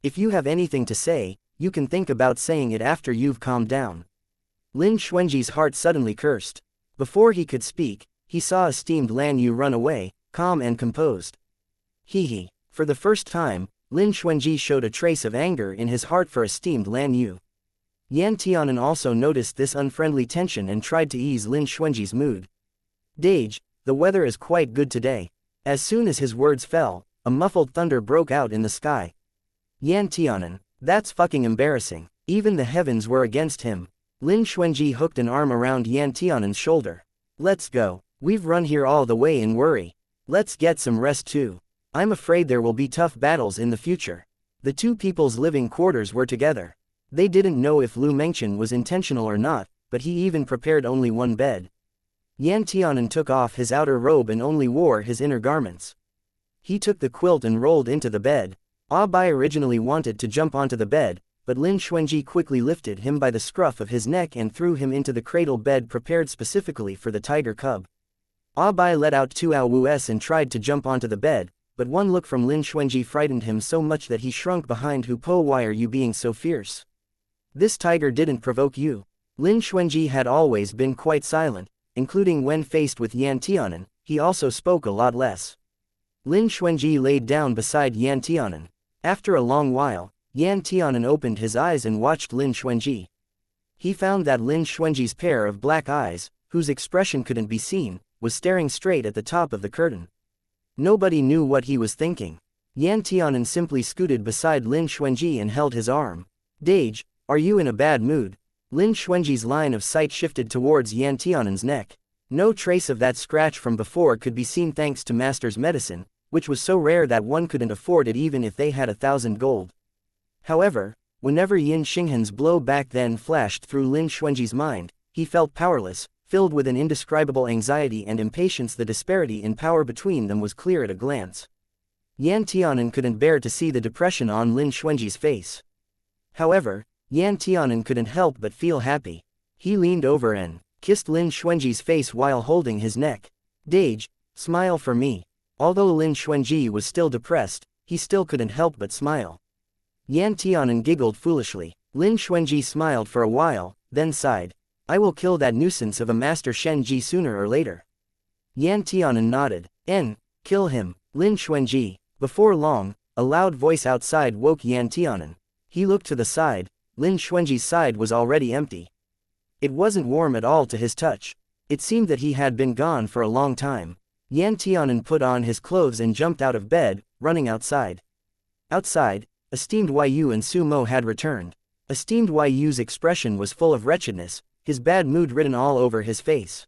If you have anything to say, you can think about saying it after you've calmed down. Lin Xuanji's heart suddenly cursed. Before he could speak, he saw esteemed Lan Yu run away, calm and composed. Hee. For the first time, Lin Xuanji showed a trace of anger in his heart for esteemed Lan Yu. Yan Tianan also noticed this unfriendly tension and tried to ease Lin Xuanji's mood. Dage, the weather is quite good today. As soon as his words fell, a muffled thunder broke out in the sky. Yan Tianan, that's fucking embarrassing. Even the heavens were against him. Lin Xuanji hooked an arm around Yan Tianan's shoulder. Let's go. We've run here all the way in worry. Let's get some rest too. I'm afraid there will be tough battles in the future. The 2 people's living quarters were together. They didn't know if Lu Mengqian was intentional or not, but he even prepared only one bed. Yan Tianan took off his outer robe and only wore his inner garments. He took the quilt and rolled into the bed. Bai originally wanted to jump onto the bed, but Lin Xuanji quickly lifted him by the scruff of his neck and threw him into the cradle bed prepared specifically for the tiger cub. Bai let out 2 awus and tried to jump onto the bed, but one look from Lin Xuanji frightened him so much that he shrunk behind. Why are you being so fierce? This tiger didn't provoke you. Lin Xuanji had always been quite silent, including when faced with Yan Tianan. He also spoke a lot less. Lin Xuanji laid down beside Yan Tianan. After a long while, Yan Tianan opened his eyes and watched Lin Xuanji. He found that Lin Xuanji's pair of black eyes, whose expression couldn't be seen, was staring straight at the top of the curtain. Nobody knew what he was thinking. Yan Tianan simply scooted beside Lin Xuanji and held his arm. "Dage, are you in a bad mood?" Lin Xuanji's line of sight shifted towards Yan Tianan's neck. No trace of that scratch from before could be seen thanks to Master's medicine, which was so rare that one couldn't afford it even if they had 1,000 gold. However, whenever Yin Xinghan's blow back then flashed through Lin Xuanji's mind, he felt powerless, filled with an indescribable anxiety and impatience. The disparity in power between them was clear at a glance. Yan Tianan couldn't bear to see the depression on Lin Xuanji's face. However, Yan Tianan couldn't help but feel happy. He leaned over and kissed Lin Xuanji's face while holding his neck. "Dage, smile for me." Although Lin Xuanji was still depressed, he still couldn't help but smile. Yan Tianan giggled foolishly. Lin Xuanji smiled for a while, then sighed. "I will kill that nuisance of a Master Shen Ji sooner or later." Yan Tianan nodded. Kill him, Lin Xuanji." Before long, a loud voice outside woke Yan Tianan. He looked to the side. Lin Xuanji's side was already empty. It wasn't warm at all to his touch. It seemed that he had been gone for a long time. Yan Tianan put on his clothes and jumped out of bed, running outside. Outside, Esteemed Yu and Sumo had returned. Esteemed Yu's expression was full of wretchedness, his bad mood written all over his face.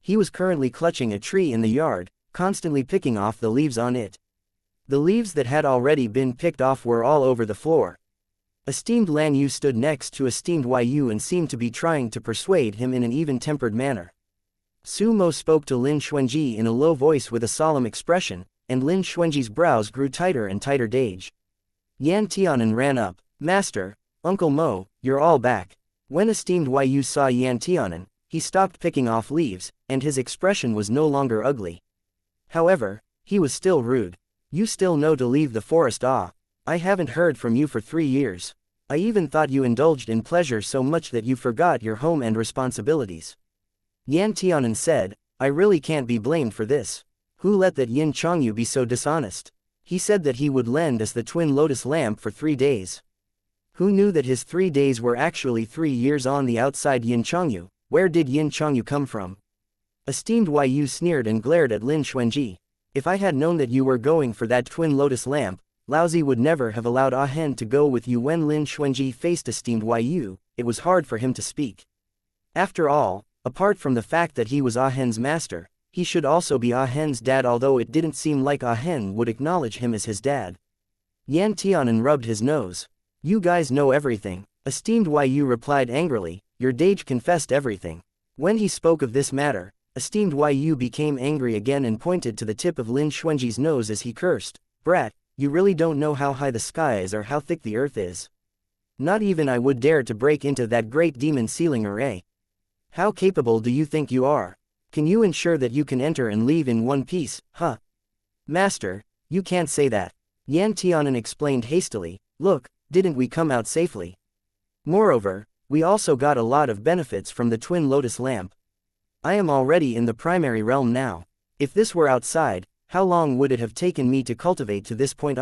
He was currently clutching a tree in the yard, constantly picking off the leaves on it. The leaves that had already been picked off were all over the floor. Esteemed Lan Yu stood next to Esteemed Yu and seemed to be trying to persuade him in an even-tempered manner. Sumo spoke to Lin Xuanji in a low voice with a solemn expression, and Lin Xuanji's brows grew tighter and tighter. "Dage." Yan Tianan ran up. "Master, Uncle Mo, you're all back." When Esteemed Yu saw Yan Tianan, he stopped picking off leaves, and his expression was no longer ugly. However, he was still rude. "You still know to leave the forest? I haven't heard from you for 3 years. I even thought you indulged in pleasure so much that you forgot your home and responsibilities." Yan Tianan said, "I really can't be blamed for this. Who let that Yin Chongyu be so dishonest? He said that he would lend us the twin lotus lamp for 3 days. Who knew that his 3 days were actually 3 years on the outside? Yin Chongyu, where did Yin Chongyu come from?" Esteemed Yu sneered and glared at Lin Xuanji. "If I had known that you were going for that twin lotus lamp, Laozi would never have allowed Ah Hen to go with you." When Lin Xuanji faced Esteemed Yu, it was hard for him to speak. After all, apart from the fact that he was Ah Hen's master, he should also be Ah Hen's dad, although it didn't seem like Ah Hen would acknowledge him as his dad. Yan Tianan rubbed his nose. "You guys know everything." Esteemed Yu replied angrily, "Your Dage confessed everything." When he spoke of this matter, Esteemed Yu became angry again and pointed to the tip of Lin Xuanji's nose as he cursed. "Brat, you really don't know how high the sky is or how thick the earth is. Not even I would dare to break into that great demon ceiling array. How capable do you think you are? Can you ensure that you can enter and leave in one piece, huh?" "Master, you can't say that." Yan Tianan explained hastily. "Look, didn't we come out safely? Moreover, we also got a lot of benefits from the twin lotus lamp. I am already in the primary realm now. If this were outside, how long would it have taken me to cultivate to this point?"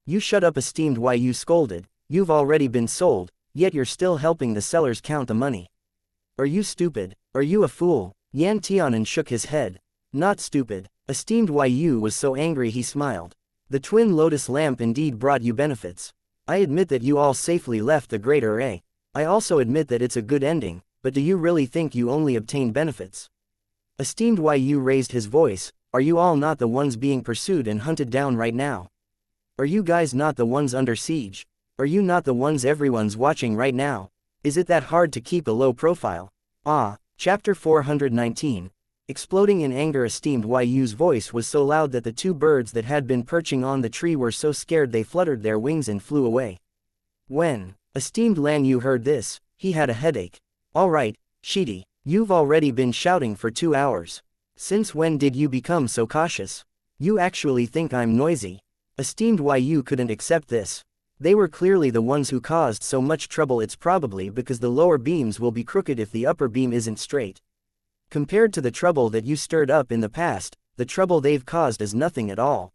"You shut up," Esteemed Yu scolded. "You've already been sold, yet you're still helping the sellers count the money. Are you stupid? Are you a fool?" Yan Tianan shook his head. "Not stupid." Esteemed Yu was so angry he smiled. "The twin lotus lamp indeed brought you benefits. I admit that you all safely left the great array. I also admit that it's a good ending, but do you really think you only obtained benefits?" Esteemed Yu raised his voice. "Are you all not the ones being pursued and hunted down right now? Are you guys not the ones under siege? Are you not the ones everyone's watching right now? Is it that hard to keep a low profile?" Chapter 419. Exploding in anger. Esteemed Yu's voice was so loud that the 2 birds that had been perching on the tree were so scared they fluttered their wings and flew away. When Esteemed Lan Yu heard this, he had a headache. "All right, Shidi, you've already been shouting for 2 hours. Since when did you become so cautious? You actually think I'm noisy?" Esteemed Yu couldn't accept this. They were clearly the ones who caused so much trouble. It's probably because the lower beams will be crooked if the upper beam isn't straight. Compared to the trouble that you stirred up in the past, the trouble they've caused is nothing at all.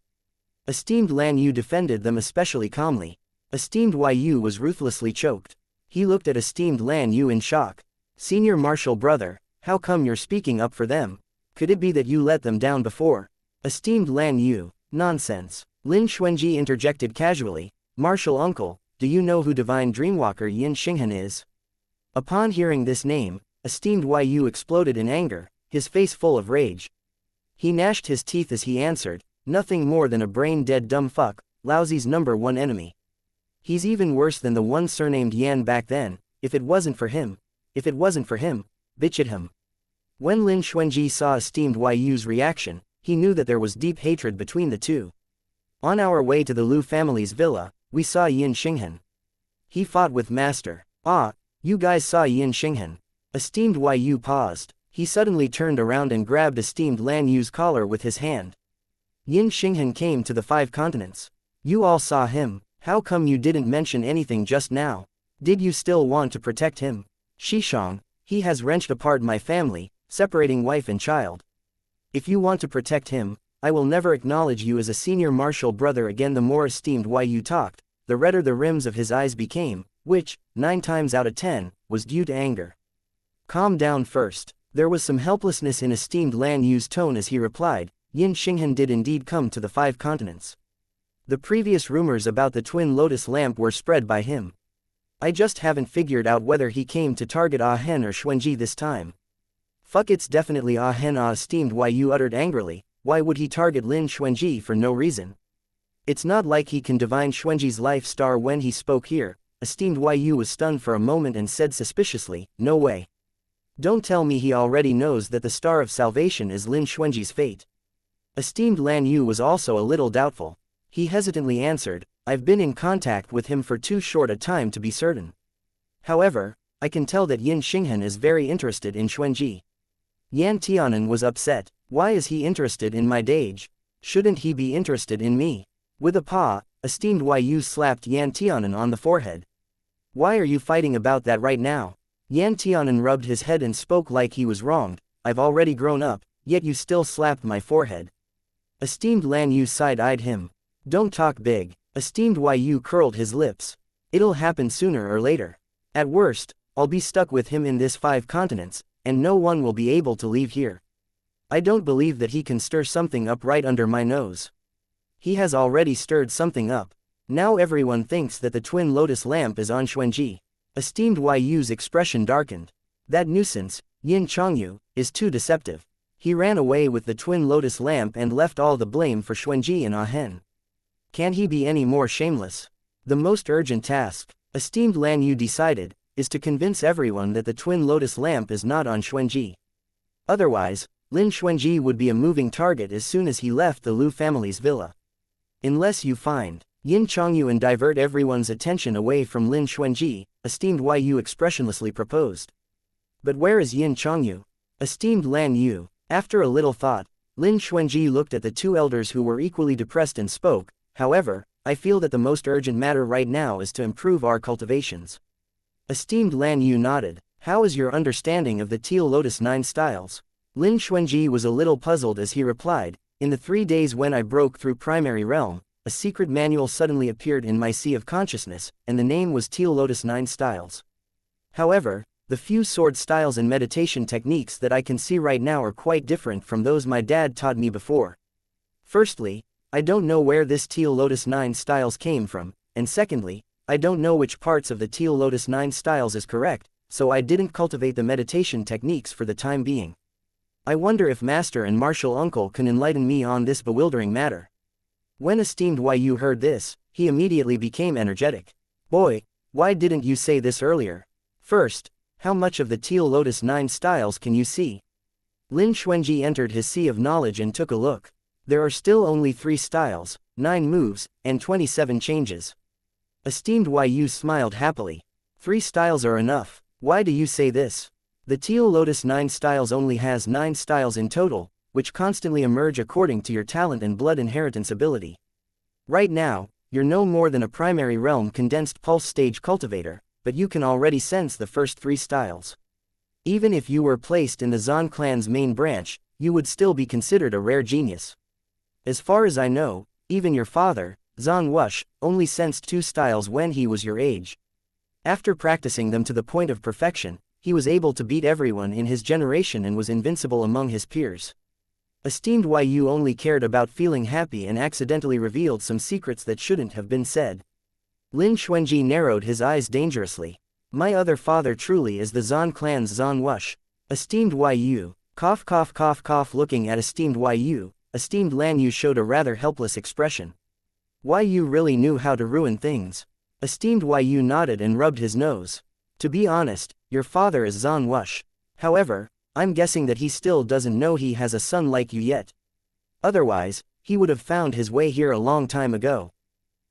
Esteemed Lan Yu defended them especially calmly. Esteemed Yu was ruthlessly choked. He looked at esteemed Lan Yu in shock. Senior martial brother, how come you're speaking up for them? Could it be that you let them down before? Esteemed Lan Yu, nonsense. Lin Xuanji interjected casually, martial uncle, do you know who divine dreamwalker Yin Xinghan is? Upon hearing this name, esteemed Yu exploded in anger, his face full of rage. He gnashed his teeth as he answered, nothing more than a brain-dead dumb fuck, Laozi's #1 enemy. He's even worse than the one surnamed Yan back then. If it wasn't for him, bitch at him. When Lin Xuanji saw esteemed Yu's reaction, he knew that there was deep hatred between the two. On our way to the Liu family's villa, we saw Yin Xinghan. He fought with Master. Ah, you guys saw Yin Xinghan. Esteemed Yu paused. He suddenly turned around and grabbed esteemed Lan Yu's collar with his hand. Yin Xinghan came to the 5 continents. You all saw him. How come you didn't mention anything just now? Did you still want to protect him? Shishang, he has wrenched apart my family, separating wife and child. If you want to protect him, I will never acknowledge you as a senior martial brother again. The more esteemed Yu talked, the redder the rims of his eyes became, which, 9 times out of 10, was due to anger. Calm down first. There was some helplessness in esteemed Lan Yu's tone as he replied, Yin Xinghan did indeed come to the 5 continents. The previous rumors about the twin lotus lamp were spread by him. I just haven't figured out whether he came to target Ah Hen or Xuanji this time. Fuck, it's definitely Ah Hen. Esteemed Yu uttered angrily, why would he target Lin Xuanji for no reason? It's not like he can divine Xuanji's life star. When he spoke here, esteemed Yu was stunned for a moment and said suspiciously, no way. Don't tell me he already knows that the star of salvation is Lin Xuanji's fate. Esteemed Lan Yu was also a little doubtful. He hesitantly answered, I've been in contact with him for too short a time to be certain. However, I can tell that Yin Xinghan is very interested in Xuanji. Yan Tianan was upset. Why is he interested in my Dage? Shouldn't he be interested in me? With a paw, esteemed Yu slapped Yan Tianan on the forehead. Why are you fighting about that right now? Yan Tianan rubbed his head and spoke like he was wronged. I've already grown up, yet you still slapped my forehead. Esteemed Lan Yu side-eyed him. Don't talk big. Esteemed Yu curled his lips. It'll happen sooner or later. At worst, I'll be stuck with him in this 5 continents, and no one will be able to leave here. I don't believe that he can stir something up right under my nose. He has already stirred something up. Now everyone thinks that the twin lotus lamp is on Xuanji. Esteemed Yu's expression darkened. That nuisance, Yin Changyu, is too deceptive. He ran away with the twin lotus lamp and left all the blame for Xuanji and Ah Hen. Can he be any more shameless? The most urgent task, esteemed Lan Yu decided, is to convince everyone that the twin lotus lamp is not on Xuanji. Otherwise, Lin Xuanji would be a moving target as soon as he left the Liu family's villa. Unless you find Yin Changyu and divert everyone's attention away from Lin Xuanji, esteemed Yu expressionlessly proposed. But where is Yin Changyu? Esteemed Lan Yu. After a little thought, Lin Xuanji looked at the 2 elders who were equally depressed and spoke, however, I feel that the most urgent matter right now is to improve our cultivations. Esteemed Lan Yu nodded. How is your understanding of the Teal Lotus 9 styles? Lin Xuanji was a little puzzled as he replied, in the 3 days when I broke through Primary Realm, a secret manual suddenly appeared in my sea of consciousness, and the name was Teal Lotus 9 styles. However, the few sword styles and meditation techniques that I can see right now are quite different from those my dad taught me before. Firstly, I don't know where this Teal Lotus 9 styles came from, and secondly, I don't know which parts of the Teal Lotus 9 styles is correct, so I didn't cultivate the meditation techniques for the time being. I wonder if Master and Martial Uncle can enlighten me on this bewildering matter. When esteemed Yu heard this, he immediately became energetic. Boy, why didn't you say this earlier? First, how much of the Teal Lotus 9 styles can you see? Lin Xuanji entered his sea of knowledge and took a look. There are still only 3 styles, 9 moves, and 27 changes. Esteemed Yu smiled happily. 3 styles are enough. Why do you say this? The Teal Lotus 9 styles only has 9 styles in total, which constantly emerge according to your talent and blood inheritance ability. Right now, you're no more than a primary realm condensed pulse stage cultivator, but you can already sense the first 3 styles. Even if you were placed in the Zan clan's main branch, you would still be considered a rare genius. As far as I know, even your father, Zan Wush, only sensed 2 styles when he was your age. After practicing them to the point of perfection, he was able to beat everyone in his generation and was invincible among his peers. Esteemed Yu only cared about feeling happy and accidentally revealed some secrets that shouldn't have been said. Lin Xuanji narrowed his eyes dangerously. My other father truly is the Zan clan's Zan Wush. Esteemed Yu. Cough cough cough cough. Looking at esteemed Yu, esteemed Lan Yu showed a rather helpless expression. Yu really knew how to ruin things. Esteemed Yu nodded and rubbed his nose. To be honest, your father is Zan Wush. However, I'm guessing that he still doesn't know he has a son like you yet. Otherwise, he would have found his way here a long time ago.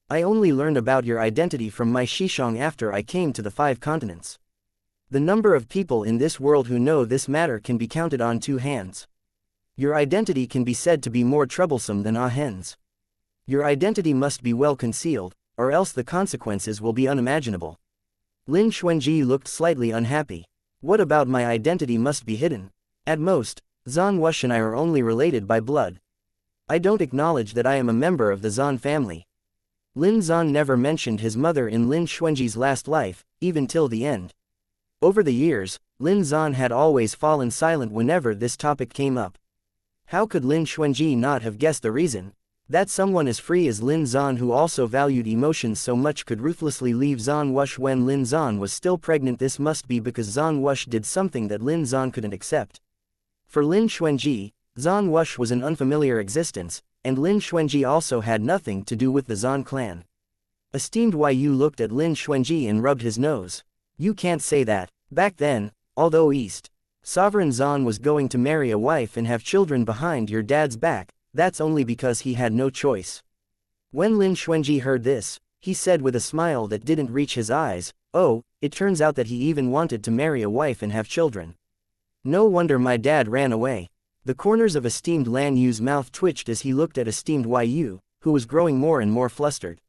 I only learned about your identity from my Shishong after I came to the 5 continents. The number of people in this world who know this matter can be counted on 2 hands. Your identity can be said to be more troublesome than Ahen's. Your identity must be well concealed, or else the consequences will be unimaginable. Lin Xuanji looked slightly unhappy. What about my identity must be hidden? At most, Zan Wush and I are only related by blood. I don't acknowledge that I am a member of the Zan family. Lin Zan never mentioned his mother in Lin Xuanji's last life, even till the end. Over the years, Lin Zan had always fallen silent whenever this topic came up. How could Lin Xuanji not have guessed the reason? That someone as free as Lin Zan who also valued emotions so much could ruthlessly leave Zan Wush when Lin Zan was still pregnant. This must be because Zan Wush did something that Lin Zan couldn't accept. For Lin Xuanji, Zan Wush was an unfamiliar existence, and Lin Xuanji also had nothing to do with the Zan clan. Esteemed Yu looked at Lin Xuanji and rubbed his nose. You can't say that. Back then, although Sovereign Zan was going to marry a wife and have children behind your dad's back, that's only because he had no choice. When Lin Xuanji heard this, he said with a smile that didn't reach his eyes, oh, it turns out that he even wanted to marry a wife and have children. No wonder my dad ran away. The corners of esteemed Lan Yu's mouth twitched as he looked at esteemed Yu, who was growing more and more flustered.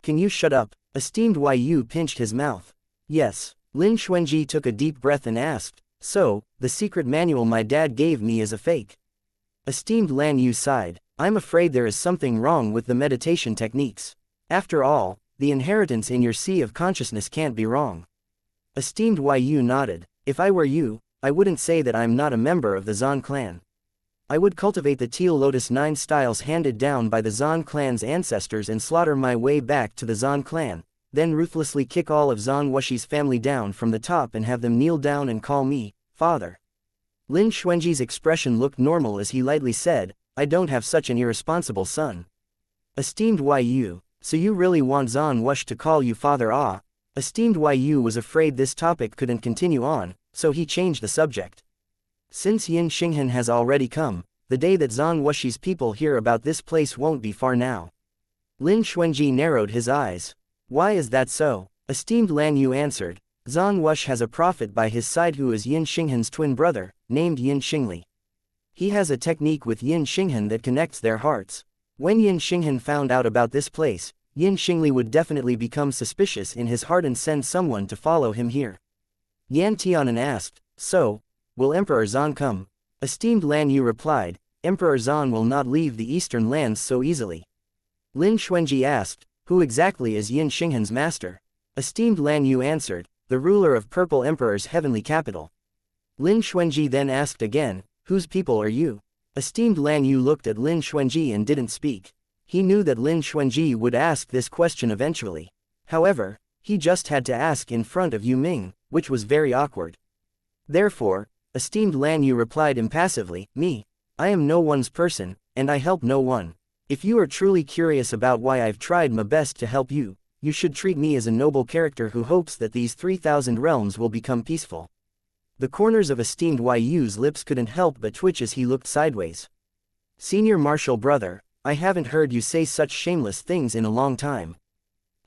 Can you shut up? Esteemed Yu pinched his mouth. Yes. Lin Xuanji took a deep breath and asked, so, the secret manual my dad gave me is a fake? Esteemed Lan Yu sighed. I'm afraid there is something wrong with the meditation techniques. After all, the inheritance in your sea of consciousness can't be wrong. Esteemed Yu nodded. If I were you, I wouldn't say that I'm not a member of the Zan clan. I would cultivate the Teal Lotus 9 styles handed down by the Zan clan's ancestors and slaughter my way back to the Zan clan, then ruthlessly kick all of Zan Wushi's family down from the top and have them kneel down and call me, father. Lin Xuanji's expression looked normal as he lightly said, I don't have such an irresponsible son. Esteemed Yu, so you really want Zan Wush to call you father? Ah. Esteemed Yu was afraid this topic couldn't continue on, so he changed the subject. Since Yin Xinghan has already come, the day that Zan Wushi's people hear about this place won't be far now. Lin Xuanji narrowed his eyes. Why is that so? Esteemed Lan Yu answered, Zan Wush has a prophet by his side who is Yin Xinghan's twin brother, named Yin Xingli. He has a technique with Yin Xinghan that connects their hearts. When Yin Xinghan found out about this place, Yin Xingli would definitely become suspicious in his heart and send someone to follow him here. Yan Tianan asked, so, will Emperor Zan come? Esteemed Lan Yu replied, Emperor Zan will not leave the eastern lands so easily. Lin Xuanji asked, who exactly is Yin Xinghan's master? Esteemed Lan Yu answered, the ruler of Purple Emperor's heavenly capital. Lin Xuanji then asked again, whose people are you? Esteemed Lan Yu looked at Lin Xuanji and didn't speak. He knew that Lin Xuanji would ask this question eventually. However, he just had to ask in front of Yu Ming, which was very awkward. Therefore, esteemed Lan Yu replied impassively, me. I am no one's person, and I help no one. If you are truly curious about why I've tried my best to help you, you should treat me as a noble character who hopes that these 3,000 realms will become peaceful. The corners of esteemed Yu's lips couldn't help but twitch as he looked sideways. Senior Marshal brother, I haven't heard you say such shameless things in a long time.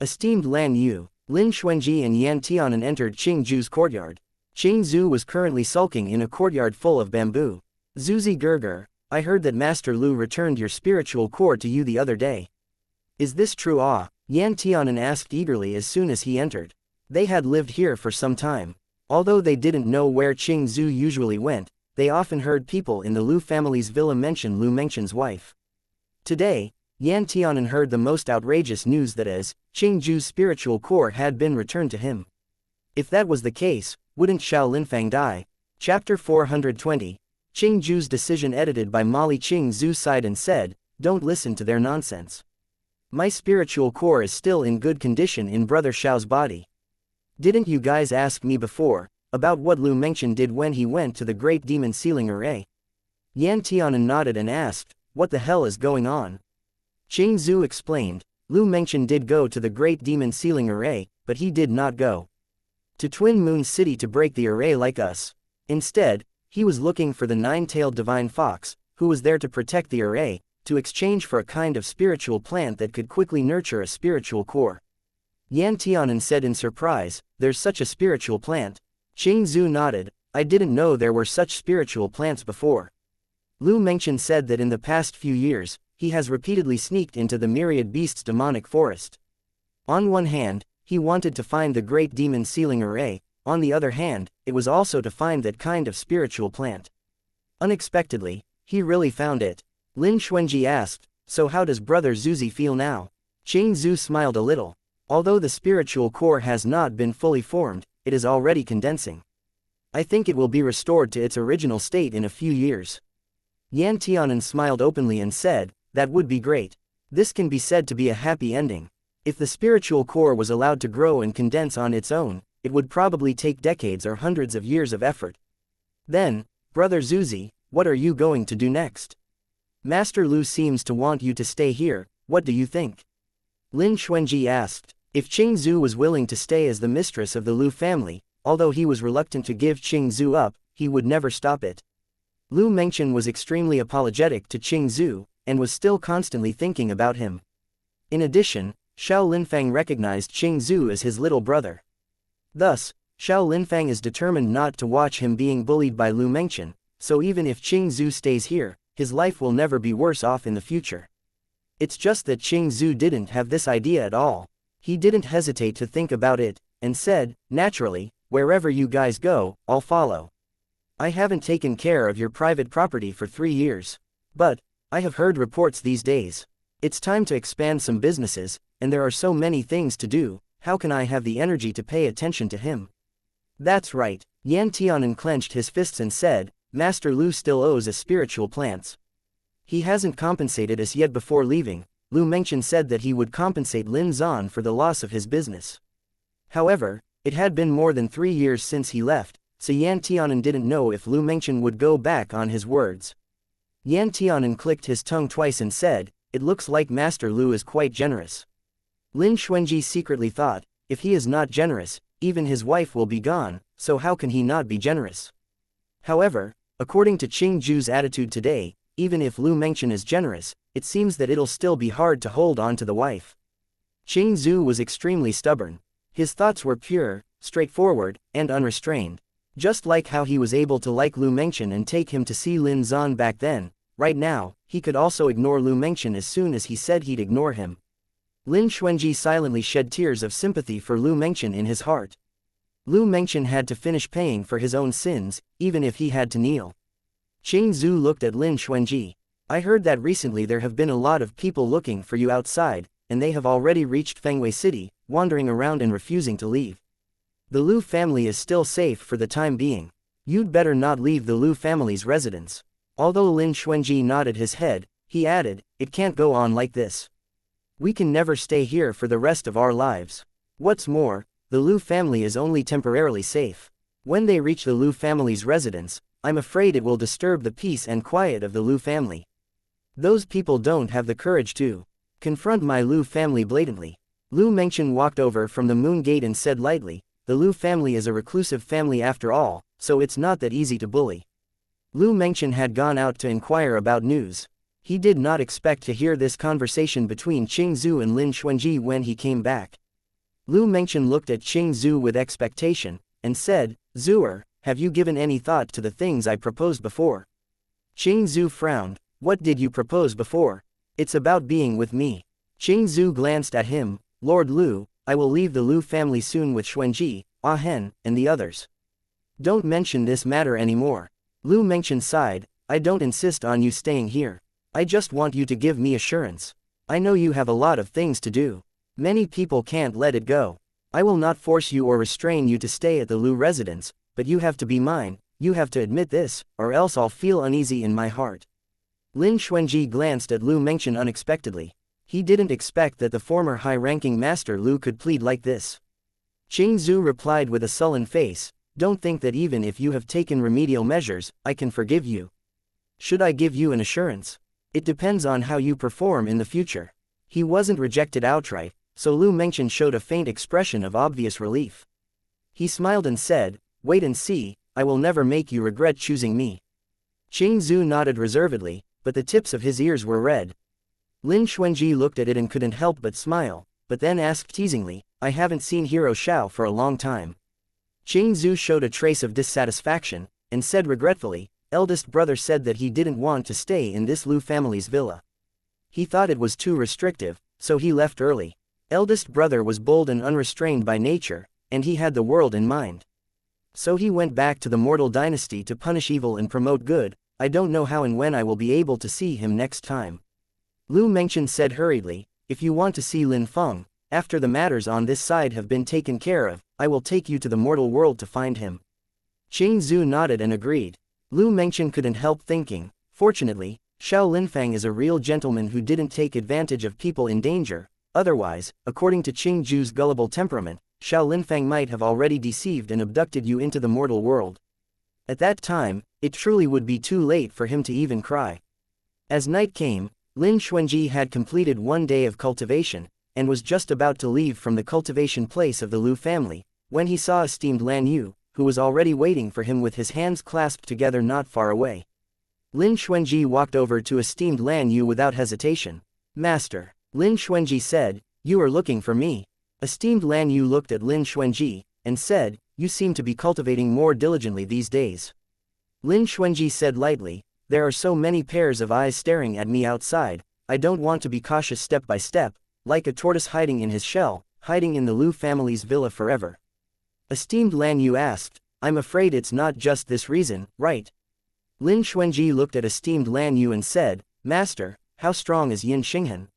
Esteemed Lan Yu, Lin Xuanji and Yan Tianan entered Qing Zhu's courtyard. Qing Zhu was currently sulking in a courtyard full of bamboo. Zuzi Gerger, I heard that Master Lu returned your spiritual core to you the other day. Is this true? Ah, Yan Tianan asked eagerly as soon as he entered. They had lived here for some time. Although they didn't know where Qing Zhu usually went, they often heard people in the Lu family's villa mention Lu Mengchen's wife. Today, Yan Tianan heard the most outrageous news, that is, Qingju's spiritual core had been returned to him. If that was the case, wouldn't Xiao Linfang die? Chapter 420. Qingju's decision, edited by Molly. Qingzu sighed and said, "Don't listen to their nonsense. My spiritual core is still in good condition in Brother Xiao's body. Didn't you guys ask me before about what Lu Mengchen did when he went to the Great Demon Sealing Array?" Yan Tianan nodded and asked, "What the hell is going on?" Qingzu explained, "Lu Mengchen did go to the Great Demon Sealing Array, but he did not go to Twin Moon City to break the array like us. Instead, he was looking for the nine-tailed divine fox, who was there to protect the array, to exchange for a kind of spiritual plant that could quickly nurture a spiritual core." Yan Tianan said in surprise, "There's such a spiritual plant?" Qingzu nodded, "I didn't know there were such spiritual plants before." Lu Mengchen said that in the past few years, he has repeatedly sneaked into the Myriad Beasts demonic forest. On one hand, he wanted to find the Great Demon Sealing Array, on the other hand, it was also to find that kind of spiritual plant. Unexpectedly, he really found it. Lin Xuanji asked, "So how does Brother Zuzi feel now?" Qingzu smiled a little. "Although the spiritual core has not been fully formed, it is already condensing. I think it will be restored to its original state in a few years." Yan Tianan smiled openly and said, "That would be great. This can be said to be a happy ending. If the spiritual core was allowed to grow and condense on its own, it would probably take decades or hundreds of years of effort. Then, Brother Zuzi, what are you going to do next? Master Lu seems to want you to stay here, what do you think?" Lin Xuanji asked. If Qingzu was willing to stay as the mistress of the Lu family, although he was reluctant to give Qingzu up, he would never stop it. Lu Mengchen was extremely apologetic to Qingzu, and was still constantly thinking about him. In addition, Xiao Linfang recognized Qingzu as his little brother. Thus, Xiao Linfang is determined not to watch him being bullied by Lu Mengchen, so even if Qingzu stays here, his life will never be worse off in the future. It's just that Qingzu didn't have this idea at all. He didn't hesitate to think about it, and said, "Naturally, wherever you guys go, I'll follow. I haven't taken care of your private property for 3 years. But, I have heard reports these days. It's time to expand some businesses, and there are so many things to do, how can I have the energy to pay attention to him?" "That's right." Yan Tianan clenched his fists and said, "Master Lu still owes us spiritual plants. He hasn't compensated us yet." Before leaving, Lu Mengchen said that he would compensate Lin Zan for the loss of his business. However, it had been more than 3 years since he left, so Yan Tianan didn't know if Lu Mengchen would go back on his words. Yan Tianan clicked his tongue twice and said, "It looks like Master Lu is quite generous." Lin Xuanji secretly thought, if he is not generous, even his wife will be gone, so how can he not be generous? However, according to Qingju's attitude today, even if Lu Mengchen is generous, it seems that it'll still be hard to hold on to the wife. Qingzu was extremely stubborn. His thoughts were pure, straightforward, and unrestrained. Just like how he was able to like Lu Mengchen and take him to see Lin Zan back then, right now, he could also ignore Lu Mengchen as soon as he said he'd ignore him. Lin Xuanji silently shed tears of sympathy for Lu Mengchen in his heart. Lu Mengchen had to finish paying for his own sins, even if he had to kneel. Qingzu looked at Lin Xuanji. "I heard that recently there have been a lot of people looking for you outside, and they have already reached Fengwei City, wandering around and refusing to leave. The Lu family is still safe for the time being. You'd better not leave the Lu family's residence." Although Lin Xuanji nodded his head, he added, "It can't go on like this. We can never stay here for the rest of our lives. What's more, the Lu family is only temporarily safe. When they reach the Lu family's residence, I'm afraid it will disturb the peace and quiet of the Lu family. Those people don't have the courage to confront my Lu family blatantly." Lu Mengchen walked over from the Moon Gate and said lightly, "The Lu family is a reclusive family after all, so it's not that easy to bully." Lu Mengchen had gone out to inquire about news. He did not expect to hear this conversation between Qingzu and Lin Xuanji when he came back. Lu Mengchen looked at Qingzu with expectation, and said, "Zuer, have you given any thought to the things I proposed before?" Qingzu frowned. "What did you propose before?" "It's about being with me." Qingzu glanced at him. "Lord Lu, I will leave the Lu family soon with Xuanji, Ah Hen, and the others. Don't mention this matter anymore." Lu Mengchen sighed, "I don't insist on you staying here. I just want you to give me assurance." I know you have a lot of things to do. Many people can't let it go. I will not force you or restrain you to stay at the Lu residence, but you have to be mine, you have to admit this, or else I'll feel uneasy in my heart. Lin Xuanji glanced at Lu Mengchen unexpectedly. He didn't expect that the former high-ranking master Lu could plead like this. Qing Zhu replied with a sullen face, don't think that even if you have taken remedial measures, I can forgive you. Should I give you an assurance? It depends on how you perform in the future. He wasn't rejected outright, so Lu Mengchen showed a faint expression of obvious relief. He smiled and said, wait and see, I will never make you regret choosing me. Qing Zhu nodded reservedly, but the tips of his ears were red. Lin Xuanji looked at it and couldn't help but smile, but then asked teasingly, I haven't seen Hero Xiao for a long time. Qing Zhu showed a trace of dissatisfaction, and said regretfully, eldest brother said that he didn't want to stay in this Lu family's villa. He thought it was too restrictive, so he left early. Eldest brother was bold and unrestrained by nature, and he had the world in mind. So he went back to the mortal dynasty to punish evil and promote good. I don't know how and when I will be able to see him next time. Lu Mengchen said hurriedly, if you want to see Lin Feng, after the matters on this side have been taken care of, I will take you to the mortal world to find him. Qing Zhu nodded and agreed. Lu Mengchen couldn't help thinking, fortunately, Xiao Linfang is a real gentleman who didn't take advantage of people in danger, otherwise, according to Qing Zhu's gullible temperament, Xiao Linfang might have already deceived and abducted you into the mortal world. At that time, it truly would be too late for him to even cry. As night came, Lin Xuanji had completed 1 day of cultivation, and was just about to leave from the cultivation place of the Lu family, when he saw esteemed Lan Yu, who was already waiting for him with his hands clasped together not far away. Lin Xuanji walked over to esteemed Lan Yu without hesitation. Master, Lin Xuanji said, you are looking for me. Esteemed Lan Yu looked at Lin Xuanji, and said, you seem to be cultivating more diligently these days. Lin Xuanji said lightly, there are so many pairs of eyes staring at me outside, I don't want to be cautious step by step, like a tortoise hiding in his shell, hiding in the Lu family's villa forever. Esteemed Lan Yu asked, I'm afraid it's not just this reason, right? Lin Xuanji looked at esteemed Lan Yu and said, Master, how strong is Yin Xinghan?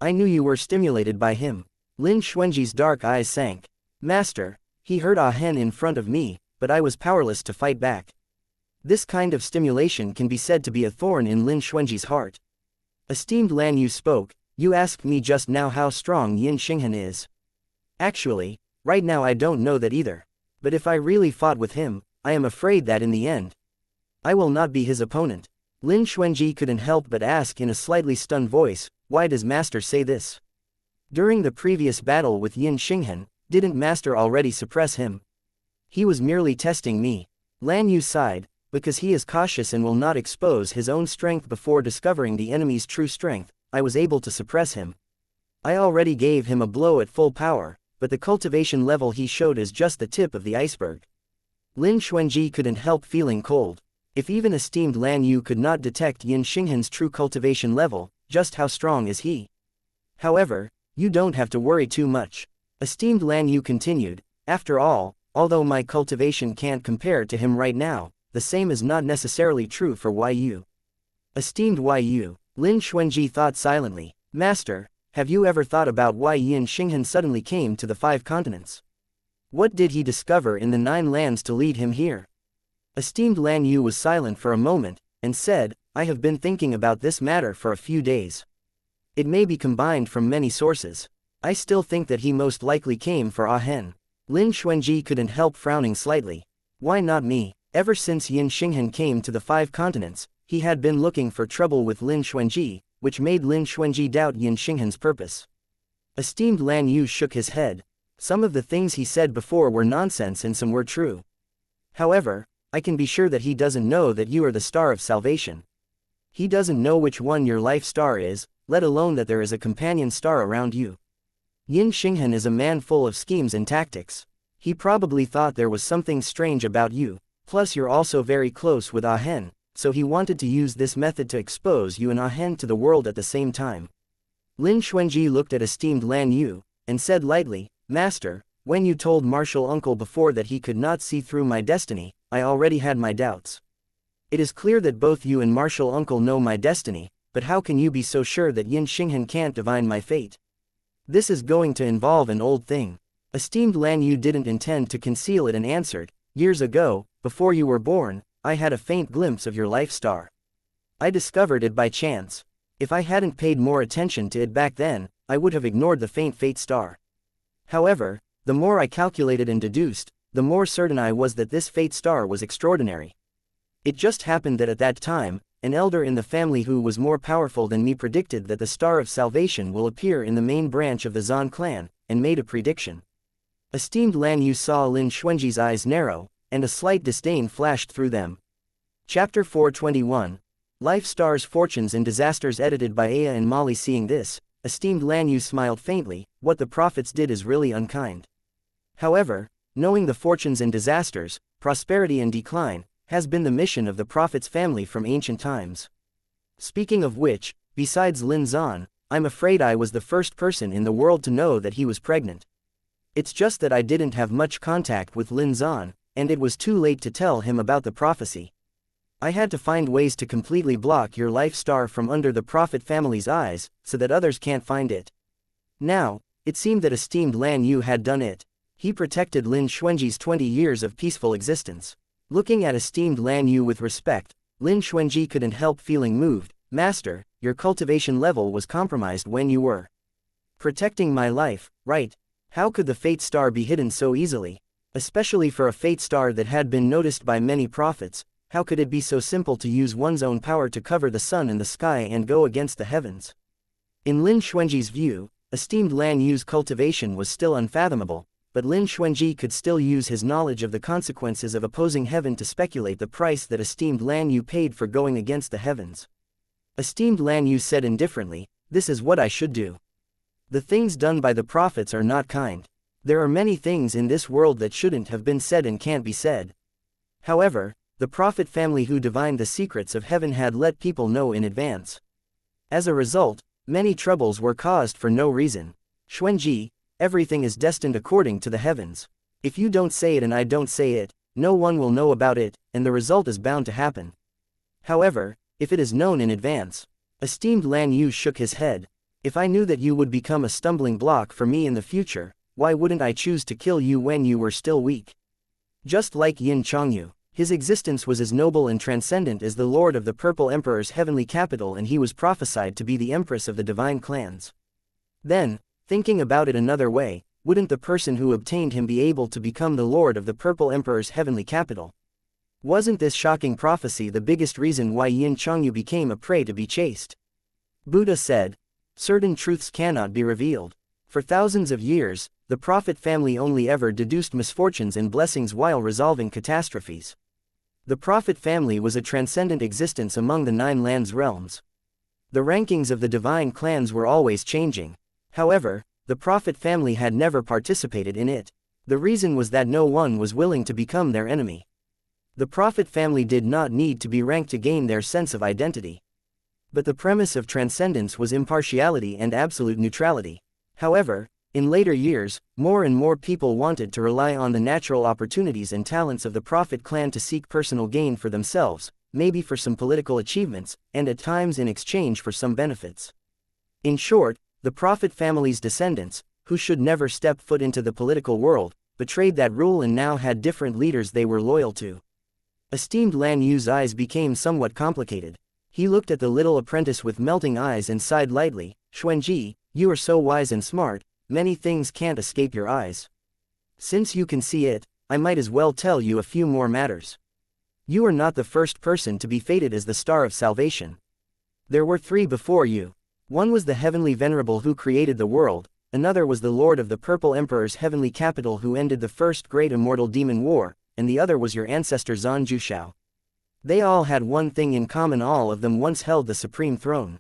I knew you were stimulated by him. Lin Xuanji's dark eyes sank. Master, he hurt Ah Hen in front of me, but I was powerless to fight back. This kind of stimulation can be said to be a thorn in Lin Xuanji's heart. Esteemed Lan Yu spoke, you asked me just now how strong Yin Xinghan is. Actually, right now I don't know that either. But if I really fought with him, I am afraid that in the end, I will not be his opponent. Lin Xuanji couldn't help but ask in a slightly stunned voice, why does Master say this? During the previous battle with Yin Xinghan, didn't Master already suppress him? He was merely testing me. Lan Yu sighed, because he is cautious and will not expose his own strength before discovering the enemy's true strength, I was able to suppress him. I already gave him a blow at full power, but the cultivation level he showed is just the tip of the iceberg. Lin Xuanji couldn't help feeling cold. If even esteemed Lan Yu could not detect Yin Xinghan's true cultivation level, just how strong is he? However, you don't have to worry too much. Esteemed Lan Yu continued, after all, although my cultivation can't compare to him right now, the same is not necessarily true for Yu. Esteemed Yu, Lin Xuanji thought silently, Master, have you ever thought about why Yin Xinghan suddenly came to the 5 continents? What did he discover in the 9 lands to lead him here? Esteemed Lan Yu was silent for a moment, and said, I have been thinking about this matter for a few days. It may be combined from many sources. I still think that he most likely came for Ah Hen. Lin Xuanji couldn't help frowning slightly. Why not me? Ever since Yin Xinghan came to the 5 continents, he had been looking for trouble with Lin Xuanji, which made Lin Xuanji doubt Yin Xinghan's purpose. Esteemed Lan Yu shook his head. Some of the things he said before were nonsense and some were true. However, I can be sure that he doesn't know that you are the star of salvation. He doesn't know which one your life star is, let alone that there is a companion star around you. Yin Xinghan is a man full of schemes and tactics. He probably thought there was something strange about you, plus you're also very close with Ah Hen, so he wanted to use this method to expose you and Ah Hen to the world at the same time. Lin Xuanji looked at esteemed Lan Yu, and said lightly, Master, when you told Martial Uncle before that he could not see through my destiny, I already had my doubts. It is clear that both you and Martial Uncle know my destiny, but how can you be so sure that Yin Xinghan can't divine my fate? This is going to involve an old thing. Esteemed Lan Yu didn't intend to conceal it and answered, years ago, before you were born, I had a faint glimpse of your life star. I discovered it by chance. If I hadn't paid more attention to it back then, I would have ignored the faint fate star. However, the more I calculated and deduced, the more certain I was that this fate star was extraordinary. It just happened that at that time, an elder in the family who was more powerful than me predicted that the Star of Salvation will appear in the main branch of the Zan clan, and made a prediction. Esteemed Lan Yu saw Lin Xuanji's eyes narrow, and a slight disdain flashed through them. Chapter 421. Life Stars Fortunes and Disasters edited by Aya and Molly. Seeing this, esteemed Lan Yu smiled faintly. What the prophets did is really unkind. However, knowing the fortunes and disasters, prosperity and decline, has been the mission of the prophet's family from ancient times. Speaking of which, besides Lin Zan, I'm afraid I was the first person in the world to know that he was pregnant. It's just that I didn't have much contact with Lin Zan, and it was too late to tell him about the prophecy. I had to find ways to completely block your life star from under the prophet family's eyes, so that others can't find it. Now, it seemed that esteemed Lan Yu had done it. He protected Lin Xuanji's 20 years of peaceful existence. Looking at esteemed Lan Yu with respect, Lin Xuanji couldn't help feeling moved. Master, your cultivation level was compromised when you were protecting my life, right? How could the fate star be hidden so easily? Especially for a fate star that had been noticed by many prophets, how could it be so simple to use one's own power to cover the sun and the sky and go against the heavens? In Lin Xuanji's view, esteemed Lan Yu's cultivation was still unfathomable, but Lin Xuanji could still use his knowledge of the consequences of opposing heaven to speculate the price that esteemed Lan Yu paid for going against the heavens. Esteemed Lan Yu said indifferently, this is what I should do. The things done by the prophets are not kind. There are many things in this world that shouldn't have been said and can't be said. However, the prophet family who divined the secrets of heaven had let people know in advance. As a result, many troubles were caused for no reason. Xuanji, everything is destined according to the heavens. If you don't say it and I don't say it, no one will know about it, and the result is bound to happen. However, if it is known in advance. Esteemed Lan Yu shook his head. If I knew that you would become a stumbling block for me in the future, why wouldn't I choose to kill you when you were still weak? Just like Yin Chongyu, his existence was as noble and transcendent as the Lord of the Purple Emperor's heavenly capital, and he was prophesied to be the empress of the divine clans. Then, thinking about it another way, wouldn't the person who obtained him be able to become the Lord of the Purple Emperor's heavenly capital? Wasn't this shocking prophecy the biggest reason why Yin Chongyu became a prey to be chased? Buddha said, certain truths cannot be revealed. For thousands of years, the prophet family only ever deduced misfortunes and blessings while resolving catastrophes. The prophet family was a transcendent existence among the 9 lands realms. The rankings of the divine clans were always changing. However, the prophet family had never participated in it. The reason was that no one was willing to become their enemy. The prophet family did not need to be ranked to gain their sense of identity. But the premise of transcendence was impartiality and absolute neutrality. However, in later years, more and more people wanted to rely on the natural opportunities and talents of the prophet clan to seek personal gain for themselves, maybe for some political achievements, and at times in exchange for some benefits. In short, the prophet family's descendants, who should never step foot into the political world, betrayed that rule and now had different leaders they were loyal to. Esteemed Lan Yu's eyes became somewhat complicated. He looked at the little apprentice with melting eyes and sighed lightly. Xuanji, you are so wise and smart, many things can't escape your eyes. Since you can see it, I might as well tell you a few more matters. You are not the first person to be fated as the Star of Salvation. There were 3 before you. One was the Heavenly Venerable who created the world, another was the Lord of the Purple Emperor's heavenly capital who ended the first great immortal demon war, and the other was your ancestor Zan Jushao. They all had one thing in common: all of them once held the supreme throne.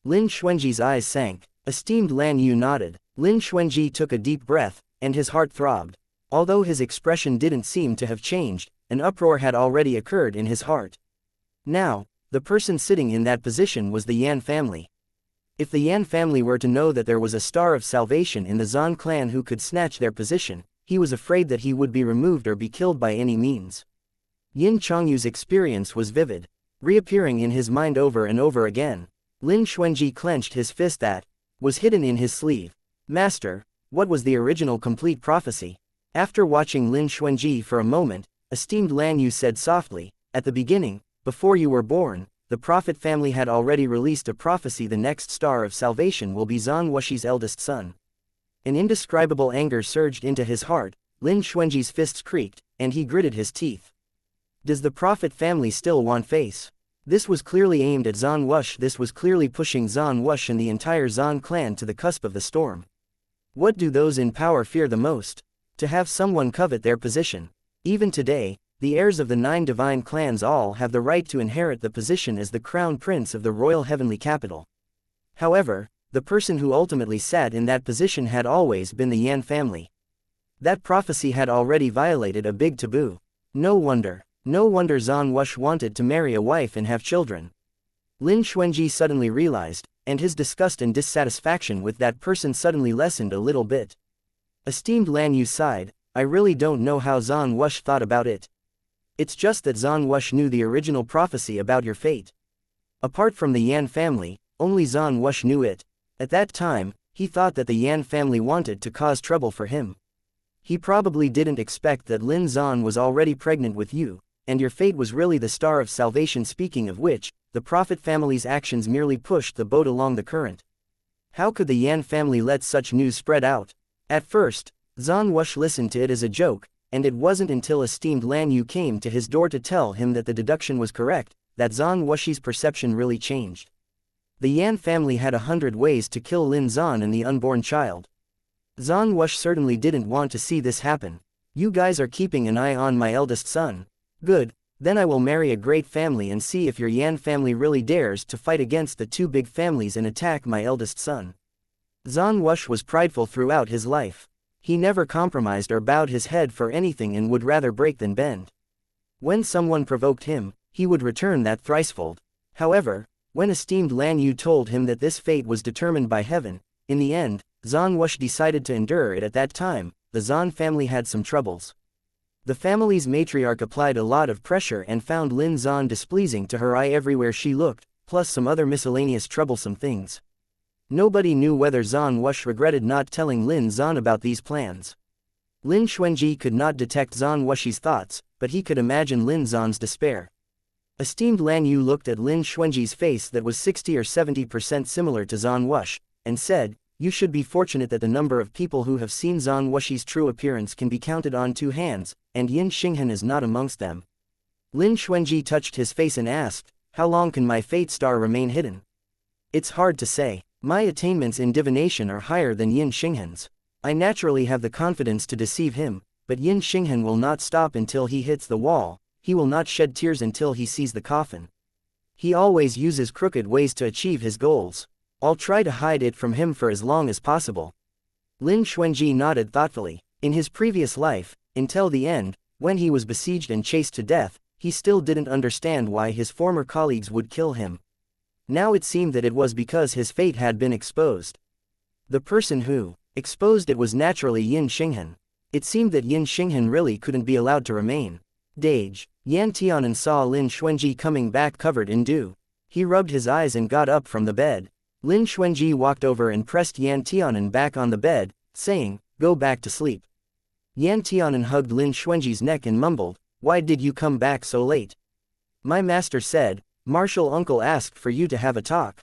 Lin Xuanji's eyes sank. Esteemed Lan Yu nodded. Lin Xuanji took a deep breath, and his heart throbbed. Although his expression didn't seem to have changed, an uproar had already occurred in his heart. Now, the person sitting in that position was the Yan family. If the Yan family were to know that there was a Star of Salvation in the Zan clan who could snatch their position, he was afraid that he would be removed or be killed by any means. Yin Chongyu's experience was vivid, reappearing in his mind over and over again. Lin Xuanji clenched his fist that was hidden in his sleeve. Master, what was the original complete prophecy? After watching Lin Xuanji for a moment, esteemed Lan Yu said softly, at the beginning, before you were born, the prophet family had already released a prophecy: the next star of salvation will be Zhang Wuxi's eldest son. An indescribable anger surged into his heart. Lin Xuanji's fists creaked, and he gritted his teeth. Does the prophet family still want face? This was clearly aimed at Zhang Wuxi. This was clearly pushing Zhang Wuxi and the entire Zhang clan to the cusp of the storm. What do those in power fear the most? To have someone covet their position. Even today, the heirs of the 9 divine clans all have the right to inherit the position as the crown prince of the royal heavenly capital. However, the person who ultimately sat in that position had always been the Yan family. That prophecy had already violated a big taboo. No wonder Zhang Wuxi wanted to marry a wife and have children. Lin Xuanji suddenly realized, and his disgust and dissatisfaction with that person suddenly lessened a little bit. Esteemed Lan Yu sighed, I really don't know how Zhang Wuxi thought about it. It's just that Zhang Wuxi knew the original prophecy about your fate. Apart from the Yan family, only Zhang Wuxi knew it. At that time, he thought that the Yan family wanted to cause trouble for him. He probably didn't expect that Lin Zhan was already pregnant with you, and your fate was really the star of salvation. Speaking of which, the prophet family's actions merely pushed the boat along the current. How could the Yan family let such news spread out? At first, Zhang Wuxi listened to it as a joke, and it wasn't until esteemed Lan Yu came to his door to tell him that the deduction was correct, that Zhang Wuxi's perception really changed. The Yan family had 100 ways to kill Lin Zhan and the unborn child. Zhang Wuxi certainly didn't want to see this happen. You guys are keeping an eye on my eldest son. Good, then I will marry a great family and see if your Yan family really dares to fight against the 2 big families and attack my eldest son. Zhang Wuxi was prideful throughout his life. He never compromised or bowed his head for anything and would rather break than bend. When someone provoked him, he would return that thricefold. However, when esteemed Lan Yu told him that this fate was determined by heaven, in the end, Zhang Wuxi decided to endure it. At that time, the Zhan family had some troubles. The family's matriarch applied a lot of pressure and found Lin Zhan displeasing to her eye everywhere she looked, plus some other miscellaneous troublesome things. Nobody knew whether Zhang Wuxi regretted not telling Lin Zhan about these plans. Lin Xuanji could not detect Zhang Wuxi's thoughts, but he could imagine Lin Zhan's despair. Esteemed Lan Yu looked at Lin Xuanji's face that was 60 or 70% similar to Zhang Wuxi, and said, you should be fortunate that the number of people who have seen Zhang Wuxi's true appearance can be counted on 2 hands, and Yin Xinghan is not amongst them. Lin Xuanji touched his face and asked, how long can my fate star remain hidden? It's hard to say. My attainments in divination are higher than Yin Xinghan's. I naturally have the confidence to deceive him, but Yin Xinghan will not stop until he hits the wall. He will not shed tears until he sees the coffin. He always uses crooked ways to achieve his goals. I'll try to hide it from him for as long as possible. Lin Xuanji nodded thoughtfully. In his previous life, until the end, when he was besieged and chased to death, he still didn't understand why his former colleagues would kill him. Now it seemed that it was because his fate had been exposed. The person who exposed it was naturally Yin Xinghan. It seemed that Yin Xinghan really couldn't be allowed to remain. Dage. Yan Tianan saw Lin Xuanji coming back covered in dew. He rubbed his eyes and got up from the bed. Lin Xuanji walked over and pressed Yan Tianan back on the bed, saying, go back to sleep. Yan Tianan hugged Lin Xuanji's neck and mumbled, why did you come back so late? My master said, Martial uncle asked for you to have a talk.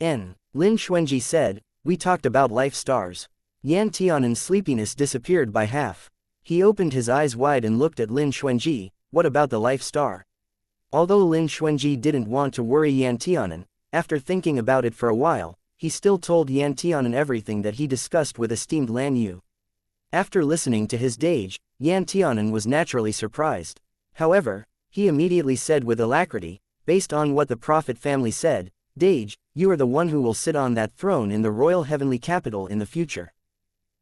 Lin Xuanji said, we talked about life stars. Yan Tianan's sleepiness disappeared by half. He opened his eyes wide and looked at Lin Xuanji, what about the life star? Although Lin Xuanji didn't want to worry Yan Tianan, after thinking about it for a while, he still told Yan Tianan everything that he discussed with esteemed Lan Yu. After listening to his dage, Yan Tianan was naturally surprised. However, he immediately said with alacrity, based on what the prophet family said, Dage, you are the one who will sit on that throne in the royal heavenly capital in the future.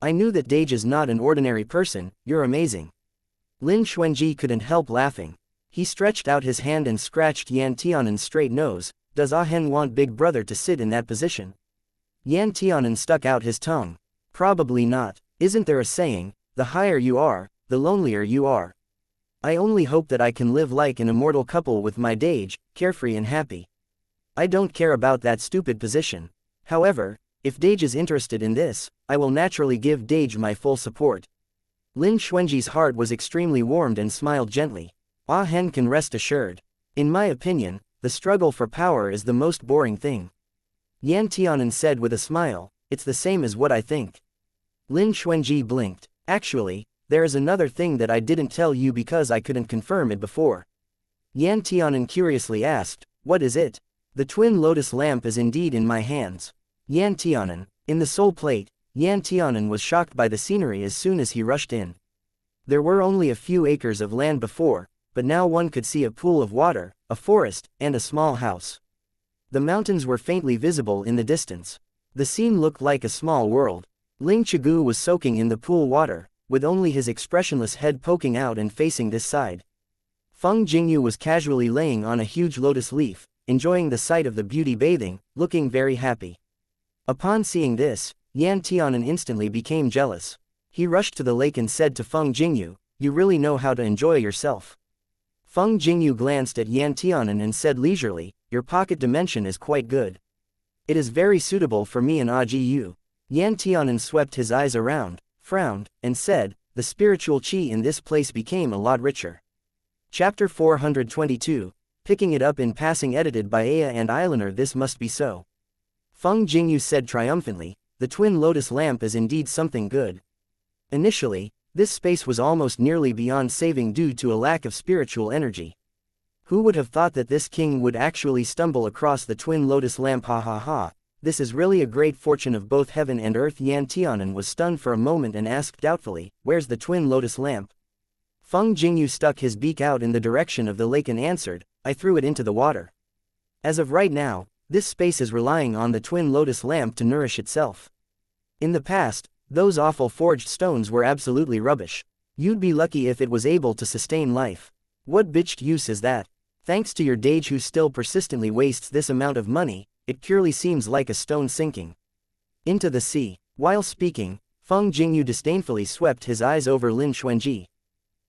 I knew that Dage is not an ordinary person, you're amazing. Lin Xuanji couldn't help laughing. He stretched out his hand and scratched Yan Tianan's straight nose. Does Ah Hen want Big Brother to sit in that position? Yan Tianan stuck out his tongue. Probably not. Isn't there a saying, the higher you are, the lonelier you are? I only hope that I can live like an immortal couple with my Dage, carefree and happy. I don't care about that stupid position. However, if Dage is interested in this, I will naturally give Dage my full support. Lin Xuanji's heart was extremely warmed and smiled gently. Ah Hen can rest assured. In my opinion, the struggle for power is the most boring thing. Yan Tianan said with a smile, it's the same as what I think. Lin Xuanji blinked. Actually, there is another thing that I didn't tell you because I couldn't confirm it before. Yan Tianan curiously asked, what is it? The twin lotus lamp is indeed in my hands. Yan Tianan. In the soul plate, Yan Tianan was shocked by the scenery as soon as he rushed in. There were only a few acres of land before, but now one could see a pool of water, a forest, and a small house. The mountains were faintly visible in the distance. The scene looked like a small world. Ling Chigu was soaking in the pool water, with only his expressionless head poking out and facing this side. Feng Jingyu was casually laying on a huge lotus leaf, enjoying the sight of the beauty bathing, looking very happy. Upon seeing this, Yan Tianan instantly became jealous. He rushed to the lake and said to Feng Jingyu, you really know how to enjoy yourself. Feng Jingyu glanced at Yan Tianan and said leisurely, your pocket dimension is quite good. It is very suitable for me and Aji. Yan Tianan swept his eyes around, frowned, and said, the spiritual qi in this place became a lot richer. Chapter 422, picking it up in passing, edited by Aya and Eilener. This must be so. Feng Jingyu said triumphantly, the twin lotus lamp is indeed something good. Initially, this space was almost nearly beyond saving due to a lack of spiritual energy. Who would have thought that this king would actually stumble across the twin lotus lamp? Ha ha ha, this is really a great fortune of both heaven and earth. Yan Tianan was stunned for a moment and asked doubtfully, where's the twin lotus lamp? Feng Jingyu stuck his beak out in the direction of the lake and answered, I threw it into the water. As of right now, this space is relying on the twin lotus lamp to nourish itself. In the past, those awful forged stones were absolutely rubbish. You'd be lucky if it was able to sustain life. What bitched use is that? Thanks to your Dage who still persistently wastes this amount of money, it purely seems like a stone sinking into the sea. While speaking, Feng Jingyu disdainfully swept his eyes over Lin Xuanji.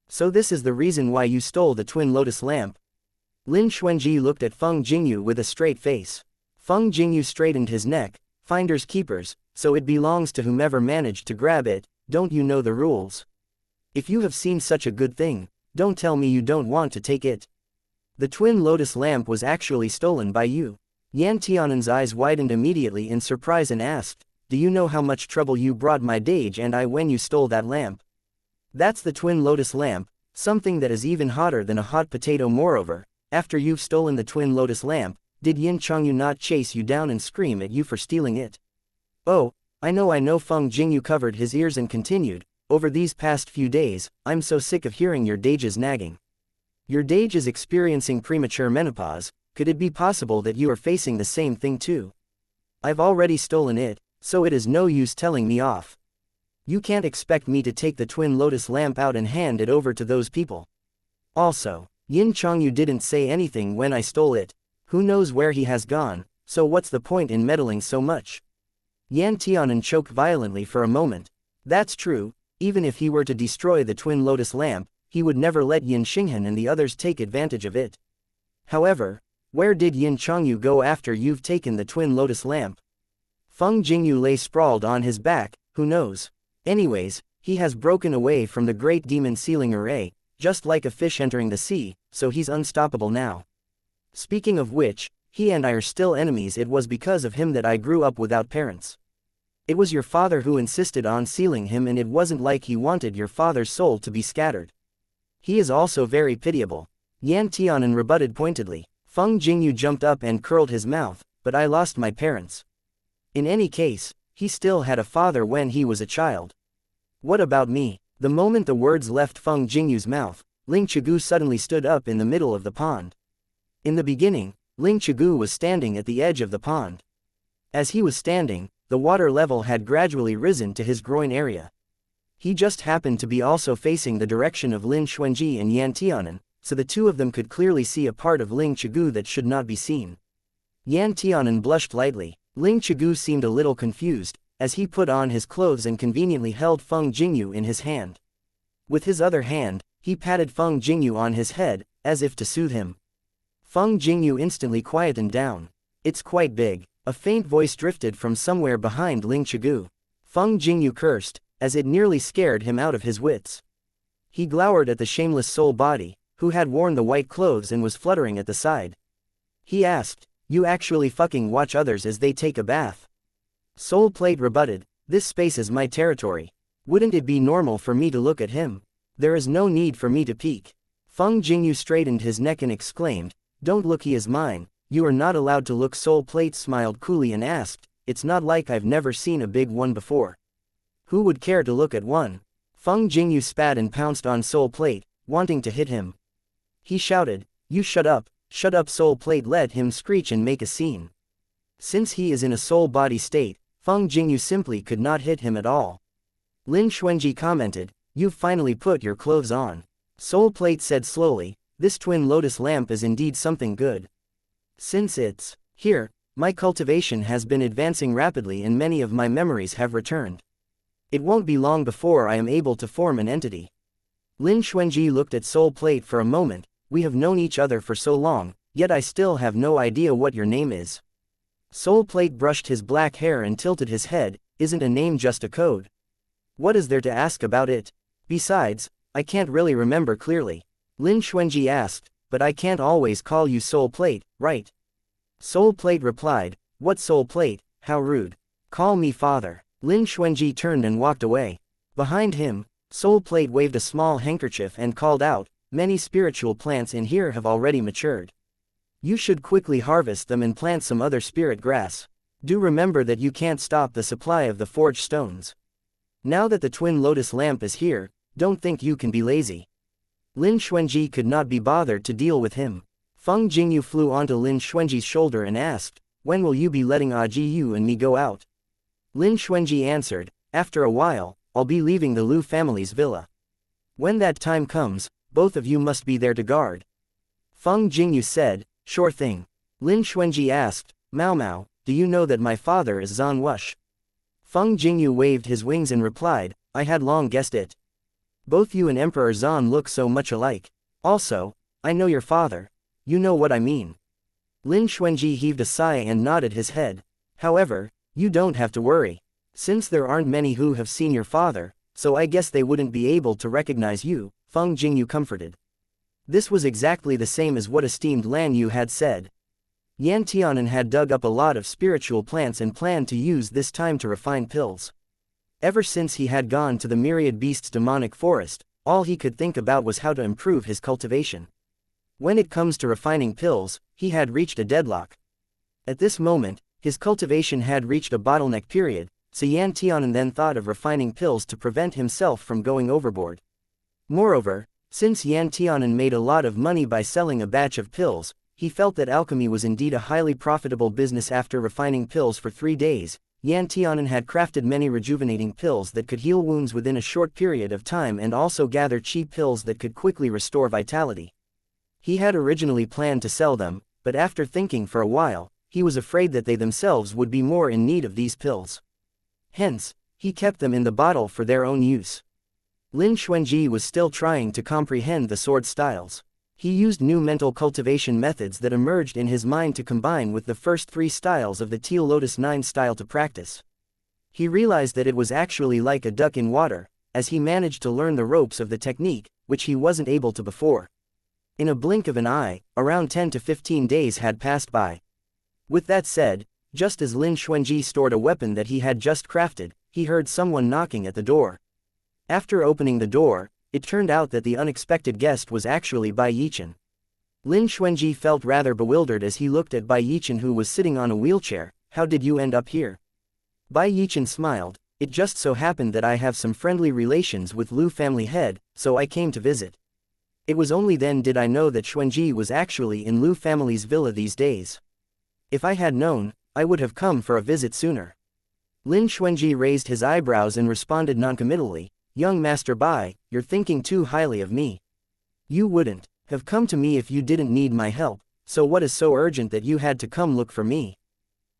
So this is the reason why you stole the twin lotus lamp? Lin Xuanji looked at Feng Jingyu with a straight face. Feng Jingyu straightened his neck, finders keepers, so it belongs to whomever managed to grab it, don't you know the rules? If you have seen such a good thing, don't tell me you don't want to take it. The twin lotus lamp was actually stolen by you. Yan Tianan's eyes widened immediately in surprise and asked, do you know how much trouble you brought my Dage and I when you stole that lamp? That's the twin lotus lamp, something that is even hotter than a hot potato. Moreover, after you've stolen the twin lotus lamp, did Yin Changyu not chase you down and scream at you for stealing it? Oh, I know. Feng Jingyu covered his ears and continued, over these past few days, I'm so sick of hearing your Dage's nagging. Your Dage is experiencing premature menopause, could it be possible that you are facing the same thing too? I've already stolen it, so it is no use telling me off. You can't expect me to take the twin lotus lamp out and hand it over to those people. Also, Yin Changyu didn't say anything when I stole it. Who knows where he has gone, so what's the point in meddling so much? Yan Tianan choked violently for a moment. That's true, even if he were to destroy the twin lotus lamp, he would never let Yin Xinghan and the others take advantage of it. However, where did Yin Changyu go after you've taken the twin lotus lamp? Feng Jingyu lay sprawled on his back, who knows? Anyways, he has broken away from the great demon sealing array, just like a fish entering the sea, so he's unstoppable now. Speaking of which, he and I are still enemies. It was because of him that I grew up without parents. It was your father who insisted on sealing him, and it wasn't like he wanted your father's soul to be scattered. He is also very pitiable. Yan Tianan rebutted pointedly. Feng Jingyu jumped up and curled his mouth, but I lost my parents. In any case, he still had a father when he was a child. What about me? The moment the words left Feng Jingyu's mouth, Ling Chigu suddenly stood up in the middle of the pond. In the beginning, Ling Chigu was standing at the edge of the pond. As he was standing, the water level had gradually risen to his groin area. He just happened to be also facing the direction of Lin Xuanji and Yan Tianan, so the two of them could clearly see a part of Ling Chigu that should not be seen. Yan Tianan blushed lightly. Ling Chigu seemed a little confused, as he put on his clothes and conveniently held Feng Jingyu in his hand. With his other hand, he patted Feng Jingyu on his head, as if to soothe him. Feng Jingyu instantly quietened down. It's quite big. A faint voice drifted from somewhere behind Ling Chigu. Feng Jingyu cursed, as it nearly scared him out of his wits. He glowered at the shameless soul body, who had worn the white clothes and was fluttering at the side. He asked, "You actually fucking watch others as they take a bath?" Soul Plate rebutted, "This space is my territory. Wouldn't it be normal for me to look at him? There is no need for me to peek." Feng Jingyu straightened his neck and exclaimed, "Don't look, he is mine. You are not allowed to look." Soul Plate smiled coolly and asked, "It's not like I've never seen a big one before. Who would care to look at one?" Feng Jingyu spat and pounced on Soul Plate, wanting to hit him. He shouted, "You shut up, shut up." Soul Plate let him screech and make a scene. Since he is in a soul body state, Feng Jingyu simply could not hit him at all. Lin Xuanji commented, "You've finally put your clothes on." Soul Plate said slowly, "This twin lotus lamp is indeed something good. Since it's here, my cultivation has been advancing rapidly and many of my memories have returned. It won't be long before I am able to form an entity." Lin Xuanji looked at Soul Plate for a moment. "We have known each other for so long, yet I still have no idea what your name is." Soul Plate brushed his black hair and tilted his head. "Isn't a name just a code? What is there to ask about it? Besides, I can't really remember clearly." Lin Xuanji asked, "But I can't always call you Soul Plate, right?" Soul Plate replied, "What Soul Plate? How rude. Call me father." Lin Xuanji turned and walked away. Behind him, Soul Plate waved a small handkerchief and called out, "Many spiritual plants in here have already matured. You should quickly harvest them and plant some other spirit grass. Do remember that you can't stop the supply of the forged stones. Now that the twin lotus lamp is here, don't think you can be lazy." Lin Xuanji could not be bothered to deal with him. Feng Jingyu flew onto Lin Xuanji's shoulder and asked, "When will you be letting Aji and me go out?" Lin Xuanji answered, "After a while, I'll be leaving the Liu family's villa. When that time comes, both of you must be there to guard." Feng Jingyu said, "Sure thing." Lin Xuanji asked, "Mao Mao, do you know that my father is Zan Wush?" Feng Jingyu waved his wings and replied, "I had long guessed it. Both you and Emperor Zan look so much alike. Also, I know your father. You know what I mean." Lin Xuanji heaved a sigh and nodded his head. "However, you don't have to worry. Since there aren't many who have seen your father, so I guess they wouldn't be able to recognize you," Feng Jingyu comforted. This was exactly the same as what esteemed Lan Yu had said. Yan Tianan had dug up a lot of spiritual plants and planned to use this time to refine pills. Ever since he had gone to the Myriad Beasts demonic forest, all he could think about was how to improve his cultivation. When it comes to refining pills, he had reached a deadlock. At this moment, his cultivation had reached a bottleneck period, so Yan Tianan then thought of refining pills to prevent himself from going overboard. Moreover, since Yan Tianan made a lot of money by selling a batch of pills, he felt that alchemy was indeed a highly profitable business. After refining pills for 3 days, Yan Tianan had crafted many rejuvenating pills that could heal wounds within a short period of time and also gather cheap pills that could quickly restore vitality. He had originally planned to sell them, but after thinking for a while, he was afraid that they themselves would be more in need of these pills. Hence, he kept them in the bottle for their own use. Lin Xuanji was still trying to comprehend the sword styles. He used new mental cultivation methods that emerged in his mind to combine with the first 3 styles of the Teal Lotus 9 style to practice. He realized that it was actually like a duck in water, as he managed to learn the ropes of the technique, which he wasn't able to before. In a blink of an eye, around 10 to 15 days had passed by. With that said, just as Lin Xuanji stored a weapon that he had just crafted, he heard someone knocking at the door. After opening the door, it turned out that the unexpected guest was actually Bai Yichen. Lin Xuanji felt rather bewildered as he looked at Bai Yichen, who was sitting on a wheelchair. "How did you end up here?" Bai Yichen smiled. "It just so happened that I have some friendly relations with Liu family head, so I came to visit. It was only then did I know that Xuanji was actually in Liu family's villa these days. If I had known, I would have come for a visit sooner." Lin Xuanji raised his eyebrows and responded noncommittally, "Young Master Bai, you're thinking too highly of me. You wouldn't have come to me if you didn't need my help, so what is so urgent that you had to come look for me?"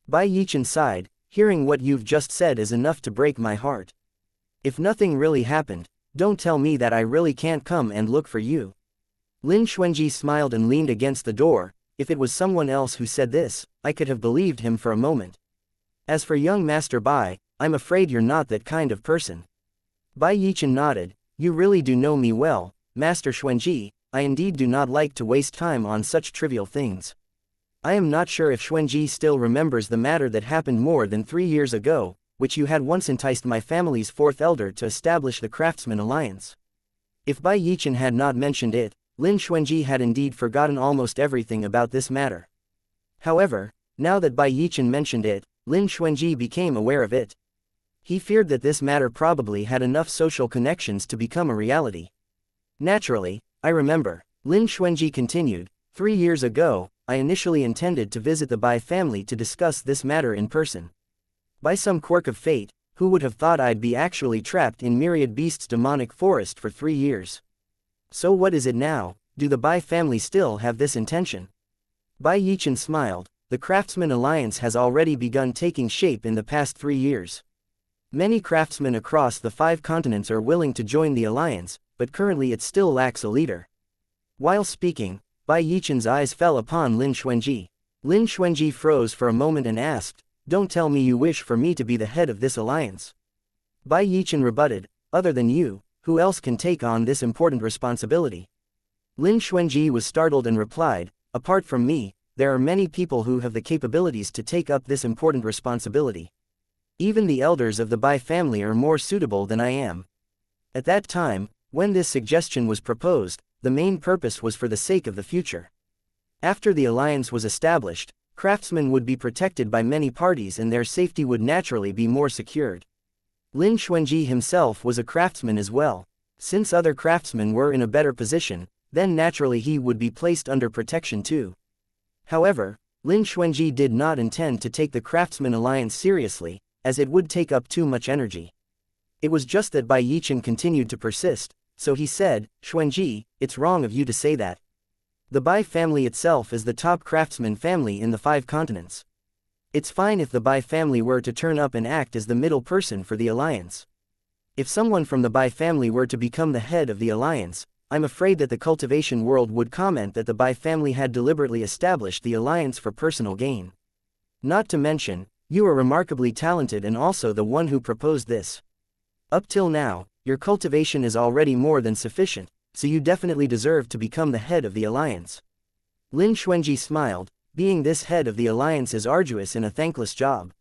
Bai Yichen sighed, "Hearing what you've just said is enough to break my heart. If nothing really happened, don't tell me that I really can't come and look for you." Lin Xuanji smiled and leaned against the door. if it was someone else who said this, I could have believed him for a moment. As for young Master Bai, I'm afraid you're not that kind of person. Bai Yichen nodded. You really do know me well, Master Xuanji. I indeed do not like to waste time on such trivial things. I am not sure if Xuanji still remembers the matter that happened more than 3 years ago, which you had once enticed my family's fourth elder to establish the Craftsman Alliance. If Bai Yichen had not mentioned it, Lin Xuanji had indeed forgotten almost everything about this matter. However, now that Bai Yichen mentioned it, Lin Xuanji became aware of it. He feared that this matter probably had enough social connections to become a reality. Naturally, I remember, Lin Xuanji continued, 3 years ago, I initially intended to visit the Bai family to discuss this matter in person. By some quirk of fate, who would have thought I'd be actually trapped in Myriad Beast's demonic forest for 3 years? So what is it now? Do the Bai family still have this intention? Bai Yichen smiled. The Craftsman Alliance has already begun taking shape in the past 3 years. Many craftsmen across the 5 continents are willing to join the alliance, but currently it still lacks a leader. While speaking, Bai Yichen's eyes fell upon Lin Xuanji. Lin Xuanji froze for a moment and asked, "Don't tell me you wish for me to be the head of this alliance." Bai Yichen rebutted, "Other than you, who else can take on this important responsibility?" Lin Xuanji was startled and replied, "Apart from me, there are many people who have the capabilities to take up this important responsibility. Even the elders of the Bai family are more suitable than I am." At that time, when this suggestion was proposed, the main purpose was for the sake of the future. After the alliance was established, craftsmen would be protected by many parties and their safety would naturally be more secured. Lin Xuanji himself was a craftsman as well. Since other craftsmen were in a better position, then naturally he would be placed under protection too. However, Lin Xuanji did not intend to take the Craftsman Alliance seriously, as it would take up too much energy. It was just that Bai Yichen continued to persist, so he said, "Xuanji, it's wrong of you to say that. The Bai family itself is the top craftsman family in the 5 continents. It's fine if the Bai family were to turn up and act as the middle person for the alliance. If someone from the Bai family were to become the head of the alliance, I'm afraid that the cultivation world would comment that the Bai family had deliberately established the alliance for personal gain. Not to mention, you are remarkably talented and also the one who proposed this. Up till now, your cultivation is already more than sufficient, so you definitely deserve to become the head of the alliance." Lin Xuanji smiled. "Being this head of the alliance is arduous and a thankless job.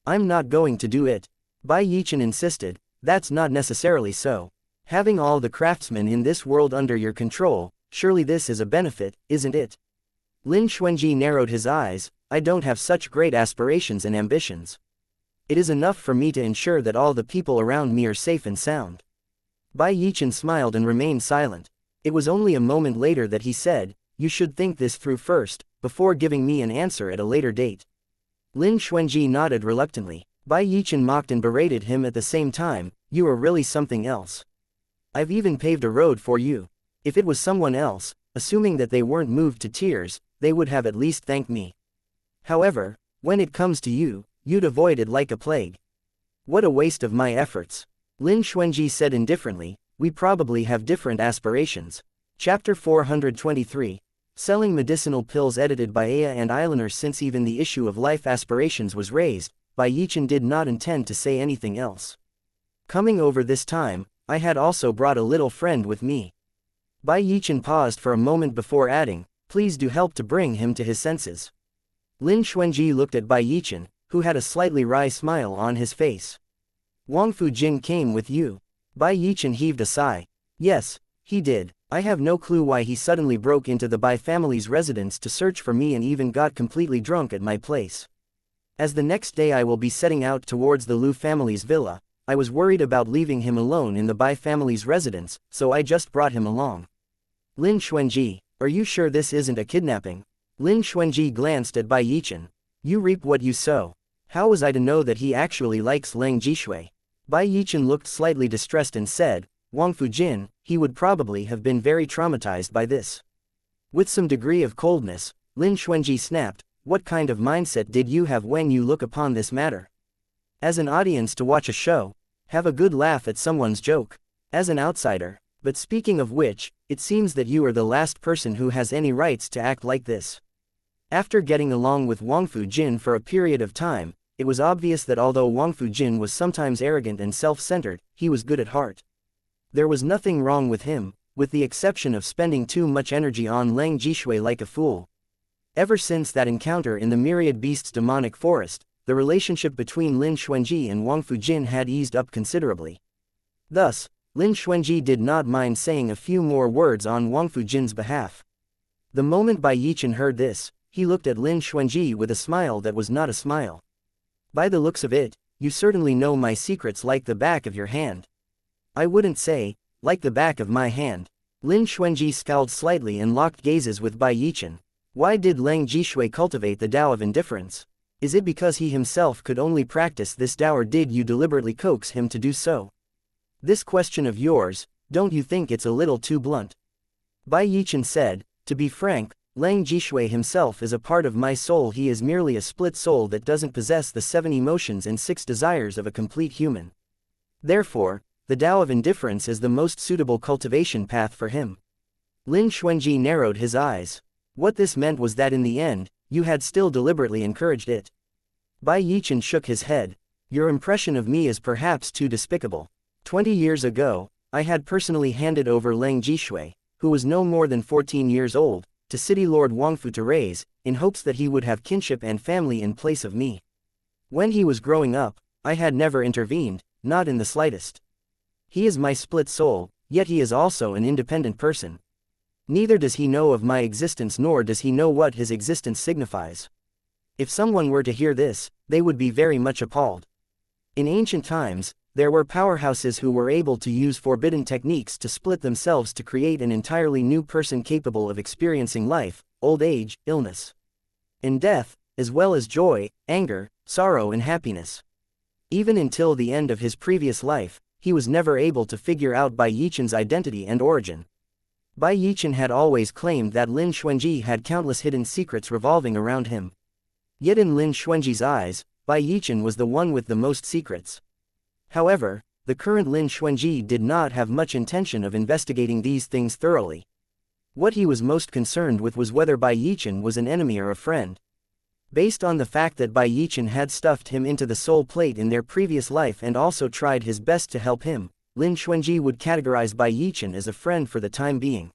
I'm not going to do it." Bai Yichen insisted, "That's not necessarily so. Having all the craftsmen in this world under your control, surely this is a benefit, isn't it?" Lin Xuanji narrowed his eyes. "I don't have such great aspirations and ambitions. It is enough for me to ensure that all the people around me are safe and sound." Bai Yichen smiled and remained silent. It was only a moment later that he said, "You should think this through first, before giving me an answer at a later date." Lin Xuanji nodded reluctantly. Bai Yichen mocked and berated him at the same time, "You are really something else. I've even paved a road for you. If it was someone else, assuming that they weren't moved to tears, they would have at least thanked me. However, when it comes to you, you'd avoid it like a plague. What a waste of my efforts." Lin Xuanji said indifferently, "We probably have different aspirations." Chapter 423. Selling medicinal pills, edited by Aya and Eilener. Since even the issue of life aspirations was raised, Bai Yichen did not intend to say anything else. "Coming over this time, I had also brought a little friend with me." Bai Yichen paused for a moment before adding, "Please do help to bring him to his senses." Lin Xuanji looked at Bai Yichen, who had a slightly wry smile on his face. "Wang Fujin came with you?" Bai Yichen heaved a sigh. "Yes, he did. I have no clue why he suddenly broke into the Bai family's residence to search for me and even got completely drunk at my place. As the next day I will be setting out towards the Lu family's villa, I was worried about leaving him alone in the Bai family's residence, so I just brought him along." "Lin Xuanji, are you sure this isn't a kidnapping?" Lin Xuanji glanced at Bai Yichen. "You reap what you sow. How was I to know that he actually likes Lang Jishui?" Bai Yichen looked slightly distressed and said, "Wang Fujin, he would probably have been very traumatized by this." With some degree of coldness, Lin Xuanji snapped, "What kind of mindset did you have when you look upon this matter? As an audience to watch a show, have a good laugh at someone's joke. As an outsider, but speaking of which, it seems that you are the last person who has any rights to act like this." After getting along with Wang Fujin for a period of time, it was obvious that although Wang Fujin was sometimes arrogant and self-centered, he was good at heart. There was nothing wrong with him, with the exception of spending too much energy on Leng Jishui like a fool. Ever since that encounter in the Myriad Beasts demonic forest, the relationship between Lin Xuanji and Wang Fujin had eased up considerably. Thus, Lin Xuanji did not mind saying a few more words on Wang Fujin's behalf. The moment Bai Yichen heard this, he looked at Lin Xuanji with a smile that was not a smile. By the looks of it, you certainly know my secrets like the back of your hand. I wouldn't say, like the back of my hand. Lin Xuanji scowled slightly and locked gazes with Bai Yichen. Why did Leng Jishui cultivate the Tao of indifference? Is it because he himself could only practice this Tao, or did you deliberately coax him to do so? This question of yours, don't you think it's a little too blunt? Bai Yichen said, to be frank, Leng Jishui himself is a part of my soul. He is merely a split soul that doesn't possess the 7 emotions and 6 desires of a complete human. Therefore, the Tao of indifference is the most suitable cultivation path for him. Lin Xuanji narrowed his eyes. What this meant was that in the end, you had still deliberately encouraged it. Bai Yichen shook his head. Your impression of me is perhaps too despicable. 20 years ago, I had personally handed over Leng Jishui, who was no more than 14 years old, to City Lord Wangfu to raise, in hopes that he would have kinship and family in place of me. When he was growing up, I had never intervened, not in the slightest. He is my split soul, yet he is also an independent person. Neither does he know of my existence nor does he know what his existence signifies. If someone were to hear this, they would be very much appalled. In ancient times, there were powerhouses who were able to use forbidden techniques to split themselves to create an entirely new person capable of experiencing life, old age, illness, and death, as well as joy, anger, sorrow and happiness. Even until the end of his previous life, he was never able to figure out Bai Yichen's identity and origin. Bai Yichen had always claimed that Lin Xuanji had countless hidden secrets revolving around him. Yet in Lin Xuanji's eyes, Bai Yichen was the one with the most secrets. However, the current Lin Xuanji did not have much intention of investigating these things thoroughly. What he was most concerned with was whether Bai Yichen was an enemy or a friend. Based on the fact that Bai Yichen had stuffed him into the soul plate in their previous life and also tried his best to help him, Lin Xuanji would categorize Bai Yichen as a friend for the time being.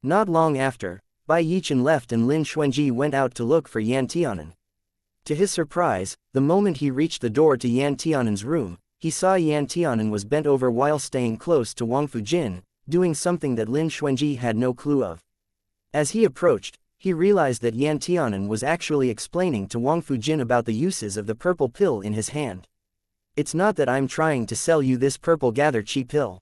Not long after, Bai Yichen left and Lin Xuanji went out to look for Yan Tianan. To his surprise, the moment he reached the door to Yan Tianan's room, he saw Yan Tianan was bent over while staying close to Wang Fujin, doing something that Lin Xuanji had no clue of. As he approached, he realized that Yan Tianan was actually explaining to Wang Fujin about the uses of the purple pill in his hand. It's not that I'm trying to sell you this purple gather chi pill.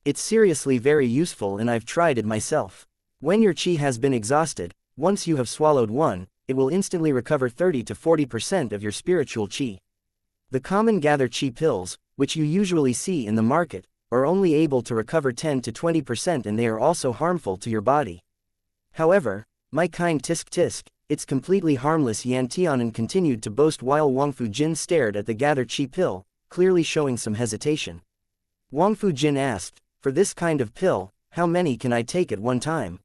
It's seriously very useful and I've tried it myself. When your chi has been exhausted, once you have swallowed one, it will instantly recover 30 to 40% of your spiritual chi. The common gather chi pills, which you usually see in the market, are only able to recover 10 to 20% and they are also harmful to your body. However, my kind tisk tisk, it's completely harmless. Yan Tianan continued to boast while Wang Fujin stared at the gather chi pill, clearly showing some hesitation. Wang Fujin asked, for this kind of pill, how many can I take at one time?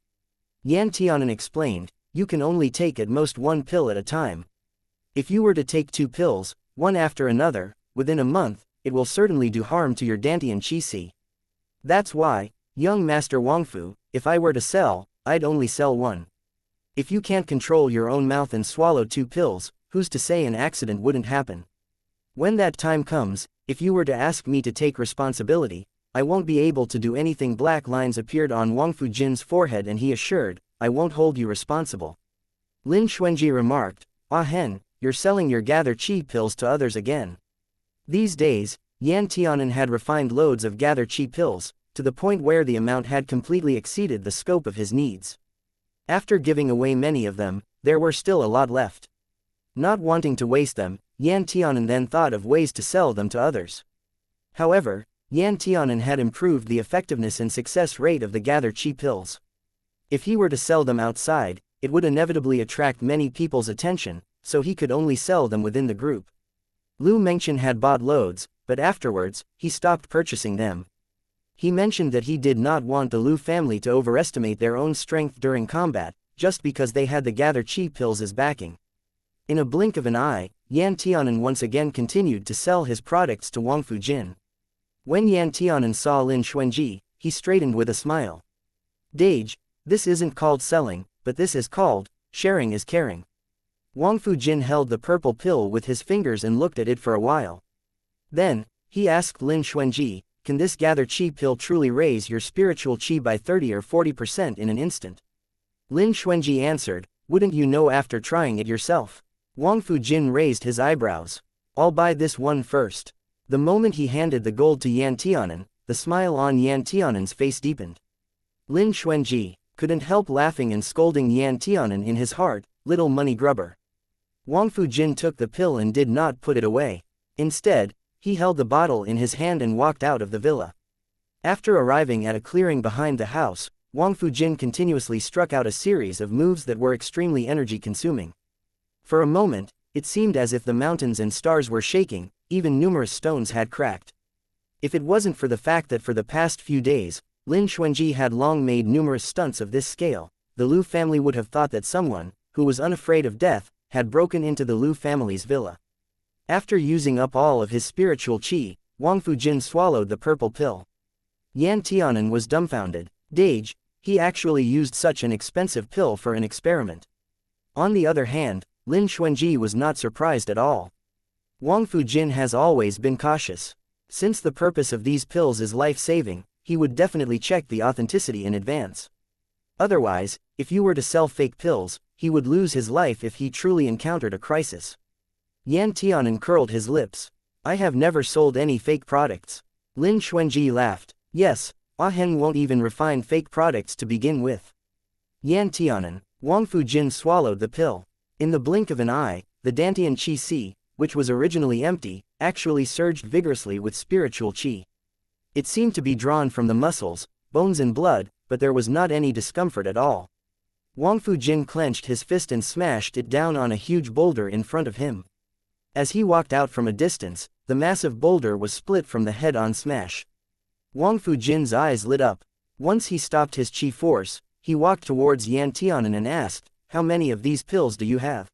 Yan Tianan explained, you can only take at most 1 pill at a time. If you were to take 2 pills, one after another, within a month, it will certainly do harm to your Dantian Qi. That's why, young Master Wangfu, if I were to sell, I'd only sell 1. If you can't control your own mouth and swallow 2 pills, who's to say an accident wouldn't happen? When that time comes, if you were to ask me to take responsibility, I won't be able to do anything. Black lines appeared on Wang Fujin's forehead and he assured, I won't hold you responsible. Lin Xuanji remarked, Ah Hen, you're selling your gather chi pills to others again. These days, Yan Tianan had refined loads of gather chi pills, to the point where the amount had completely exceeded the scope of his needs. After giving away many of them, there were still a lot left. Not wanting to waste them, Yan Tianan then thought of ways to sell them to others. However, Yan Tianan had improved the effectiveness and success rate of the gather chi pills. If he were to sell them outside, it would inevitably attract many people's attention, so he could only sell them within the group. Lu Mengchen had bought loads, but afterwards, he stopped purchasing them. He mentioned that he did not want the Lu family to overestimate their own strength during combat, just because they had the gather chi pills as backing. In a blink of an eye, Yan Tianan once again continued to sell his products to Wang Fujin. When Yan Tianan saw Lin Xuanji, he straightened with a smile. Dage, this isn't called selling, but this is called, sharing is caring. Wang Fujin held the purple pill with his fingers and looked at it for a while. Then, he asked Lin Xuanji, can this gather chi pill truly raise your spiritual chi by 30 or 40% in an instant? Lin Xuanji answered, wouldn't you know after trying it yourself? Wang Fujin raised his eyebrows. I'll buy this one first. The moment he handed the gold to Yan Tianan, the smile on Yan Tianan's face deepened. Lin Xuanji couldn't help laughing and scolding Yan Tianan in his heart, little money grubber. Wang Fujin took the pill and did not put it away. Instead, he held the bottle in his hand and walked out of the villa. After arriving at a clearing behind the house, Wang Fujin continuously struck out a series of moves that were extremely energy-consuming. For a moment, it seemed as if the mountains and stars were shaking, even numerous stones had cracked. If it wasn't for the fact that for the past few days, Lin Xuanji had long made numerous stunts of this scale, the Liu family would have thought that someone, who was unafraid of death, had broken into the Liu family's villa. After using up all of his spiritual chi, Wang Fujin swallowed the purple pill. Yan Tianan was dumbfounded. Dage, he actually used such an expensive pill for an experiment. On the other hand, Lin Xuanji was not surprised at all. Wang Fujin has always been cautious. Since the purpose of these pills is life-saving, he would definitely check the authenticity in advance. Otherwise, if you were to sell fake pills, he would lose his life if he truly encountered a crisis. Yan Tianan curled his lips. I have never sold any fake products. Lin Xuanji laughed. Yes, Aheng won't even refine fake products to begin with. Yan Tianan. Wang Fujin swallowed the pill. In the blink of an eye, the Dantian Qi Si, which was originally empty, actually surged vigorously with spiritual qi. It seemed to be drawn from the muscles, bones and blood, but there was not any discomfort at all. Wang Fujin clenched his fist and smashed it down on a huge boulder in front of him. As he walked out from a distance, the massive boulder was split from the head-on smash. Wang Fujin's eyes lit up. Once he stopped his qi force, he walked towards Yan Tianan and asked, how many of these pills do you have?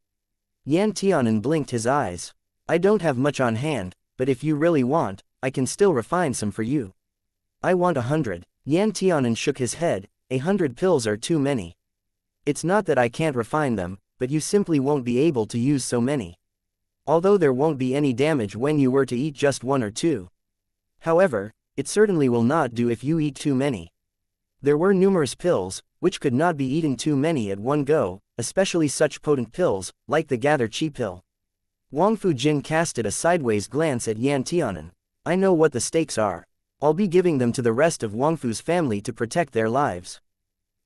Yan Tianan blinked his eyes. I don't have much on hand, but if you really want, I can still refine some for you. I want 100. Yan Tianan shook his head. 100 pills are too many. It's not that I can't refine them, but you simply won't be able to use so many. Although there won't be any damage when you were to eat just 1 or 2. However, it certainly will not do if you eat too many. There were numerous pills, which could not be eaten too many at one go, especially such potent pills, like the Gather Chi pill. Wang Fujin casted a sideways glance at Yan Tianan. I know what the stakes are. I'll be giving them to the rest of Wang Fu's family to protect their lives.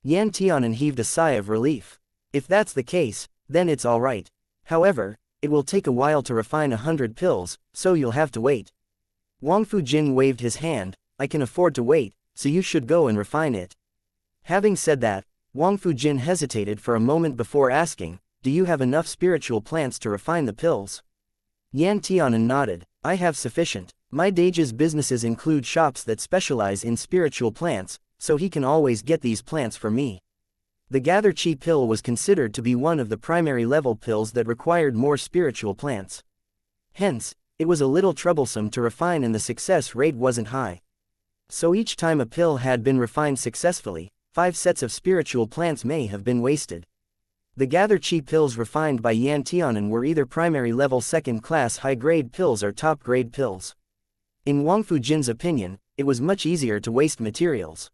Yan Tianan heaved a sigh of relief. If that's the case, then it's alright. However, it will take a while to refine 100 pills, so you'll have to wait. Wang Fujin waved his hand. I can afford to wait, so you should go and refine it. Having said that, Wang Fujin hesitated for a moment before asking, do you have enough spiritual plants to refine the pills? Yan Tianan nodded. I have sufficient. My Dage's businesses include shops that specialize in spiritual plants, so he can always get these plants for me. The Gather Chi pill was considered to be one of the primary level pills that required more spiritual plants. Hence, it was a little troublesome to refine and the success rate wasn't high. So each time a pill had been refined successfully, 5 sets of spiritual plants may have been wasted. The Gather Chi pills refined by Yan Tianan were either primary level second-class high-grade pills or top-grade pills. In Wang Fujin's opinion, it was much easier to waste materials.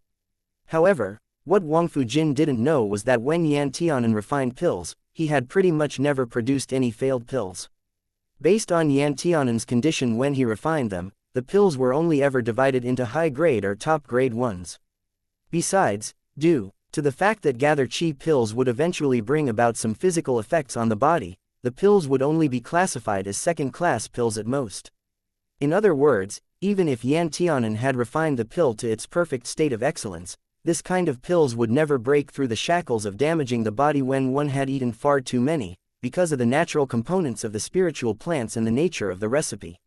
However, what Wang Fujin didn't know was that when Yan Tianan refined pills, he had pretty much never produced any failed pills. Based on Yan Tianan's condition when he refined them, the pills were only ever divided into high-grade or top-grade ones. Besides, due to the fact that Gather Chi pills would eventually bring about some physical effects on the body, the pills would only be classified as second-class pills at most. In other words, even if Yan Tianan had refined the pill to its perfect state of excellence, this kind of pills would never break through the shackles of damaging the body when one had eaten far too many, because of the natural components of the spiritual plants and the nature of the recipe.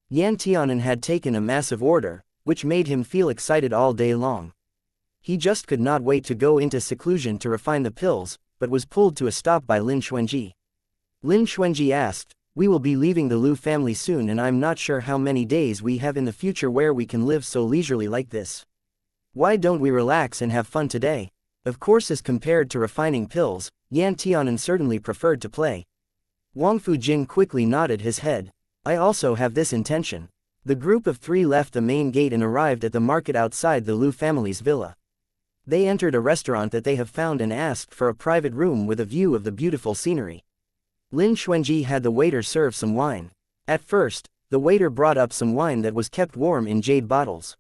Yan Tianan had taken a massive order, which made him feel excited all day long. He just could not wait to go into seclusion to refine the pills, but was pulled to a stop by Lin Xuanji. Lin Xuanji asked, "We will be leaving the Liu family soon and I'm not sure how many days we have in the future where we can live so leisurely like this. Why don't we relax and have fun today?" Of course, as compared to refining pills, Yan Tianan certainly preferred to play. Wang Fujin quickly nodded his head. "I also have this intention." The group of three left the main gate and arrived at the market outside the Liu family's villa. They entered a restaurant that they have found and asked for a private room with a view of the beautiful scenery. Lin Xuanji had the waiter serve some wine. At first, the waiter brought up some wine that was kept warm in jade bottles.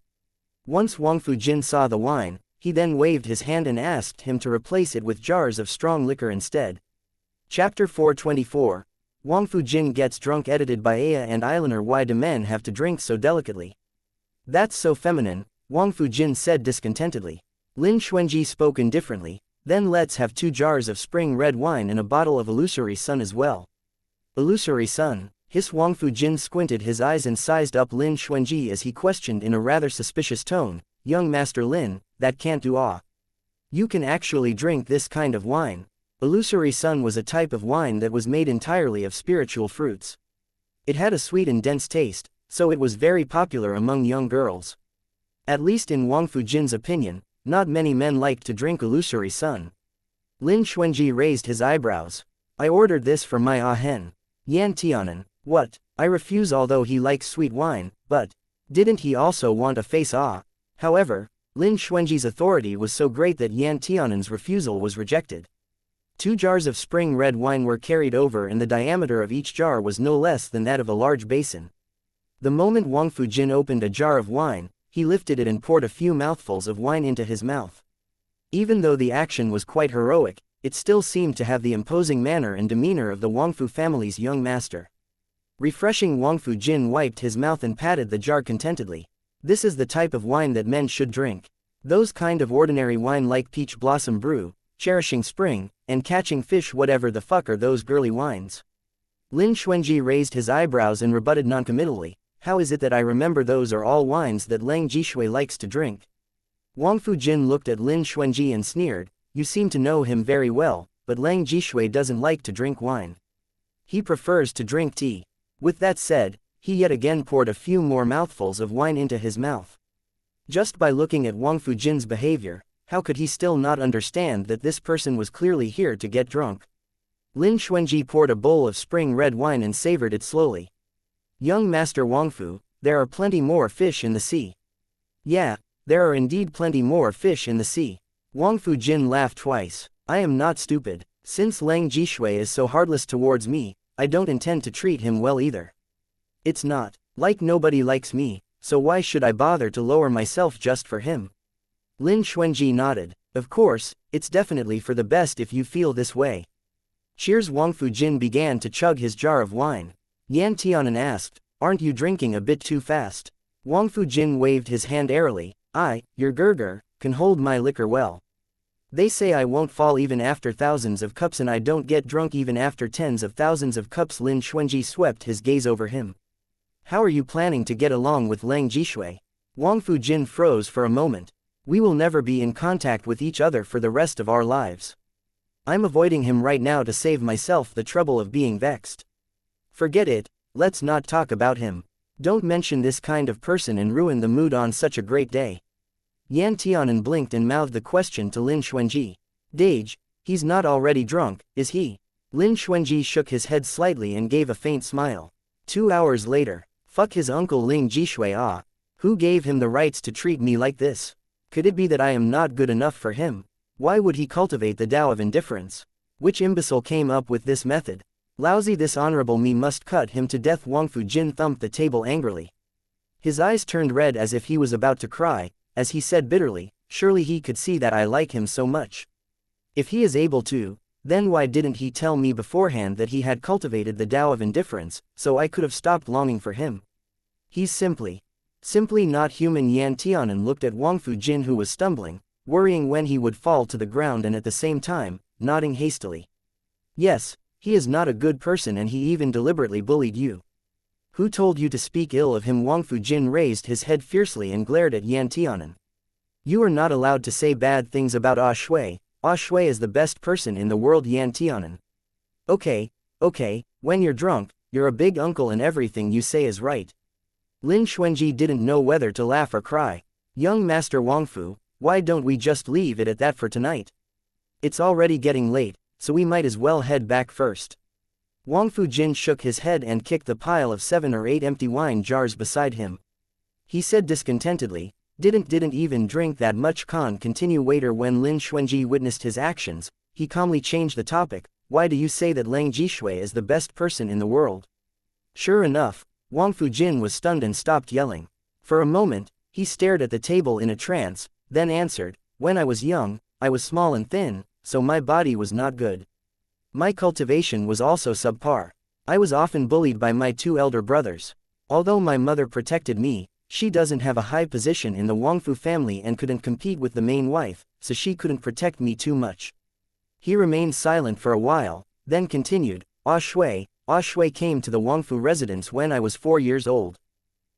Once Wang Fujin saw the wine, he then waved his hand and asked him to replace it with jars of strong liquor instead. Chapter 424. Wang Fujin Gets Drunk, edited by Aya and Eilener. Why do men have to drink so delicately? That's so feminine, Wang Fujin said discontentedly. Lin Xuanji spoke indifferently, "Then let's have 2 jars of spring red wine and a bottle of illusory sun as well." Illusory sun, hissed Wang Fujin, squinted his eyes and sized up Lin Xuanji as he questioned in a rather suspicious tone, "Young Master Lin, that can't do. You can actually drink this kind of wine?" Illusory sun was a type of wine that was made entirely of spiritual fruits. It had a sweet and dense taste, so it was very popular among young girls. At least in Wang Fujin's opinion, not many men liked to drink illusory sun. Lin Xuanji raised his eyebrows. "I ordered this for my Hen. Yan Tianan." "What? I refuse." Although he likes sweet wine, but didn't he also want a face? However, Lin Xuanji's authority was so great that Yan Tianan's refusal was rejected. 2 jars of spring red wine were carried over and the diameter of each jar was no less than that of a large basin. The moment Wang Fujin opened a jar of wine, he lifted it and poured a few mouthfuls of wine into his mouth. Even though the action was quite heroic, it still seemed to have the imposing manner and demeanor of the Wangfu family's young master. Refreshing, Wang Fujin wiped his mouth and patted the jar contentedly. This is the type of wine that men should drink. Those kind of ordinary wine like peach blossom brew, cherishing spring, and catching fish. Whatever the fuck are those girly wines? Lin Xuanji raised his eyebrows and rebutted noncommittally, "How is it that I remember those are all wines that Lang Jishui likes to drink?" Wang Fujin looked at Lin Xuanji and sneered, "You seem to know him very well, but Lang Jishui doesn't like to drink wine. He prefers to drink tea." With that said, he yet again poured a few more mouthfuls of wine into his mouth. Just by looking at Wang Fujin's behavior, how could he still not understand that this person was clearly here to get drunk? Lin Xuanji poured a bowl of spring red wine and savored it slowly. "Young Master Wangfu, there are plenty more fish in the sea." "Yeah, there are indeed plenty more fish in the sea." Wang Fujin laughed twice. "I am not stupid. Since Lang Jishui is so heartless towards me, I don't intend to treat him well either. It's not like nobody likes me, so why should I bother to lower myself just for him?" Lin Xuanji nodded. "Of course, it's definitely for the best if you feel this way." Cheers. Wang Fujin began to chug his jar of wine. Yan Tianan asked, "Aren't you drinking a bit too fast?" Wang Fujin waved his hand airily. Your Gurgur, can hold my liquor well. They say I won't fall even after thousands of cups and I don't get drunk even after tens of thousands of cups." Lin Xuanji swept his gaze over him. "How are you planning to get along with Lang Jishui?" Wang Fujin froze for a moment. "We will never be in contact with each other for the rest of our lives. I'm avoiding him right now to save myself the trouble of being vexed." "Forget it, let's not talk about him. Don't mention this kind of person and ruin the mood on such a great day." Yan Tianan blinked and mouthed the question to Lin Xuanji. "Dage, he's not already drunk, is he?" Lin Xuanji shook his head slightly and gave a faint smile. 2 hours later. "Fuck his uncle Ling Jishui. Who gave him the rights to treat me like this? Could it be that I am not good enough for him? Why would he cultivate the Tao of indifference? Which imbecile came up with this method? Lousy, this honorable me must cut him to death." Wang Fujin thumped the table angrily. His eyes turned red as if he was about to cry, as he said bitterly, "Surely he could see that I like him so much. If he is able to, then why didn't he tell me beforehand that he had cultivated the Tao of indifference, so I could have stopped longing for him? He's simply not human." Yan Tianan looked at Wang Fujin, who was stumbling, worrying when he would fall to the ground, and at the same time, nodding hastily. "Yes, he is not a good person and he even deliberately bullied you." "Who told you to speak ill of him?" Wang Fujin raised his head fiercely and glared at Yan Tianan. "You are not allowed to say bad things about Ah Shui, Shui is the best person in the world Yan Tianan. Okay, when you're drunk, you're a big uncle and everything you say is right. Lin Xuanji didn't know whether to laugh or cry. Young Master Wangfu, why don't we just leave it at that for tonight? It's already getting late, so we might as well head back first. Wangfu Jin shook his head and kicked the pile of 7 or 8 empty wine jars beside him. He said discontentedly, didn't even drink that much. Continue waiter. When Lin Xuanji witnessed his actions, he calmly changed the topic. Why do you say that Lang Jishui is the best person in the world? Sure enough, Wangfu Jin was stunned and stopped yelling. For a moment, he stared at the table in a trance, then answered, when I was young, I was small and thin, so my body was not good. My cultivation was also subpar. I was often bullied by my 2 elder brothers. Although my mother protected me, she doesn't have a high position in the Wangfu family and couldn't compete with the main wife, so she couldn't protect me too much. He remained silent for a while, then continued, Shui came to the Wangfu residence when I was 4 years old.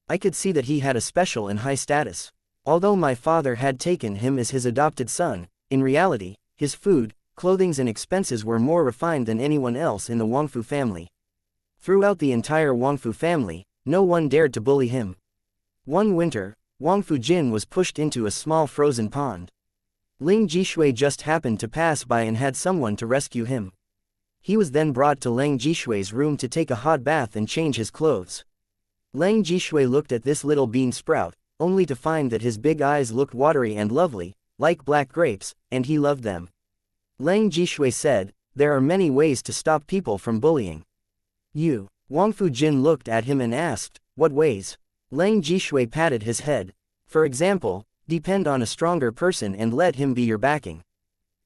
I could see that he had a special and high status. Although my father had taken him as his adopted son, in reality, his food, clothing and expenses were more refined than anyone else in the Wangfu family. Throughout the entire Wangfu family, no one dared to bully him. One winter, Wangfu Jin was pushed into a small frozen pond. Ling Jishui just happened to pass by and had someone to rescue him. He was then brought to Lang Jishui's room to take a hot bath and change his clothes. Lang Jishui looked at this little bean sprout, only to find that his big eyes looked watery and lovely, like black grapes, and he loved them. Lang Jishui said, there are many ways to stop people from bullying. Wangfu Jin looked at him and asked, what ways? Lang Jishui patted his head. For example, depend on a stronger person and let him be your backing.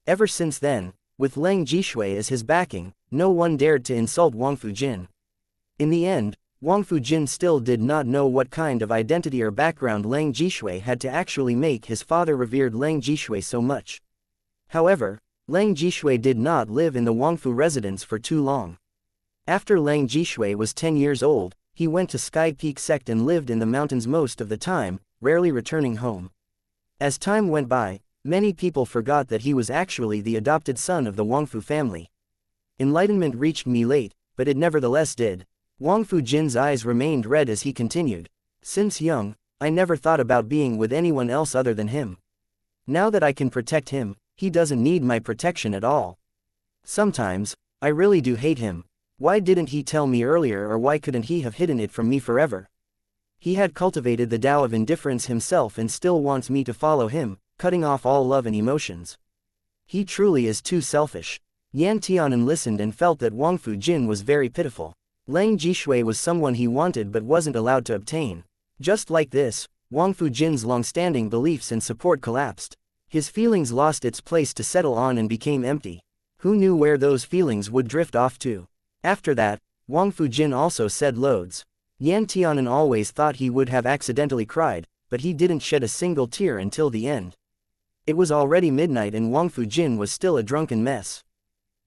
Ever since then, with Lang Jishui as his backing, no one dared to insult Wangfu Jin. In the end, Wangfu Jin still did not know what kind of identity or background Lang Jishui had to actually make his father revered Lang Jishui so much. However, Lang Jishui did not live in the Wangfu residence for too long. After Lang Jishui was 10 years old, he went to Sky Peak Sect and lived in the mountains most of the time, rarely returning home. As time went by, many people forgot that he was actually the adopted son of the Wangfu family. Enlightenment reached me late, but it nevertheless did. Wangfu Jin's eyes remained red as he continued. Since young, I never thought about being with anyone else other than him. Now that I can protect him, he doesn't need my protection at all. Sometimes, I really do hate him. Why didn't he tell me earlier, or why couldn't he have hidden it from me forever? He had cultivated the Tao of indifference himself and still wants me to follow him, cutting off all love and emotions. He truly is too selfish. Yan Tianan listened and felt that Wangfu Jin was very pitiful. Lang Jishui was someone he wanted but wasn't allowed to obtain. Just like this, Wangfu Jin's long-standing beliefs and support collapsed. His feelings lost its place to settle on and became empty. Who knew where those feelings would drift off to? After that, Wangfu Jin also said loads. Yan Tianan always thought he would have accidentally cried, but he didn't shed a single tear until the end. It was already midnight and Wangfu Jin was still a drunken mess.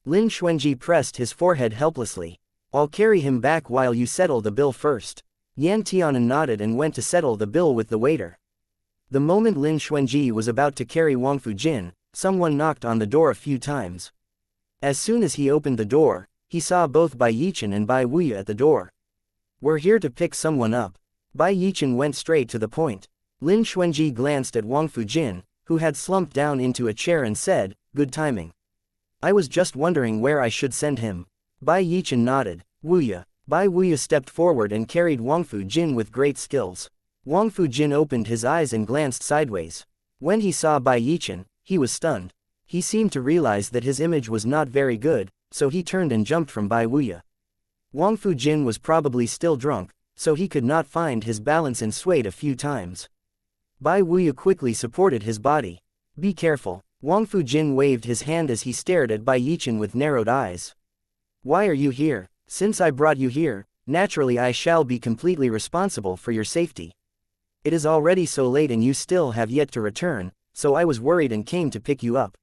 Lin Xuanji pressed his forehead helplessly. I'll carry him back while you settle the bill first. Yan Tianan nodded and went to settle the bill with the waiter. The moment Lin Xuanji was about to carry Wangfu Jin, someone knocked on the door a few times. As soon as he opened the door, he saw both Bai Yichen and Bai Wuya at the door. We're here to pick someone up. Bai Yichen went straight to the point. Lin Xuanji glanced at Wangfu Jin, who had slumped down into a chair and said, good timing. I was just wondering where I should send him. Bai Yichen nodded. Wuya. Bai Wuya stepped forward and carried Wangfu Jin with great skills. Wangfu Jin opened his eyes and glanced sideways. When he saw Bai Yichen, he was stunned. He seemed to realize that his image was not very good, so he turned and jumped from Bai Wuya. Wangfu Jin was probably still drunk, so he could not find his balance and swayed a few times. Bai Wuya quickly supported his body. Be careful. Wangfu Jin waved his hand as he stared at Bai Yichen with narrowed eyes. Why are you here? Since I brought you here, naturally I shall be completely responsible for your safety. It is already so late and you still have yet to return, so I was worried and came to pick you up.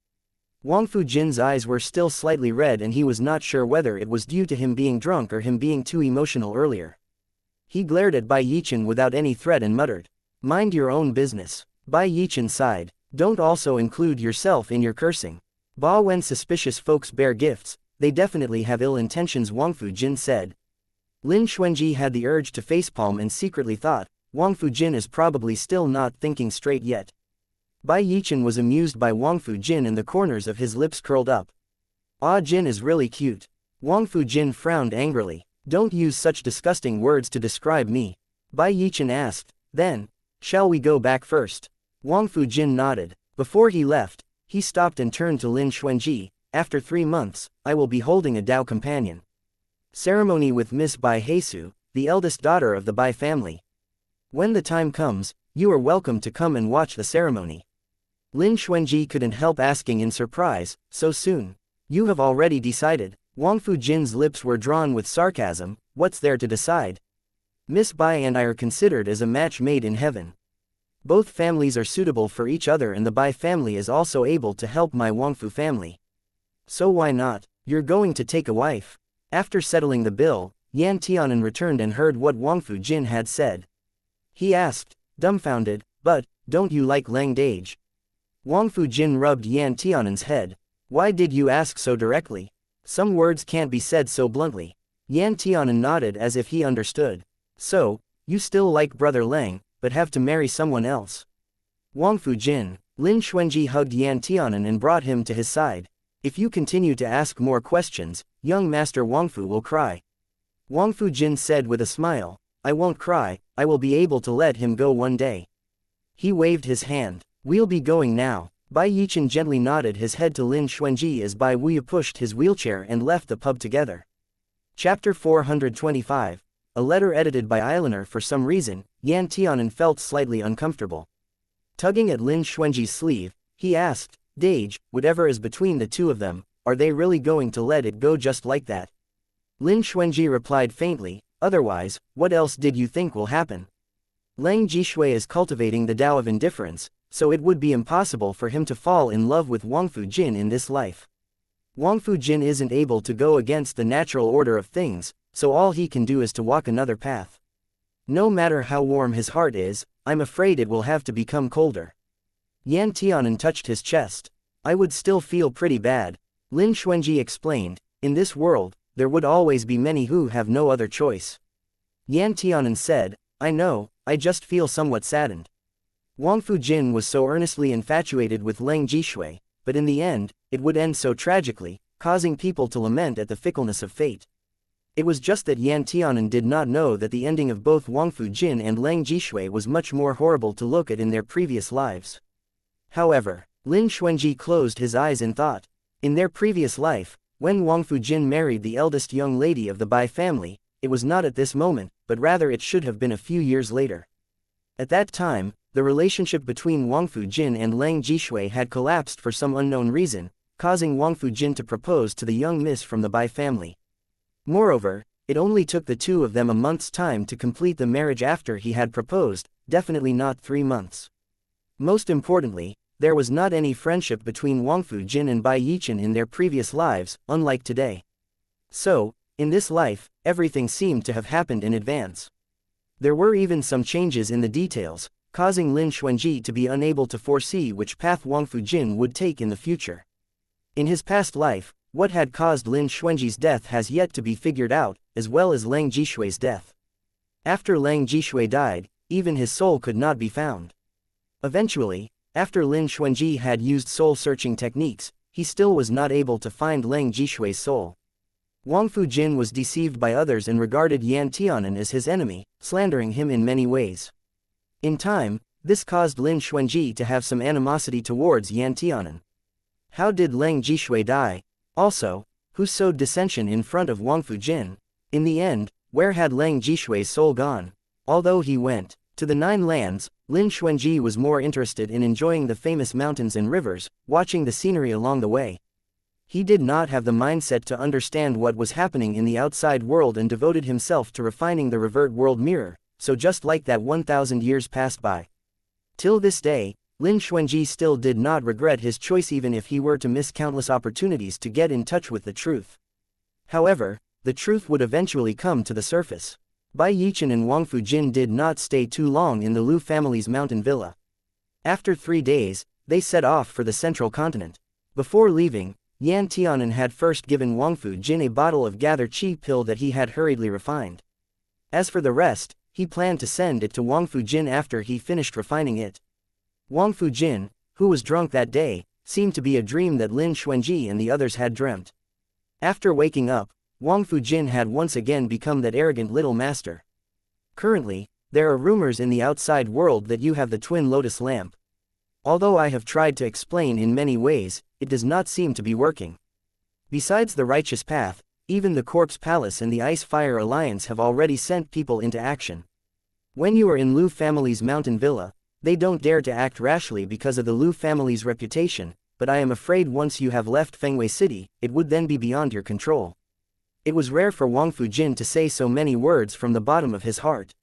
Wangfu Jin's eyes were still slightly red and he was not sure whether it was due to him being drunk or him being too emotional earlier. He glared at Bai Yichen without any threat and muttered, mind your own business. Bai Yichen sighed, don't also include yourself in your cursing. Ba when suspicious folks bear gifts, they definitely have ill intentions, Wang Fujin said. Lin Xuanji had the urge to facepalm and secretly thought, Wang Fujin is probably still not thinking straight yet. Bai Yichen was amused by Wang Fujin and the corners of his lips curled up. Ah, Jin is really cute. Wang Fujin frowned angrily. Don't use such disgusting words to describe me. Bai Yichen asked, then, shall we go back first? Wang Fujin nodded. Before he left, he stopped and turned to Lin Xuanji. After 3 months, I will be holding a Dao companion ceremony with Miss Bai Heisu, the eldest daughter of the Bai family. When the time comes, you are welcome to come and watch the ceremony. Lin Xuanji couldn't help asking in surprise, so soon? You have already decided. Wang Fujin's lips were drawn with sarcasm. What's there to decide? Miss Bai and I are considered as a match made in heaven. Both families are suitable for each other and the Bai family is also able to help my Wangfu family. So why not? You're going to take a wife. After settling the bill, Yan Tianan returned and heard what Wang Fujin had said. He asked, dumbfounded, but, don't you like Lang Dage? Wang Fujin rubbed Yan Tianan's head. Why did you ask so directly? Some words can't be said so bluntly. Yan Tianan nodded as if he understood. So, you still like Brother Lang, but have to marry someone else. Wang Fujin. Lin Xuanji hugged Yan Tianan and brought him to his side. If you continue to ask more questions, young Master Wangfu will cry. Wang Fujin said with a smile, I won't cry, I will be able to let him go one day. He waved his hand. We'll be going now. Bai Yichen gently nodded his head to Lin Xuanji as Bai Wuya pushed his wheelchair and left the pub together. Chapter 425. A letter edited by Eilener. For some reason, Yan Tianan felt slightly uncomfortable. Tugging at Lin Xuanji's sleeve, he asked, Dage, whatever is between the two of them, are they really going to let it go just like that? Lin Xuanji replied faintly, otherwise, what else did you think will happen? Lang Jishui is cultivating the Tao of indifference, so it would be impossible for him to fall in love with Wang Fujin in this life. Wang Fujin isn't able to go against the natural order of things, so all he can do is to walk another path. No matter how warm his heart is, I'm afraid it will have to become colder. Yan Tianan touched his chest. I would still feel pretty bad. Lin Xuanji explained, in this world, there would always be many who have no other choice. Yan Tianan said, I know, I just feel somewhat saddened. Wang Fujin was so earnestly infatuated with Lang Jishui, but in the end, it would end so tragically, causing people to lament at the fickleness of fate. It was just that Yan Tianan did not know that the ending of both Wang Fujin and Lang Jishui was much more horrible to look at in their previous lives. However, Lin Xuanji closed his eyes in thought. In their previous life, when Wang Fujin married the eldest young lady of the Bai family, it was not at this moment, but rather it should have been a few years later. At that time, the relationship between Wang Fujin and Lang Jishui had collapsed for some unknown reason, causing Wang Fujin to propose to the young miss from the Bai family. Moreover, it only took the two of them a month's time to complete the marriage after he had proposed, definitely not 3 months. Most importantly, there was not any friendship between Wang Fujin and Bai Yichen in their previous lives, unlike today. So, in this life, everything seemed to have happened in advance. There were even some changes in the details, causing Lin Xuanji to be unable to foresee which path Wang Fujin would take in the future. In his past life, what had caused Lin Xuanji's death has yet to be figured out, as well as Lang Jishui's death. After Lang Jishui died, even his soul could not be found. Eventually, after Lin Xuanji had used soul-searching techniques, he still was not able to find Lang Jishui's soul. Wang Fujin was deceived by others and regarded Yan Tianan as his enemy, slandering him in many ways. In time, this caused Lin Xuanji to have some animosity towards Yan Tianan. How did Lang Jishui die? Also, who sowed dissension in front of Wang Fujin? In the end, where had Lang Jishui's soul gone? Although he went to the 9 lands, Lin Xuanji was more interested in enjoying the famous mountains and rivers, watching the scenery along the way. He did not have the mindset to understand what was happening in the outside world and devoted himself to refining the revert world mirror, so just like that 1,000 years passed by. Till this day, Lin Xuanji still did not regret his choice even if he were to miss countless opportunities to get in touch with the truth. However, the truth would eventually come to the surface. Bai Yichen and Wang Fujin did not stay too long in the Lu family's mountain villa. After 3 days, they set off for the central continent. Before leaving, Yan Tianan had first given Wangfu Jin a bottle of gather chi pill that he had hurriedly refined. As for the rest, he planned to send it to Wangfu Jin after he finished refining it. Wangfu Jin, who was drunk that day, seemed to be a dream that Lin Xuanji and the others had dreamt. After waking up, Wangfu Jin had once again become that arrogant little master. Currently, there are rumors in the outside world that you have the twin lotus lamp. Although I have tried to explain in many ways, it does not seem to be working. Besides the righteous path, even the Corpse Palace and the Ice Fire Alliance have already sent people into action. When you are in Liu family's mountain villa, they don't dare to act rashly because of the Liu family's reputation, but I am afraid once you have left Fengwei City, it would then be beyond your control. It was rare for Wangfu Jin to say so many words from the bottom of his heart.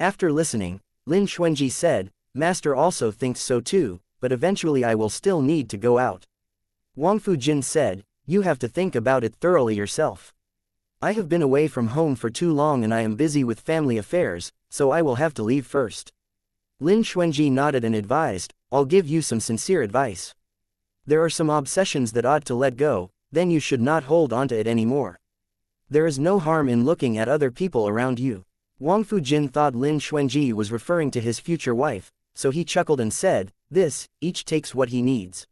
After listening, Lin Xuanji said, Master also thinks so too, but eventually I will still need to go out. Wangfu Jin said, You have to think about it thoroughly yourself. I have been away from home for too long and I am busy with family affairs, so I will have to leave first. Lin Xuanji nodded and advised, I'll give you some sincere advice. There are some obsessions that ought to let go, then you should not hold onto it anymore. There is no harm in looking at other people around you. Wangfu Jin thought Lin Xuanji was referring to his future wife, so he chuckled and said, This, each takes what he needs.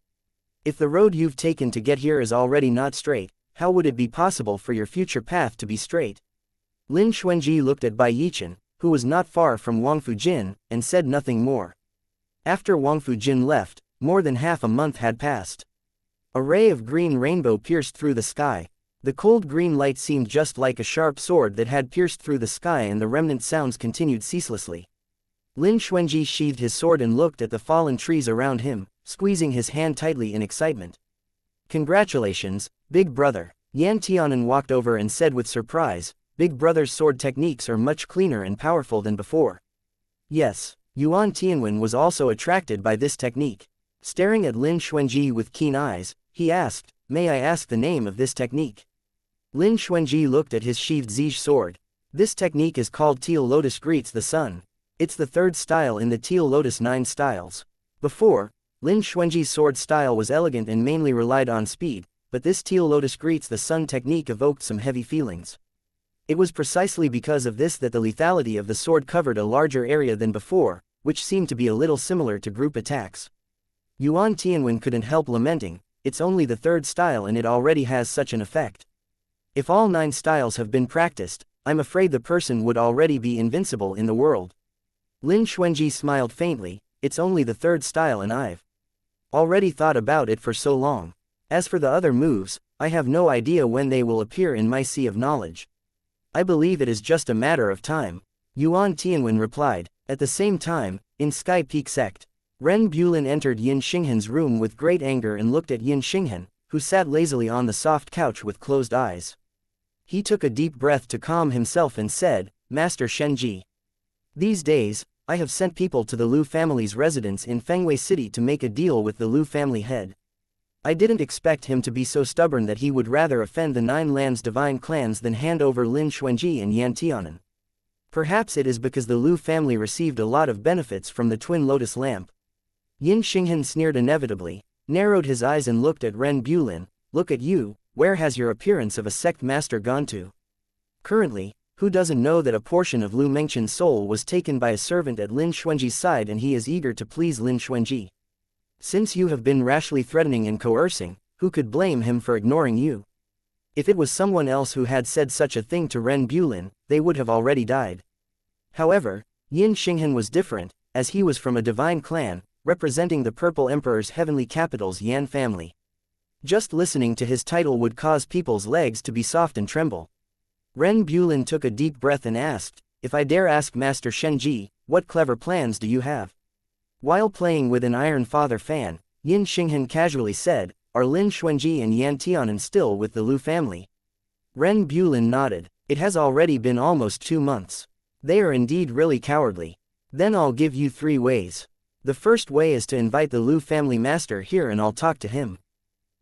If the road you've taken to get here is already not straight, how would it be possible for your future path to be straight? Lin Xuanji looked at Bai Yichen, who was not far from Wangfu Jin, and said nothing more. After Wangfu Jin left, more than half a month had passed. A ray of green rainbow pierced through the sky. The cold green light seemed just like a sharp sword that had pierced through the sky, and the remnant sounds continued ceaselessly. Lin Xuanji sheathed his sword and looked at the fallen trees around him, squeezing his hand tightly in excitement. Congratulations, big brother. Yan Tianan walked over and said with surprise, Big brother's sword techniques are much cleaner and powerful than before. Yes, Yuan Tianwen was also attracted by this technique. Staring at Lin Xuanji with keen eyes, he asked, May I ask the name of this technique? Lin Xuanji looked at his sheathed Zij sword. This technique is called Teal Lotus Greets the Sun. It's the third style in the Teal Lotus 9 styles. Before, Lin Xuanji's sword style was elegant and mainly relied on speed, but this Teal Lotus Greets the Sun technique evoked some heavy feelings. It was precisely because of this that the lethality of the sword covered a larger area than before, which seemed to be a little similar to group attacks. Yuan Tianwen couldn't help lamenting, it's only the third style and it already has such an effect. If all 9 styles have been practiced, I'm afraid the person would already be invincible in the world. Lin Xuanji smiled faintly, it's only the third style and I've already thought about it for so long. As for the other moves, I have no idea when they will appear in my sea of knowledge. I believe it is just a matter of time. Yuan Tianwen replied. At the same time, in Sky Peak Sect, Ren Bulin entered Yin Xinghan's room with great anger and looked at Yin Xinghan, who sat lazily on the soft couch with closed eyes. He took a deep breath to calm himself and said, Master Shenji. These days, I have sent people to the Liu family's residence in Fengwei City to make a deal with the Liu family head. I didn't expect him to be so stubborn that he would rather offend the 9 lands divine clans than hand over Lin Xuanji and Yan Tianan. Perhaps it is because the Liu family received a lot of benefits from the twin lotus lamp. Yin Xinghan sneered inevitably, narrowed his eyes and looked at Ren Bulin. Look at you, where has your appearance of a sect master gone to? Currently, who doesn't know that a portion of Liu Mengchen's soul was taken by a servant at Lin Xuanji's side and he is eager to please Lin Xuanji? Since you have been rashly threatening and coercing, who could blame him for ignoring you? If it was someone else who had said such a thing to Ren Bulin, they would have already died. However, Yin Xinghan was different, as he was from a divine clan, representing the Purple Emperor's heavenly capital's Yan family. Just listening to his title would cause people's legs to be soft and tremble. Ren Bulin took a deep breath and asked, If I dare ask Master Shenji, what clever plans do you have? While playing with an Iron Father fan, Yin Xinghan casually said, Are Lin Xuanji and Yan Tianan still with the Liu family? Ren Bulin nodded. It has already been almost 2 months. They are indeed really cowardly. Then I'll give you 3 ways. The first way is to invite the Liu family master here and I'll talk to him.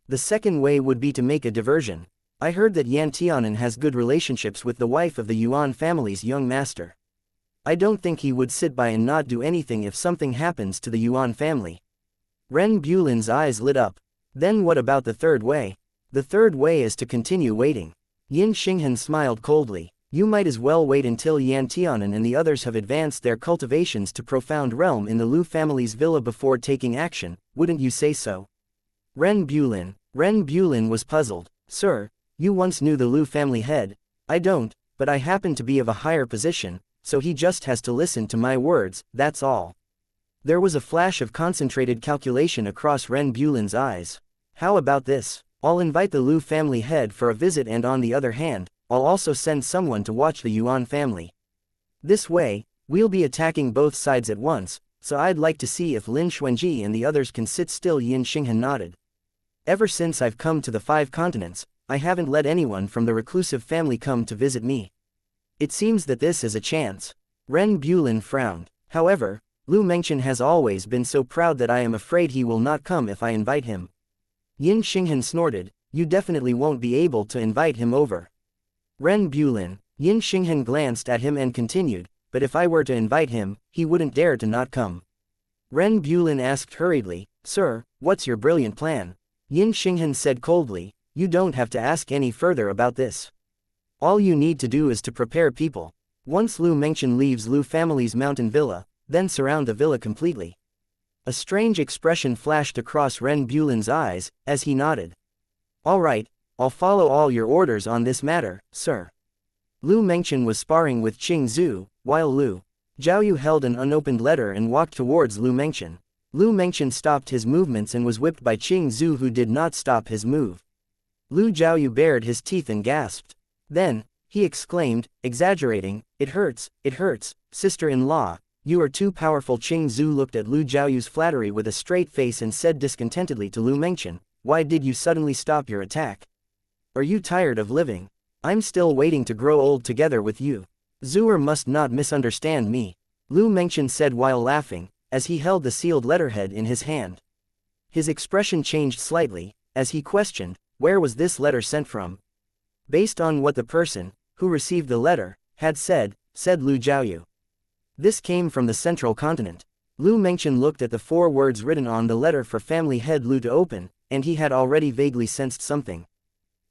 The second way would be to make a diversion. I heard that Yan Tianan has good relationships with the wife of the Yuan family's young master. I don't think he would sit by and not do anything if something happens to the Yuan family. Ren Bulin's eyes lit up. Then what about the third way? The third way is to continue waiting. Yin Xinghan smiled coldly. You might as well wait until Yan Tianan and the others have advanced their cultivations to profound realm in the Lu family's villa before taking action, wouldn't you say so? Ren Bulin was puzzled. Sir, you once knew the Lu family head. I don't, but I happen to be of a higher position, so he just has to listen to my words, that's all. There was a flash of concentrated calculation across Ren Bulin's eyes. How about this? I'll invite the Lu family head for a visit, and on the other hand, I'll also send someone to watch the Yuan family. This way, we'll be attacking both sides at once, so I'd like to see if Lin Xuanji and the others can sit still. Yin Xinghan nodded. Ever since I've come to the 5 continents, I haven't let anyone from the reclusive family come to visit me. It seems that this is a chance. Ren Bulin frowned. However, Lu Mengchen has always been so proud that I am afraid he will not come if I invite him. Yin Xinghan snorted. You definitely won't be able to invite him over. Ren Bulin. Yin Xinghan glanced at him and continued, but if I were to invite him, he wouldn't dare to not come. Ren Bulin asked hurriedly, Sir, what's your brilliant plan? Yin Xinghan said coldly, You don't have to ask any further about this. All you need to do is to prepare people. Once Lu Mengchen leaves Lu family's mountain villa, then surround the villa completely. A strange expression flashed across Ren Bulin's eyes, as he nodded. All right, I'll follow all your orders on this matter, sir. Lu Mengchen was sparring with Qing Zhu, while Lu Zhaoyu held an unopened letter and walked towards Lu Mengchen. Lu Mengchen stopped his movements and was whipped by Qing Zhu, who did not stop his move. Lu Zhaoyu bared his teeth and gasped. Then, he exclaimed, exaggerating, It hurts, sister-in-law, you are too powerful. Qing Zhu looked at Lu Zhaoyu's flattery with a straight face and said discontentedly to Lu Mengchen, Why did you suddenly stop your attack? Are you tired of living? I'm still waiting to grow old together with you. Zhuer must not misunderstand me. Lu Mengchen said while laughing, as he held the sealed letterhead in his hand. His expression changed slightly, as he questioned, where was this letter sent from? Based on what the person, who received the letter, had said Lu Zhaoyu. This came from the central continent. Lu Mengchen looked at the 4 words written on the letter for family head Lu to open, and he had already vaguely sensed something.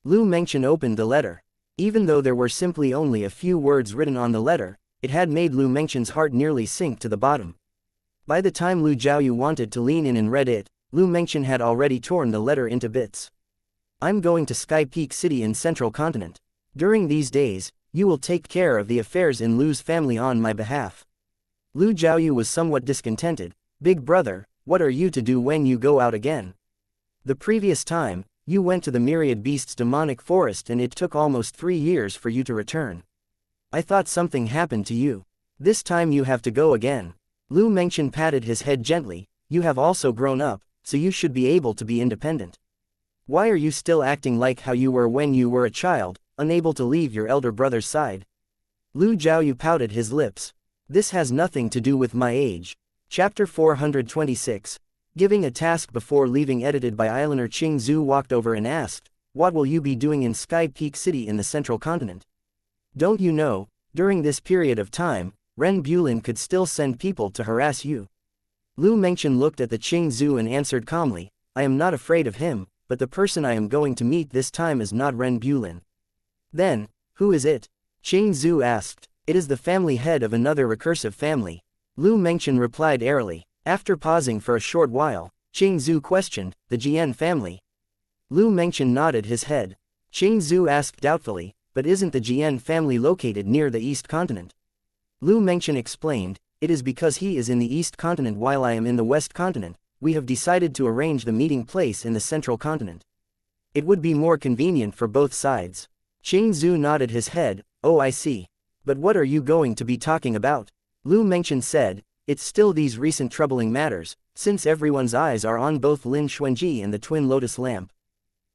Lu Mengchen opened the letter. Even though there were simply only a few words written on the letter, it had made Lu Mengchen's heart nearly sink to the bottom. By the time Lu Zhaoyu wanted to lean in and read it, Lu Mengchen had already torn the letter into bits. I'm going to Sky Peak City in Central Continent. During these days, you will take care of the affairs in Lu's family on my behalf. Lu Zhaoyu was somewhat discontented. Big brother, what are you to do when you go out again? The previous time, you went to the Myriad Beasts demonic forest and it took almost 3 years for you to return. I thought something happened to you. This time you have to go again. Lu Mengchen patted his head gently. You have also grown up, so you should be able to be independent. Why are you still acting like how you were when you were a child, unable to leave your elder brother's side? Lu Zhaoyu pouted his lips. This has nothing to do with my age. Chapter 426. Giving a task before leaving, edited by Eilener. Qing Zhu walked over and asked, What will you be doing in Sky Peak City in the Central Continent? Don't you know, during this period of time, Ren Bulin could still send people to harass you. Lu Mengchen looked at the Qing Zhu and answered calmly, I am not afraid of him, but the person I am going to meet this time is not Ren Bulin. Then, who is it? Qing Zhu asked. It is the family head of another recursive family. Lu Mengchen replied airily. After pausing for a short while, Qing Zhu questioned, the Jian family. Lu Mengchen nodded his head. Qing Zhu asked doubtfully, but isn't the Jian family located near the East Continent? Lu Mengchen explained, it is because he is in the East Continent while I am in the West Continent. We have decided to arrange the meeting place in the Central Continent. It would be more convenient for both sides. Qing Zhu nodded his head, Oh, I see. But what are you going to be talking about? Lu Mengchen said, It's still these recent troubling matters, since everyone's eyes are on both Lin Xuanji and the Twin Lotus Lamp.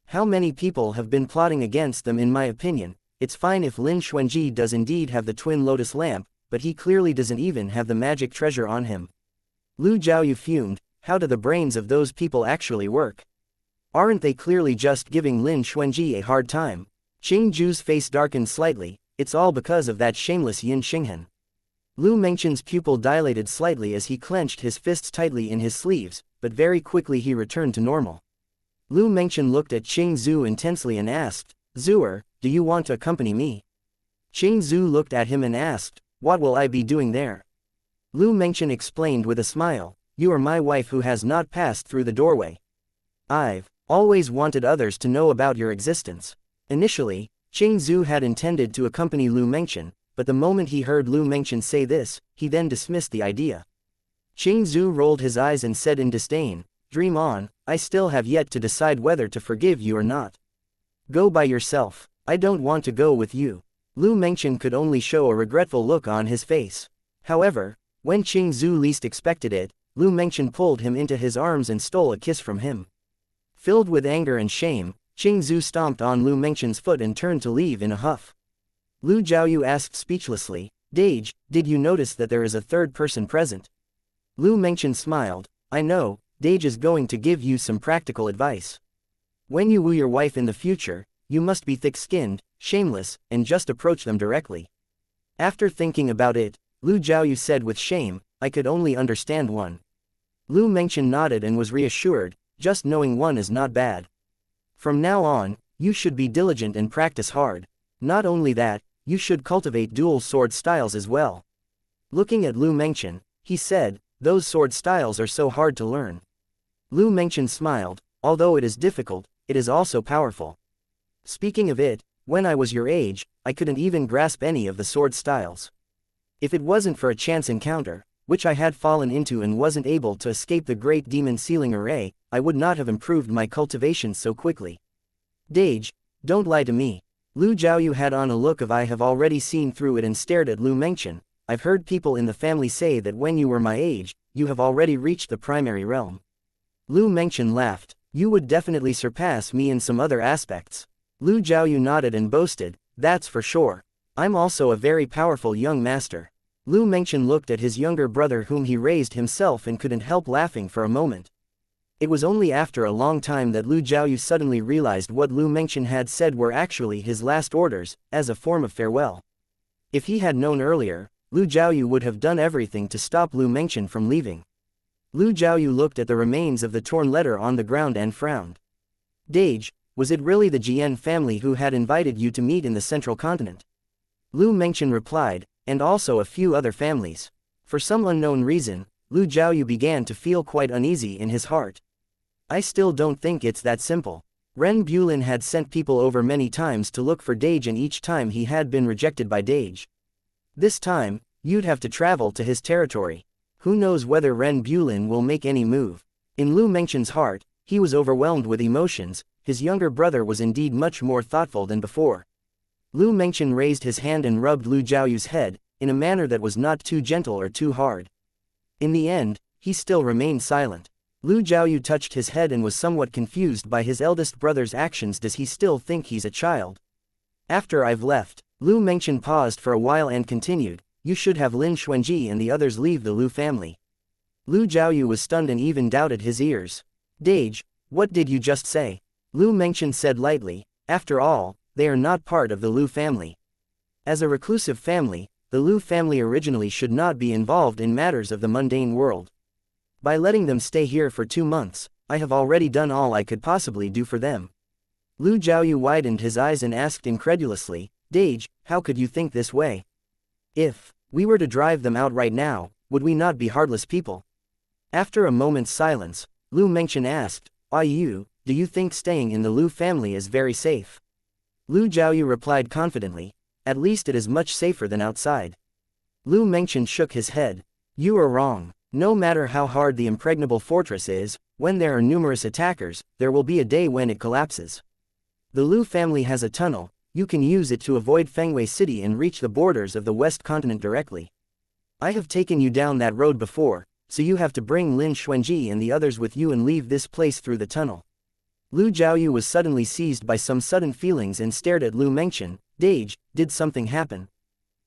How many people have been plotting against them? In my opinion, it's fine if Lin Xuanji does indeed have the Twin Lotus Lamp, but he clearly doesn't even have the magic treasure on him. Lu Zhaoyu fumed, how do the brains of those people actually work? Aren't they clearly just giving Lin Xuanji a hard time? Qing Zhu's face darkened slightly, it's all because of that shameless Yin Xinghan. Lu Mengchen's pupil dilated slightly as he clenched his fists tightly in his sleeves, but very quickly he returned to normal. Lu Mengchen looked at Qing Zhu intensely and asked, Zhuer, do you want to accompany me? Qing Zhu looked at him and asked, what will I be doing there? Lu Mengchen explained with a smile, you are my wife who has not passed through the doorway. I've always wanted others to know about your existence. Initially, Qing Zhu had intended to accompany Lu Mengchen, but the moment he heard Lu Mengchen say this, he then dismissed the idea. Qing Zhu rolled his eyes and said in disdain, dream on, I still have yet to decide whether to forgive you or not. Go by yourself, I don't want to go with you. Lu Mengchen could only show a regretful look on his face. However, when Qing Zhu least expected it, Lu Mengchen pulled him into his arms and stole a kiss from him. Filled with anger and shame, Qing Zhu stomped on Lu Mengchen's foot and turned to leave in a huff. Lu Jiaoyu asked speechlessly, Dage, did you notice that there is a third person present? Lu Mengchen smiled, I know, Dage is going to give you some practical advice. When you woo your wife in the future, you must be thick-skinned, shameless, and just approach them directly. After thinking about it, Lu Jiaoyu said with shame, I could only understand one. Lu Mengchen nodded and was reassured, just knowing one is not bad. From now on, you should be diligent and practice hard. Not only that, you should cultivate dual sword styles as well. Looking at Lu Mengchen, he said, those sword styles are so hard to learn. Lu Mengchen smiled, although it is difficult, it is also powerful. Speaking of it, when I was your age, I couldn't even grasp any of the sword styles. If it wasn't for a chance encounter, which I had fallen into and wasn't able to escape the great demon sealing array, I would not have improved my cultivation so quickly. Dage, don't lie to me. Lu Jiaoyu had on a look of I have already seen through it and stared at Lu Mengchen. I've heard people in the family say that when you were my age, you have already reached the primary realm. Lu Mengchen laughed, you would definitely surpass me in some other aspects. Lu Jiaoyu nodded and boasted, that's for sure. I'm also a very powerful young master. Lu Mengchen looked at his younger brother whom he raised himself and couldn't help laughing for a moment. It was only after a long time that Lu Jiaoyu suddenly realized what Lu Mengchen had said were actually his last orders, as a form of farewell. If he had known earlier, Lu Jiaoyu would have done everything to stop Lu Mengchen from leaving. Lu Jiaoyu looked at the remains of the torn letter on the ground and frowned. Dage, was it really the Jian family who had invited you to meet in the central continent? Lu Mengchen replied, and also a few other families. For some unknown reason, Lu Jiaoyu began to feel quite uneasy in his heart. I still don't think it's that simple. Ren Bulin had sent people over many times to look for Dage and each time he had been rejected by Dage. This time, you'd have to travel to his territory. Who knows whether Ren Bulin will make any move. In Lu Mengchen's heart, he was overwhelmed with emotions. His younger brother was indeed much more thoughtful than before. Lu Mengchen raised his hand and rubbed Lu Jiaoyu's head, in a manner that was not too gentle or too hard. In the end, he still remained silent. Lu Jiaoyu touched his head and was somewhat confused by his eldest brother's actions. Does he still think he's a child? After I've left, Lu Mengchen paused for a while and continued, you should have Lin Xuanji and the others leave the Lu family. Lu Jiaoyu was stunned and even doubted his ears. Dage, what did you just say? Lu Mengchen said lightly, after all, they are not part of the Lu family. As a reclusive family, the Lu family originally should not be involved in matters of the mundane world. By letting them stay here for 2 months, I have already done all I could possibly do for them. Lu Jiaoyu widened his eyes and asked incredulously, Dage, how could you think this way? If we were to drive them out right now, would we not be heartless people? After a moment's silence, Lu Mengchen asked, do you think staying in the Lu family is very safe? Lu Jiaoyu replied confidently, at least it is much safer than outside. Lu Mengchen shook his head. You are wrong. No matter how hard the impregnable fortress is, when there are numerous attackers, there will be a day when it collapses. The Lu family has a tunnel, you can use it to avoid Fengwei City and reach the borders of the West Continent directly. I have taken you down that road before, so you have to bring Lin Xuanji and the others with you and leave this place through the tunnel. Lu Jiaoyu was suddenly seized by some sudden feelings and stared at Lu Mengchen. Dage, did something happen?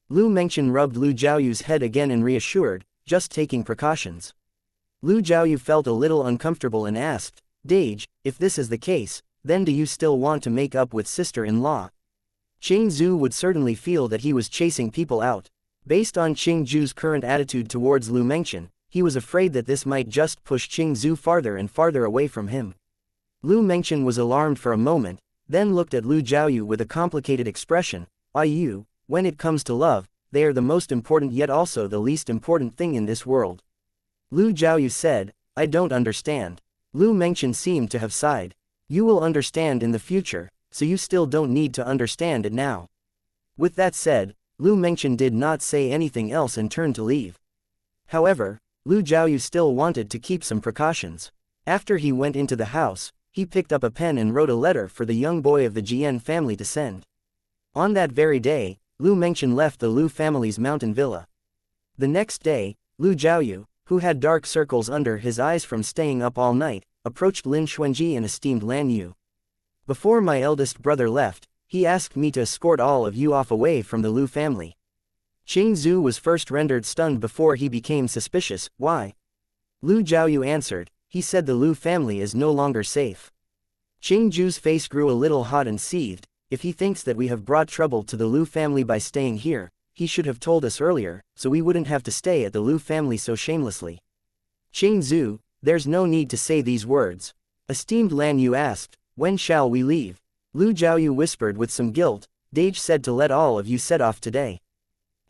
Lu Mengchen rubbed Lu Jiaoyu's head again and reassured, just taking precautions. Lu Jiaoyu felt a little uncomfortable and asked, Dage, if this is the case, then do you still want to make up with sister-in-law? Qing Zhu would certainly feel that he was chasing people out. Based on Qing Zhu's current attitude towards Lu Mengchen, he was afraid that this might just push Qing Zhu farther and farther away from him. Lu Mengchen was alarmed for a moment, then looked at Lu Jiaoyu with a complicated expression. When it comes to love, they are the most important yet also the least important thing in this world. Lu Jiaoyu said, I don't understand. Lu Mengchen seemed to have sighed. You will understand in the future, so you still don't need to understand it now. With that said, Lu Mengchen did not say anything else and turned to leave. However, Lu Jiaoyu still wanted to keep some precautions. After he went into the house, he picked up a pen and wrote a letter for the young boy of the Jian family to send. On that very day, Lu Mengchen left the Lu family's mountain villa. The next day, Lu Jiaoyu, who had dark circles under his eyes from staying up all night, approached Lin Xuanji and esteemed Lan Yu. Before my eldest brother left, he asked me to escort all of you off away from the Lu family. Qing Zhu was first rendered stunned before he became suspicious. Why? Lu Jiaoyu answered, he said the Lu family is no longer safe. Qing Zhu's face grew a little hot and seethed. If he thinks that we have brought trouble to the Lu family by staying here, he should have told us earlier, so we wouldn't have to stay at the Lu family so shamelessly. Qing Zhu, there's no need to say these words. Esteemed Lan Yu asked, when shall we leave? Lu Jiaoyu whispered with some guilt, Dage said to let all of you set off today.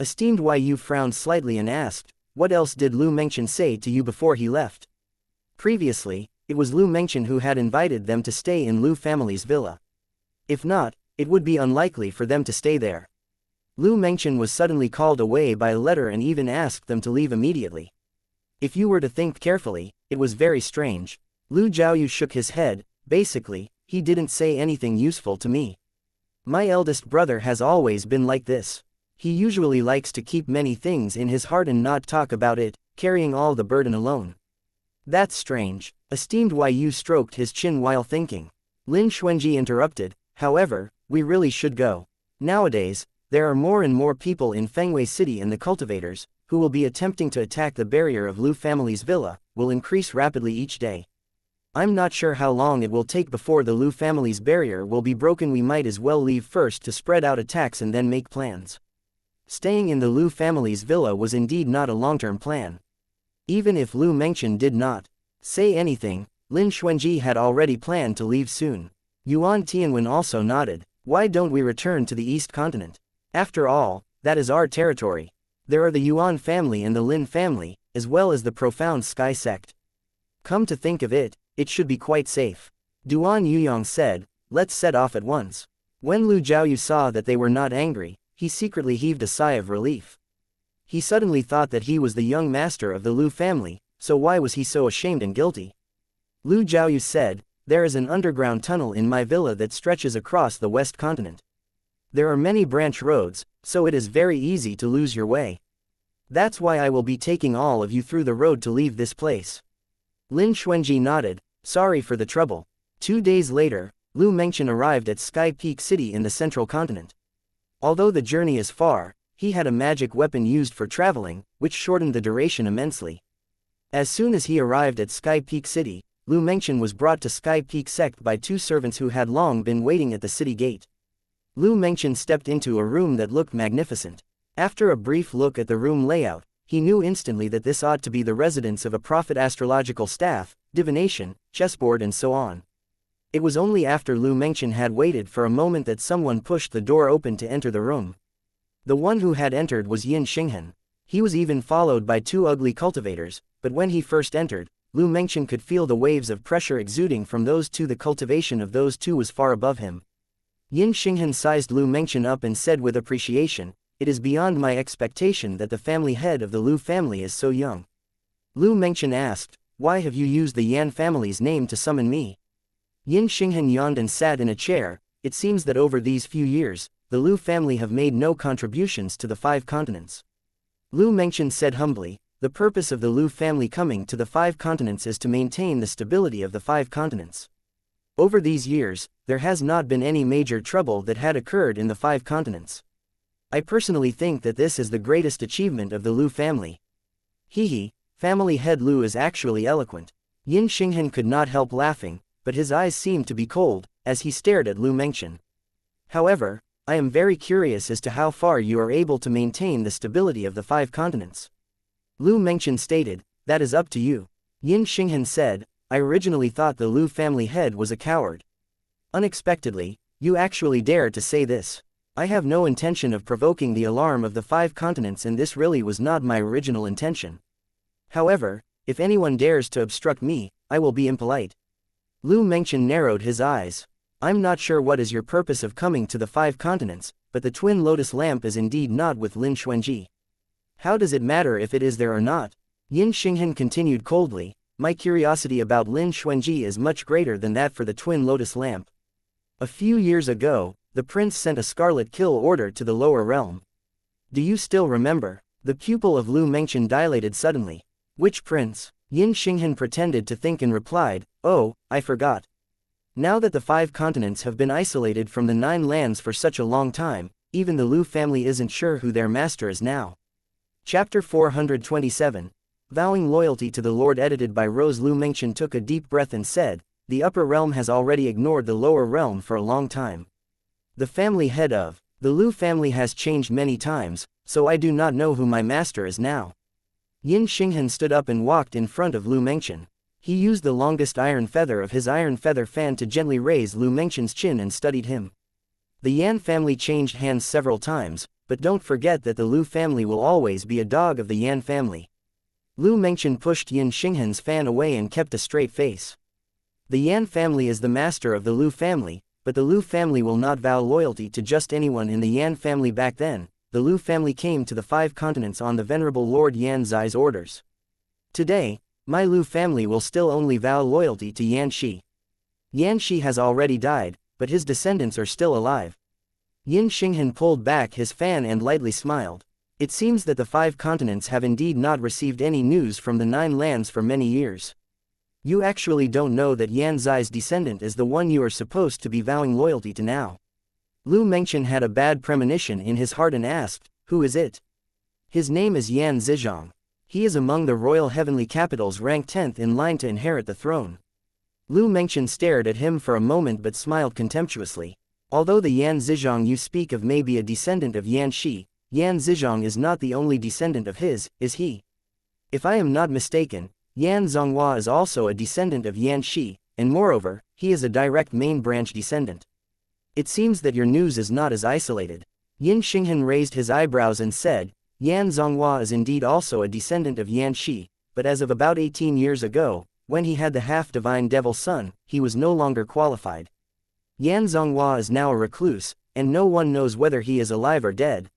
Esteemed Yu frowned slightly and asked, what else did Lu Mengchen say to you before he left? Previously, it was Lu Mengchen who had invited them to stay in Lu family's villa. If not, it would be unlikely for them to stay there. Lu Mengchen was suddenly called away by a letter and even asked them to leave immediately. If you were to think carefully, it was very strange. Lu Jiaoyu shook his head. Basically, he didn't say anything useful to me. My eldest brother has always been like this. He usually likes to keep many things in his heart and not talk about it, carrying all the burden alone. That's strange. Esteemed Yu stroked his chin while thinking. Lin Xuanji interrupted, however, we really should go. Nowadays, there are more and more people in Fengwei City and the cultivators, who will be attempting to attack the barrier of Lu family's villa, will increase rapidly each day. I'm not sure how long it will take before the Lu family's barrier will be broken. We might as well leave first to spread out attacks and then make plans. Staying in the Lu family's villa was indeed not a long-term plan. Even if Lu Mengchen did not say anything, Lin Xuanji had already planned to leave soon. Yuan Tianwen also nodded. Why don't we return to the East Continent? After all, that is our territory. There are the Yuan family and the Lin family, as well as the profound Sky sect. Come to think of it, it should be quite safe. Duan Yuyong said, let's set off at once. When Lu Jiaoyu saw that they were not angry, he secretly heaved a sigh of relief. He suddenly thought that he was the young master of the Lu family, so why was he so ashamed and guilty? Lu Jiaoyu said, there is an underground tunnel in my villa that stretches across the West Continent. There are many branch roads, so it is very easy to lose your way. That's why I will be taking all of you through the road to leave this place. Lin Xuanji nodded, sorry for the trouble. 2 days later, Lu Mengchen arrived at Sky Peak City in the central continent. Although the journey is far, he had a magic weapon used for traveling, which shortened the duration immensely. As soon as he arrived at Sky Peak City, Lu Mengchen was brought to Sky Peak Sect by 2 servants who had long been waiting at the city gate. Lu Mengchen stepped into a room that looked magnificent. After a brief look at the room layout, he knew instantly that this ought to be the residence of a prophet, astrological staff, divination, chessboard and so on. It was only after Lu Mengchen had waited for a moment that someone pushed the door open to enter the room. The one who had entered was Yin Xinghan. He was even followed by 2 ugly cultivators, but when he first entered, Lu Mengchen could feel the waves of pressure exuding from those 2. The cultivation of those 2 was far above him. Yin Xinghan sized Lu Mengchen up and said with appreciation, it is beyond my expectation that the family head of the Lu family is so young. Lu Mengchen asked, why have you used the Yan family's name to summon me? Yin Xinghan yawned and sat in a chair. It seems that over these few years, the Lu family have made no contributions to the 5 continents. Lu Mengchen said humbly, the purpose of the Lu family coming to the 5 continents is to maintain the stability of the 5 continents. Over these years, there has not been any major trouble that had occurred in the 5 continents. I personally think that this is the greatest achievement of the Lu family. Family head Lu is actually eloquent. Yin Xinghan could not help laughing, but his eyes seemed to be cold, as he stared at Lu Mengchen. However, I am very curious as to how far you are able to maintain the stability of the 5 continents. Lu Mengchen stated, that is up to you. Yin Xinghan said, I originally thought the Lu family head was a coward. Unexpectedly, you actually dare to say this. I have no intention of provoking the alarm of the 5 continents, and this really was not my original intention. However, if anyone dares to obstruct me, I will be impolite. Lu Mengchen narrowed his eyes. I'm not sure what is your purpose of coming to the 5 continents, but the twin lotus lamp is indeed not with Lin Xuanji. How does it matter if it is there or not? Yin Xinghan continued coldly, my curiosity about Lin Xuanji is much greater than that for the twin lotus lamp. A few years ago, the prince sent a scarlet kill order to the lower realm. Do you still remember? The pupil of Lu Mengchen dilated suddenly. Which prince? Yin Xinghan pretended to think and replied, oh, I forgot. Now that the 5 continents have been isolated from the 9 lands for such a long time, even the Lu family isn't sure who their master is now. Chapter 427. Vowing loyalty to the Lord, edited by Rose. Lu Mengchen took a deep breath and said, the upper realm has already ignored the lower realm for a long time. The family head of the Lu family has changed many times, so I do not know who my master is now. Yin Xinghan stood up and walked in front of Lu Mengchen. He used the longest iron feather of his iron feather fan to gently raise Lu Mengchen's chin and studied him. The Yan family changed hands several times, but don't forget that the Lu family will always be a dog of the Yan family. Lu Mengchen pushed Yin Xinghan's fan away and kept a straight face. The Yan family is the master of the Lu family, but the Lu family will not vow loyalty to just anyone in the Yan family. Back then, the Lu family came to the 5 continents on the venerable Lord Yan Zai's orders. Today, my Lu family will still only vow loyalty to Yan Shi. Yan Shi has already died, but his descendants are still alive. Yin Xinghan pulled back his fan and lightly smiled. It seems that the 5 continents have indeed not received any news from the 9 lands for many years. You actually don't know that Yan Zai's descendant is the one you are supposed to be vowing loyalty to now. Lu Mengchen had a bad premonition in his heart and asked, who is it? His name is Yan Zizhong. He is among the royal heavenly capitals, ranked 10th in line to inherit the throne. Lu Mengchen stared at him for a moment but smiled contemptuously. Although the Yan Zizhong you speak of may be a descendant of Yan Shi, Yan Zizhong is not the only descendant of his, is he? If I am not mistaken, Yan Zonghua is also a descendant of Yan Shi, and moreover, he is a direct main branch descendant. It seems that your news is not as isolated. Yin Xinghan raised his eyebrows and said, Yan Zonghua is indeed also a descendant of Yan Shi, but as of about 18 years ago, when he had the half-divine devil son, he was no longer qualified. Yan Zonghua is now a recluse, and no one knows whether he is alive or dead.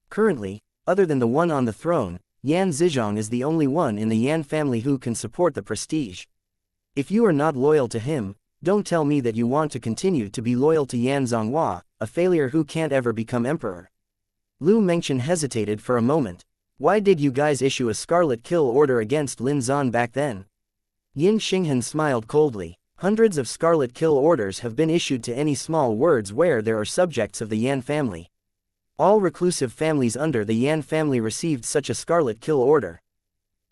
Currently, other than the one on the throne, Yan Zizhong is the only one in the Yan family who can support the prestige. If you are not loyal to him, don't tell me that you want to continue to be loyal to Yan Zonghua, a failure who can't ever become emperor. Lu Mengchen hesitated for a moment. Why did you guys issue a scarlet kill order against Lin Zan back then? Yin Xinghan smiled coldly. Hundreds of scarlet kill orders have been issued to any small words where there are subjects of the Yan family. All reclusive families under the Yan family received such a scarlet kill order.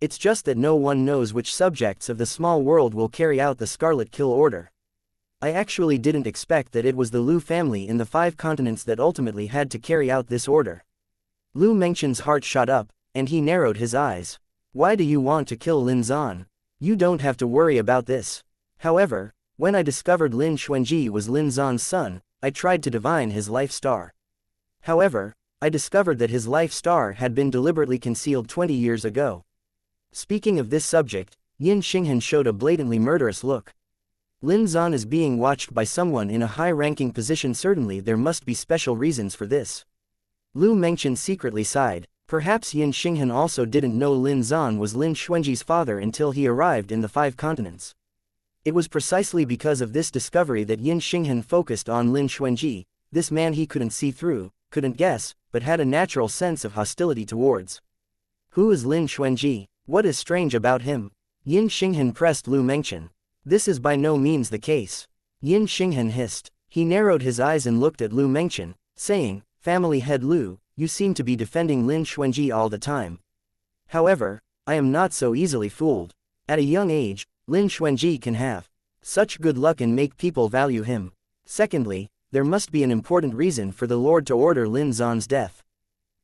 It's just that no one knows which subjects of the small world will carry out the scarlet kill order. I actually didn't expect that it was the Lu family in the 5 continents that ultimately had to carry out this order. Lu Mengchen's heart shot up, and he narrowed his eyes. Why do you want to kill Lin Zan? You don't have to worry about this. However, when I discovered Lin Xuanji was Lin Zan's son, I tried to divine his life star. However, I discovered that his life star had been deliberately concealed 20 years ago. Speaking of this subject, Yin Xinghan showed a blatantly murderous look. Lin Zan is being watched by someone in a high-ranking position. Certainly there must be special reasons for this. Lu Mengchen secretly sighed. Perhaps Yin Xinghan also didn't know Lin Zan was Lin Xuanji's father until he arrived in the 5 continents. It was precisely because of this discovery that Yin Xinghan focused on Lin Xuanji, this man he couldn't see through, couldn't guess, but had a natural sense of hostility towards. Who is Lin Xuanji? What is strange about him? Yin Xinghan pressed Lu Mengchen. This is by no means the case. Yin Xinghan hissed. He narrowed his eyes and looked at Lu Mengchen, saying, Family head Lu, you seem to be defending Lin Xuanji all the time. However, I am not so easily fooled. At a young age, Lin Xuanji can have such good luck and make people value him. Secondly, there must be an important reason for the Lord to order Lin Zan's death.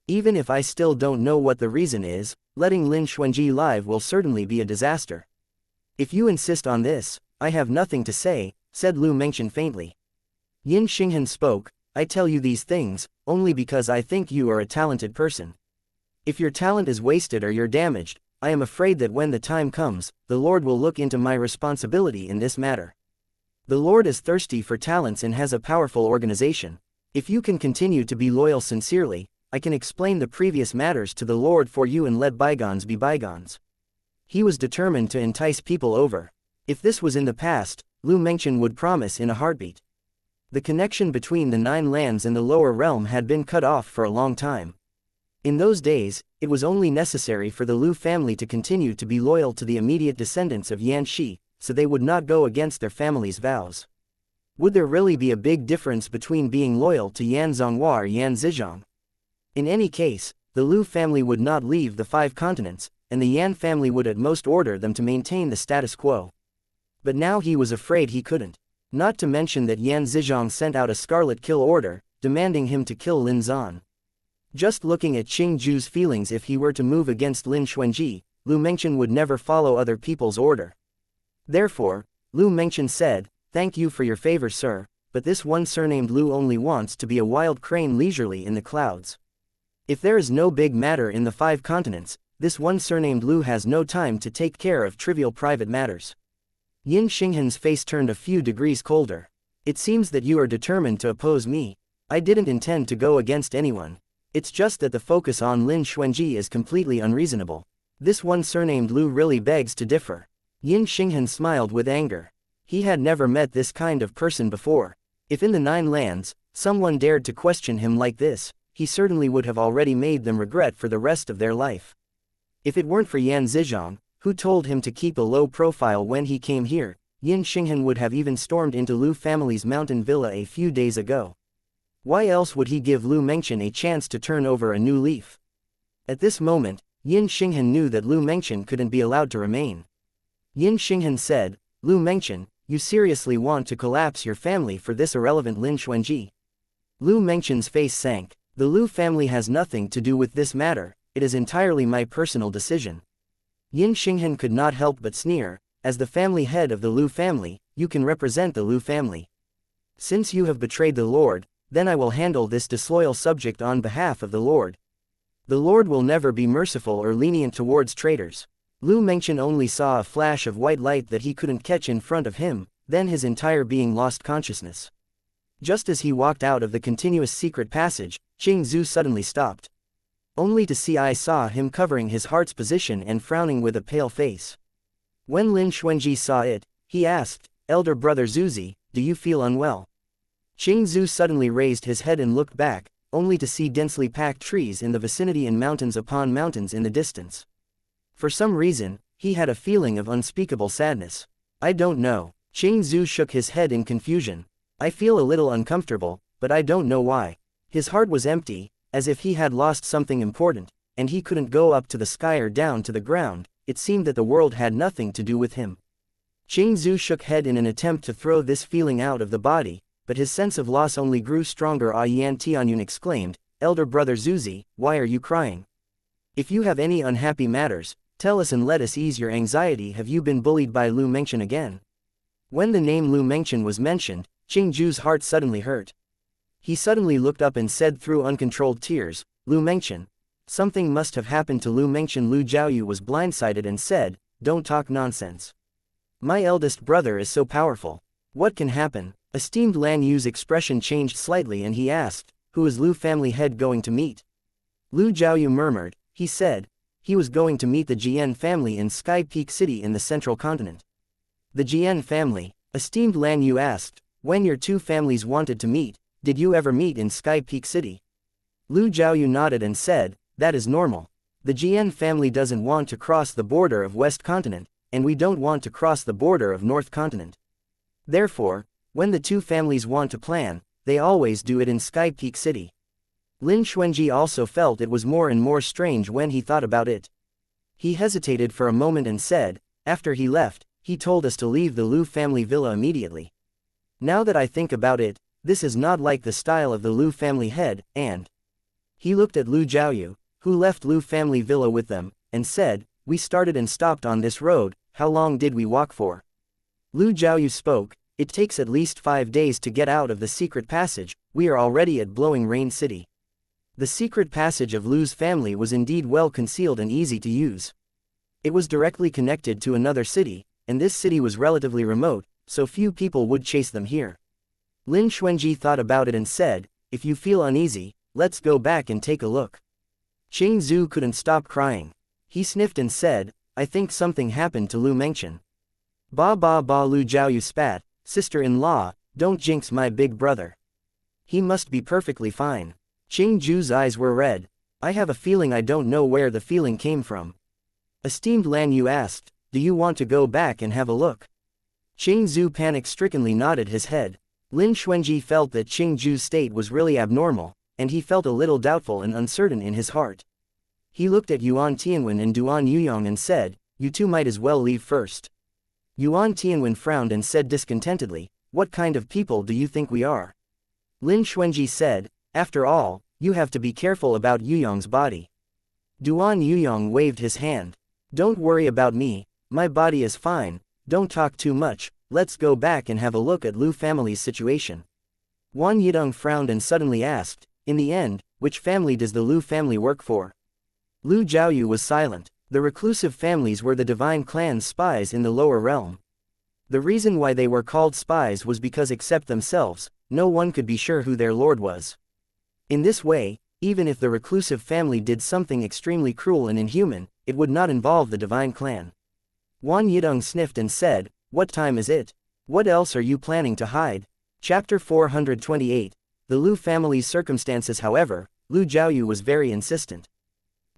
Even if I still don't know what the reason is, letting Lin Xuanji live will certainly be a disaster. If you insist on this, I have nothing to say, said Lu Mengchen faintly. Yin Xinghan spoke, I tell you these things, only because I think you are a talented person. If your talent is wasted or you're damaged, I am afraid that when the time comes, the Lord will look into my responsibility in this matter. The Lord is thirsty for talents and has a powerful organization. If you can continue to be loyal sincerely, I can explain the previous matters to the Lord for you and let bygones be bygones. He was determined to entice people over. If this was in the past, Lu Mengchen would promise in a heartbeat. The connection between the 9 lands and the lower realm had been cut off for a long time. In those days, it was only necessary for the Lu family to continue to be loyal to the immediate descendants of Yanxi, so they would not go against their family's vows. Would there really be a big difference between being loyal to Yan Zhonghua or Yan Zizhong? In any case, the Lu family would not leave the 5 continents, and the Yan family would at most order them to maintain the status quo. But now he was afraid he couldn't. Not to mention that Yan Zizhong sent out a scarlet kill order, demanding him to kill Lin Zan. Just looking at Qing Ju's feelings, if he were to move against Lin Xuanji, Lu Mengchen would never follow other people's order. Therefore, Lu Mengchen said, thank you for your favor, sir, but this one surnamed Lu only wants to be a wild crane leisurely in the clouds. If there is no big matter in the 5 continents, this one surnamed Lu has no time to take care of trivial private matters. Yin Xinghan's face turned a few degrees colder. It seems that you are determined to oppose me. I didn't intend to go against anyone. It's just that the focus on Lin Xuanji is completely unreasonable. This one surnamed Lu really begs to differ. Yin Xinghan smiled with anger. He had never met this kind of person before. If in the 9 lands, someone dared to question him like this, he certainly would have already made them regret for the rest of their life. If it weren't for Yan Zizhong, who told him to keep a low profile when he came here, Yin Xinghan would have even stormed into Lu family's mountain villa a few days ago. Why else would he give Lu Mengchen a chance to turn over a new leaf? At this moment, Yin Xinghan knew that Lu Mengchen couldn't be allowed to remain. Yin Xinghan said, Lu Mengchen, you seriously want to collapse your family for this irrelevant Lin Xuanji? Lu Mengchen's face sank. The Lu family has nothing to do with this matter, it is entirely my personal decision. Yin Xinghan could not help but sneer, as the family head of the Lu family, you can represent the Lu family. Since you have betrayed the Lord, then I will handle this disloyal subject on behalf of the Lord. The Lord will never be merciful or lenient towards traitors. Lu Mengchen only saw a flash of white light that he couldn't catch in front of him, then his entire being lost consciousness. Just as he walked out of the continuous secret passage, Qing Zhu suddenly stopped. Only to see I saw him covering his heart's position and frowning with a pale face. When Lin Xuanji saw it, he asked, Elder brother Zuzi, do you feel unwell? Qing Zhu suddenly raised his head and looked back, only to see densely packed trees in the vicinity and mountains upon mountains in the distance. For some reason, he had a feeling of unspeakable sadness. I don't know. Qing Zhu shook his head in confusion. I feel a little uncomfortable, but I don't know why. His heart was empty, as if he had lost something important, and he couldn't go up to the sky or down to the ground. It seemed that the world had nothing to do with him. Qing Zhu shook head in an attempt to throw this feeling out of the body, but his sense of loss only grew stronger. Yan Tianyun exclaimed, Elder brother Zuzi, why are you crying? If you have any unhappy matters, tell us and let us ease your anxiety. Have you been bullied by Lu Mengchen again? When the name Lu Mengchen was mentioned, Qing Zhu's heart suddenly hurt. He suddenly looked up and said through uncontrolled tears, Lu Mengchen. Something must have happened to Lu Mengchen. Lu Jiaoyu was blindsided and said, don't talk nonsense. My eldest brother is so powerful. What can happen? Esteemed Lan Yu's expression changed slightly and he asked, who is Lu family head going to meet? Lu Jiaoyu murmured, he said, he was going to meet the Jian family in Sky Peak City in the central continent. The Jian family? Esteemed Lan Yu asked, when your 2 families wanted to meet, did you ever meet in Sky Peak City? Lu Jiaoyu nodded and said, that is normal. The Jian family doesn't want to cross the border of West Continent, and we don't want to cross the border of North Continent. Therefore, when the 2 families want to plan, they always do it in Sky Peak City. Lin Xuanji also felt it was more and more strange when he thought about it. He hesitated for a moment and said, after he left, he told us to leave the Lu family villa immediately. Now that I think about it, this is not like the style of the Lu family head, and he looked at Lu Jiaoyu, who left Lu family villa with them, and said, we started and stopped on this road, How long did we walk for? Lu Jiaoyu spoke. It takes at least 5 days to get out of the secret passage. We are already at Blowing Rain City. The secret passage of Lu's family was indeed well concealed and easy to use. It was directly connected to another city, and this city was relatively remote, so few people would chase them here. Lin Xuanji thought about it and said, if you feel uneasy, let's go back and take a look. Qing Zhu couldn't stop crying. He sniffed and said, I think something happened to Lu Mengchen. Ba Lu Jiaoyu spat, sister-in-law, don't jinx my big brother. He must be perfectly fine. Qing Zhu's eyes were red. I have a feeling I don't know where the feeling came from. Esteemed Lan Yu asked, do you want to go back and have a look? Qing Zhu panic-strickenly nodded his head. Lin Xuanji felt that Qing Zhu's state was really abnormal, and he felt a little doubtful and uncertain in his heart. He looked at Yuan Tianwen and Duan Yuyong and said, you two might as well leave first. Yuan Tianwen frowned and said discontentedly, what kind of people do you think we are? Lin Xuanji said, after all, you have to be careful about Yuyong's body. Duan Yuyong waved his hand. Don't worry about me, my body is fine, don't talk too much, let's go back and have a look at Lu family's situation. Wan Yidong frowned and suddenly asked, in the end, which family does the Lu family work for? Lu Jiaoyu was silent. The reclusive families were the divine clan's spies in the lower realm. The reason why they were called spies was because except themselves, no one could be sure who their lord was. In this way, even if the reclusive family did something extremely cruel and inhuman, it would not involve the divine clan. Wan Yidong sniffed and said, what time is it? What else are you planning to hide? Chapter 428. The Lu family's circumstances. However, Lu Jiaoyu was very insistent.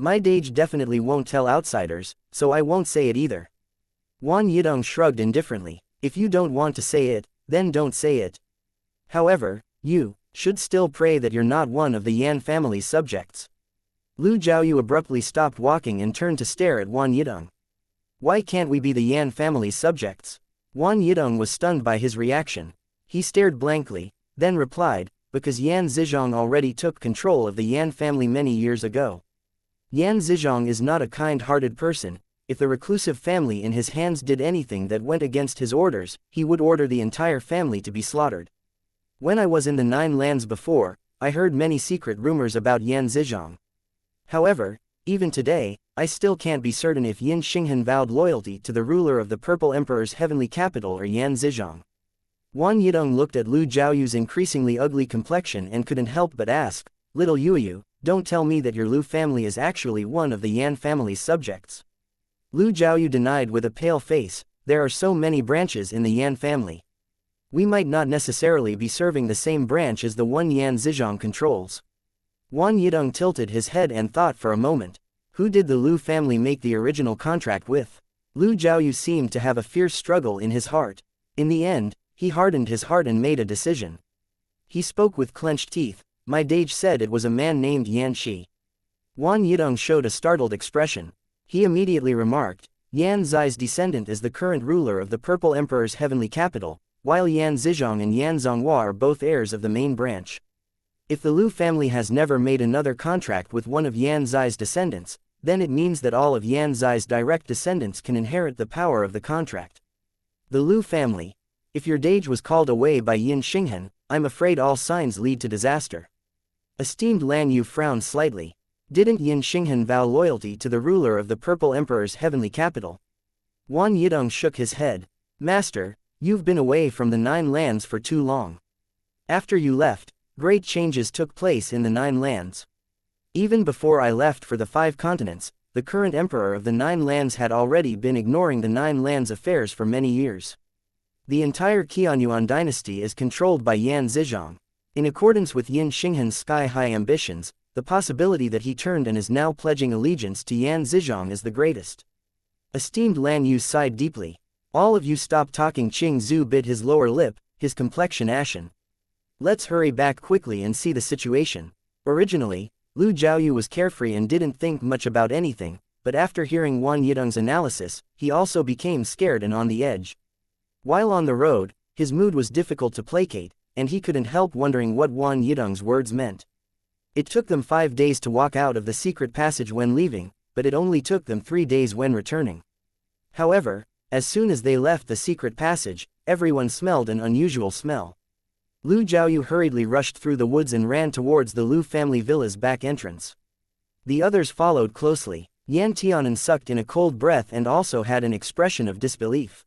My Dage definitely won't tell outsiders, so I won't say it either. Wan Yidong shrugged indifferently. If you don't want to say it, then don't say it. However, you should still pray that you're not one of the Yan family's subjects. Lu Jiaoyu abruptly stopped walking and turned to stare at Wan Yidong. Why can't we be the Yan family's subjects? Wan Yidong was stunned by his reaction. He stared blankly, then replied, because Yan Zizhong already took control of the Yan family many years ago. Yan Zizhong is not a kind-hearted person. If the reclusive family in his hands did anything that went against his orders, he would order the entire family to be slaughtered. When I was in the Nine Lands before, I heard many secret rumors about Yan Zizhong. However, even today, I still can't be certain if Yin Xinghan vowed loyalty to the ruler of the Purple Emperor's heavenly capital or Yan Zizhong. Wan Yidong looked at Lu Jiaoyu's increasingly ugly complexion and couldn't help but ask, Little Yuyu, don't tell me that your Lu family is actually one of the Yan family's subjects. Lu Jiaoyu denied with a pale face, there are so many branches in the Yan family. We might not necessarily be serving the same branch as the one Yan Zizhong controls. Wan Yidong tilted his head and thought for a moment. Who did the Lu family make the original contract with? Lu Jiaoyu seemed to have a fierce struggle in his heart. In the end, he hardened his heart and made a decision. He spoke with clenched teeth. My Dage said it was a man named Yan Shi. Wan Yidong showed a startled expression. He immediately remarked, Yan Zai's descendant is the current ruler of the Purple Emperor's heavenly capital, while Yan Zizhong and Yan Zonghua are both heirs of the main branch. If the Lu family has never made another contract with one of Yan Zai's descendants, then it means that all of Yan Zai's direct descendants can inherit the power of the contract. The Lu family. If your Dage was called away by Yin Xinghan, I'm afraid all signs lead to disaster. Esteemed Lan Yu frowned slightly. Didn't Yin Xinghan vow loyalty to the ruler of the Purple Emperor's heavenly capital? Wan Yidong shook his head. Master, you've been away from the Nine Lands for too long. After you left, great changes took place in the Nine Lands. Even before I left for the 5 continents, the current emperor of the Nine Lands had already been ignoring the Nine Lands affairs for many years. The entire Qianyuan dynasty is controlled by Yan Zizhong. In accordance with Yin Xinghan's sky-high ambitions, the possibility that he turned and is now pledging allegiance to Yan Zizhong is the greatest. Esteemed Lan Yu sighed deeply. All of you stop talking. Qing Zhu bit his lower lip, his complexion ashen. Let's hurry back quickly and see the situation. Originally, Lu Jiaoyu was carefree and didn't think much about anything, but after hearing Wan Yidong's analysis, he also became scared and on the edge. While on the road, his mood was difficult to placate, and he couldn't help wondering what Wan Yidong's words meant. It took them 5 days to walk out of the secret passage when leaving, but it only took them 3 days when returning. However, As soon as they left the secret passage, everyone smelled an unusual smell. Lu Jiaoyu hurriedly rushed through the woods and ran towards the Lu family villa's back entrance. The others followed closely. Yan Tianan sucked in a cold breath and also had an expression of disbelief.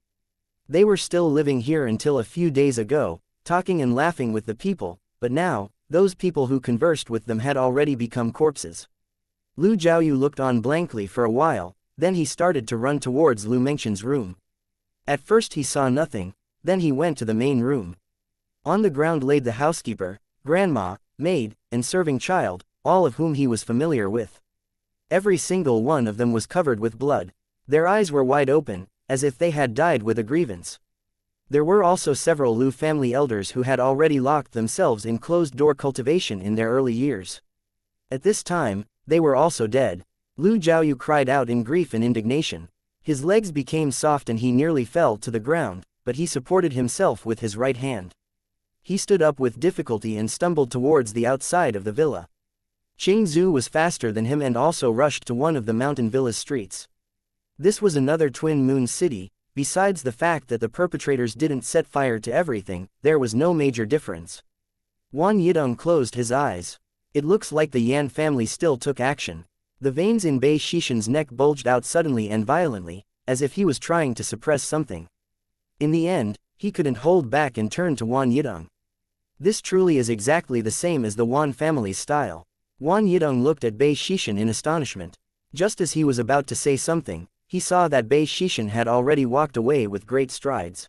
They were still living here until a few days ago, talking and laughing with the people, but now, those people who conversed with them had already become corpses. Lu Jiaoyu looked on blankly for a while, then he started to run towards Lu Mengqian's room. At first he saw nothing, then he went to the main room. On the ground laid the housekeeper, grandma, maid, and serving child, all of whom he was familiar with. Every single one of them was covered with blood. Their eyes were wide open, as if they had died with a grievance. There were also several Lu family elders who had already locked themselves in closed-door cultivation in their early years. At this time, they were also dead. Lu Jiaoyu cried out in grief and indignation. His legs became soft and he nearly fell to the ground, but he supported himself with his right hand. He stood up with difficulty and stumbled towards the outside of the villa. Qing Zhu was faster than him and also rushed to one of the mountain villa's streets. This was another Twin Moon city. Besides the fact that the perpetrators didn't set fire to everything, there was no major difference. Wan Yidong closed his eyes. It looks like the Yan family still took action. The veins in Bei Shishan's neck bulged out suddenly and violently, as if he was trying to suppress something. In the end, he couldn't hold back and turned to Wan Yidong. This truly is exactly the same as the Wan family's style. Wan Yidong looked at Bei Shishan in astonishment. Just as he was about to say something, he saw that Bei Shishan had already walked away with great strides.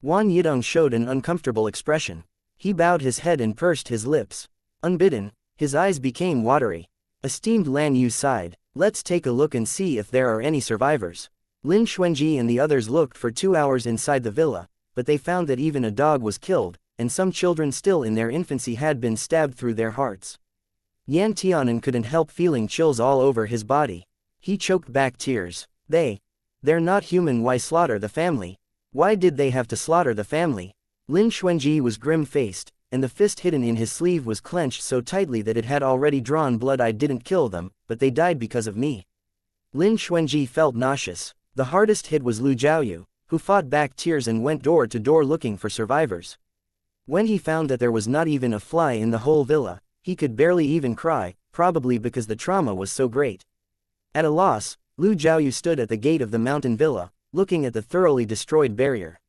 Wan Yidong showed an uncomfortable expression. He bowed his head and pursed his lips. Unbidden, his eyes became watery. Esteemed Lan Yu sighed. Let's take a look and see if there are any survivors. Lin Xuanji and the others looked for 2 hours inside the villa, but they found that even a dog was killed, and some children still in their infancy had been stabbed through their hearts. Yan Tianan couldn't help feeling chills all over his body. He choked back tears. They're not human. Why slaughter the family? Why did they have to slaughter the family? Lin Xuanji was grim-faced, and the fist hidden in his sleeve was clenched so tightly that it had already drawn blood. I didn't kill them, but they died because of me. Lin Xuanji felt nauseous. The hardest hit was Lu Jiaoyu, who fought back tears and went door to door looking for survivors. When he found that there was not even a fly in the whole villa, he could barely even cry, probably because the trauma was so great. At a loss, Lu Jiaoyu stood at the gate of the mountain villa, looking at the thoroughly destroyed barrier.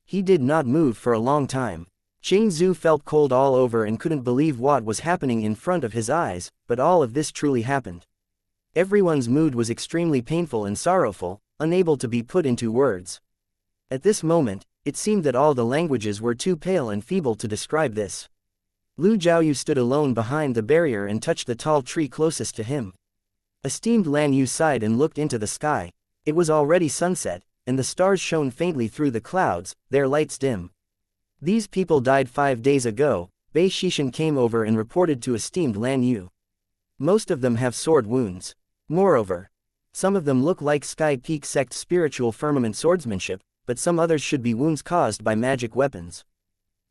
He did not move for a long time. Qing Zhu felt cold all over and couldn't believe what was happening in front of his eyes, but all of this truly happened. Everyone's mood was extremely painful and sorrowful, unable to be put into words. At this moment, it seemed that all the languages were too pale and feeble to describe this. Lu Jiaoyu stood alone behind the barrier and touched the tall tree closest to him. Esteemed Lan Yu sighed and looked into the sky. It was already sunset, and the stars shone faintly through the clouds, their lights dim. These people died 5 days ago. Bei Shishan came over and reported to esteemed Lan Yu. Most of them have sword wounds. Moreover, some of them look like Sky Peak sect spiritual firmament swordsmanship, but some others should be wounds caused by magic weapons.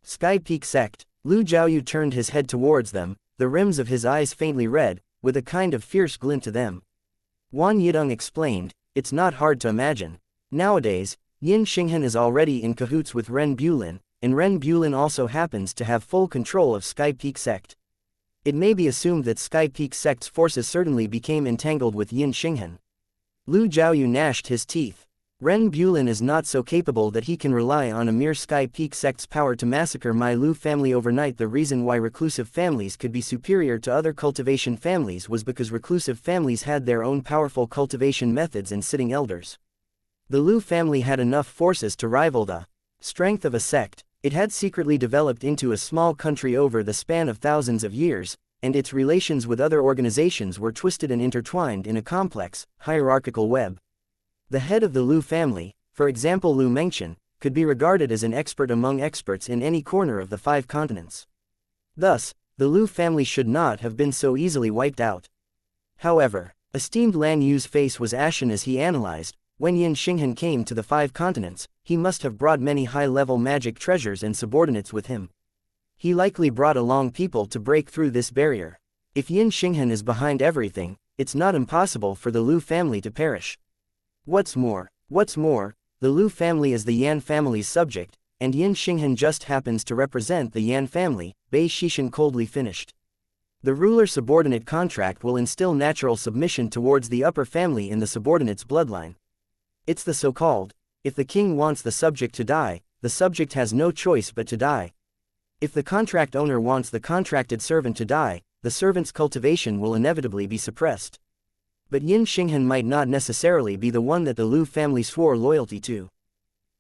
Sky Peak sect. Lu Jiaoyu turned his head towards them, the rims of his eyes faintly red, with a kind of fierce glint to them. Wan Yidong explained, it's not hard to imagine. Nowadays, Yin Xinghan is already in cahoots with Ren Bulin, and Ren Bulin also happens to have full control of Sky Peak sect. It may be assumed that Sky Peak sect's forces certainly became entangled with Yin Xinghan. Lu Jiaoyu gnashed his teeth. Ren Bulin is not so capable that he can rely on a mere Sky Peak sect's power to massacre my Lu family overnight. The reason why reclusive families could be superior to other cultivation families was because reclusive families had their own powerful cultivation methods and sitting elders. The Lu family had enough forces to rival the strength of a sect. It had secretly developed into a small country over the span of thousands of years, and its relations with other organizations were twisted and intertwined in a complex, hierarchical web. The head of the Lu family, for example Lu Mengqian, could be regarded as an expert among experts in any corner of the 5 continents. Thus, the Lu family should not have been so easily wiped out. However, esteemed Lan Yu's face was ashen as he analyzed, when Yin Xinghan came to the 5 continents, he must have brought many high-level magic treasures and subordinates with him. He likely brought along people to break through this barrier. If Yin Xinghan is behind everything, it's not impossible for the Lu family to perish. What's more, the Lu family is the Yan family's subject, and Yin Xinghan just happens to represent the Yan family, Bei Shishan coldly finished. The ruler-subordinate contract will instill natural submission towards the upper family in the subordinate's bloodline. It's the so-called, if the king wants the subject to die, the subject has no choice but to die. If the contract owner wants the contracted servant to die, the servant's cultivation will inevitably be suppressed. But Yin Xinghan might not necessarily be the one that the Lu family swore loyalty to.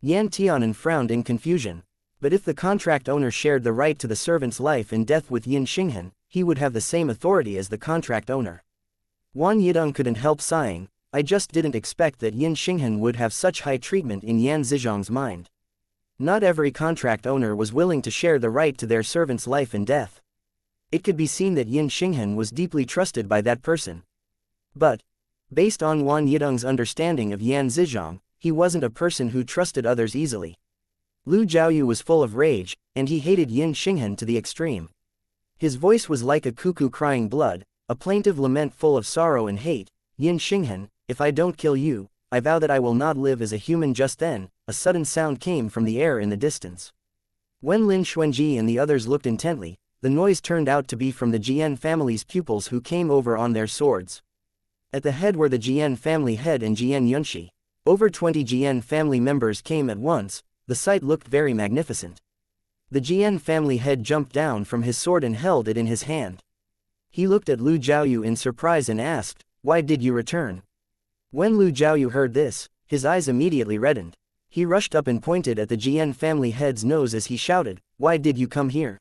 Yan Tianan frowned in confusion. But if the contract owner shared the right to the servant's life and death with Yin Xinghan, he would have the same authority as the contract owner. Wan Yidong couldn't help sighing. I just didn't expect that Yin Xinghan would have such high treatment in Yan Zizhong's mind. Not every contract owner was willing to share the right to their servant's life and death. It could be seen that Yin Xinghan was deeply trusted by that person. But, based on Wan Yidong's understanding of Yan Zizhong, he wasn't a person who trusted others easily. Lu Jiaoyu was full of rage, and he hated Yin Xinghan to the extreme. His voice was like a cuckoo crying blood, a plaintive lament full of sorrow and hate. Yin Xinghan, if I don't kill you, I vow that I will not live as a human. Just then, a sudden sound came from the air in the distance. When Lin Xuanji and the others looked intently, the noise turned out to be from the Jian family's pupils who came over on their swords. At the head were the Jian family head and Jian Yunshi. Over 20 Jian family members came at once. The sight looked very magnificent. The Jian family head jumped down from his sword and held it in his hand. He looked at Lu Jiaoyu in surprise and asked, "Why did you return?" When Lu Jiaoyu heard this, his eyes immediately reddened. He rushed up and pointed at the Jian family head's nose as he shouted, "Why did you come here?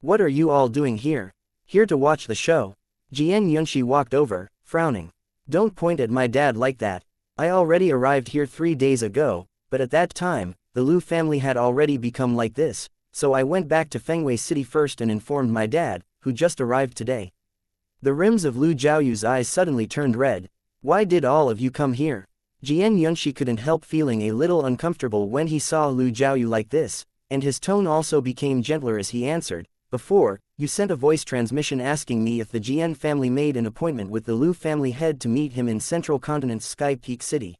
What are you all doing here?" "Here to watch the show." Jian Yunshi walked over, frowning. "Don't point at my dad like that. I already arrived here 3 days ago, but at that time, the Lu family had already become like this, so I went back to Fengwei City first and informed my dad, who just arrived today." The rims of Lu Jiaoyu's eyes suddenly turned red. "Why did all of you come here?" Jian Yunshi couldn't help feeling a little uncomfortable when he saw Lu Jiaoyu like this, and his tone also became gentler as he answered, "Before, you sent a voice transmission asking me if the Jian family made an appointment with the Lu family head to meet him in Central Continent's Sky Peak City.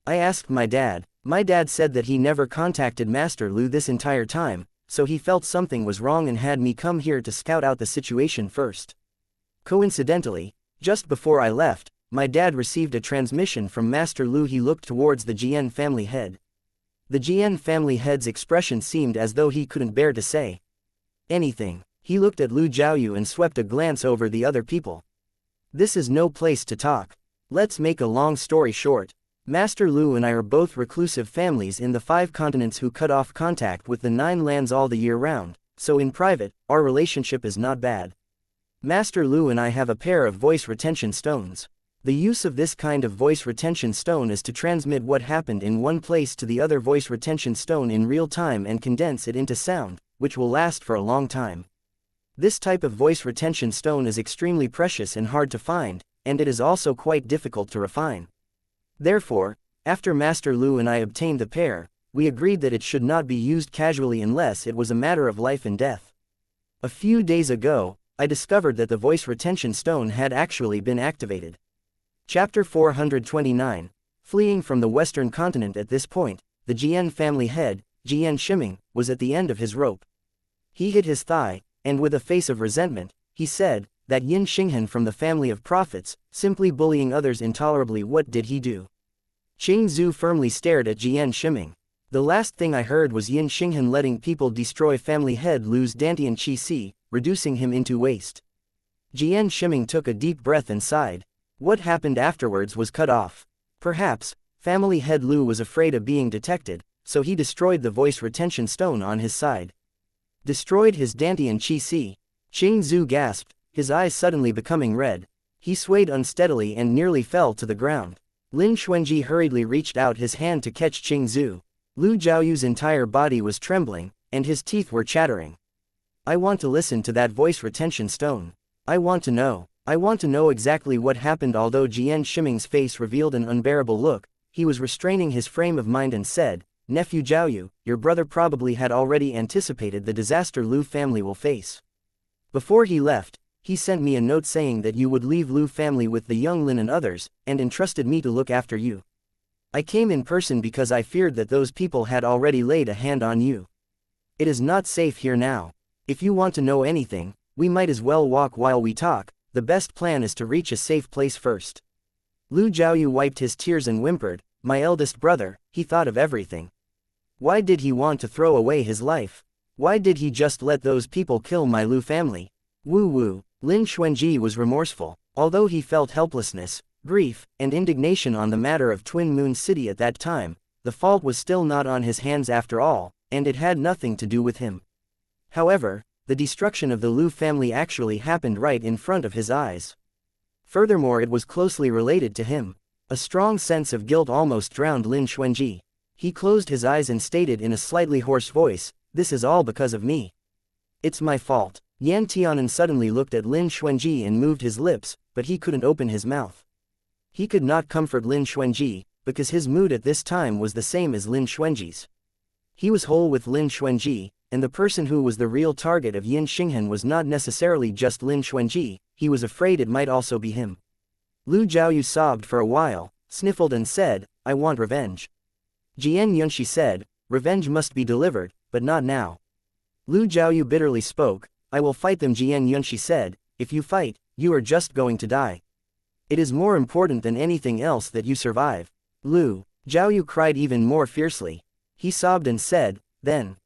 I asked my dad. My dad said that he never contacted Master Lu this entire time, so he felt something was wrong and had me come here to scout out the situation first. Coincidentally, just before I left, my dad received a transmission from Master Lu." He looked towards the Jian family head. The Jian family head's expression seemed as though he couldn't bear to say anything. He looked at Lu Jiaoyu and swept a glance over the other people. "This is no place to talk. Let's make a long story short. Master Lu and I are both reclusive families in the 5 continents who cut off contact with the 9 lands all the year round, so in private, our relationship is not bad. Master Lu and I have a pair of voice retention stones. The use of this kind of voice retention stone is to transmit what happened in one place to the other voice retention stone in real time and condense it into sound, which will last for a long time. This type of voice retention stone is extremely precious and hard to find, and it is also quite difficult to refine. Therefore, after Master Lu and I obtained the pair, we agreed that it should not be used casually unless it was a matter of life and death. A few days ago, I discovered that the voice retention stone had actually been activated." Chapter 429. Fleeing from the Western continent. At this point, the Jian family head, Jian Shiming, was at the end of his rope. He hit his thigh, and with a face of resentment, he said, "That Yin Xinghan from the family of prophets, simply bullying others intolerably. What did he do?" Qing Zhu firmly stared at Jian Shiming. "The last thing I heard was Yin Xinghan letting people destroy family head Lu's Dantian Qi Si, reducing him into waste." Jian Shiming took a deep breath and sighed. What happened afterwards was cut off. Perhaps, family head Lu was afraid of being detected, so he destroyed the voice retention stone on his side. Destroyed his Dantian Qi Si. Qing Zhu gasped, his eyes suddenly becoming red. He swayed unsteadily and nearly fell to the ground. Lin Xuanji hurriedly reached out his hand to catch Qing Zhu. Lu Jiaoyu's entire body was trembling, and his teeth were chattering. "I want to listen to that voice retention stone. I want to know. I want to know exactly what happened." Although Jian Shiming's face revealed an unbearable look, he was restraining his frame of mind and said, "Nephew Jiaoyu, your brother probably had already anticipated the disaster Lu family will face. Before he left, he sent me a note saying that you would leave Lu family with the young Lin and others, and entrusted me to look after you. I came in person because I feared that those people had already laid a hand on you. It is not safe here now. If you want to know anything, we might as well walk while we talk. The best plan is to reach a safe place first. Lu Jiaoyu wiped his tears and whimpered, my eldest brother, he thought of everything. Why did he want to throw away his life? Why did he just let those people kill my Lu family? Woo woo. Lin Xuanji was remorseful. Although he felt helplessness, grief, and indignation on the matter of Twin Moon City at that time, the fault was still not on his hands after all, and it had nothing to do with him. However, the destruction of the Lu family actually happened right in front of his eyes. Furthermore, it was closely related to him. A strong sense of guilt almost drowned Lin Xuanji. He closed his eyes and stated in a slightly hoarse voice, this is all because of me. It's my fault. Yan Tianan suddenly looked at Lin Xuanji and moved his lips, but he couldn't open his mouth. He could not comfort Lin Xuanji, because his mood at this time was the same as Lin Xuanji's. He was whole with Lin Xuanji, and the person who was the real target of Yin Xinghan was not necessarily just Lin Xuanji, he was afraid it might also be him. Lu Jiaoyu sobbed for a while, sniffled and said, I want revenge. Jian Yunxi said, revenge must be delivered, but not now. Lu Jiaoyu bitterly spoke, I will fight them. Jian Yunxi said, if you fight, you are just going to die. It is more important than anything else that you survive. Lu Jiaoyu cried even more fiercely. He sobbed and said, then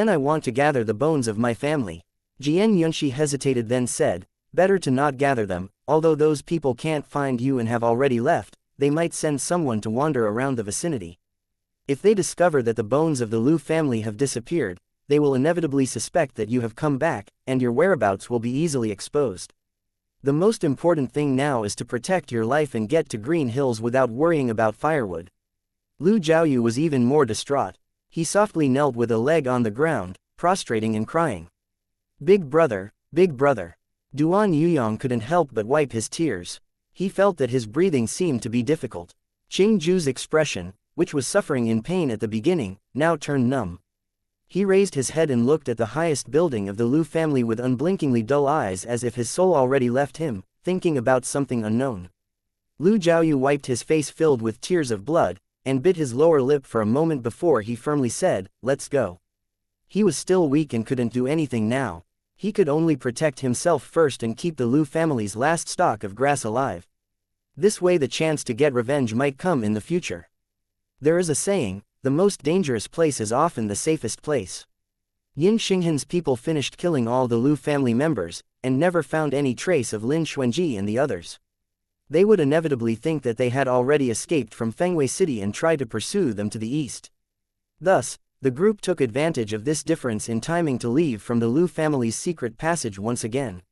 I want to gather the bones of my family. Jian Yunxi hesitated then said, better to not gather them, although those people can't find you and have already left, they might send someone to wander around the vicinity. If they discover that the bones of the Lu family have disappeared, they will inevitably suspect that you have come back, and your whereabouts will be easily exposed. The most important thing now is to protect your life and get to Green Hills without worrying about firewood. Lu Jiaoyu was even more distraught. He softly knelt with a leg on the ground, prostrating and crying. Big brother, big brother. Duan Yuyong couldn't help but wipe his tears. He felt that his breathing seemed to be difficult. Qing Ju's expression, which was suffering in pain at the beginning, now turned numb. He raised his head and looked at the highest building of the Lu family with unblinkingly dull eyes as if his soul already left him, thinking about something unknown. Lu Jiaoyu wiped his face filled with tears of blood, and bit his lower lip for a moment before he firmly said, let's go. He was still weak and couldn't do anything now. He could only protect himself first and keep the Lu family's last stock of grass alive. This way the chance to get revenge might come in the future. There is a saying, the most dangerous place is often the safest place. Yin Xinghan's people finished killing all the Lu family members, and never found any trace of Lin Xuanji and the others. They would inevitably think that they had already escaped from Fengwei City and try to pursue them to the east. Thus, the group took advantage of this difference in timing to leave from the Lu family's secret passage once again.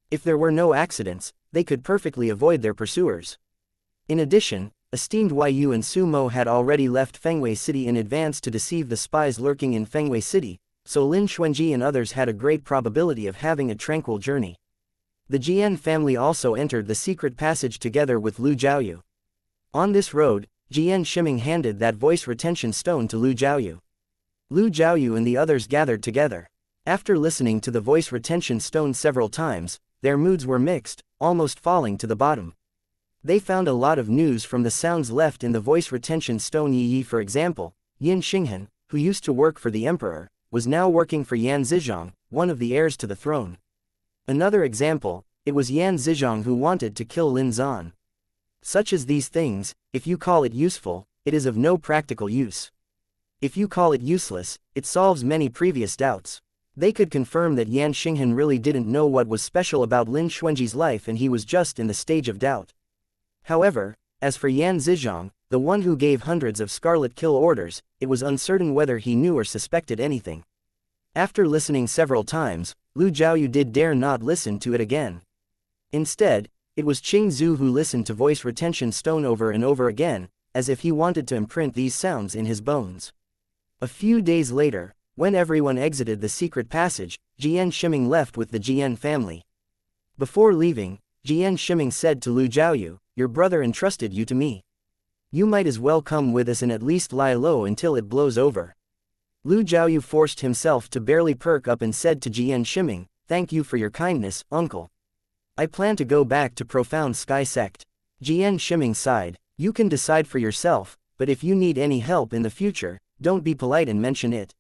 If there were no accidents, they could perfectly avoid their pursuers. In addition, esteemed Yu and Su Mo had already left Fengwei City in advance to deceive the spies lurking in Fengwei City, so Lin Xuanji and others had a great probability of having a tranquil journey. The Jian family also entered the secret passage together with Lu Jiaoyu. On this road, Jian Shiming handed that voice retention stone to Lu Jiaoyu. Lu Jiaoyu and the others gathered together. After listening to the voice retention stone several times, their moods were mixed, almost falling to the bottom. They found a lot of news from the sounds left in the voice retention stone. Yi, for example, Yin Xinghan, who used to work for the emperor, was now working for Yan Zizhong, one of the heirs to the throne. Another example, it was Yan Zizhong who wanted to kill Lin Zan. Such as these things, if you call it useful, it is of no practical use. If you call it useless, it solves many previous doubts. They could confirm that Yan Xinghan really didn't know what was special about Lin Xuanji's life and he was just in the stage of doubt. However, as for Yan Zizhong, the one who gave hundreds of scarlet kill orders, it was uncertain whether he knew or suspected anything. After listening several times, Lu Jiaoyu did dare not listen to it again. Instead, it was Qing Zhu who listened to voice retention stone over and over again, as if he wanted to imprint these sounds in his bones. A few days later, when everyone exited the secret passage, Jian Shiming left with the Jian family. Before leaving, Jian Shiming said to Lu Jiaoyu, your brother entrusted you to me. You might as well come with us and at least lie low until it blows over. Lu Jiaoyu forced himself to barely perk up and said to Jian Shiming, thank you for your kindness, uncle. I plan to go back to Profound Sky Sect. Jian Shiming sighed. You can decide for yourself, but if you need any help in the future, don't be polite and mention it.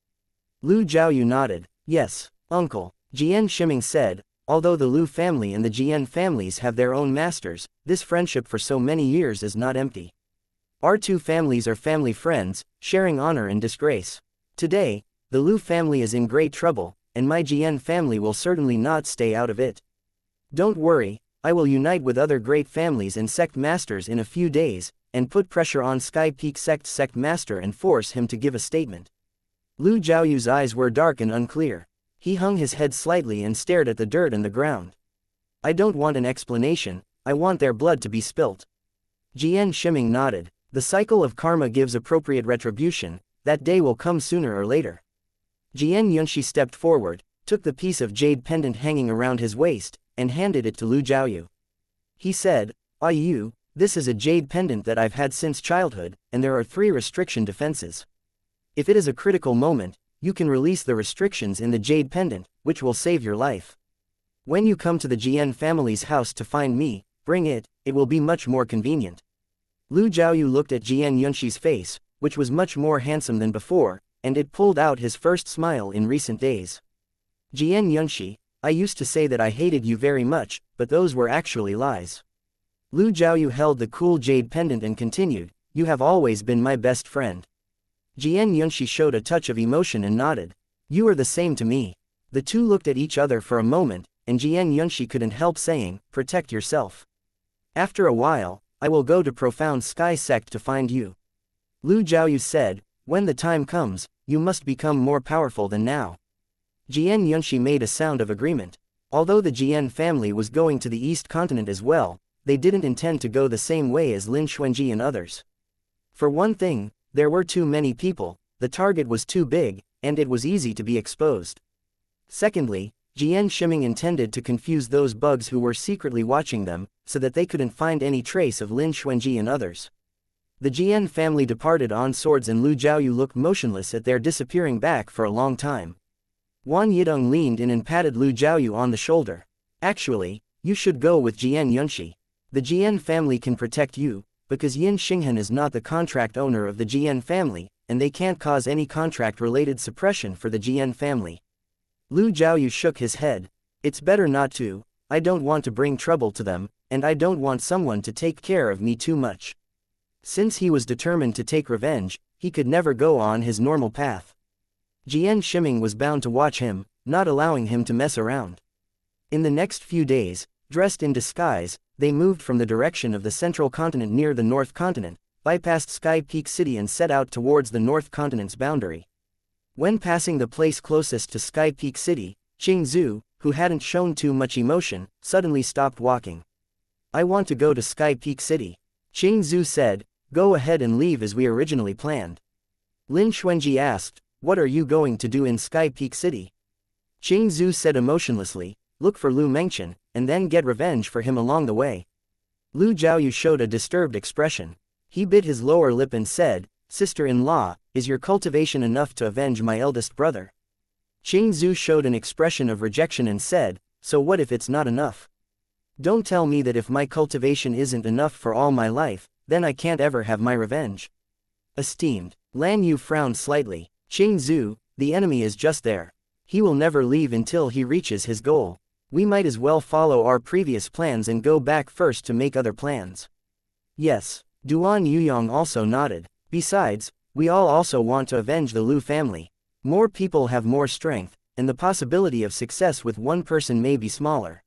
Lu Jiaoyu nodded. Yes, uncle, Jian Shiming said. Although the Lu family and the Jian families have their own masters, this friendship for so many years is not empty. Our two families are family friends, sharing honor and disgrace. Today, the Lu family is in great trouble, and my Jian family will certainly not stay out of it. Don't worry, I will unite with other great families and sect masters in a few days, and put pressure on Sky Peak sect master and force him to give a statement. Lu Jiaoyu's eyes were dark and unclear. He hung his head slightly and stared at the dirt and the ground. I don't want an explanation, I want their blood to be spilt. Jian Shiming nodded. The cycle of karma gives appropriate retribution, that day will come sooner or later. Jian Yunxi stepped forward, took the piece of jade pendant hanging around his waist, and handed it to Lu Jiaoyu. He said, "Ah you, this is a jade pendant that I've had since childhood, and there are 3 restriction defenses. If it is a critical moment, you can release the restrictions in the jade pendant, which will save your life. When you come to the Jian family's house to find me, bring it, it will be much more convenient." Lu Jiaoyu looked at Jian Yunxi's face, which was much more handsome than before, and it pulled out his first smile in recent days. Jian Yunxi, I used to say that I hated you very much, but those were actually lies. Lu Jiaoyu held the cool jade pendant and continued, you have always been my best friend. Jian Yunxi showed a touch of emotion and nodded. You are the same to me. The two looked at each other for a moment, and Jian Yunxi couldn't help saying, protect yourself. After a while, I will go to Profound Sky Sect to find you. Lu Jiaoyu said, when the time comes, you must become more powerful than now. Jian Yunxi made a sound of agreement. Although the Jian family was going to the East Continent as well, they didn't intend to go the same way as Lin Xuanji and others. For one thing, there were too many people, the target was too big, and it was easy to be exposed. Secondly, Jian Shiming intended to confuse those bugs who were secretly watching them, so that they couldn't find any trace of Lin Xuanji and others. The Jian family departed on swords and Lu Jiaoyu looked motionless at their disappearing back for a long time. Wan Yidong leaned in and patted Lu Jiaoyu on the shoulder. Actually, you should go with Jian Yunxi. The Jian family can protect you, because Yin Xinghan is not the contract owner of the Jian family, and they can't cause any contract-related suppression for the Jian family. Lu Jiaoyu shook his head. It's better not to, I don't want to bring trouble to them, and I don't want someone to take care of me too much. Since he was determined to take revenge, he could never go on his normal path. Jian Shiming was bound to watch him, not allowing him to mess around. In the next few days, dressed in disguise, they moved from the direction of the central continent near the North Continent, bypassed Sky Peak City and set out towards the North Continent's boundary. When passing the place closest to Sky Peak City, Qing Zhu, who hadn't shown too much emotion, suddenly stopped walking. I want to go to Sky Peak City. Qing Zhu said, go ahead and leave as we originally planned. Lin Xuanji asked, what are you going to do in Sky Peak City? Qing Zhu said emotionlessly, look for Lu Mengchen, and then get revenge for him along the way. Lu Jiaoyu showed a disturbed expression. He bit his lower lip and said, sister-in-law, is your cultivation enough to avenge my eldest brother? Qing Zhu showed an expression of rejection and said, so what if it's not enough? Don't tell me that if my cultivation isn't enough for all my life, then I can't ever have my revenge. Esteemed. Lan Yu frowned slightly. Qing Zhu, the enemy is just there. He will never leave until he reaches his goal. We might as well follow our previous plans and go back first to make other plans. Yes. Duan Yuyong also nodded. Besides, we all also want to avenge the Lu family. More people have more strength, and the possibility of success with one person may be smaller.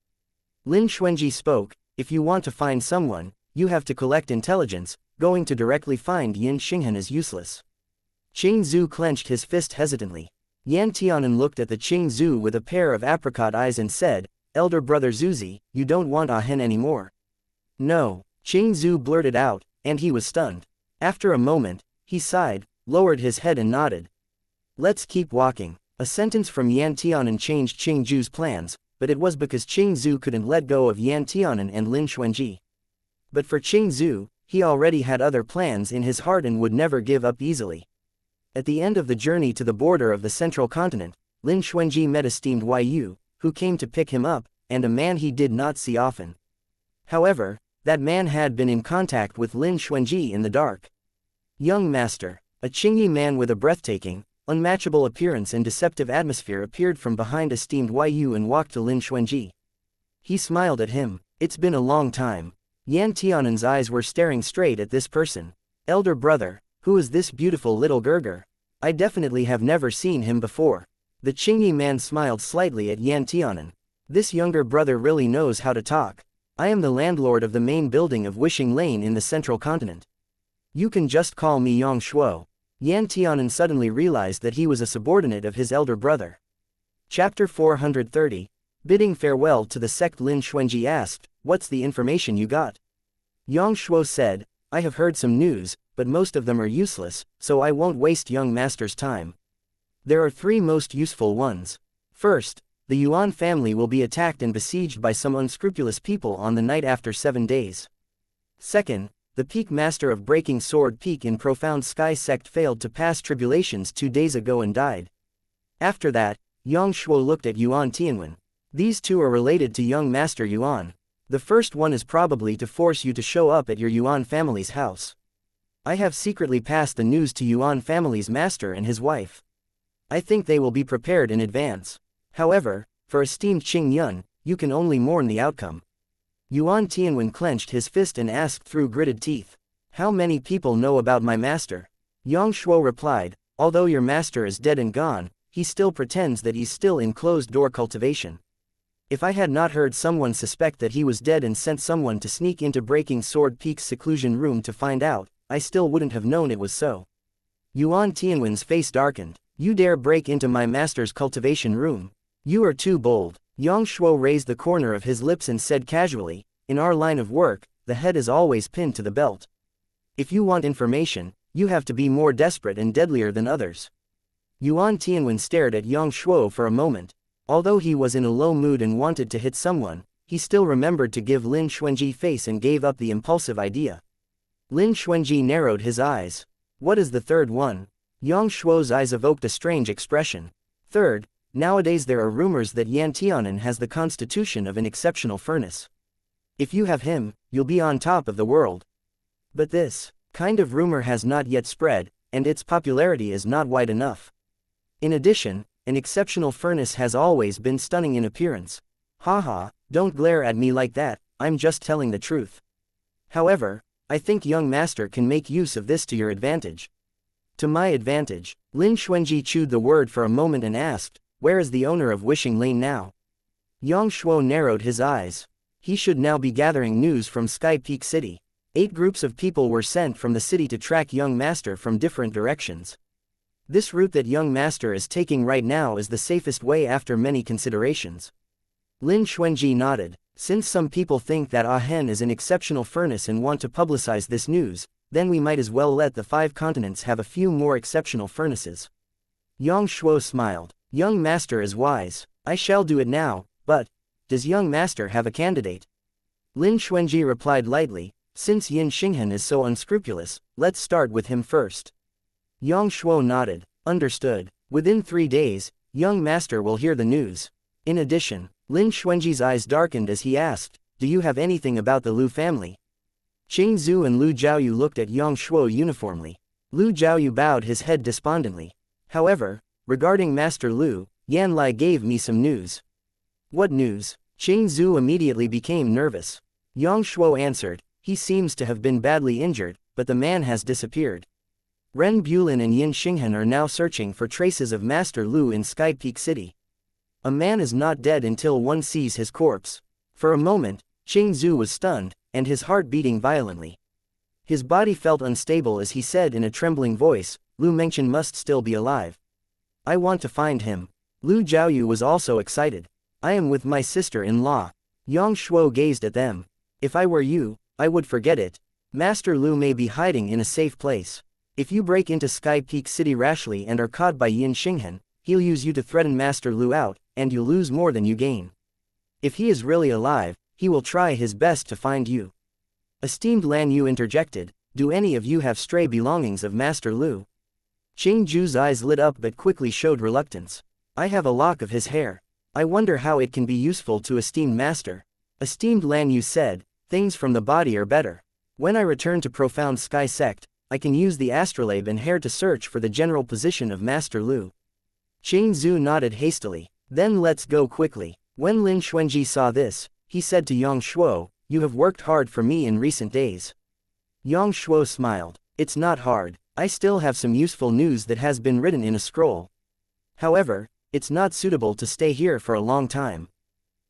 Lin Xuanji spoke, if you want to find someone, you have to collect intelligence, going to directly find Yin Xinghan is useless. Qing Zhu clenched his fist hesitantly. Yan Tianan looked at the Qing Zhu with a pair of apricot eyes and said, elder brother Zuzi, you don't want Ah Hen anymore? No, Qing Zhu blurted out, and he was stunned. After a moment, he sighed, lowered his head and nodded. Let's keep walking. A sentence from Yan Tianan changed Qing Zhu's plans, but it was because Qing Zhu couldn't let go of Yan Tianan and Lin Xuanji. But for Qing Zhu, he already had other plans in his heart and would never give up easily. At the end of the journey to the border of the central continent, Lin Xuanji met esteemed Yu, who came to pick him up, and a man he did not see often. However, that man had been in contact with Lin Xuanji in the dark. Young master. A Qingyi man with a breathtaking, unmatchable appearance and deceptive atmosphere appeared from behind esteemed Yu and walked to Lin Xuanji. He smiled at him. It's been a long time. Yan Tianan's eyes were staring straight at this person. Elder brother, who is this beautiful little Gurgur? I definitely have never seen him before. The Qingyi man smiled slightly at Yan Tianan. This younger brother really knows how to talk. I am the landlord of the main building of Wishing Lane in the central continent. You can just call me Yang Shuo. Yan Tianan suddenly realized that he was a subordinate of his elder brother. Chapter 430. Bidding farewell to the sect. Lin Xuanji asked, "What's the information you got?" Yang Shuo said, "I have heard some news, but most of them are useless, so I won't waste young master's time. There are three most useful ones. First, the Yuan family will be attacked and besieged by some unscrupulous people on the night after 7 days. Second, the peak master of Breaking Sword Peak in Profound Sky sect failed to pass tribulations 2 days ago and died. After that, Yang Shuo looked at Yuan Tianwen. These two are related to young master Yuan. The first one is probably to force you to show up at your Yuan family's house. I have secretly passed the news to Yuan family's master and his wife. I think they will be prepared in advance. However, for esteemed Qing Yun, you can only mourn the outcome." Yuan Tianwen clenched his fist and asked through gritted teeth, "How many people know about my master?" Yang Shuo replied, "Although your master is dead and gone, he still pretends that he's still in closed-door cultivation. If I had not heard someone suspect that he was dead and sent someone to sneak into Breaking Sword Peak's seclusion room to find out, I still wouldn't have known it was so." Yuan Tianwen's face darkened. "You dare break into my master's cultivation room? You are too bold." Yang Shuo raised the corner of his lips and said casually, "In our line of work, the head is always pinned to the belt. If you want information, you have to be more desperate and deadlier than others." Yuan Tianwen stared at Yang Shuo for a moment. Although he was in a low mood and wanted to hit someone, he still remembered to give Lin Xuanji face and gave up the impulsive idea. Lin Xuanji narrowed his eyes. "What is the third one?" Yang Shuo's eyes evoked a strange expression. "Third, nowadays there are rumors that Yan Tianan has the constitution of an exceptional furnace. If you have him, you'll be on top of the world. But this kind of rumor has not yet spread, and its popularity is not wide enough. In addition, an exceptional furnace has always been stunning in appearance. Haha, don't glare at me like that, I'm just telling the truth. However, I think young master can make use of this to your advantage." "To my advantage?" Lin Xuanji chewed the word for a moment and asked, "Where is the owner of Wishing Lane now?" Yang Shuo narrowed his eyes. He should now be gathering news from Sky Peak City. 8 groups of people were sent from the city to track young master from different directions. This route that young master is taking right now is the safest way after many considerations. Lin Xuanji nodded. "Since some people think that Ahen is an exceptional furnace and want to publicize this news, then we might as well let the 5 continents have a few more exceptional furnaces." Yang Shuo smiled. "Young master is wise. I shall do it now, but does young master have a candidate?" Lin Xuanji replied lightly, "Since Yin Xinghan is so unscrupulous, let's start with him first." Yang Shuo nodded. "Understood. Within 3 days, young master will hear the news." In addition, Lin Xuanji's eyes darkened as he asked, "Do you have anything about the Lu family?" Qing Zhu and Lu Zhaoyu looked at Yang Shuo uniformly. Lu Zhaoyu bowed his head despondently. "However, regarding Master Lu, Yan Lai gave me some news." "What news?" Qing Zhu immediately became nervous. Yang Shuo answered, "He seems to have been badly injured, but the man has disappeared. Ren Bulin and Yin Xinghan are now searching for traces of Master Lu in Sky Peak City. A man is not dead until one sees his corpse." For a moment, Qing Zhu was stunned, and his heart beating violently. His body felt unstable as he said in a trembling voice, "Lu Mengchen must still be alive. I want to find him." Lu Zhaoyu was also excited. "I am with my sister-in-law." Yang Shuo gazed at them. "If I were you, I would forget it. Master Lu may be hiding in a safe place. If you break into Sky Peak City rashly and are caught by Yin Xinghan, he'll use you to threaten Master Lu out, and you lose more than you gain. If he is really alive, he will try his best to find you." Esteemed Lan Yu interjected, "Do any of you have stray belongings of Master Lu?" Qing Zhu's eyes lit up but quickly showed reluctance. "I have a lock of his hair. I wonder how it can be useful to esteemed master." Esteemed Lan Yu said, "Things from the body are better. When I return to Profound Sky Sect, I can use the astrolabe and hair to search for the general position of Master Lu. Qing Zhu nodded hastily. Then let's go quickly. When Lin Xuanji saw this, he said to Yang Shuo, "You have worked hard for me in recent days." Yang Shuo smiled. "It's not hard. I still have some useful news that has been written in a scroll. However, it's not suitable to stay here for a long time.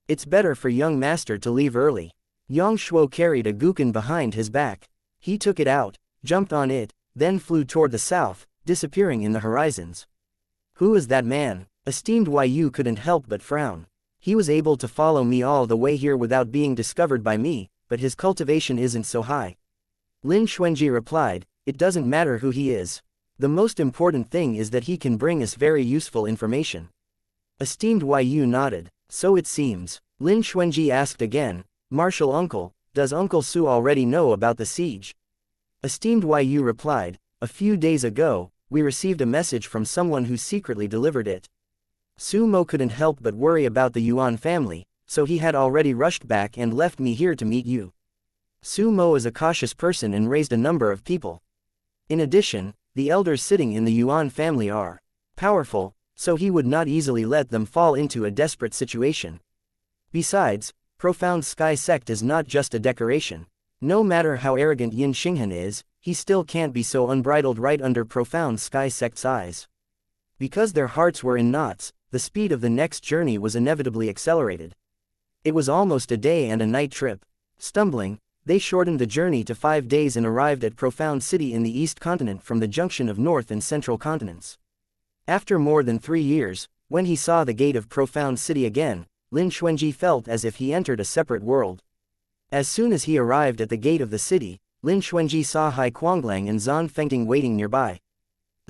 It's better for young master to leave early." Yang Shuo carried a guqin behind his back. He took it out, jumped on it, then flew toward the south, disappearing in the horizons. "Who is that man?" Esteemed Yu couldn't help but frown. "He was able to follow me all the way here without being discovered by me, but his cultivation isn't so high." Lin Xuanji replied, "It doesn't matter who he is. The most important thing is that he can bring us very useful information." Esteemed Yu nodded. "So it seems." Lin Xuanji asked again, "Martial uncle, does Uncle Su already know about the siege?" Esteemed Yu replied, "A few days ago, we received a message from someone who secretly delivered it." Su Mo couldn't help but worry about the Yuan family, so he had already rushed back and left me here to meet you. Su Mo is a cautious person and raised a number of people. In addition, the elders sitting in the Yuan family are powerful, so he would not easily let them fall into a desperate situation. Besides, Profound Sky Sect is not just a decoration. No matter how arrogant Yin Xinghan is, he still can't be so unbridled right under Profound Sky Sect's eyes. Because their hearts were in knots, the speed of the next journey was inevitably accelerated. It was almost a day and a night trip. Stumbling, they shortened the journey to 5 days and arrived at Profound City in the East Continent from the junction of North and Central continents. After more than 3 years, when he saw the gate of Profound City again, Lin Xuanji felt as if he entered a separate world. As soon as he arrived at the gate of the city, Lin Xuanji saw Hai Kuanglang and Zan Fengting waiting nearby.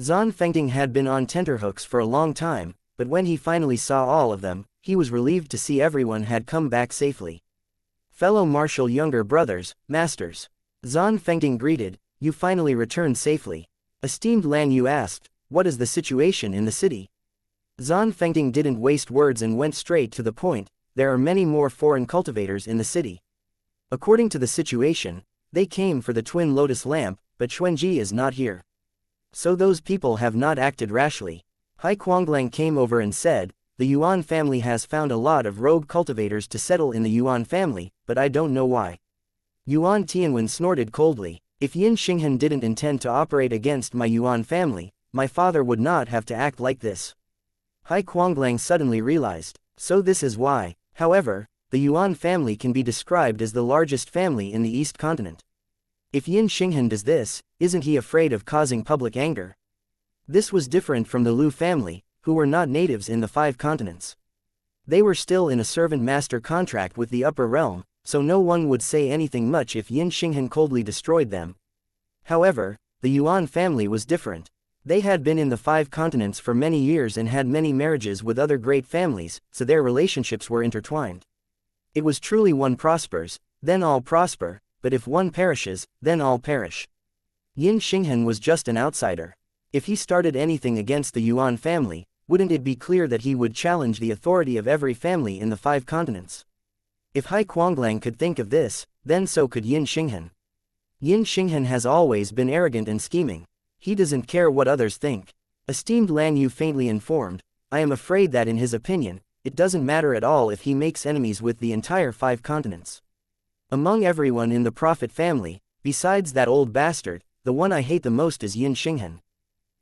Zan Fengting had been on tenterhooks for a long time, but when he finally saw all of them, he was relieved to see everyone had come back safely. "Fellow martial younger brothers, masters," Zan Fengting greeted, "you finally returned safely." Esteemed Lan Yu asked, "What is the situation in the city?" Zan Fengting didn't waste words and went straight to the point. "There are many more foreign cultivators in the city. According to the situation, they came for the twin lotus lamp, but Xuanji is not here. So those people have not acted rashly." Hai Kuanglang came over and said, "The Yuan family has found a lot of rogue cultivators to settle in the Yuan family, but I don't know why." Yuan Tianwen snorted coldly, "If Yin Xinghan didn't intend to operate against my Yuan family, my father would not have to act like this." Hai Kuanglang suddenly realized, so this is why. However, the Yuan family can be described as the largest family in the East Continent. If Yin Xinghan does this, isn't he afraid of causing public anger? This was different from the Lu family, who were not natives in the 5 continents. They were still in a servant-master contract with the upper realm, so no one would say anything much if Yin Xinghan coldly destroyed them. However, the Yuan family was different. They had been in the 5 continents for many years and had many marriages with other great families, so their relationships were intertwined. It was truly one prospers, then all prosper, but if one perishes, then all perish. Yin Xinghan was just an outsider. If he started anything against the Yuan family, wouldn't it be clear that he would challenge the authority of every family in the 5 continents? If Hai Kuanglang could think of this, then so could Yin Xinghan. Yin Xinghan has always been arrogant and scheming. He doesn't care what others think. Esteemed Lan Yu faintly informed, "I am afraid that in his opinion, it doesn't matter at all if he makes enemies with the entire 5 continents. Among everyone in the Prophet family, besides that old bastard, the one I hate the most is Yin Xinghan."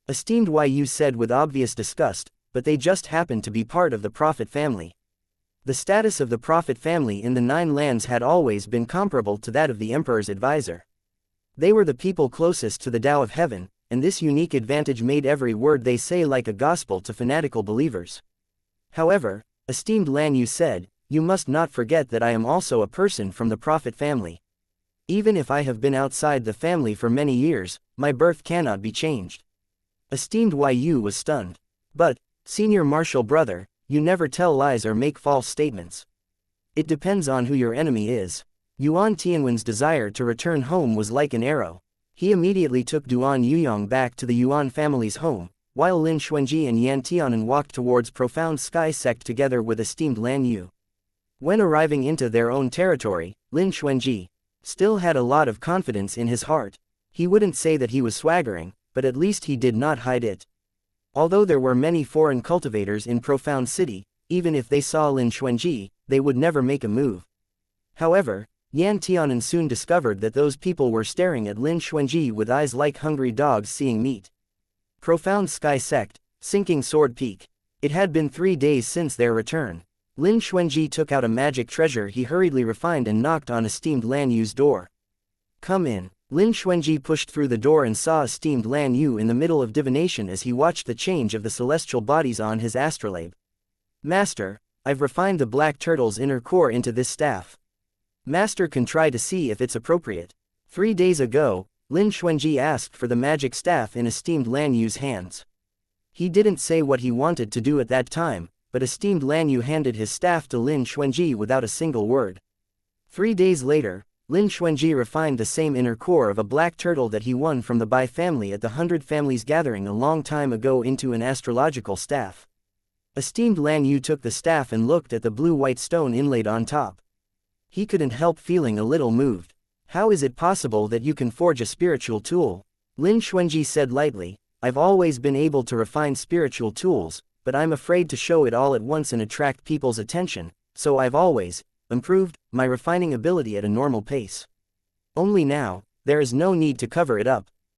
Esteemed Yu said with obvious disgust, "But they just happen to be part of the Prophet family." The status of the Prophet family in the 9 lands had always been comparable to that of the Emperor's advisor. They were the people closest to the Tao of Heaven, and this unique advantage made every word they say like a gospel to fanatical believers. However, Esteemed Lan Yu said, "You must not forget that I am also a person from the Prophet family. Even if I have been outside the family for many years, my birth cannot be changed." Esteemed Yu was stunned. "But, senior martial brother, you never tell lies or make false statements. It depends on who your enemy is." Yuan Tianwen's desire to return home was like an arrow. He immediately took Duan Yuyong back to the Yuan family's home, while Lin Xuanji and Yan Tianan walked towards Profound Sky Sect together with Esteemed Lan Yu. When arriving into their own territory, Lin Xuanji still had a lot of confidence in his heart. He wouldn't say that he was swaggering, but at least he did not hide it. Although there were many foreign cultivators in Profound City, even if they saw Lin Xuanji, they would never make a move. However, Yan Tianan soon discovered that those people were staring at Lin Xuanji with eyes like hungry dogs seeing meat. Profound Sky Sect, Sinking Sword Peak. It had been 3 days since their return. Lin Xuanji took out a magic treasure he hurriedly refined and knocked on esteemed Lan Yu's door. Come in. Lin Xuanji pushed through the door and saw esteemed Lan Yu in the middle of divination as he watched the change of the celestial bodies on his astrolabe. Master, I've refined the black turtle's inner core into this staff. Master can try to see if it's appropriate. 3 days ago, Lin Xuanji asked for the magic staff in esteemed Lan Yu's hands. He didn't say what he wanted to do at that time, but esteemed Lan Yu handed his staff to Lin Xuanji without a single word. 3 days later, Lin Xuanji refined the same inner core of a black turtle that he won from the Bai family at the 100 Families gathering a long time ago into an astrological staff. Esteemed Lan Yu took the staff and looked at the blue-white stone inlaid on top. He couldn't help feeling a little moved. How is it possible that you can forge a spiritual tool? Lin Xuanji said lightly, I've always been able to refine spiritual tools, but I'm afraid to show it all at once and attract people's attention, so I've always improved my refining ability at a normal pace. Only now, there is no need to cover it up,